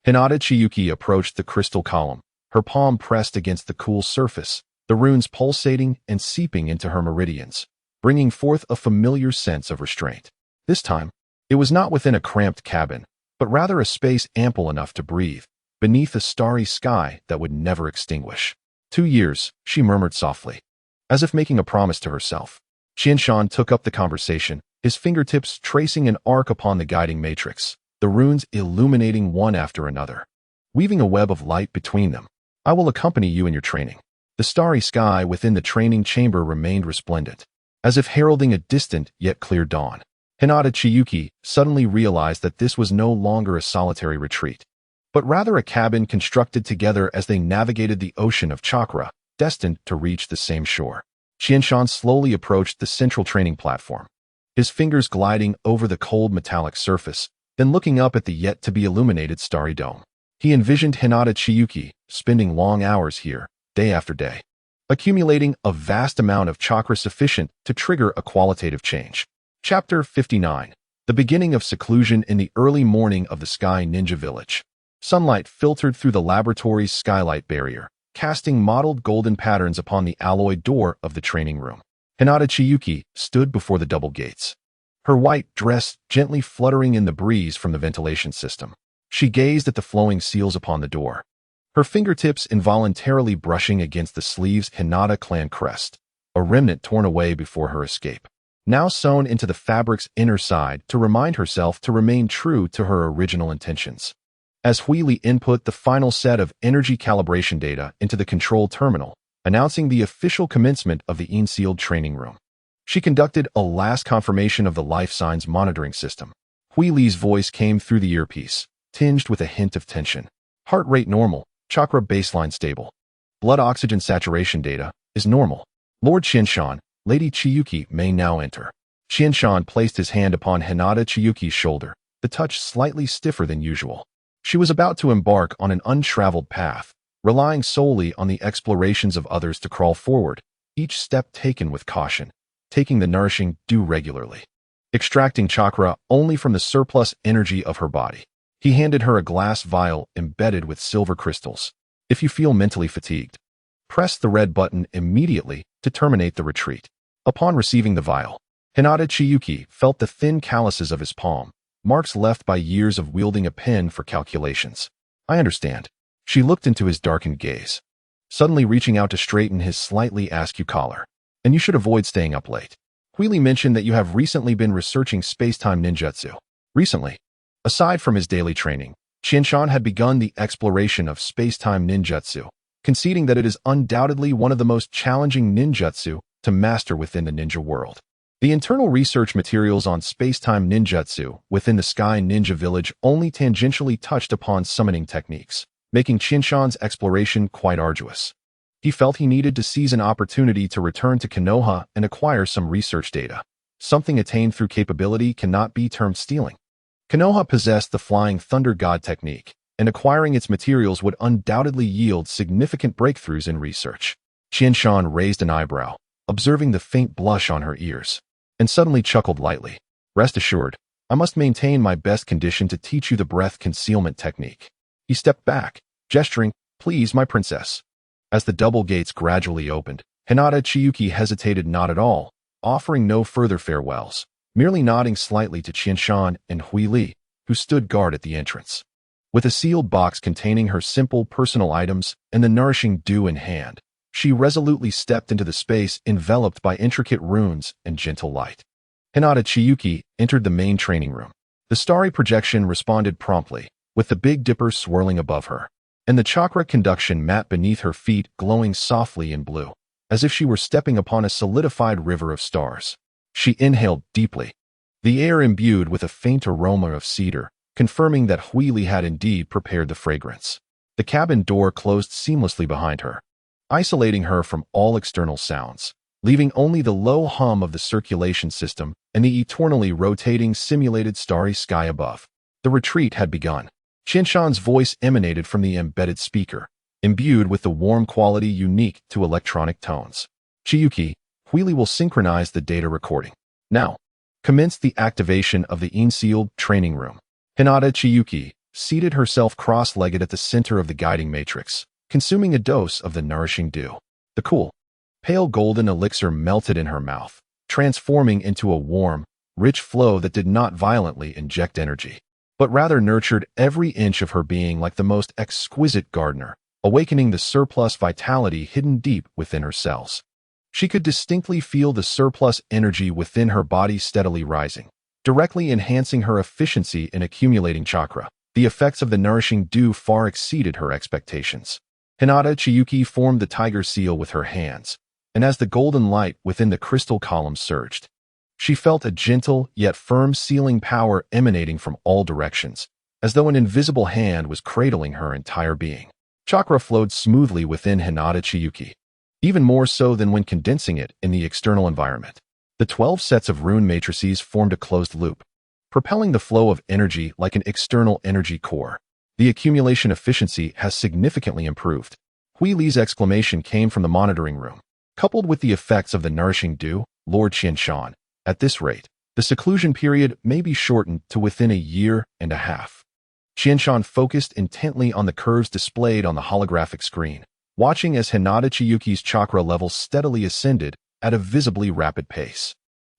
Hinata Chiyuki approached the crystal column, her palm pressed against the cool surface, the runes pulsating and seeping into her meridians, bringing forth a familiar sense of restraint. This time, it was not within a cramped cabin, but rather a space ample enough to breathe, beneath a starry sky that would never extinguish. 2 years, she murmured softly, as if making a promise to herself. Qianshan took up the conversation, his fingertips tracing an arc upon the guiding matrix, the runes illuminating one after another, weaving a web of light between them. I will accompany you in your training. The starry sky within the training chamber remained resplendent, as if heralding a distant yet clear dawn. Hinata Chiyuki suddenly realized that this was no longer a solitary retreat, but rather a cabin constructed together as they navigated the ocean of chakra, destined to reach the same shore. Qianshan slowly approached the central training platform, his fingers gliding over the cold metallic surface, then looking up at the yet-to-be-illuminated starry dome. He envisioned Hinata Chiyuki spending long hours here, day after day, accumulating a vast amount of chakra sufficient to trigger a qualitative change. Chapter 59. The beginning of seclusion in the early morning of the Sky Ninja Village. Sunlight filtered through the laboratory's skylight barrier, casting mottled golden patterns upon the alloyed door of the training room. Hinata Chiyuki stood before the double gates, her white dress gently fluttering in the breeze from the ventilation system. She gazed at the flowing seals upon the door, her fingertips involuntarily brushing against the sleeve's Hinata clan crest, a remnant torn away before her escape, now sewn into the fabric's inner side to remind herself to remain true to her original intentions. As Hui input the final set of energy calibration data into the control terminal, announcing the official commencement of the sealed training room, she conducted a last confirmation of the life signs monitoring system. Hui's voice came through the earpiece, tinged with a hint of tension. Heart rate normal, chakra baseline stable. Blood oxygen saturation data is normal. Lord Qianshan, Lady Chiyuki may now enter. Qianshan placed his hand upon Hinata Chiyuki's shoulder, the touch slightly stiffer than usual. She was about to embark on an untraveled path, relying solely on the explorations of others to crawl forward, each step taken with caution, taking the nourishing dew regularly, extracting chakra only from the surplus energy of her body. He handed her a glass vial embedded with silver crystals. If you feel mentally fatigued, press the red button immediately to terminate the retreat. Upon receiving the vial, Hinata Chiyuki felt the thin calluses of his palm, marks left by years of wielding a pen for calculations. I understand. She looked into his darkened gaze, suddenly reaching out to straighten his slightly askew collar. And you should avoid staying up late. Hui mentioned that you have recently been researching space-time ninjutsu. Recently, aside from his daily training, Qianshan had begun the exploration of space-time ninjutsu, conceding that it is undoubtedly one of the most challenging ninjutsu to master within the ninja world. The internal research materials on space-time ninjutsu within the Sky Ninja Village only tangentially touched upon summoning techniques, making Qianshan's exploration quite arduous. He felt he needed to seize an opportunity to return to Konoha and acquire some research data. Something attained through capability cannot be termed stealing. Konoha possessed the Flying Thunder God technique, and acquiring its materials would undoubtedly yield significant breakthroughs in research. Qianshan raised an eyebrow, observing the faint blush on her ears, and suddenly chuckled lightly. Rest assured, I must maintain my best condition to teach you the breath concealment technique. He stepped back, gesturing, Please, my princess. As the double gates gradually opened, Hinata Chiyuki hesitated not at all, offering no further farewells, merely nodding slightly to Qianshan and Hui, who stood guard at the entrance. With a sealed box containing her simple personal items and the nourishing dew in hand, she resolutely stepped into the space enveloped by intricate runes and gentle light. Hinata Chiyuki entered the main training room. The starry projection responded promptly, with the Big Dipper swirling above her, and the chakra conduction mat beneath her feet glowing softly in blue, as if she were stepping upon a solidified river of stars. She inhaled deeply, the air imbued with a faint aroma of cedar, confirming that Hui had indeed prepared the fragrance. The cabin door closed seamlessly behind her, isolating her from all external sounds, leaving only the low hum of the circulation system and the eternally rotating simulated starry sky above. The retreat had begun. Qianshan's voice emanated from the embedded speaker, imbued with the warm quality unique to electronic tones. Chiyuki, Huili will synchronize the data recording. Now, commence the activation of the in-sealed training room. Hinata Chiyuki seated herself cross-legged at the center of the guiding matrix, consuming a dose of the nourishing dew. The cool, pale golden elixir melted in her mouth, transforming into a warm, rich flow that did not violently inject energy, but rather nurtured every inch of her being like the most exquisite gardener, awakening the surplus vitality hidden deep within her cells. She could distinctly feel the surplus energy within her body steadily rising, directly enhancing her efficiency in accumulating chakra. The effects of the nourishing dew far exceeded her expectations. Hinata Chiyuki formed the tiger seal with her hands, and as the golden light within the crystal column surged, she felt a gentle yet firm sealing power emanating from all directions, as though an invisible hand was cradling her entire being. Chakra flowed smoothly within Hinata Chiyuki, even more so than when condensing it in the external environment. The 12 sets of rune matrices formed a closed loop, propelling the flow of energy like an external energy core. The accumulation efficiency has significantly improved. Hui Li's exclamation came from the monitoring room. Coupled with the effects of the nourishing dew, Lord Qianshan, at this rate, the seclusion period may be shortened to within a year and a half. Qianshan focused intently on the curves displayed on the holographic screen, watching as Hinata Chiyuki's chakra level steadily ascended at a visibly rapid pace.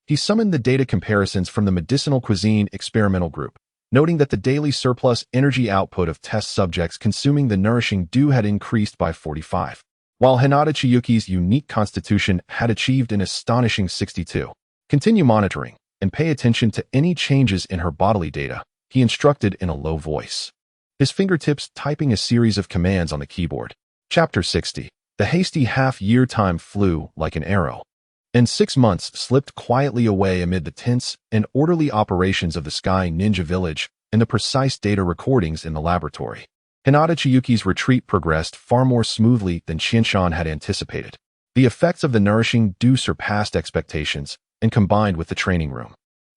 He summoned the data comparisons from the Medicinal Cuisine Experimental Group, noting that the daily surplus energy output of test subjects consuming the nourishing dew had increased by 45, while Hinata Chiyuki's unique constitution had achieved an astonishing 62. Continue monitoring and pay attention to any changes in her bodily data, he instructed in a low voice, his fingertips typing a series of commands on the keyboard. Chapter 60. The hasty half-year time flew like an arrow, and 6 months slipped quietly away amid the tense and orderly operations of the Sky Ninja Village and the precise data recordings in the laboratory. Hinata Chiyuki's retreat progressed far more smoothly than Qianshan had anticipated. The effects of the nourishing dew surpassed expectations and combined with the training room.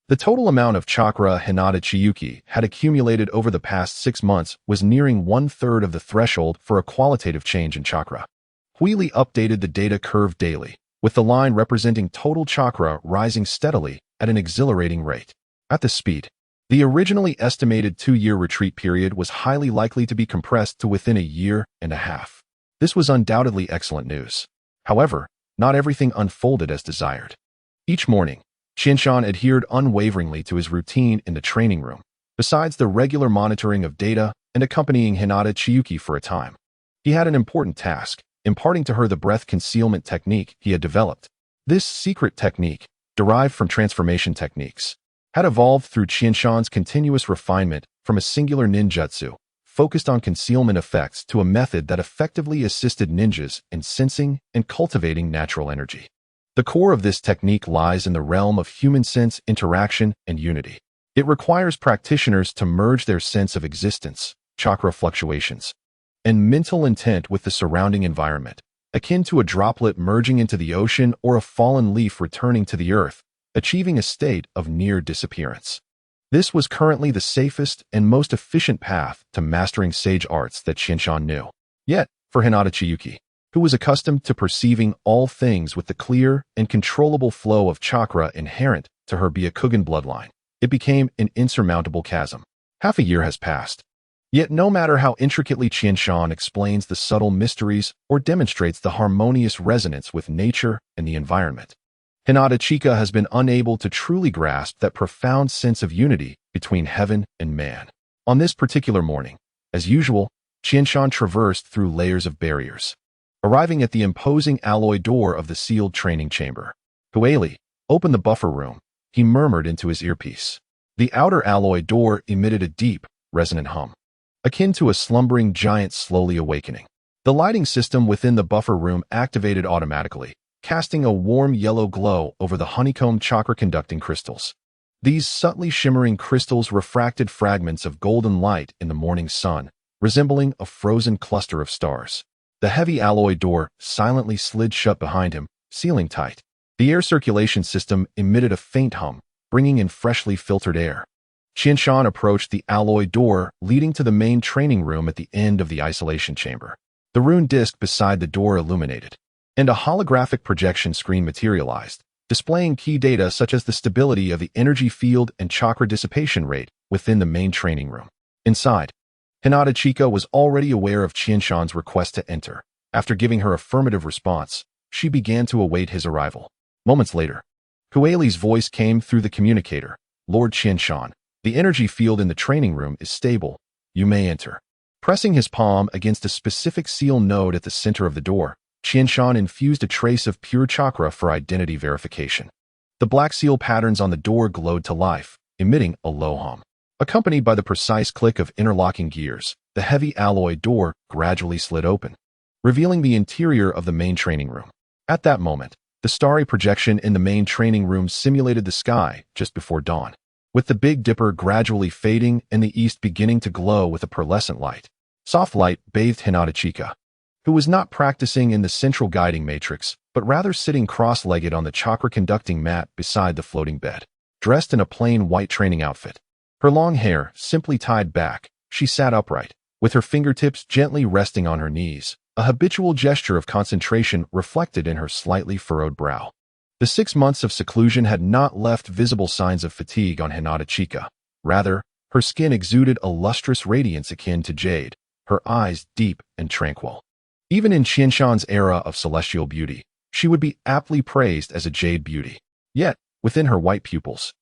The total amount of chakra Hinata Chiyuki had accumulated over the past 6 months was nearing 1/3 of the threshold for a qualitative change in chakra. Huili updated the data curve daily, with the line representing total chakra rising steadily at an exhilarating rate. At this speed, the originally estimated 2-year retreat period was highly likely to be compressed to within a year and a half. This was undoubtedly excellent news. However, not everything unfolded as desired. Each morning, Qianshan adhered unwaveringly to his routine in the training room, besides the regular monitoring of data and accompanying Hinata Chiyuki for a time. He had an important task, imparting to her the breath concealment technique he had developed. This secret technique, derived from transformation techniques, had evolved through Qianshan's continuous refinement from a singular ninjutsu, focused on concealment effects, to a method that effectively assisted ninjas in sensing and cultivating natural energy. The core of this technique lies in the realm of human sense interaction and unity. It requires practitioners to merge their sense of existence, chakra fluctuations, and mental intent with the surrounding environment, akin to a droplet merging into the ocean or a fallen leaf returning to the earth, achieving a state of near disappearance. This was currently the safest and most efficient path to mastering sage arts that Qianshan knew. Yet, for Hinata Chiyuki, who was accustomed to perceiving all things with the clear and controllable flow of chakra inherent to her Byakugan bloodline, it became an insurmountable chasm. Half a year has passed. Yet no matter how intricately Qianshan explains the subtle mysteries or demonstrates the harmonious resonance with nature and the environment, Hinata Chika has been unable to truly grasp that profound sense of unity between heaven and man. On this particular morning, as usual, Qianshan traversed through layers of barriers, arriving at the imposing alloy door of the sealed training chamber. Huili, open the buffer room, he murmured into his earpiece. The outer alloy door emitted a deep, resonant hum, akin to a slumbering giant slowly awakening. The lighting system within the buffer room activated automatically, casting a warm yellow glow over the honeycomb chakra-conducting crystals. These subtly shimmering crystals refracted fragments of golden light in the morning sun, resembling a frozen cluster of stars. The heavy alloy door silently slid shut behind him, sealing tight. The air circulation system emitted a faint hum, bringing in freshly filtered air. Qianshan approached the alloy door leading to the main training room at the end of the isolation chamber. The rune disc beside the door illuminated, and a holographic projection screen materialized, displaying key data such as the stability of the energy field and chakra dissipation rate within the main training room. Inside, Hinata Chika was already aware of Qianshan's request to enter. After giving her affirmative response, she began to await his arrival. Moments later, Kueli's voice came through the communicator. Lord Qianshan, the energy field in the training room is stable. You may enter. Pressing his palm against a specific seal node at the center of the door, Qianshan infused a trace of pure chakra for identity verification. The black seal patterns on the door glowed to life, emitting a low hum. Accompanied by the precise click of interlocking gears, the heavy alloy door gradually slid open, revealing the interior of the main training room. At that moment, the starry projection in the main training room simulated the sky just before dawn, with the Big Dipper gradually fading and the east beginning to glow with a pearlescent light. Soft light bathed Hinata Chika, who was not practicing in the central guiding matrix, but rather sitting cross-legged on the chakra-conducting mat beside the floating bed. Dressed in a plain white training outfit, her long hair simply tied back, she sat upright, with her fingertips gently resting on her knees, a habitual gesture of concentration reflected in her slightly furrowed brow. The 6 months of seclusion had not left visible signs of fatigue on Hinata Chika. Rather, her skin exuded a lustrous radiance akin to jade, her eyes deep and tranquil. Even in Qianshan's era of celestial beauty, she would be aptly praised as a jade beauty. Yet, within her white pupils,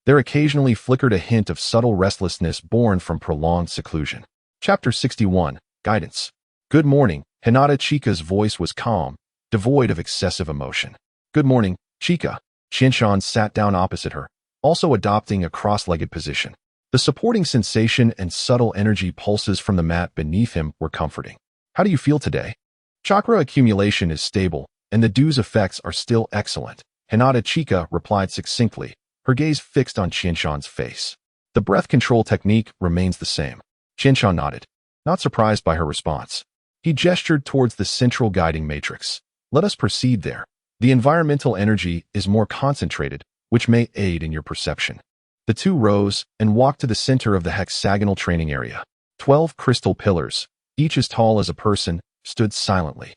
there occasionally flickered a hint of subtle restlessness born from prolonged seclusion. Chapter 61, Guidance. Good morning. Hinata Chika's voice was calm, devoid of excessive emotion. Good morning, Chika. Qianshan sat down opposite her, also adopting a cross-legged position. The supporting sensation and subtle energy pulses from the mat beneath him were comforting. How do you feel today? Chakra accumulation is stable, and the dew's effects are still excellent. Hinata Chika replied succinctly, her gaze fixed on Qianshan's face. The breath control technique remains the same. Qianshan nodded, not surprised by her response. He gestured towards the central guiding matrix. Let us proceed there. The environmental energy is more concentrated, which may aid in your perception. The two rose and walked to the center of the hexagonal training area. 12 crystal pillars, each as tall as a person, stood silently,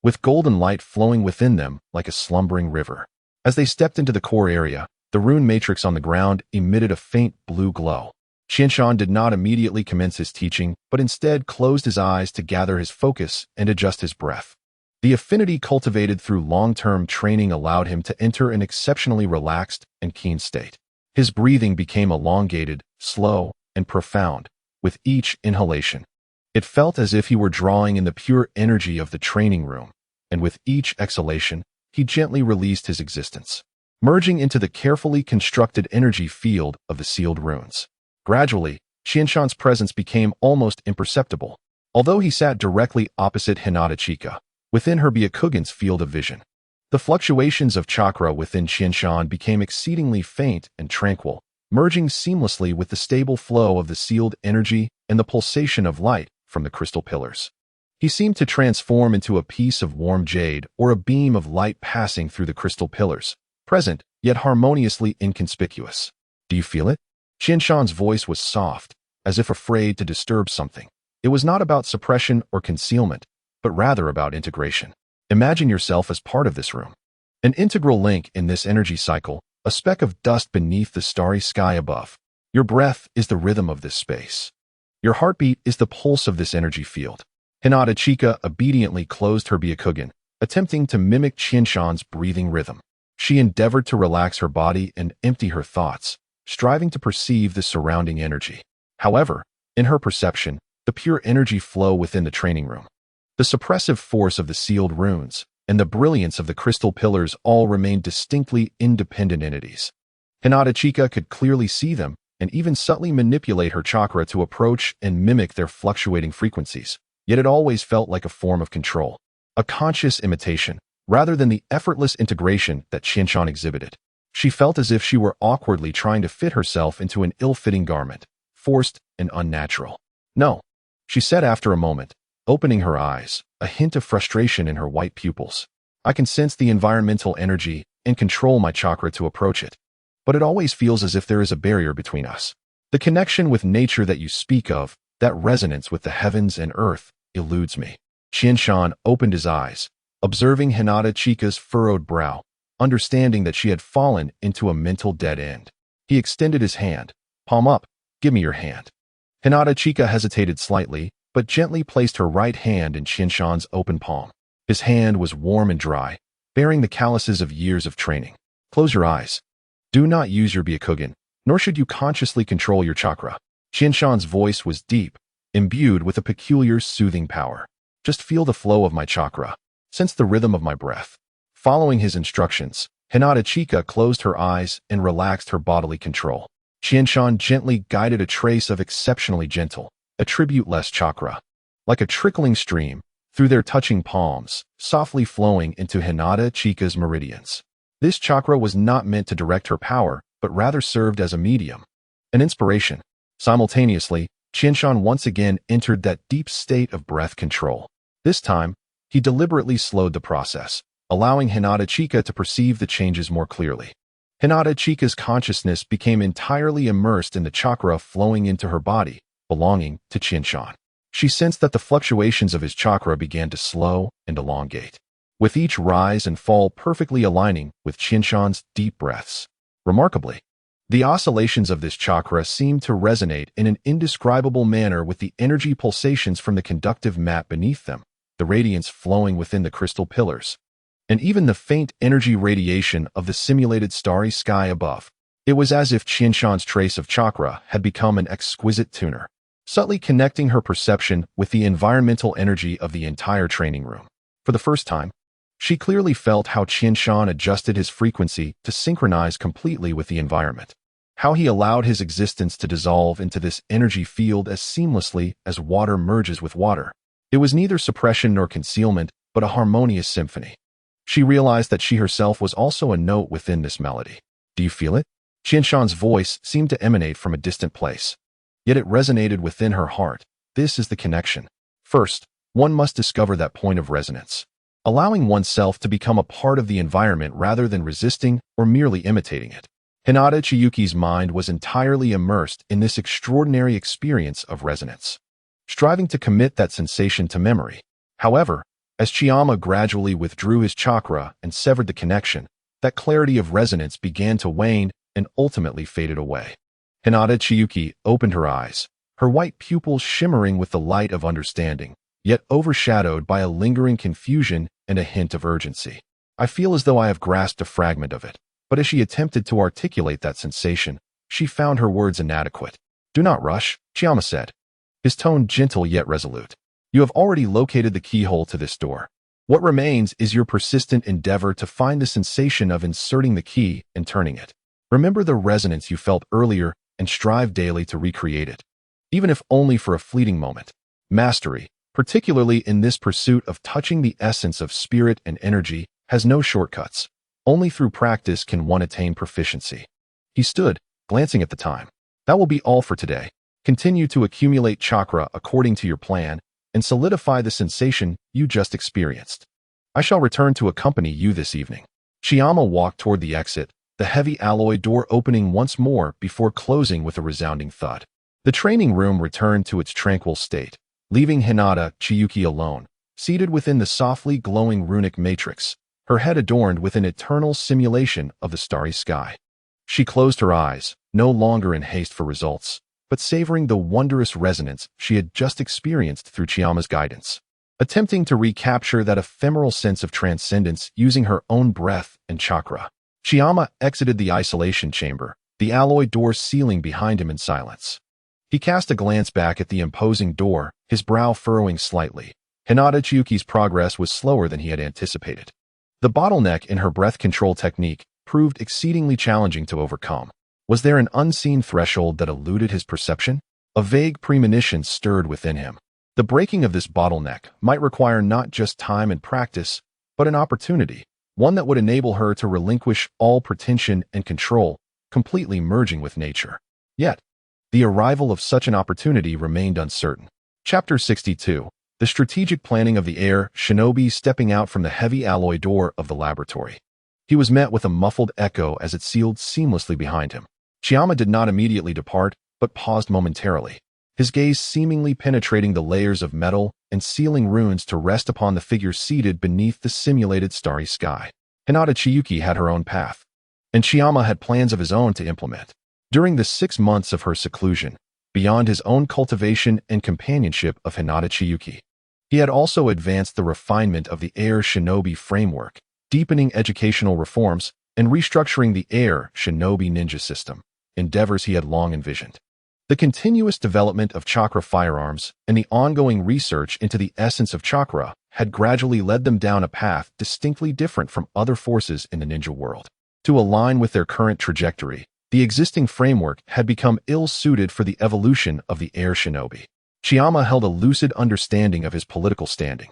with golden light flowing within them like a slumbering river. As they stepped into the core area, the rune matrix on the ground emitted a faint blue glow. Qianshan did not immediately commence his teaching, but instead closed his eyes to gather his focus and adjust his breath. The affinity cultivated through long-term training allowed him to enter an exceptionally relaxed and keen state. His breathing became elongated, slow, and profound, with each inhalation. It felt as if he were drawing in the pure energy of the training room, and with each exhalation, he gently released his existence, merging into the carefully constructed energy field of the sealed runes. Gradually, Qianshan's presence became almost imperceptible, although he sat directly opposite Hinata Chika, within her Byakugan's field of vision. The fluctuations of chakra within Qianshan became exceedingly faint and tranquil, merging seamlessly with the stable flow of the sealed energy and the pulsation of light from the crystal pillars. He seemed to transform into a piece of warm jade or a beam of light passing through the crystal pillars, present yet harmoniously inconspicuous. Do you feel it? Qianshan's voice was soft, as if afraid to disturb something. It was not about suppression or concealment, but rather about integration. Imagine yourself as part of this room, an integral link in this energy cycle, a speck of dust beneath the starry sky above. Your breath is the rhythm of this space. Your heartbeat is the pulse of this energy field. Hinata Chika obediently closed her Byakugan, attempting to mimic Qianshan's breathing rhythm. She endeavored to relax her body and empty her thoughts, striving to perceive the surrounding energy. However, in her perception, the pure energy flow within the training room, the suppressive force of the sealed runes, and the brilliance of the crystal pillars all remained distinctly independent entities. Hinata Chika could clearly see them and even subtly manipulate her chakra to approach and mimic their fluctuating frequencies, yet it always felt like a form of control, a conscious imitation, rather than the effortless integration that Qianshan exhibited. She felt as if she were awkwardly trying to fit herself into an ill-fitting garment, forced and unnatural. No, she said after a moment, opening her eyes, a hint of frustration in her white pupils. I can sense the environmental energy and control my chakra to approach it. But it always feels as if there is a barrier between us. The connection with nature that you speak of, that resonance with the heavens and earth, eludes me. Qianshan opened his eyes, observing Hinata Chika's furrowed brow, understanding that she had fallen into a mental dead end. He extended his hand. Palm up, give me your hand. Hinata Chika hesitated slightly, but gently placed her right hand in Qianshan's open palm. His hand was warm and dry, bearing the calluses of years of training. Close your eyes. Do not use your Byakugan, nor should you consciously control your chakra. Qianshan's voice was deep, imbued with a peculiar soothing power. Just feel the flow of my chakra. Sense the rhythm of my breath. Following his instructions, Hinata Chika closed her eyes and relaxed her bodily control. Qianshan gently guided a trace of exceptionally gentle, attribute-less chakra, like a trickling stream, through their touching palms, softly flowing into Hinata Chika's meridians. This chakra was not meant to direct her power, but rather served as a medium, an inspiration. Simultaneously, Qianshan once again entered that deep state of breath control. This time, he deliberately slowed the process, allowing Hinata Chika to perceive the changes more clearly. Hinata Chika's consciousness became entirely immersed in the chakra flowing into her body, belonging to Qianshan. She sensed that the fluctuations of his chakra began to slow and elongate, with each rise and fall perfectly aligning with Qianshan's deep breaths. Remarkably, the oscillations of this chakra seemed to resonate in an indescribable manner with the energy pulsations from the conductive mat beneath them, the radiance flowing within the crystal pillars, and even the faint energy radiation of the simulated starry sky above. It was as if Qianshan's trace of chakra had become an exquisite tuner, subtly connecting her perception with the environmental energy of the entire training room. For the first time, she clearly felt how Qianshan adjusted his frequency to synchronize completely with the environment, how he allowed his existence to dissolve into this energy field as seamlessly as water merges with water. It was neither suppression nor concealment, but a harmonious symphony. She realized that she herself was also a note within this melody. Do you feel it? Qianshan's voice seemed to emanate from a distant place, yet it resonated within her heart. This is the connection. First, one must discover that point of resonance, allowing oneself to become a part of the environment rather than resisting or merely imitating it. Hinata Chiyuki's mind was entirely immersed in this extraordinary experience of resonance, striving to commit that sensation to memory. However, as Chiyama gradually withdrew his chakra and severed the connection, that clarity of resonance began to wane and ultimately faded away. Hinata Chiyuki opened her eyes, her white pupils shimmering with the light of understanding, yet overshadowed by a lingering confusion and a hint of urgency. I feel as though I have grasped a fragment of it. But as she attempted to articulate that sensation, she found her words inadequate. Do not rush, Chiyama said, his tone gentle yet resolute. You have already located the keyhole to this door. What remains is your persistent endeavor to find the sensation of inserting the key and turning it. Remember the resonance you felt earlier and strive daily to recreate it, even if only for a fleeting moment. Mastery, particularly in this pursuit of touching the essence of spirit and energy, has no shortcuts. Only through practice can one attain proficiency. He stood, glancing at the time. That will be all for today. Continue to accumulate chakra according to your plan and solidify the sensation you just experienced. I shall return to accompany you this evening. Chiyama walked toward the exit, the heavy alloy door opening once more before closing with a resounding thud. The training room returned to its tranquil state, leaving Hinata Chiyuki alone, seated within the softly glowing runic matrix, her head adorned with an eternal simulation of the starry sky. She closed her eyes, no longer in haste for results, but savoring the wondrous resonance she had just experienced through Chiyama's guidance, attempting to recapture that ephemeral sense of transcendence using her own breath and chakra. Chiyama exited the isolation chamber, the alloy door sealing behind him in silence. He cast a glance back at the imposing door, his brow furrowing slightly. Hinata Chiyuki's progress was slower than he had anticipated. The bottleneck in her breath control technique proved exceedingly challenging to overcome. Was there an unseen threshold that eluded his perception? A vague premonition stirred within him. The breaking of this bottleneck might require not just time and practice, but an opportunity, one that would enable her to relinquish all pretension and control, completely merging with nature. Yet, the arrival of such an opportunity remained uncertain. Chapter 62. The strategic planning of the air shinobi stepping out from the heavy alloy door of the laboratory. He was met with a muffled echo as it sealed seamlessly behind him. Chiyama did not immediately depart, but paused momentarily, his gaze seemingly penetrating the layers of metal and sealing runes to rest upon the figure seated beneath the simulated starry sky. Hinata Chiyuki had her own path, and Chiyama had plans of his own to implement. During the 6 months of her seclusion, beyond his own cultivation and companionship of Hinata Chiyuki, he had also advanced the refinement of the Air Shinobi framework, deepening educational reforms and restructuring the Air Shinobi ninja system, endeavors he had long envisioned. The continuous development of chakra firearms and the ongoing research into the essence of chakra had gradually led them down a path distinctly different from other forces in the ninja world. To align with their current trajectory, the existing framework had become ill-suited for the evolution of the Air Shinobi. Chiyama held a lucid understanding of his political standing.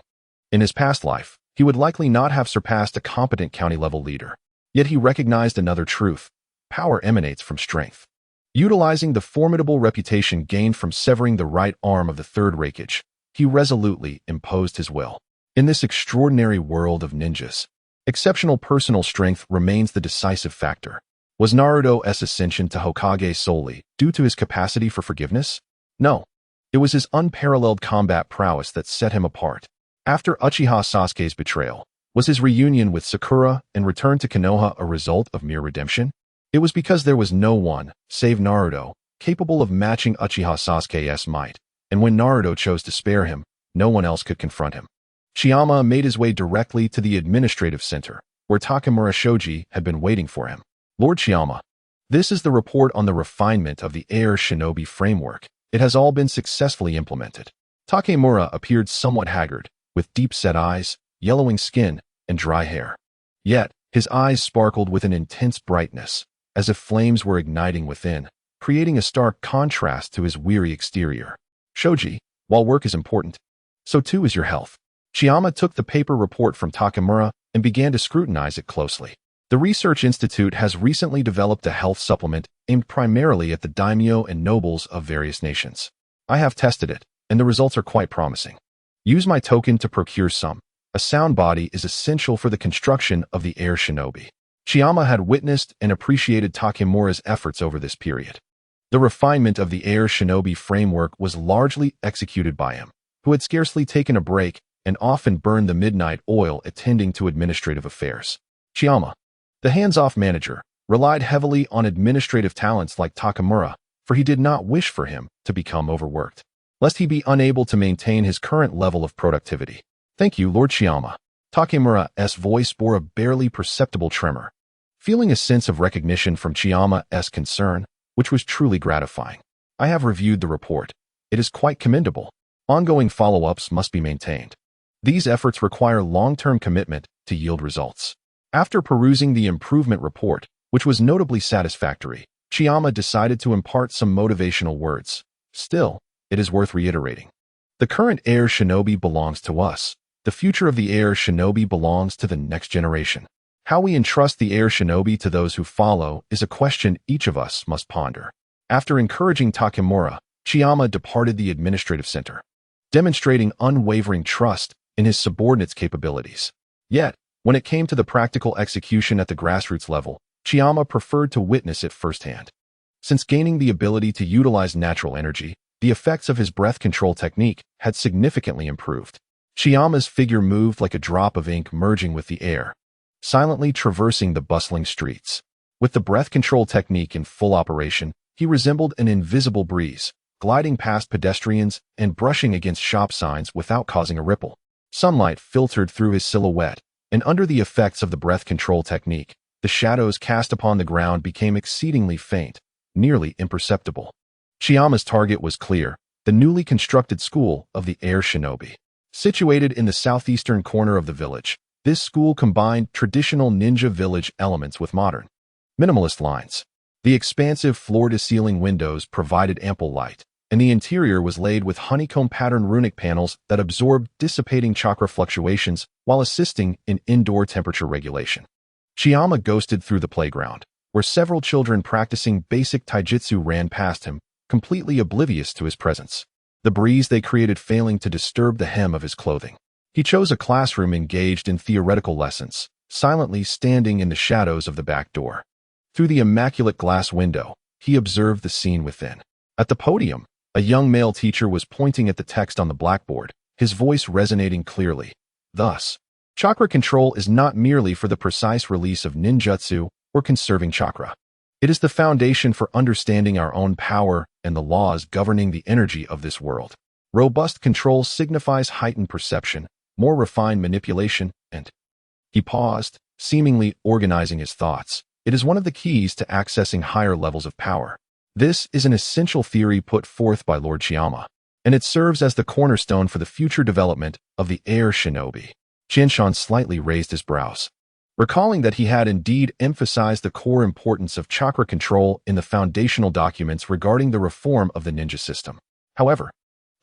In his past life, he would likely not have surpassed a competent county-level leader. Yet he recognized another truth: power emanates from strength. Utilizing the formidable reputation gained from severing the right arm of the third Raikage, he resolutely imposed his will. In this extraordinary world of ninjas, exceptional personal strength remains the decisive factor. Was Naruto's ascension to Hokage solely due to his capacity for forgiveness? No. It was his unparalleled combat prowess that set him apart. After Uchiha Sasuke's betrayal, was his reunion with Sakura and return to Konoha a result of mere redemption? It was because there was no one, save Naruto, capable of matching Uchiha Sasuke's might, and when Naruto chose to spare him, no one else could confront him. Chiyama made his way directly to the administrative center, where Takemura Shoji had been waiting for him. Lord Chiyama, this is the report on the refinement of the Air Shinobi framework. It has all been successfully implemented. Takemura appeared somewhat haggard, with deep-set eyes, yellowing skin, and dry hair. Yet, his eyes sparkled with an intense brightness, as if flames were igniting within, creating a stark contrast to his weary exterior. Shoji, while work is important, so too is your health. Chiyama took the paper report from Takemura and began to scrutinize it closely. The Research Institute has recently developed a health supplement aimed primarily at the daimyo and nobles of various nations. I have tested it, and the results are quite promising. Use my token to procure some. A sound body is essential for the construction of the Air Shinobi. Chiyama had witnessed and appreciated Takemura's efforts over this period. The refinement of the Air Shinobi framework was largely executed by him, who had scarcely taken a break and often burned the midnight oil attending to administrative affairs. Chiyama, the hands-off manager, relied heavily on administrative talents like Takemura, for he did not wish for him to become overworked, lest he be unable to maintain his current level of productivity. Thank you, Lord Chiyama. Takemura's voice bore a barely perceptible tremor, feeling a sense of recognition from Chiyama's concern, which was truly gratifying. I have reviewed the report. It is quite commendable. Ongoing follow-ups must be maintained. These efforts require long-term commitment to yield results. After perusing the improvement report, which was notably satisfactory, Chiyama decided to impart some motivational words. Still, it is worth reiterating. The current Air Shinobi belongs to us. The future of the Air Shinobi belongs to the next generation. How we entrust the Air Shinobi to those who follow is a question each of us must ponder. After encouraging Takemura, Chiyama departed the administrative center, demonstrating unwavering trust in his subordinates' capabilities. Yet, when it came to the practical execution at the grassroots level, Chiyama preferred to witness it firsthand. Since gaining the ability to utilize natural energy, the effects of his breath control technique had significantly improved. Chiyama's figure moved like a drop of ink merging with the air, silently traversing the bustling streets. With the breath control technique in full operation, he resembled an invisible breeze, gliding past pedestrians and brushing against shop signs without causing a ripple. Sunlight filtered through his silhouette, and under the effects of the breath control technique, the shadows cast upon the ground became exceedingly faint, nearly imperceptible. Chiyama's target was clear: the newly constructed school of the Air Shinobi. Situated in the southeastern corner of the village, this school combined traditional ninja village elements with modern, minimalist lines. The expansive floor-to-ceiling windows provided ample light, and the interior was laid with honeycomb-patterned runic panels that absorbed dissipating chakra fluctuations while assisting in indoor temperature regulation. Chiyama ghosted through the playground, where several children practicing basic taijutsu ran past him, completely oblivious to his presence. the breeze they created failing to disturb the hem of his clothing. He chose a classroom engaged in theoretical lessons, silently standing in the shadows of the back door. Through the immaculate glass window, he observed the scene within. At the podium, a young male teacher was pointing at the text on the blackboard, his voice resonating clearly. Thus, chakra control is not merely for the precise release of ninjutsu or conserving chakra. It is the foundation for understanding our own power and the laws governing the energy of this world. Robust control signifies heightened perception, more refined manipulation, and... He paused, seemingly organizing his thoughts. It is one of the keys to accessing higher levels of power. This is an essential theory put forth by Lord Chiyama, and it serves as the cornerstone for the future development of the air shinobi. Qianshan slightly raised his brows, recalling that he had indeed emphasized the core importance of chakra control in the foundational documents regarding the reform of the ninja system. However,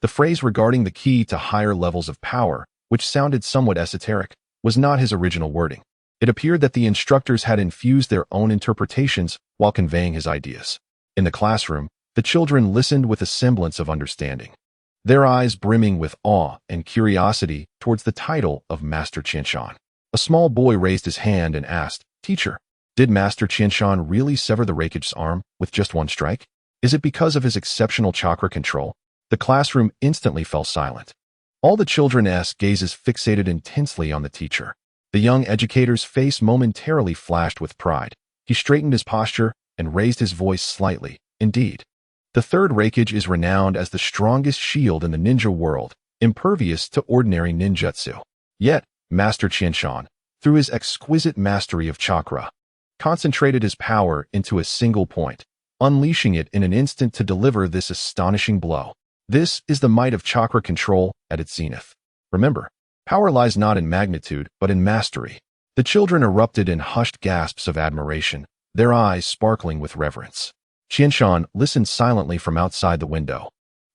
the phrase regarding the key to higher levels of power, which sounded somewhat esoteric, was not his original wording. It appeared that the instructors had infused their own interpretations while conveying his ideas. In the classroom, the children listened with a semblance of understanding, their eyes brimming with awe and curiosity towards the title of Master Qianshan. A small boy raised his hand and asked, "Teacher, did Master Qianshan really sever the Raikage's arm with just one strike? Is it because of his exceptional chakra control?" The classroom instantly fell silent. All the children's gazes fixated intensely on the teacher. The young educator's face momentarily flashed with pride. He straightened his posture and raised his voice slightly. "Indeed, the third Raikage is renowned as the strongest shield in the ninja world, impervious to ordinary ninjutsu. Yet, Master Qianshan, through his exquisite mastery of chakra, concentrated his power into a single point, unleashing it in an instant to deliver this astonishing blow. This is the might of chakra control at its zenith. Remember, power lies not in magnitude, but in mastery." The children erupted in hushed gasps of admiration, their eyes sparkling with reverence. Qianshan listened silently from outside the window,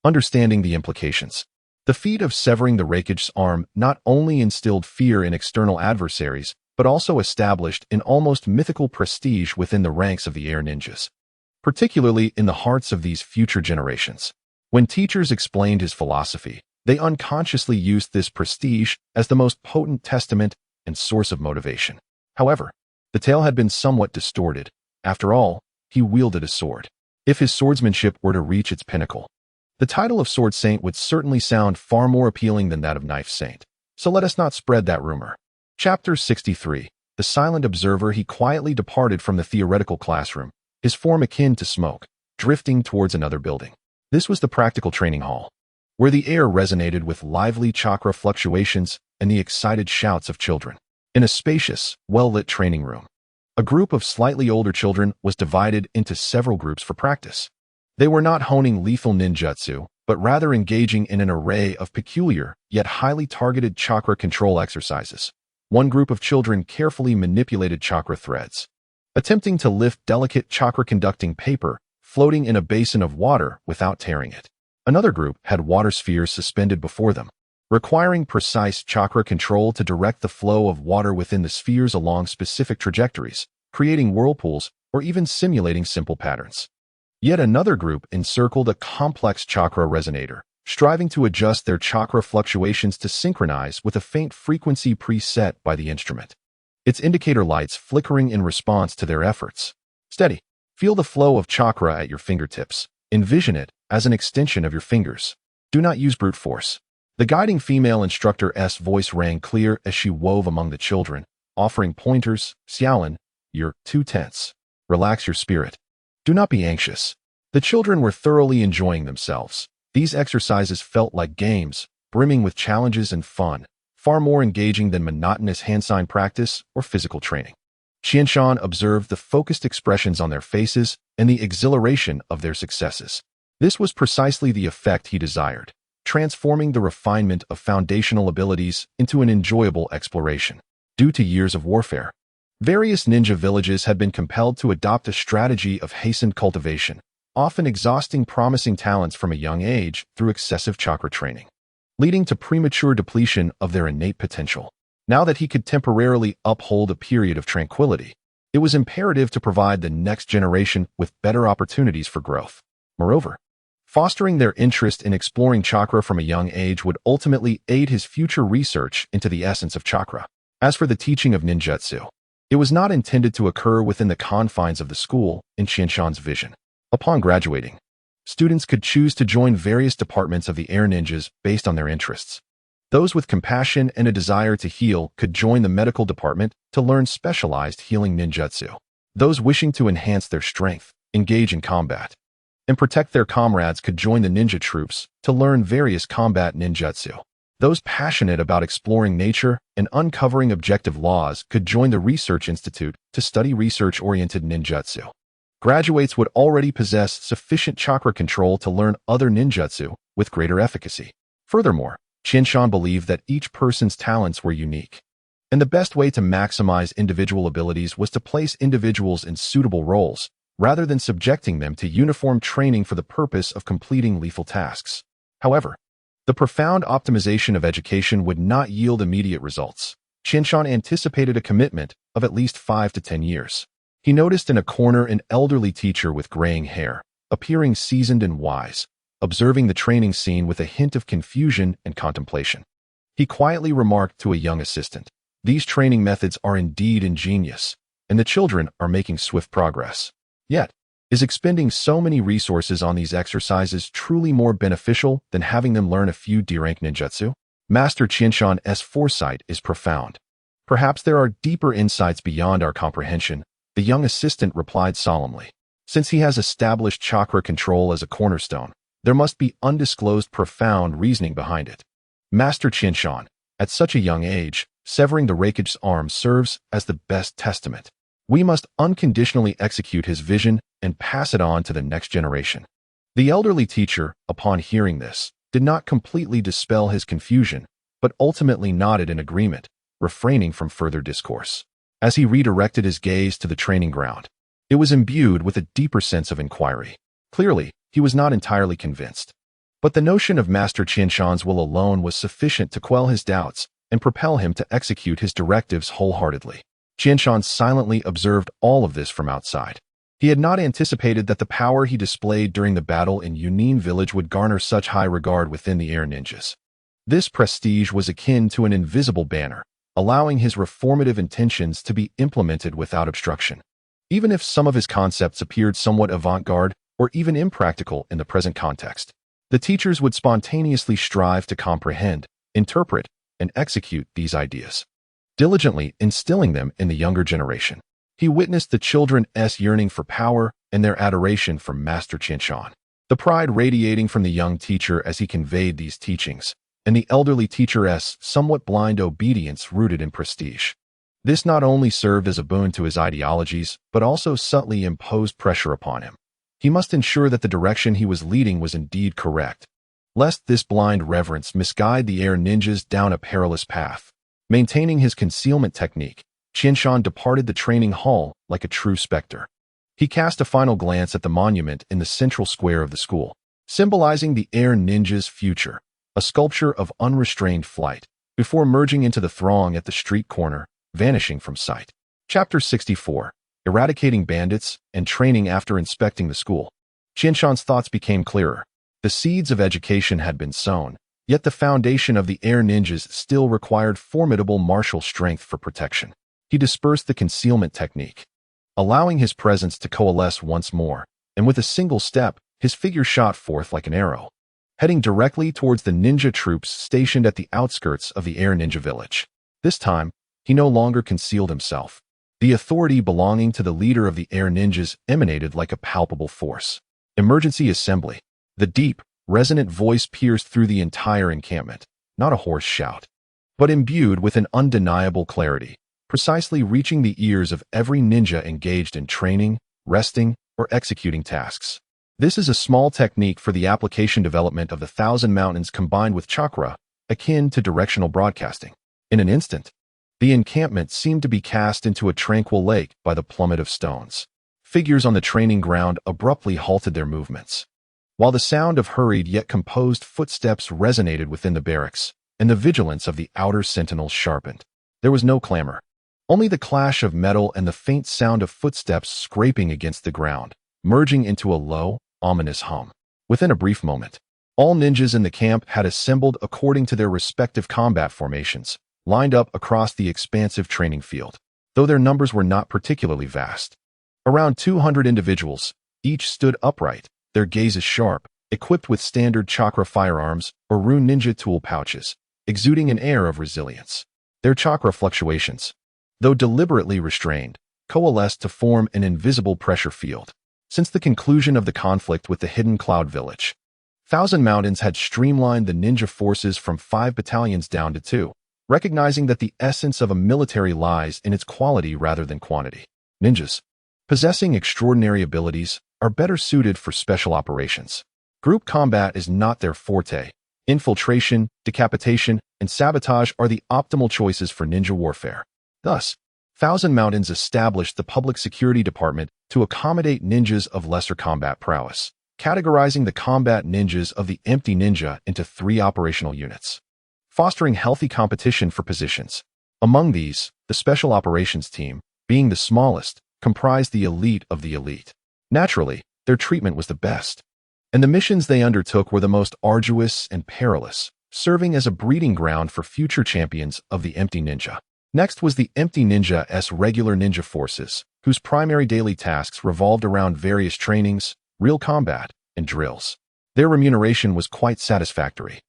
understanding the implications. The feat of severing the Raikage's arm not only instilled fear in external adversaries, but also established an almost mythical prestige within the ranks of the air ninjas, particularly in the hearts of these future generations. When teachers explained his philosophy, they unconsciously used this prestige as the most potent testament and source of motivation. However, the tale had been somewhat distorted. After all, he wielded a sword. If his swordsmanship were to reach its pinnacle, the title of Sword Saint would certainly sound far more appealing than that of Knife Saint. So let us not spread that rumor. Chapter 63. The silent observer. He quietly departed from the theoretical classroom, his form akin to smoke, drifting towards another building. This was the practical training hall, where the air resonated with lively chakra fluctuations and the excited shouts of children. In a spacious, well-lit training room, a group of slightly older children was divided into several groups for practice. They were not honing lethal ninjutsu, but rather engaging in an array of peculiar, yet highly targeted chakra control exercises. One group of children carefully manipulated chakra threads, attempting to lift delicate chakra-conducting paper floating in a basin of water without tearing it. Another group had water spheres suspended before them, requiring precise chakra control to direct the flow of water within the spheres along specific trajectories, creating whirlpools or even simulating simple patterns. Yet another group encircled a complex chakra resonator, striving to adjust their chakra fluctuations to synchronize with a faint frequency preset by the instrument, its indicator lights flickering in response to their efforts. Steady. Feel the flow of chakra at your fingertips. Envision it as an extension of your fingers. Do not use brute force. The guiding female instructor's voice rang clear as she wove among the children, offering pointers. "Xiaolin, you're too tense. Relax your spirit. Do not be anxious." The children were thoroughly enjoying themselves. These exercises felt like games, brimming with challenges and fun, far more engaging than monotonous hand sign practice or physical training. Qianshan observed the focused expressions on their faces and the exhilaration of their successes. This was precisely the effect he desired, transforming the refinement of foundational abilities into an enjoyable exploration. Due to years of warfare, various ninja villages had been compelled to adopt a strategy of hastened cultivation, often exhausting promising talents from a young age through excessive chakra training, leading to premature depletion of their innate potential. Now that he could temporarily uphold a period of tranquility, it was imperative to provide the next generation with better opportunities for growth. Moreover, Fostering their interest in exploring chakra from a young age would ultimately aid his future research into the essence of chakra. As for the teaching of ninjutsu, it was not intended to occur within the confines of the school in Qianshan's vision. Upon graduating, students could choose to join various departments of the air ninjas based on their interests. Those with compassion and a desire to heal could join the medical department to learn specialized healing ninjutsu. Those wishing to enhance their strength, engage in combat, and protect their comrades could join the ninja troops to learn various combat ninjutsu. Those passionate about exploring nature and uncovering objective laws could join the Research Institute to study research-oriented ninjutsu. Graduates would already possess sufficient chakra control to learn other ninjutsu with greater efficacy. Furthermore, Qianshan believed that each person's talents were unique, and the best way to maximize individual abilities was to place individuals in suitable roles, rather than subjecting them to uniform training for the purpose of completing lethal tasks. However, the profound optimization of education would not yield immediate results. Qianshan anticipated a commitment of at least 5 to 10 years. He noticed in a corner an elderly teacher with graying hair, appearing seasoned and wise, observing the training scene with a hint of confusion and contemplation. He quietly remarked to a young assistant, "These training methods are indeed ingenious, and the children are making swift progress. Yet, is expending so many resources on these exercises truly more beneficial than having them learn a few D-rank ninjutsu?" Master Qianshan's foresight is profound. "Perhaps there are deeper insights beyond our comprehension," the young assistant replied solemnly. "Since he has established chakra control as a cornerstone, there must be undisclosed profound reasoning behind it." Master Qianshan, at such a young age, severing the Raikage's arm serves as the best testament. We must unconditionally execute his vision and pass it on to the next generation. The elderly teacher, upon hearing this, did not completely dispel his confusion, but ultimately nodded in agreement, refraining from further discourse. As he redirected his gaze to the training ground, it was imbued with a deeper sense of inquiry. Clearly, he was not entirely convinced. But the notion of Master Qianshan's will alone was sufficient to quell his doubts and propel him to execute his directives wholeheartedly. Qianshan silently observed all of this from outside. He had not anticipated that the power he displayed during the battle in Yunin village would garner such high regard within the air ninjas. This prestige was akin to an invisible banner, allowing his reformative intentions to be implemented without obstruction. Even if some of his concepts appeared somewhat avant-garde or even impractical in the present context, the teachers would spontaneously strive to comprehend, interpret, and execute these ideas, diligently instilling them in the younger generation. He witnessed the children's yearning for power and their adoration for Master Qianshan, the pride radiating from the young teacher as he conveyed these teachings, and the elderly teacher's somewhat blind obedience rooted in prestige. This not only served as a boon to his ideologies, but also subtly imposed pressure upon him. He must ensure that the direction he was leading was indeed correct, lest this blind reverence misguide the air ninjas down a perilous path. Maintaining his concealment technique, Qianshan departed the training hall like a true specter. He cast a final glance at the monument in the central square of the school, symbolizing the air ninja's future, a sculpture of unrestrained flight, before merging into the throng at the street corner, vanishing from sight. Chapter 64. Eradicating Bandits and Training. After inspecting the school, Qianshan's thoughts became clearer. The seeds of education had been sown, yet the foundation of the air ninjas still required formidable martial strength for protection. He dispersed the concealment technique, allowing his presence to coalesce once more, and with a single step, his figure shot forth like an arrow, heading directly towards the ninja troops stationed at the outskirts of the air ninja village. This time, he no longer concealed himself. The authority belonging to the leader of the air ninjas emanated like a palpable force. "Emergency assembly." The deep, resonant voice pierced through the entire encampment, not a hoarse shout, but imbued with an undeniable clarity, precisely reaching the ears of every ninja engaged in training, resting, or executing tasks. This is a small technique for the application development of the Thousand Mountains combined with chakra, akin to directional broadcasting. In an instant, the encampment seemed to be cast into a tranquil lake by the plummet of stones. Figures on the training ground abruptly halted their movements, while the sound of hurried yet composed footsteps resonated within the barracks, and the vigilance of the outer sentinels sharpened. There was no clamor, only the clash of metal and the faint sound of footsteps scraping against the ground, merging into a low, ominous hum. Within a brief moment, all ninjas in the camp had assembled according to their respective combat formations, lined up across the expansive training field, though their numbers were not particularly vast. Around 200 individuals, each stood upright, their gazes sharp, equipped with standard chakra firearms or rune ninja tool pouches, exuding an air of resilience. Their chakra fluctuations, though deliberately restrained, coalesced to form an invisible pressure field. Since the conclusion of the conflict with the hidden cloud village, Thousand Mountains had streamlined the ninja forces from 5 battalions down to 2, recognizing that the essence of a military lies in its quality rather than quantity. Ninjas, possessing extraordinary abilities, are better suited for special operations. Group combat is not their forte. Infiltration, decapitation, and sabotage are the optimal choices for ninja warfare. Thus, Thousand Mountains established the Public Security Department to accommodate ninjas of lesser combat prowess, categorizing the combat ninjas of the Empty Ninja into 3 operational units, fostering healthy competition for positions. Among these, the Special Operations Team, being the smallest, comprised the elite of the elite. Naturally, their treatment was the best, and the missions they undertook were the most arduous and perilous, serving as a breeding ground for future champions of the Empty Ninja. Next was the Empty Ninja's regular ninja forces, whose primary daily tasks revolved around various trainings, real combat, and drills. Their remuneration was quite satisfactory.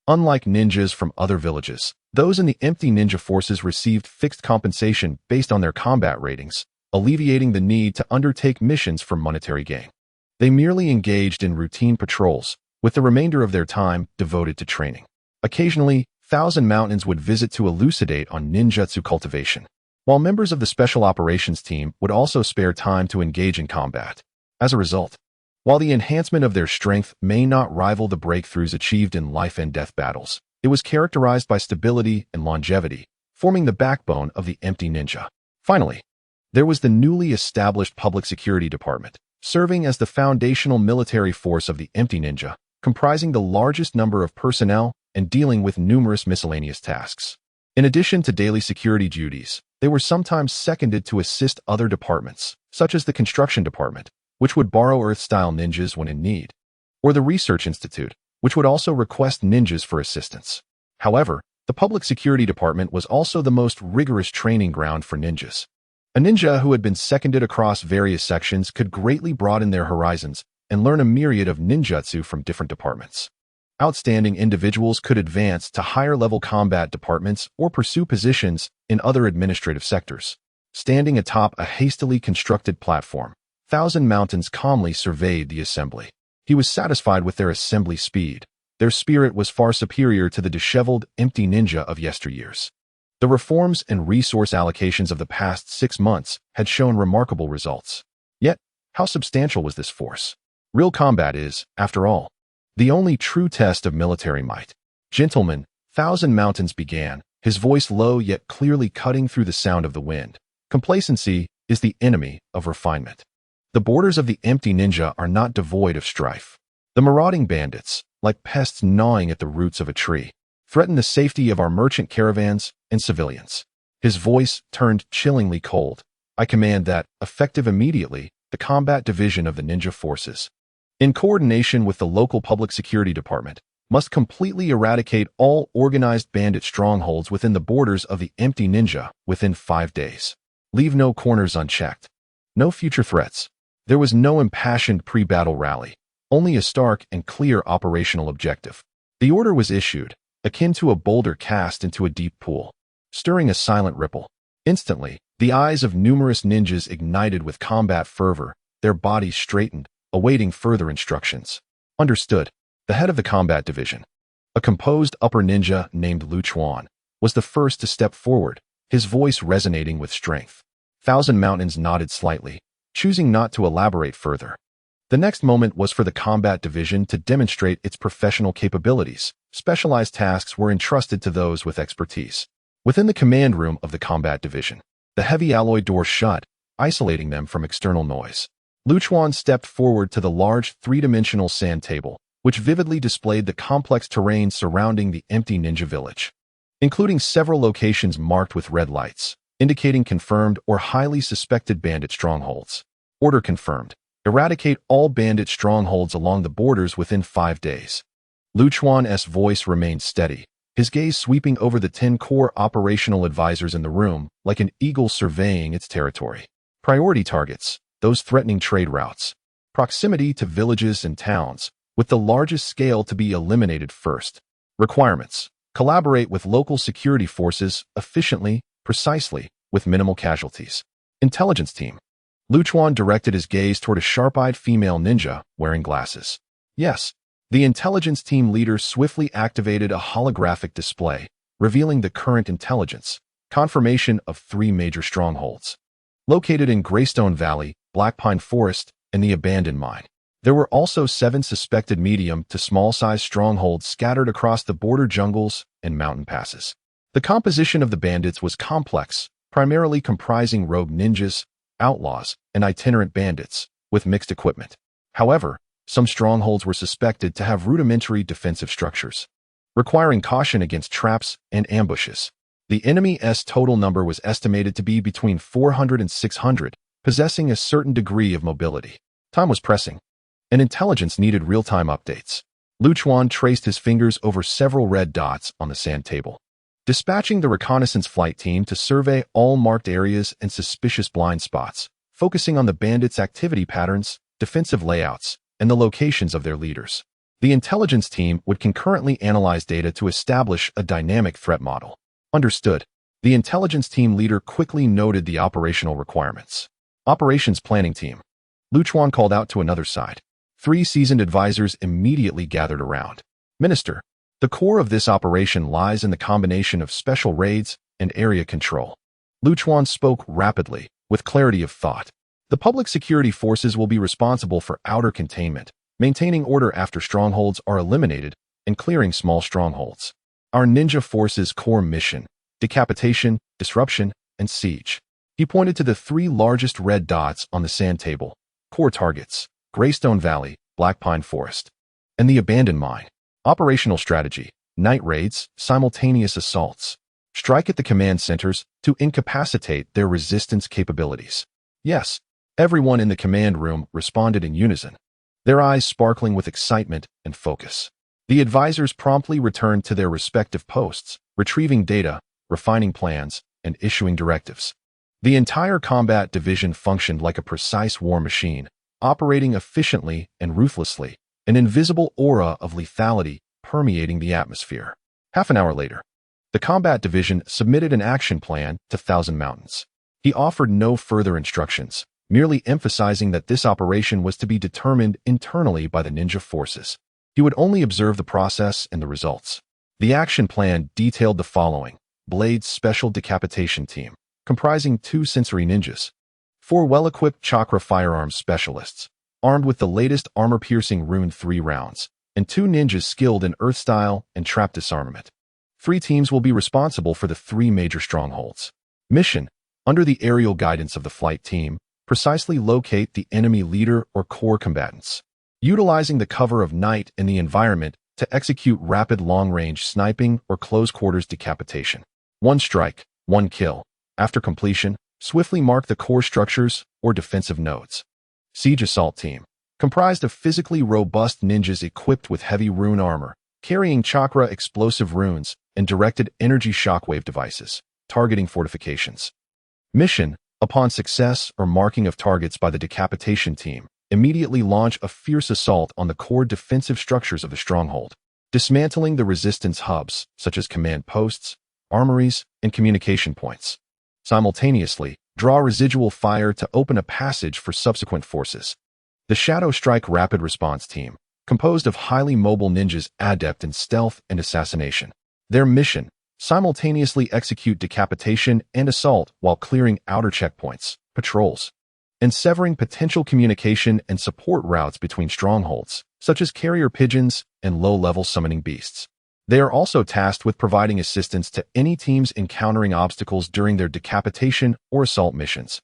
Unlike ninjas from other villages, those in the Empty Ninja forces received fixed compensation based on their combat ratings, alleviating the need to undertake missions for monetary gain. They merely engaged in routine patrols, with the remainder of their time devoted to training. Occasionally, Thousand Mountains would visit to elucidate on ninjutsu cultivation, while members of the Special Operations Team would also spare time to engage in combat. As a result, while the enhancement of their strength may not rival the breakthroughs achieved in life-and-death battles, it was characterized by stability and longevity, forming the backbone of the Empty Ninja. Finally, there was the newly established Public Security Department, serving as the foundational military force of the Empty Ninja, comprising the largest number of personnel and dealing with numerous miscellaneous tasks. In addition to daily security duties, they were sometimes seconded to assist other departments, such as the Construction Department, which would borrow Earth-style ninjas when in need, or the Research Institute, which would also request ninjas for assistance. However, the Public Security Department was also the most rigorous training ground for ninjas. A ninja who had been seconded across various sections could greatly broaden their horizons and learn a myriad of ninjutsu from different departments. Outstanding individuals could advance to higher-level combat departments or pursue positions in other administrative sectors. Standing atop a hastily constructed platform, Thousand Mountains calmly surveyed the assembly. He was satisfied with their assembly speed. Their spirit was far superior to the disheveled, empty ninja of yesteryears. The reforms and resource allocations of the past 6 months had shown remarkable results. Yet, how substantial was this force? Real combat is, after all, the only true test of military might. Gentlemen, Thousand Mountains began, his voice low yet clearly cutting through the sound of the wind. Complacency is the enemy of refinement. The borders of the Empty Ninja are not devoid of strife. The marauding bandits, like pests gnawing at the roots of a tree, threaten the safety of our merchant caravans and civilians. His voice turned chillingly cold. I command that, effective immediately, the combat division of the ninja forces, in coordination with the local Public Security Department, must completely eradicate all organized bandit strongholds within the borders of the Empty Ninja within 5 days. Leave no corners unchecked. No future threats. There was no impassioned pre-battle rally, only a stark and clear operational objective. The order was issued, akin to a boulder cast into a deep pool, stirring a silent ripple. Instantly, the eyes of numerous ninjas ignited with combat fervor, their bodies straightened, awaiting further instructions. Understood. The head of the combat division, a composed upper ninja named Lu Chuan, was the first to step forward, his voice resonating with strength. Thousand Mountains nodded slightly, choosing not to elaborate further. The next moment was for the combat division to demonstrate its professional capabilities. Specialized tasks were entrusted to those with expertise. Within the command room of the combat division, the heavy alloy door shut, isolating them from external noise. Lu Chuan stepped forward to the large three-dimensional sand table, which vividly displayed the complex terrain surrounding the Empty Ninja village, including several locations marked with red lights, indicating confirmed or highly suspected bandit strongholds. Order confirmed. Eradicate all bandit strongholds along the borders within 5 days. Lu Chuan's voice remained steady, his gaze sweeping over the 10 core operational advisors in the room like an eagle surveying its territory. Priority targets, those threatening trade routes. Proximity to villages and towns, with the largest scale to be eliminated first. Requirements. Collaborate with local security forces efficiently, precisely, with minimal casualties. Intelligence team. Lu Chuan directed his gaze toward a sharp-eyed female ninja wearing glasses. Yes, the intelligence team leader swiftly activated a holographic display, revealing the current intelligence, confirmation of 3 major strongholds. Located in Greystone Valley, Black Pine Forest, and the abandoned mine. There were also 7 suspected medium to small-sized strongholds scattered across the border jungles and mountain passes. The composition of the bandits was complex, primarily comprising rogue ninjas, outlaws, and itinerant bandits, with mixed equipment. However, some strongholds were suspected to have rudimentary defensive structures, requiring caution against traps and ambushes. The enemy's total number was estimated to be between 400 and 600, possessing a certain degree of mobility. Time was pressing, and intelligence needed real-time updates. Lu Chuan traced his fingers over several red dots on the sand table, dispatching the reconnaissance flight team to survey all marked areas and suspicious blind spots, focusing on the bandits' activity patterns, defensive layouts, and the locations of their leaders. The intelligence team would concurrently analyze data to establish a dynamic threat model. Understood. The intelligence team leader quickly noted the operational requirements. Operations planning team. Lu Chuan called out to another side. 3 seasoned advisors immediately gathered around. Minister, the core of this operation lies in the combination of special raids and area control. Lu Chuan spoke rapidly, with clarity of thought. The public security forces will be responsible for outer containment, maintaining order after strongholds are eliminated, and clearing small strongholds. Our ninja forces' core mission: decapitation, disruption, and siege. He pointed to the 3 largest red dots on the sand table. Core targets: Greystone Valley, Black Pine Forest, and the abandoned mine. Operational strategy: night raids, simultaneous assaults. Strike at the command centers to incapacitate their resistance capabilities. Yes, everyone in the command room responded in unison, their eyes sparkling with excitement and focus. The advisors promptly returned to their respective posts, retrieving data, refining plans, and issuing directives. The entire combat division functioned like a precise war machine, operating efficiently and ruthlessly, an invisible aura of lethality permeating the atmosphere. Half an hour later, the combat division submitted an action plan to Thousand Mountains. He offered no further instructions, merely emphasizing that this operation was to be determined internally by the ninja forces. He would only observe the process and the results. The action plan detailed the following: Blade's Special Decapitation Team, comprising 2 sensory ninjas, 4 well-equipped chakra firearms specialists, armed with the latest armor-piercing Rune 3 rounds, and 2 ninjas skilled in earth-style and trap disarmament. 3 teams will be responsible for the 3 major strongholds. Mission: under the aerial guidance of the flight team, precisely locate the enemy leader or core combatants, utilizing the cover of night and the environment to execute rapid long-range sniping or close-quarters decapitation. 1 strike, 1 kill. After completion, swiftly mark the core structures or defensive nodes. Siege Assault Team, comprised of physically robust ninjas equipped with heavy rune armor, carrying chakra explosive runes, and directed energy shockwave devices, targeting fortifications. Mission: upon success or marking of targets by the decapitation team, immediately launch a fierce assault on the core defensive structures of the stronghold, dismantling the resistance hubs, such as command posts, armories, and communication points. Simultaneously, draw residual fire to open a passage for subsequent forces. The Shadow Strike Rapid Response Team, composed of highly mobile ninjas adept in stealth and assassination. Their mission: simultaneously execute decapitation and assault while clearing outer checkpoints, patrols, and severing potential communication and support routes between strongholds, such as carrier pigeons and low-level summoning beasts. They are also tasked with providing assistance to any teams encountering obstacles during their decapitation or assault missions,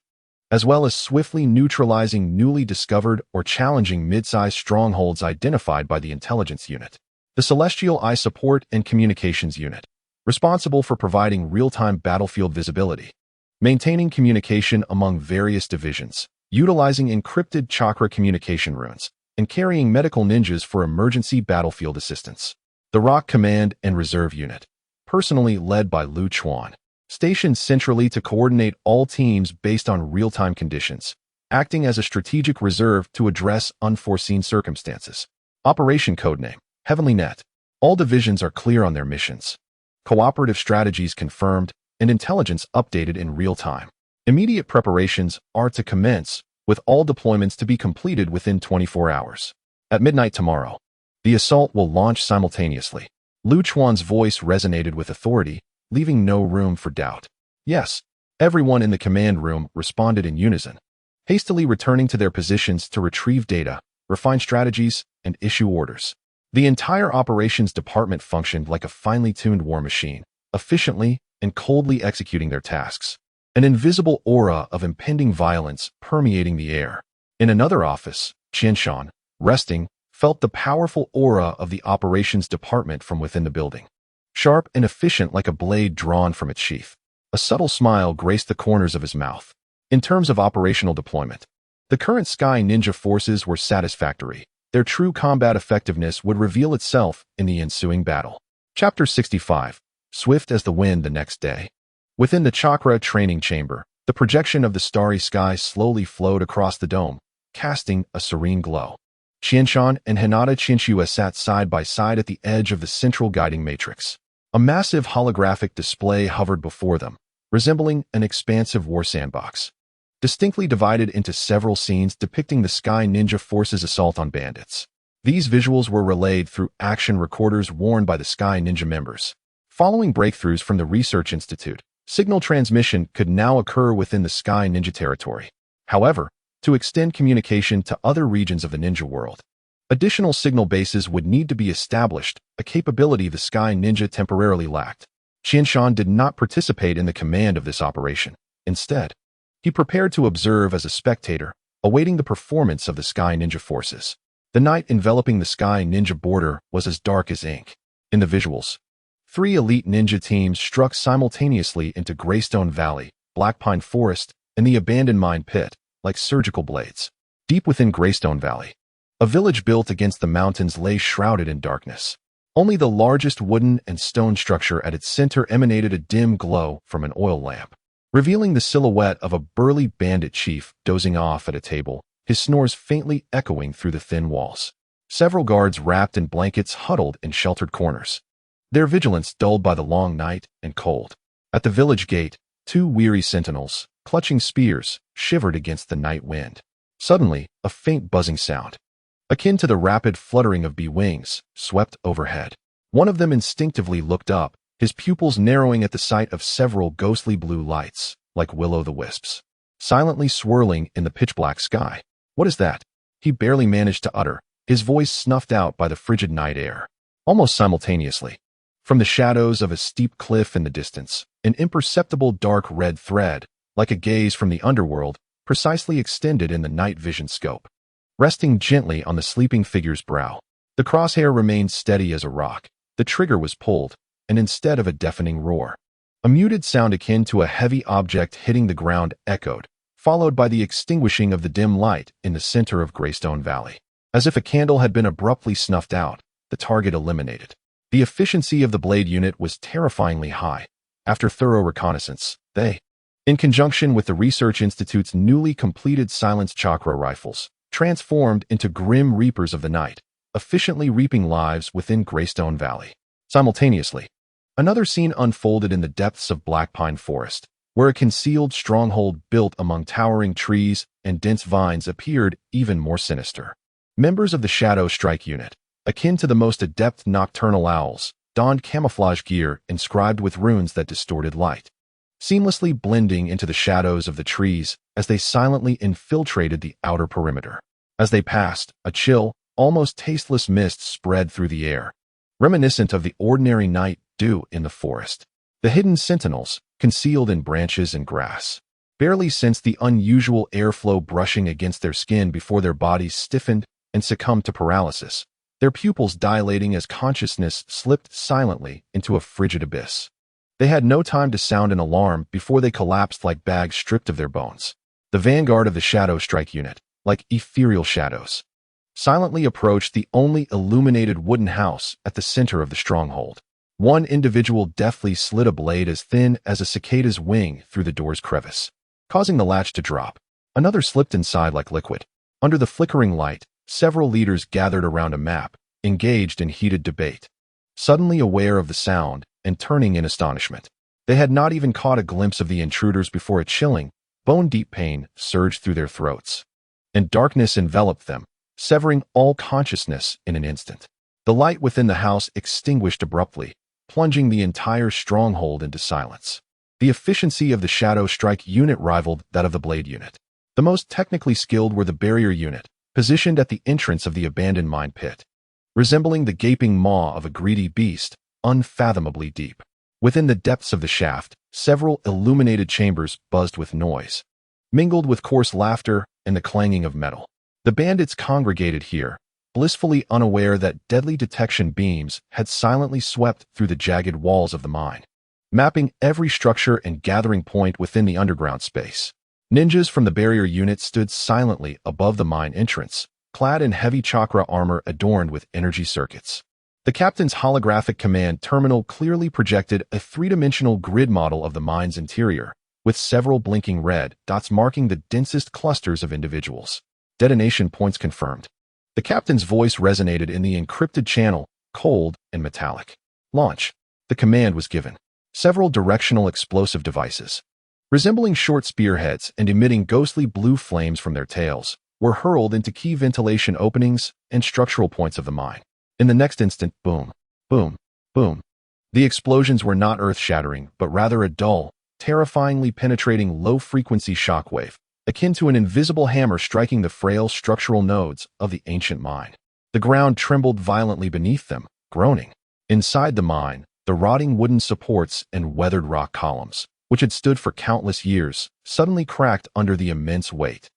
as well as swiftly neutralizing newly discovered or challenging mid-sized strongholds identified by the intelligence unit. The Celestial Eye Support and Communications Unit, responsible for providing real-time battlefield visibility, maintaining communication among various divisions, utilizing encrypted chakra communication runes, and carrying medical ninjas for emergency battlefield assistance. The Rock Command and Reserve Unit, personally led by Lu Chuan, stationed centrally to coordinate all teams based on real-time conditions, acting as a strategic reserve to address unforeseen circumstances. Operation Codename, Heavenly Net. All divisions are clear on their missions. Cooperative strategies confirmed and intelligence updated in real time. Immediate preparations are to commence, with all deployments to be completed within 24 hours. At midnight tomorrow, the assault will launch simultaneously. Lu Chuan's voice resonated with authority, leaving no room for doubt. Yes, everyone in the command room responded in unison, hastily returning to their positions to retrieve data, refine strategies, and issue orders. The entire operations department functioned like a finely tuned war machine, efficiently and coldly executing their tasks. An invisible aura of impending violence permeating the air. In another office, Qianshan, resting, felt the powerful aura of the operations department from within the building. Sharp and efficient like a blade drawn from its sheath. A subtle smile graced the corners of his mouth. In terms of operational deployment, the current Sky Ninja forces were satisfactory. Their true combat effectiveness would reveal itself in the ensuing battle. Chapter 65. Swift as the wind the next day. Within the chakra training chamber, the projection of the starry sky slowly flowed across the dome, casting a serene glow. Qianshan and Hinata Chinchua sat side by side at the edge of the central guiding matrix. A massive holographic display hovered before them, resembling an expansive war sandbox, distinctly divided into several scenes depicting the Sky Ninja Force's assault on bandits. These visuals were relayed through action recorders worn by the Sky Ninja members. Following breakthroughs from the Research Institute, signal transmission could now occur within the Sky Ninja territory. However, to extend communication to other regions of the ninja world, additional signal bases would need to be established, a capability the Sky Ninja temporarily lacked. Qianshan did not participate in the command of this operation. Instead, he prepared to observe as a spectator, awaiting the performance of the Sky Ninja forces. The night enveloping the Sky Ninja border was as dark as ink. In the visuals, 3 elite ninja teams struck simultaneously into Greystone Valley, Black Pine Forest, and the abandoned mine pit, like surgical blades. Deep within Greystone Valley, a village built against the mountains lay shrouded in darkness. Only the largest wooden and stone structure at its center emanated a dim glow from an oil lamp, revealing the silhouette of a burly bandit chief dozing off at a table, his snores faintly echoing through the thin walls. Several guards wrapped in blankets huddled in sheltered corners, their vigilance dulled by the long night and cold. At the village gate, 2 weary sentinels, clutching spears, shivered against the night wind. Suddenly, a faint buzzing sound, akin to the rapid fluttering of bee wings, swept overhead. One of them instinctively looked up, his pupils narrowing at the sight of several ghostly blue lights, like will-o'-the-wisps, silently swirling in the pitch-black sky. "What is that?" he barely managed to utter, his voice snuffed out by the frigid night air. Almost simultaneously, from the shadows of a steep cliff in the distance, an imperceptible dark red thread, like a gaze from the underworld, precisely extended in the night vision scope, resting gently on the sleeping figure's brow. The crosshair remained steady as a rock. The trigger was pulled, and instead of a deafening roar, a muted sound akin to a heavy object hitting the ground echoed, followed by the extinguishing of the dim light in the center of Greystone Valley. As if a candle had been abruptly snuffed out, the target eliminated. The efficiency of the blade unit was terrifyingly high. After thorough reconnaissance, they, in conjunction with the Research Institute's newly completed silenced chakra rifles, transformed into grim reapers of the night, efficiently reaping lives within Greystone Valley. Simultaneously, another scene unfolded in the depths of Black Pine Forest, where a concealed stronghold built among towering trees and dense vines appeared even more sinister. Members of the Shadow Strike Unit, akin to the most adept nocturnal owls, donned camouflage gear inscribed with runes that distorted light, seamlessly blending into the shadows of the trees as they silently infiltrated the outer perimeter. As they passed, a chill, almost tasteless mist spread through the air, reminiscent of the ordinary night dew in the forest. The hidden sentinels, concealed in branches and grass, barely sensed the unusual airflow brushing against their skin before their bodies stiffened and succumbed to paralysis, their pupils dilating as consciousness slipped silently into a frigid abyss. They had no time to sound an alarm before they collapsed like bags stripped of their bones. The vanguard of the Shadow Strike unit, like ethereal shadows, silently approached the only illuminated wooden house at the center of the stronghold. One individual deftly slid a blade as thin as a cicada's wing through the door's crevice, causing the latch to drop. Another slipped inside like liquid. Under the flickering light, several leaders gathered around a map, engaged in heated debate, suddenly aware of the sound and turning in astonishment. They had not even caught a glimpse of the intruders before a chilling, bone-deep pain surged through their throats, and darkness enveloped them, severing all consciousness in an instant. The light within the house extinguished abruptly, plunging the entire stronghold into silence. The efficiency of the Shadow Strike unit rivaled that of the Blade unit. The most technically skilled were the Barrier unit, positioned at the entrance of the abandoned mine pit, resembling the gaping maw of a greedy beast, unfathomably deep. Within the depths of the shaft, several illuminated chambers buzzed with noise, mingled with coarse laughter and the clanging of metal. The bandits congregated here, blissfully unaware that deadly detection beams had silently swept through the jagged walls of the mine, mapping every structure and gathering point within the underground space. Ninjas from the Barrier unit stood silently above the mine entrance, clad in heavy chakra armor adorned with energy circuits. The captain's holographic command terminal clearly projected a three-dimensional grid model of the mine's interior, with several blinking red dots marking the densest clusters of individuals. Detonation points confirmed. The captain's voice resonated in the encrypted channel, cold and metallic. Launch. The command was given. Several directional explosive devices, resembling short spearheads and emitting ghostly blue flames from their tails, were hurled into key ventilation openings and structural points of the mine. In the next instant, boom, boom, boom. The explosions were not earth-shattering, but rather a dull, terrifyingly penetrating low-frequency shockwave, akin to an invisible hammer striking the frail structural nodes of the ancient mine. The ground trembled violently beneath them, groaning. Inside the mine, the rotting wooden supports and weathered rock columns, which had stood for countless years, suddenly cracked under the immense weight.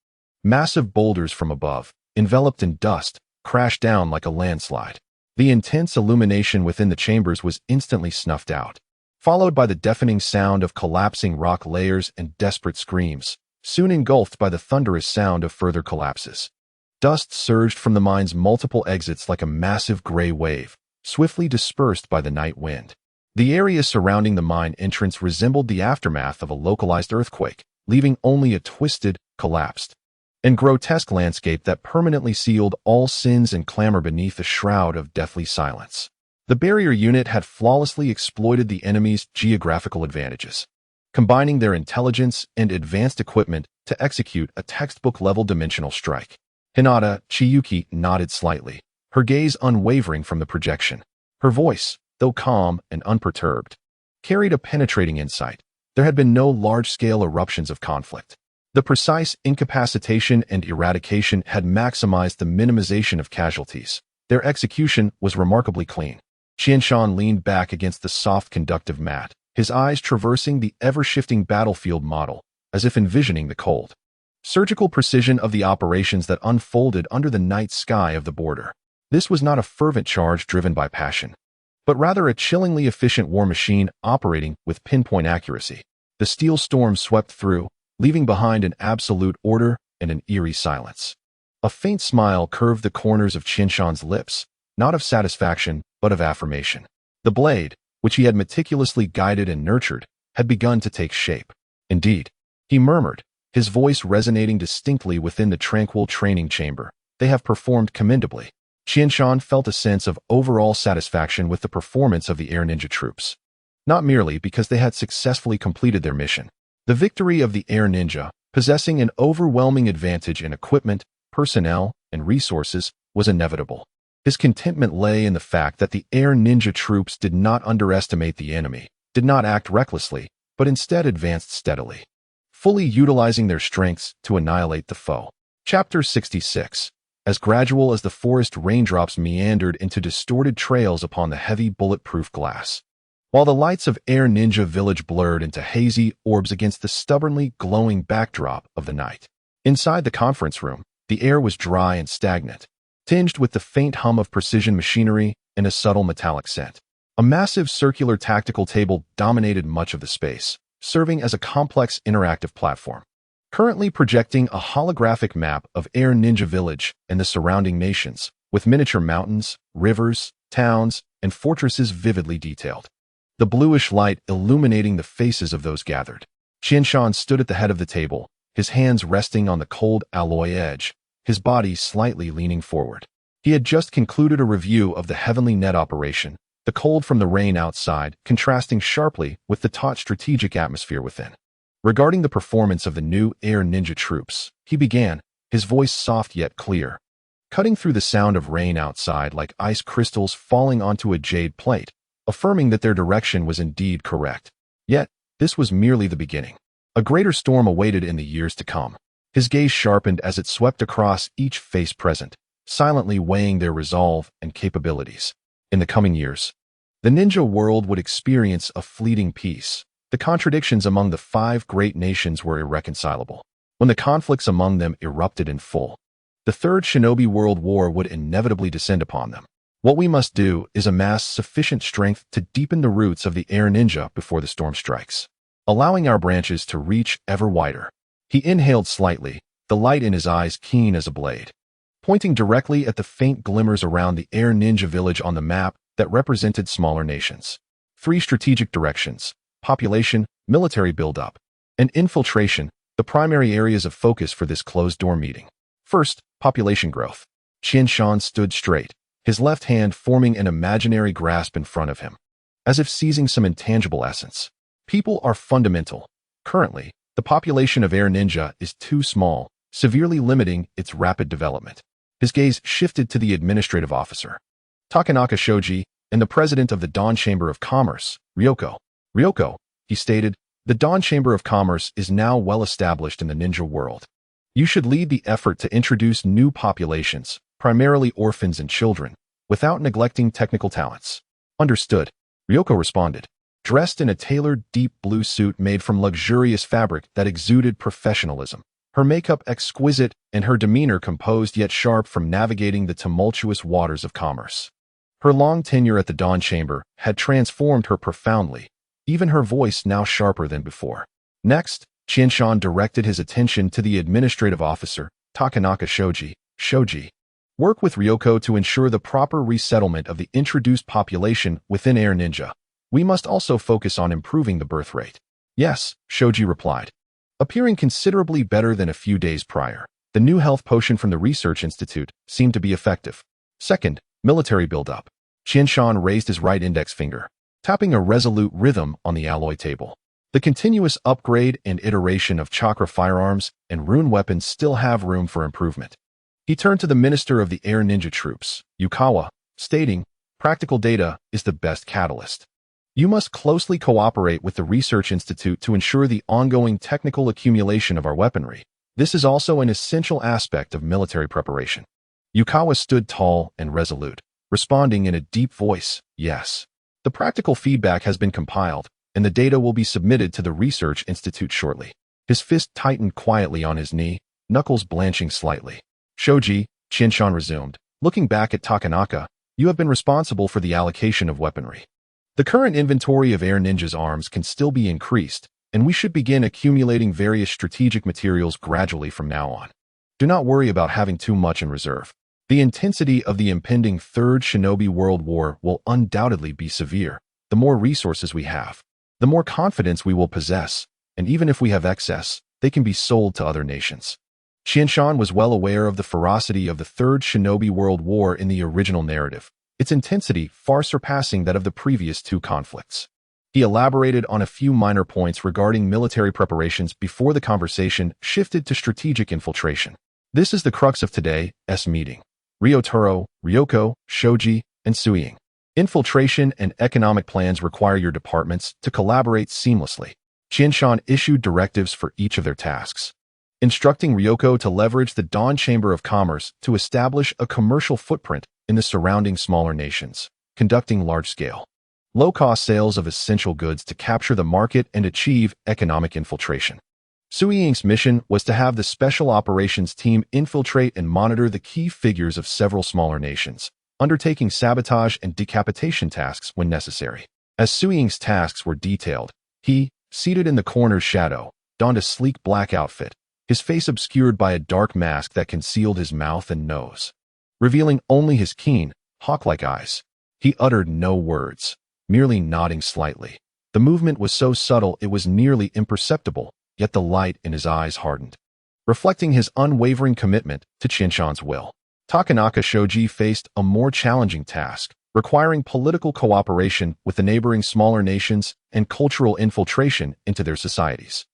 Massive boulders from above, enveloped in dust, crashed down like a landslide. The intense illumination within the chambers was instantly snuffed out, followed by the deafening sound of collapsing rock layers and desperate screams, soon engulfed by the thunderous sound of further collapses. Dust surged from the mine's multiple exits like a massive gray wave, swiftly dispersed by the night wind. The area surrounding the mine entrance resembled the aftermath of a localized earthquake, leaving only a twisted, collapsed, and grotesque landscape that permanently sealed all sins and clamor beneath a shroud of deathly silence. The Barrier unit had flawlessly exploited the enemy's geographical advantages, combining their intelligence and advanced equipment to execute a textbook-level dimensional strike. Hinata Chiyuki nodded slightly, her gaze unwavering from the projection. Her voice, though calm and unperturbed, carried a penetrating insight. There had been no large-scale eruptions of conflict. The precise incapacitation and eradication had maximized the minimization of casualties. Their execution was remarkably clean. Qianshan leaned back against the soft conductive mat, his eyes traversing the ever-shifting battlefield model, as if envisioning the cold, surgical precision of the operations that unfolded under the night sky of the border. This was not a fervent charge driven by passion, but rather a chillingly efficient war machine operating with pinpoint accuracy. The steel storm swept through, leaving behind an absolute order and an eerie silence. A faint smile curved the corners of Qianshan's lips, not of satisfaction, but of affirmation. The blade, which he had meticulously guided and nurtured, had begun to take shape. Indeed, he murmured, his voice resonating distinctly within the tranquil training chamber, they have performed commendably. Qianshan felt a sense of overall satisfaction with the performance of the air ninja troops, not merely because they had successfully completed their mission. The victory of the air ninja, possessing an overwhelming advantage in equipment, personnel, and resources, was inevitable. His contentment lay in the fact that the air ninja troops did not underestimate the enemy, did not act recklessly, but instead advanced steadily, fully utilizing their strengths to annihilate the foe. Chapter 66. As gradual as the forest raindrops meandered into distorted trails upon the heavy bulletproof glass, while the lights of Air Ninja Village blurred into hazy orbs against the stubbornly glowing backdrop of the night. Inside the conference room, the air was dry and stagnant, tinged with the faint hum of precision machinery and a subtle metallic scent. A massive circular tactical table dominated much of the space, serving as a complex interactive platform. currently projecting a holographic map of Air Ninja Village and the surrounding nations, with miniature mountains, rivers, towns, and fortresses vividly detailed. The bluish light illuminating the faces of those gathered. Qianshan stood at the head of the table, his hands resting on the cold alloy edge, his body slightly leaning forward. He had just concluded a review of the Heavenly Net operation, the cold from the rain outside contrasting sharply with the taut strategic atmosphere within. Regarding the performance of the new Air Ninja troops, he began, his voice soft yet clear, cutting through the sound of rain outside like ice crystals falling onto a jade plate, affirming that their direction was indeed correct. Yet, this was merely the beginning. A greater storm awaited in the years to come. His gaze sharpened as it swept across each face present, silently weighing their resolve and capabilities. In the coming years, the ninja world would experience a fleeting peace. The contradictions among the 5 great nations were irreconcilable. When the conflicts among them erupted in full, the Third Shinobi World War would inevitably descend upon them. What we must do is amass sufficient strength to deepen the roots of the Air Ninja before the storm strikes, allowing our branches to reach ever wider. He inhaled slightly, the light in his eyes keen as a blade, pointing directly at the faint glimmers around the Air Ninja village on the map that represented smaller nations. 3 strategic directions: population, military buildup, and infiltration, the primary areas of focus for this closed-door meeting. First, population growth. Qianshan stood straight, his left hand forming an imaginary grasp in front of him, as if seizing some intangible essence. People are fundamental. Currently, the population of Air Ninja is too small, severely limiting its rapid development. His gaze shifted to the administrative officer, Takanaka Shoji, and the president of the Dawn Chamber of Commerce, Ryoko. Ryoko, he stated, the Dawn Chamber of Commerce is now well established in the ninja world. You should lead the effort to introduce new populations, primarily orphans and children, without neglecting technical talents. Understood, Ryoko responded, dressed in a tailored deep blue suit made from luxurious fabric that exuded professionalism. Her makeup exquisite and her demeanor composed yet sharp from navigating the tumultuous waters of commerce. Her long tenure at the Dawn Chamber had transformed her profoundly, even her voice now sharper than before. Next, Qianshan directed his attention to the administrative officer, Takanaka Shoji. Shoji, work with Ryoko to ensure the proper resettlement of the introduced population within Air Ninja. We must also focus on improving the birth rate. Yes, Shoji replied, appearing considerably better than a few days prior. The new health potion from the Research Institute seemed to be effective. Second, military buildup. Qianshan raised his right index finger, tapping a resolute rhythm on the alloy table. The continuous upgrade and iteration of chakra firearms and rune weapons still have room for improvement. He turned to the minister of the Air Ninja troops, Yukawa, stating, practical data is the best catalyst. You must closely cooperate with the Research Institute to ensure the ongoing technical accumulation of our weaponry. This is also an essential aspect of military preparation. Yukawa stood tall and resolute, responding in a deep voice, yes. The practical feedback has been compiled, and the data will be submitted to the Research Institute shortly. His fist tightened quietly on his knee, knuckles blanching slightly. Shoji, Qianshan resumed, looking back at Takanaka, you have been responsible for the allocation of weaponry. The current inventory of Air Ninja's arms can still be increased, and we should begin accumulating various strategic materials gradually from now on. Do not worry about having too much in reserve. The intensity of the impending Third Shinobi World War will undoubtedly be severe. The more resources we have, the more confidence we will possess, and even if we have excess, they can be sold to other nations. Qianshan was well aware of the ferocity of the Third Shinobi World War in the original narrative, its intensity far surpassing that of the previous 2 conflicts. He elaborated on a few minor points regarding military preparations before the conversation shifted to strategic infiltration. This is the crux of today's meeting. Ryotaro, Ryoko, Shoji, and Suiying. Infiltration and economic plans require your departments to collaborate seamlessly. Qianshan issued directives for each of their tasks, instructing Ryoko to leverage the Dawn Chamber of Commerce to establish a commercial footprint in the surrounding smaller nations, conducting large-scale, low-cost sales of essential goods to capture the market and achieve economic infiltration. Suiying's mission was to have the Special Operations Team infiltrate and monitor the key figures of several smaller nations, undertaking sabotage and decapitation tasks when necessary. As Suiying's tasks were detailed, he, seated in the corner's shadow, donned a sleek black outfit, his face obscured by a dark mask that concealed his mouth and nose, revealing only his keen, hawk-like eyes. He uttered no words, merely nodding slightly. The movement was so subtle it was nearly imperceptible, yet the light in his eyes hardened, reflecting his unwavering commitment to Qinshan's will. Takanaka Shoji faced a more challenging task, requiring political cooperation with the neighboring smaller nations and cultural infiltration into their societies.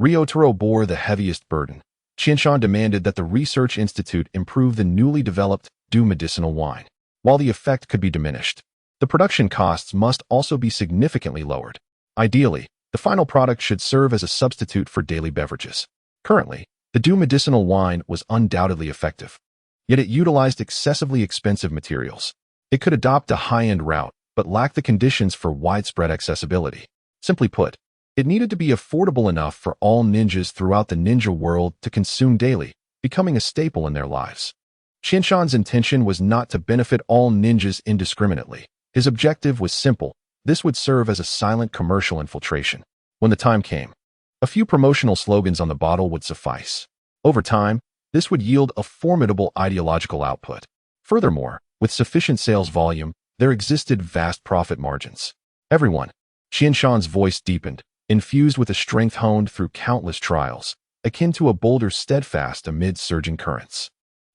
Ryotaro bore the heaviest burden. Qinshan demanded that the research institute improve the newly developed dew medicinal wine. While the effect could be diminished, the production costs must also be significantly lowered. Ideally, the final product should serve as a substitute for daily beverages. Currently, the dew medicinal wine was undoubtedly effective, yet it utilized excessively expensive materials. It could adopt a high-end route, but lacked the conditions for widespread accessibility. Simply put, it needed to be affordable enough for all ninjas throughout the ninja world to consume daily, becoming a staple in their lives. Qinshan's intention was not to benefit all ninjas indiscriminately. His objective was simple. This would serve as a silent commercial infiltration. When the time came, a few promotional slogans on the bottle would suffice. Over time, this would yield a formidable ideological output. Furthermore, with sufficient sales volume, there existed vast profit margins. Everyone, Qinshan's voice deepened, infused with a strength honed through countless trials, akin to a boulder steadfast amid surging currents.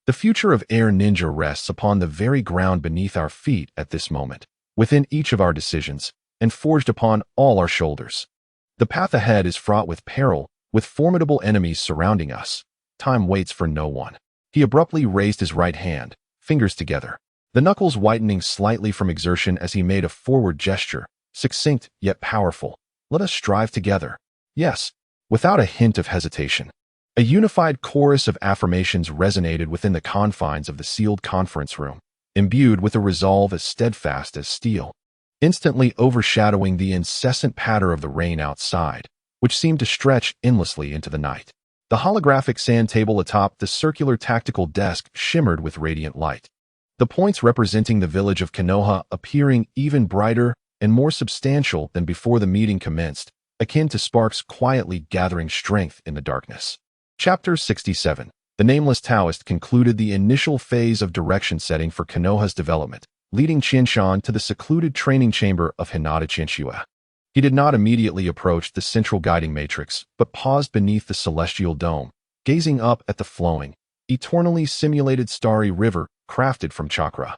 The future of Air Ninja rests upon the very ground beneath our feet at this moment, within each of our decisions, and forged upon all our shoulders. The path ahead is fraught with peril, with formidable enemies surrounding us. Time waits for no one. He abruptly raised his right hand, fingers together, the knuckles whitening slightly from exertion as he made a forward gesture, succinct yet powerful. Let us strive together. Yes, without a hint of hesitation. A unified chorus of affirmations resonated within the confines of the sealed conference room, imbued with a resolve as steadfast as steel, instantly overshadowing the incessant patter of the rain outside, which seemed to stretch endlessly into the night. The holographic sand table atop the circular tactical desk shimmered with radiant light, the points representing the village of Konoha appearing even brighter and more substantial than before the meeting commenced, akin to sparks quietly gathering strength in the darkness. Chapter 67. The Nameless Taoist concluded the initial phase of direction setting for Konoha's development, leading Qinshan to the secluded training chamber of Hinata Chinchua. He did not immediately approach the central guiding matrix, but paused beneath the celestial dome, gazing up at the flowing, eternally simulated starry river crafted from chakra.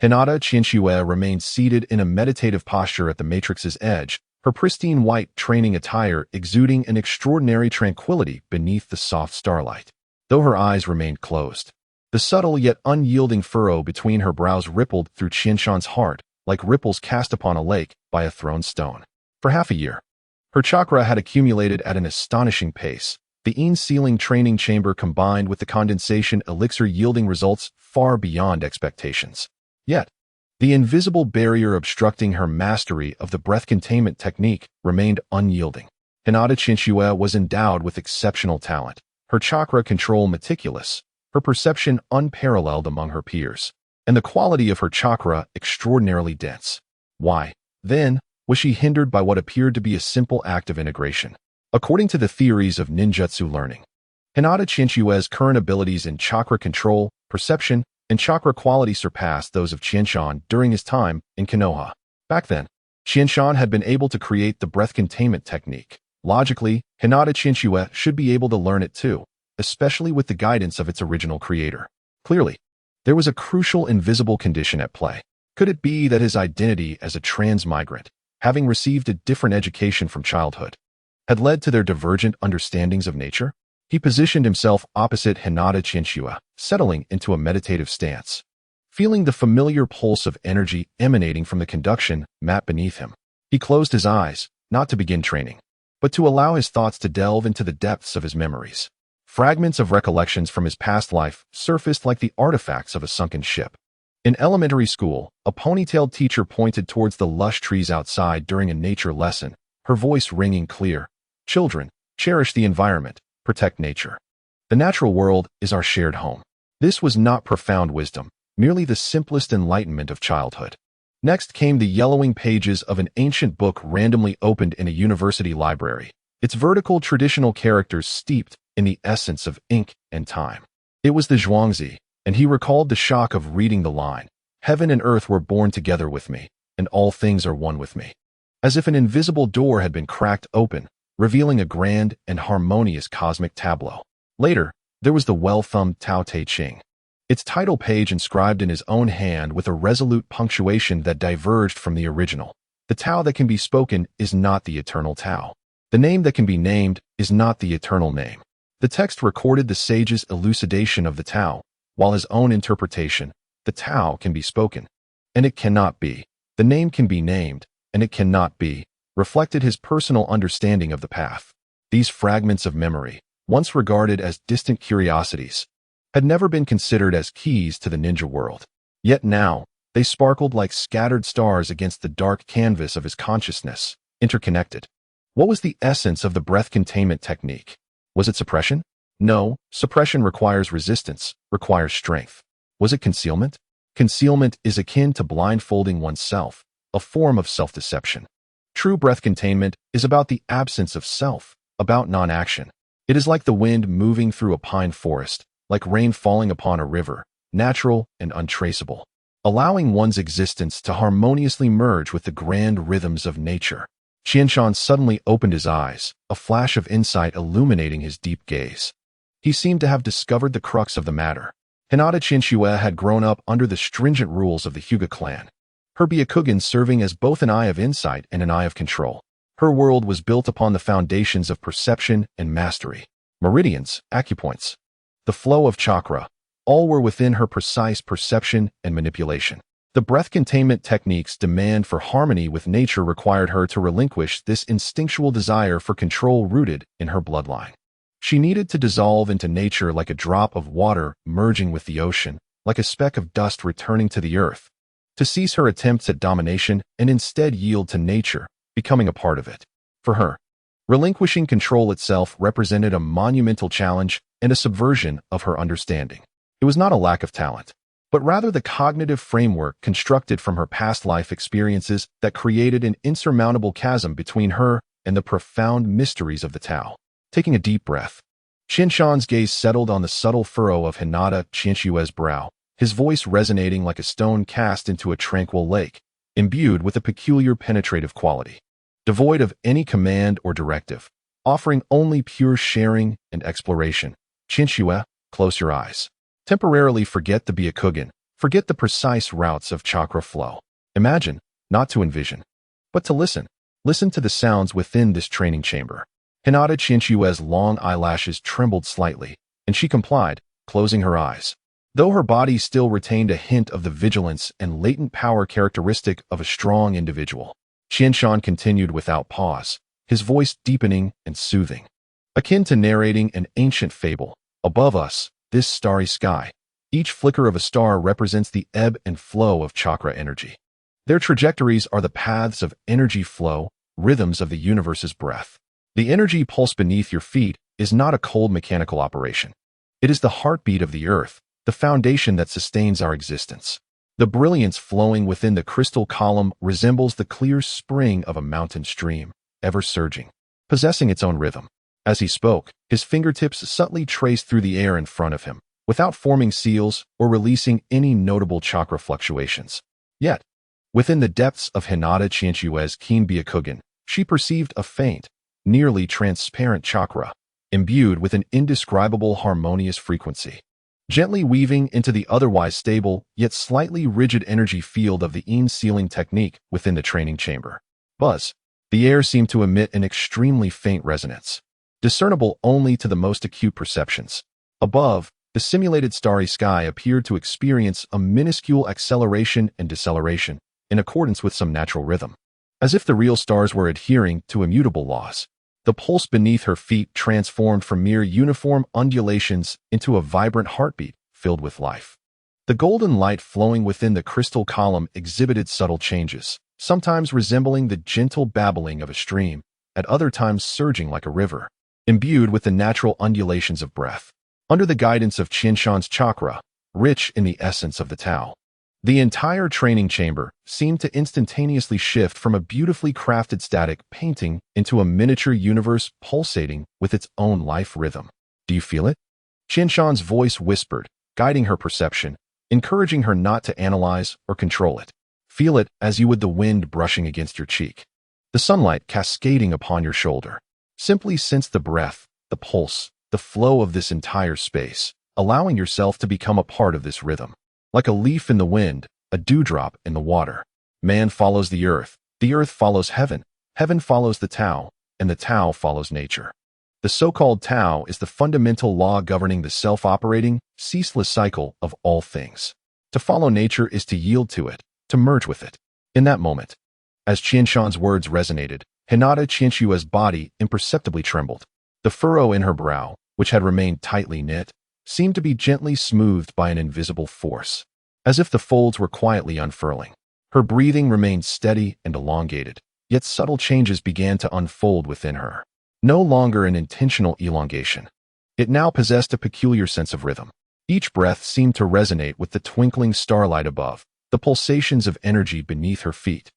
Hinata Chinchua remained seated in a meditative posture at the matrix's edge, her pristine white training attire exuding an extraordinary tranquility beneath the soft starlight. Though her eyes remained closed, the subtle yet unyielding furrow between her brows rippled through Qinshan's heart, like ripples cast upon a lake by a thrown stone. For half a year, her chakra had accumulated at an astonishing pace, the in-sealing training chamber combined with the condensation elixir yielding results far beyond expectations. Yet, the invisible barrier obstructing her mastery of the breath containment technique remained unyielding. Hinata Chinchua was endowed with exceptional talent, her chakra control meticulous, her perception unparalleled among her peers, and the quality of her chakra extraordinarily dense. Why, then, was she hindered by what appeared to be a simple act of integration? According to the theories of ninjutsu learning, Hinata Chinchua's current abilities in chakra control, perception, and chakra quality surpassed those of Qinshan during his time in Konoha. Back then, Qinshan had been able to create the breath containment technique. Logically, Hinata Chinchua should be able to learn it too, especially with the guidance of its original creator. Clearly, there was a crucial invisible condition at play. Could it be that his identity as a transmigrant, having received a different education from childhood, had led to their divergent understandings of nature? He positioned himself opposite Hinata Chinchua, settling into a meditative stance, feeling the familiar pulse of energy emanating from the conduction mat beneath him. He closed his eyes, not to begin training, but to allow his thoughts to delve into the depths of his memories. Fragments of recollections from his past life surfaced like the artifacts of a sunken ship. In elementary school, a ponytailed teacher pointed towards the lush trees outside during a nature lesson, her voice ringing clear. "Children, cherish the environment. Protect nature. The natural world is our shared home." This was not profound wisdom, merely the simplest enlightenment of childhood. Next came the yellowing pages of an ancient book randomly opened in a university library, its vertical traditional characters steeped in the essence of ink and time. It was the Zhuangzi, and he recalled the shock of reading the line, "Heaven and earth were born together with me, and all things are one with me." As if an invisible door had been cracked open, revealing a grand and harmonious cosmic tableau. Later, there was the well-thumbed Tao Te Ching, its title page inscribed in his own hand with a resolute punctuation that diverged from the original. The Tao that can be spoken is not the eternal Tao. The name that can be named is not the eternal name. The text recorded the sage's elucidation of the Tao, while his own interpretation, the Tao can be spoken, and it cannot be. The name can be named, and it cannot be, reflected his personal understanding of the path. These fragments of memory, once regarded as distant curiosities, had never been considered as keys to the ninja world. Yet now, they sparkled like scattered stars against the dark canvas of his consciousness, interconnected. What was the essence of the breath containment technique? Was it suppression? No, suppression requires resistance, requires strength. Was it concealment? Concealment is akin to blindfolding oneself, a form of self-deception. True breath containment is about the absence of self, about non-action. It is like the wind moving through a pine forest, like rain falling upon a river, natural and untraceable, allowing one's existence to harmoniously merge with the grand rhythms of nature. Qianshan suddenly opened his eyes, a flash of insight illuminating his deep gaze. He seemed to have discovered the crux of the matter. Hinata Qianxue had grown up under the stringent rules of the Hyuga clan, her Byakugan serving as both an eye of insight and an eye of control. Her world was built upon the foundations of perception and mastery. Meridians, acupoints, the flow of chakra, all were within her precise perception and manipulation. The breath containment technique's demand for harmony with nature required her to relinquish this instinctual desire for control rooted in her bloodline. She needed to dissolve into nature like a drop of water merging with the ocean, like a speck of dust returning to the earth, to cease her attempts at domination and instead yield to nature, becoming a part of it. For her, relinquishing control itself represented a monumental challenge and a subversion of her understanding. It was not a lack of talent, but rather the cognitive framework constructed from her past life experiences that created an insurmountable chasm between her and the profound mysteries of the Tao. Taking a deep breath, Qianshan's gaze settled on the subtle furrow of Hinata Qianxue's brow, his voice resonating like a stone cast into a tranquil lake, imbued with a peculiar penetrative quality. Devoid of any command or directive, offering only pure sharing and exploration. Qianxue, close your eyes. Temporarily forget the Byakugan, forget the precise routes of chakra flow. Imagine, not to envision, but to listen. Listen to the sounds within this training chamber. Hinata Qianxue's long eyelashes trembled slightly, and she complied, closing her eyes. Though her body still retained a hint of the vigilance and latent power characteristic of a strong individual, Qianshan continued without pause, his voice deepening and soothing. Akin to narrating an ancient fable, above us, this starry sky, each flicker of a star represents the ebb and flow of chakra energy. Their trajectories are the paths of energy flow, rhythms of the universe's breath. The energy pulse beneath your feet is not a cold mechanical operation. It is the heartbeat of the earth, the foundation that sustains our existence. The brilliance flowing within the crystal column resembles the clear spring of a mountain stream, ever surging, possessing its own rhythm. As he spoke, his fingertips subtly traced through the air in front of him, without forming seals or releasing any notable chakra fluctuations. Yet, within the depths of Hinata Qianxue's keen Byakugan, she perceived a faint, nearly transparent chakra, imbued with an indescribable harmonious frequency, gently weaving into the otherwise stable yet slightly rigid energy field of the sealing technique within the training chamber. Buzz. The air seemed to emit an extremely faint resonance, discernible only to the most acute perceptions. Above, the simulated starry sky appeared to experience a minuscule acceleration and deceleration in accordance with some natural rhythm. As if the real stars were adhering to immutable laws, the pulse beneath her feet transformed from mere uniform undulations into a vibrant heartbeat filled with life. The golden light flowing within the crystal column exhibited subtle changes, sometimes resembling the gentle babbling of a stream, at other times surging like a river, imbued with the natural undulations of breath. Under the guidance of Qianshan's chakra, rich in the essence of the Tao, the entire training chamber seemed to instantaneously shift from a beautifully crafted static painting into a miniature universe pulsating with its own life rhythm. Do you feel it? Qinshan's voice whispered, guiding her perception, encouraging her not to analyze or control it. Feel it as you would the wind brushing against your cheek, the sunlight cascading upon your shoulder. Simply sense the breath, the pulse, the flow of this entire space, allowing yourself to become a part of this rhythm. Like a leaf in the wind, a dewdrop in the water. Man follows the earth follows heaven, heaven follows the Tao, and the Tao follows nature. The so-called Tao is the fundamental law governing the self-operating, ceaseless cycle of all things. To follow nature is to yield to it, to merge with it. In that moment, as Qinshan's words resonated, Hinata Qinshua's body imperceptibly trembled. The furrow in her brow, which had remained tightly knit, seemed to be gently smoothed by an invisible force, as if the folds were quietly unfurling. Her breathing remained steady and elongated, yet subtle changes began to unfold within her. No longer an intentional elongation. It now possessed a peculiar sense of rhythm. Each breath seemed to resonate with the twinkling starlight above, the pulsations of energy beneath her feet,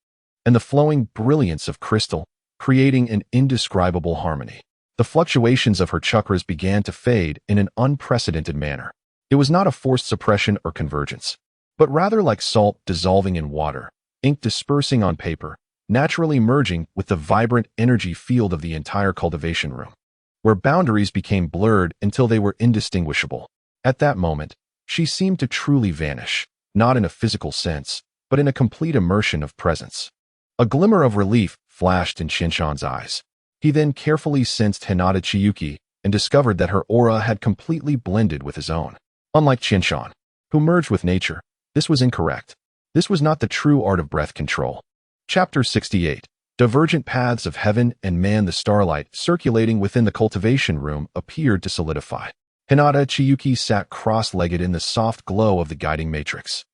and the flowing brilliance of crystal, creating an indescribable harmony. The fluctuations of her chakras began to fade in an unprecedented manner. It was not a forced suppression or convergence, but rather like salt dissolving in water, ink dispersing on paper, naturally merging with the vibrant energy field of the entire cultivation room, where boundaries became blurred until they were indistinguishable. At that moment, she seemed to truly vanish, not in a physical sense, but in a complete immersion of presence. A glimmer of relief flashed in Qinshan's eyes. He then carefully sensed Hinata Chiyuki and discovered that her aura had completely blended with his own. Unlike Qinshan, who merged with nature, this was incorrect. This was not the true art of breath control. Chapter 68. Divergent paths of heaven and man. The starlight circulating within the cultivation room appeared to solidify. Hinata Chiyuki sat cross-legged in the soft glow of the guiding matrix,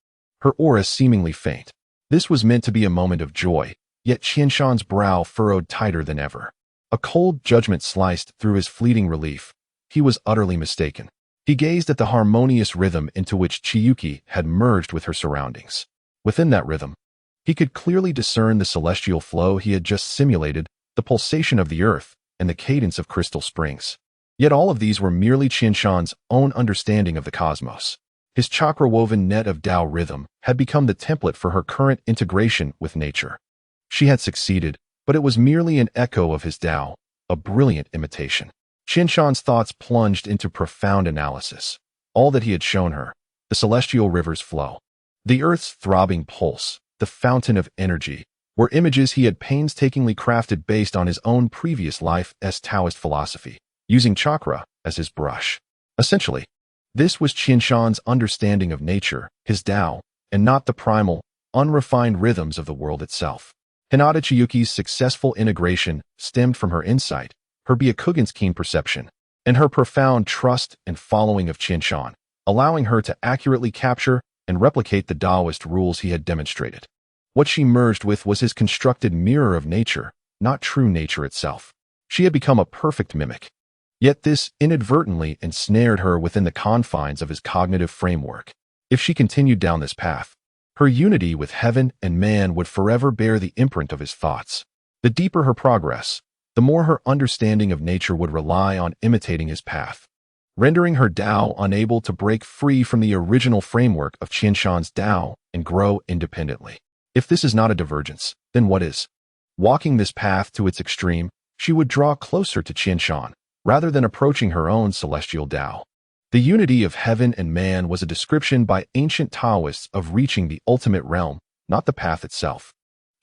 her aura seemingly faint. This was meant to be a moment of joy, yet Qinshan's brow furrowed tighter than ever. A cold judgment sliced through his fleeting relief. He was utterly mistaken. He gazed at the harmonious rhythm into which Chiyuki had merged with her surroundings. Within that rhythm, he could clearly discern the celestial flow he had just simulated, the pulsation of the earth, and the cadence of crystal springs. Yet all of these were merely Qinshan's own understanding of the cosmos. His chakra-woven net of Tao rhythm had become the template for her current integration with nature. She had succeeded, but it was merely an echo of his Tao, a brilliant imitation. Qinshan's thoughts plunged into profound analysis. All that he had shown her, the celestial river's flow, the earth's throbbing pulse, the fountain of energy, were images he had painstakingly crafted based on his own previous life as Taoist philosophy, using chakra as his brush. Essentially, this was Qinshan's understanding of nature, his Tao, and not the primal, unrefined rhythms of the world itself. Hinata Chiyuki's successful integration stemmed from her insight, her Byakugan's keen perception, and her profound trust and following of Qinshan, allowing her to accurately capture and replicate the Taoist rules he had demonstrated. What she merged with was his constructed mirror of nature, not true nature itself. She had become a perfect mimic. Yet this inadvertently ensnared her within the confines of his cognitive framework. If she continued down this path, her unity with heaven and man would forever bear the imprint of his thoughts. The deeper her progress, the more her understanding of nature would rely on imitating his path, rendering her Tao unable to break free from the original framework of Qinshan's Tao and grow independently. If this is not a divergence, then what is? Walking this path to its extreme, she would draw closer to Qinshan, rather than approaching her own celestial Tao. The unity of heaven and man was a description by ancient Taoists of reaching the ultimate realm, not the path itself.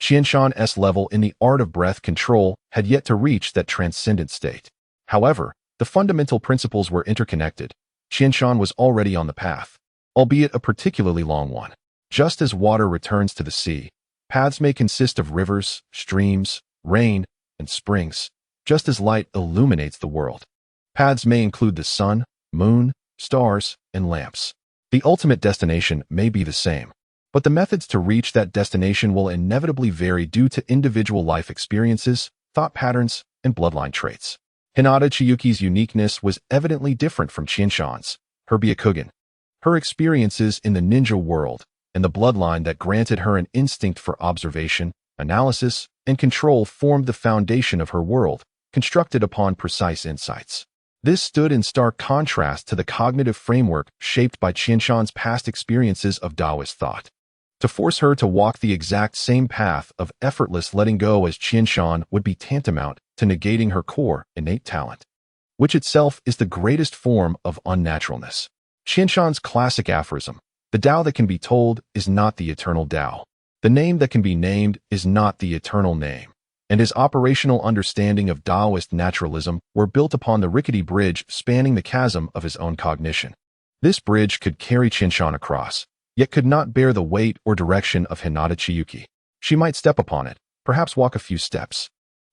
Qinshan's level in the art of breath control had yet to reach that transcendent state. However, the fundamental principles were interconnected. Qinshan was already on the path, albeit a particularly long one. Just as water returns to the sea, paths may consist of rivers, streams, rain, and springs. Just as light illuminates the world, paths may include the sun, moon, stars, and lamps. The ultimate destination may be the same, but the methods to reach that destination will inevitably vary due to individual life experiences, thought patterns, and bloodline traits. Hinata Chiyuki's uniqueness was evidently different from Qinshan's, her Byakugan. Her experiences in the ninja world and the bloodline that granted her an instinct for observation, analysis, and control formed the foundation of her world, constructed upon precise insights. This stood in stark contrast to the cognitive framework shaped by Qianshan's past experiences of Taoist thought. To force her to walk the exact same path of effortless letting go as Qianshan would be tantamount to negating her core innate talent, which itself is the greatest form of unnaturalness. Qianshan's classic aphorism, "The Tao that can be told is not the eternal Tao. The name that can be named is not the eternal name," and his operational understanding of Taoist naturalism were built upon the rickety bridge spanning the chasm of his own cognition. This bridge could carry Qianshan across, yet could not bear the weight or direction of Hinata Chiyuki. She might step upon it, perhaps walk a few steps,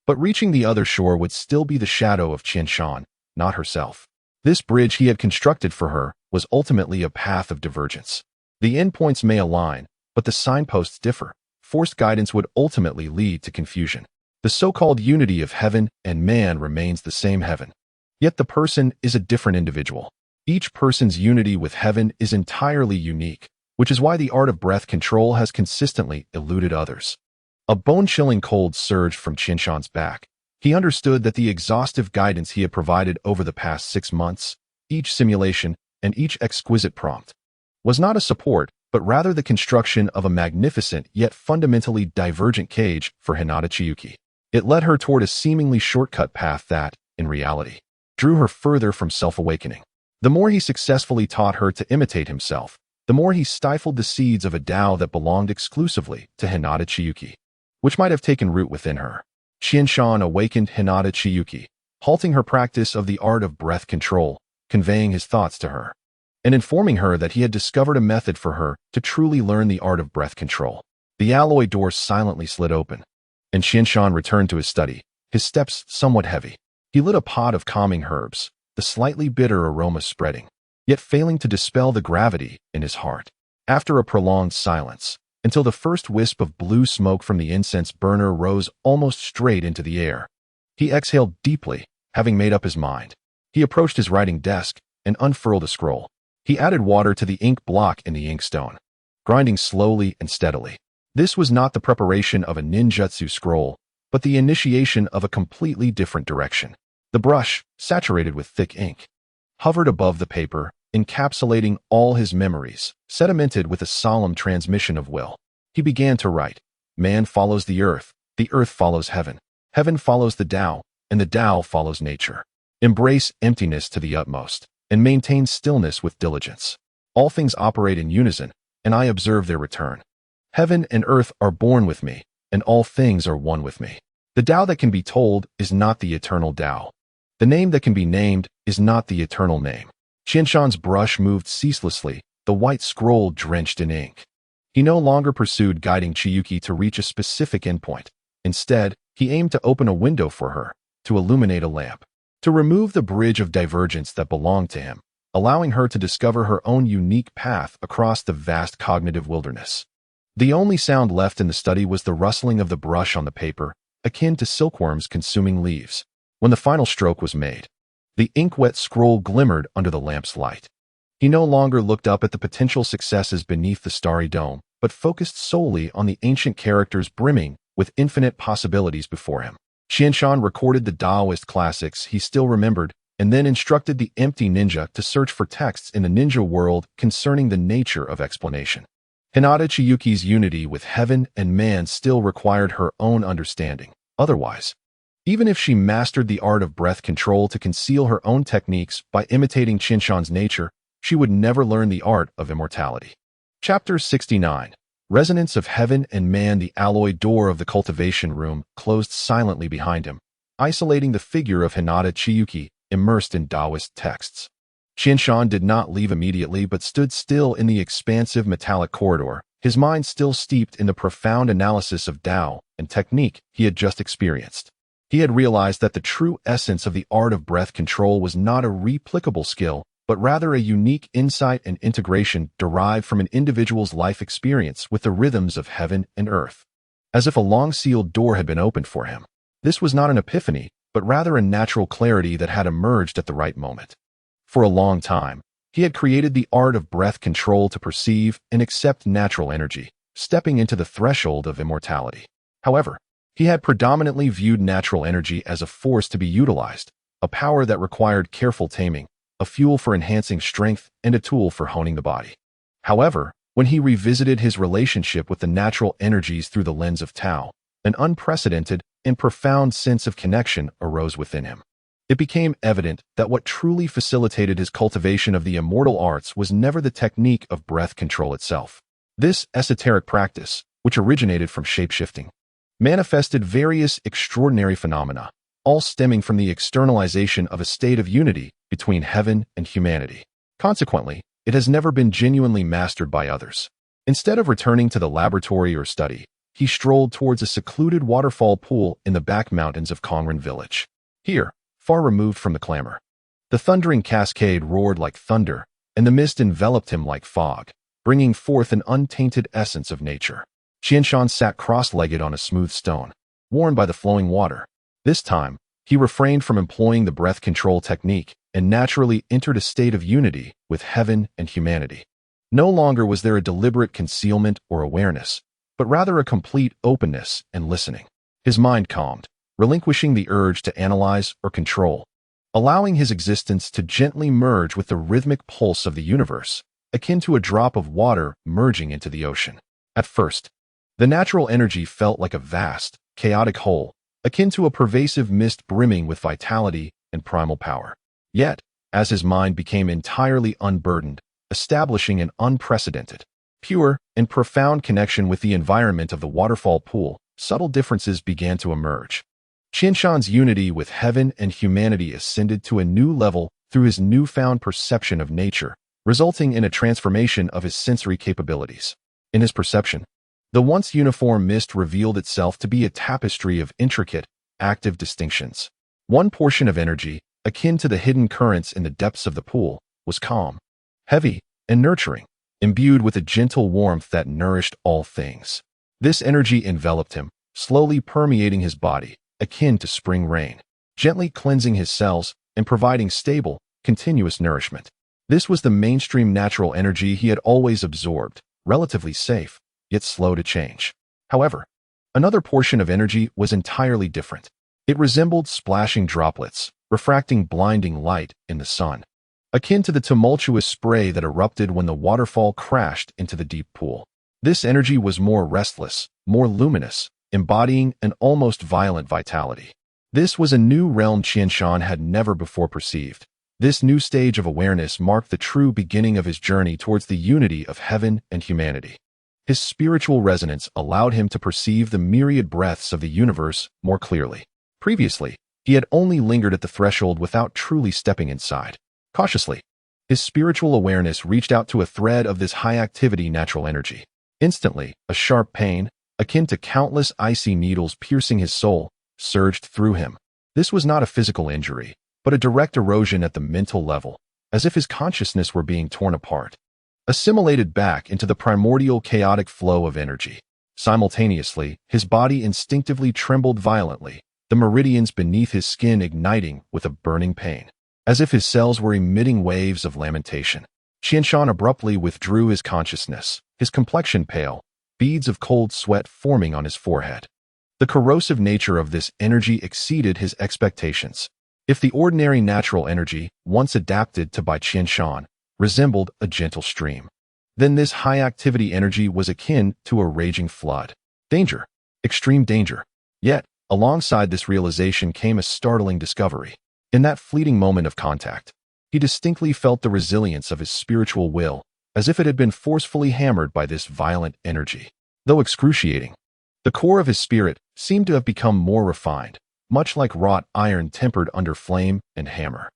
but reaching the other shore would still be the shadow of Qianshan, not herself. This bridge he had constructed for her was ultimately a path of divergence. The endpoints may align, but the signposts differ. Forced guidance would ultimately lead to confusion. The so-called unity of heaven and man remains the same heaven. Yet the person is a different individual. Each person's unity with heaven is entirely unique, which is why the art of breath control has consistently eluded others. A bone-chilling cold surged from Qianshan's back. He understood that the exhaustive guidance he had provided over the past 6 months, each simulation and each exquisite prompt, was not a support, but rather the construction of a magnificent yet fundamentally divergent cage for Hinata Chiyuki. It led her toward a seemingly shortcut path that, in reality, drew her further from self-awakening. The more he successfully taught her to imitate himself, the more he stifled the seeds of a Tao that belonged exclusively to Hinata Chiyuki, which might have taken root within her. Qianshan awakened Hinata Chiyuki, halting her practice of the art of breath control, conveying his thoughts to her, and informing her that he had discovered a method for her to truly learn the art of breath control. The alloy door silently slid open, and Qianshan returned to his study, his steps somewhat heavy. He lit a pot of calming herbs, the slightly bitter aroma spreading, yet failing to dispel the gravity in his heart. After a prolonged silence, until the first wisp of blue smoke from the incense burner rose almost straight into the air, he exhaled deeply, having made up his mind. He approached his writing desk and unfurled a scroll. He added water to the ink block in the inkstone, grinding slowly and steadily. This was not the preparation of a ninjutsu scroll, but the initiation of a completely different direction. The brush, saturated with thick ink, hovered above the paper, encapsulating all his memories, sedimented with a solemn transmission of will. He began to write. Man follows the earth follows heaven. Heaven follows the Tao, and the Tao follows nature. Embrace emptiness to the utmost, and maintain stillness with diligence. All things operate in unison, and I observe their return. Heaven and earth are born with me, and all things are one with me. The Tao that can be told is not the eternal Tao. The name that can be named is not the eternal name. Qianshan's brush moved ceaselessly, the white scroll drenched in ink. He no longer pursued guiding Chiyuki to reach a specific endpoint. Instead, he aimed to open a window for her, to illuminate a lamp, to remove the bridge of divergence that belonged to him, allowing her to discover her own unique path across the vast cognitive wilderness. The only sound left in the study was the rustling of the brush on the paper, akin to silkworms consuming leaves. When the final stroke was made, the ink-wet scroll glimmered under the lamp's light. He no longer looked up at the potential successes beneath the starry dome, but focused solely on the ancient characters brimming with infinite possibilities before him. Qianshan recorded the Taoist classics he still remembered, and then instructed the empty ninja to search for texts in the ninja world concerning the nature of explanation. Hinata Chiyuki's unity with heaven and man still required her own understanding. Otherwise, even if she mastered the art of breath control to conceal her own techniques by imitating Qianshan's nature, she would never learn the art of immortality. Chapter 69. Resonance of Heaven and Man. The alloy door of the cultivation room closed silently behind him, isolating the figure of Hinata Chiyuki immersed in Taoist texts. Qianshan did not leave immediately but stood still in the expansive metallic corridor, his mind still steeped in the profound analysis of Tao and technique he had just experienced. He had realized that the true essence of the art of breath control was not a replicable skill, but rather a unique insight and integration derived from an individual's life experience with the rhythms of heaven and earth. As if a long-sealed door had been opened for him. This was not an epiphany, but rather a natural clarity that had emerged at the right moment. For a long time, he had created the art of breath control to perceive and accept natural energy, stepping into the threshold of immortality. However, he had predominantly viewed natural energy as a force to be utilized, a power that required careful taming, a fuel for enhancing strength, and a tool for honing the body. However, when he revisited his relationship with the natural energies through the lens of Tao, an unprecedented and profound sense of connection arose within him. It became evident that what truly facilitated his cultivation of the immortal arts was never the technique of breath control itself. This esoteric practice, which originated from shape-shifting, manifested various extraordinary phenomena, all stemming from the externalization of a state of unity between heaven and humanity. Consequently, it has never been genuinely mastered by others. Instead of returning to the laboratory or study, he strolled towards a secluded waterfall pool in the back mountains of Kongren village. Here, far removed from the clamor, the thundering cascade roared like thunder, and the mist enveloped him like fog, bringing forth an untainted essence of nature. Qianshan sat cross-legged on a smooth stone, warmed by the flowing water. This time, he refrained from employing the breath control technique and naturally entered a state of unity with heaven and humanity. No longer was there a deliberate concealment or awareness, but rather a complete openness and listening. His mind calmed, relinquishing the urge to analyze or control, allowing his existence to gently merge with the rhythmic pulse of the universe, akin to a drop of water merging into the ocean. At first, the natural energy felt like a vast, chaotic whole, akin to a pervasive mist brimming with vitality and primal power. Yet, as his mind became entirely unburdened, establishing an unprecedented, pure, and profound connection with the environment of the waterfall pool, subtle differences began to emerge. Qianshan's unity with heaven and humanity ascended to a new level through his newfound perception of nature, resulting in a transformation of his sensory capabilities. In his perception, the once uniform mist revealed itself to be a tapestry of intricate, active distinctions. One portion of energy, akin to the hidden currents in the depths of the pool, was calm, heavy, and nurturing, imbued with a gentle warmth that nourished all things. This energy enveloped him, slowly permeating his body, akin to spring rain, gently cleansing his cells and providing stable, continuous nourishment. This was the mainstream natural energy he had always absorbed, relatively safe, yet slow to change. However, another portion of energy was entirely different. It resembled splashing droplets, refracting blinding light in the sun, akin to the tumultuous spray that erupted when the waterfall crashed into the deep pool. This energy was more restless, more luminous, embodying an almost violent vitality. This was a new realm Qianshan had never before perceived. This new stage of awareness marked the true beginning of his journey towards the unity of heaven and humanity. His spiritual resonance allowed him to perceive the myriad breaths of the universe more clearly. Previously, he had only lingered at the threshold without truly stepping inside. Cautiously, his spiritual awareness reached out to a thread of this high-activity natural energy. Instantly, a sharp pain, akin to countless icy needles piercing his soul, surged through him. This was not a physical injury, but a direct erosion at the mental level, as if his consciousness were being torn apart, assimilated back into the primordial chaotic flow of energy. Simultaneously, his body instinctively trembled violently, the meridians beneath his skin igniting with a burning pain, as if his cells were emitting waves of lamentation. Qianshan abruptly withdrew his consciousness, his complexion pale, beads of cold sweat forming on his forehead. The corrosive nature of this energy exceeded his expectations. If the ordinary natural energy, once adapted to by Qianshan, resembled a gentle stream, then this high-activity energy was akin to a raging flood. Danger. Extreme danger. Yet, alongside this realization came a startling discovery. In that fleeting moment of contact, he distinctly felt the resilience of his spiritual will, as if it had been forcefully hammered by this violent energy. Though excruciating, the core of his spirit seemed to have become more refined, much like wrought iron tempered under flame and hammer.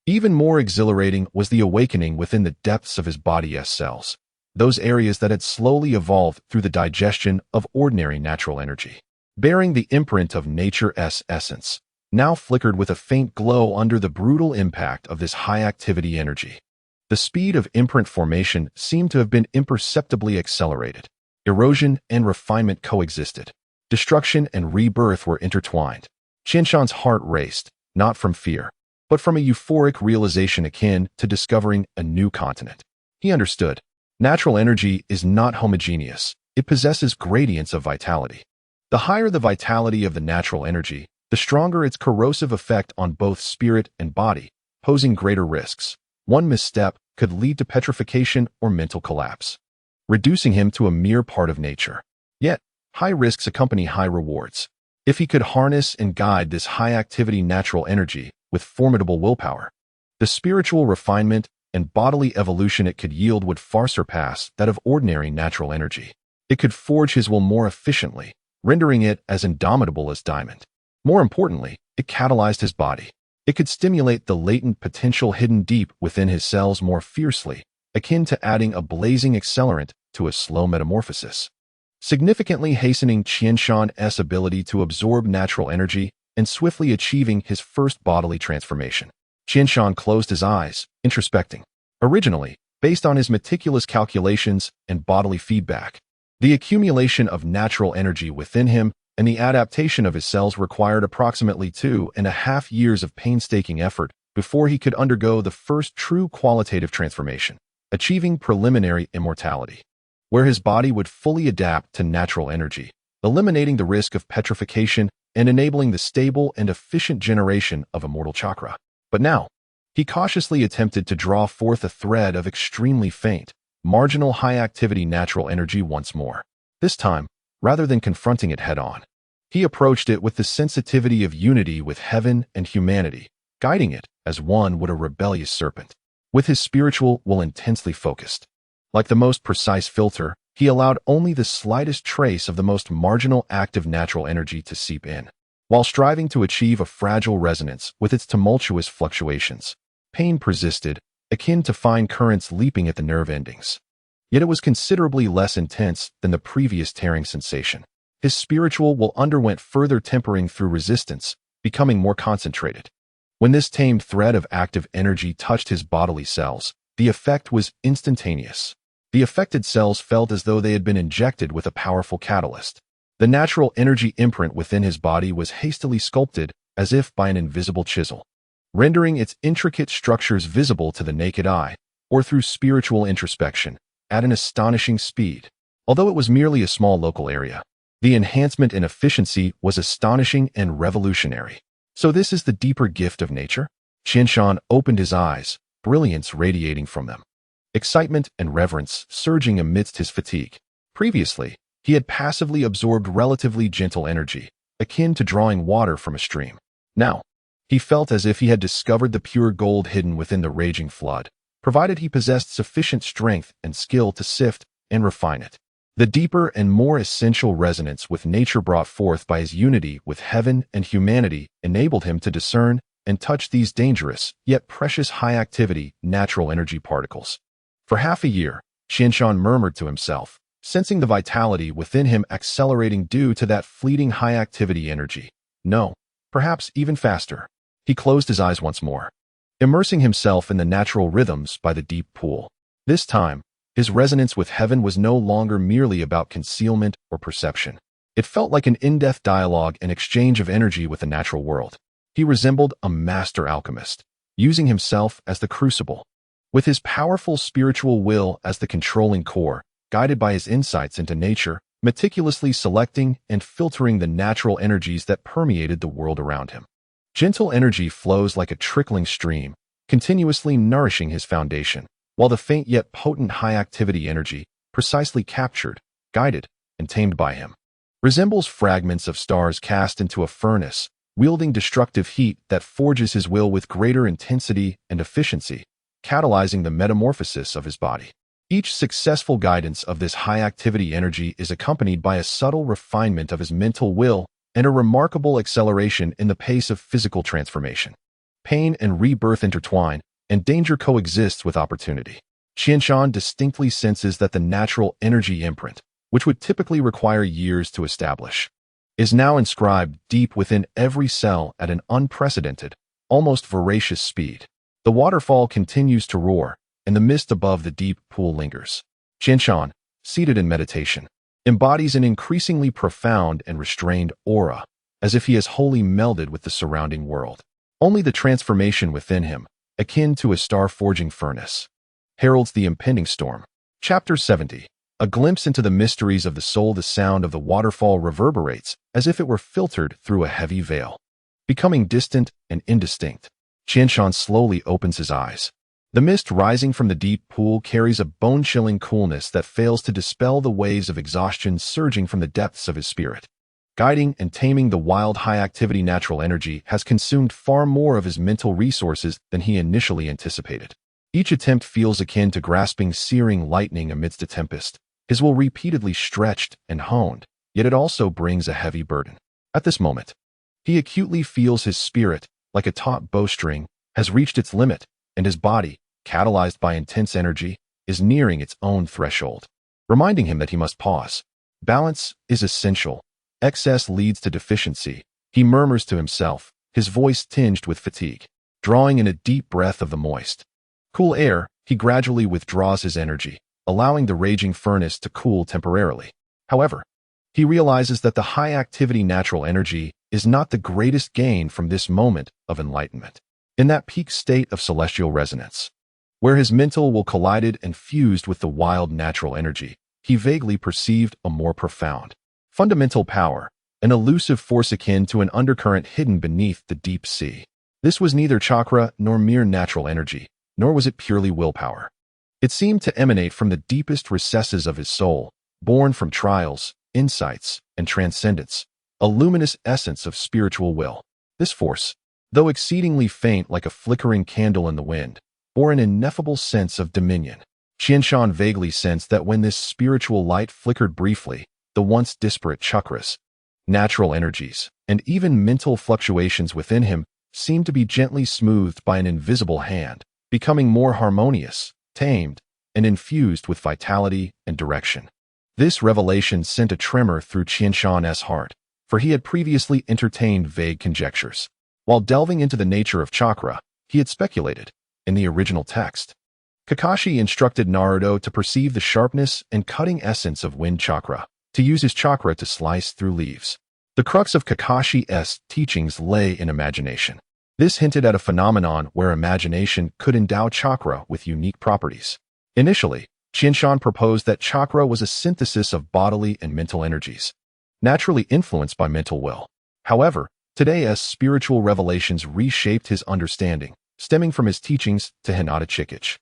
Even more exhilarating was the awakening within the depths of his body's cells, those areas that had slowly evolved through the digestion of ordinary natural energy, bearing the imprint of nature's essence, now flickered with a faint glow under the brutal impact of this high-activity energy. The speed of imprint formation seemed to have been imperceptibly accelerated. Erosion and refinement coexisted. Destruction and rebirth were intertwined. Qianshan's heart raced, not from fear, but from a euphoric realization akin to discovering a new continent. He understood. Natural energy is not homogeneous. It possesses gradients of vitality. The higher the vitality of the natural energy, the stronger its corrosive effect on both spirit and body, posing greater risks. One misstep could lead to petrification or mental collapse, reducing him to a mere part of nature. Yet, high risks accompany high rewards. If he could harness and guide this high-activity natural energy with formidable willpower, the spiritual refinement and bodily evolution it could yield would far surpass that of ordinary natural energy. It could forge his will more efficiently, rendering it as indomitable as diamond. More importantly, it catalyzed his body. It could stimulate the latent potential hidden deep within his cells more fiercely, akin to adding a blazing accelerant to a slow metamorphosis, significantly hastening Qianshan's ability to absorb natural energy and swiftly achieving his first bodily transformation. Qianshan closed his eyes, introspecting. Originally, based on his meticulous calculations and bodily feedback, the accumulation of natural energy within him and the adaptation of his cells required approximately 2.5 years of painstaking effort before he could undergo the first true qualitative transformation, achieving preliminary immortality, where his body would fully adapt to natural energy, eliminating the risk of petrification and enabling the stable and efficient generation of immortal chakra. But now, he cautiously attempted to draw forth a thread of extremely faint, marginal high-activity natural energy once more. This time, rather than confronting it head-on, he approached it with the sensitivity of unity with heaven and humanity, guiding it as one would a rebellious serpent, with his spiritual will intensely focused. Like the most precise filter, he allowed only the slightest trace of the most marginal active natural energy to seep in, while striving to achieve a fragile resonance with its tumultuous fluctuations. Pain persisted, akin to fine currents leaping at the nerve endings. Yet it was considerably less intense than the previous tearing sensation. His spiritual will underwent further tempering through resistance, becoming more concentrated. When this tamed thread of active energy touched his bodily cells, the effect was instantaneous. The affected cells felt as though they had been injected with a powerful catalyst. The natural energy imprint within his body was hastily sculpted as if by an invisible chisel, rendering its intricate structures visible to the naked eye, or through spiritual introspection, at an astonishing speed. Although it was merely a small local area, the enhancement in efficiency was astonishing and revolutionary. So this is the deeper gift of nature? Qianshan opened his eyes, brilliance radiating from them, excitement and reverence surging amidst his fatigue. Previously, he had passively absorbed relatively gentle energy, akin to drawing water from a stream. Now, he felt as if he had discovered the pure gold hidden within the raging flood, provided he possessed sufficient strength and skill to sift and refine it. The deeper and more essential resonance with nature brought forth by his unity with heaven and humanity enabled him to discern and touch these dangerous, yet precious high-activity natural energy particles. For half a year, Qianshan murmured to himself, sensing the vitality within him accelerating due to that fleeting high-activity energy. No, perhaps even faster. He closed his eyes once more, immersing himself in the natural rhythms by the deep pool. This time, his resonance with heaven was no longer merely about concealment or perception. It felt like an in-depth dialogue and exchange of energy with the natural world. He resembled a master alchemist, using himself as the crucible, with his powerful spiritual will as the controlling core, guided by his insights into nature, meticulously selecting and filtering the natural energies that permeated the world around him. Gentle energy flows like a trickling stream, continuously nourishing his foundation, while the faint yet potent high-activity energy, precisely captured, guided, and tamed by him, resembles fragments of stars cast into a furnace, wielding destructive heat that forges his will with greater intensity and efficiency, catalyzing the metamorphosis of his body. Each successful guidance of this high-activity energy is accompanied by a subtle refinement of his mental will and a remarkable acceleration in the pace of physical transformation. Pain and rebirth intertwine, and danger coexists with opportunity. Qianshan distinctly senses that the natural energy imprint, which would typically require years to establish, is now inscribed deep within every cell at an unprecedented, almost voracious speed. The waterfall continues to roar, and the mist above the deep pool lingers. Qianshan, seated in meditation, embodies an increasingly profound and restrained aura, as if he has wholly melded with the surrounding world. Only the transformation within him, akin to a star-forging furnace, heralds the impending storm. Chapter 70. A glimpse into the mysteries of the soul. The sound of the waterfall reverberates as if it were filtered through a heavy veil, becoming distant and indistinct. Qianshan slowly opens his eyes. The mist rising from the deep pool carries a bone-chilling coolness that fails to dispel the waves of exhaustion surging from the depths of his spirit. Guiding and taming the wild high-activity natural energy has consumed far more of his mental resources than he initially anticipated. Each attempt feels akin to grasping searing lightning amidst a tempest, his will repeatedly stretched and honed, yet it also brings a heavy burden. At this moment, he acutely feels his spirit, like a taut bowstring, has reached its limit, and his body, catalyzed by intense energy, is nearing its own threshold, reminding him that he must pause. Balance is essential. Excess leads to deficiency, he murmurs to himself, his voice tinged with fatigue. Drawing in a deep breath of the moist, cool air, he gradually withdraws his energy, allowing the raging furnace to cool temporarily. However, he realizes that the high-activity natural energy is not the greatest gain from this moment of enlightenment. In that peak state of celestial resonance, where his mental will collided and fused with the wild natural energy, he vaguely perceived a more profound, fundamental power, an elusive force akin to an undercurrent hidden beneath the deep sea. This was neither chakra nor mere natural energy, nor was it purely willpower. It seemed to emanate from the deepest recesses of his soul, born from trials, insights, and transcendence, a luminous essence of spiritual will. This force, though exceedingly faint like a flickering candle in the wind, bore an ineffable sense of dominion. Qianshan vaguely sensed that when this spiritual light flickered briefly, the once disparate chakras, natural energies, and even mental fluctuations within him seemed to be gently smoothed by an invisible hand, becoming more harmonious, tamed, and infused with vitality and direction. This revelation sent a tremor through Qianshan's heart, for he had previously entertained vague conjectures. While delving into the nature of chakra, he had speculated, in the original text, Kakashi instructed Naruto to perceive the sharpness and cutting essence of wind chakra, to use his chakra to slice through leaves. The crux of Kakashi's teachings lay in imagination. This hinted at a phenomenon where imagination could endow chakra with unique properties. Initially, Qianshan proposed that chakra was a synthesis of bodily and mental energies, naturally influenced by mental will. However, today's spiritual revelations reshaped his understanding, stemming from his teachings to Hinata Chikichi.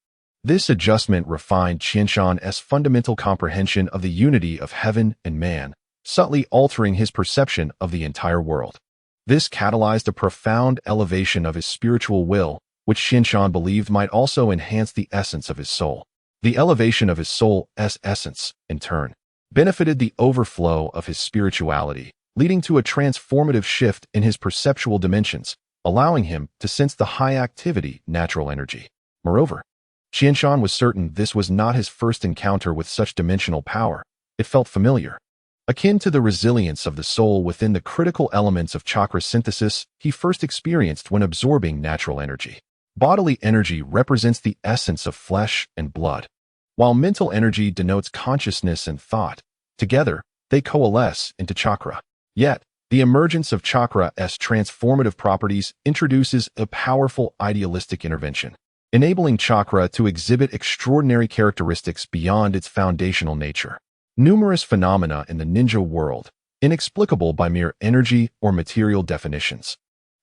This adjustment refined Qianshan's fundamental comprehension of the unity of heaven and man, subtly altering his perception of the entire world. This catalyzed a profound elevation of his spiritual will, which Qianshan believed might also enhance the essence of his soul. The elevation of his soul's essence, in turn, benefited the overflow of his spirituality, leading to a transformative shift in his perceptual dimensions, allowing him to sense the high-activity natural energy. Moreover, Qianshan was certain this was not his first encounter with such dimensional power. It felt familiar. Akin to the resilience of the soul within the critical elements of chakra synthesis he first experienced when absorbing natural energy. Bodily energy represents the essence of flesh and blood, while mental energy denotes consciousness and thought. Together, they coalesce into chakra. Yet, the emergence of chakra's transformative properties introduces a powerful idealistic intervention, enabling chakra to exhibit extraordinary characteristics beyond its foundational nature. Numerous phenomena in the ninja world, inexplicable by mere energy or material definitions,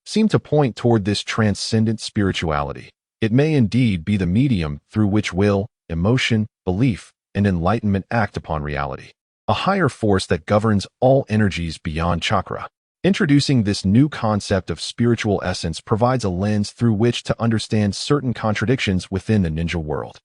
seem to point toward this transcendent spirituality. It may indeed be the medium through which will, emotion, belief, and enlightenment act upon reality, a higher force that governs all energies beyond chakra. Introducing this new concept of spiritual essence provides a lens through which to understand certain contradictions within the ninja world.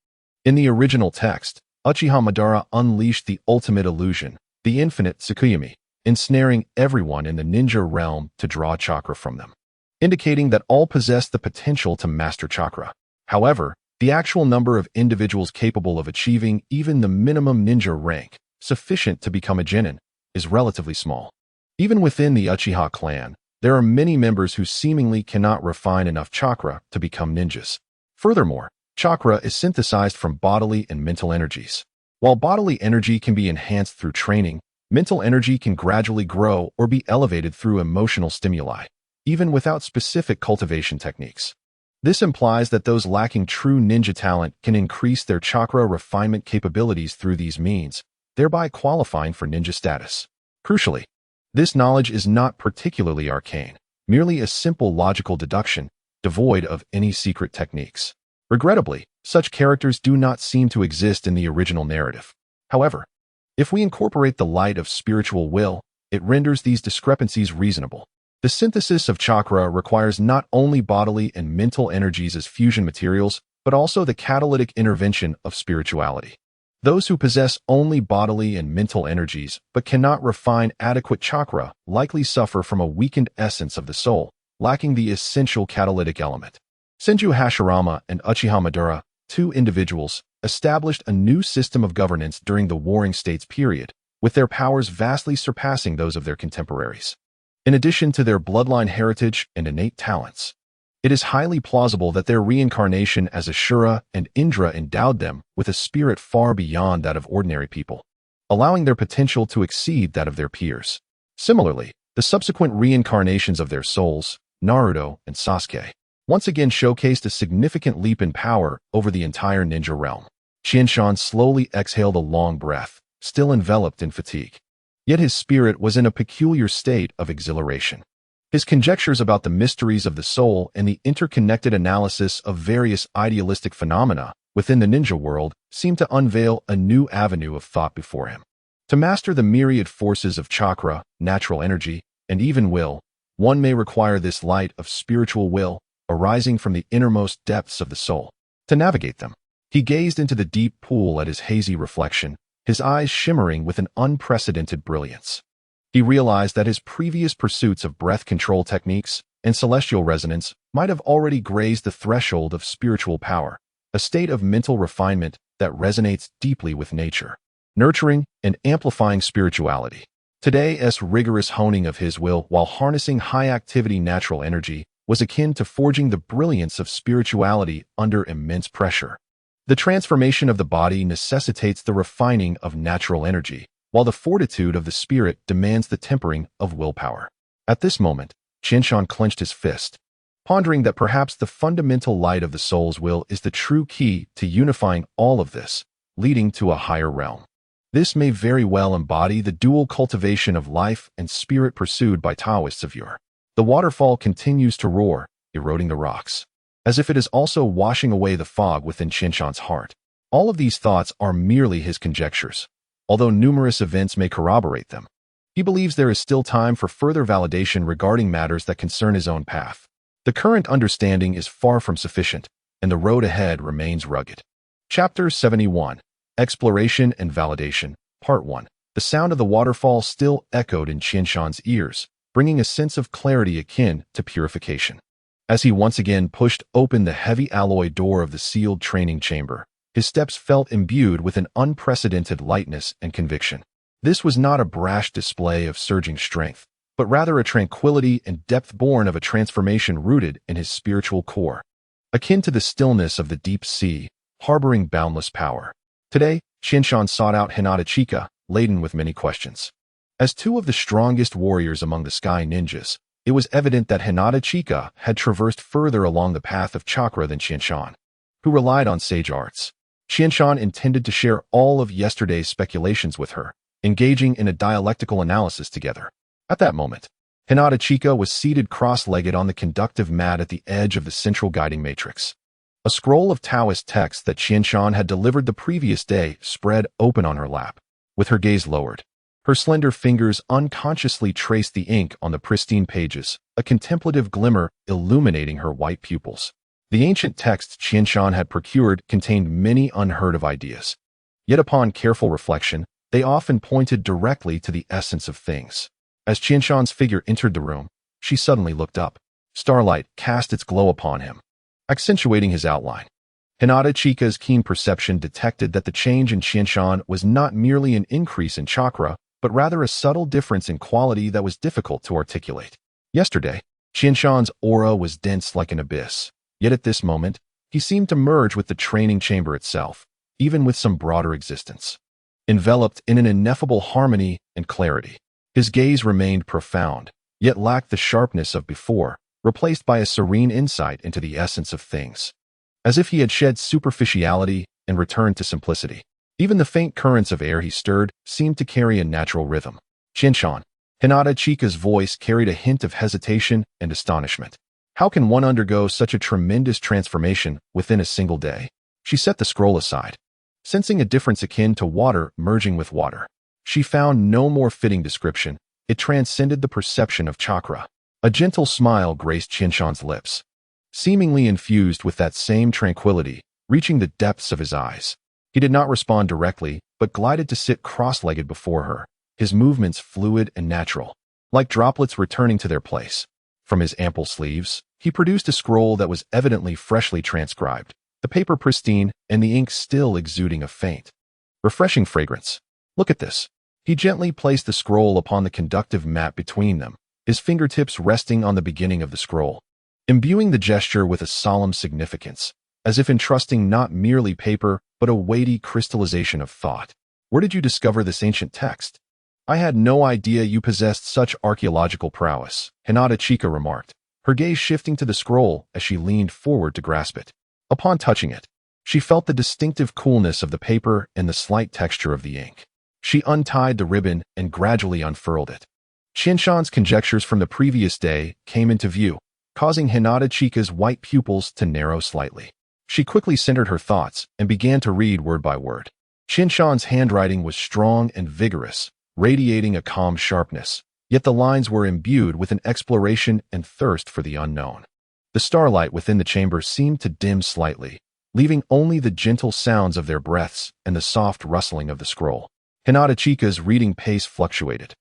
In the original text, Uchiha Madara unleashed the ultimate illusion, the infinite Tsukuyomi, ensnaring everyone in the ninja realm to draw chakra from them, indicating that all possess the potential to master chakra. However, the actual number of individuals capable of achieving even the minimum ninja rank, sufficient to become a genin, is relatively small. Even within the Uchiha clan, there are many members who seemingly cannot refine enough chakra to become ninjas. Furthermore, chakra is synthesized from bodily and mental energies. While bodily energy can be enhanced through training, mental energy can gradually grow or be elevated through emotional stimuli, even without specific cultivation techniques. This implies that those lacking true ninja talent can increase their chakra refinement capabilities through these means, thereby qualifying for ninja status. Crucially, this knowledge is not particularly arcane. merely a simple logical deduction, devoid of any secret techniques. Regrettably, such characters do not seem to exist in the original narrative. However, if we incorporate the light of spiritual will, it renders these discrepancies reasonable. The synthesis of chakra requires not only bodily and mental energies as fusion materials, but also the catalytic intervention of spirituality. Those who possess only bodily and mental energies but cannot refine adequate chakra likely suffer from a weakened essence of the soul, lacking the essential catalytic element. Senju Hashirama and Uchiha Madara, two individuals, established a new system of governance during the Warring States period, with their powers vastly surpassing those of their contemporaries. In addition to their bloodline heritage and innate talents, it is highly plausible that their reincarnation as Ashura and Indra endowed them with a spirit far beyond that of ordinary people, allowing their potential to exceed that of their peers. Similarly, the subsequent reincarnations of their souls, Naruto and Sasuke, once again showcased a significant leap in power over the entire ninja realm. Qianshan slowly exhaled a long breath, still enveloped in fatigue. Yet his spirit was in a peculiar state of exhilaration. His conjectures about the mysteries of the soul and the interconnected analysis of various idealistic phenomena within the ninja world seemed to unveil a new avenue of thought before him. To master the myriad forces of chakra, natural energy, and even will, one may require this light of spiritual will arising from the innermost depths of the soul. To navigate them, he gazed into the deep pool at his hazy reflection, his eyes shimmering with an unprecedented brilliance. He realized that his previous pursuits of breath control techniques and celestial resonance might have already grazed the threshold of spiritual power, a state of mental refinement that resonates deeply with nature, nurturing and amplifying spirituality. Today's rigorous honing of his will while harnessing high-activity natural energy was akin to forging the brilliance of spirituality under immense pressure. The transformation of the body necessitates the refining of natural energy, while the fortitude of the spirit demands the tempering of willpower. At this moment, Qianshan clenched his fist, pondering that perhaps the fundamental light of the soul's will is the true key to unifying all of this, leading to a higher realm. This may very well embody the dual cultivation of life and spirit pursued by Taoists of yore. The waterfall continues to roar, eroding the rocks, as if it is also washing away the fog within Qianshan's heart. All of these thoughts are merely his conjectures, although numerous events may corroborate them. He believes there is still time for further validation regarding matters that concern his own path. The current understanding is far from sufficient, and the road ahead remains rugged. Chapter 71. Exploration and Validation, Part 1. The sound of the waterfall still echoed in Qianshan's ears, bringing a sense of clarity akin to purification. As he once again pushed open the heavy alloy door of the sealed training chamber, his steps felt imbued with an unprecedented lightness and conviction. This was not a brash display of surging strength, but rather a tranquility and depth born of a transformation rooted in his spiritual core, akin to the stillness of the deep sea, harboring boundless power. Today, Qianshan sought out Hinata Chika, laden with many questions. As two of the strongest warriors among the Sky Ninjas, it was evident that Hinata Chika had traversed further along the path of chakra than Qianshan, who relied on sage arts. Qianshan intended to share all of yesterday's speculations with her, engaging in a dialectical analysis together. At that moment, Hinata Chika was seated cross-legged on the conductive mat at the edge of the central guiding matrix. A scroll of Taoist text that Qianshan had delivered the previous day spread open on her lap. With her gaze lowered, her slender fingers unconsciously traced the ink on the pristine pages, a contemplative glimmer illuminating her white pupils. The ancient texts Qianshan had procured contained many unheard of ideas. Yet upon careful reflection, they often pointed directly to the essence of things. As Qianshan's figure entered the room, she suddenly looked up. Starlight cast its glow upon him, accentuating his outline. Hinata Chika's keen perception detected that the change in Qianshan was not merely an increase in chakra, but rather a subtle difference in quality that was difficult to articulate. Yesterday, Qianshan's aura was dense like an abyss, yet at this moment, he seemed to merge with the training chamber itself, even with some broader existence. Enveloped in an ineffable harmony and clarity, his gaze remained profound, yet lacked the sharpness of before, replaced by a serene insight into the essence of things. As if he had shed superficiality and returned to simplicity. Even the faint currents of air he stirred seemed to carry a natural rhythm. Qianshan, Hinata Chika's voice carried a hint of hesitation and astonishment. How can one undergo such a tremendous transformation within a single day? She set the scroll aside, sensing a difference akin to water merging with water. She found no more fitting description. It transcended the perception of chakra. A gentle smile graced Qinshan's lips, seemingly infused with that same tranquility, reaching the depths of his eyes. He did not respond directly, but glided to sit cross-legged before her, his movements fluid and natural, like droplets returning to their place. From his ample sleeves, he produced a scroll that was evidently freshly transcribed, the paper pristine and the ink still exuding a faint, refreshing fragrance. Look at this. He gently placed the scroll upon the conductive mat between them, his fingertips resting on the beginning of the scroll, imbuing the gesture with a solemn significance, as if entrusting not merely paper, but a weighty crystallization of thought. Where did you discover this ancient text? I had no idea you possessed such archaeological prowess, Hinata Chika remarked, her gaze shifting to the scroll as she leaned forward to grasp it. Upon touching it, she felt the distinctive coolness of the paper and the slight texture of the ink. She untied the ribbon and gradually unfurled it. Qinshan's conjectures from the previous day came into view, causing Hinata Chika's white pupils to narrow slightly. She quickly centered her thoughts and began to read word by word. Qinshan's handwriting was strong and vigorous, radiating a calm sharpness, yet the lines were imbued with an exploration and thirst for the unknown. The starlight within the chamber seemed to dim slightly, leaving only the gentle sounds of their breaths and the soft rustling of the scroll. Hinata Chika's reading pace fluctuated.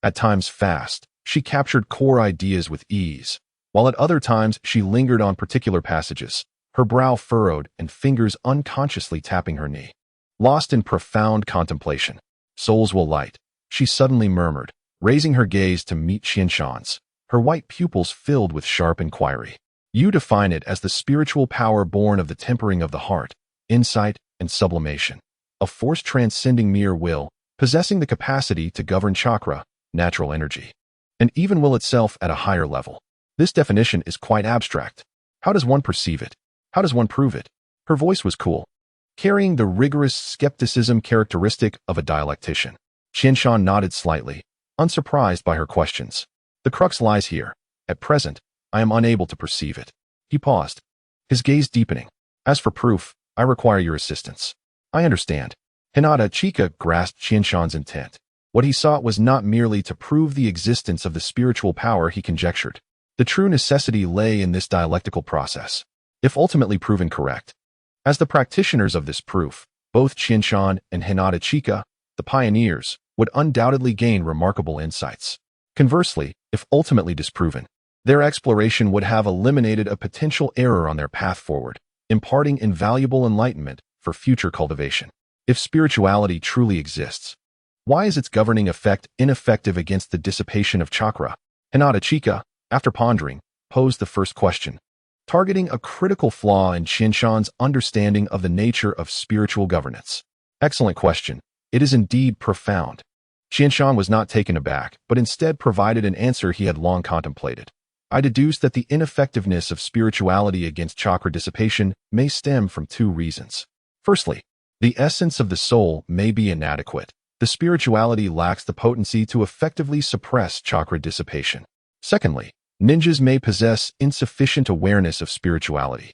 At times fast, she captured core ideas with ease, while at other times she lingered on particular passages, her brow furrowed and fingers unconsciously tapping her knee. Lost in profound contemplation. Souls will light, she suddenly murmured, raising her gaze to meet Qinshan's, her white pupils filled with sharp inquiry. You define it as the spiritual power born of the tempering of the heart, insight, and sublimation. A force transcending mere will, possessing the capacity to govern chakra, natural energy, and even will itself at a higher level. This definition is quite abstract. How does one perceive it? How does one prove it? Her voice was cool, carrying the rigorous skepticism characteristic of a dialectician. Qinshan nodded slightly, unsurprised by her questions. The crux lies here. At present, I am unable to perceive it. He paused, his gaze deepening. As for proof, I require your assistance. I understand. Hinata Chika grasped Qinshan's intent. What he sought was not merely to prove the existence of the spiritual power he conjectured. The true necessity lay in this dialectical process, if ultimately proven correct. As the practitioners of this proof, both Qinshan and Hinata Chika, the pioneers, would undoubtedly gain remarkable insights. Conversely, if ultimately disproven, their exploration would have eliminated a potential error on their path forward, imparting invaluable enlightenment for future cultivation. If spirituality truly exists, why is its governing effect ineffective against the dissipation of chakra? Hinata Chika, after pondering, posed the first question, targeting a critical flaw in Qinshan's understanding of the nature of spiritual governance. Excellent question. It is indeed profound. Qinshan was not taken aback, but instead provided an answer he had long contemplated. I deduce that the ineffectiveness of spirituality against chakra dissipation may stem from two reasons. Firstly, the essence of the soul may be inadequate. The spirituality lacks the potency to effectively suppress chakra dissipation. Secondly, ninjas may possess insufficient awareness of spirituality,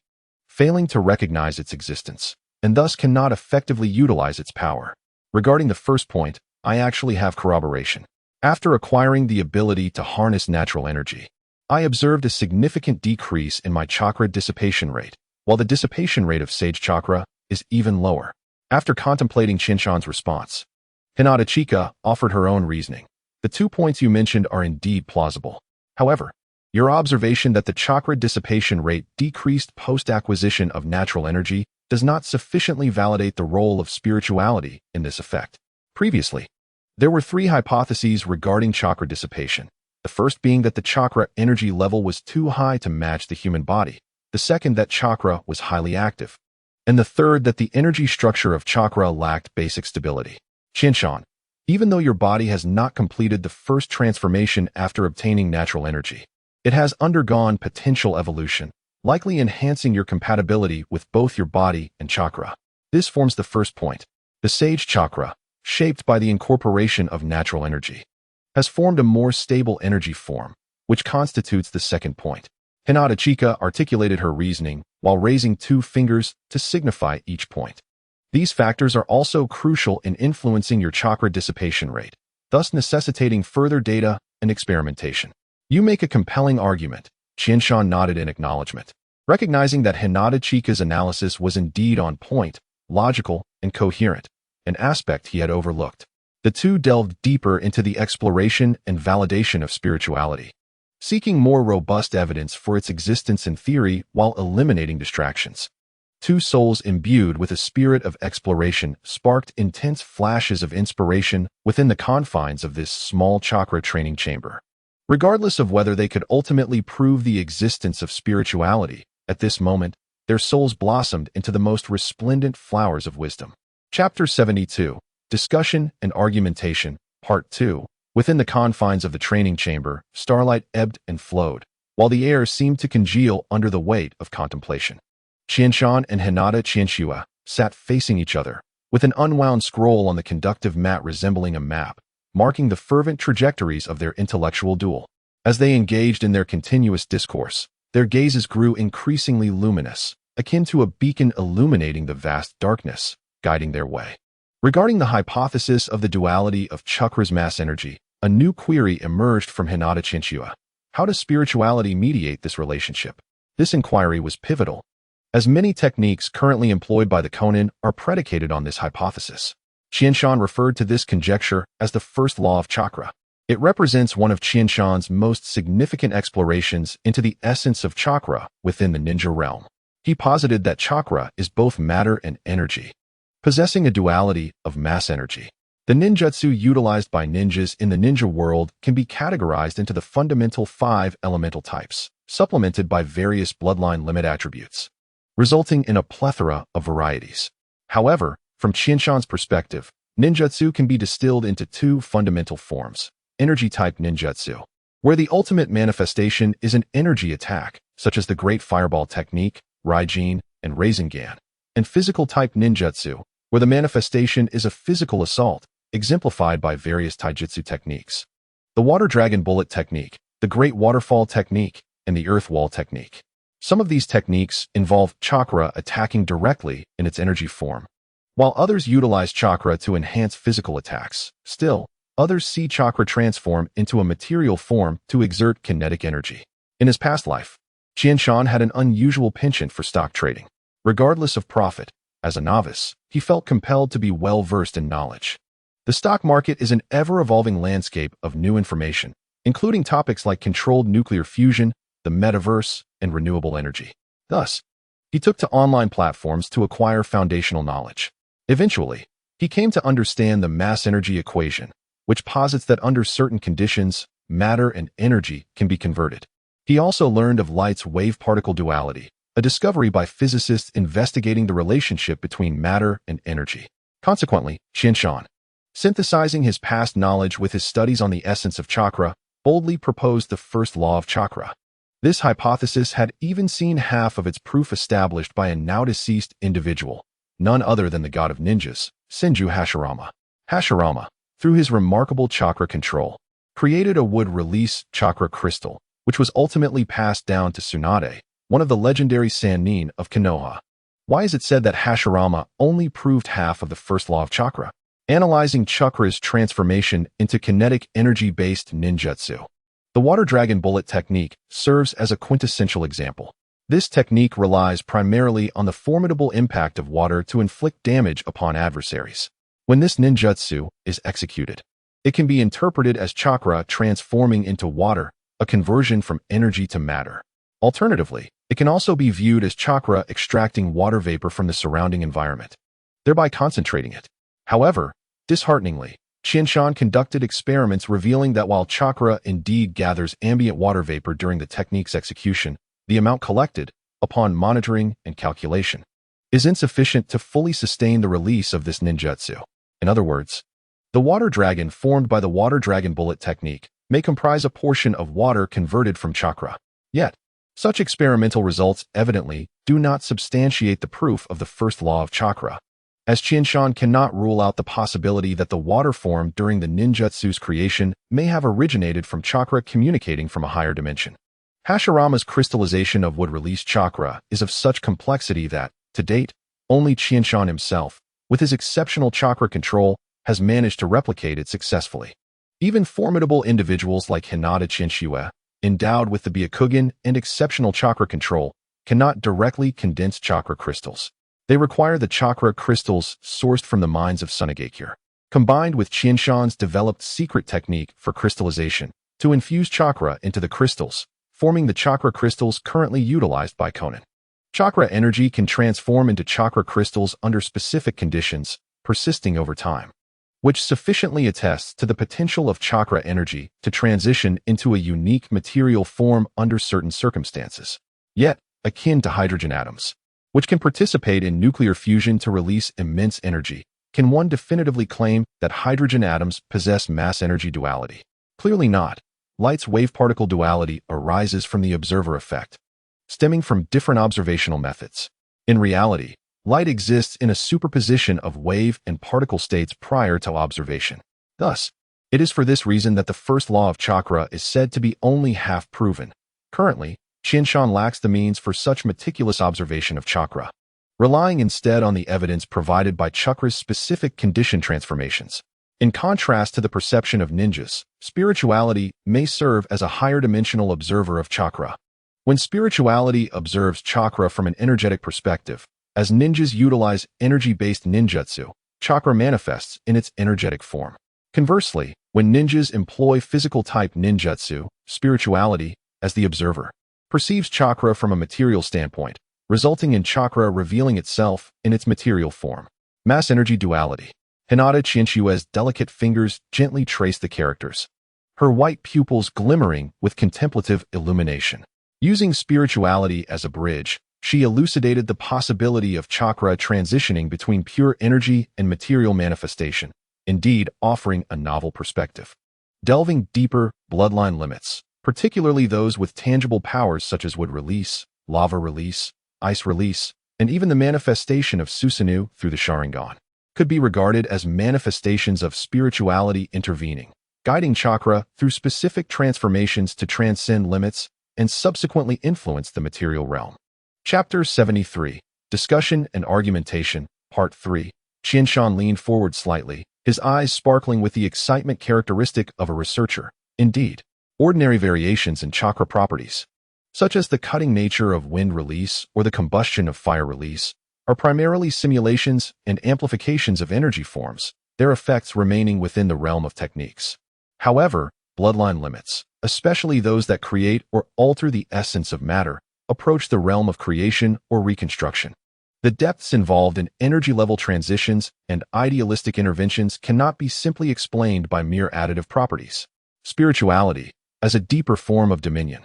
failing to recognize its existence, and thus cannot effectively utilize its power. Regarding the first point, I actually have corroboration. After acquiring the ability to harness natural energy, I observed a significant decrease in my chakra dissipation rate, while the dissipation rate of sage chakra is even lower. After contemplating Qinshan's response, Hinata Chika offered her own reasoning. The 2 points you mentioned are indeed plausible. However, your observation that the chakra dissipation rate decreased post-acquisition of natural energy does not sufficiently validate the role of spirituality in this effect. Previously, there were 3 hypotheses regarding chakra dissipation. The first being that the chakra energy level was too high to match the human body. The second that chakra was highly active. And the third that the energy structure of chakra lacked basic stability. Qinshan, even though your body has not completed the first transformation after obtaining natural energy, it has undergone potential evolution, likely enhancing your compatibility with both your body and chakra. This forms the first point. The sage chakra, shaped by the incorporation of natural energy, has formed a more stable energy form, which constitutes the second point. Hinata Chika articulated her reasoning while raising 2 fingers to signify each point. These factors are also crucial in influencing your chakra dissipation rate, thus necessitating further data and experimentation. You make a compelling argument. Qianshan nodded in acknowledgement, recognizing that Hinata Chika's analysis was indeed on point, logical, and coherent, an aspect he had overlooked. The two delved deeper into the exploration and validation of spirituality, seeking more robust evidence for its existence in theory while eliminating distractions. Two souls imbued with a spirit of exploration sparked intense flashes of inspiration within the confines of this small chakra training chamber. Regardless of whether they could ultimately prove the existence of spirituality, at this moment, their souls blossomed into the most resplendent flowers of wisdom. Chapter 72, Discussion and Argumentation, Part 2. Within the confines of the training chamber, starlight ebbed and flowed, while the air seemed to congeal under the weight of contemplation. Qianshan and Hinata Qianxua sat facing each other, with an unwound scroll on the conductive mat resembling a map, marking the fervent trajectories of their intellectual duel. As they engaged in their continuous discourse, their gazes grew increasingly luminous, akin to a beacon illuminating the vast darkness, guiding their way. Regarding the hypothesis of the duality of chakra's mass energy, a new query emerged from Hinata Qianxua. How does spirituality mediate this relationship? This inquiry was pivotal, as many techniques currently employed by the Konin are predicated on this hypothesis. Qianshan referred to this conjecture as the first law of chakra. It represents one of Qianshan's most significant explorations into the essence of chakra within the ninja realm. He posited that chakra is both matter and energy, possessing a duality of mass energy. The ninjutsu utilized by ninjas in the ninja world can be categorized into the fundamental 5 elemental types, supplemented by various bloodline limit attributes, resulting in a plethora of varieties. However, from Qianshan's perspective, ninjutsu can be distilled into 2 fundamental forms: energy-type ninjutsu, where the ultimate manifestation is an energy attack, such as the Great Fireball Technique, Raijin, and Rasengan, and physical-type ninjutsu, where the manifestation is a physical assault, exemplified by various taijutsu techniques. The Water Dragon Bullet Technique, the Great Waterfall Technique, and the Earth Wall Technique. Some of these techniques involve chakra attacking directly in its energy form, while others utilize chakra to enhance physical attacks. Still, others see chakra transform into a material form to exert kinetic energy. In his past life, Qianshan had an unusual penchant for stock trading. Regardless of profit, as a novice, he felt compelled to be well-versed in knowledge. The stock market is an ever-evolving landscape of new information, including topics like controlled nuclear fusion, the metaverse, and renewable energy. Thus, he took to online platforms to acquire foundational knowledge. Eventually, he came to understand the mass energy equation, which posits that under certain conditions, matter and energy can be converted. He also learned of light's wave-particle duality, a discovery by physicists investigating the relationship between matter and energy. Consequently, Qianshan, synthesizing his past knowledge with his studies on the essence of chakra, boldly proposed the first law of chakra. This hypothesis had even seen half of its proof established by a now-deceased individual, none other than the god of ninjas, Senju Hashirama. Hashirama, through his remarkable chakra control, created a wood-release chakra crystal, which was ultimately passed down to Tsunade, one of the legendary Sannin of Konoha. Why is it said that Hashirama only proved half of the first law of chakra? Analyzing chakra's transformation into kinetic energy-based ninjutsu. The Water Dragon Bullet Technique serves as a quintessential example. This technique relies primarily on the formidable impact of water to inflict damage upon adversaries. When this ninjutsu is executed, it can be interpreted as chakra transforming into water, a conversion from energy to matter. Alternatively, it can also be viewed as chakra extracting water vapor from the surrounding environment, thereby concentrating it. However, dishearteningly, Qianshan conducted experiments revealing that while chakra indeed gathers ambient water vapor during the technique's execution, the amount collected, upon monitoring and calculation, is insufficient to fully sustain the release of this ninjutsu. In other words, the water dragon formed by the Water Dragon Bullet Technique may comprise a portion of water converted from chakra. Yet, such experimental results evidently do not substantiate the proof of the first law of chakra. as Qianshan cannot rule out the possibility that the water form during the ninjutsu's creation may have originated from chakra communicating from a higher dimension. Hashirama's crystallization of wood-release chakra is of such complexity that, to date, only Qianshan himself, with his exceptional chakra control, has managed to replicate it successfully. Even formidable individuals like Hinata Qianxue, endowed with the Byakugan and exceptional chakra control, cannot directly condense chakra crystals. They require the chakra crystals sourced from the mines of Sunagakure, combined with Qianshan's developed secret technique for crystallization, to infuse chakra into the crystals, forming the chakra crystals currently utilized by Conan. Chakra energy can transform into chakra crystals under specific conditions, persisting over time, which sufficiently attests to the potential of chakra energy to transition into a unique material form under certain circumstances, yet akin to hydrogen atoms, which can participate in nuclear fusion to release immense energy. Can one definitively claim that hydrogen atoms possess mass-energy duality? Clearly not. Light's wave-particle duality arises from the observer effect, stemming from different observational methods. In reality, light exists in a superposition of wave and particle states prior to observation. Thus, it is for this reason that the first law of chakra is said to be only half-proven. Currently, Qianshan lacks the means for such meticulous observation of chakra, relying instead on the evidence provided by chakra's specific condition transformations. In contrast to the perception of ninjas, spirituality may serve as a higher dimensional observer of chakra. When spirituality observes chakra from an energetic perspective, as ninjas utilize energy-based ninjutsu, chakra manifests in its energetic form. Conversely, when ninjas employ physical-type ninjutsu, spirituality, as the observer, perceives chakra from a material standpoint, resulting in chakra revealing itself in its material form. Mass energy duality. Hinata Qianshue's delicate fingers gently trace the characters, her white pupils glimmering with contemplative illumination. Using spirituality as a bridge, she elucidated the possibility of chakra transitioning between pure energy and material manifestation, indeed offering a novel perspective. Delving deeper, bloodline limits, particularly those with tangible powers such as wood release, lava release, ice release, and even the manifestation of Susanoo through the Sharingan, could be regarded as manifestations of spirituality intervening, guiding chakra through specific transformations to transcend limits and subsequently influence the material realm. Chapter 73, Discussion and Argumentation, Part 3. Qianshan leaned forward slightly, his eyes sparkling with the excitement characteristic of a researcher. Indeed, ordinary variations in chakra properties, such as the cutting nature of wind release or the combustion of fire release, are primarily simulations and amplifications of energy forms, their effects remaining within the realm of techniques. However, bloodline limits, especially those that create or alter the essence of matter, approach the realm of creation or reconstruction. The depths involved in energy-level transitions and idealistic interventions cannot be simply explained by mere additive properties. Spirituality, as a deeper form of dominion,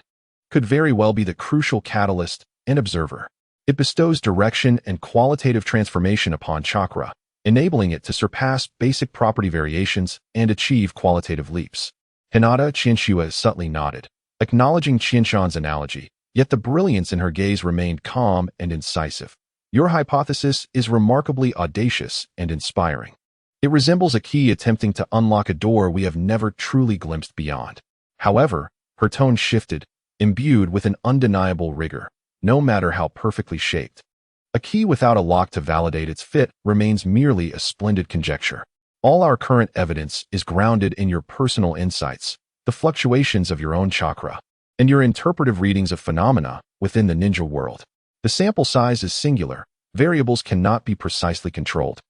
could very well be the crucial catalyst and observer. It bestows direction and qualitative transformation upon chakra, enabling it to surpass basic property variations and achieve qualitative leaps. Hinata Qianxue subtly nodded, acknowledging Qianshan's analogy, yet the brilliance in her gaze remained calm and incisive. Your hypothesis is remarkably audacious and inspiring. It resembles a key attempting to unlock a door we have never truly glimpsed beyond. However, her tone shifted, imbued with an undeniable rigor, no matter how perfectly shaped. A key without a lock to validate its fit remains merely a splendid conjecture. All our current evidence is grounded in your personal insights, the fluctuations of your own chakra, and your interpretive readings of phenomena within the ninja world. The sample size is singular, variables cannot be precisely controlled,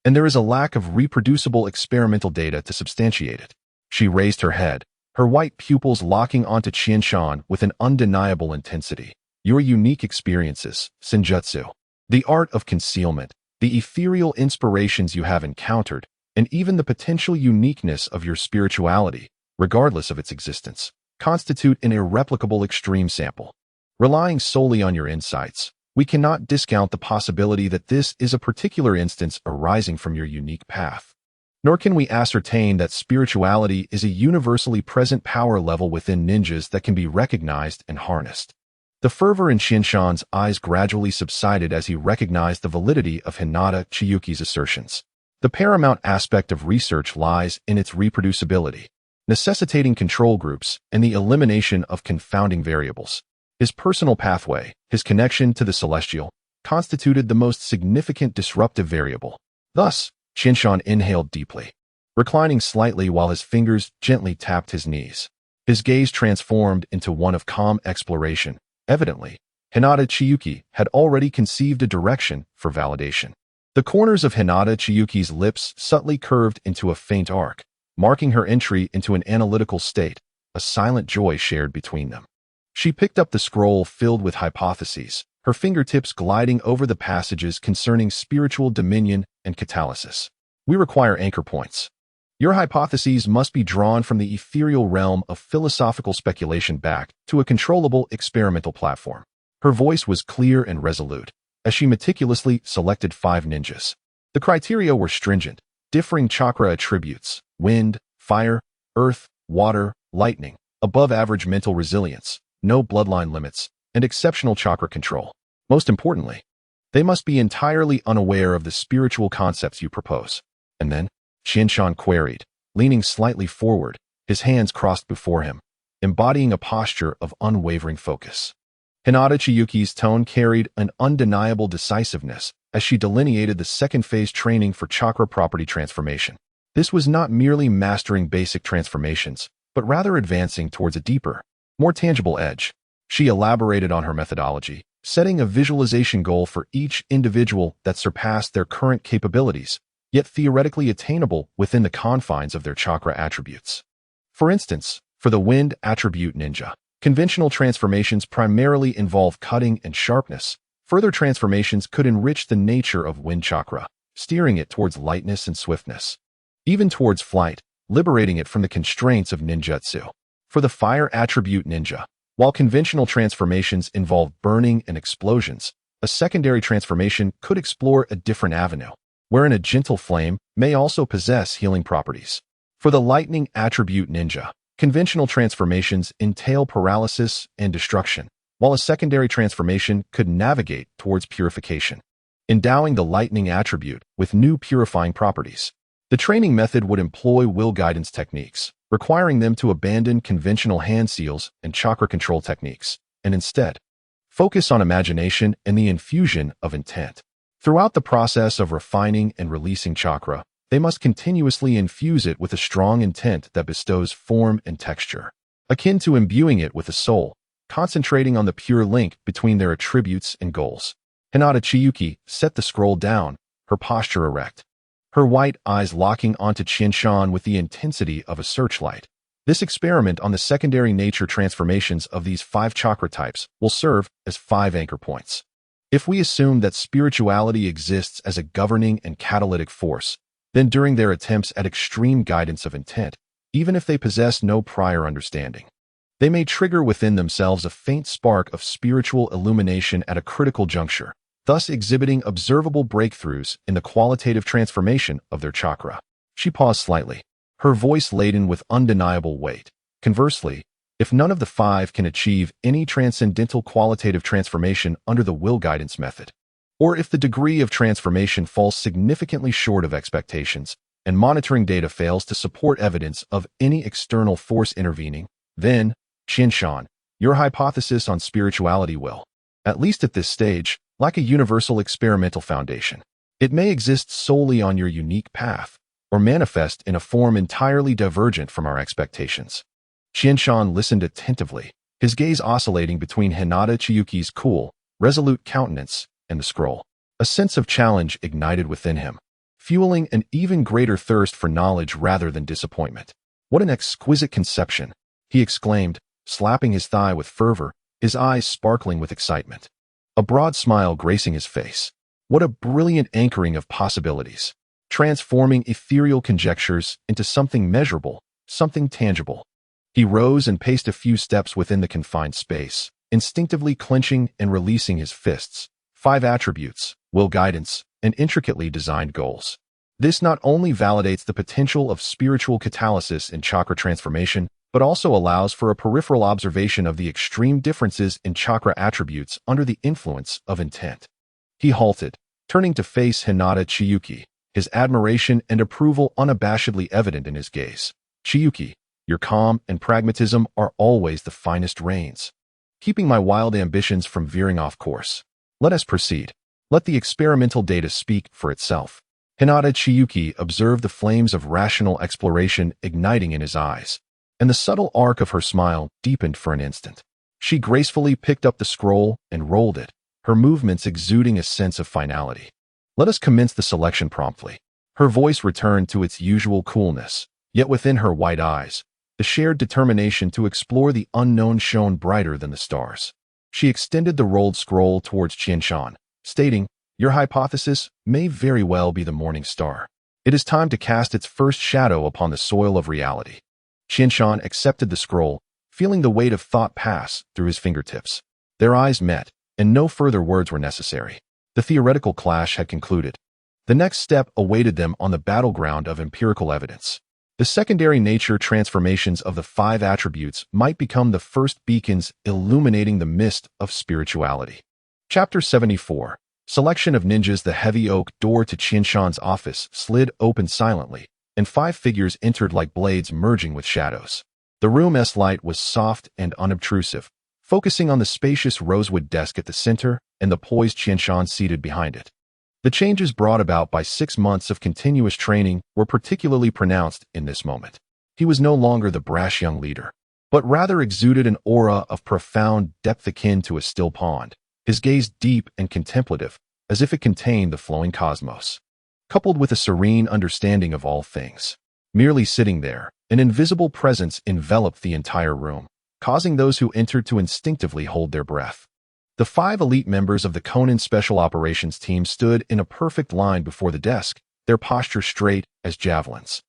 and there is a lack of reproducible experimental data to substantiate it. She raised her head, her white pupils locking onto Qianshan with an undeniable intensity. Your unique experiences, Senjutsu, the art of concealment, the ethereal inspirations you have encountered, and even the potential uniqueness of your spirituality, regardless of its existence, constitute an irreplicable extreme sample. Relying solely on your insights, we cannot discount the possibility that this is a particular instance arising from your unique path. Nor can we ascertain that spirituality is a universally present power level within ninjas that can be recognized and harnessed. The fervor in Shinshan's eyes gradually subsided as he recognized the validity of Hinata Chiyuki's assertions. The paramount aspect of research lies in its reproducibility, necessitating control groups and the elimination of confounding variables. His personal pathway, his connection to the celestial, constituted the most significant disruptive variable. Thus, Shinshan inhaled deeply, reclining slightly while his fingers gently tapped his knees. His gaze transformed into one of calm exploration. Evidently, Hinata Chiyuki had already conceived a direction for validation. The corners of Hinata Chiyuki's lips subtly curved into a faint arc, marking her entry into an analytical state, a silent joy shared between them. She picked up the scroll filled with hypotheses, her fingertips gliding over the passages concerning spiritual dominion and catalysis. We require anchor points. Your hypotheses must be drawn from the ethereal realm of philosophical speculation back to a controllable experimental platform. Her voice was clear and resolute, as she meticulously selected 5 ninjas. The criteria were stringent, differing chakra attributes: wind, fire, earth, water, lightning, above-average mental resilience, no bloodline limits, and exceptional chakra control. Most importantly, they must be entirely unaware of the spiritual concepts you propose. And then, Shinshan queried, leaning slightly forward, his hands crossed before him, embodying a posture of unwavering focus. Hinata Chiyuki's tone carried an undeniable decisiveness as she delineated the second phase training for chakra property transformation. This was not merely mastering basic transformations, but rather advancing towards a deeper, more tangible edge. She elaborated on her methodology, setting a visualization goal for each individual that surpassed their current capabilities, yet theoretically attainable within the confines of their chakra attributes. For instance, for the wind attribute ninja, conventional transformations primarily involve cutting and sharpness. Further transformations could enrich the nature of wind chakra, steering it towards lightness and swiftness, even towards flight, liberating it from the constraints of ninjutsu. For the fire attribute ninja, while conventional transformations involve burning and explosions, a secondary transformation could explore a different avenue, wherein a gentle flame may also possess healing properties. For the lightning attribute ninja, conventional transformations entail paralysis and destruction, while a secondary transformation could navigate towards purification, endowing the lightning attribute with new purifying properties. The training method would employ will guidance techniques, requiring them to abandon conventional hand seals and chakra control techniques, and instead focus on imagination and the infusion of intent. Throughout the process of refining and releasing chakra, they must continuously infuse it with a strong intent that bestows form and texture, akin to imbuing it with a soul, concentrating on the pure link between their attributes and goals. Hinata Chiyuki set the scroll down, her posture erect, her white eyes locking onto Shinshan with the intensity of a searchlight. This experiment on the secondary nature transformations of these 5 chakra types will serve as 5 anchor points. If we assume that spirituality exists as a governing and catalytic force, then during their attempts at extreme guidance of intent, even if they possess no prior understanding, they may trigger within themselves a faint spark of spiritual illumination at a critical juncture, thus exhibiting observable breakthroughs in the qualitative transformation of their chakra. She paused slightly, her voice laden with undeniable weight. Conversely, if none of the 5 can achieve any transcendental qualitative transformation under the will guidance method, or if the degree of transformation falls significantly short of expectations and monitoring data fails to support evidence of any external force intervening, then, Shinshan, your hypothesis on spirituality will, at least at this stage, lack a universal experimental foundation. It may exist solely on your unique path, or manifest in a form entirely divergent from our expectations. Shinshan listened attentively, his gaze oscillating between Hinata Chiyuki's cool, resolute countenance and the scroll. A sense of challenge ignited within him, fueling an even greater thirst for knowledge rather than disappointment. What an exquisite conception, he exclaimed, slapping his thigh with fervor, his eyes sparkling with excitement. A broad smile gracing his face. What a brilliant anchoring of possibilities, transforming ethereal conjectures into something measurable, something tangible. He rose and paced a few steps within the confined space, instinctively clenching and releasing his fists. 5 attributes, will guidance, and intricately designed goals. This not only validates the potential of spiritual catalysis in chakra transformation, but also allows for a peripheral observation of the extreme differences in chakra attributes under the influence of intent. He halted, turning to face Hinata Chiyuki, his admiration and approval unabashedly evident in his gaze. Chiyuki, your calm and pragmatism are always the finest reins, keeping my wild ambitions from veering off course. Let us proceed. Let the experimental data speak for itself. Hinata Chiyuki observed the flames of rational exploration igniting in his eyes, and the subtle arc of her smile deepened for an instant. She gracefully picked up the scroll and rolled it, her movements exuding a sense of finality. Let us commence the selection promptly. Her voice returned to its usual coolness, yet within her white eyes, the shared determination to explore the unknown shone brighter than the stars. She extended the rolled scroll towards Qianshan, stating, "Your hypothesis may very well be the morning star. It is time to cast its first shadow upon the soil of reality." Qianshan accepted the scroll, feeling the weight of thought pass through his fingertips. Their eyes met, and no further words were necessary. The theoretical clash had concluded. The next step awaited them on the battleground of empirical evidence. The secondary nature transformations of the 5 attributes might become the first beacons illuminating the mist of spirituality. Chapter 74. Selection of Ninjas. The heavy oak door to Qianshan's office slid open silently, and 5 figures entered like blades merging with shadows. The room's light was soft and unobtrusive, focusing on the spacious rosewood desk at the center and the poised Qianshan seated behind it. The changes brought about by 6 months of continuous training were particularly pronounced in this moment. He was no longer the brash young leader, but rather exuded an aura of profound depth akin to a still pond, his gaze deep and contemplative, as if it contained the flowing cosmos, coupled with a serene understanding of all things. Merely sitting there, an invisible presence enveloped the entire room, causing those who entered to instinctively hold their breath. The 5 elite members of the Conan Special Operations Team stood in a perfect line before the desk, their posture straight as javelins.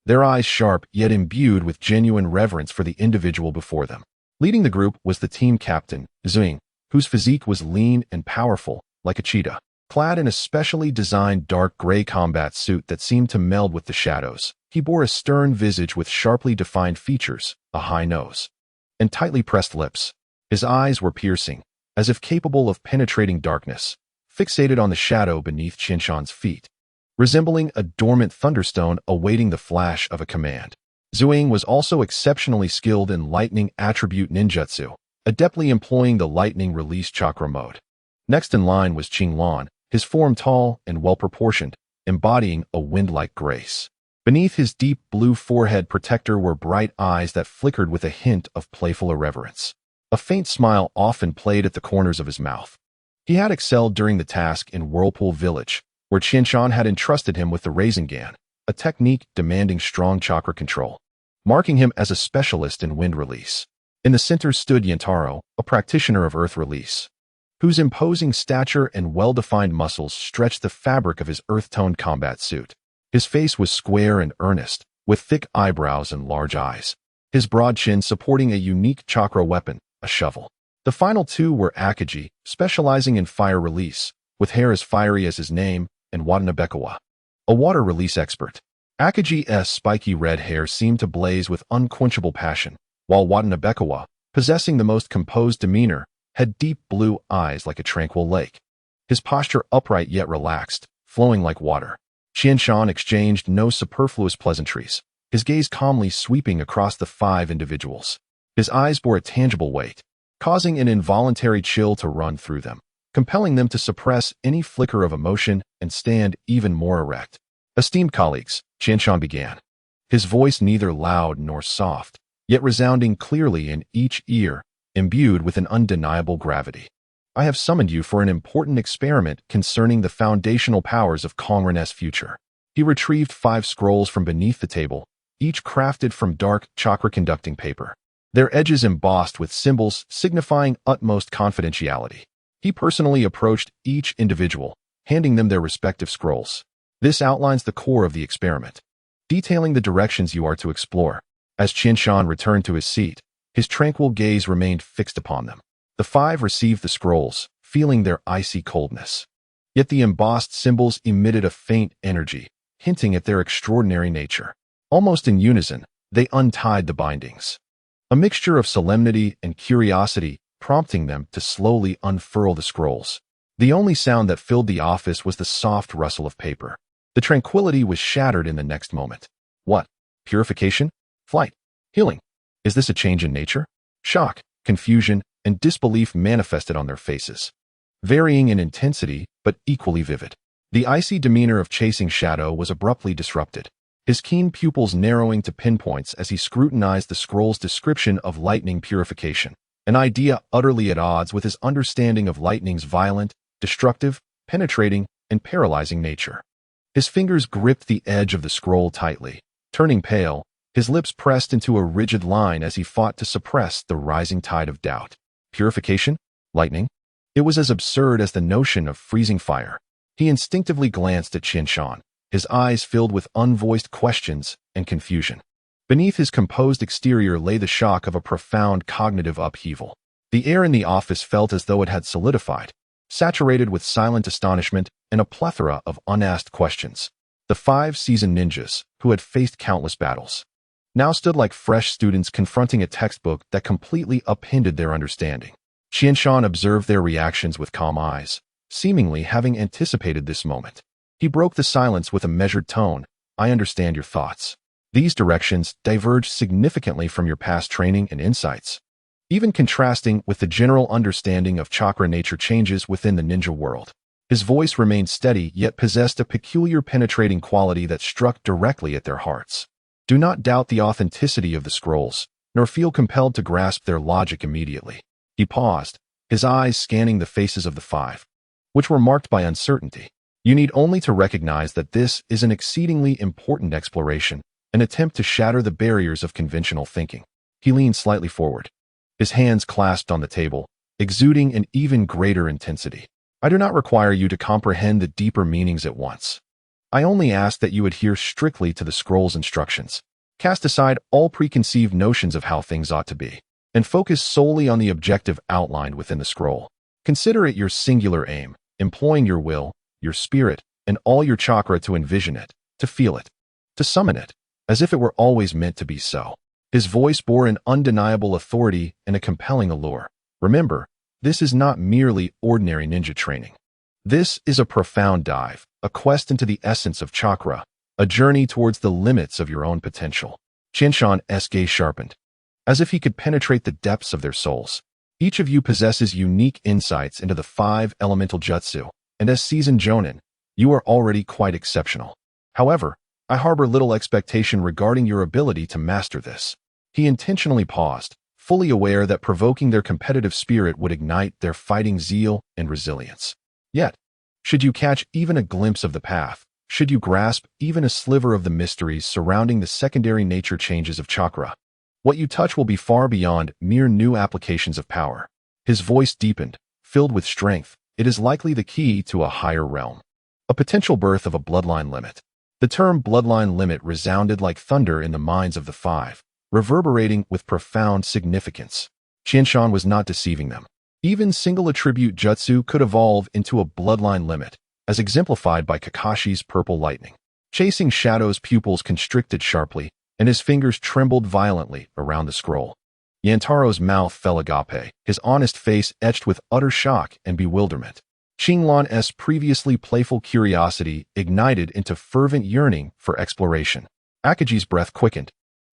Their eyes sharp yet imbued with genuine reverence for the individual before them. Leading the group was the team captain, Zhuing, whose physique was lean and powerful, like a cheetah. Clad in a specially designed dark gray combat suit that seemed to meld with the shadows, he bore a stern visage with sharply defined features, a high nose, and tightly pressed lips. His eyes were piercing, as if capable of penetrating darkness, fixated on the shadow beneath Qianshan's feet, resembling a dormant thunderstone awaiting the flash of a command. Zhuing was also exceptionally skilled in lightning attribute ninjutsu, adeptly employing the lightning release chakra mode. Next in line was Qinglan, his form tall and well-proportioned, embodying a wind-like grace. Beneath his deep blue forehead protector were bright eyes that flickered with a hint of playful irreverence. A faint smile often played at the corners of his mouth. He had excelled during the task in Whirlpool Village, where Qianshan had entrusted him with the Rasengan, a technique demanding strong chakra control, marking him as a specialist in wind release. In the center stood Yantaro, a practitioner of earth release, whose imposing stature and well-defined muscles stretched the fabric of his earth-toned combat suit. His face was square and earnest, with thick eyebrows and large eyes, his broad chin supporting a unique chakra weapon, a shovel. The final 2 were Akaji, specializing in fire release, with hair as fiery as his name, and Watanabekawa, a water release expert. Akaji's spiky red hair seemed to blaze with unquenchable passion, while Watanabekawa, possessing the most composed demeanor, had deep blue eyes like a tranquil lake. His posture upright yet relaxed, flowing like water. Qianshan exchanged no superfluous pleasantries, his gaze calmly sweeping across the 5 individuals. His eyes bore a tangible weight, causing an involuntary chill to run through them, compelling them to suppress any flicker of emotion and stand even more erect. "Esteemed colleagues," Qianshan began, his voice neither loud nor soft, yet resounding clearly in each ear, imbued with an undeniable gravity. "I have summoned you for an important experiment concerning the foundational powers of Kongren's future." He retrieved 5 scrolls from beneath the table, each crafted from dark chakra-conducting paper, their edges embossed with symbols signifying utmost confidentiality. He personally approached each individual, handing them their respective scrolls. "This outlines the core of the experiment, detailing the directions you are to explore." As Qianshan returned to his seat, his tranquil gaze remained fixed upon them. The 5 received the scrolls, feeling their icy coldness. Yet the embossed symbols emitted a faint energy, hinting at their extraordinary nature. Almost in unison, they untied the bindings. a mixture of solemnity and curiosity, prompting them to slowly unfurl the scrolls. The only sound that filled the office was the soft rustle of paper. The tranquility was shattered in the next moment. What? Purification? Flight? Healing? Is this a change in nature? Shock, confusion, and disbelief manifested on their faces, varying in intensity but equally vivid. The icy demeanor of Chasing Shadow was abruptly disrupted, his keen pupils narrowing to pinpoints as he scrutinized the scroll's description of lightning purification, an idea utterly at odds with his understanding of lightning's violent, destructive, penetrating, and paralyzing nature. His fingers gripped the edge of the scroll tightly, turning pale, his lips pressed into a rigid line as he fought to suppress the rising tide of doubt. Purification? Lightning? It was as absurd as the notion of freezing fire. He instinctively glanced at Qianshan, his eyes filled with unvoiced questions and confusion. Beneath his composed exterior lay the shock of a profound cognitive upheaval. The air in the office felt as though it had solidified, saturated with silent astonishment and a plethora of unasked questions. The 5 seasoned ninjas, who had faced countless battles, now stood like fresh students confronting a textbook that completely upended their understanding. Qianshan observed their reactions with calm eyes, seemingly having anticipated this moment. He broke the silence with a measured tone. I understand your thoughts. These directions diverge significantly from your past training and insights, even contrasting with the general understanding of chakra nature changes within the ninja world. His voice remained steady yet possessed a peculiar penetrating quality that struck directly at their hearts. Do not doubt the authenticity of the scrolls, nor feel compelled to grasp their logic immediately. He paused, his eyes scanning the faces of the 5, which were marked by uncertainty. You need only to recognize that this is an exceedingly important exploration, an attempt to shatter the barriers of conventional thinking. He leaned slightly forward, his hands clasped on the table, exuding an even greater intensity. I do not require you to comprehend the deeper meanings at once. I only ask that you adhere strictly to the scroll's instructions. Cast aside all preconceived notions of how things ought to be, and focus solely on the objective outlined within the scroll. Consider it your singular aim, employing your will, your spirit, and all your chakra to envision it, to feel it, to summon it, as if it were always meant to be so. His voice bore an undeniable authority and a compelling allure. Remember, this is not merely ordinary ninja training. This is a profound dive, a quest into the essence of chakra, a journey towards the limits of your own potential. Qianshan's gaze sharpened, as if he could penetrate the depths of their souls. Each of you possesses unique insights into the 5 elemental jutsu, and as seasoned jonin, you are already quite exceptional. However, I harbor little expectation regarding your ability to master this. He intentionally paused, fully aware that provoking their competitive spirit would ignite their fighting zeal and resilience. Yet, should you catch even a glimpse of the path, should you grasp even a sliver of the mysteries surrounding the secondary nature changes of chakra, what you touch will be far beyond mere new applications of power. His voice deepened, filled with strength. It is likely the key to a higher realm, a potential birth of a bloodline limit. The term bloodline limit resounded like thunder in the minds of the 5, reverberating with profound significance. Qianshan was not deceiving them. Even single attribute jutsu could evolve into a bloodline limit, as exemplified by Kakashi's purple lightning. Chasing Shadow's pupils constricted sharply, and his fingers trembled violently around the scroll. Yantaro's mouth fell agape, his honest face etched with utter shock and bewilderment. Qinglan's previously playful curiosity ignited into fervent yearning for exploration. Akaji's breath quickened,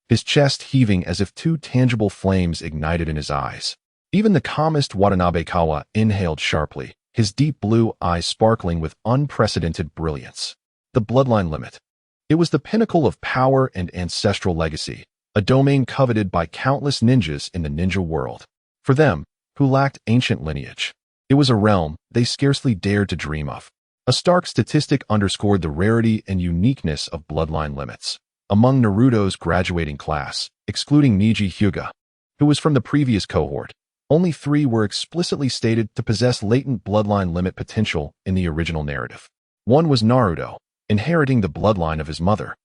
his chest heaving as if 2 tangible flames ignited in his eyes. Even the calmest Watanabekawa inhaled sharply, his deep blue eyes sparkling with unprecedented brilliance. The bloodline limit. It was the pinnacle of power and ancestral legacy, a domain coveted by countless ninjas in the ninja world. For them, who lacked ancient lineage, it was a realm they scarcely dared to dream of. A stark statistic underscored the rarity and uniqueness of bloodline limits. Among Naruto's graduating class, excluding Neji Hyuga, who was from the previous cohort, only 3 were explicitly stated to possess latent bloodline limit potential in the original narrative. One was Naruto, inheriting the bloodline of his mother,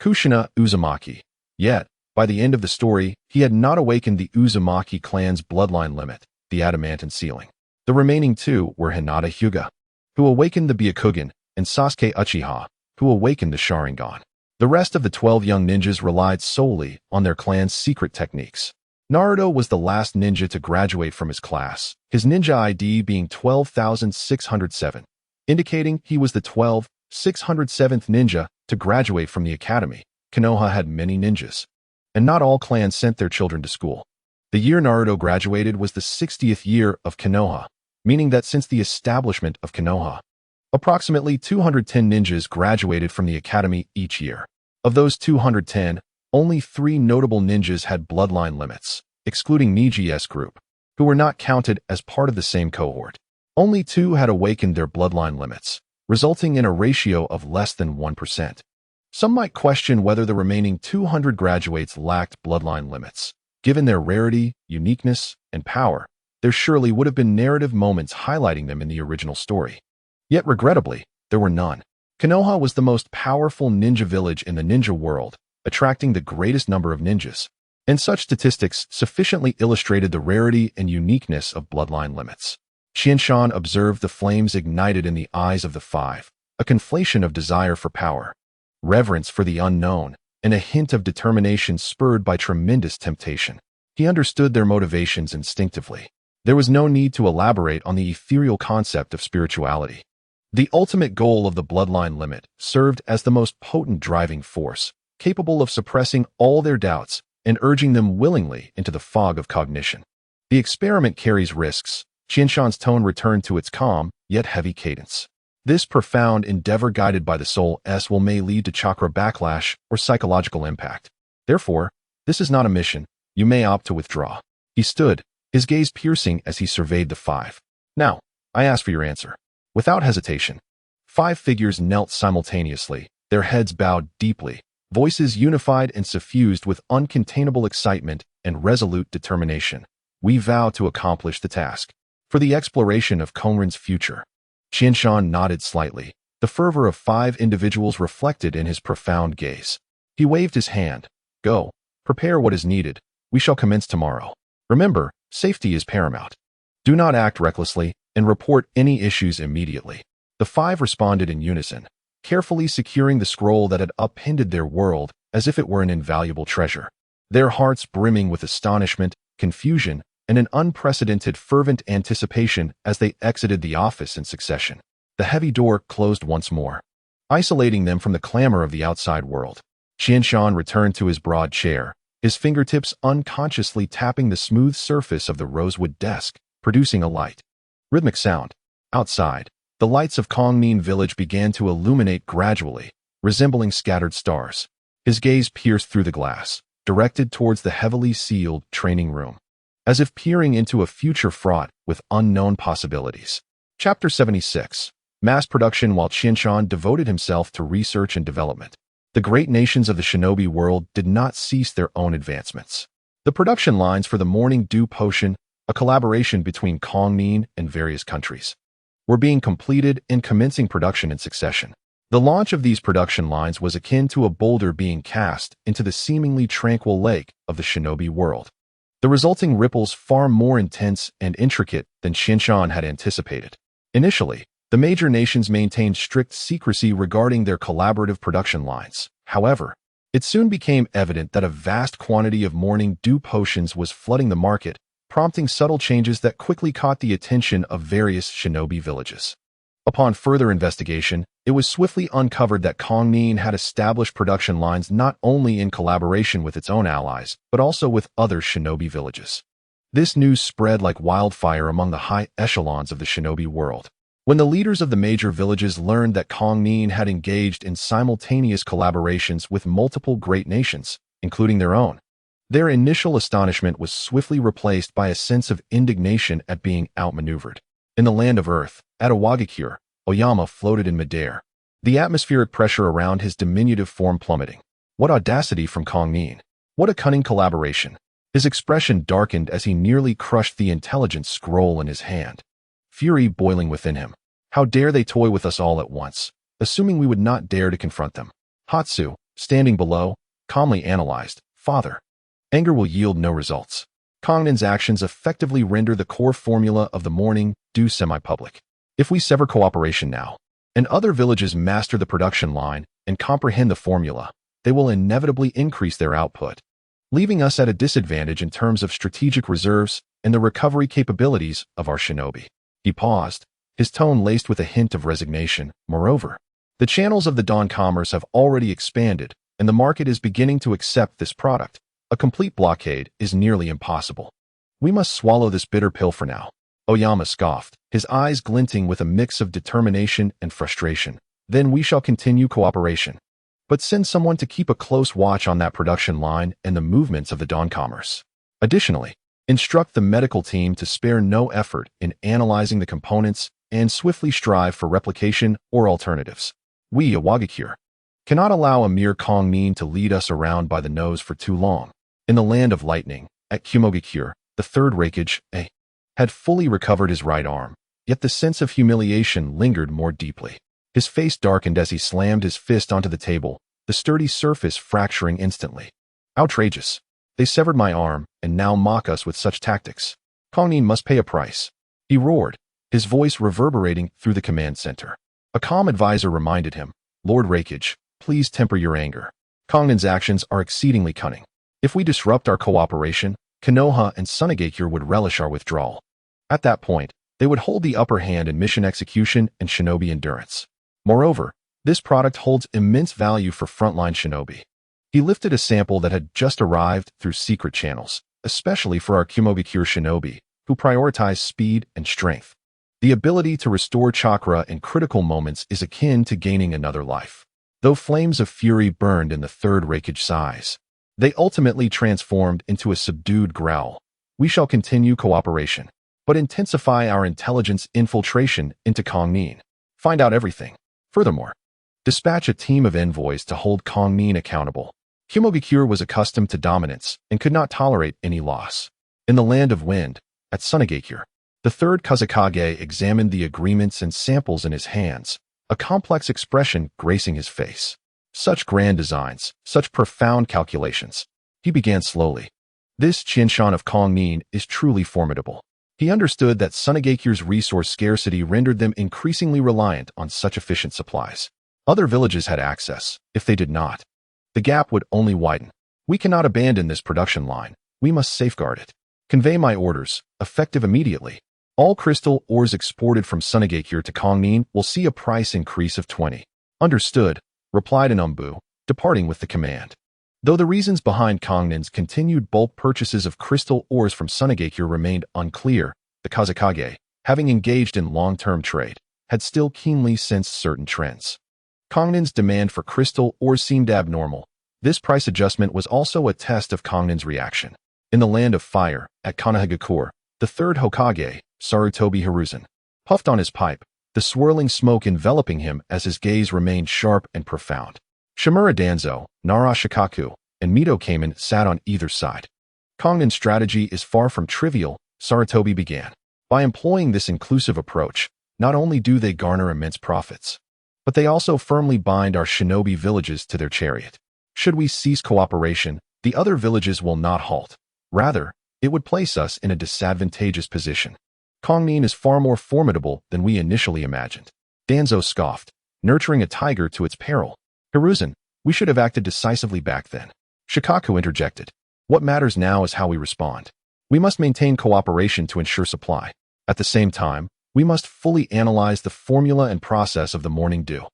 Kushina Uzumaki. Yet, by the end of the story, he had not awakened the Uzumaki clan's bloodline limit, the adamantine ceiling. The remaining 2 were Hinata Hyuga, who awakened the Byakugan, and Sasuke Uchiha, who awakened the Sharingan. The rest of the 12 young ninjas relied solely on their clan's secret techniques. Naruto was the last ninja to graduate from his class, his ninja ID being 12,607, indicating he was the 12,607th ninja to graduate from the academy. Konoha had many ninjas, and not all clans sent their children to school. The year Naruto graduated was the 60th year of Konoha, meaning that since the establishment of Konoha, approximately 210 ninjas graduated from the academy each year. Of those 210, only 3 notable ninjas had bloodline limits, excluding Niji's group, who were not counted as part of the same cohort. Only 2 had awakened their bloodline limits, resulting in a ratio of less than 1%. Some might question whether the remaining 200 graduates lacked bloodline limits. Given their rarity, uniqueness, and power, there surely would have been narrative moments highlighting them in the original story. Yet regrettably, there were none. Konoha was the most powerful ninja village in the ninja world, attracting the greatest number of ninjas, and such statistics sufficiently illustrated the rarity and uniqueness of bloodline limits. Qianshan observed the flames ignited in the eyes of the 5, a conflation of desire for power, reverence for the unknown, and a hint of determination spurred by tremendous temptation. He understood their motivations instinctively. There was no need to elaborate on the ethereal concept of spirituality. The ultimate goal of the bloodline limit served as the most potent driving force, capable of suppressing all their doubts and urging them willingly into the fog of cognition. The experiment carries risks. Qianshan's tone returned to its calm, yet heavy cadence. This profound endeavor guided by the soul's will may lead to chakra backlash or psychological impact. Therefore, this is not a mission. You may opt to withdraw. He stood, his gaze piercing as he surveyed the 5. Now, I ask for your answer. Without hesitation, 5 figures knelt simultaneously, their heads bowed deeply, voices unified and suffused with uncontainable excitement and resolute determination. We vow to accomplish the task. For the exploration of Konrin's future. Qianshan nodded slightly, the fervor of 5 individuals reflected in his profound gaze. He waved his hand. Go, prepare what is needed. We shall commence tomorrow. Remember, safety is paramount. Do not act recklessly, and report any issues immediately. The 5 responded in unison, carefully securing the scroll that had upended their world as if it were an invaluable treasure. Their hearts brimming with astonishment, confusion, and an unprecedented fervent anticipation as they exited the office in succession. The heavy door closed once more, isolating them from the clamor of the outside world. Qianshan returned to his broad chair, his fingertips unconsciously tapping the smooth surface of the rosewood desk, producing a light, rhythmic sound. Outside, the lights of Kongnin village began to illuminate gradually, resembling scattered stars. His gaze pierced through the glass, directed towards the heavily sealed training room, as if peering into a future fraught with unknown possibilities. Chapter 76. Mass production. While Qianshan devoted himself to research and development, the great nations of the shinobi world did not cease their own advancements. The production lines for the Morning Dew Potion, a collaboration between Kongnin and various countries, were being completed and commencing production in succession. The launch of these production lines was akin to a boulder being cast into the seemingly tranquil lake of the shinobi world. The resulting ripples far more intense and intricate than Qianshan had anticipated. Initially, the major nations maintained strict secrecy regarding their collaborative production lines. However, it soon became evident that a vast quantity of Morning Dew potions was flooding the market, prompting subtle changes that quickly caught the attention of various shinobi villages. Upon further investigation, it was swiftly uncovered that Kongnin had established production lines not only in collaboration with its own allies, but also with other shinobi villages. This news spread like wildfire among the high echelons of the shinobi world. When the leaders of the major villages learned that Kongnin had engaged in simultaneous collaborations with multiple great nations, including their own, their initial astonishment was swiftly replaced by a sense of indignation at being outmaneuvered. In the land of Earth, at Awagakure, Oyama floated in midair, the atmospheric pressure around his diminutive form plummeting. What audacity from Kongnin! What a cunning collaboration! His expression darkened as he nearly crushed the intelligence scroll in his hand, fury boiling within him. How dare they toy with us all at once, assuming we would not dare to confront them? Hatsu, standing below, calmly analyzed, Father, anger will yield no results. Kongnin's actions effectively render the core formula of the Morning Dew semi-public. If we sever cooperation now, and other villages master the production line and comprehend the formula, they will inevitably increase their output. leaving us at a disadvantage in terms of strategic reserves and the recovery capabilities of our shinobi. He paused, his tone laced with a hint of resignation. Moreover, the channels of the Dawn commerce have already expanded, and the market is beginning to accept this product. A complete blockade is nearly impossible. We must swallow this bitter pill for now. Oyama scoffed, his eyes glinting with a mix of determination and frustration. Then we shall continue cooperation. But send someone to keep a close watch on that production line and the movements of the Dawn commerce. Additionally, instruct the medical team to spare no effort in analyzing the components and swiftly strive for replication or alternatives. We, Awagakure, cannot allow a mere Kongnin to lead us around by the nose for too long. In the land of lightning, at Kumogakure, the third Raikage, had fully recovered his right arm, yet the sense of humiliation lingered more deeply. His face darkened as he slammed his fist onto the table, the sturdy surface fracturing instantly. Outrageous. They severed my arm, and now mock us with such tactics. Kongnin must pay a price. He roared, his voice reverberating through the command center. A calm advisor reminded him, Lord Raikage, please temper your anger. Kongnin's actions are exceedingly cunning. If we disrupt our cooperation, Konoha and Sunagakure would relish our withdrawal. At that point, they would hold the upper hand in mission execution and shinobi endurance. Moreover, this product holds immense value for frontline shinobi. He lifted a sample that had just arrived through secret channels, especially for our Kumogakure shinobi, who prioritize speed and strength. The ability to restore chakra in critical moments is akin to gaining another life. Though flames of fury burned in the third Raikage size, they ultimately transformed into a subdued growl. We shall continue cooperation, but intensify our intelligence infiltration into Kongnin. Find out everything. Furthermore, dispatch a team of envoys to hold Kongnin accountable. Kumogakure was accustomed to dominance and could not tolerate any loss. In the land of wind, at Sunagakure, the third Kazekage examined the agreements and samples in his hands, a complex expression gracing his face. Such grand designs, such profound calculations. He began slowly. This Qinshan of Kongnin is truly formidable. He understood that Sunagakure's resource scarcity rendered them increasingly reliant on such efficient supplies. Other villages had access. If they did not, the gap would only widen. We cannot abandon this production line. We must safeguard it. Convey my orders, effective immediately. All crystal ores exported from Sunagakure to Kongnin will see a price increase of 20. Understood, replied an Umbu, departing with the command. Though the reasons behind Kongnin's continued bulk purchases of crystal ores from Sunagakure remained unclear, the Kazekage, having engaged in long-term trade, had still keenly sensed certain trends. Kongnin's demand for crystal ores seemed abnormal. This price adjustment was also a test of Kongnin's reaction. In the land of fire, at Konoha, the third Hokage, Sarutobi Hiruzen, puffed on his pipe, the swirling smoke enveloping him as his gaze remained sharp and profound. Shimura Danzo, Nara Shikaku, and Mito Kamen sat on either side. Kongnin's strategy is far from trivial, Sarutobi began. By employing this inclusive approach, not only do they garner immense profits, but they also firmly bind our shinobi villages to their chariot. Should we cease cooperation, the other villages will not halt. Rather, it would place us in a disadvantageous position. Kongnin is far more formidable than we initially imagined. Danzo scoffed, nurturing a tiger to its peril. Hiruzen, we should have acted decisively back then. Shikaku interjected. What matters now is how we respond. We must maintain cooperation to ensure supply. At the same time, we must fully analyze the formula and process of the morning dew.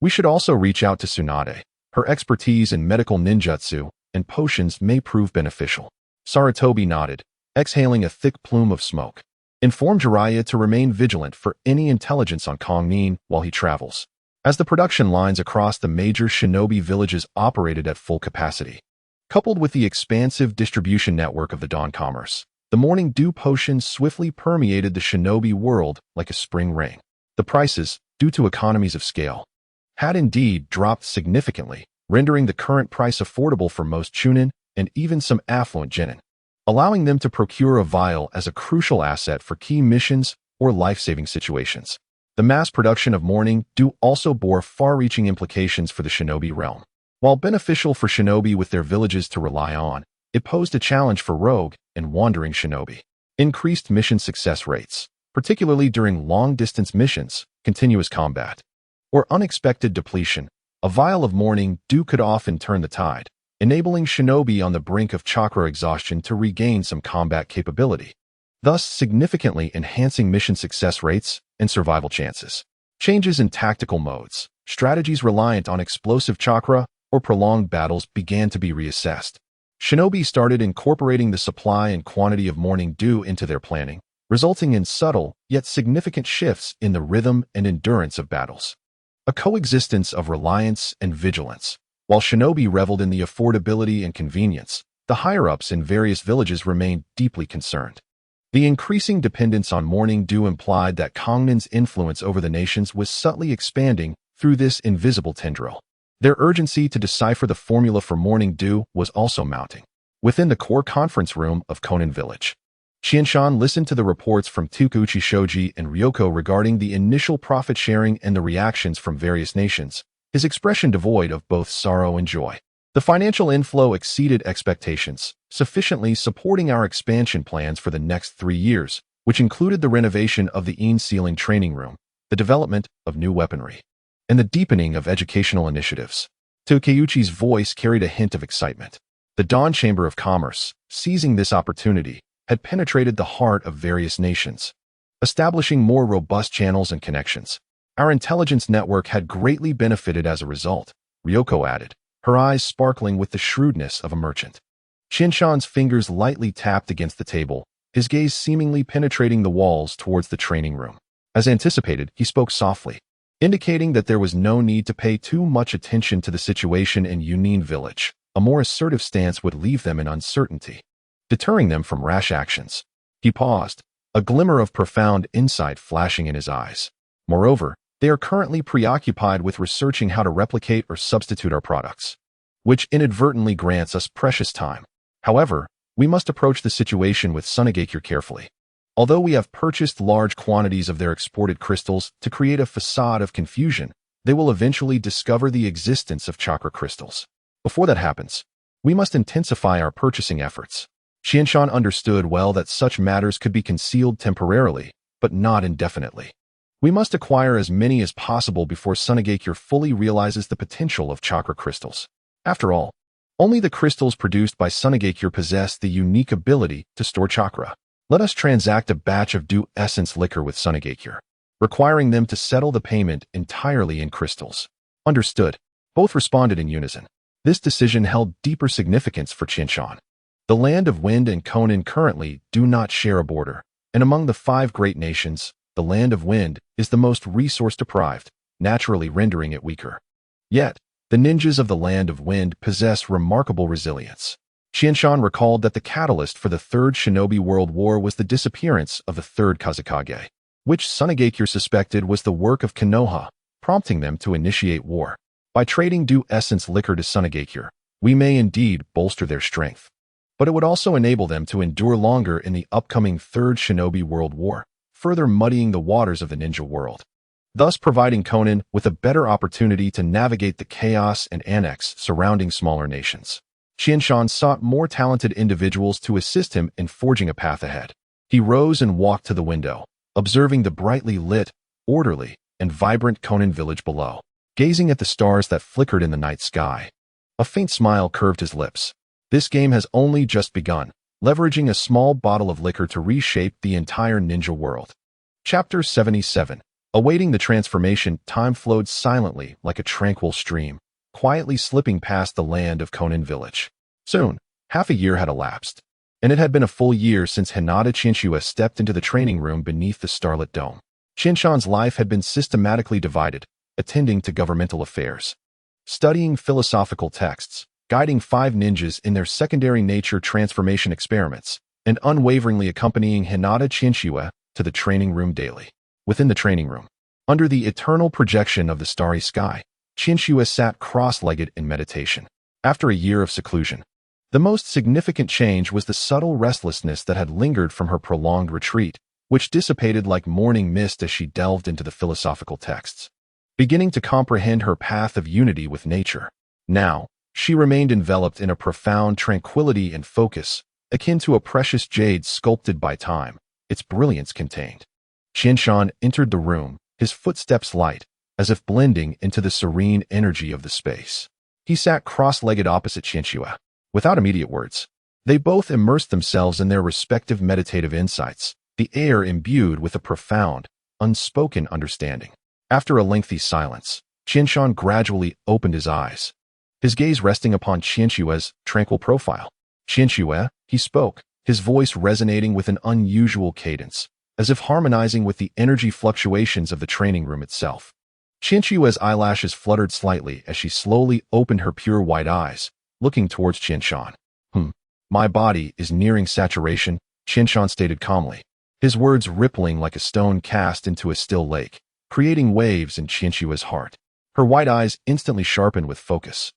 We should also reach out to Tsunade. Her expertise in medical ninjutsu and potions may prove beneficial. Sarutobi nodded, exhaling a thick plume of smoke. Inform Jiraiya to remain vigilant for any intelligence on Kongnin while he travels. As the production lines across the major shinobi villages operated at full capacity, coupled with the expansive distribution network of the Dawn commerce, the morning dew potion swiftly permeated the shinobi world like a spring rain. The prices, due to economies of scale, had indeed dropped significantly, rendering the current price affordable for most chunin and even some affluent genin, allowing them to procure a vial as a crucial asset for key missions or life-saving situations. The mass production of morning dew also bore far-reaching implications for the shinobi realm. While beneficial for shinobi with their villages to rely on, it posed a challenge for rogue and wandering shinobi. Increased mission success rates, particularly during long-distance missions, continuous combat, or unexpected depletion. A vial of morning dew could often turn the tide, enabling shinobi on the brink of chakra exhaustion to regain some combat capability, thus significantly enhancing mission success rates and survival chances. Changes in tactical modes, strategies reliant on explosive chakra or prolonged battles began to be reassessed. Shinobi started incorporating the supply and quantity of morning dew into their planning, resulting in subtle yet significant shifts in the rhythm and endurance of battles. A coexistence of reliance and vigilance. While shinobi reveled in the affordability and convenience, the higher-ups in various villages remained deeply concerned. The increasing dependence on morning dew implied that Kongnen's influence over the nations was subtly expanding through this invisible tendril. Their urgency to decipher the formula for morning dew was also mounting. Within the core conference room of Konan village, Qianshan listened to the reports from Takeuchi Shoji and Ryoko regarding the initial profit sharing and the reactions from various nations, his expression devoid of both sorrow and joy. The financial inflow exceeded expectations, sufficiently supporting our expansion plans for the next 3 years, which included the renovation of the Sealing training room, the development of new weaponry, and the deepening of educational initiatives. Takeuchi's voice carried a hint of excitement. The Dawn Chamber of Commerce, seizing this opportunity, had penetrated the heart of various nations, establishing more robust channels and connections. Our intelligence network had greatly benefited as a result, Ryoko added, her eyes sparkling with the shrewdness of a merchant. Qianshan's fingers lightly tapped against the table, his gaze seemingly penetrating the walls towards the training room. As anticipated, he spoke softly, indicating that there was no need to pay too much attention to the situation in Yunin village. A more assertive stance would leave them in uncertainty, deterring them from rash actions. He paused, a glimmer of profound insight flashing in his eyes. Moreover, they are currently preoccupied with researching how to replicate or substitute our products, which inadvertently grants us precious time. However, we must approach the situation with Sunagakure carefully. Although we have purchased large quantities of their exported crystals to create a facade of confusion, they will eventually discover the existence of chakra crystals. Before that happens, we must intensify our purchasing efforts. Qianshan understood well that such matters could be concealed temporarily, but not indefinitely. We must acquire as many as possible before Sunagakure fully realizes the potential of chakra crystals. After all, only the crystals produced by Sunagakure possess the unique ability to store chakra. Let us transact a batch of dew essence liquor with Sunagakure, requiring them to settle the payment entirely in crystals. Understood. Both responded in unison. This decision held deeper significance for Qianshan. The Land of Wind and Konan currently do not share a border, and among the 5 great nations, the Land of Wind is the most resource-deprived, naturally rendering it weaker. Yet, the ninjas of the Land of Wind possess remarkable resilience. Qianshan recalled that the catalyst for the Third Shinobi World War was the disappearance of the Third Kazekage, which Sunagakure suspected was the work of Konoha, prompting them to initiate war. By trading dew essence liquor to Sunagakure, we may indeed bolster their strength, but it would also enable them to endure longer in the upcoming Third Shinobi World War, further muddying the waters of the ninja world, thus providing Konan with a better opportunity to navigate the chaos and annex surrounding smaller nations. Qianshan sought more talented individuals to assist him in forging a path ahead. He rose and walked to the window, observing the brightly lit, orderly, and vibrant Konan village below. Gazing at the stars that flickered in the night sky, a faint smile curved his lips. This game has only just begun, leveraging a small bottle of liquor to reshape the entire ninja world. Chapter 77. Awaiting the transformation, time flowed silently like a tranquil stream, quietly slipping past the land of Konan village. Soon, half a year had elapsed, and it had been a full year since Hinata Chinshua stepped into the training room beneath the starlit dome. Qianshan's life had been systematically divided, attending to governmental affairs, studying philosophical texts, guiding 5 ninjas in their secondary nature transformation experiments, and unwaveringly accompanying Hinata Chinshua to the training room daily. Within the training room, under the eternal projection of the starry sky, Chinshua sat cross-legged in meditation. After a year of seclusion, the most significant change was the subtle restlessness that had lingered from her prolonged retreat, which dissipated like morning mist as she delved into the philosophical texts, beginning to comprehend her path of unity with nature. Now, she remained enveloped in a profound tranquility and focus, akin to a precious jade sculpted by time, its brilliance contained. Qianshan entered the room, his footsteps light, as if blending into the serene energy of the space. He sat cross-legged opposite Qianxue. Without immediate words, they both immersed themselves in their respective meditative insights, the air imbued with a profound, unspoken understanding. After a lengthy silence, Qianshan gradually opened his eyes, his gaze resting upon Qianxue's tranquil profile. "Qianxue," he spoke, his voice resonating with an unusual cadence, as if harmonizing with the energy fluctuations of the training room itself. Qianxue's eyelashes fluttered slightly as she slowly opened her pure white eyes, looking towards Qianshan. My body is nearing saturation," Qianshan stated calmly, his words rippling like a stone cast into a still lake, creating waves in Qianxue's heart. Her white eyes instantly sharpened with focus,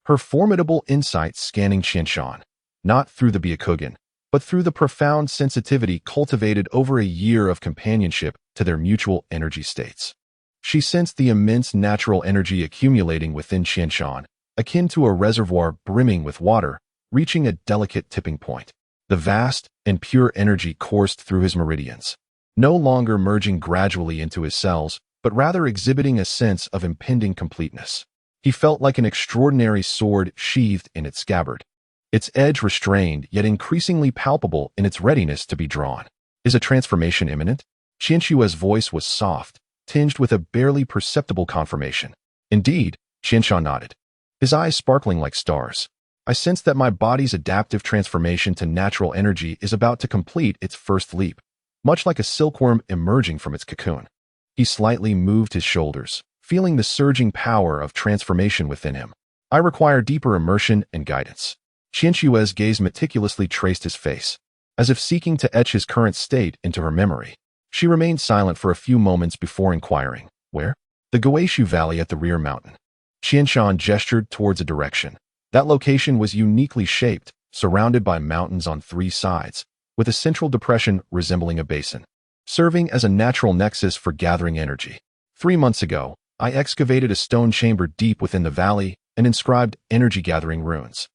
her formidable insight scanning Qianshan, not through the Byakugan, but through the profound sensitivity cultivated over a year of companionship to their mutual energy states. She sensed the immense natural energy accumulating within Qianshan, akin to a reservoir brimming with water, reaching a delicate tipping point. The vast and pure energy coursed through his meridians, no longer merging gradually into his cells, but rather exhibiting a sense of impending completeness. He felt like an extraordinary sword sheathed in its scabbard, its edge restrained yet increasingly palpable in its readiness to be drawn. "Is a transformation imminent?" Qianshue's voice was soft, tinged with a barely perceptible confirmation. "Indeed," Qianshan nodded, his eyes sparkling like stars. "I sense that my body's adaptive transformation to natural energy is about to complete its first leap, much like a silkworm emerging from its cocoon." He slightly moved his shoulders, feeling the surging power of transformation within him. "I require deeper immersion and guidance." Qianshue's gaze meticulously traced his face, as if seeking to etch his current state into her memory. She remained silent for a few moments before inquiring, "Where?" "The Goeishu Valley at the rear mountain." Qianshan gestured towards a direction. That location was uniquely shaped, surrounded by mountains on three sides, with a central depression resembling a basin, serving as a natural nexus for gathering energy. 3 months ago, I excavated a stone chamber deep within the valley and inscribed energy-gathering runes.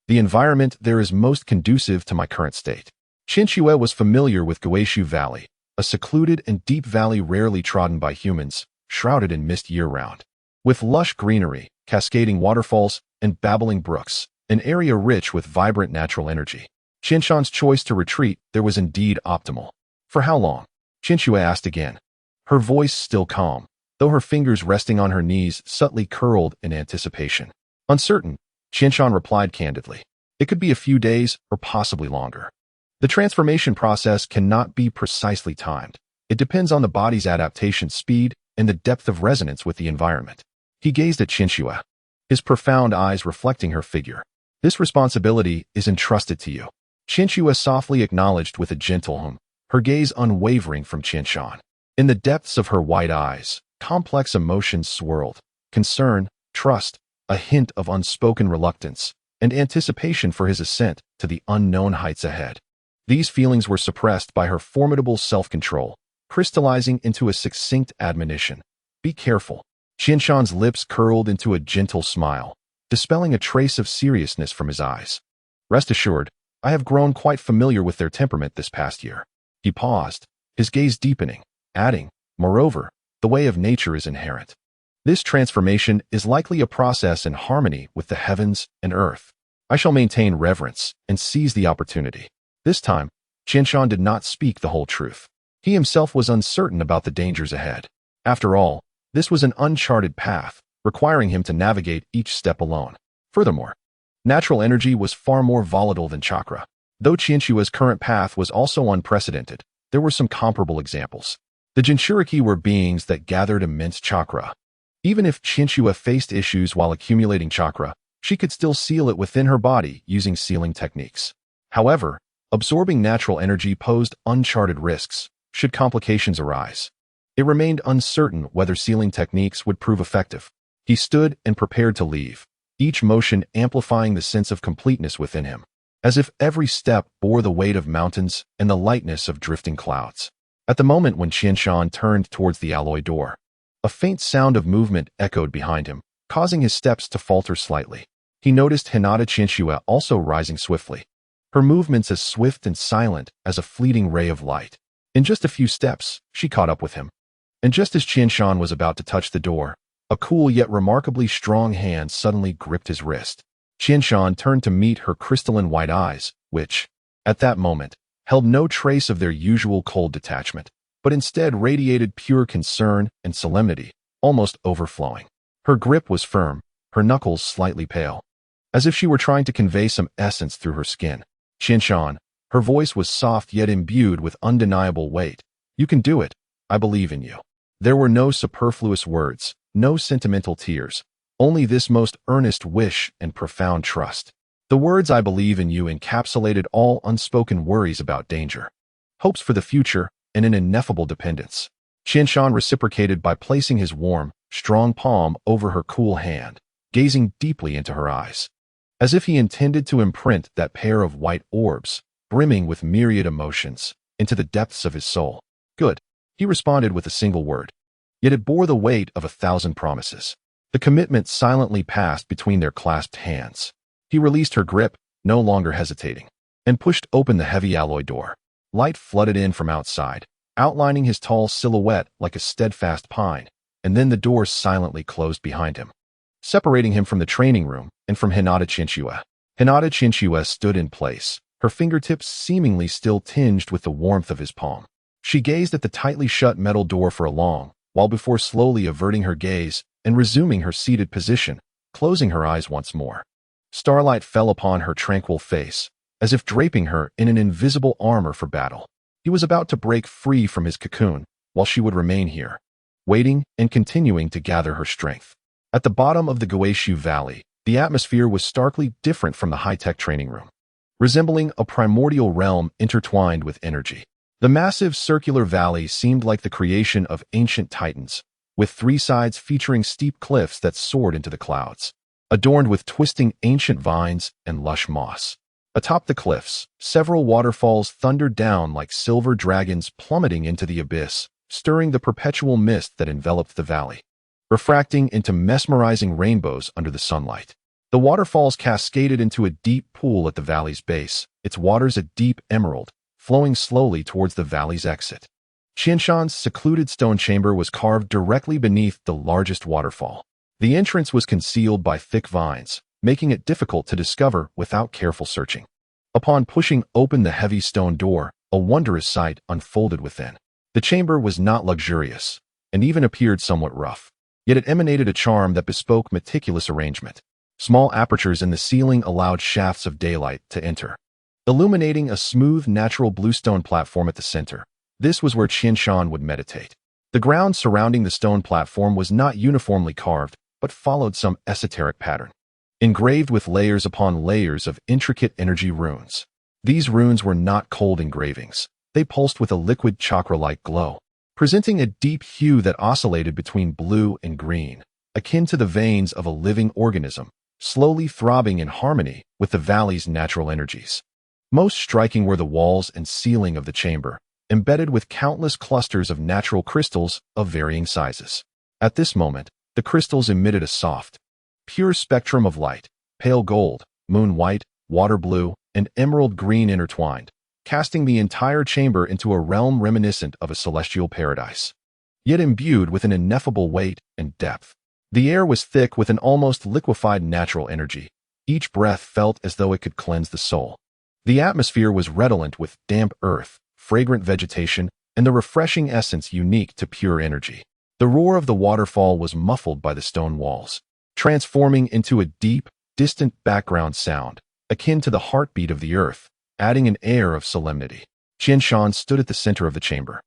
The environment there is most conducive to my current state. Qianxue was familiar with Goeishu Valley, a secluded and deep valley rarely trodden by humans, shrouded in mist year-round. With lush greenery, cascading waterfalls, and babbling brooks, an area rich with vibrant natural energy. Qianshan's choice to retreat there was indeed optimal. "For how long?" Qianxue asked again, her voice still calm, though her fingers resting on her knees subtly curled in anticipation. "Uncertain," Qianshan replied candidly. "It could be a few days or possibly longer. The transformation process cannot be precisely timed. It depends on the body's adaptation speed and the depth of resonance with the environment." He gazed at Qianxue, his profound eyes reflecting her figure. "This responsibility is entrusted to you." Qianxue softly acknowledged with a gentle hum, her gaze unwavering from Qianshan. In the depths of her white eyes, complex emotions swirled: concern, trust, a hint of unspoken reluctance, and anticipation for his ascent to the unknown heights ahead. These feelings were suppressed by her formidable self-control, crystallizing into a succinct admonition: "Be careful." Qianshan's lips curled into a gentle smile, dispelling a trace of seriousness from his eyes. "Rest assured, I have grown quite familiar with their temperament this past year." He paused, his gaze deepening, adding, "Moreover, the way of nature is inherent. This transformation is likely a process in harmony with the heavens and earth. I shall maintain reverence and seize the opportunity." This time, Qianshan did not speak the whole truth. He himself was uncertain about the dangers ahead. After all, this was an uncharted path, requiring him to navigate each step alone. Furthermore, natural energy was far more volatile than chakra. Though Qianshue's current path was also unprecedented, there were some comparable examples. The Jinchuriki were beings that gathered immense chakra. Even if Qianxue faced issues while accumulating chakra, she could still seal it within her body using sealing techniques. However, absorbing natural energy posed uncharted risks, should complications arise. It remained uncertain whether sealing techniques would prove effective. He stood and prepared to leave, each motion amplifying the sense of completeness within him, as if every step bore the weight of mountains and the lightness of drifting clouds. At the moment when Qianshan turned towards the alloy door, a faint sound of movement echoed behind him, causing his steps to falter slightly. He noticed Hinata Qianxue also rising swiftly, her movements as swift and silent as a fleeting ray of light. In just a few steps, she caught up with him. And just as Qianshan was about to touch the door, A cool yet remarkably strong hand suddenly gripped his wrist. Qianshan turned to meet her crystalline white eyes, which, at that moment, held no trace of their usual cold detachment, but instead radiated pure concern and solemnity, almost overflowing. Her grip was firm, her knuckles slightly pale, as if she were trying to convey some essence through her skin. Qianshan, her voice was soft yet imbued with undeniable weight. You can do it. I believe in you. There were no superfluous words, no sentimental tears, only this most earnest wish and profound trust. The words I believe in you encapsulated all unspoken worries about danger, hopes for the future, and an ineffable dependence. Qianshan reciprocated by placing his warm, strong palm over her cool hand, gazing deeply into her eyes, as if he intended to imprint that pair of white orbs, brimming with myriad emotions, into the depths of his soul. Good, he responded with a single word. Yet it bore the weight of 1,000 promises. The commitment silently passed between their clasped hands. He released her grip, no longer hesitating, and pushed open the heavy alloy door. Light flooded in from outside, outlining his tall silhouette like a steadfast pine, and then the door silently closed behind him, separating him from the training room and from Hinata Chinchua. Hinata Chinchua stood in place, her fingertips seemingly still tinged with the warmth of his palm. She gazed at the tightly shut metal door for a long while before slowly averting her gaze and resuming her seated position, closing her eyes once more. Starlight fell upon her tranquil face, as if draping her in an invisible armor for battle. He was about to break free from his cocoon, while she would remain here, waiting and continuing to gather her strength. At the bottom of the Guishu Valley, the atmosphere was starkly different from the high-tech training room, resembling a primordial realm intertwined with energy. The massive circular valley seemed like the creation of ancient titans, with three sides featuring steep cliffs that soared into the clouds, adorned with twisting ancient vines and lush moss. Atop the cliffs, several waterfalls thundered down like silver dragons plummeting into the abyss, stirring the perpetual mist that enveloped the valley, refracting into mesmerizing rainbows under the sunlight. The waterfalls cascaded into a deep pool at the valley's base, its waters a deep emerald, flowing slowly towards the valley's exit. Qianshan's secluded stone chamber was carved directly beneath the largest waterfall. The entrance was concealed by thick vines, making it difficult to discover without careful searching. Upon pushing open the heavy stone door, a wondrous sight unfolded within. The chamber was not luxurious, and even appeared somewhat rough, yet it emanated a charm that bespoke meticulous arrangement. Small apertures in the ceiling allowed shafts of daylight to enter, illuminating a smooth, natural bluestone platform at the center. This was where Qianshan would meditate. The ground surrounding the stone platform was not uniformly carved, but followed some esoteric pattern, engraved with layers upon layers of intricate energy runes. These runes were not cold engravings. They pulsed with a liquid chakra-like glow, presenting a deep hue that oscillated between blue and green, akin to the veins of a living organism, slowly throbbing in harmony with the valley's natural energies. Most striking were the walls and ceiling of the chamber, embedded with countless clusters of natural crystals of varying sizes. At this moment, the crystals emitted a soft, pure spectrum of light, pale gold, moon white, water blue, and emerald green intertwined, casting the entire chamber into a realm reminiscent of a celestial paradise, yet imbued with an ineffable weight and depth. The air was thick with an almost liquefied natural energy. Each breath felt as though it could cleanse the soul. The atmosphere was redolent with damp earth, fragrant vegetation, and the refreshing essence unique to pure energy. The roar of the waterfall was muffled by the stone walls, transforming into a deep, distant background sound, akin to the heartbeat of the earth, adding an air of solemnity. Qianshan stood at the center of the chamber,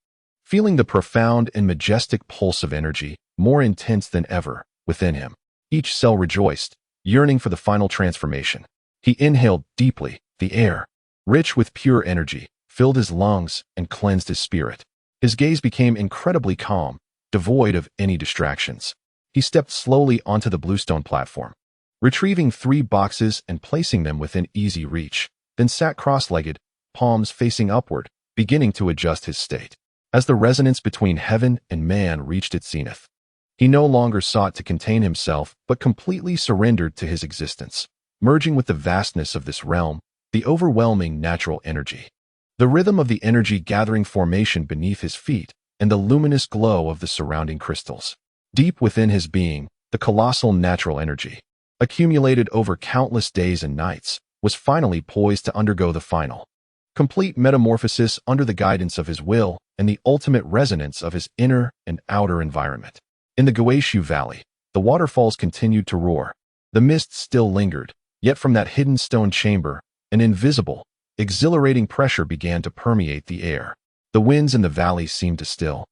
feeling the profound and majestic pulse of energy, more intense than ever, within him. Each cell rejoiced, yearning for the final transformation. He inhaled deeply. The air, rich with pure energy, filled his lungs and cleansed his spirit. His gaze became incredibly calm, devoid of any distractions. He stepped slowly onto the bluestone platform, retrieving 3 boxes and placing them within easy reach, then sat cross-legged, palms facing upward, beginning to adjust his state. As the resonance between heaven and man reached its zenith, he no longer sought to contain himself but completely surrendered to his existence, merging with the vastness of this realm, the overwhelming natural energy. The rhythm of the energy gathering formation beneath his feet, and the luminous glow of the surrounding crystals. Deep within his being, the colossal natural energy, accumulated over countless days and nights, was finally poised to undergo the final, complete metamorphosis under the guidance of his will and the ultimate resonance of his inner and outer environment. In the Guishu Valley, the waterfalls continued to roar. The mist still lingered, yet from that hidden stone chamber, an invisible, exhilarating pressure began to permeate the air. The winds in the valley seemed to still.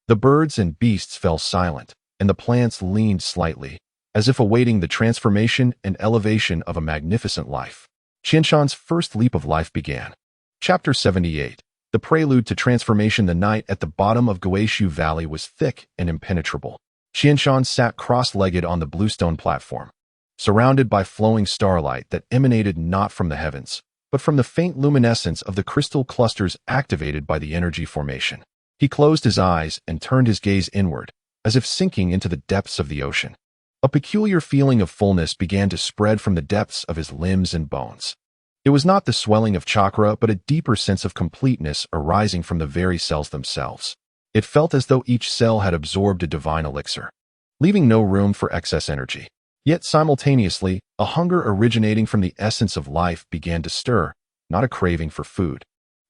The birds and beasts fell silent, and the plants leaned slightly, as if awaiting the transformation and elevation of a magnificent life. Qianshan's first leap of life began. Chapter 78. The prelude to transformation. The night at the bottom of Guishu Valley was thick and impenetrable. Qianshan sat cross-legged on the bluestone platform, surrounded by flowing starlight that emanated not from the heavens, but from the faint luminescence of the crystal clusters activated by the energy formation. He closed his eyes and turned his gaze inward, as if sinking into the depths of the ocean. A peculiar feeling of fullness began to spread from the depths of his limbs and bones. It was not the swelling of chakra, but a deeper sense of completeness arising from the very cells themselves. It felt as though each cell had absorbed a divine elixir, leaving no room for excess energy. Yet simultaneously, a hunger originating from the essence of life began to stir, not a craving for food,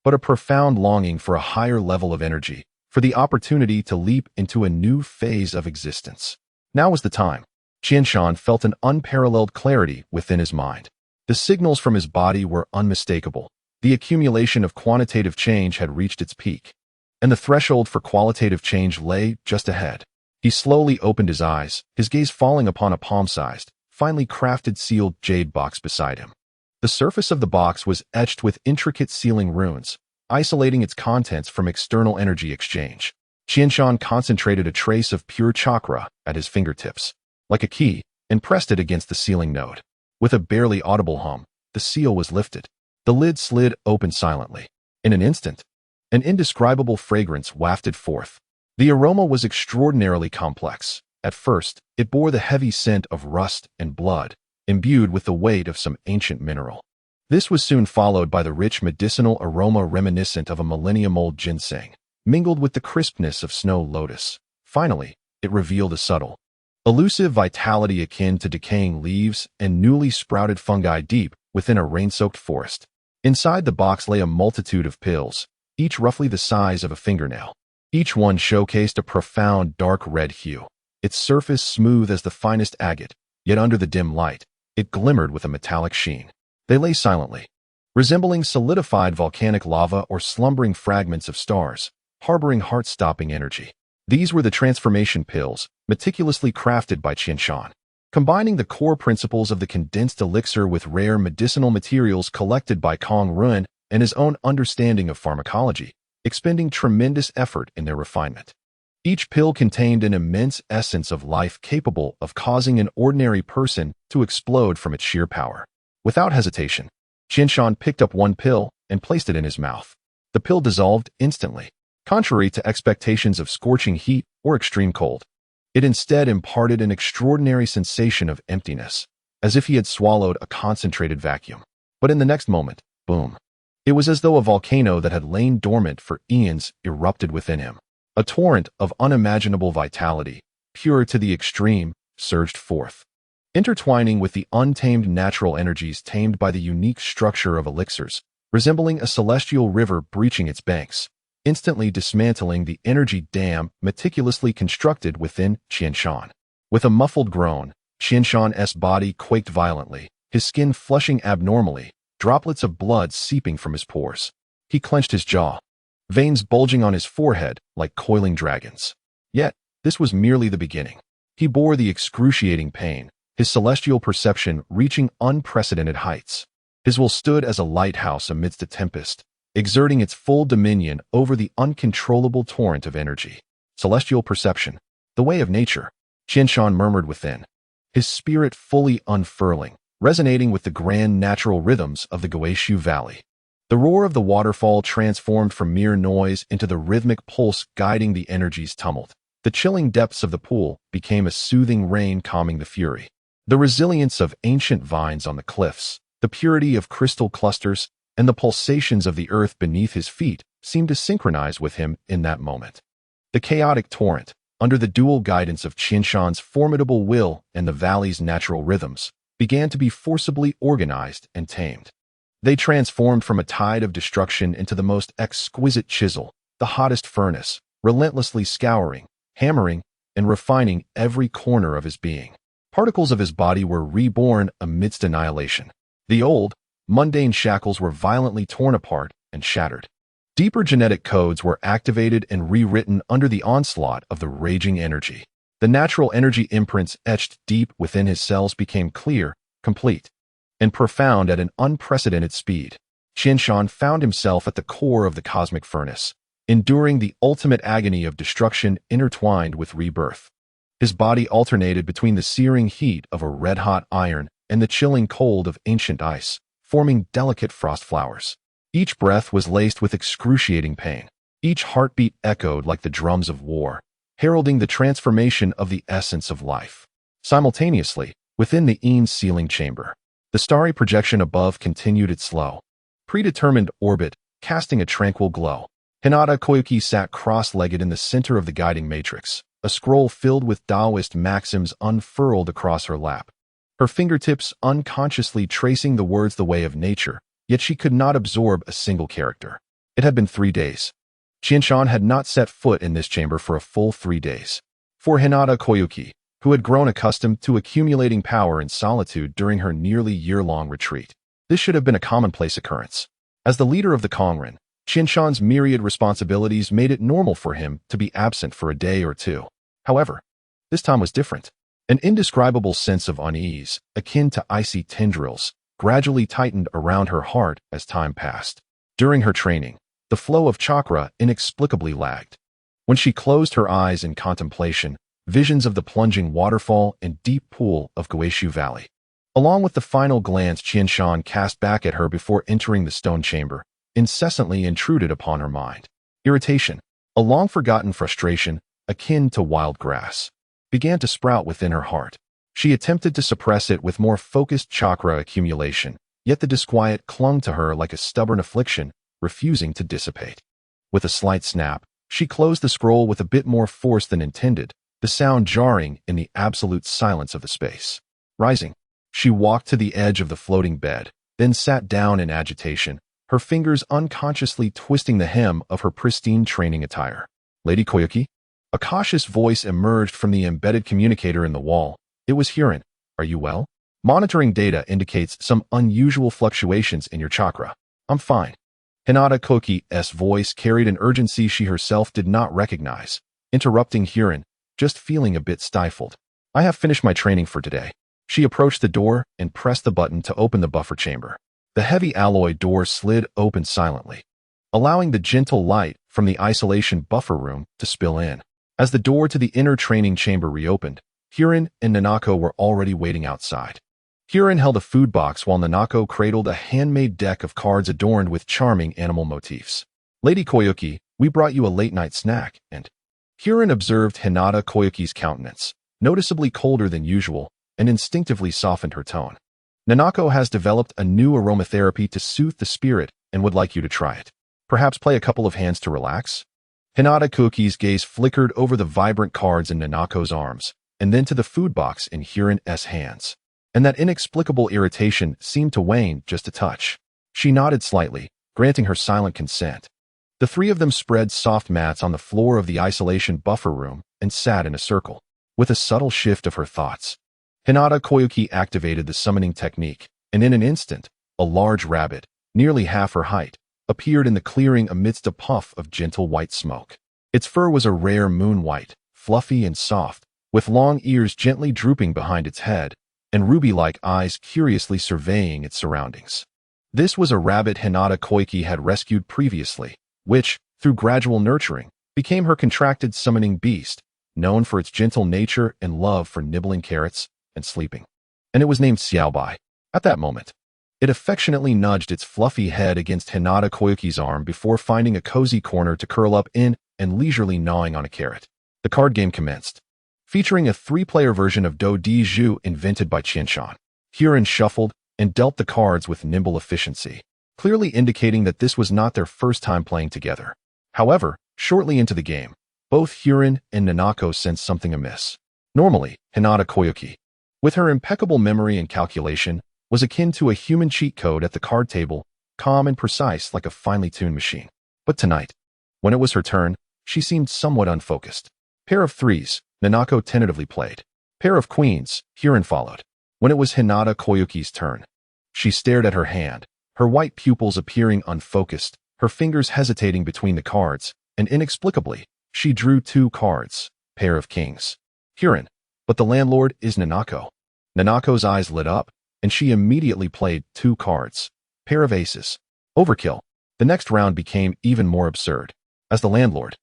but a profound longing for a higher level of energy, for the opportunity to leap into a new phase of existence. Now was the time. Qianshan felt an unparalleled clarity within his mind. The signals from his body were unmistakable. The accumulation of quantitative change had reached its peak, and the threshold for qualitative change lay just ahead. He slowly opened his eyes, his gaze falling upon a palm-sized, finely crafted sealed jade box beside him. The surface of the box was etched with intricate sealing runes, isolating its contents from external energy exchange. Qianshan concentrated a trace of pure chakra at his fingertips, like a key, and pressed it against the sealing node. With a barely audible hum, the seal was lifted. The lid slid open silently. In an instant, an indescribable fragrance wafted forth. The aroma was extraordinarily complex. At first, it bore the heavy scent of rust and blood, imbued with the weight of some ancient mineral. This was soon followed by the rich medicinal aroma reminiscent of a millennium-old ginseng, mingled with the crispness of snow lotus. Finally, it revealed a subtle, elusive vitality akin to decaying leaves and newly sprouted fungi deep within a rain-soaked forest. Inside the box lay a multitude of pills, each roughly the size of a fingernail. Each one showcased a profound dark red hue, its surface smooth as the finest agate, yet under the dim light, it glimmered with a metallic sheen. They lay silently, resembling solidified volcanic lava or slumbering fragments of stars, harboring heart-stopping energy. These were the transformation pills, meticulously crafted by Qianshan, combining the core principles of the condensed elixir with rare medicinal materials collected by Kong Ruan and his own understanding of pharmacology, expending tremendous effort in their refinement. Each pill contained an immense essence of life capable of causing an ordinary person to explode from its sheer power. Without hesitation, Qianshan picked up one pill and placed it in his mouth. The pill dissolved instantly, contrary to expectations of scorching heat or extreme cold. It instead imparted an extraordinary sensation of emptiness, as if he had swallowed a concentrated vacuum. But in the next moment, boom! It was as though a volcano that had lain dormant for eons erupted within him. A torrent of unimaginable vitality, pure to the extreme, surged forth, intertwining with the untamed natural energies tamed by the unique structure of elixirs, resembling a celestial river breaching its banks, instantly dismantling the energy dam meticulously constructed within Qianshan. With a muffled groan, Qianshan's body quaked violently, his skin flushing abnormally, droplets of blood seeping from his pores. He clenched his jaw, veins bulging on his forehead like coiling dragons. Yet, this was merely the beginning. He bore the excruciating pain, his celestial perception reaching unprecedented heights. His will stood as a lighthouse amidst a tempest, exerting its full dominion over the uncontrollable torrent of energy. Celestial perception, the way of nature, Qianshan murmured within, his spirit fully unfurling, resonating with the grand natural rhythms of the Guishu Valley. The roar of the waterfall transformed from mere noise into the rhythmic pulse guiding the energy's tumult. The chilling depths of the pool became a soothing rain calming the fury. The resilience of ancient vines on the cliffs, the purity of crystal clusters, and the pulsations of the earth beneath his feet seemed to synchronize with him in that moment. The chaotic torrent, under the dual guidance of Qinshan's formidable will and the valley's natural rhythms, began to be forcibly organized and tamed. They transformed from a tide of destruction into the most exquisite chisel, the hottest furnace, relentlessly scouring, hammering, and refining every corner of his being. Particles of his body were reborn amidst annihilation. The old, mundane shackles were violently torn apart and shattered. Deeper genetic codes were activated and rewritten under the onslaught of the raging energy. The natural energy imprints etched deep within his cells became clear, complete, and profound at an unprecedented speed. Qinshan found himself at the core of the cosmic furnace, enduring the ultimate agony of destruction intertwined with rebirth. His body alternated between the searing heat of a red-hot iron and the chilling cold of ancient ice, forming delicate frost flowers. Each breath was laced with excruciating pain. Each heartbeat echoed like the drums of war, heralding the transformation of the essence of life. Simultaneously, within the Ean's sealing chamber, the starry projection above continued its slow, predetermined orbit, casting a tranquil glow. Hinata Koyuki sat cross-legged in the center of the guiding matrix, a scroll filled with Taoist maxims unfurled across her lap. Her fingertips unconsciously tracing the words the way of nature, yet she could not absorb a single character. It had been 3 days. Qinshan had not set foot in this chamber for a full 3 days. For Hinata Koyuki, who had grown accustomed to accumulating power in solitude during her nearly year-long retreat, this should have been a commonplace occurrence. As the leader of the Kongren, Qinshan's myriad responsibilities made it normal for him to be absent for a day or two. However, this time was different. An indescribable sense of unease, akin to icy tendrils, gradually tightened around her heart as time passed. During her training, the flow of chakra inexplicably lagged. When she closed her eyes in contemplation, visions of the plunging waterfall and deep pool of Goeishu Valley, along with the final glance Qinshan cast back at her before entering the stone chamber, incessantly intruded upon her mind. Irritation, a long-forgotten frustration, akin to wild grass, began to sprout within her heart. She attempted to suppress it with more focused chakra accumulation, yet the disquiet clung to her like a stubborn affliction, refusing to dissipate. With a slight snap, she closed the scroll with a bit more force than intended, the sound jarring in the absolute silence of the space. Rising, she walked to the edge of the floating bed, then sat down in agitation, her fingers unconsciously twisting the hem of her pristine training attire. Lady Koyuki? A cautious voice emerged from the embedded communicator in the wall. It was Huron. Are you well? Monitoring data indicates some unusual fluctuations in your chakra. I'm fine. Hinata Koki's voice carried an urgency she herself did not recognize, interrupting Huron, just feeling a bit stifled. I have finished my training for today. She approached the door and pressed the button to open the buffer chamber. The heavy alloy door slid open silently, allowing the gentle light from the isolation buffer room to spill in. As the door to the inner training chamber reopened, Huron and Nanako were already waiting outside. Huron held a food box while Nanako cradled a handmade deck of cards adorned with charming animal motifs. Lady Koyuki, we brought you a late-night snack, and Huron observed Hinata Koyuki's countenance, noticeably colder than usual, and instinctively softened her tone. Nanako has developed a new aromatherapy to soothe the spirit and would like you to try it. Perhaps play a couple of hands to relax? Hinata Koyuki's gaze flickered over the vibrant cards in Nanako's arms, and then to the food box in Huron's hands. And that inexplicable irritation seemed to wane just a touch. She nodded slightly, granting her silent consent. The three of them spread soft mats on the floor of the isolation buffer room and sat in a circle. With a subtle shift of her thoughts, Hinata Koyuki activated the summoning technique, and in an instant, a large rabbit, nearly half her height, appeared in the clearing amidst a puff of gentle white smoke. Its fur was a rare moon white, fluffy and soft, with long ears gently drooping behind its head, and ruby-like eyes curiously surveying its surroundings. This was a rabbit Hinata Koyuki had rescued previously, which, through gradual nurturing, became her contracted summoning beast, known for its gentle nature and love for nibbling carrots and sleeping. And it was named Xiaobai. At that moment, it affectionately nudged its fluffy head against Hinata Koyuki's arm before finding a cozy corner to curl up in and leisurely gnawing on a carrot. The card game commenced, featuring a 3-player version of Do Di Zhu invented by Qinshan. Huron shuffled and dealt the cards with nimble efficiency, clearly indicating that this was not their first time playing together. However, shortly into the game, Both Hurin and Nanako sensed something amiss. Normally, Hinata Koyuki, with her impeccable memory and calculation, was akin to a human cheat code at the card table, calm and precise like a finely tuned machine. But tonight, when it was her turn, she seemed somewhat unfocused. Pair of threes, Nanako tentatively played. Pair of queens, Hurin followed. When it was Hinata Koyuki's turn, she stared at her hand, her white pupils appearing unfocused, her fingers hesitating between the cards, and inexplicably, she drew 2 cards, pair of kings. Hurin, but the landlord is Nanako. Nanako's eyes lit up, and she immediately played 2 cards, pair of aces. Overkill. The next round became even more absurd. As the landlord,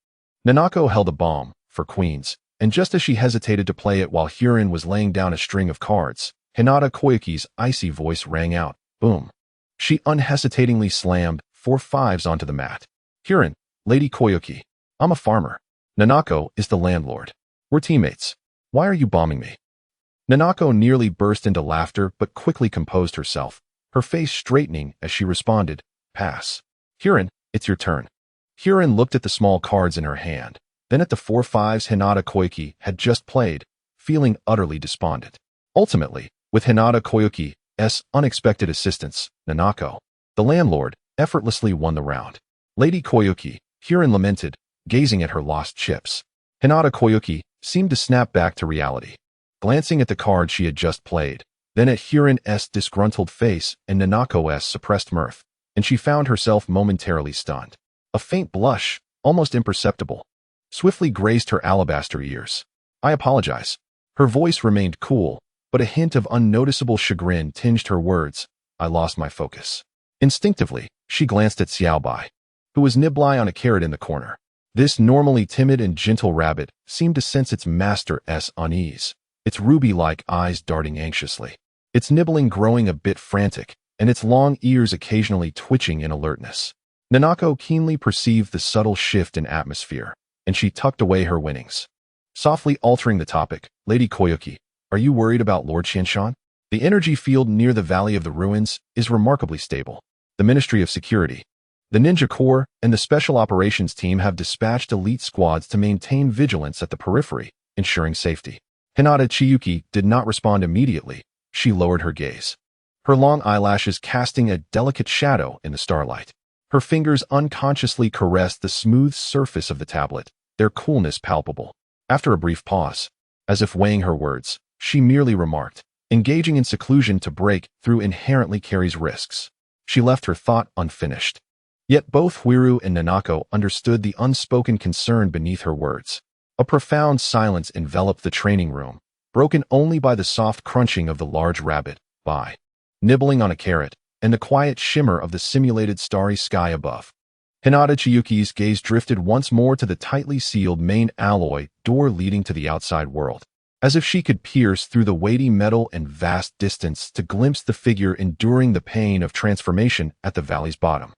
Nanako held a bomb for queens, and just as she hesitated to play it while Hurin was laying down a string of cards, Hinata Koyuki's icy voice rang out, boom. She unhesitatingly slammed 4 fives onto the mat. Hurin, Lady Koyuki, I'm a farmer. Nanako is the landlord. We're teammates. Why are you bombing me? Nanako nearly burst into laughter but quickly composed herself, her face straightening as she responded, pass. Hurin, it's your turn. Hurin looked at the small cards in her hand, then at the 4 fives Hinata Koyuki had just played, feeling utterly despondent. Ultimately, with Hinata Koyuki's unexpected assistance, Nanako, the landlord, effortlessly won the round. Lady Koyuki, Hurin lamented, gazing at her lost chips. Hinata Koyuki seemed to snap back to reality, glancing at the card she had just played, then at Hurin's disgruntled face and Nanako's suppressed mirth, and she found herself momentarily stunned. A faint blush, almost imperceptible, swiftly grazed her alabaster ears. I apologize. Her voice remained cool, but a hint of unnoticeable chagrin tinged her words. I lost my focus. Instinctively, she glanced at Xiaobai, who was nibbling on a carrot in the corner. This normally timid and gentle rabbit seemed to sense its master's unease, its ruby-like eyes darting anxiously, its nibbling growing a bit frantic, and its long ears occasionally twitching in alertness. Nanako keenly perceived the subtle shift in atmosphere, and she tucked away her winnings. Softly altering the topic, Lady Koyuki, are you worried about Lord Qianshan? The energy field near the Valley of the Ruins is remarkably stable. The Ministry of Security, the Ninja Corps, and the Special Operations Team have dispatched elite squads to maintain vigilance at the periphery, ensuring safety. Hinata Chiyuki did not respond immediately. She lowered her gaze, her long eyelashes casting a delicate shadow in the starlight. Her fingers unconsciously caressed the smooth surface of the tablet, their coolness palpable. After a brief pause, as if weighing her words, she merely remarked, engaging in seclusion to break through inherently carries risks. She left her thought unfinished. Yet both Huiru and Nanako understood the unspoken concern beneath her words. A profound silence enveloped the training room, broken only by the soft crunching of the large rabbit, nibbling on a carrot, and the quiet shimmer of the simulated starry sky above. Hinata Chiyuki's gaze drifted once more to the tightly sealed main alloy door leading to the outside world, as if she could pierce through the weighty metal and vast distance to glimpse the figure enduring the pain of transformation at the valley's bottom.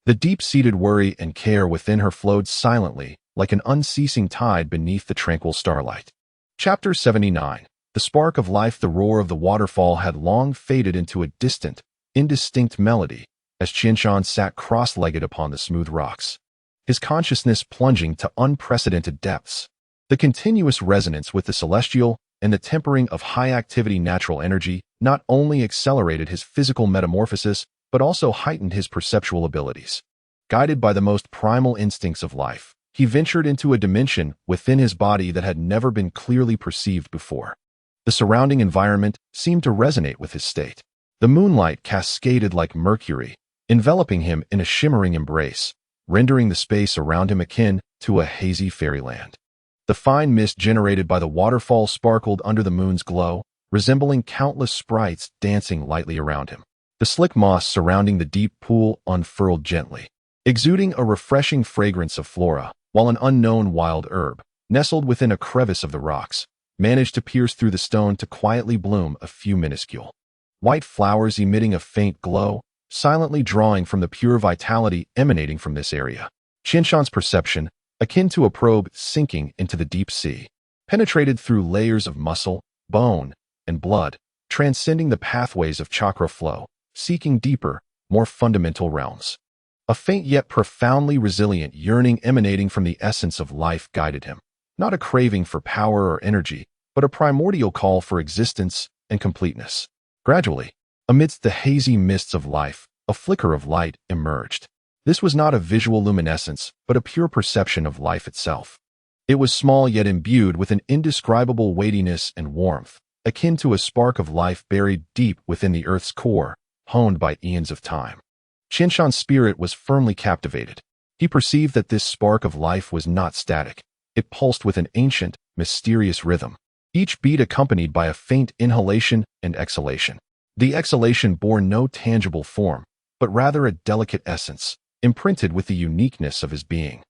The deep-seated worry and care within her flowed silently, like an unceasing tide beneath the tranquil starlight. Chapter 79. The spark of life. The roar of the waterfall had long faded into a distant, indistinct melody as Qianshan sat cross-legged upon the smooth rocks, his consciousness plunging to unprecedented depths. The continuous resonance with the celestial and the tempering of high-activity natural energy not only accelerated his physical metamorphosis but also heightened his perceptual abilities. Guided by the most primal instincts of life, he ventured into a dimension within his body that had never been clearly perceived before. The surrounding environment seemed to resonate with his state. The moonlight cascaded like mercury, enveloping him in a shimmering embrace, rendering the space around him akin to a hazy fairyland. The fine mist generated by the waterfall sparkled under the moon's glow, resembling countless sprites dancing lightly around him. The slick moss surrounding the deep pool unfurled gently, exuding a refreshing fragrance of flora, while an unknown wild herb, nestled within a crevice of the rocks, managed to pierce through the stone to quietly bloom a few minuscule white flowers emitting a faint glow, silently drawing from the pure vitality emanating from this area. Qianshan's perception, akin to a probe sinking into the deep sea, penetrated through layers of muscle, bone, and blood, transcending the pathways of chakra flow, seeking deeper, more fundamental realms. A faint yet profoundly resilient yearning emanating from the essence of life guided him. Not a craving for power or energy, but a primordial call for existence and completeness. Gradually, amidst the hazy mists of life, a flicker of light emerged. This was not a visual luminescence, but a pure perception of life itself. It was small yet imbued with an indescribable weightiness and warmth, akin to a spark of life buried deep within the Earth's core, honed by eons of time. Qianshan's spirit was firmly captivated. He perceived that this spark of life was not static. It pulsed with an ancient, mysterious rhythm, each beat accompanied by a faint inhalation and exhalation. The exhalation bore no tangible form, but rather a delicate essence, imprinted with the uniqueness of his being.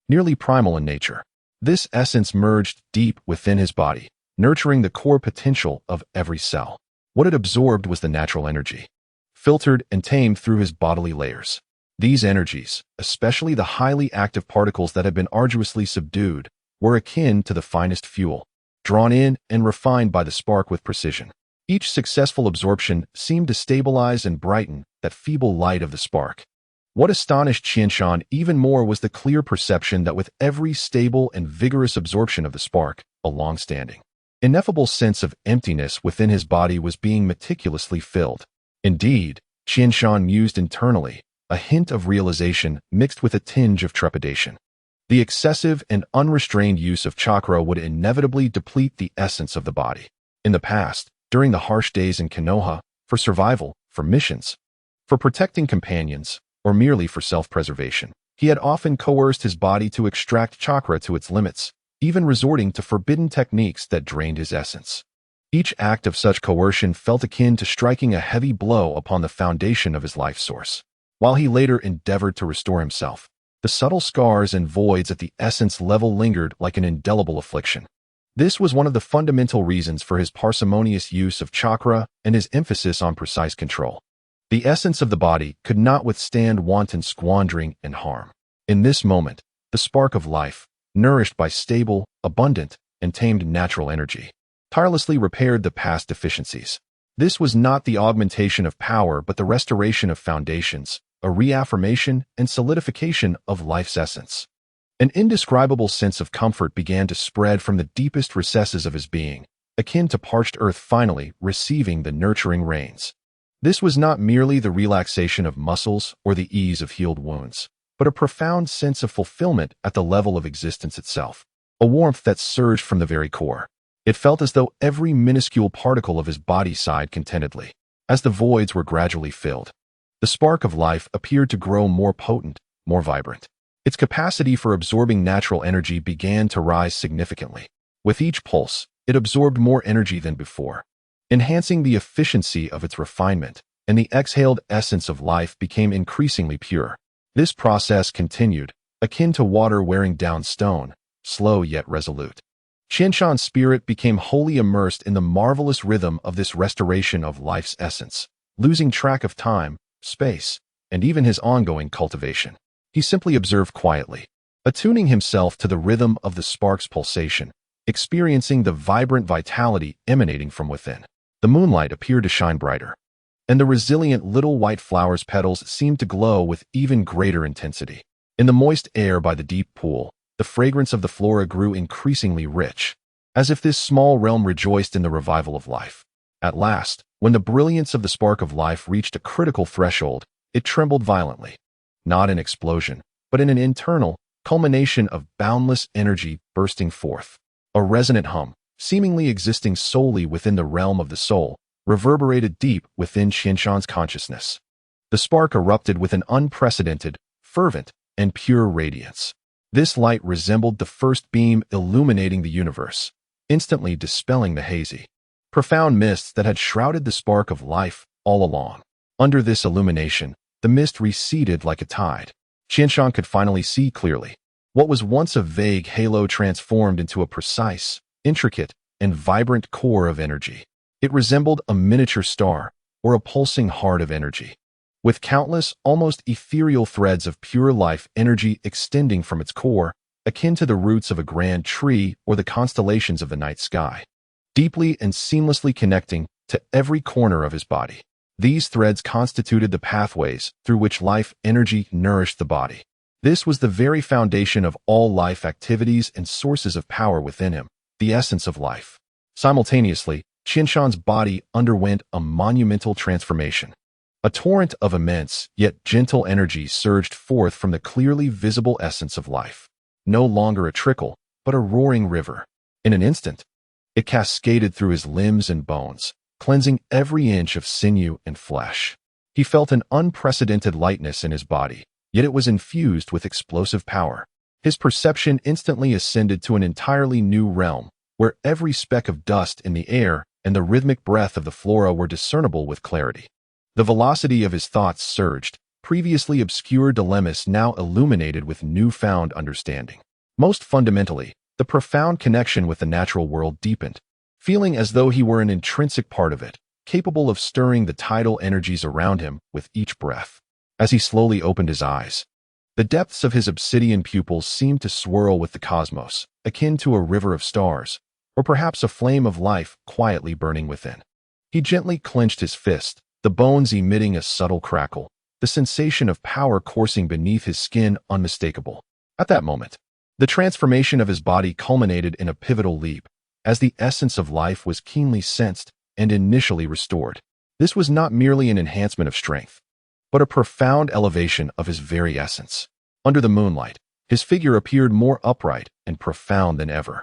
Nearly primal in nature, this essence merged deep within his body, nurturing the core potential of every cell. What it absorbed was the natural energy, filtered and tamed through his bodily layers. These energies, especially the highly active particles that had been arduously subdued, were akin to the finest fuel, drawn in and refined by the spark with precision. Each successful absorption seemed to stabilize and brighten that feeble light of the spark. What astonished Qianshan even more was the clear perception that with every stable and vigorous absorption of the spark, a long-standing, ineffable sense of emptiness within his body was being meticulously filled. Indeed, Qianshan mused internally, a hint of realization mixed with a tinge of trepidation. The excessive and unrestrained use of chakra would inevitably deplete the essence of the body. In the past, during the harsh days in Konoha, for survival, for missions, for protecting companions, or merely for self-preservation, he had often coerced his body to extract chakra to its limits, even resorting to forbidden techniques that drained his essence. Each act of such coercion felt akin to striking a heavy blow upon the foundation of his life source. While he later endeavored to restore himself, the subtle scars and voids at the essence level lingered like an indelible affliction. This was one of the fundamental reasons for his parsimonious use of chakra and his emphasis on precise control. The essence of the body could not withstand wanton squandering and harm. In this moment, the spark of life, nourished by stable, abundant, and tamed natural energy, tirelessly repaired the past deficiencies. This was not the augmentation of power but the restoration of foundations, a reaffirmation and solidification of life's essence. An indescribable sense of comfort began to spread from the deepest recesses of his being, akin to parched earth finally receiving the nurturing rains. This was not merely the relaxation of muscles or the ease of healed wounds, but a profound sense of fulfillment at the level of existence itself, a warmth that surged from the very core. It felt as though every minuscule particle of his body sighed contentedly, as the voids were gradually filled. The spark of life appeared to grow more potent, more vibrant. Its capacity for absorbing natural energy began to rise significantly. With each pulse, it absorbed more energy than before, enhancing the efficiency of its refinement, and the exhaled essence of life became increasingly pure. This process continued, akin to water wearing down stone, slow yet resolute. Qianshan's spirit became wholly immersed in the marvelous rhythm of this restoration of life's essence, losing track of time, space, and even his ongoing cultivation. He simply observed quietly, attuning himself to the rhythm of the spark's pulsation, experiencing the vibrant vitality emanating from within. The moonlight appeared to shine brighter, and the resilient little white flower's petals seemed to glow with even greater intensity. In the moist air by the deep pool, the fragrance of the flora grew increasingly rich, as if this small realm rejoiced in the revival of life. At last, when the brilliance of the spark of life reached a critical threshold, it trembled violently. Not an explosion, but in an internal culmination of boundless energy bursting forth. A resonant hum, seemingly existing solely within the realm of the soul, reverberated deep within Qianshan's consciousness. The spark erupted with an unprecedented, fervent, and pure radiance. This light resembled the first beam illuminating the universe, instantly dispelling the hazy, profound mists that had shrouded the spark of life all along. Under this illumination, the mist receded like a tide. Qianshan could finally see clearly. What was once a vague halo transformed into a precise, intricate, and vibrant core of energy. It resembled a miniature star or a pulsing heart of energy, with countless, almost ethereal threads of pure life energy extending from its core, akin to the roots of a grand tree or the constellations of the night sky, deeply and seamlessly connecting to every corner of his body. These threads constituted the pathways through which life energy nourished the body. This was the very foundation of all life activities and sources of power within him, the essence of life. Simultaneously, Qianshan's body underwent a monumental transformation. A torrent of immense, yet gentle energy surged forth from the clearly visible essence of life. No longer a trickle, but a roaring river. In an instant, it cascaded through his limbs and bones, cleansing every inch of sinew and flesh. He felt an unprecedented lightness in his body, yet it was infused with explosive power. His perception instantly ascended to an entirely new realm, where every speck of dust in the air and the rhythmic breath of the flora were discernible with clarity. The velocity of his thoughts surged, previously obscure dilemmas now illuminated with newfound understanding. Most fundamentally, the profound connection with the natural world deepened, feeling as though he were an intrinsic part of it, capable of stirring the tidal energies around him with each breath. As he slowly opened his eyes, the depths of his obsidian pupils seemed to swirl with the cosmos, akin to a river of stars, or perhaps a flame of life quietly burning within. He gently clenched his fist, the bones emitting a subtle crackle, the sensation of power coursing beneath his skin unmistakable. At that moment, the transformation of his body culminated in a pivotal leap, as the essence of life was keenly sensed and initially restored. This was not merely an enhancement of strength, but a profound elevation of his very essence. Under the moonlight, his figure appeared more upright and profound than ever.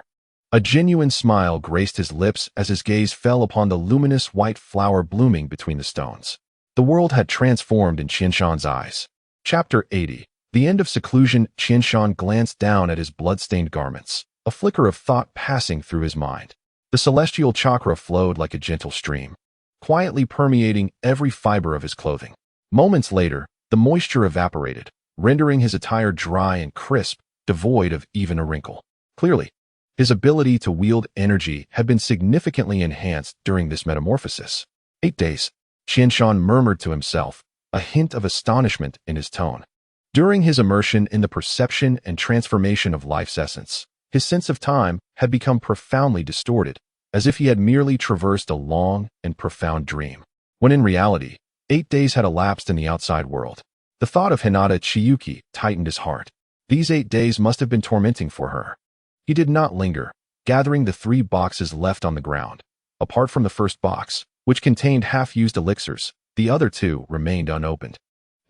A genuine smile graced his lips as his gaze fell upon the luminous white flower blooming between the stones. The world had transformed in Qianshan's eyes. Chapter 80. The End of Seclusion. Qianshan glanced down at his blood-stained garments, a flicker of thought passing through his mind. The celestial chakra flowed like a gentle stream, quietly permeating every fiber of his clothing. Moments later, the moisture evaporated, rendering his attire dry and crisp, devoid of even a wrinkle. Clearly, his ability to wield energy had been significantly enhanced during this metamorphosis. 8 days, Qianshan murmured to himself, a hint of astonishment in his tone. During his immersion in the perception and transformation of life's essence, his sense of time had become profoundly distorted, as if he had merely traversed a long and profound dream, when in reality, 8 days had elapsed in the outside world. The thought of Hinata Chiyuki tightened his heart. These 8 days must have been tormenting for her. He did not linger, gathering the 3 boxes left on the ground. Apart from the first box, which contained half-used elixirs, the other 2 remained unopened.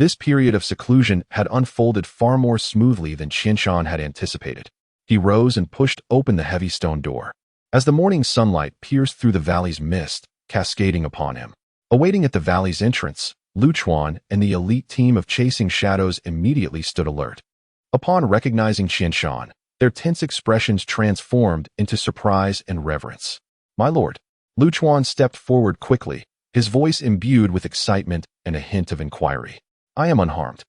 This period of seclusion had unfolded far more smoothly than Qianshan had anticipated. He rose and pushed open the heavy stone door. As the morning sunlight pierced through the valley's mist, cascading upon him, awaiting at the valley's entrance, Lu Chuan and the elite team of chasing shadows immediately stood alert. Upon recognizing Qianshan, their tense expressions transformed into surprise and reverence. "My lord." Lu Chuan stepped forward quickly, his voice imbued with excitement and a hint of inquiry. "I am unharmed."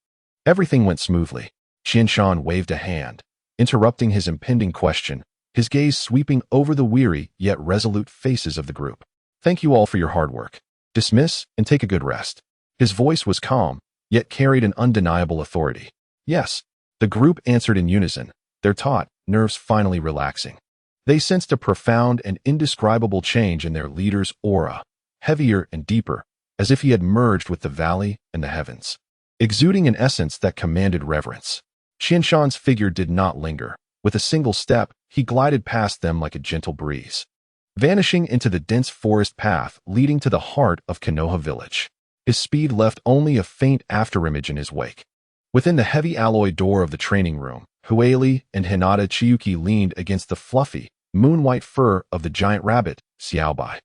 Everything went smoothly. Qianshan waved a hand, interrupting his impending question, his gaze sweeping over the weary yet resolute faces of the group. "Thank you all for your hard work. Dismiss and take a good rest." His voice was calm, yet carried an undeniable authority. "Yes," the group answered in unison, their taut nerves finally relaxing. They sensed a profound and indescribable change in their leader's aura, heavier and deeper, as if he had merged with the valley and the heavens, exuding an essence that commanded reverence. Qianshan's figure did not linger. With a single step, he glided past them like a gentle breeze, vanishing into the dense forest path leading to the heart of Konoha village. His speed left only a faint afterimage in his wake. Within the heavy alloy door of the training room, Hueli and Hinata Chiyuki leaned against the fluffy, moon-white fur of the giant rabbit, Xiaobai.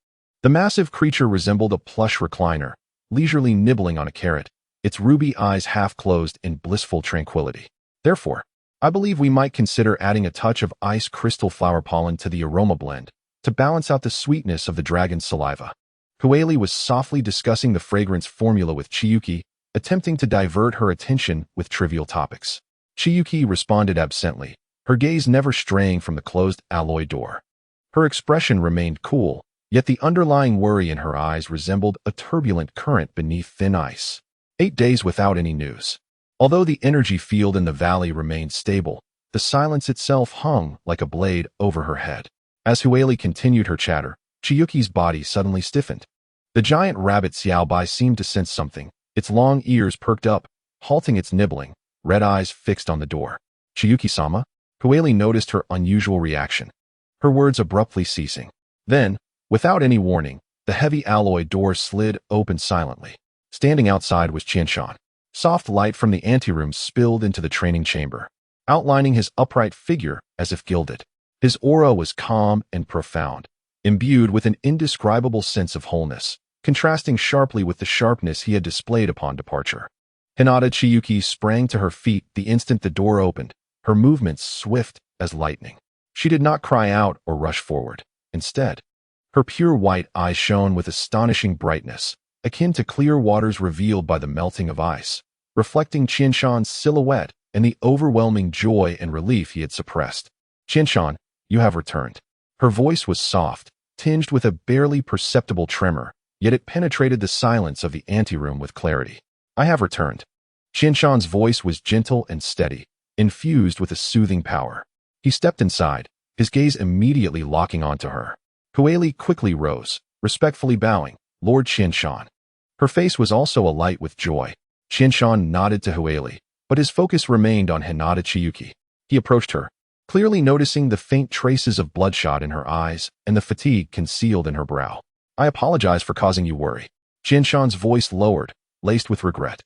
The massive creature resembled a plush recliner, leisurely nibbling on a carrot, its ruby eyes half-closed in blissful tranquility. Therefore, I believe we might consider adding a touch of ice crystal flower pollen to the aroma blend, to balance out the sweetness of the dragon's saliva. Hueli was softly discussing the fragrance formula with Chiyuki, attempting to divert her attention with trivial topics. Chiyuki responded absently, her gaze never straying from the closed alloy door. Her expression remained cool, yet the underlying worry in her eyes resembled a turbulent current beneath thin ice. 8 days without any news. Although the energy field in the valley remained stable, the silence itself hung like a blade over her head. As Hueli continued her chatter, Chiyuki's body suddenly stiffened. The giant rabbit Xiaobai seemed to sense something. Its long ears perked up, halting its nibbling, red eyes fixed on the door. Chiyuki-sama? Hueli noticed her unusual reaction, her words abruptly ceasing. Then, without any warning, the heavy alloy door slid open silently. Standing outside was Qianshan. Soft light from the anteroom spilled into the training chamber, outlining his upright figure as if gilded. His aura was calm and profound, imbued with an indescribable sense of wholeness, contrasting sharply with the sharpness he had displayed upon departure. Hinata Chiyuki sprang to her feet the instant the door opened, her movements swift as lightning. She did not cry out or rush forward. Instead, her pure white eyes shone with astonishing brightness, akin to clear waters revealed by the melting of ice, reflecting Qianshan's silhouette and the overwhelming joy and relief he had suppressed. "Qianshan, you have returned." Her voice was soft, tinged with a barely perceptible tremor, yet it penetrated the silence of the anteroom with clarity. "I have returned." Qianshan's voice was gentle and steady, infused with a soothing power. He stepped inside, his gaze immediately locking onto her. Hueli quickly rose, respectfully bowing, "Lord Qianshan." Her face was also alight with joy. Qianshan nodded to Hueli, but his focus remained on Hinata Chiyuki. He approached her, clearly noticing the faint traces of bloodshot in her eyes and the fatigue concealed in her brow. "I apologize for causing you worry." Qianshan's voice lowered, laced with regret.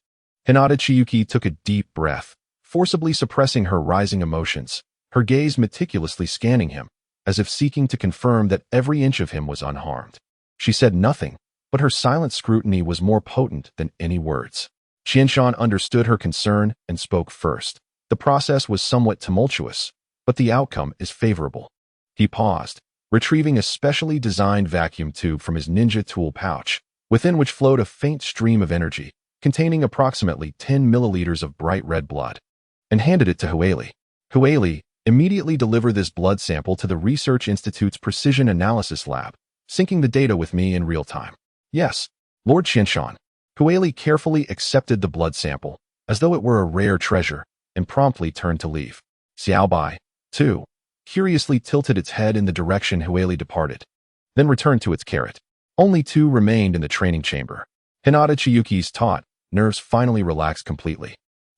Hinata Chiyuki took a deep breath, forcibly suppressing her rising emotions, her gaze meticulously scanning him, as if seeking to confirm that every inch of him was unharmed. She said nothing, but her silent scrutiny was more potent than any words. Qianshan understood her concern and spoke first. "The process was somewhat tumultuous, but the outcome is favorable." He paused, retrieving a specially designed vacuum tube from his ninja tool pouch, within which flowed a faint stream of energy, containing approximately 10 milliliters of bright red blood, and handed it to Hueli. "Hueli, immediately deliver this blood sample to the Research Institute's Precision Analysis Lab, syncing the data with me in real time." "Yes, Lord Qianshan." Hueli carefully accepted the blood sample, as though it were a rare treasure, and promptly turned to leave. Xiaobai, too, curiously tilted its head in the direction Hueli departed, then returned to its carrot. Only two remained in the training chamber. Hinata Chiyuki's taut nerves finally relaxed completely,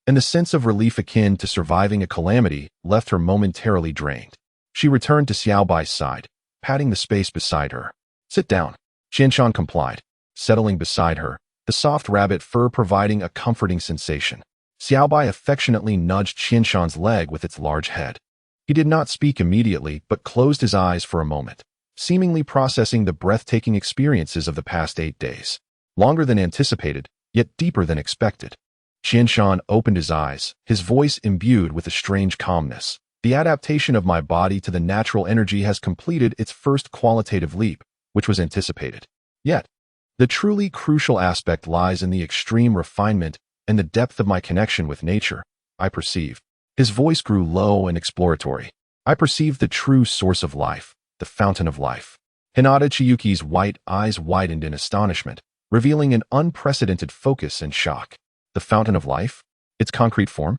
and the sense of relief akin to surviving a calamity left her momentarily drained. She returned to Xiaobai's side, patting the space beside her. "Sit down." Qianshan complied, settling beside her, the soft rabbit fur providing a comforting sensation. Xiaobai affectionately nudged Qianshan's leg with its large head. He did not speak immediately, but closed his eyes for a moment, seemingly processing the breathtaking experiences of the past 8 days. Longer than anticipated, yet deeper than expected. Qianshan opened his eyes, his voice imbued with a strange calmness. "The adaptation of my body to the natural energy has completed its first qualitative leap, which was anticipated. Yet, the truly crucial aspect lies in the extreme refinement and the depth of my connection with nature. I perceive." His voice grew low and exploratory. "I perceive the true source of life, the fountain of life." Hinata Chiyuki's white eyes widened in astonishment, revealing an unprecedented focus and shock. "The fountain of life? Its concrete form?"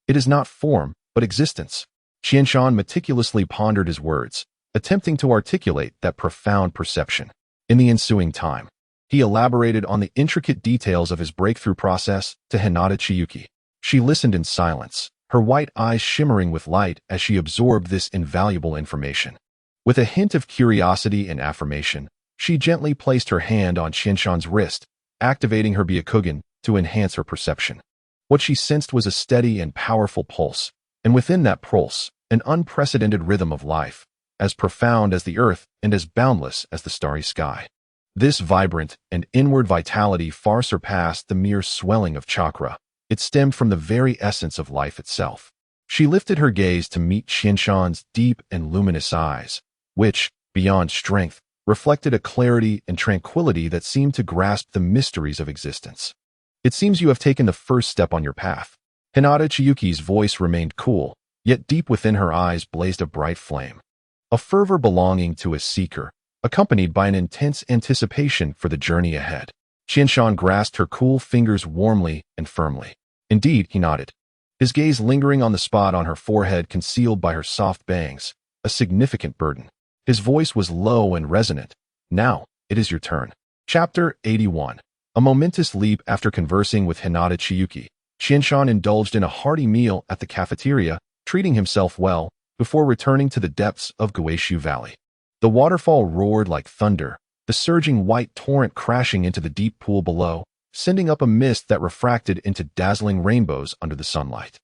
"It is not form, but existence." Qianshan meticulously pondered his words, attempting to articulate that profound perception. In the ensuing time, he elaborated on the intricate details of his breakthrough process to Hinata Chiyuki. She listened in silence, her white eyes shimmering with light as she absorbed this invaluable information. With a hint of curiosity and affirmation, she gently placed her hand on Qianshan's wrist, activating her Byakugan to enhance her perception. What she sensed was a steady and powerful pulse, and within that pulse, an unprecedented rhythm of life, as profound as the earth and as boundless as the starry sky. This vibrant and inward vitality far surpassed the mere swelling of chakra. It stemmed from the very essence of life itself. She lifted her gaze to meet Qianshan's deep and luminous eyes, which, beyond strength, reflected a clarity and tranquility that seemed to grasp the mysteries of existence. "It seems you have taken the first step on your path." Hinata Chiyuki's voice remained cool, yet deep within her eyes blazed a bright flame. A fervor belonging to a seeker, accompanied by an intense anticipation for the journey ahead. Qianshan grasped her cool fingers warmly and firmly. "Indeed," he nodded, his gaze lingering on the spot on her forehead concealed by her soft bangs, a significant burden. His voice was low and resonant. "Now, it is your turn." Chapter 81. A momentous leap after conversing with Hinata Chiyuki, Qianshan indulged in a hearty meal at the cafeteria, treating himself well, before returning to the depths of Guishu Valley. The waterfall roared like thunder, the surging white torrent crashing into the deep pool below, sending up a mist that refracted into dazzling rainbows under the sunlight.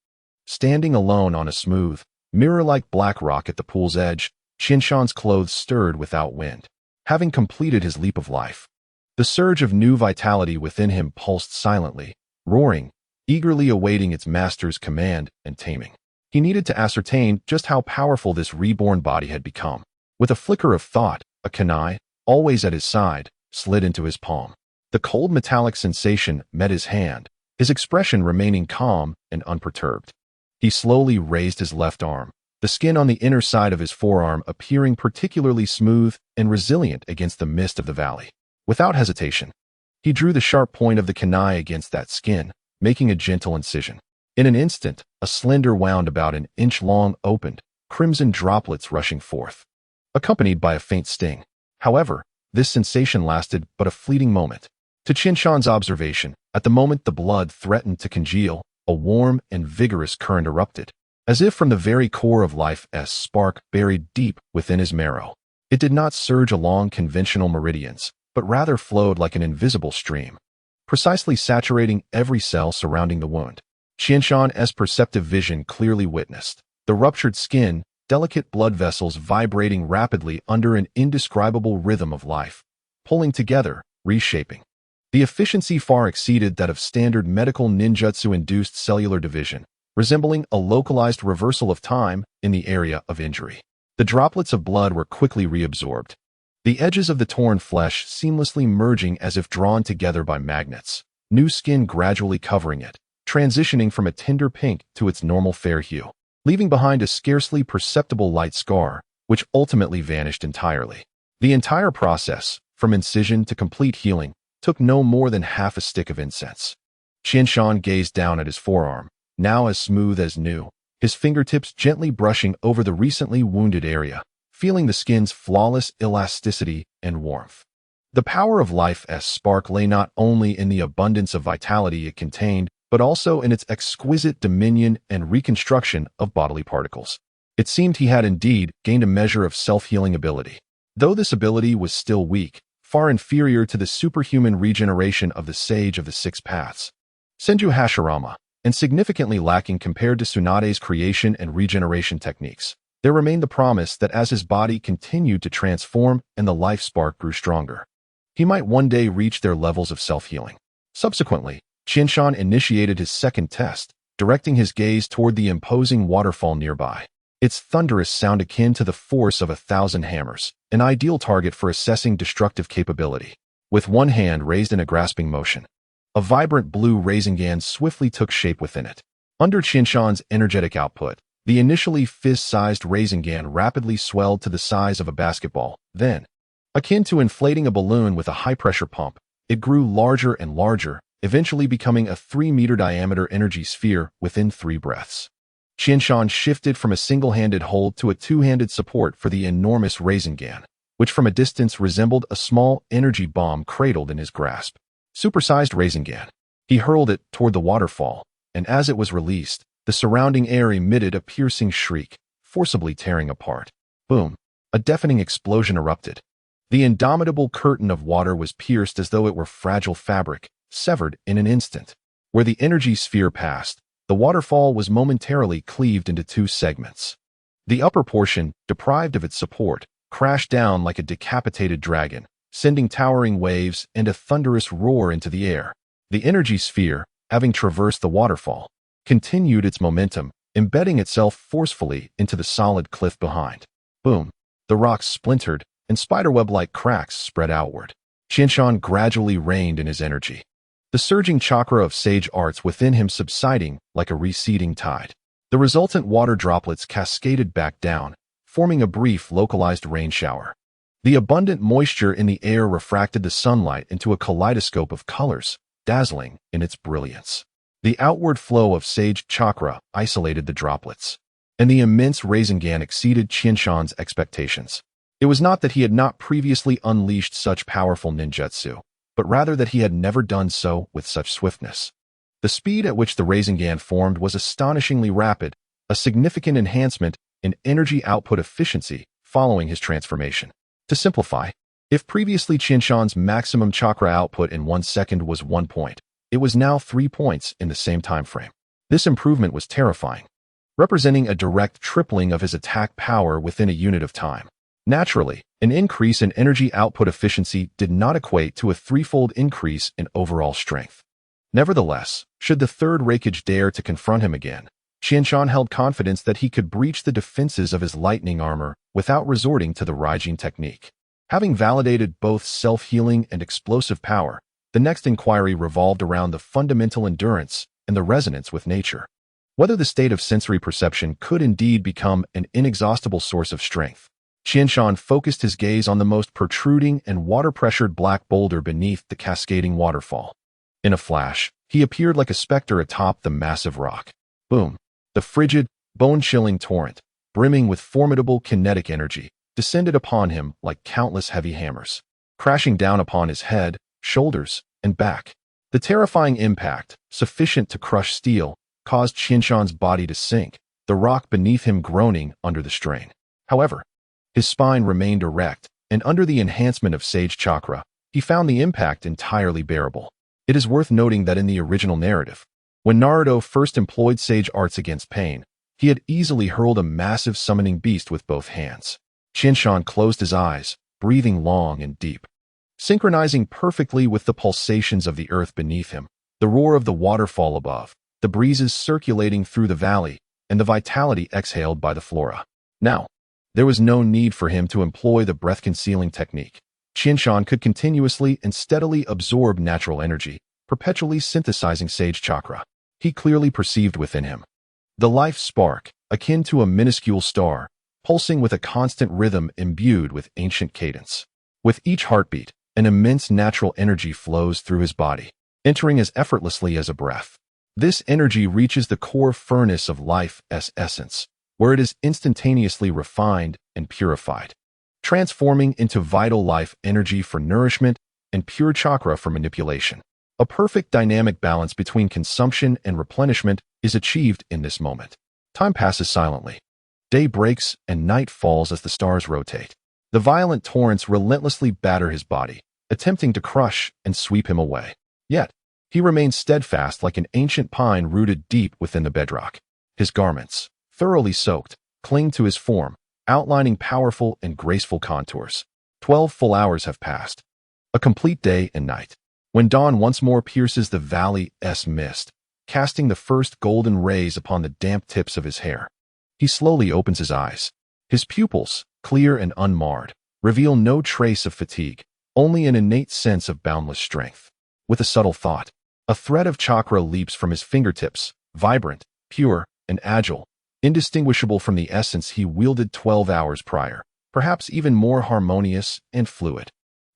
Standing alone on a smooth, mirror-like black rock at the pool's edge, Qianshan's clothes stirred without wind, having completed his leap of life. The surge of new vitality within him pulsed silently, roaring, eagerly awaiting its master's command and taming. He needed to ascertain just how powerful this reborn body had become. With a flicker of thought, a kunai, always at his side, slid into his palm. The cold metallic sensation met his hand, his expression remaining calm and unperturbed. He slowly raised his left arm, the skin on the inner side of his forearm appearing particularly smooth and resilient against the mist of the valley. Without hesitation, he drew the sharp point of the kunai against that skin, making a gentle incision. In an instant, a slender wound about an inch long opened, crimson droplets rushing forth, accompanied by a faint sting. However, this sensation lasted but a fleeting moment. To Qianshan's observation, at the moment the blood threatened to congeal, a warm and vigorous current erupted, as if from the very core of life's spark buried deep within his marrow. It did not surge along conventional meridians, but rather flowed like an invisible stream, precisely saturating every cell surrounding the wound. Qianshan's perceptive vision clearly witnessed the ruptured skin, delicate blood vessels vibrating rapidly under an indescribable rhythm of life, pulling together, reshaping. The efficiency far exceeded that of standard medical ninjutsu-induced cellular division, resembling a localized reversal of time in the area of injury. The droplets of blood were quickly reabsorbed, the edges of the torn flesh seamlessly merging as if drawn together by magnets, new skin gradually covering it, transitioning from a tender pink to its normal fair hue, leaving behind a scarcely perceptible light scar, which ultimately vanished entirely. The entire process, from incision to complete healing, took no more than half a stick of incense. Qianshan gazed down at his forearm, now as smooth as new, his fingertips gently brushing over the recently wounded area, feeling the skin's flawless elasticity and warmth. The power of life's spark lay not only in the abundance of vitality it contained, but also in its exquisite dominion and reconstruction of bodily particles. It seemed he had indeed gained a measure of self-healing ability. Though this ability was still weak, far inferior to the superhuman regeneration of the Sage of the Six Paths, Senju Hashirama, and significantly lacking compared to Tsunade's creation and regeneration techniques, there remained the promise that as his body continued to transform and the life spark grew stronger, he might one day reach their levels of self-healing. Subsequently, Qianshan initiated his second test, directing his gaze toward the imposing waterfall nearby. Its thunderous sound akin to the force of 1,000 hammers, an ideal target for assessing destructive capability. With one hand raised in a grasping motion, a vibrant blue Rasengan swiftly took shape within it. Under Qianshan's energetic output, the initially fist-sized Rasengan rapidly swelled to the size of a basketball. Then, akin to inflating a balloon with a high-pressure pump, it grew larger and larger, eventually becoming a 3-meter diameter energy sphere within 3 breaths. Qianshan shifted from a single-handed hold to a two-handed support for the enormous Rasengan, which from a distance resembled a small energy bomb cradled in his grasp. Supersized Rasengan. He hurled it toward the waterfall, and as it was released, the surrounding air emitted a piercing shriek, forcibly tearing apart. Boom! A deafening explosion erupted. The indomitable curtain of water was pierced as though it were fragile fabric, severed in an instant. Where the energy sphere passed, the waterfall was momentarily cleaved into 2 segments. The upper portion, deprived of its support, crashed down like a decapitated dragon, sending towering waves and a thunderous roar into the air. The energy sphere, having traversed the waterfall, continued its momentum, embedding itself forcefully into the solid cliff behind. Boom! The rocks splintered, and spiderweb-like cracks spread outward. Qianshan gradually reined in his energy, the surging chakra of sage arts within him subsiding like a receding tide. The resultant water droplets cascaded back down, forming a brief localized rain shower. The abundant moisture in the air refracted the sunlight into a kaleidoscope of colors, dazzling in its brilliance. The outward flow of sage chakra isolated the droplets, and the immense Rasengan exceeded Qianshan's expectations. It was not that he had not previously unleashed such powerful ninjutsu, but rather that he had never done so with such swiftness. The speed at which the Rasengan formed was astonishingly rapid, a significant enhancement in energy output efficiency following his transformation. To simplify, if previously Qianshan's maximum chakra output in 1 second was 1 point, it was now 3 points in the same time frame. This improvement was terrifying, representing a direct tripling of his attack power within a unit of time. Naturally, an increase in energy output efficiency did not equate to a threefold increase in overall strength. Nevertheless, should the third Raikage dare to confront him again, Qianshan held confidence that he could breach the defenses of his lightning armor without resorting to the Raijin technique. Having validated both self-healing and explosive power, the next inquiry revolved around the fundamental endurance and the resonance with nature. Whether the state of sensory perception could indeed become an inexhaustible source of strength. Qianshan focused his gaze on the most protruding and water-pressured black boulder beneath the cascading waterfall. In a flash, he appeared like a specter atop the massive rock. Boom! The frigid, bone-chilling torrent, brimming with formidable kinetic energy, descended upon him like countless heavy hammers, crashing down upon his head, shoulders, and back. The terrifying impact, sufficient to crush steel, caused Qianshan's body to sink, the rock beneath him groaning under the strain. However, his spine remained erect, and under the enhancement of Sage Chakra, he found the impact entirely bearable. It is worth noting that in the original narrative, when Naruto first employed Sage Arts against pain, he had easily hurled a massive summoning beast with both hands. Qianshan closed his eyes, breathing long and deep. Synchronizing perfectly with the pulsations of the earth beneath him, the roar of the waterfall above, the breezes circulating through the valley, and the vitality exhaled by the flora. Now, there was no need for him to employ the breath-concealing technique. Qianshan could continuously and steadily absorb natural energy, perpetually synthesizing Sage Chakra. He clearly perceived within him the life spark, akin to a minuscule star, pulsing with a constant rhythm imbued with ancient cadence. With each heartbeat, an immense natural energy flows through his body, entering as effortlessly as a breath. This energy reaches the core furnace of life's essence, where it is instantaneously refined and purified, transforming into vital life energy for nourishment and pure chakra for manipulation. A perfect dynamic balance between consumption and replenishment is achieved in this moment. Time passes silently. Day breaks and night falls as the stars rotate. The violent torrents relentlessly batter his body, attempting to crush and sweep him away. Yet, he remains steadfast like an ancient pine rooted deep within the bedrock. His garments, thoroughly soaked, cling to his form, outlining powerful and graceful contours. 12 full hours have passed. A complete day and night. When dawn once more pierces the valley's mist, casting the first golden rays upon the damp tips of his hair, he slowly opens his eyes. His pupils, clear and unmarred, reveal no trace of fatigue, only an innate sense of boundless strength. With a subtle thought, a thread of chakra leaps from his fingertips, vibrant, pure, and agile, indistinguishable from the essence he wielded 12 hours prior, perhaps even more harmonious and fluid.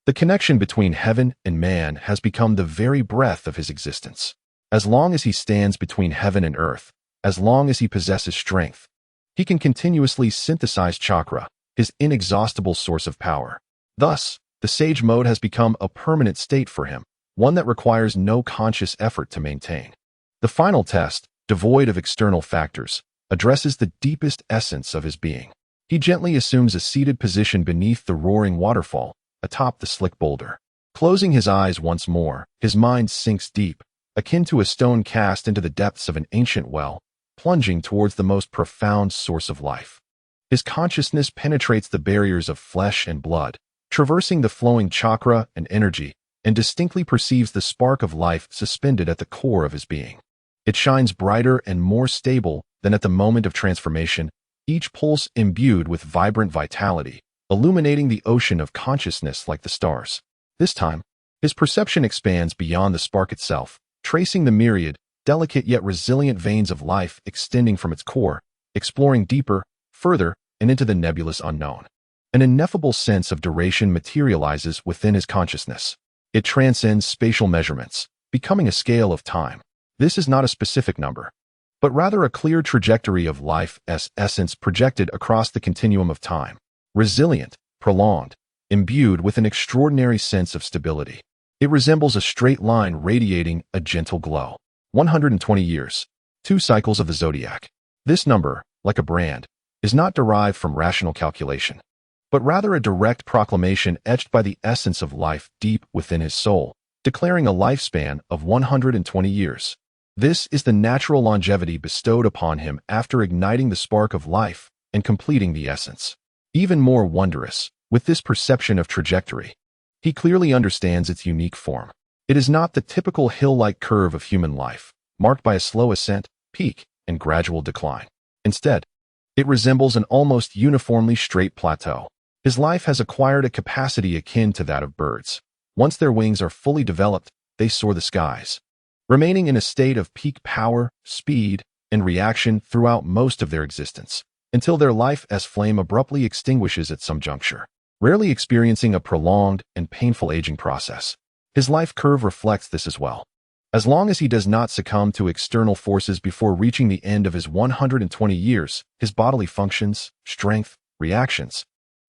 The connection between heaven and man has become the very breath of his existence. As long as he stands between heaven and earth, as long as he possesses strength, he can continuously synthesize chakra, his inexhaustible source of power. Thus, the sage mode has become a permanent state for him, one that requires no conscious effort to maintain. The final test, devoid of external factors, addresses the deepest essence of his being. He gently assumes a seated position beneath the roaring waterfall, atop the slick boulder. Closing his eyes once more, his mind sinks deep, akin to a stone cast into the depths of an ancient well, plunging towards the most profound source of life. His consciousness penetrates the barriers of flesh and blood, traversing the flowing chakra and energy, and distinctly perceives the spark of life suspended at the core of his being. It shines brighter and more stable than at the moment of transformation, each pulse imbued with vibrant vitality, illuminating the ocean of consciousness like the stars. This time, his perception expands beyond the spark itself, tracing the myriad, delicate yet resilient veins of life extending from its core, exploring deeper, further, and into the nebulous unknown. An ineffable sense of duration materializes within his consciousness. It transcends spatial measurements, becoming a scale of time. This is not a specific number, but rather a clear trajectory of life's essence projected across the continuum of time. Resilient, prolonged, imbued with an extraordinary sense of stability. It resembles a straight line radiating a gentle glow. 120 years. 2 cycles of the zodiac. This number, like a brand, is not derived from rational calculation, but rather a direct proclamation etched by the essence of life deep within his soul, declaring a lifespan of 120 years. This is the natural longevity bestowed upon him after igniting the spark of life and completing the essence. Even more wondrous, with this perception of trajectory, he clearly understands its unique form. It is not the typical hill-like curve of human life, marked by a slow ascent, peak, and gradual decline. Instead, it resembles an almost uniformly straight plateau. His life has acquired a capacity akin to that of birds. Once their wings are fully developed, they soar the skies, remaining in a state of peak power, speed, and reaction throughout most of their existence, until their life as flame abruptly extinguishes at some juncture, rarely experiencing a prolonged and painful aging process. His life curve reflects this as well. As long as he does not succumb to external forces before reaching the end of his 120 years, his bodily functions, strength, reactions,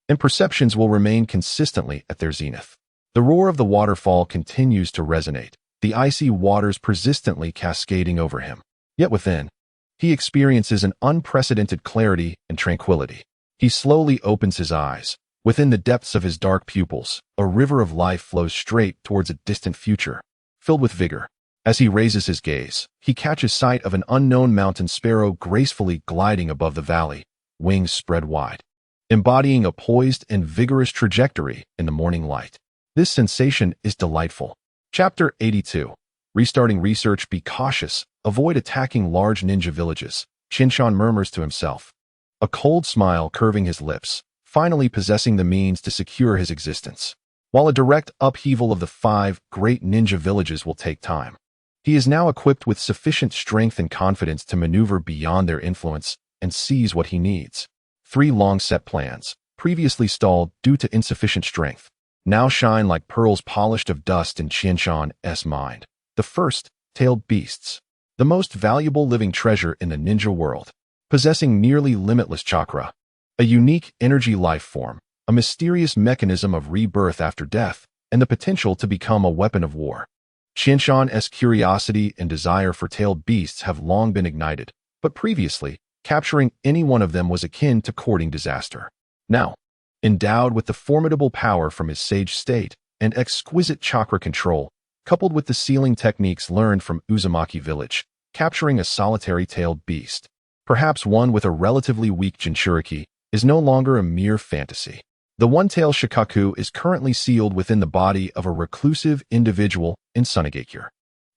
and perceptions will remain consistently at their zenith. The roar of the waterfall continues to resonate, the icy waters persistently cascading over him. Yet within, he experiences an unprecedented clarity and tranquility. He slowly opens his eyes. Within the depths of his dark pupils, a river of life flows straight towards a distant future, filled with vigor. As he raises his gaze, he catches sight of an unknown mountain sparrow gracefully gliding above the valley, wings spread wide, embodying a poised and vigorous trajectory in the morning light. This sensation is delightful. Chapter 82. Restarting research. Be cautious. Avoid attacking large ninja villages, Shinshan murmurs to himself, a cold smile curving his lips, finally possessing the means to secure his existence. While a direct upheaval of the 5 great ninja villages will take time, he is now equipped with sufficient strength and confidence to maneuver beyond their influence and seize what he needs. 3 long-set plans, previously stalled due to insufficient strength, now shine like pearls polished of dust in Shinshan's mind. The first, tailed beasts, the most valuable living treasure in the ninja world, possessing nearly limitless chakra, a unique energy life form, a mysterious mechanism of rebirth after death, and the potential to become a weapon of war. Shinshan's curiosity and desire for tailed beasts have long been ignited, but previously, capturing any one of them was akin to courting disaster. Now, endowed with the formidable power from his sage state and exquisite chakra control, coupled with the sealing techniques learned from Uzumaki village, capturing a solitary tailed beast, perhaps one with a relatively weak Jinchuriki, is no longer a mere fantasy. The one-tail Shikaku is currently sealed within the body of a reclusive individual in Sunagakure,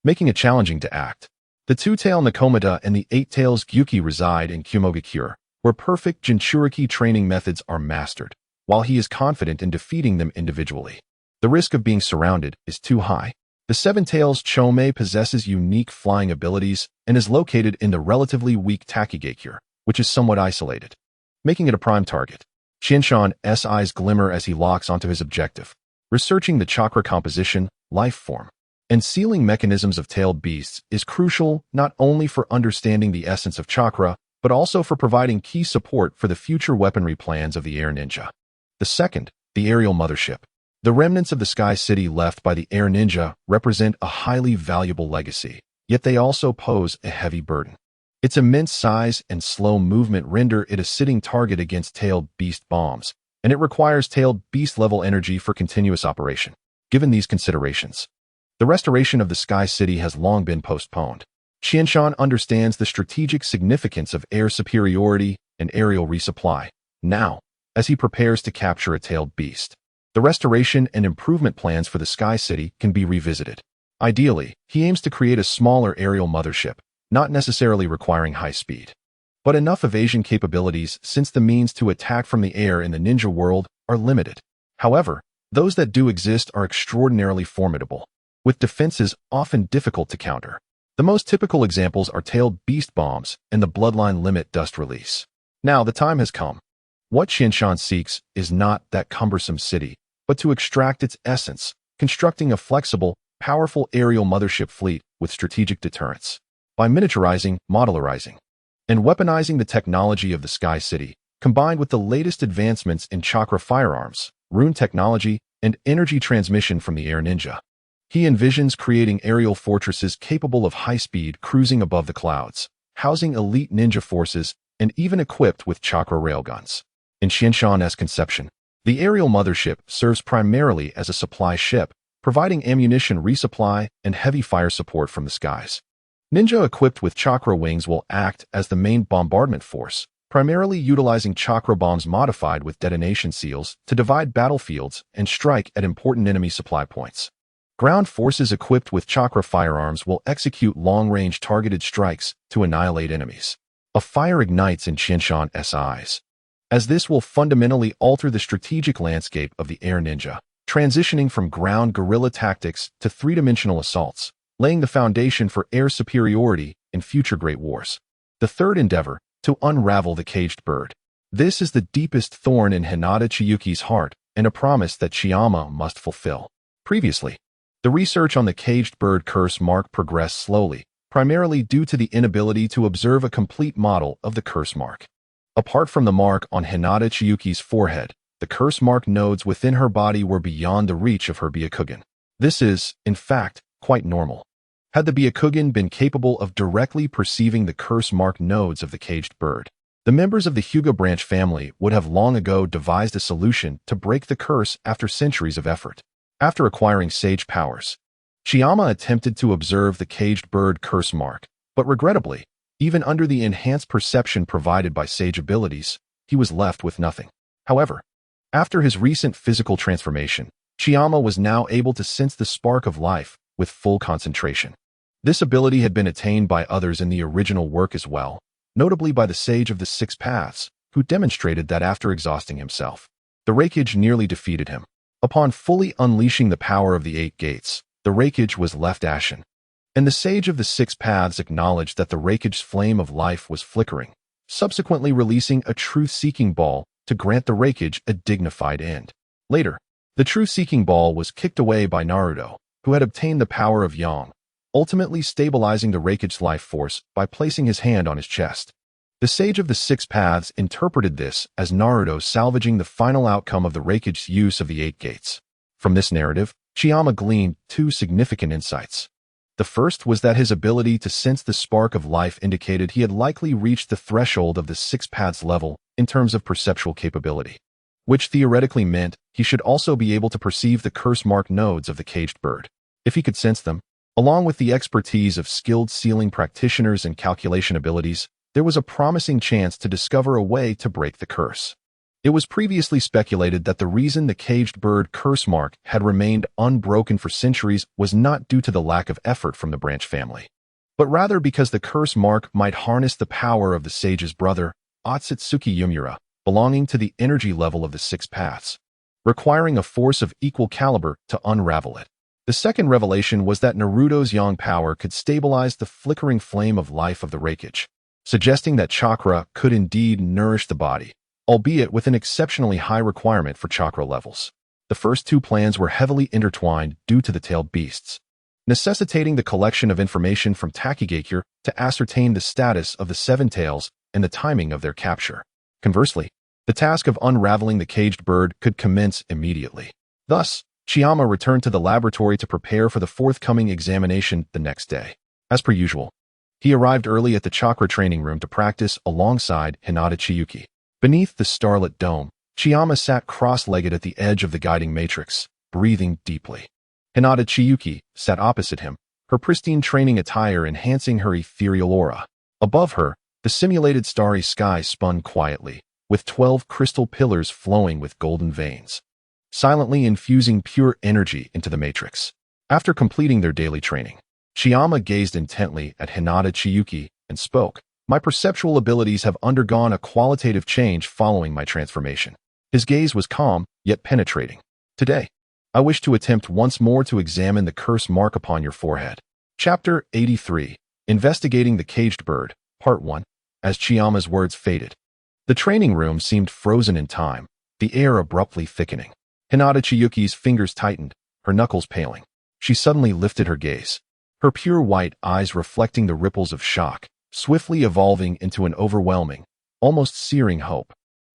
making it challenging to act. The 2-tail Nakomata and the 8-tails Gyuki reside in Kumogakure, where perfect Jinchuriki training methods are mastered, while he is confident in defeating them individually. The risk of being surrounded is too high. The 7-tails Chome possesses unique flying abilities and is located in the relatively weak Takigakure, which is somewhat isolated, making it a prime target. Shinshan's eyes glimmer as he locks onto his objective, researching the chakra composition, life form, and sealing mechanisms of tailed beasts is crucial not only for understanding the essence of chakra, but also for providing key support for the future weaponry plans of the Air Ninja. The second, the aerial mothership. The remnants of the Sky City left by the Air Ninja represent a highly valuable legacy, yet they also pose a heavy burden. Its immense size and slow movement render it a sitting target against tailed beast bombs, and it requires tailed beast-level energy for continuous operation. Given these considerations, the restoration of the Sky City has long been postponed. Shinshan understands the strategic significance of air superiority and aerial resupply. Now, as he prepares to capture a tailed beast, the restoration and improvement plans for the Sky City can be revisited. Ideally, he aims to create a smaller aerial mothership, not necessarily requiring high speed, but enough evasion capabilities since the means to attack from the air in the ninja world are limited. However, those that do exist are extraordinarily formidable, with defenses often difficult to counter. The most typical examples are tailed beast bombs and the bloodline limit dust release. Now the time has come. What Shinshan seeks is not that cumbersome city, but to extract its essence, constructing a flexible, powerful aerial mothership fleet with strategic deterrence. By miniaturizing, modularizing, and weaponizing the technology of the Sky City, combined with the latest advancements in chakra firearms, rune technology, and energy transmission from the Air Ninja, He envisions creating aerial fortresses capable of high-speed cruising above the clouds, housing elite ninja forces, and even equipped with chakra railguns. In Xianshan's conception, the aerial mothership serves primarily as a supply ship, providing ammunition resupply and heavy fire support from the skies. Ninja equipped with chakra wings will act as the main bombardment force, primarily utilizing chakra bombs modified with detonation seals to divide battlefields and strike at important enemy supply points. Ground forces equipped with chakra firearms will execute long-range targeted strikes to annihilate enemies. A fire ignites in Xianshan's eyes, as this will fundamentally alter the strategic landscape of the air ninja, transitioning from ground guerrilla tactics to three-dimensional assaults, laying the foundation for air superiority in future great wars. The third endeavor, to unravel the caged bird. This is the deepest thorn in Hinata Chiyuki's heart and a promise that Chiyama must fulfill. Previously, the research on the caged bird curse mark progressed slowly, primarily due to the inability to observe a complete model of the curse mark. Apart from the mark on Hinata Chiyuki's forehead, the curse mark nodes within her body were beyond the reach of her Byakugan. This is, in fact, quite normal. Had the Byakugan been capable of directly perceiving the curse mark nodes of the caged bird, the members of the Hyuga branch family would have long ago devised a solution to break the curse after centuries of effort. After acquiring sage powers, Chiyama attempted to observe the caged bird curse mark, but regrettably, even under the enhanced perception provided by sage abilities, he was left with nothing. However, after his recent physical transformation, Chiyama was now able to sense the spark of life with full concentration. This ability had been attained by others in the original work as well, notably by the Sage of the Six Paths, who demonstrated that after exhausting himself, the Raikage nearly defeated him. Upon fully unleashing the power of the Eight Gates, the Raikage was left ashen, and the Sage of the Six Paths acknowledged that the Raikage's flame of life was flickering, subsequently releasing a truth-seeking ball to grant the Raikage a dignified end. Later, the truth-seeking ball was kicked away by Naruto, who had obtained the power of Yang, ultimately stabilizing the Raikage's life force by placing his hand on his chest. The Sage of the Six Paths interpreted this as Naruto salvaging the final outcome of the Raikage's use of the Eight Gates. From this narrative, Chiyama gleaned two significant insights. The first was that his ability to sense the spark of life indicated he had likely reached the threshold of the Six Paths level in terms of perceptual capability, which theoretically meant he should also be able to perceive the curse mark nodes of the caged bird. If he could sense them, along with the expertise of skilled sealing practitioners and calculation abilities, there was a promising chance to discover a way to break the curse. It was previously speculated that the reason the caged bird curse mark had remained unbroken for centuries was not due to the lack of effort from the branch family, but rather because the curse mark might harness the power of the sage's brother, Otsutsuki Yumura, belonging to the energy level of the Six Paths, requiring a force of equal caliber to unravel it. The second revelation was that Naruto's yang power could stabilize the flickering flame of life of the Raikage, suggesting that chakra could indeed nourish the body, albeit with an exceptionally high requirement for chakra levels. The first two plans were heavily intertwined due to the tailed beasts, necessitating the collection of information from Takigakure to ascertain the status of the seven tails and the timing of their capture. Conversely, the task of unraveling the caged bird could commence immediately. Thus, Chiyama returned to the laboratory to prepare for the forthcoming examination the next day. As per usual, he arrived early at the chakra training room to practice alongside Hinata Chiyuki. Beneath the starlit dome, Chiyama sat cross-legged at the edge of the guiding matrix, breathing deeply. Hinata Chiyuki sat opposite him, her pristine training attire enhancing her ethereal aura. Above her, the simulated starry sky spun quietly, with 12 crystal pillars flowing with golden veins, silently infusing pure energy into the matrix. After completing their daily training, Chiyama gazed intently at Hinata Chiyuki and spoke. My perceptual abilities have undergone a qualitative change following my transformation. His gaze was calm, yet penetrating. Today, I wish to attempt once more to examine the curse mark upon your forehead. Chapter 83. Investigating the Caged Bird, Part 1. As Chiyama's words faded, the training room seemed frozen in time, the air abruptly thickening. Hinata Chiyuki's fingers tightened, her knuckles paling. She suddenly lifted her gaze, her pure white eyes reflecting the ripples of shock, swiftly evolving into an overwhelming, almost searing hope.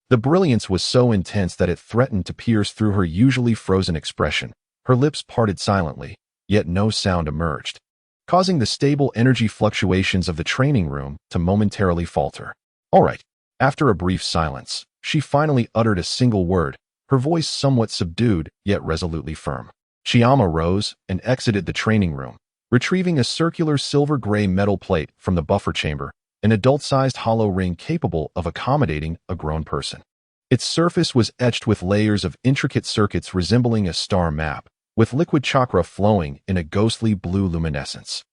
The brilliance was so intense that it threatened to pierce through her usually frozen expression. Her lips parted silently, yet no sound emerged, causing the stable energy fluctuations of the training room to momentarily falter. All right. After a brief silence, she finally uttered a single word, her voice somewhat subdued yet resolutely firm. Chiyama rose and exited the training room, retrieving a circular silver-gray metal plate from the buffer chamber, an adult-sized hollow ring capable of accommodating a grown person. Its surface was etched with layers of intricate circuits resembling a star map, with liquid chakra flowing in a ghostly blue luminescence.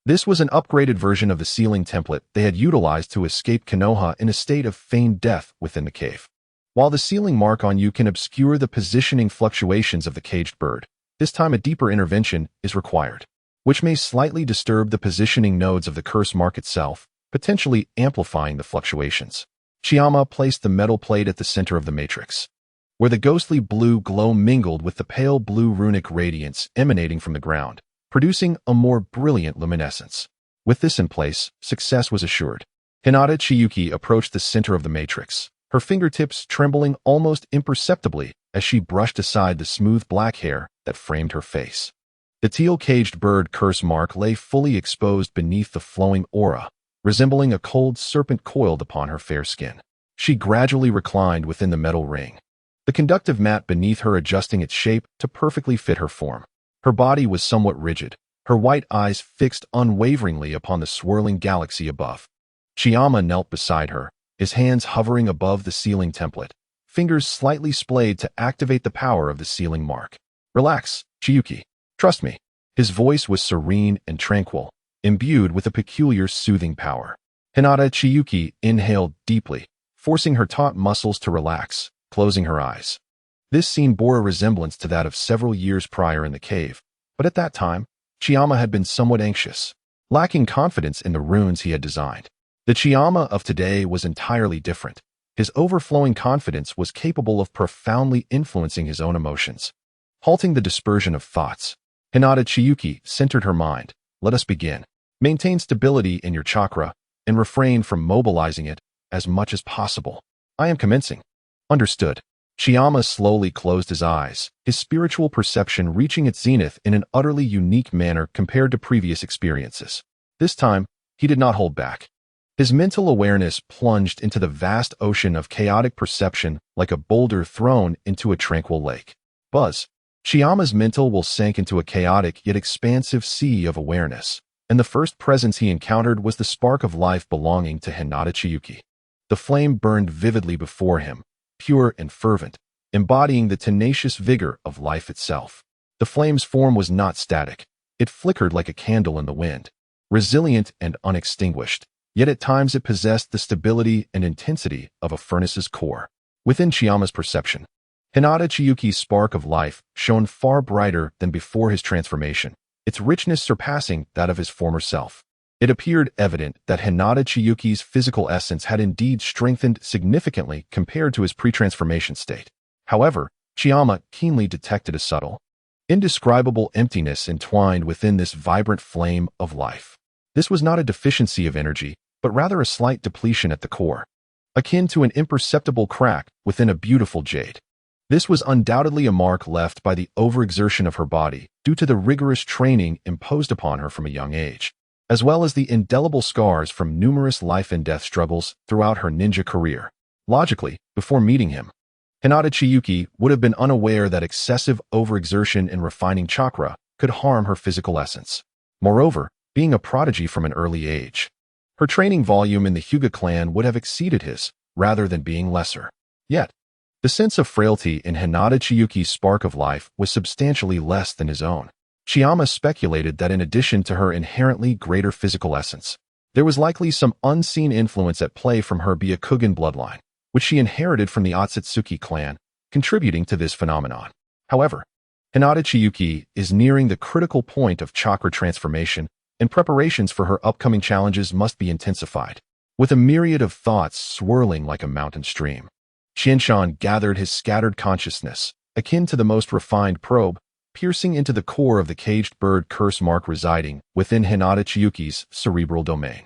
This was an upgraded version of the sealing template they had utilized to escape Konoha in a state of feigned death within the cave. While the sealing mark on you can obscure the positioning fluctuations of the caged bird, this time a deeper intervention is required, which may slightly disturb the positioning nodes of the curse mark itself, potentially amplifying the fluctuations. Chiyama placed the metal plate at the center of the matrix, where the ghostly blue glow mingled with the pale blue runic radiance emanating from the ground, producing a more brilliant luminescence. With this in place, success was assured. Hinata Chiyuki approached the center of the matrix, her fingertips trembling almost imperceptibly as she brushed aside the smooth black hair that framed her face. The teal-caged bird curse mark lay fully exposed beneath the flowing aura, resembling a cold serpent coiled upon her fair skin. She gradually reclined within the metal ring, the conductive mat beneath her adjusting its shape to perfectly fit her form. Her body was somewhat rigid, her white eyes fixed unwaveringly upon the swirling galaxy above. Chiyama knelt beside her, his hands hovering above the sealing template, fingers slightly splayed to activate the power of the sealing mark. Relax, Chiyuki. Trust me. His voice was serene and tranquil, imbued with a peculiar soothing power. Hinata Chiyuki inhaled deeply, forcing her taut muscles to relax, closing her eyes. This scene bore a resemblance to that of several years prior in the cave, but at that time, Chiyama had been somewhat anxious, lacking confidence in the runes he had designed. The Chiyama of today was entirely different. His overflowing confidence was capable of profoundly influencing his own emotions, halting the dispersion of thoughts. Hinata Chiyuki centered her mind. Let us begin. Maintain stability in your chakra and refrain from mobilizing it as much as possible. I am commencing. Understood. Chiyama slowly closed his eyes, his spiritual perception reaching its zenith in an utterly unique manner compared to previous experiences. This time, he did not hold back. His mental awareness plunged into the vast ocean of chaotic perception like a boulder thrown into a tranquil lake. Buzz. Chiyama's mental will sank into a chaotic yet expansive sea of awareness, and the first presence he encountered was the spark of life belonging to Hinata Chiyuki. The flame burned vividly before him, pure and fervent, embodying the tenacious vigor of life itself. The flame's form was not static. It flickered like a candle in the wind, resilient and unextinguished, yet at times it possessed the stability and intensity of a furnace's core. Within Chiyama's perception, Hinata Chiyuki's spark of life shone far brighter than before his transformation, its richness surpassing that of his former self. It appeared evident that Hinata Chiyuki's physical essence had indeed strengthened significantly compared to his pre-transformation state. However, Chiyama keenly detected a subtle, indescribable emptiness entwined within this vibrant flame of life. This was not a deficiency of energy, but rather a slight depletion at the core, akin to an imperceptible crack within a beautiful jade. This was undoubtedly a mark left by the overexertion of her body due to the rigorous training imposed upon her from a young age, as well as the indelible scars from numerous life and death struggles throughout her ninja career. Logically, before meeting him, Hinata Chiyuki would have been unaware that excessive overexertion in refining chakra could harm her physical essence. Moreover, being a prodigy from an early age, her training volume in the Hyuga clan would have exceeded his, rather than being lesser. Yet, the sense of frailty in Hinata Chiyuki's spark of life was substantially less than his own. Chiyama speculated that in addition to her inherently greater physical essence, there was likely some unseen influence at play from her Byakugan bloodline, which she inherited from the Otsutsuki clan, contributing to this phenomenon. However, Hinata Chiyuki is nearing the critical point of chakra transformation, and preparations for her upcoming challenges must be intensified. With a myriad of thoughts swirling like a mountain stream, Qianshan gathered his scattered consciousness, akin to the most refined probe, piercing into the core of the caged bird curse mark residing within Hinata Chiyuki's cerebral domain.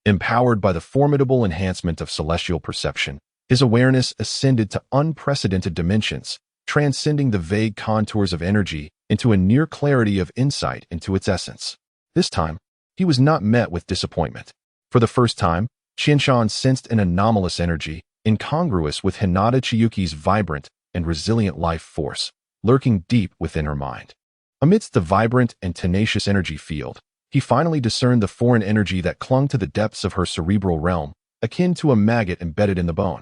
Empowered by the formidable enhancement of celestial perception, his awareness ascended to unprecedented dimensions, transcending the vague contours of energy into a near clarity of insight into its essence. This time, he was not met with disappointment. For the first time, Qianshan sensed an anomalous energy, incongruous with Hinata Chiyuki's vibrant and resilient life force, lurking deep within her mind. Amidst the vibrant and tenacious energy field, he finally discerned the foreign energy that clung to the depths of her cerebral realm, akin to a maggot embedded in the bone.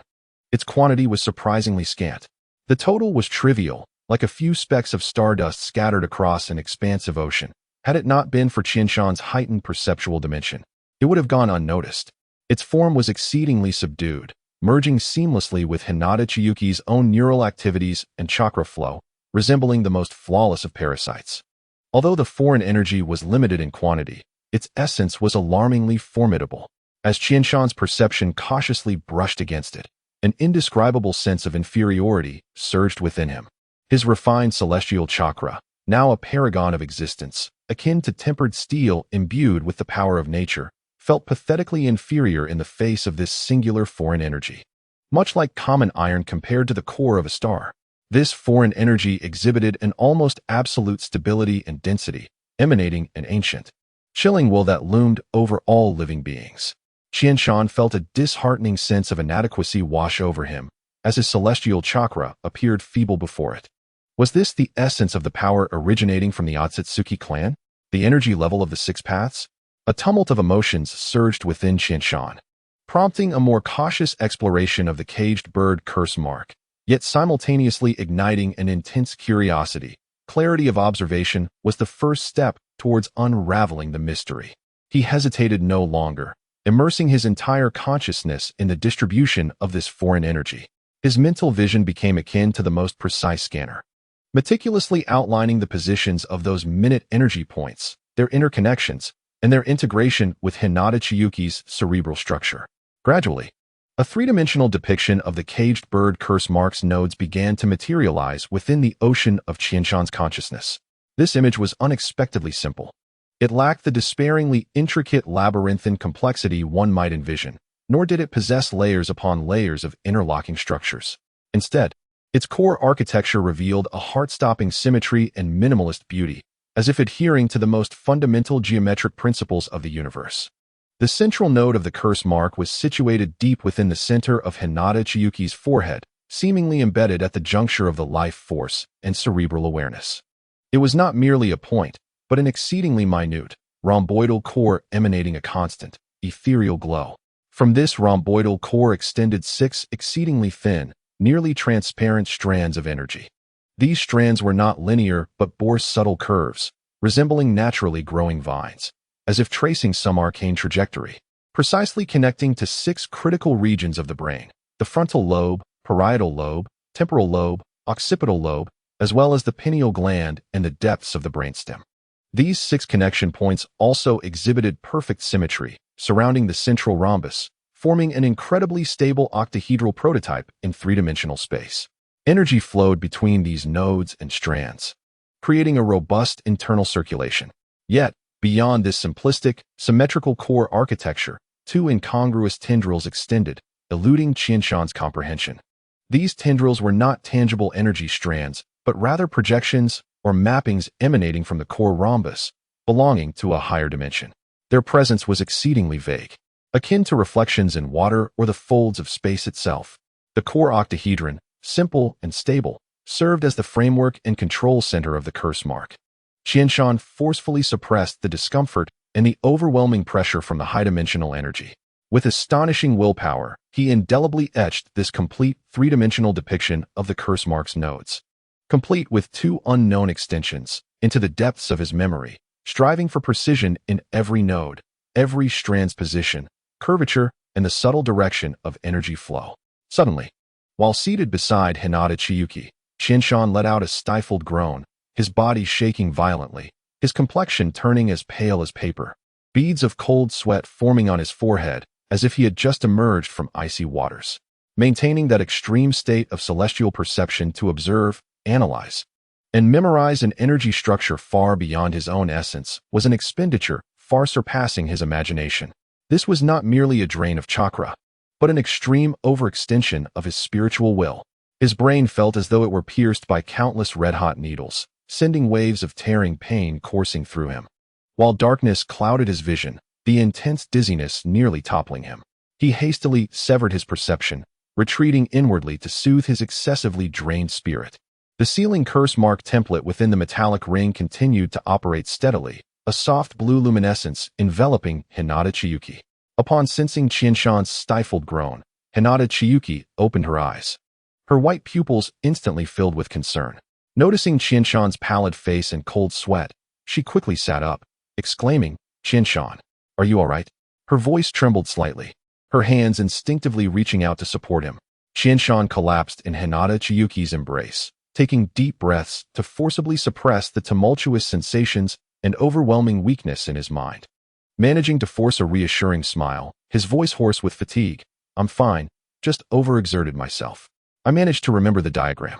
Its quantity was surprisingly scant. The total was trivial, like a few specks of stardust scattered across an expansive ocean. Had it not been for Qianshan's heightened perceptual dimension, it would have gone unnoticed. Its form was exceedingly subdued, merging seamlessly with Hinata Chiyuki's own neural activities and chakra flow, resembling the most flawless of parasites. Although the foreign energy was limited in quantity, its essence was alarmingly formidable. As Qianshan's perception cautiously brushed against it, an indescribable sense of inferiority surged within him. His refined celestial chakra, now a paragon of existence, akin to tempered steel imbued with the power of nature, felt pathetically inferior in the face of this singular foreign energy. Much like common iron compared to the core of a star, this foreign energy exhibited an almost absolute stability and density, emanating an ancient, chilling will that loomed over all living beings. Qianshan felt a disheartening sense of inadequacy wash over him, as his celestial chakra appeared feeble before it. Was this the essence of the power originating from the Otsutsuki clan? The energy level of the Six Paths? A tumult of emotions surged within Qianshan, prompting a more cautious exploration of the caged bird curse mark, yet simultaneously igniting an intense curiosity. Clarity of observation was the first step towards unraveling the mystery. He hesitated no longer, immersing his entire consciousness in the distribution of this foreign energy. His mental vision became akin to the most precise scanner, meticulously outlining the positions of those minute energy points, their interconnections, and their integration with Hinata Chiyuki's cerebral structure. Gradually, a three-dimensional depiction of the caged bird curse mark's nodes began to materialize within the ocean of Qianshan's consciousness. This image was unexpectedly simple. It lacked the despairingly intricate labyrinthine complexity one might envision, nor did it possess layers upon layers of interlocking structures. Instead, its core architecture revealed a heart-stopping symmetry and minimalist beauty, as if adhering to the most fundamental geometric principles of the universe. The central node of the curse mark was situated deep within the center of Hinata Chiyuki's forehead, seemingly embedded at the juncture of the life force and cerebral awareness. It was not merely a point, but an exceedingly minute, rhomboidal core emanating a constant, ethereal glow. From this rhomboidal core extended 6 exceedingly thin, nearly transparent strands of energy. These strands were not linear but bore subtle curves, resembling naturally growing vines, as if tracing some arcane trajectory, precisely connecting to 6 critical regions of the brain: the frontal lobe, parietal lobe, temporal lobe, occipital lobe, as well as the pineal gland and the depths of the brainstem. These 6 connection points also exhibited perfect symmetry, surrounding the central rhombus, forming an incredibly stable octahedral prototype in three-dimensional space. Energy flowed between these nodes and strands, creating a robust internal circulation. Yet, beyond this simplistic, symmetrical core architecture, 2 incongruous tendrils extended, eluding Qianshan's comprehension. These tendrils were not tangible energy strands, but rather projections or mappings emanating from the core rhombus, belonging to a higher dimension. Their presence was exceedingly vague, akin to reflections in water or the folds of space itself. The core octahedron, simple and stable, served as the framework and control center of the curse mark. Qianshan forcefully suppressed the discomfort and the overwhelming pressure from the high-dimensional energy. With astonishing willpower, he indelibly etched this complete three-dimensional depiction of the curse mark's nodes, complete with 2 unknown extensions, into the depths of his memory, striving for precision in every node, every strand's position, curvature, and the subtle direction of energy flow. Suddenly, while seated beside Hinata Chiyuki, Qianshan let out a stifled groan, his body shaking violently, his complexion turning as pale as paper, beads of cold sweat forming on his forehead as if he had just emerged from icy waters. Maintaining that extreme state of celestial perception to observe, analyze, and memorize an energy structure far beyond his own essence was an expenditure far surpassing his imagination. This was not merely a drain of chakra, but an extreme overextension of his spiritual will. His brain felt as though it were pierced by countless red-hot needles, sending waves of tearing pain coursing through him. While darkness clouded his vision, the intense dizziness nearly toppling him. He hastily severed his perception, retreating inwardly to soothe his excessively drained spirit. The sealing curse mark template within the metallic ring continued to operate steadily, a soft blue luminescence enveloping Hinata Chiyuki. Upon sensing Qianshan's stifled groan, Hinata Chiyuki opened her eyes. Her white pupils instantly filled with concern. Noticing Qianshan's pallid face and cold sweat, she quickly sat up, exclaiming, "Qianshan, are you all right?" Her voice trembled slightly, her hands instinctively reaching out to support him. Qianshan collapsed in Hinata Chiyuki's embrace, taking deep breaths to forcibly suppress the tumultuous sensations and overwhelming weakness in his mind. Managing to force a reassuring smile, his voice hoarse with fatigue, "I'm fine, just overexerted myself. I managed to remember the diagram."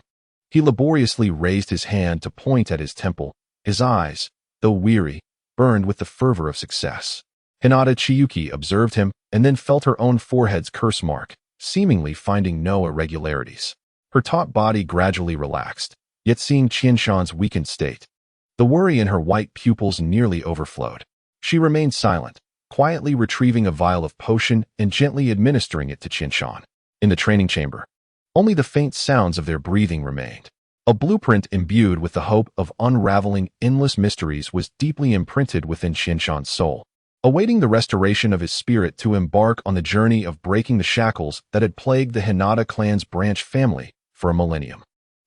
He laboriously raised his hand to point at his temple, his eyes, though weary, burned with the fervor of success. Hinata Chiyuki observed him and then felt her own forehead's curse mark, seemingly finding no irregularities. Her taut body gradually relaxed, yet seeing Qianshan's weakened state, the worry in her white pupils nearly overflowed. She remained silent, quietly retrieving a vial of potion and gently administering it to Qianshan. In the training chamber, only the faint sounds of their breathing remained. A blueprint imbued with the hope of unraveling endless mysteries was deeply imprinted within Qianshan's soul, awaiting the restoration of his spirit to embark on the journey of breaking the shackles that had plagued the Hinata clan's branch family for a millennium.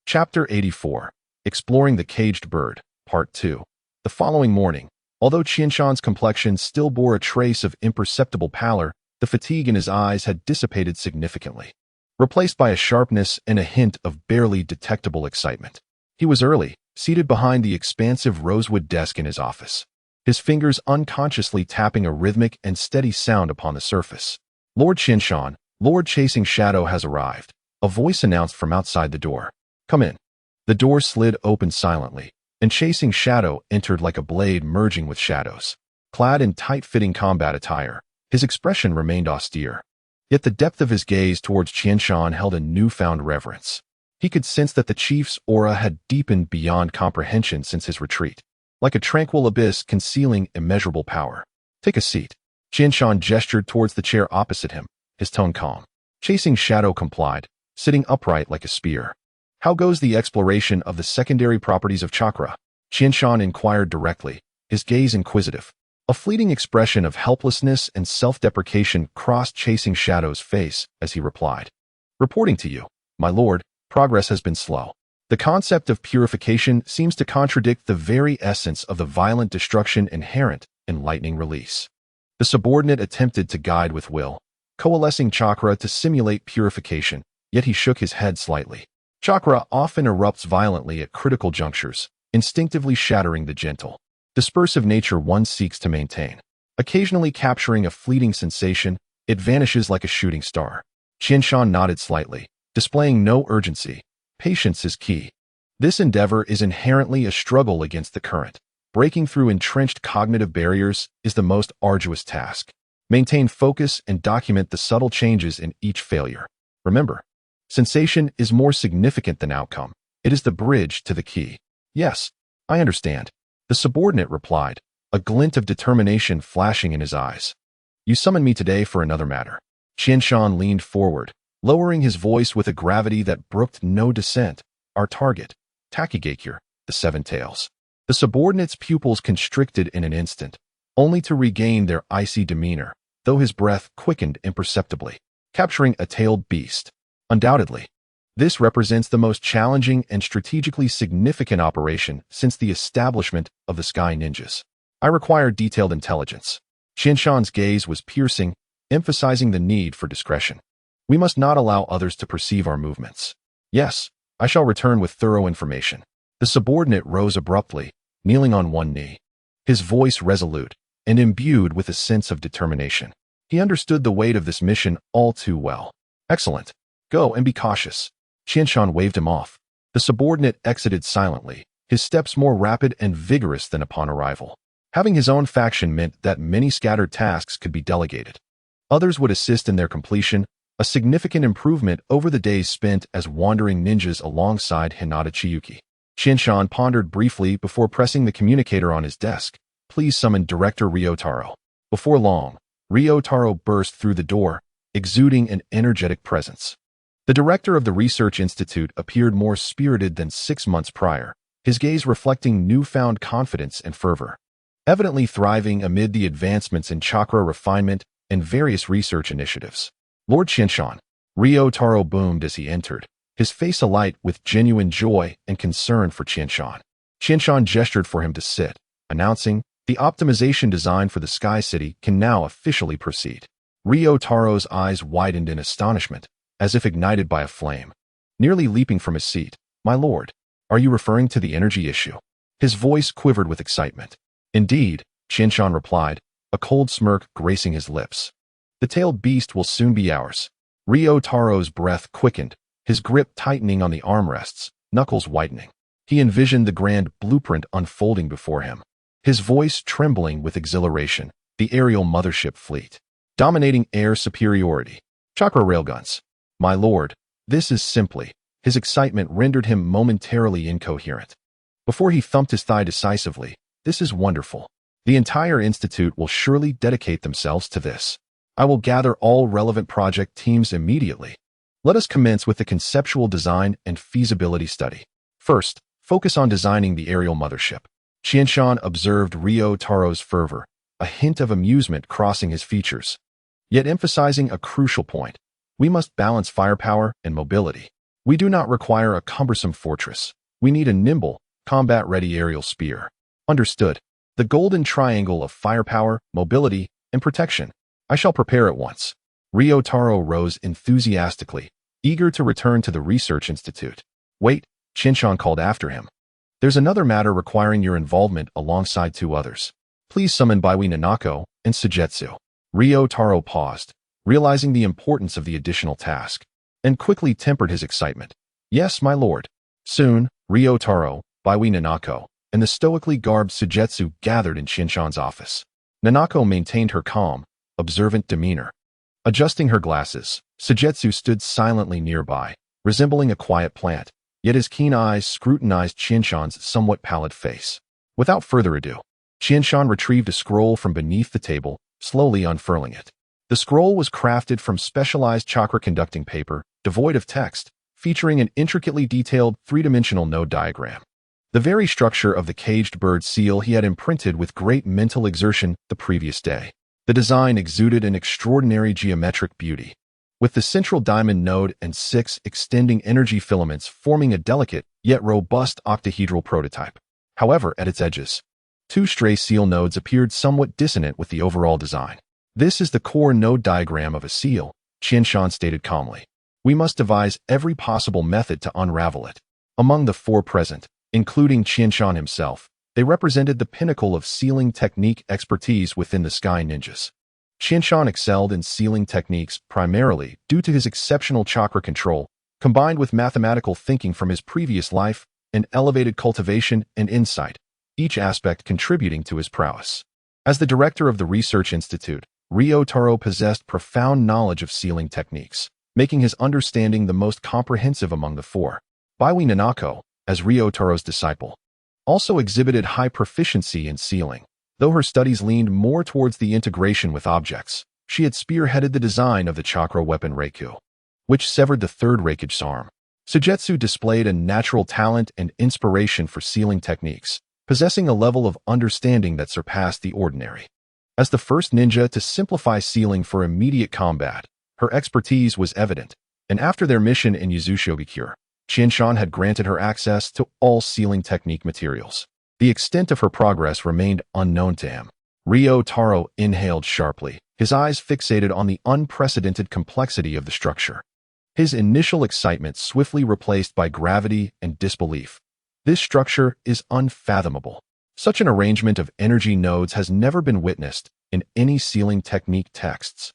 Chapter 84, Exploring the Caged Bird, Part 2. The following morning, although Qianshan's complexion still bore a trace of imperceptible pallor, the fatigue in his eyes had dissipated significantly, replaced by a sharpness and a hint of barely detectable excitement. He was early, seated behind the expansive rosewood desk in his office, his fingers unconsciously tapping a rhythmic and steady sound upon the surface. "Lord Qianshan, Lord Chasing Shadow has arrived," a voice announced from outside the door. "Come in." The door slid open silently, and Chasing Shadow entered like a blade merging with shadows. Clad in tight-fitting combat attire, his expression remained austere. Yet the depth of his gaze towards Qianshan held a newfound reverence. He could sense that the chief's aura had deepened beyond comprehension since his retreat, like a tranquil abyss concealing immeasurable power. "Take a seat." Qianshan gestured towards the chair opposite him, his tone calm. Chasing Shadow complied, sitting upright like a spear. "How goes the exploration of the secondary properties of chakra?" Qianshan inquired directly, his gaze inquisitive. A fleeting expression of helplessness and self-deprecation crossed Chasing Shadow's face as he replied. "Reporting to you, my lord, progress has been slow. The concept of purification seems to contradict the very essence of the violent destruction inherent in lightning release." The subordinate attempted to guide with will, coalescing chakra to simulate purification, yet he shook his head slightly. Chakra often erupts violently at critical junctures, instinctively shattering the gentle, dispersive nature one seeks to maintain. Occasionally capturing a fleeting sensation, it vanishes like a shooting star. Qianshan nodded slightly, displaying no urgency. Patience is key. This endeavor is inherently a struggle against the current. Breaking through entrenched cognitive barriers is the most arduous task. Maintain focus and document the subtle changes in each failure. Remember, sensation is more significant than outcome. It is the bridge to the key. "Yes, I understand," the subordinate replied, a glint of determination flashing in his eyes. "You summoned me today for another matter." Qianshan leaned forward, lowering his voice with a gravity that brooked no dissent. "Our target, Takigakure, the Seven Tails." The subordinate's pupils constricted in an instant, only to regain their icy demeanor, though his breath quickened imperceptibly. "Capturing a tailed beast. Undoubtedly. This represents the most challenging and strategically significant operation since the establishment of the Sky Ninjas. I require detailed intelligence." Qianshan's gaze was piercing, emphasizing the need for discretion. "We must not allow others to perceive our movements." "Yes, I shall return with thorough information." The subordinate rose abruptly, kneeling on one knee, his voice resolute and imbued with a sense of determination. He understood the weight of this mission all too well. "Excellent. Go and be cautious." Qianshan waved him off. The subordinate exited silently, his steps more rapid and vigorous than upon arrival. Having his own faction meant that many scattered tasks could be delegated. Others would assist in their completion, a significant improvement over the days spent as wandering ninjas alongside Hinata Chiyuki. Qinshan pondered briefly before pressing the communicator on his desk. Please summon Director Ryotaro. Before long, Ryotaro burst through the door, exuding an energetic presence. The director of the Research Institute appeared more spirited than 6 months prior, his gaze reflecting newfound confidence and fervor. Evidently thriving amid the advancements in chakra refinement and various research initiatives. Lord Qinshan, Ryotaro boomed as he entered, his face alight with genuine joy and concern for Qinshan. Qinshan gestured for him to sit, announcing, the optimization design for the Sky City can now officially proceed. Ryotaro's eyes widened in astonishment, as if ignited by a flame. Nearly leaping from his seat, my lord, are you referring to the energy issue? His voice quivered with excitement. Indeed, Qinshan replied, a cold smirk gracing his lips. The tailed beast will soon be ours. Ryotaro's breath quickened, his grip tightening on the armrests, knuckles whitening. He envisioned the grand blueprint unfolding before him. His voice trembling with exhilaration, the aerial mothership fleet. Dominating air superiority. Chakra railguns. My lord, this is simply. His excitement rendered him momentarily incoherent. Before he thumped his thigh decisively, this is wonderful. The entire institute will surely dedicate themselves to this. I will gather all relevant project teams immediately. Let us commence with the conceptual design and feasibility study. First, focus on designing the aerial mothership. Qinshan observed Ryotaro's fervor, a hint of amusement crossing his features, yet emphasizing a crucial point. We must balance firepower and mobility. We do not require a cumbersome fortress. We need a nimble, combat-ready aerial spear. Understood. The golden triangle of firepower, mobility, and protection. I shall prepare at once. Ryotaro rose enthusiastically, eager to return to the Research Institute. Wait, Qinshan called after him. There's another matter requiring your involvement alongside 2 others. Please summon Baiwi Nanako and Sujetsu. Ryotaro paused, realizing the importance of the additional task, and quickly tempered his excitement. Yes, my lord. Soon, Ryotaro, Baiwi Nanako, and the stoically garbed Sujetsu gathered in Qinshan's office. Nanako maintained her calm, observant demeanor. Adjusting her glasses, Sujetsu stood silently nearby, resembling a quiet plant, yet his keen eyes scrutinized Qinshan's somewhat pallid face. Without further ado, Qinshan retrieved a scroll from beneath the table, slowly unfurling it. The scroll was crafted from specialized chakra-conducting paper, devoid of text, featuring an intricately detailed 3-dimensional node diagram. The very structure of the caged bird seal he had imprinted with great mental exertion the previous day. The design exuded an extraordinary geometric beauty, with the central diamond node and 6 extending energy filaments forming a delicate yet robust octahedral prototype. However, at its edges, 2 stray seal nodes appeared somewhat dissonant with the overall design. This is the core node diagram of a seal, Qinshan stated calmly. We must devise every possible method to unravel it. Among the 4 present, including Qinshan himself, they represented the pinnacle of sealing technique expertise within the Sky Ninjas. Qinshan excelled in sealing techniques primarily due to his exceptional chakra control, combined with mathematical thinking from his previous life and elevated cultivation and insight, each aspect contributing to his prowess. As the director of the Research Institute, Ryotaro possessed profound knowledge of sealing techniques, making his understanding the most comprehensive among the 4. Baiwi Nanako, as Ryotaro's disciple, also exhibited high proficiency in sealing. Though her studies leaned more towards the integration with objects, she had spearheaded the design of the chakra weapon Reiku, which severed the 3rd Reikage arm. Sujetsu displayed a natural talent and inspiration for sealing techniques, possessing a level of understanding that surpassed the ordinary. As the first ninja to simplify sealing for immediate combat, her expertise was evident, and after their mission in Yuzushiogakure, Qinshan had granted her access to all sealing technique materials. The extent of her progress remained unknown to him. Ryotaro inhaled sharply, his eyes fixated on the unprecedented complexity of the structure. His initial excitement swiftly replaced by gravity and disbelief. This structure is unfathomable. Such an arrangement of energy nodes has never been witnessed in any sealing technique texts.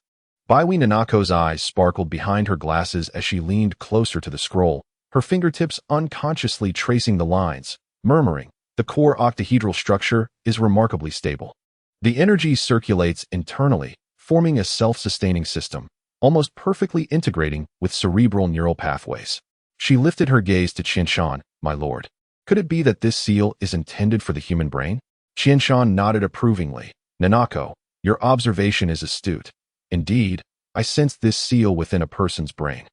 Baiwi Nanako's eyes sparkled behind her glasses as she leaned closer to the scroll, her fingertips unconsciously tracing the lines, murmuring, the core octahedral structure is remarkably stable. The energy circulates internally, forming a self-sustaining system, almost perfectly integrating with cerebral neural pathways. She lifted her gaze to Qinshan, my lord. Could it be that this seal is intended for the human brain? Qianshan nodded approvingly. Nanako, your observation is astute. Indeed, I sensed this seal within a person's brain.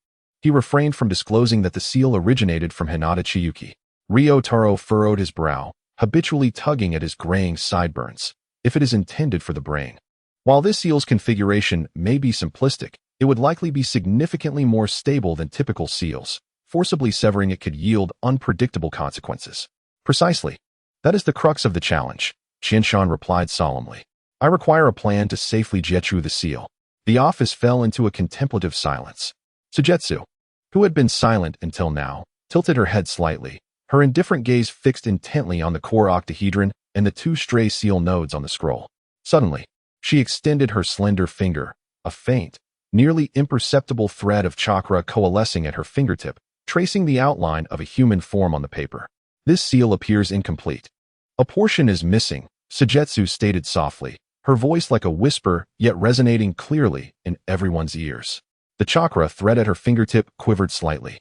He refrained from disclosing that the seal originated from Hinata Chiyuki. Ryotaro furrowed his brow, habitually tugging at his graying sideburns. If it is intended for the brain. While this seal's configuration may be simplistic, it would likely be significantly more stable than typical seals. Forcibly severing it could yield unpredictable consequences. Precisely. That is the crux of the challenge, Qianshan replied solemnly. I require a plan to safely jetru the seal. The office fell into a contemplative silence. Sujetsu, who had been silent until now, tilted her head slightly, her indifferent gaze fixed intently on the core octahedron and the two stray seal nodes on the scroll. Suddenly, she extended her slender finger, a faint, nearly imperceptible thread of chakra coalescing at her fingertip, tracing the outline of a human form on the paper. This seal appears incomplete. A portion is missing, Sujetsu stated softly, her voice like a whisper yet resonating clearly in everyone's ears. The chakra thread at her fingertip quivered slightly,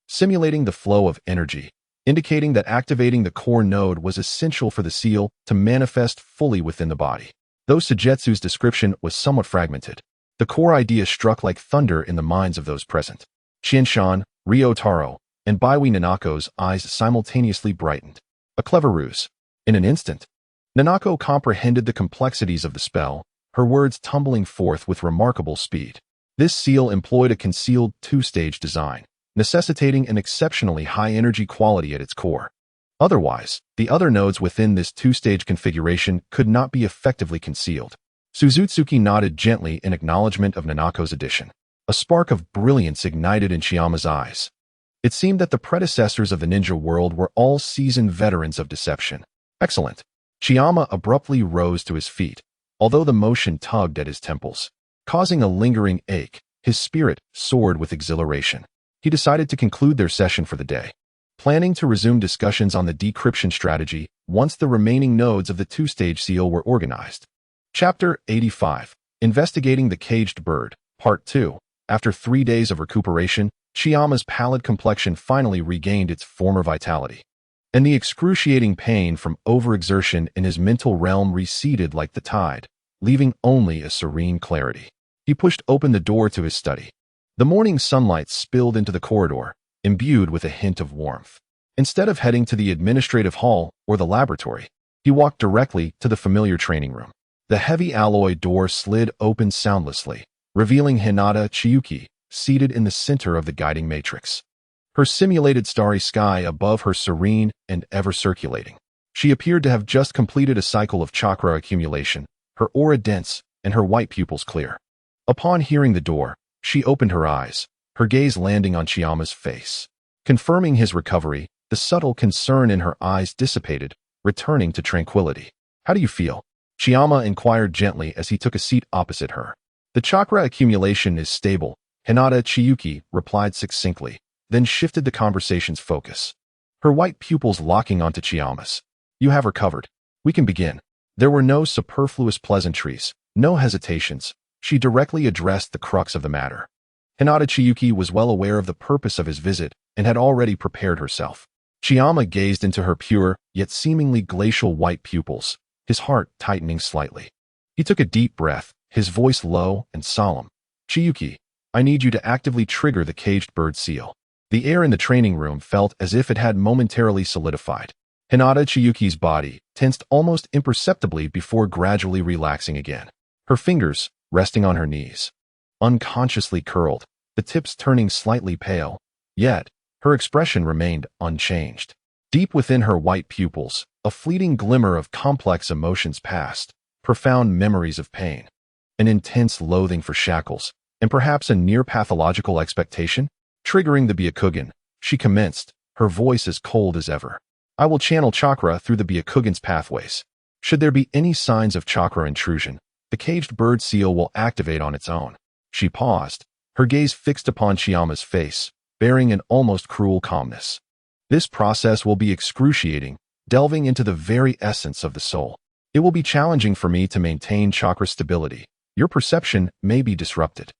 simulating the flow of energy, indicating that activating the core node was essential for the seal to manifest fully within the body. Though Sujetsu's description was somewhat fragmented, the core idea struck like thunder in the minds of those present. Qianshan, Ryotaro, and Baiwi Nanako's eyes simultaneously brightened. A clever ruse. In an instant, Nanako comprehended the complexities of the spell, her words tumbling forth with remarkable speed. This seal employed a concealed two-stage design, necessitating an exceptionally high energy quality at its core. Otherwise, the other nodes within this two-stage configuration could not be effectively concealed. Suzutsuki nodded gently in acknowledgement of Nanako's addition. A spark of brilliance ignited in Chiyama's eyes. It seemed that the predecessors of the ninja world were all seasoned veterans of deception. Excellent. Chiyama abruptly rose to his feet, although the motion tugged at his temples. Causing a lingering ache, his spirit soared with exhilaration. He decided to conclude their session for the day, planning to resume discussions on the decryption strategy once the remaining nodes of the two-stage seal were organized. Chapter 85. Investigating the Caged Bird, Part 2. After 3 days of recuperation, Chiyama's pallid complexion finally regained its former vitality, and the excruciating pain from overexertion in his mental realm receded like the tide, leaving only a serene clarity. He pushed open the door to his study. The morning sunlight spilled into the corridor, imbued with a hint of warmth. Instead of heading to the administrative hall or the laboratory, he walked directly to the familiar training room. The heavy alloy door slid open soundlessly, revealing Hinata Chiyuki, seated in the center of the guiding matrix. Her simulated starry sky above her serene and ever-circulating. She appeared to have just completed a cycle of chakra accumulation, her aura dense and her white pupils clear. Upon hearing the door, she opened her eyes, her gaze landing on Chiyama's face. Confirming his recovery, the subtle concern in her eyes dissipated, returning to tranquility. How do you feel? Chiyama inquired gently as he took a seat opposite her. The chakra accumulation is stable, Hinata Chiyuki replied succinctly, then shifted the conversation's focus. Her white pupils locking onto Chiyama's. You have recovered. We can begin. There were no superfluous pleasantries, no hesitations. She directly addressed the crux of the matter. Hinata Chiyuki was well aware of the purpose of his visit and had already prepared herself. Chiyama gazed into her pure, yet seemingly glacial white pupils, his heart tightening slightly. He took a deep breath, his voice low and solemn. Chiyuki, I need you to actively trigger the caged bird seal. The air in the training room felt as if it had momentarily solidified. Hinata Chiyuki's body tensed almost imperceptibly before gradually relaxing again. Her fingers, resting on her knees, unconsciously curled, the tips turning slightly pale, yet her expression remained unchanged. Deep within her white pupils, a fleeting glimmer of complex emotions passed, profound memories of pain, an intense loathing for shackles, and perhaps a near-pathological expectation. Triggering the Byakugan, she commenced, her voice as cold as ever. I will channel chakra through the Byakugan's pathways. Should there be any signs of chakra intrusion, the caged bird seal will activate on its own. She paused, her gaze fixed upon Chiyama's face, bearing an almost cruel calmness. This process will be excruciating, delving into the very essence of the soul. It will be challenging for me to maintain chakra stability. Your perception may be disrupted.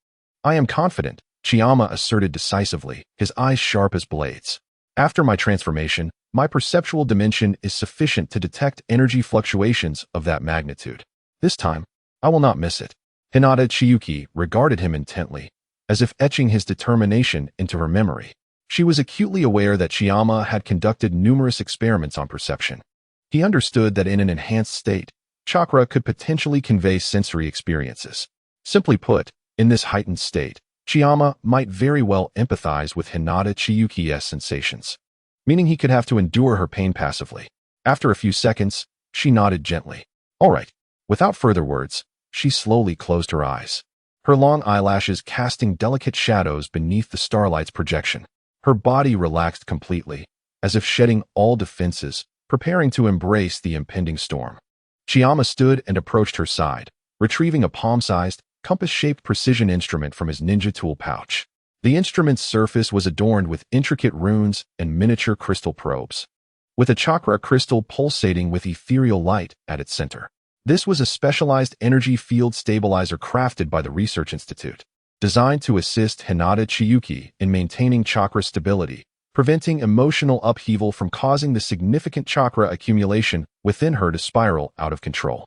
I am confident, Chiyama asserted decisively, his eyes sharp as blades. After my transformation, My perceptual dimension is sufficient to detect energy fluctuations of that magnitude. This time, I will not miss it. Hinata Chiyuki regarded him intently, as if etching his determination into her memory. She was acutely aware that Chiyama had conducted numerous experiments on perception. He understood that in an enhanced state, chakra could potentially convey sensory experiences. Simply put, in this heightened state, Chiyama might very well empathize with Hinata Chiyuki's sensations, meaning he could have to endure her pain passively. After a few seconds, she nodded gently. All right. Without further words, she slowly closed her eyes, her long eyelashes casting delicate shadows beneath the starlight's projection. Her body relaxed completely, as if shedding all defenses, preparing to embrace the impending storm. Chiyama stood and approached her side, retrieving a palm-sized, compass-shaped precision instrument from his ninja tool pouch. The instrument's surface was adorned with intricate runes and miniature crystal probes, with a chakra crystal pulsating with ethereal light at its center. This was a specialized energy field stabilizer crafted by the Research Institute, designed to assist Hinata Chiyuki in maintaining chakra stability, preventing emotional upheaval from causing the significant chakra accumulation within her to spiral out of control.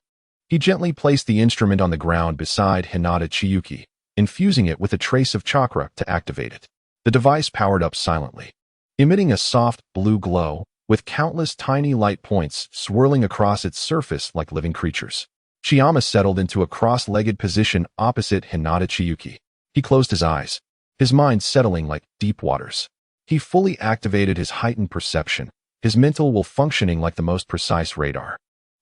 He gently placed the instrument on the ground beside Hinata Chiyuki, infusing it with a trace of chakra to activate it. The device powered up silently, emitting a soft blue glow, with countless tiny light points swirling across its surface like living creatures. Chiyama settled into a cross-legged position opposite Hinata Chiyuki. He closed his eyes, his mind settling like deep waters. He fully activated his heightened perception, his mental will functioning like the most precise radar,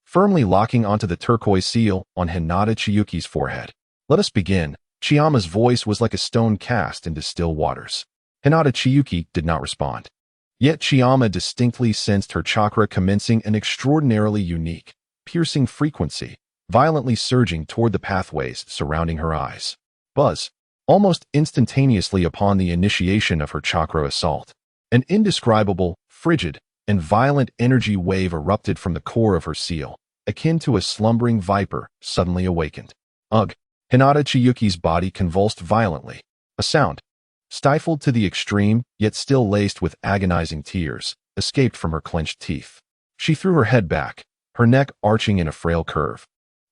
firmly locking onto the turquoise seal on Hinata Chiyuki's forehead. Let us begin. Chiyama's voice was like a stone cast into still waters. Hinata Chiyuki did not respond. Yet Chiyama distinctly sensed her chakra commencing an extraordinarily unique, piercing frequency, violently surging toward the pathways surrounding her eyes. Buzz. Almost instantaneously upon the initiation of her chakra assault, an indescribable, frigid, and violent energy wave erupted from the core of her seal, akin to a slumbering viper suddenly awakened. Ugh! Hinata Chiyuki's body convulsed violently. A sound, stifled to the extreme, yet still laced with agonizing tears, escaped from her clenched teeth. She threw her head back, her neck arching in a frail curve.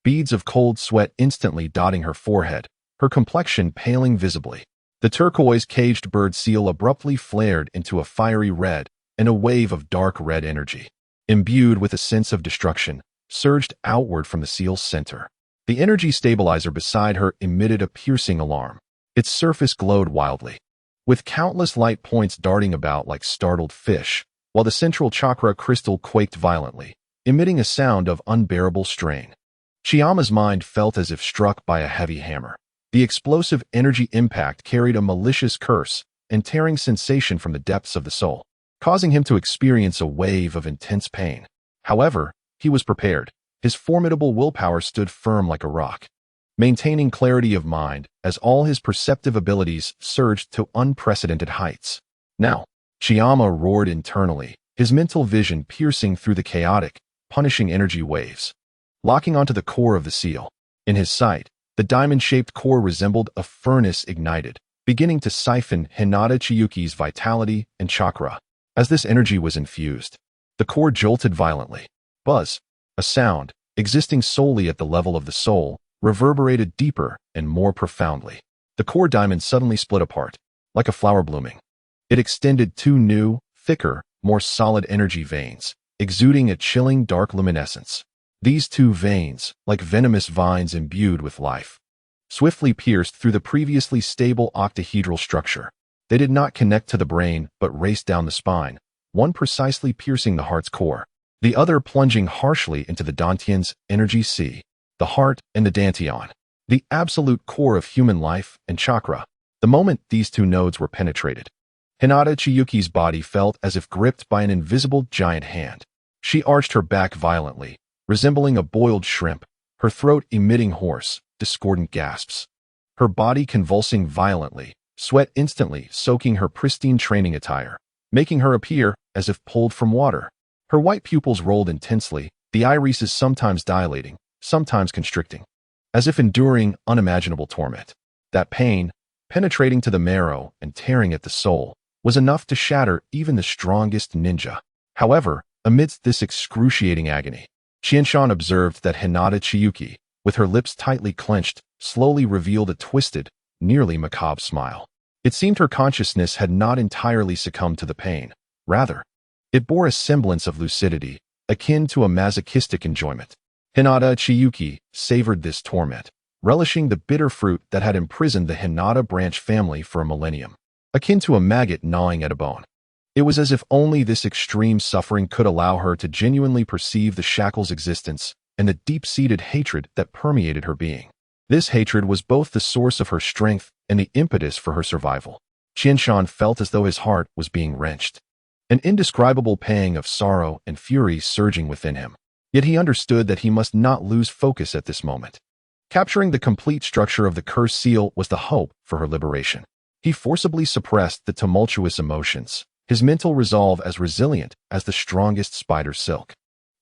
Beads of cold sweat instantly dotting her forehead, her complexion paling visibly. The turquoise caged bird seal abruptly flared into a fiery red, and a wave of dark red energy, imbued with a sense of destruction, surged outward from the seal's center. The energy stabilizer beside her emitted a piercing alarm. Its surface glowed wildly, with countless light points darting about like startled fish, while the central chakra crystal quaked violently, emitting a sound of unbearable strain. Chiyama's mind felt as if struck by a heavy hammer. The explosive energy impact carried a malicious curse and tearing sensation from the depths of the soul, causing him to experience a wave of intense pain. However, he was prepared. His formidable willpower stood firm like a rock, maintaining clarity of mind as all his perceptive abilities surged to unprecedented heights. Now, Chiyama roared internally, his mental vision piercing through the chaotic, punishing energy waves, locking onto the core of the seal. In his sight, the diamond-shaped core resembled a furnace ignited, beginning to siphon Hinata Chiyuki's vitality and chakra. As this energy was infused, the core jolted violently. Buzz, a sound, existing solely at the level of the soul, reverberated deeper and more profoundly. The core diamond suddenly split apart, like a flower blooming. It extended two new, thicker, more solid energy veins, exuding a chilling dark luminescence. These two veins, like venomous vines imbued with life, swiftly pierced through the previously stable octahedral structure. They did not connect to the brain, but raced down the spine, one precisely piercing the heart's core, the other plunging harshly into the Dantian's energy sea, the heart and the Dantian, the absolute core of human life and chakra. The moment these two nodes were penetrated, Hinata Chiyuki's body felt as if gripped by an invisible giant hand. She arched her back violently, resembling a boiled shrimp, her throat emitting hoarse, discordant gasps. Her body convulsing violently, sweat instantly soaking her pristine training attire, making her appear as if pulled from water. Her white pupils rolled intensely, the irises sometimes dilating, sometimes constricting, as if enduring unimaginable torment. That pain, penetrating to the marrow and tearing at the soul, was enough to shatter even the strongest ninja. However, amidst this excruciating agony, Qianshan observed that Hinata Chiyuki, with her lips tightly clenched, slowly revealed a twisted, nearly macabre smile. It seemed her consciousness had not entirely succumbed to the pain. Rather, it bore a semblance of lucidity, akin to a masochistic enjoyment. Hinata Chiyuki savored this torment, relishing the bitter fruit that had imprisoned the Hinata branch family for a millennium, akin to a maggot gnawing at a bone. It was as if only this extreme suffering could allow her to genuinely perceive the shackle's existence and the deep-seated hatred that permeated her being. This hatred was both the source of her strength and the impetus for her survival. Qianshan felt as though his heart was being wrenched, an indescribable pang of sorrow and fury surging within him. Yet he understood that he must not lose focus at this moment. Capturing the complete structure of the cursed seal was the hope for her liberation. He forcibly suppressed the tumultuous emotions, his mental resolve as resilient as the strongest spider silk,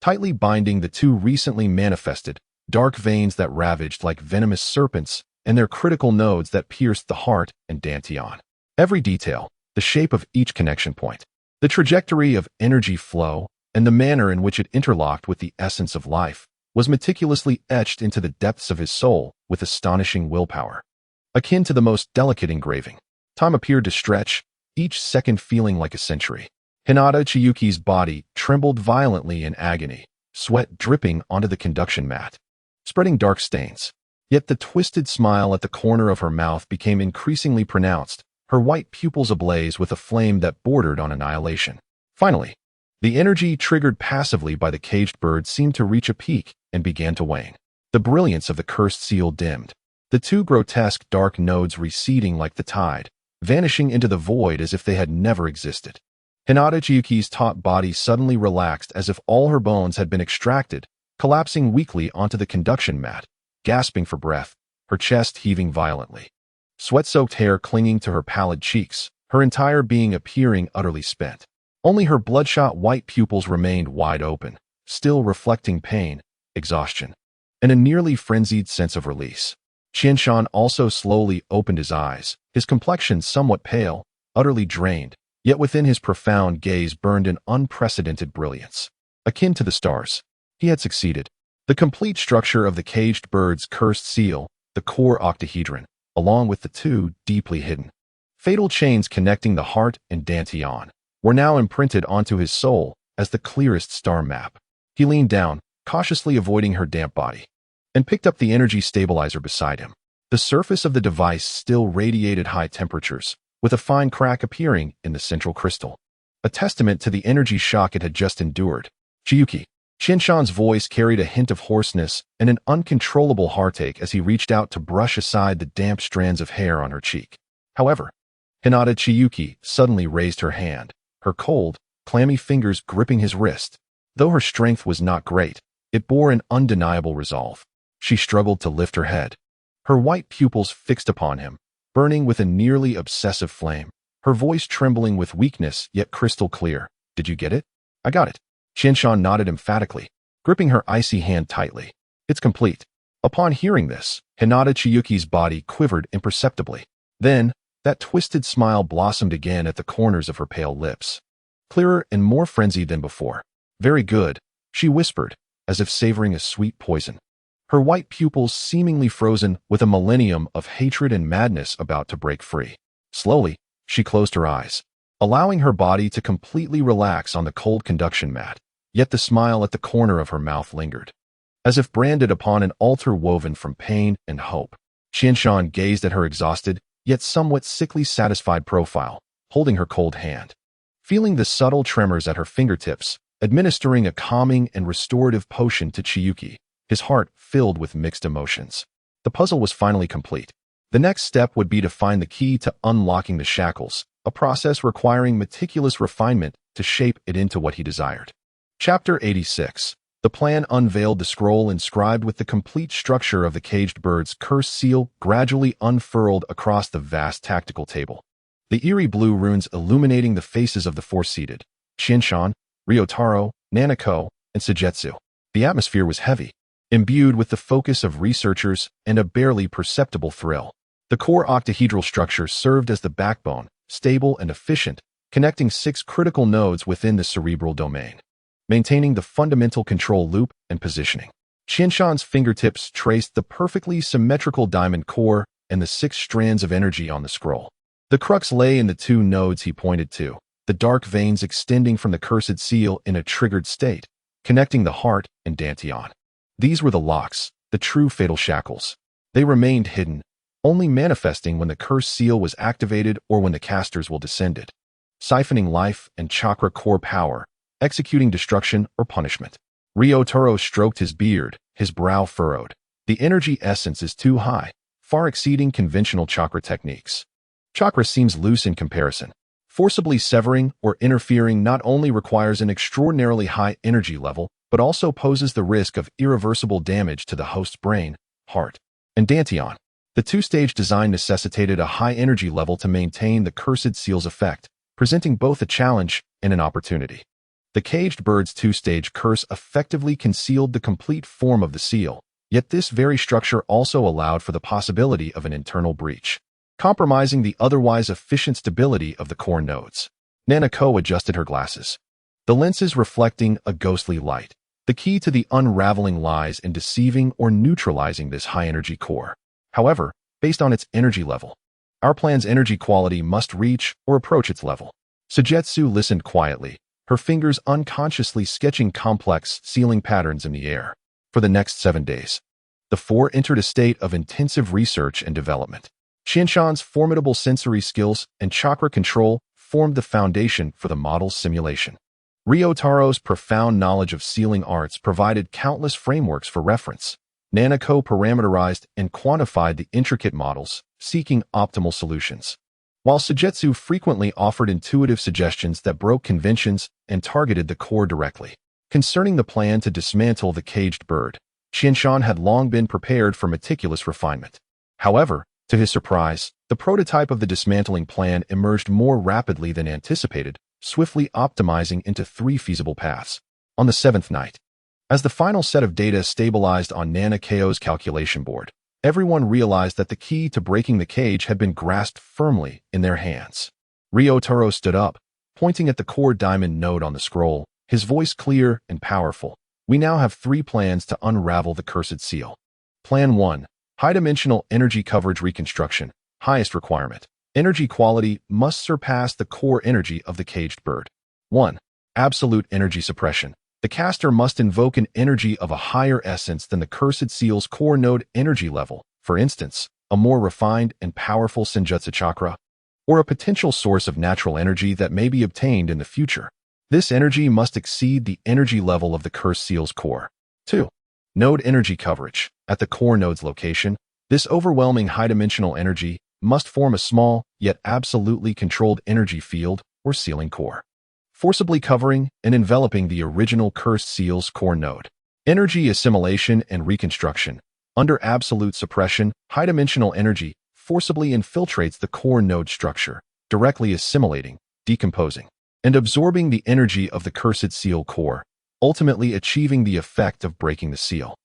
tightly binding the two recently manifested, dark veins that ravaged like venomous serpents and their critical nodes that pierced the heart and dantian. Every detail, the shape of each connection point, the trajectory of energy flow, and the manner in which it interlocked with the essence of life, was meticulously etched into the depths of his soul with astonishing willpower. Akin to the most delicate engraving, time appeared to stretch, each second feeling like a century. Hinata Chiyuki's body trembled violently in agony, sweat dripping onto the conduction mat, spreading dark stains. Yet the twisted smile at the corner of her mouth became increasingly pronounced, her white pupils ablaze with a flame that bordered on annihilation. Finally, the energy triggered passively by the caged bird seemed to reach a peak and began to wane. The brilliance of the cursed seal dimmed, the two grotesque dark nodes receding like the tide, vanishing into the void as if they had never existed. Hinata Chiyuki's taut body suddenly relaxed as if all her bones had been extracted, collapsing weakly onto the conduction mat, gasping for breath, her chest heaving violently. Sweat-soaked hair clinging to her pallid cheeks, her entire being appearing utterly spent. Only her bloodshot white pupils remained wide open, still reflecting pain, exhaustion, and a nearly frenzied sense of release. Qianshan also slowly opened his eyes, his complexion somewhat pale, utterly drained, yet within his profound gaze burned an unprecedented brilliance. Akin to the stars, he had succeeded. The complete structure of the caged bird's cursed seal, the core octahedron, along with the two deeply hidden, fatal chains connecting the heart and dantian, were now imprinted onto his soul as the clearest star map. He leaned down, cautiously avoiding her damp body, and picked up the energy stabilizer beside him. The surface of the device still radiated high temperatures, with a fine crack appearing in the central crystal, a testament to the energy shock it had just endured. Chiyuki. Qianshan's voice carried a hint of hoarseness and an uncontrollable heartache as he reached out to brush aside the damp strands of hair on her cheek. However, Hinata Chiyuki suddenly raised her hand, her cold, clammy fingers gripping his wrist. Though her strength was not great, it bore an undeniable resolve. She struggled to lift her head, her white pupils fixed upon him, burning with a nearly obsessive flame, her voice trembling with weakness yet crystal clear. "Did you get it?" "I got it." Qianshan nodded emphatically, gripping her icy hand tightly. "It's complete." Upon hearing this, Hinata Chiyuki's body quivered imperceptibly. Then, that twisted smile blossomed again at the corners of her pale lips, clearer and more frenzied than before. "Very good," she whispered, as if savoring a sweet poison, her white pupils seemingly frozen with a millennium of hatred and madness about to break free. Slowly, she closed her eyes, allowing her body to completely relax on the cold conduction mat. Yet the smile at the corner of her mouth lingered, as if branded upon an altar woven from pain and hope. Qianshan gazed at her exhausted, yet somewhat sickly satisfied profile, holding her cold hand, feeling the subtle tremors at her fingertips, administering a calming and restorative potion to Chiyuki, his heart filled with mixed emotions. The puzzle was finally complete. The next step would be to find the key to unlocking the shackles, a process requiring meticulous refinement to shape it into what he desired. Chapter 86. The plan unveiled. The scroll inscribed with the complete structure of the caged bird's cursed seal gradually unfurled across the vast tactical table, the eerie blue runes illuminating the faces of the four-seated Qianshan, Ryotaro, Nanako, and Sujetsu. The atmosphere was heavy, imbued with the focus of researchers and a barely perceptible thrill. The core octahedral structure served as the backbone, stable and efficient, connecting 6 critical nodes within the cerebral domain, maintaining the fundamental control loop and positioning. Qianshan's fingertips traced the perfectly symmetrical diamond core and the 6 strands of energy on the scroll. The crux lay in the 2 nodes he pointed to, the dark veins extending from the cursed seal in a triggered state, connecting the heart and Dantian. These were the locks, the true fatal shackles. They remained hidden, only manifesting when the cursed seal was activated or when the caster's will descended, siphoning life and chakra core power, executing destruction or punishment. Ryotaro stroked his beard, his brow furrowed. The energy essence is too high, far exceeding conventional chakra techniques. Chakra seems loose in comparison. Forcibly severing or interfering not only requires an extraordinarily high energy level, but also poses the risk of irreversible damage to the host's brain, heart, and Dantian. The 2-stage design necessitated a high energy level to maintain the cursed seal's effect, presenting both a challenge and an opportunity. The caged bird's 2-stage curse effectively concealed the complete form of the seal, yet this very structure also allowed for the possibility of an internal breach, compromising the otherwise efficient stability of the core nodes. Nanako adjusted her glasses, the lenses reflecting a ghostly light. The key to the unraveling lies in deceiving or neutralizing this high-energy core. However, based on its energy level, our plan's energy quality must reach or approach its level. Sujetsu listened quietly, her fingers unconsciously sketching complex sealing patterns in the air. For the next 7 days, the 4 entered a state of intensive research and development. Qianshan's formidable sensory skills and chakra control formed the foundation for the model's simulation. Ryotaro's profound knowledge of sealing arts provided countless frameworks for reference. Nanako parameterized and quantified the intricate models, seeking optimal solutions, while Sujetsu frequently offered intuitive suggestions that broke conventions and targeted the core directly. Concerning the plan to dismantle the caged bird, Qianshan had long been prepared for meticulous refinement. However, to his surprise, the prototype of the dismantling plan emerged more rapidly than anticipated, swiftly optimizing into 3 feasible paths. On the 7th night, as the final set of data stabilized on Nanako's calculation board, everyone realized that the key to breaking the cage had been grasped firmly in their hands. Ryotaro stood up, pointing at the core diamond node on the scroll, his voice clear and powerful. We now have 3 plans to unravel the cursed seal. Plan 1. High-dimensional energy coverage reconstruction. Highest requirement. Energy quality must surpass the core energy of the caged bird. 1. Absolute energy suppression. The caster must invoke an energy of a higher essence than the cursed seal's core node energy level, for instance, a more refined and powerful Ninjutsu chakra, or a potential source of natural energy that may be obtained in the future. This energy must exceed the energy level of the cursed seal's core. 2. Node energy coverage. At the core node's location, this overwhelming high-dimensional energy must form a small, yet absolutely controlled energy field or sealing core, forcibly covering and enveloping the original cursed seal's core node. Energy assimilation and reconstruction. Under absolute suppression, high-dimensional energy forcibly infiltrates the core node structure, directly assimilating, decomposing, and absorbing the energy of the cursed seal core, ultimately achieving the effect of breaking the seal.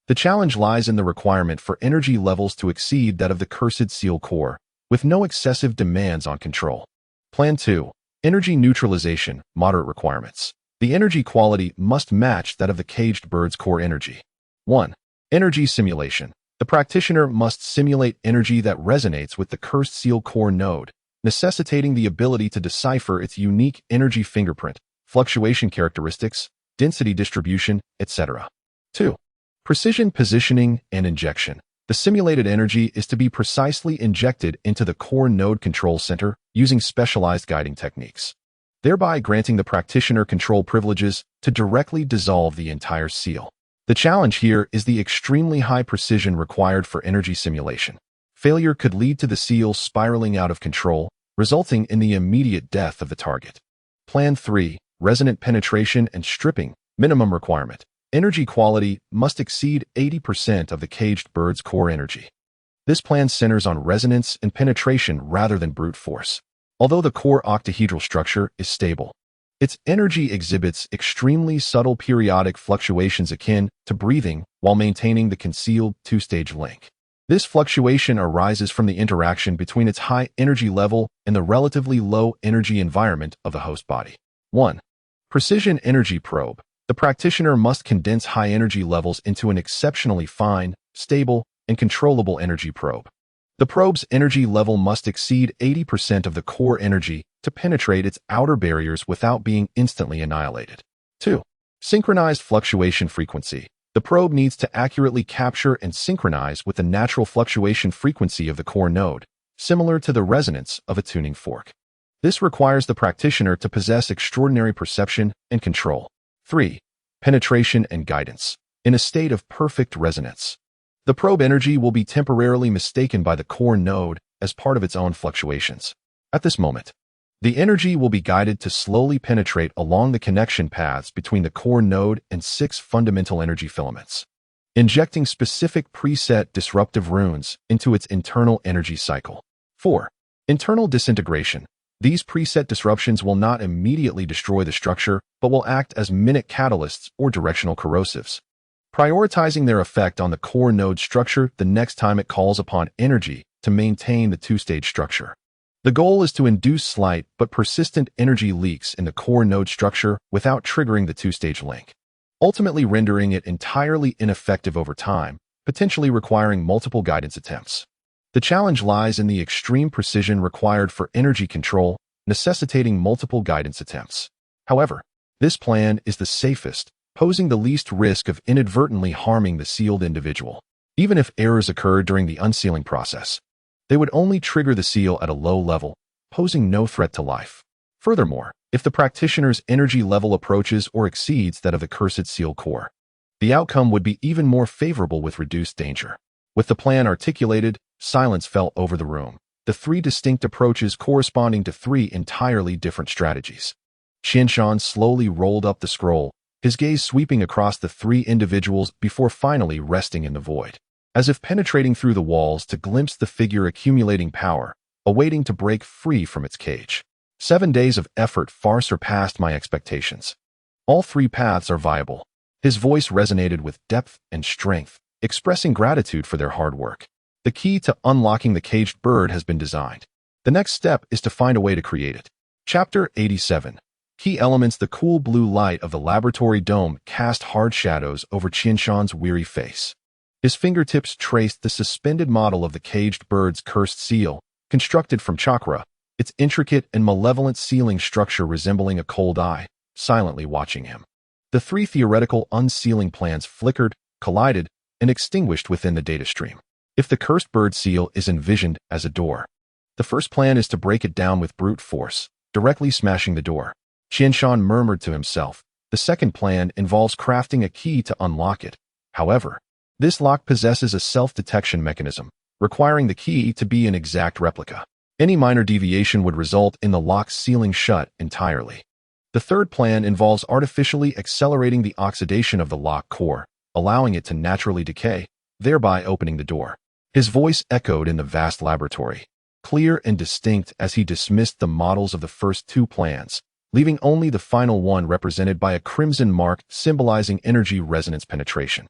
The challenge lies in the requirement for energy levels to exceed that of the cursed seal core, with no excessive demands on control. Plan 2. Energy neutralization, moderate requirements. The energy quality must match that of the caged bird's core energy. 1. Energy simulation. The practitioner must simulate energy that resonates with the cursed seal core node, necessitating the ability to decipher its unique energy fingerprint, fluctuation characteristics, density distribution, etc. 2. Precision positioning and injection. The simulated energy is to be precisely injected into the core node control center using specialized guiding techniques, thereby granting the practitioner control privileges to directly dissolve the entire seal. The challenge here is the extremely high precision required for energy simulation. Failure could lead to the seal spiraling out of control, resulting in the immediate death of the target. Plan 3. Resonant penetration and stripping. Minimum requirement. Energy quality must exceed 80% of the caged bird's core energy. This plan centers on resonance and penetration rather than brute force. Although the core octahedral structure is stable, its energy exhibits extremely subtle periodic fluctuations akin to breathing while maintaining the concealed 2-stage link. This fluctuation arises from the interaction between its high energy level and the relatively low energy environment of the host body. 1. Precision energy probe. The practitioner must condense high energy levels into an exceptionally fine, stable, and controllable energy probe. The probe's energy level must exceed 80% of the core energy to penetrate its outer barriers without being instantly annihilated. 2. Synchronized fluctuation frequency. The probe needs to accurately capture and synchronize with the natural fluctuation frequency of the core node, similar to the resonance of a tuning fork. This requires the practitioner to possess extraordinary perception and control. 3. Penetration and guidance. In a state of perfect resonance, the probe energy will be temporarily mistaken by the core node as part of its own fluctuations. At this moment, the energy will be guided to slowly penetrate along the connection paths between the core node and 6 fundamental energy filaments, injecting specific preset disruptive runes into its internal energy cycle. 4. Internal disintegration. These preset disruptions will not immediately destroy the structure, but will act as minute catalysts or directional corrosives, prioritizing their effect on the core node structure the next time it calls upon energy to maintain the two-stage structure. The goal is to induce slight but persistent energy leaks in the core node structure without triggering the two-stage link, ultimately rendering it entirely ineffective over time, potentially requiring multiple guidance attempts. The challenge lies in the extreme precision required for energy control, necessitating multiple guidance attempts. However, this plan is the safest, posing the least risk of inadvertently harming the sealed individual. Even if errors occur during the unsealing process, they would only trigger the seal at a low level, posing no threat to life. Furthermore, if the practitioner's energy level approaches or exceeds that of the cursed seal core, the outcome would be even more favorable with reduced danger. With the plan articulated, silence fell over the room, the 3 distinct approaches corresponding to 3 entirely different strategies. Qianshan slowly rolled up the scroll, his gaze sweeping across the 3 individuals before finally resting in the void, as if penetrating through the walls to glimpse the figure accumulating power, awaiting to break free from its cage. 7 days of effort far surpassed my expectations. All 3 paths are viable. His voice resonated with depth and strength, expressing gratitude for their hard work. The key to unlocking the caged bird has been designed. The next step is to find a way to create it. Chapter 87. Key elements. The cool blue light of the laboratory dome cast hard shadows over Qianshan's weary face. His fingertips traced the suspended model of the caged bird's cursed seal, constructed from chakra, its intricate and malevolent sealing structure resembling a cold eye, silently watching him. The 3 theoretical unsealing plans flickered, collided, and extinguished within the data stream. If the cursed bird seal is envisioned as a door, the first plan is to break it down with brute force, directly smashing the door. Qianshan murmured to himself. The second plan involves crafting a key to unlock it. However, this lock possesses a self-detection mechanism, requiring the key to be an exact replica. Any minor deviation would result in the lock sealing shut entirely. The third plan involves artificially accelerating the oxidation of the lock core, allowing it to naturally decay, thereby opening the door. His voice echoed in the vast laboratory, clear and distinct as he dismissed the models of the first 2 plans, leaving only the final one represented by a crimson mark symbolizing energy resonance penetration.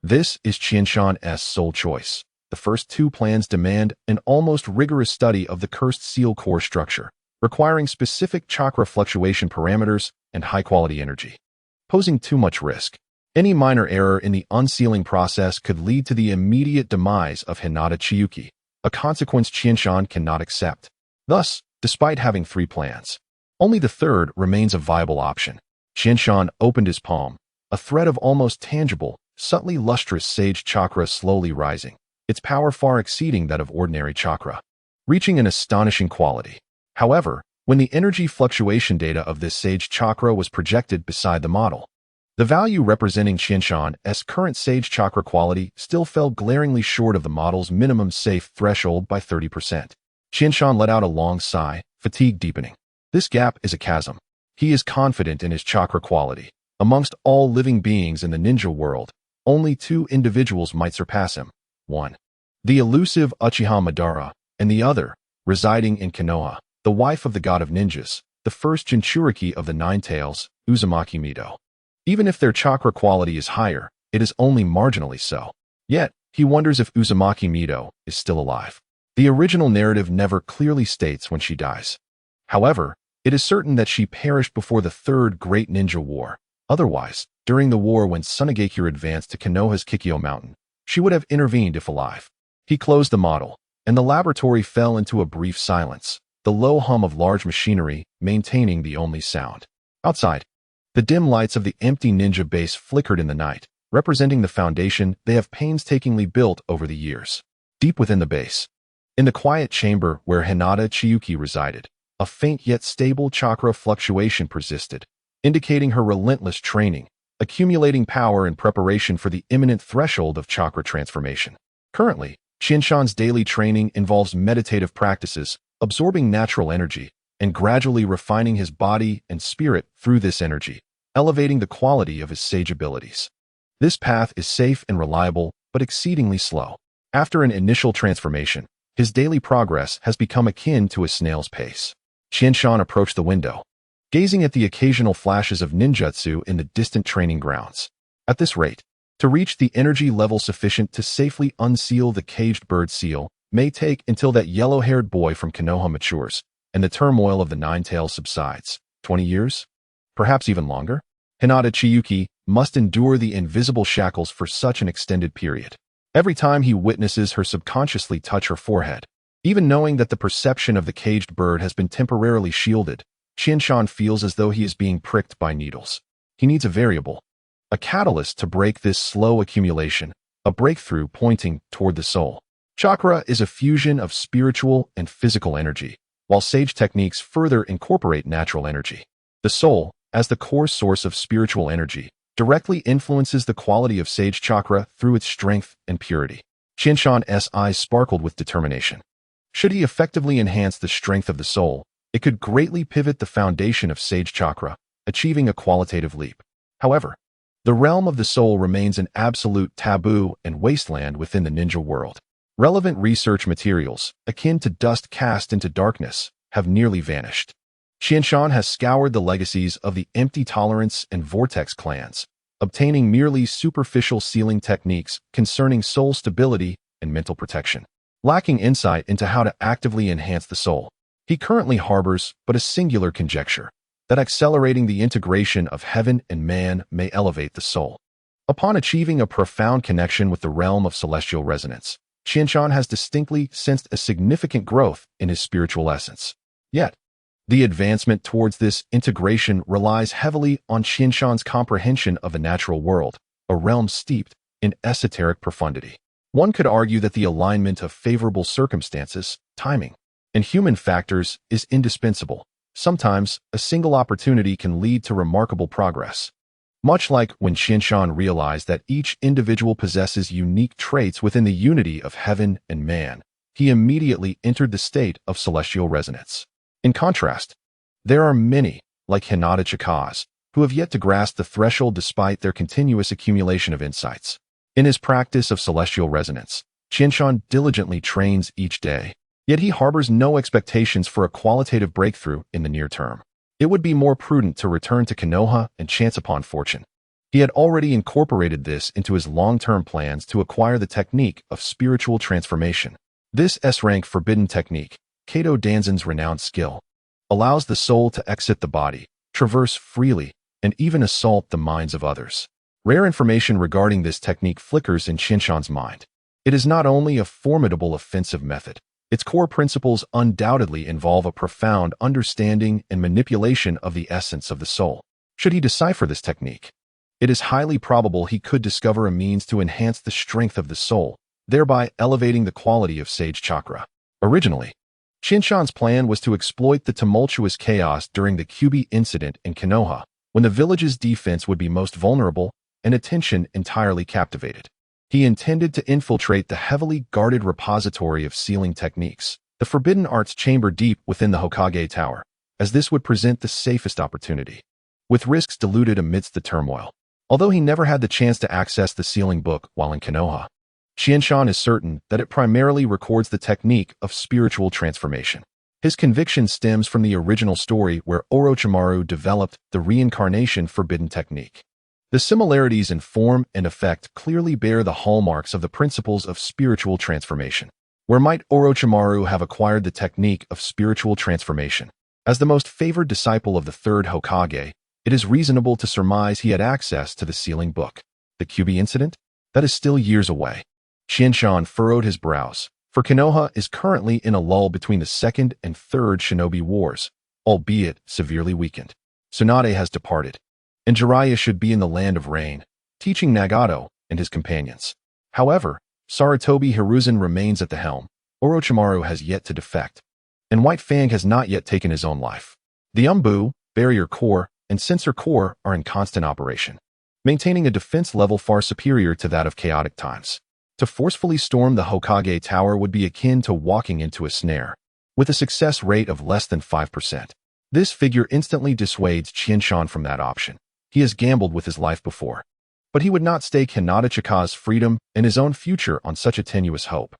This is Qianshan's sole choice. The first 2 plans demand an almost rigorous study of the cursed seal core structure, requiring specific chakra fluctuation parameters and high-quality energy, posing too much risk. Any minor error in the unsealing process could lead to the immediate demise of Hinata Chiyuki, a consequence Qianshan cannot accept. Thus, despite having 3 plans, only the third remains a viable option. Qianshan opened his palm, a thread of almost tangible, subtly lustrous sage chakra slowly rising, its power far exceeding that of ordinary chakra, reaching an astonishing quality. However, when the energy fluctuation data of this sage chakra was projected beside the model, the value representing Qianshan's current sage chakra quality still fell glaringly short of the model's minimum safe threshold by 30%. Qianshan let out a long sigh, fatigue deepening. This gap is a chasm. He is confident in his chakra quality. Amongst all living beings in the ninja world, only 2 individuals might surpass him. 1. The elusive Uchiha Madara, and the other, residing in Konoha, the wife of the god of ninjas, the first Jinchuriki of the 9 tails, Uzumaki Mido. Even if their chakra quality is higher, it is only marginally so. Yet, He wonders if Uzumaki Mido is still alive. The original narrative never clearly states when she dies. However, it is certain that she perished before the Third Great Ninja War. Otherwise, during the war when Tsunegakure advanced to Konoha's Kikyo Mountain, she would have intervened if alive. He closed the model, and the laboratory fell into a brief silence, the low hum of large machinery maintaining the only sound. Outside, the dim lights of the empty ninja base flickered in the night, representing the foundation they have painstakingly built over the years. Deep within the base, in the quiet chamber where Hinata Chiyuki resided, a faint yet stable chakra fluctuation persisted, indicating her relentless training, accumulating power in preparation for the imminent threshold of chakra transformation. Currently, Qianshan's daily training involves meditative practices, absorbing natural energy, and gradually refining his body and spirit through this energy, elevating the quality of his sage abilities. This path is safe and reliable, but exceedingly slow. After an initial transformation, his daily progress has become akin to a snail's pace. Qianshan approached the window, gazing at the occasional flashes of ninjutsu in the distant training grounds. At this rate, to reach the energy level sufficient to safely unseal the caged bird seal may take until that yellow-haired boy from Konoha matures and the turmoil of the Nine Tails subsides. 20 years? Perhaps even longer? Hinata Chiyuki must endure the invisible shackles for such an extended period. Every time he witnesses her subconsciously touch her forehead, even knowing that the perception of the caged bird has been temporarily shielded, Qianshan feels as though he is being pricked by needles. He needs a variable, a catalyst to break this slow accumulation, a breakthrough pointing toward the soul. Chakra is a fusion of spiritual and physical energy, while sage techniques further incorporate natural energy. The soul, as the core source of spiritual energy, directly influences the quality of sage chakra through its strength and purity. Qianshan's eyes sparkled with determination. Should he effectively enhance the strength of the soul, it could greatly pivot the foundation of sage chakra, achieving a qualitative leap. However, the realm of the soul remains an absolute taboo and wasteland within the ninja world. Relevant research materials, akin to dust cast into darkness, have nearly vanished. Qianshan has scoured the legacies of the Empty Tolerance and Vortex clans, obtaining merely superficial sealing techniques concerning soul stability and mental protection. Lacking insight into how to actively enhance the soul, he currently harbors but a singular conjecture, that accelerating the integration of heaven and man may elevate the soul. Upon achieving a profound connection with the realm of celestial resonance, Qianshan has distinctly sensed a significant growth in his spiritual essence. Yet, the advancement towards this integration relies heavily on Qianshan's comprehension of the natural world, a realm steeped in esoteric profundity. One could argue that the alignment of favorable circumstances, timing, and human factors is indispensable. Sometimes, a single opportunity can lead to remarkable progress. Much like when Qianshan realized that each individual possesses unique traits within the unity of heaven and man, he immediately entered the state of celestial resonance. In contrast, there are many, like Hinata Chikaz, who have yet to grasp the threshold despite their continuous accumulation of insights. In his practice of celestial resonance, Qianshan diligently trains each day, yet he harbors no expectations for a qualitative breakthrough in the near term. It would be more prudent to return to Konoha and chance upon fortune. He had already incorporated this into his long-term plans to acquire the technique of spiritual transformation. This S-rank forbidden technique, Kato Danzan's renowned skill, allows the soul to exit the body, traverse freely, and even assault the minds of others. Rare information regarding this technique flickers in Qianshan's mind. It is not only a formidable offensive method, its core principles undoubtedly involve a profound understanding and manipulation of the essence of the soul. Should he decipher this technique, it is highly probable he could discover a means to enhance the strength of the soul, thereby elevating the quality of sage chakra. Originally, Qianshan's plan was to exploit the tumultuous chaos during the Kyubi incident in Konoha, when the village's defense would be most vulnerable and attention entirely captivated. He intended to infiltrate the heavily guarded repository of sealing techniques, the forbidden arts chamber deep within the Hokage Tower, as this would present the safest opportunity, with risks diluted amidst the turmoil. Although he never had the chance to access the sealing book while in Konoha, Qianshan is certain that it primarily records the technique of spiritual transformation. His conviction stems from the original story where Orochimaru developed the reincarnation forbidden technique. The similarities in form and effect clearly bear the hallmarks of the principles of spiritual transformation. Where might Orochimaru have acquired the technique of spiritual transformation? As the most favored disciple of the third Hokage, it is reasonable to surmise he had access to the sealing book. The Kyuubi incident? That is still years away. Qianshan furrowed his brows, for Konoha is currently in a lull between the second and third shinobi wars, albeit severely weakened. Tsunade has departed, and Jiraiya should be in the land of rain, teaching Nagato and his companions. However, Sarutobi Hiruzen remains at the helm. Orochimaru has yet to defect, and White Fang has not yet taken his own life. The Umbu, Barrier Core, and Sensor Core are in constant operation, maintaining a defense level far superior to that of chaotic times. To forcefully storm the Hokage Tower would be akin to walking into a snare, with a success rate of less than 5%. This figure instantly dissuades Qianshan from that option. He has gambled with his life before, but he would not stake Hinata Chika's freedom and his own future on such a tenuous hope.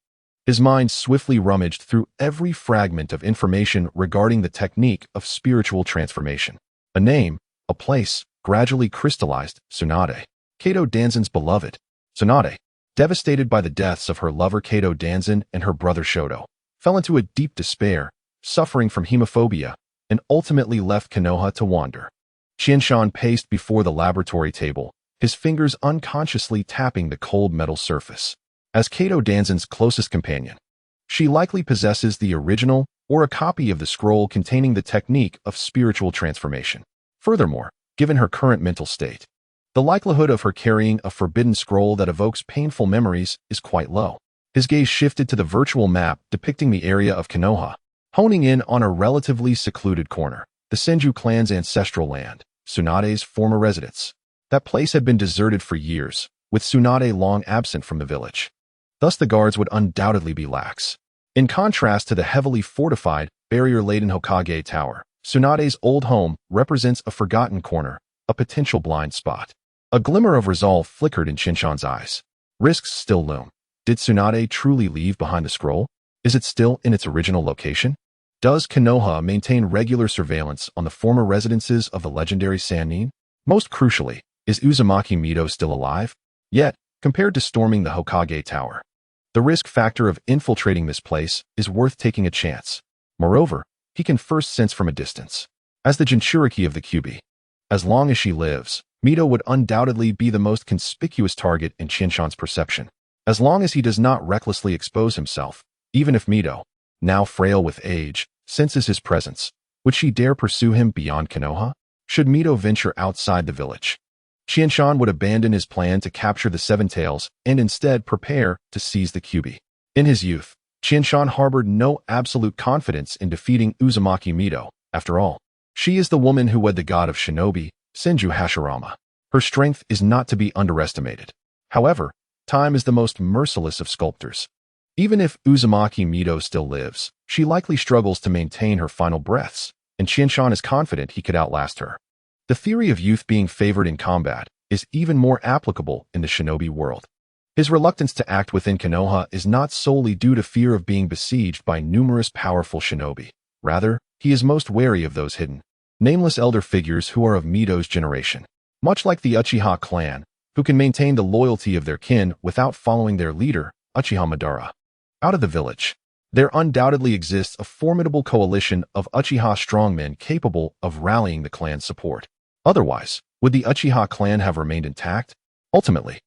His mind swiftly rummaged through every fragment of information regarding the technique of spiritual transformation. A name, a place, gradually crystallized: Tsunade. Kato Danzan's beloved. Tsunade, devastated by the deaths of her lover Kato Danzan and her brother Shoto, fell into a deep despair, suffering from hemophobia, and ultimately left Konoha to wander. Qianshan paced before the laboratory table, his fingers unconsciously tapping the cold metal surface. As Kato Danzan's closest companion, she likely possesses the original or a copy of the scroll containing the technique of spiritual transformation. Furthermore, given her current mental state, the likelihood of her carrying a forbidden scroll that evokes painful memories is quite low. His gaze shifted to the virtual map depicting the area of Konoha, honing in on a relatively secluded corner, the Senju clan's ancestral land, Tsunade's former residence. That place had been deserted for years, with Tsunade long absent from the village. Thus the guards would undoubtedly be lax. In contrast to the heavily fortified, barrier-laden Hokage Tower, Tsunade's old home represents a forgotten corner, a potential blind spot. A glimmer of resolve flickered in Qianshan's eyes. Risks still loom. Did Tsunade truly leave behind the scroll? Is it still in its original location? Does Konoha maintain regular surveillance on the former residences of the legendary Sannin? Most crucially, is Uzumaki Mito still alive? Yet, compared to storming the Hokage Tower, the risk factor of infiltrating this place is worth taking a chance. Moreover, he can first sense from a distance. As the Jinchuriki of the Kyuubi, as long as she lives, Mito would undoubtedly be the most conspicuous target in Qianshan's perception. As long as he does not recklessly expose himself, even if Mito, now frail with age, senses his presence, would she dare pursue him beyond Konoha? Should Mito venture outside the village, Qianshan would abandon his plan to capture the Seven Tails and instead prepare to seize the Kyuubi. In his youth, Qianshan harbored no absolute confidence in defeating Uzumaki Mito. After all, she is the woman who wed the god of shinobi, Senju Hashirama. Her strength is not to be underestimated. However, time is the most merciless of sculptors. Even if Uzumaki Mito still lives, she likely struggles to maintain her final breaths, and Qianshan is confident he could outlast her. The theory of youth being favored in combat is even more applicable in the shinobi world. His reluctance to act within Konoha is not solely due to fear of being besieged by numerous powerful shinobi. Rather, he is most wary of those hidden, nameless elder figures who are of Mito's generation. Much like the Uchiha clan, who can maintain the loyalty of their kin without following their leader, Uchiha Madara, out of the village. There undoubtedly exists a formidable coalition of Uchiha strongmen capable of rallying the clan's support. Otherwise, would the Uchiha clan have remained intact? Ultimately,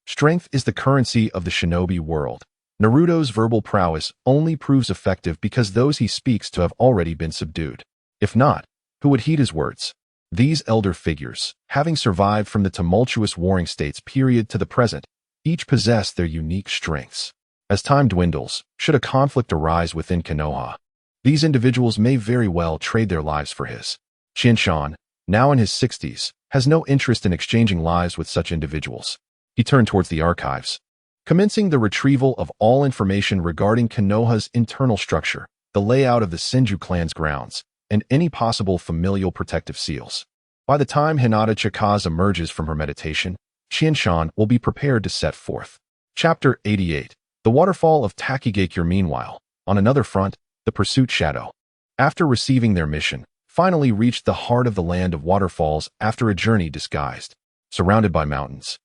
strength is the currency of the shinobi world. Naruto's verbal prowess only proves effective because those he speaks to have already been subdued. If not, who would heed his words? These elder figures, having survived from the tumultuous warring states period to the present, each possess their unique strengths. As time dwindles, should a conflict arise within Konoha, these individuals may very well trade their lives for his. Qianshan, now in his 60s, has no interest in exchanging lives with such individuals. He turned towards the archives, commencing the retrieval of all information regarding Konoha's internal structure, the layout of the Senju clan's grounds, and any possible familial protective seals. By the time Hinata Chikaz emerges from her meditation, Qianshan will be prepared to set forth. Chapter 88. The Waterfall of Takigakure. Meanwhile, on another front, the Pursuit Shadow, after receiving their mission, finally reached the heart of the land of waterfalls after a journey disguised surrounded by mountains.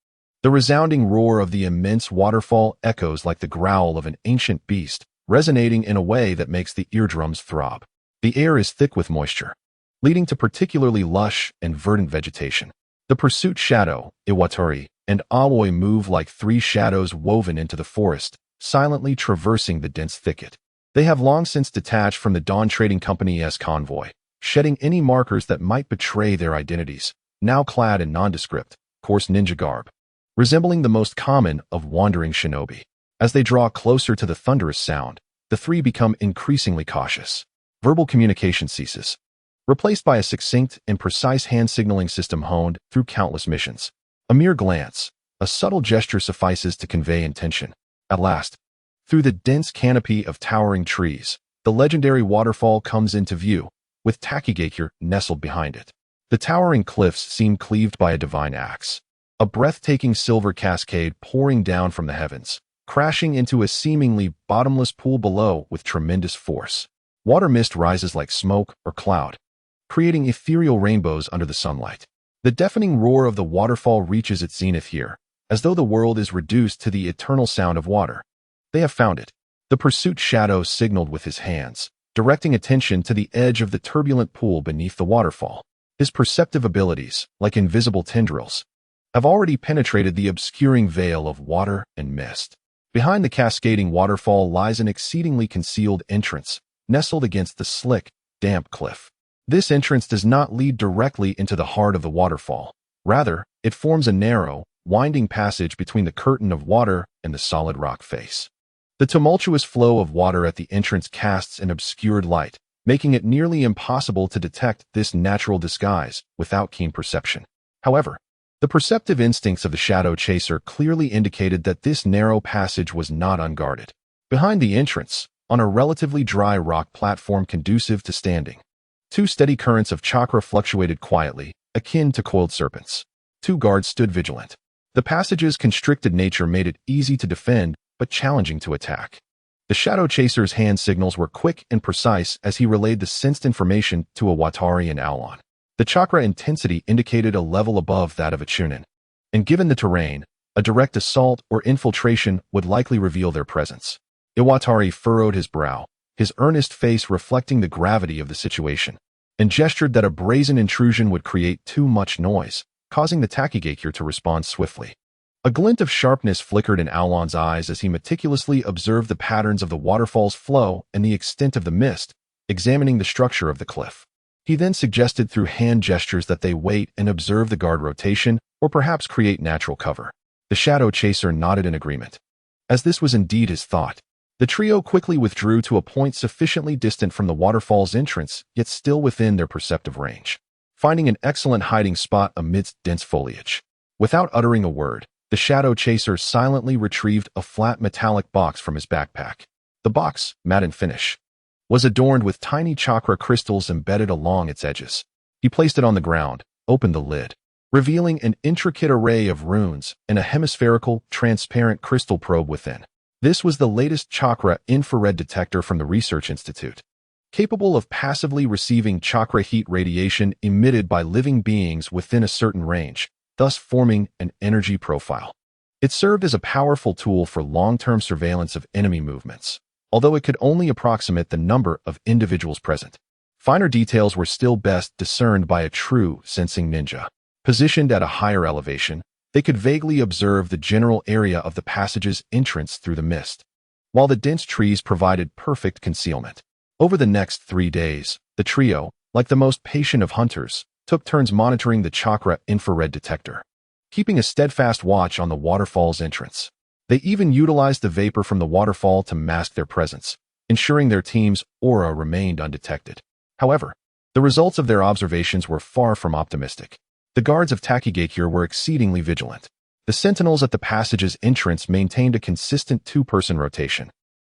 The resounding roar of the immense waterfall echoes like the growl of an ancient beast, resonating in a way that makes the eardrums throb. The air is thick with moisture, leading to particularly lush and verdant vegetation. The pursuit shadow, Iwatari, and Aoi move like three shadows woven into the forest, silently traversing the dense thicket. They have long since detached from the Dawn Trading Company's convoy, shedding any markers that might betray their identities, now clad in nondescript, coarse ninja garb, resembling the most common of wandering shinobi. As they draw closer to the thunderous sound, the three become increasingly cautious. Verbal communication ceases, replaced by a succinct and precise hand signaling system honed through countless missions. A mere glance, a subtle gesture suffices to convey intention. At last, through the dense canopy of towering trees, the legendary waterfall comes into view, with Takigakure nestled behind it. The towering cliffs seem cleaved by a divine axe, a breathtaking silver cascade pouring down from the heavens, crashing into a seemingly bottomless pool below with tremendous force. Water mist rises like smoke or cloud, creating ethereal rainbows under the sunlight. The deafening roar of the waterfall reaches its zenith here, as though the world is reduced to the eternal sound of water. They have found it. The pursuit shadow signaled with his hands, directing attention to the edge of the turbulent pool beneath the waterfall. His perceptive abilities, like invisible tendrils, have already penetrated the obscuring veil of water and mist. Behind the cascading waterfall lies an exceedingly concealed entrance, nestled against the slick, damp cliff. This entrance does not lead directly into the heart of the waterfall. Rather, it forms a narrow, winding passage between the curtain of water and the solid rock face. The tumultuous flow of water at the entrance casts an obscured light, making it nearly impossible to detect this natural disguise without keen perception. However, the perceptive instincts of the shadow chaser clearly indicated that this narrow passage was not unguarded. Behind the entrance, on a relatively dry rock platform conducive to standing, two steady currents of chakra fluctuated quietly, akin to coiled serpents. Two guards stood vigilant. The passage's constricted nature made it easy to defend, but challenging to attack. The shadow chaser's hand signals were quick and precise as he relayed the sensed information to Iwatari and Aulon. The chakra intensity indicated a level above that of a chunin, and given the terrain, a direct assault or infiltration would likely reveal their presence. Iwatari furrowed his brow, his earnest face reflecting the gravity of the situation, and gestured that a brazen intrusion would create too much noise, causing the Takigakure to respond swiftly. A glint of sharpness flickered in Aulon's eyes as he meticulously observed the patterns of the waterfall's flow and the extent of the mist, examining the structure of the cliff. He then suggested through hand gestures that they wait and observe the guard rotation, or perhaps create natural cover. The shadow chaser nodded in agreement. As this was indeed his thought, the trio quickly withdrew to a point sufficiently distant from the waterfall's entrance, yet still within their perceptive range, finding an excellent hiding spot amidst dense foliage. Without uttering a word, the shadow chaser silently retrieved a flat metallic box from his backpack. The box, matte in finish, was adorned with tiny chakra crystals embedded along its edges. He placed it on the ground, opened the lid, revealing an intricate array of runes and a hemispherical, transparent crystal probe within. This was the latest chakra infrared detector from the Research Institute, capable of passively receiving chakra heat radiation emitted by living beings within a certain range, thus forming an energy profile. It served as a powerful tool for long-term surveillance of enemy movements, although it could only approximate the number of individuals present. Finer details were still best discerned by a true sensing ninja. Positioned at a higher elevation, they could vaguely observe the general area of the passage's entrance through the mist, while the dense trees provided perfect concealment. Over the next 3 days, the trio, like the most patient of hunters, took turns monitoring the chakra infrared detector, keeping a steadfast watch on the waterfall's entrance. They even utilized the vapor from the waterfall to mask their presence, ensuring their team's aura remained undetected. However, the results of their observations were far from optimistic. The guards of Takigakure were exceedingly vigilant. The sentinels at the passage's entrance maintained a consistent two-person rotation,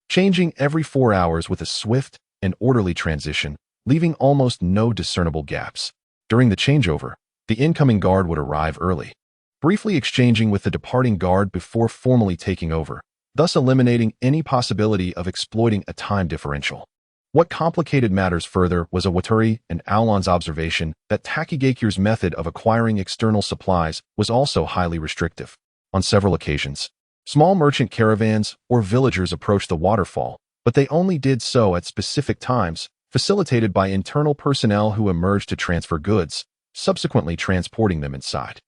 changing every 4 hours with a swift and orderly transition, leaving almost no discernible gaps. During the changeover, the incoming guard would arrive early, briefly exchanging with the departing guard before formally taking over, thus eliminating any possibility of exploiting a time differential. What complicated matters further was Iwatari and Aulon's observation that Takigakir's method of acquiring external supplies was also highly restrictive. On several occasions, small merchant caravans or villagers approached the waterfall, but they only did so at specific times, facilitated by internal personnel who emerged to transfer goods, subsequently transporting them inside.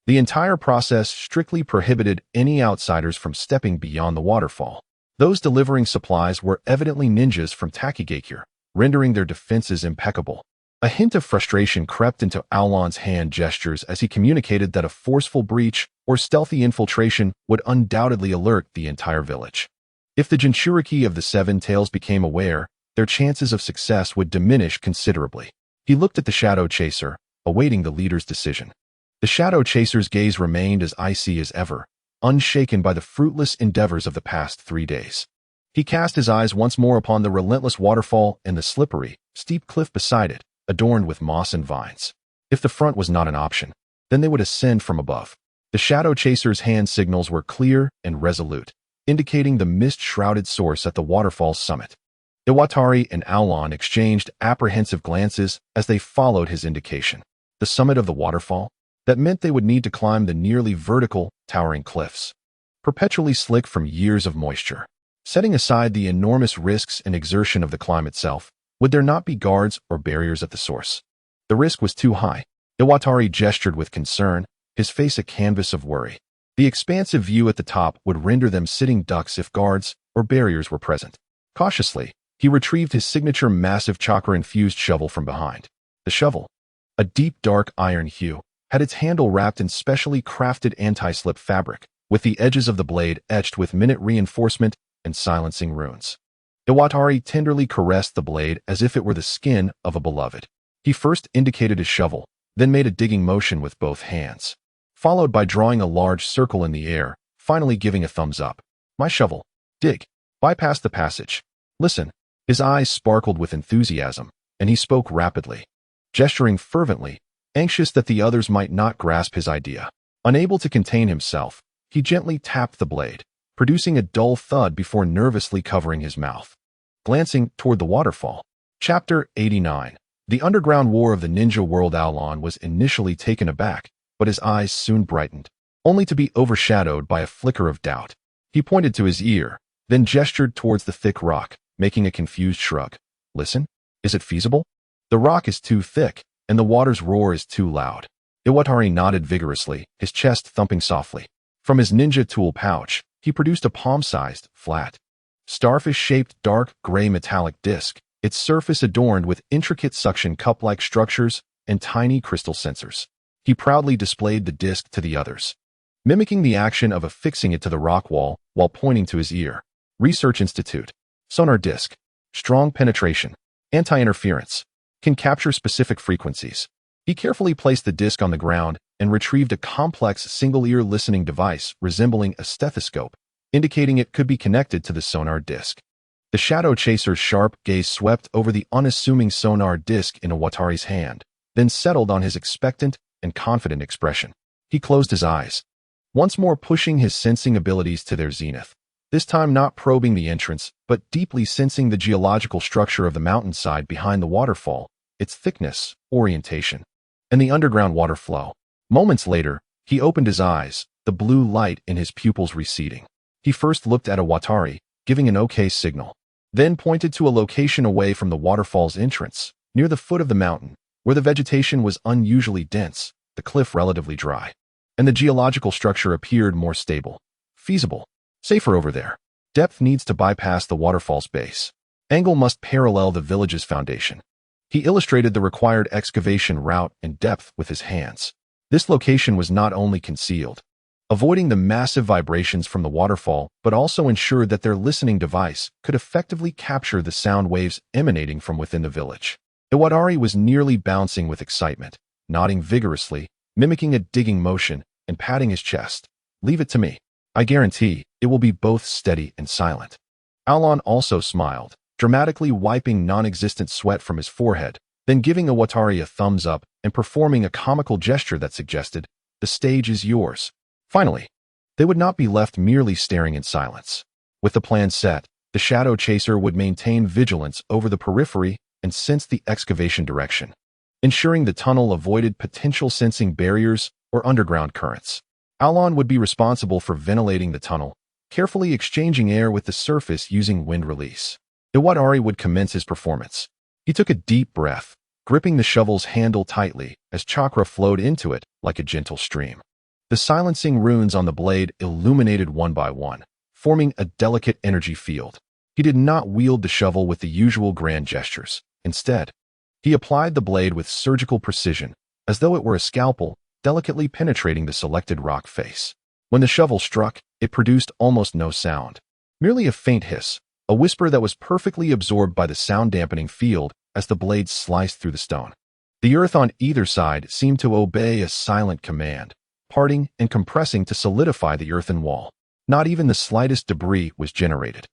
The entire process strictly prohibited any outsiders from stepping beyond the waterfall. Those delivering supplies were evidently ninjas from Takigakir, rendering their defenses impeccable. A hint of frustration crept into Aulon's hand gestures as he communicated that a forceful breach or stealthy infiltration would undoubtedly alert the entire village. If the Jinchuriki of the Seven Tails became aware, their chances of success would diminish considerably. He looked at the Shadow Chaser, awaiting the leader's decision. The Shadow Chaser's gaze remained as icy as ever, unshaken by the fruitless endeavors of the past 3 days. He cast his eyes once more upon the relentless waterfall and the slippery, steep cliff beside it, adorned with moss and vines. If the front was not an option, then they would ascend from above. The Shadow Chaser's hand signals were clear and resolute, indicating the mist-shrouded source at the waterfall's summit. Iwatari and Aulon exchanged apprehensive glances as they followed his indication. The summit of the waterfall? That meant they would need to climb the nearly vertical, towering cliffs, perpetually slick from years of moisture. Setting aside the enormous risks and exertion of the climb itself, would there not be guards or barriers at the source? The risk was too high. Iwatari gestured with concern, his face a canvas of worry. The expansive view at the top would render them sitting ducks if guards or barriers were present. Cautiously, he retrieved his signature massive chakra-infused shovel from behind. The shovel, a deep dark iron hue, had its handle wrapped in specially crafted anti-slip fabric, with the edges of the blade etched with minute reinforcement and silencing runes. Iwatari tenderly caressed the blade as if it were the skin of a beloved. He first indicated his shovel, then made a digging motion with both hands, followed by drawing a large circle in the air, finally giving a thumbs up. My shovel. Dig. Bypass the passage. Listen. His eyes sparkled with enthusiasm, and he spoke rapidly, gesturing fervently, anxious that the others might not grasp his idea. Unable to contain himself, he gently tapped the blade, producing a dull thud before nervously covering his mouth. Glancing toward the waterfall. Chapter 89. The underground war of the ninja world. Aulon was initially taken aback, but his eyes soon brightened, only to be overshadowed by a flicker of doubt. He pointed to his ear, then gestured towards the thick rock, making a confused shrug. Listen? Is it feasible? The rock is too thick, and the water's roar is too loud. Iwatari nodded vigorously, his chest thumping softly. From his ninja tool pouch, he produced a palm-sized, flat, starfish-shaped dark gray metallic disc, its surface adorned with intricate suction cup-like structures and tiny crystal sensors. He proudly displayed the disc to the others, mimicking the action of affixing it to the rock wall while pointing to his ear. Research Institute. Sonar disc. Strong penetration. Anti-interference. Can capture specific frequencies. He carefully placed the disc on the ground and retrieved a complex single-ear listening device resembling a stethoscope, indicating it could be connected to the sonar disc. The Shadow Chaser's sharp gaze swept over the unassuming sonar disc in Iwatari's hand, then settled on his expectant and confident expression. He closed his eyes, once more pushing his sensing abilities to their zenith, this time not probing the entrance, but deeply sensing the geological structure of the mountainside behind the waterfall, its thickness, orientation, and the underground water flow. Moments later, he opened his eyes, the blue light in his pupils receding. He first looked at Iwatari, giving an okay signal, then pointed to a location away from the waterfall's entrance, near the foot of the mountain, where the vegetation was unusually dense, the cliff relatively dry, and the geological structure appeared more stable. Feasible. Safer over there. Depth needs to bypass the waterfall's base. Angle must parallel the village's foundation. He illustrated the required excavation route and depth with his hands. This location was not only concealed, avoiding the massive vibrations from the waterfall, but also ensured that their listening device could effectively capture the sound waves emanating from within the village. Iwatari was nearly bouncing with excitement, nodding vigorously, mimicking a digging motion, and patting his chest. Leave it to me. I guarantee it will be both steady and silent. Aulon also smiled, dramatically wiping non-existent sweat from his forehead, then giving Iwatari a thumbs up and performing a comical gesture that suggested, the stage is yours. Finally, they would not be left merely staring in silence. With the plan set, The shadow chaser would maintain vigilance over the periphery and sense the excavation direction, ensuring the tunnel avoided potential sensing barriers or underground currents. Alon would be responsible for ventilating the tunnel, carefully exchanging air with the surface using wind release. Iwatari would commence his performance. He took a deep breath, gripping the shovel's handle tightly as chakra flowed into it like a gentle stream. The silencing runes on the blade illuminated one by one, forming a delicate energy field. He did not wield the shovel with the usual grand gestures. Instead, he applied the blade with surgical precision, as though it were a scalpel, delicately penetrating the selected rock face. When the shovel struck, it produced almost no sound. Merely a faint hiss, a whisper that was perfectly absorbed by the sound-dampening field as the blade sliced through the stone. The earth on either side seemed to obey a silent command, parting and compressing to solidify the earthen wall. Not even the slightest debris was generated.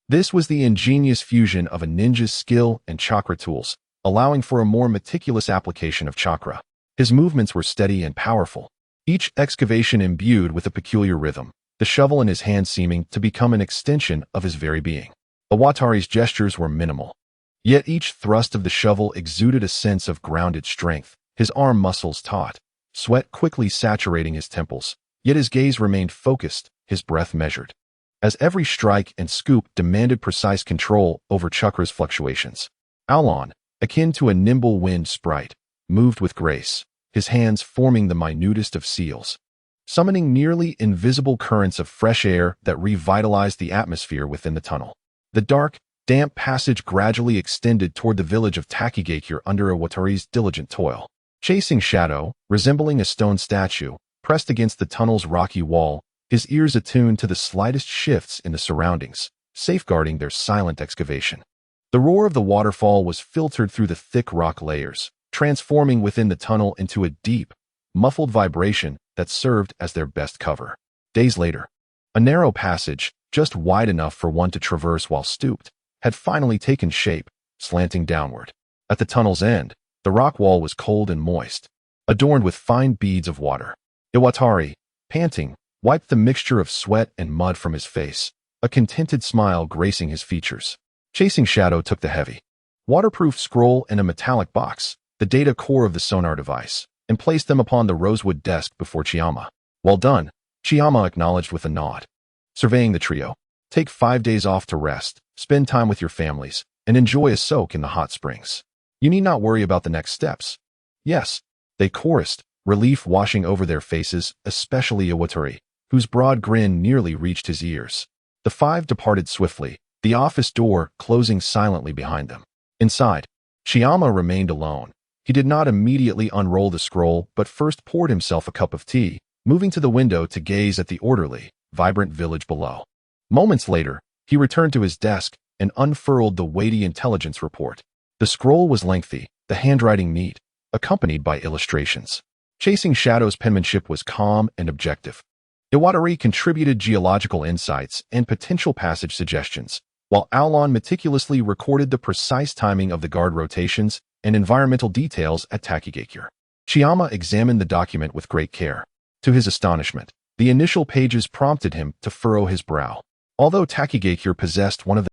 This was the ingenious fusion of a ninja's skill and chakra tools, allowing for a more meticulous application of chakra. His movements were steady and powerful, each excavation imbued with a peculiar rhythm, the shovel in his hand seeming to become an extension of his very being. Iwatari's gestures were minimal, yet each thrust of the shovel exuded a sense of grounded strength, his arm muscles taut, sweat quickly saturating his temples, yet his gaze remained focused, his breath measured, as every strike and scoop demanded precise control over chakra's fluctuations. Alon, akin to a nimble wind sprite, moved with grace, his hands forming the minutest of seals, summoning nearly invisible currents of fresh air that revitalized the atmosphere within the tunnel. The dark, damp passage gradually extended toward the village of Takigakure under Iwatari's diligent toil. Chasing Shadow, resembling a stone statue, pressed against the tunnel's rocky wall, his ears attuned to the slightest shifts in the surroundings, safeguarding their silent excavation. The roar of the waterfall was filtered through the thick rock layers, transforming within the tunnel into a deep, muffled vibration that served as their best cover. Days later, a narrow passage, just wide enough for one to traverse while stooped, had finally taken shape, slanting downward. At the tunnel's end, the rock wall was cold and moist, adorned with fine beads of water. Iwatari, panting, wiped the mixture of sweat and mud from his face, a contented smile gracing his features. Chasing Shadow took the heavy, waterproof scroll and a metallic box, the data core of the sonar device, and placed them upon the rosewood desk before Chiyama. Well done, Chiyama acknowledged with a nod. Surveying the trio, take 5 days off to rest, spend time with your families, and enjoy a soak in the hot springs. You need not worry about the next steps. Yes, they chorused, relief washing over their faces, especially Iwatari, whose broad grin nearly reached his ears. The 5 departed swiftly, the office door closing silently behind them. Inside, Chiyama remained alone. He did not immediately unroll the scroll, but first poured himself a cup of tea, moving to the window to gaze at the orderly, vibrant village below. Moments later, he returned to his desk and unfurled the weighty intelligence report. The scroll was lengthy, the handwriting neat, accompanied by illustrations. Chasing Shadow's penmanship was calm and objective. Iwatari contributed geological insights and potential passage suggestions, while Aulon meticulously recorded the precise timing of the guard rotations and environmental details at Takigakure. Chiyama examined the document with great care. To his astonishment, the initial pages prompted him to furrow his brow. Although Takigakure possessed one of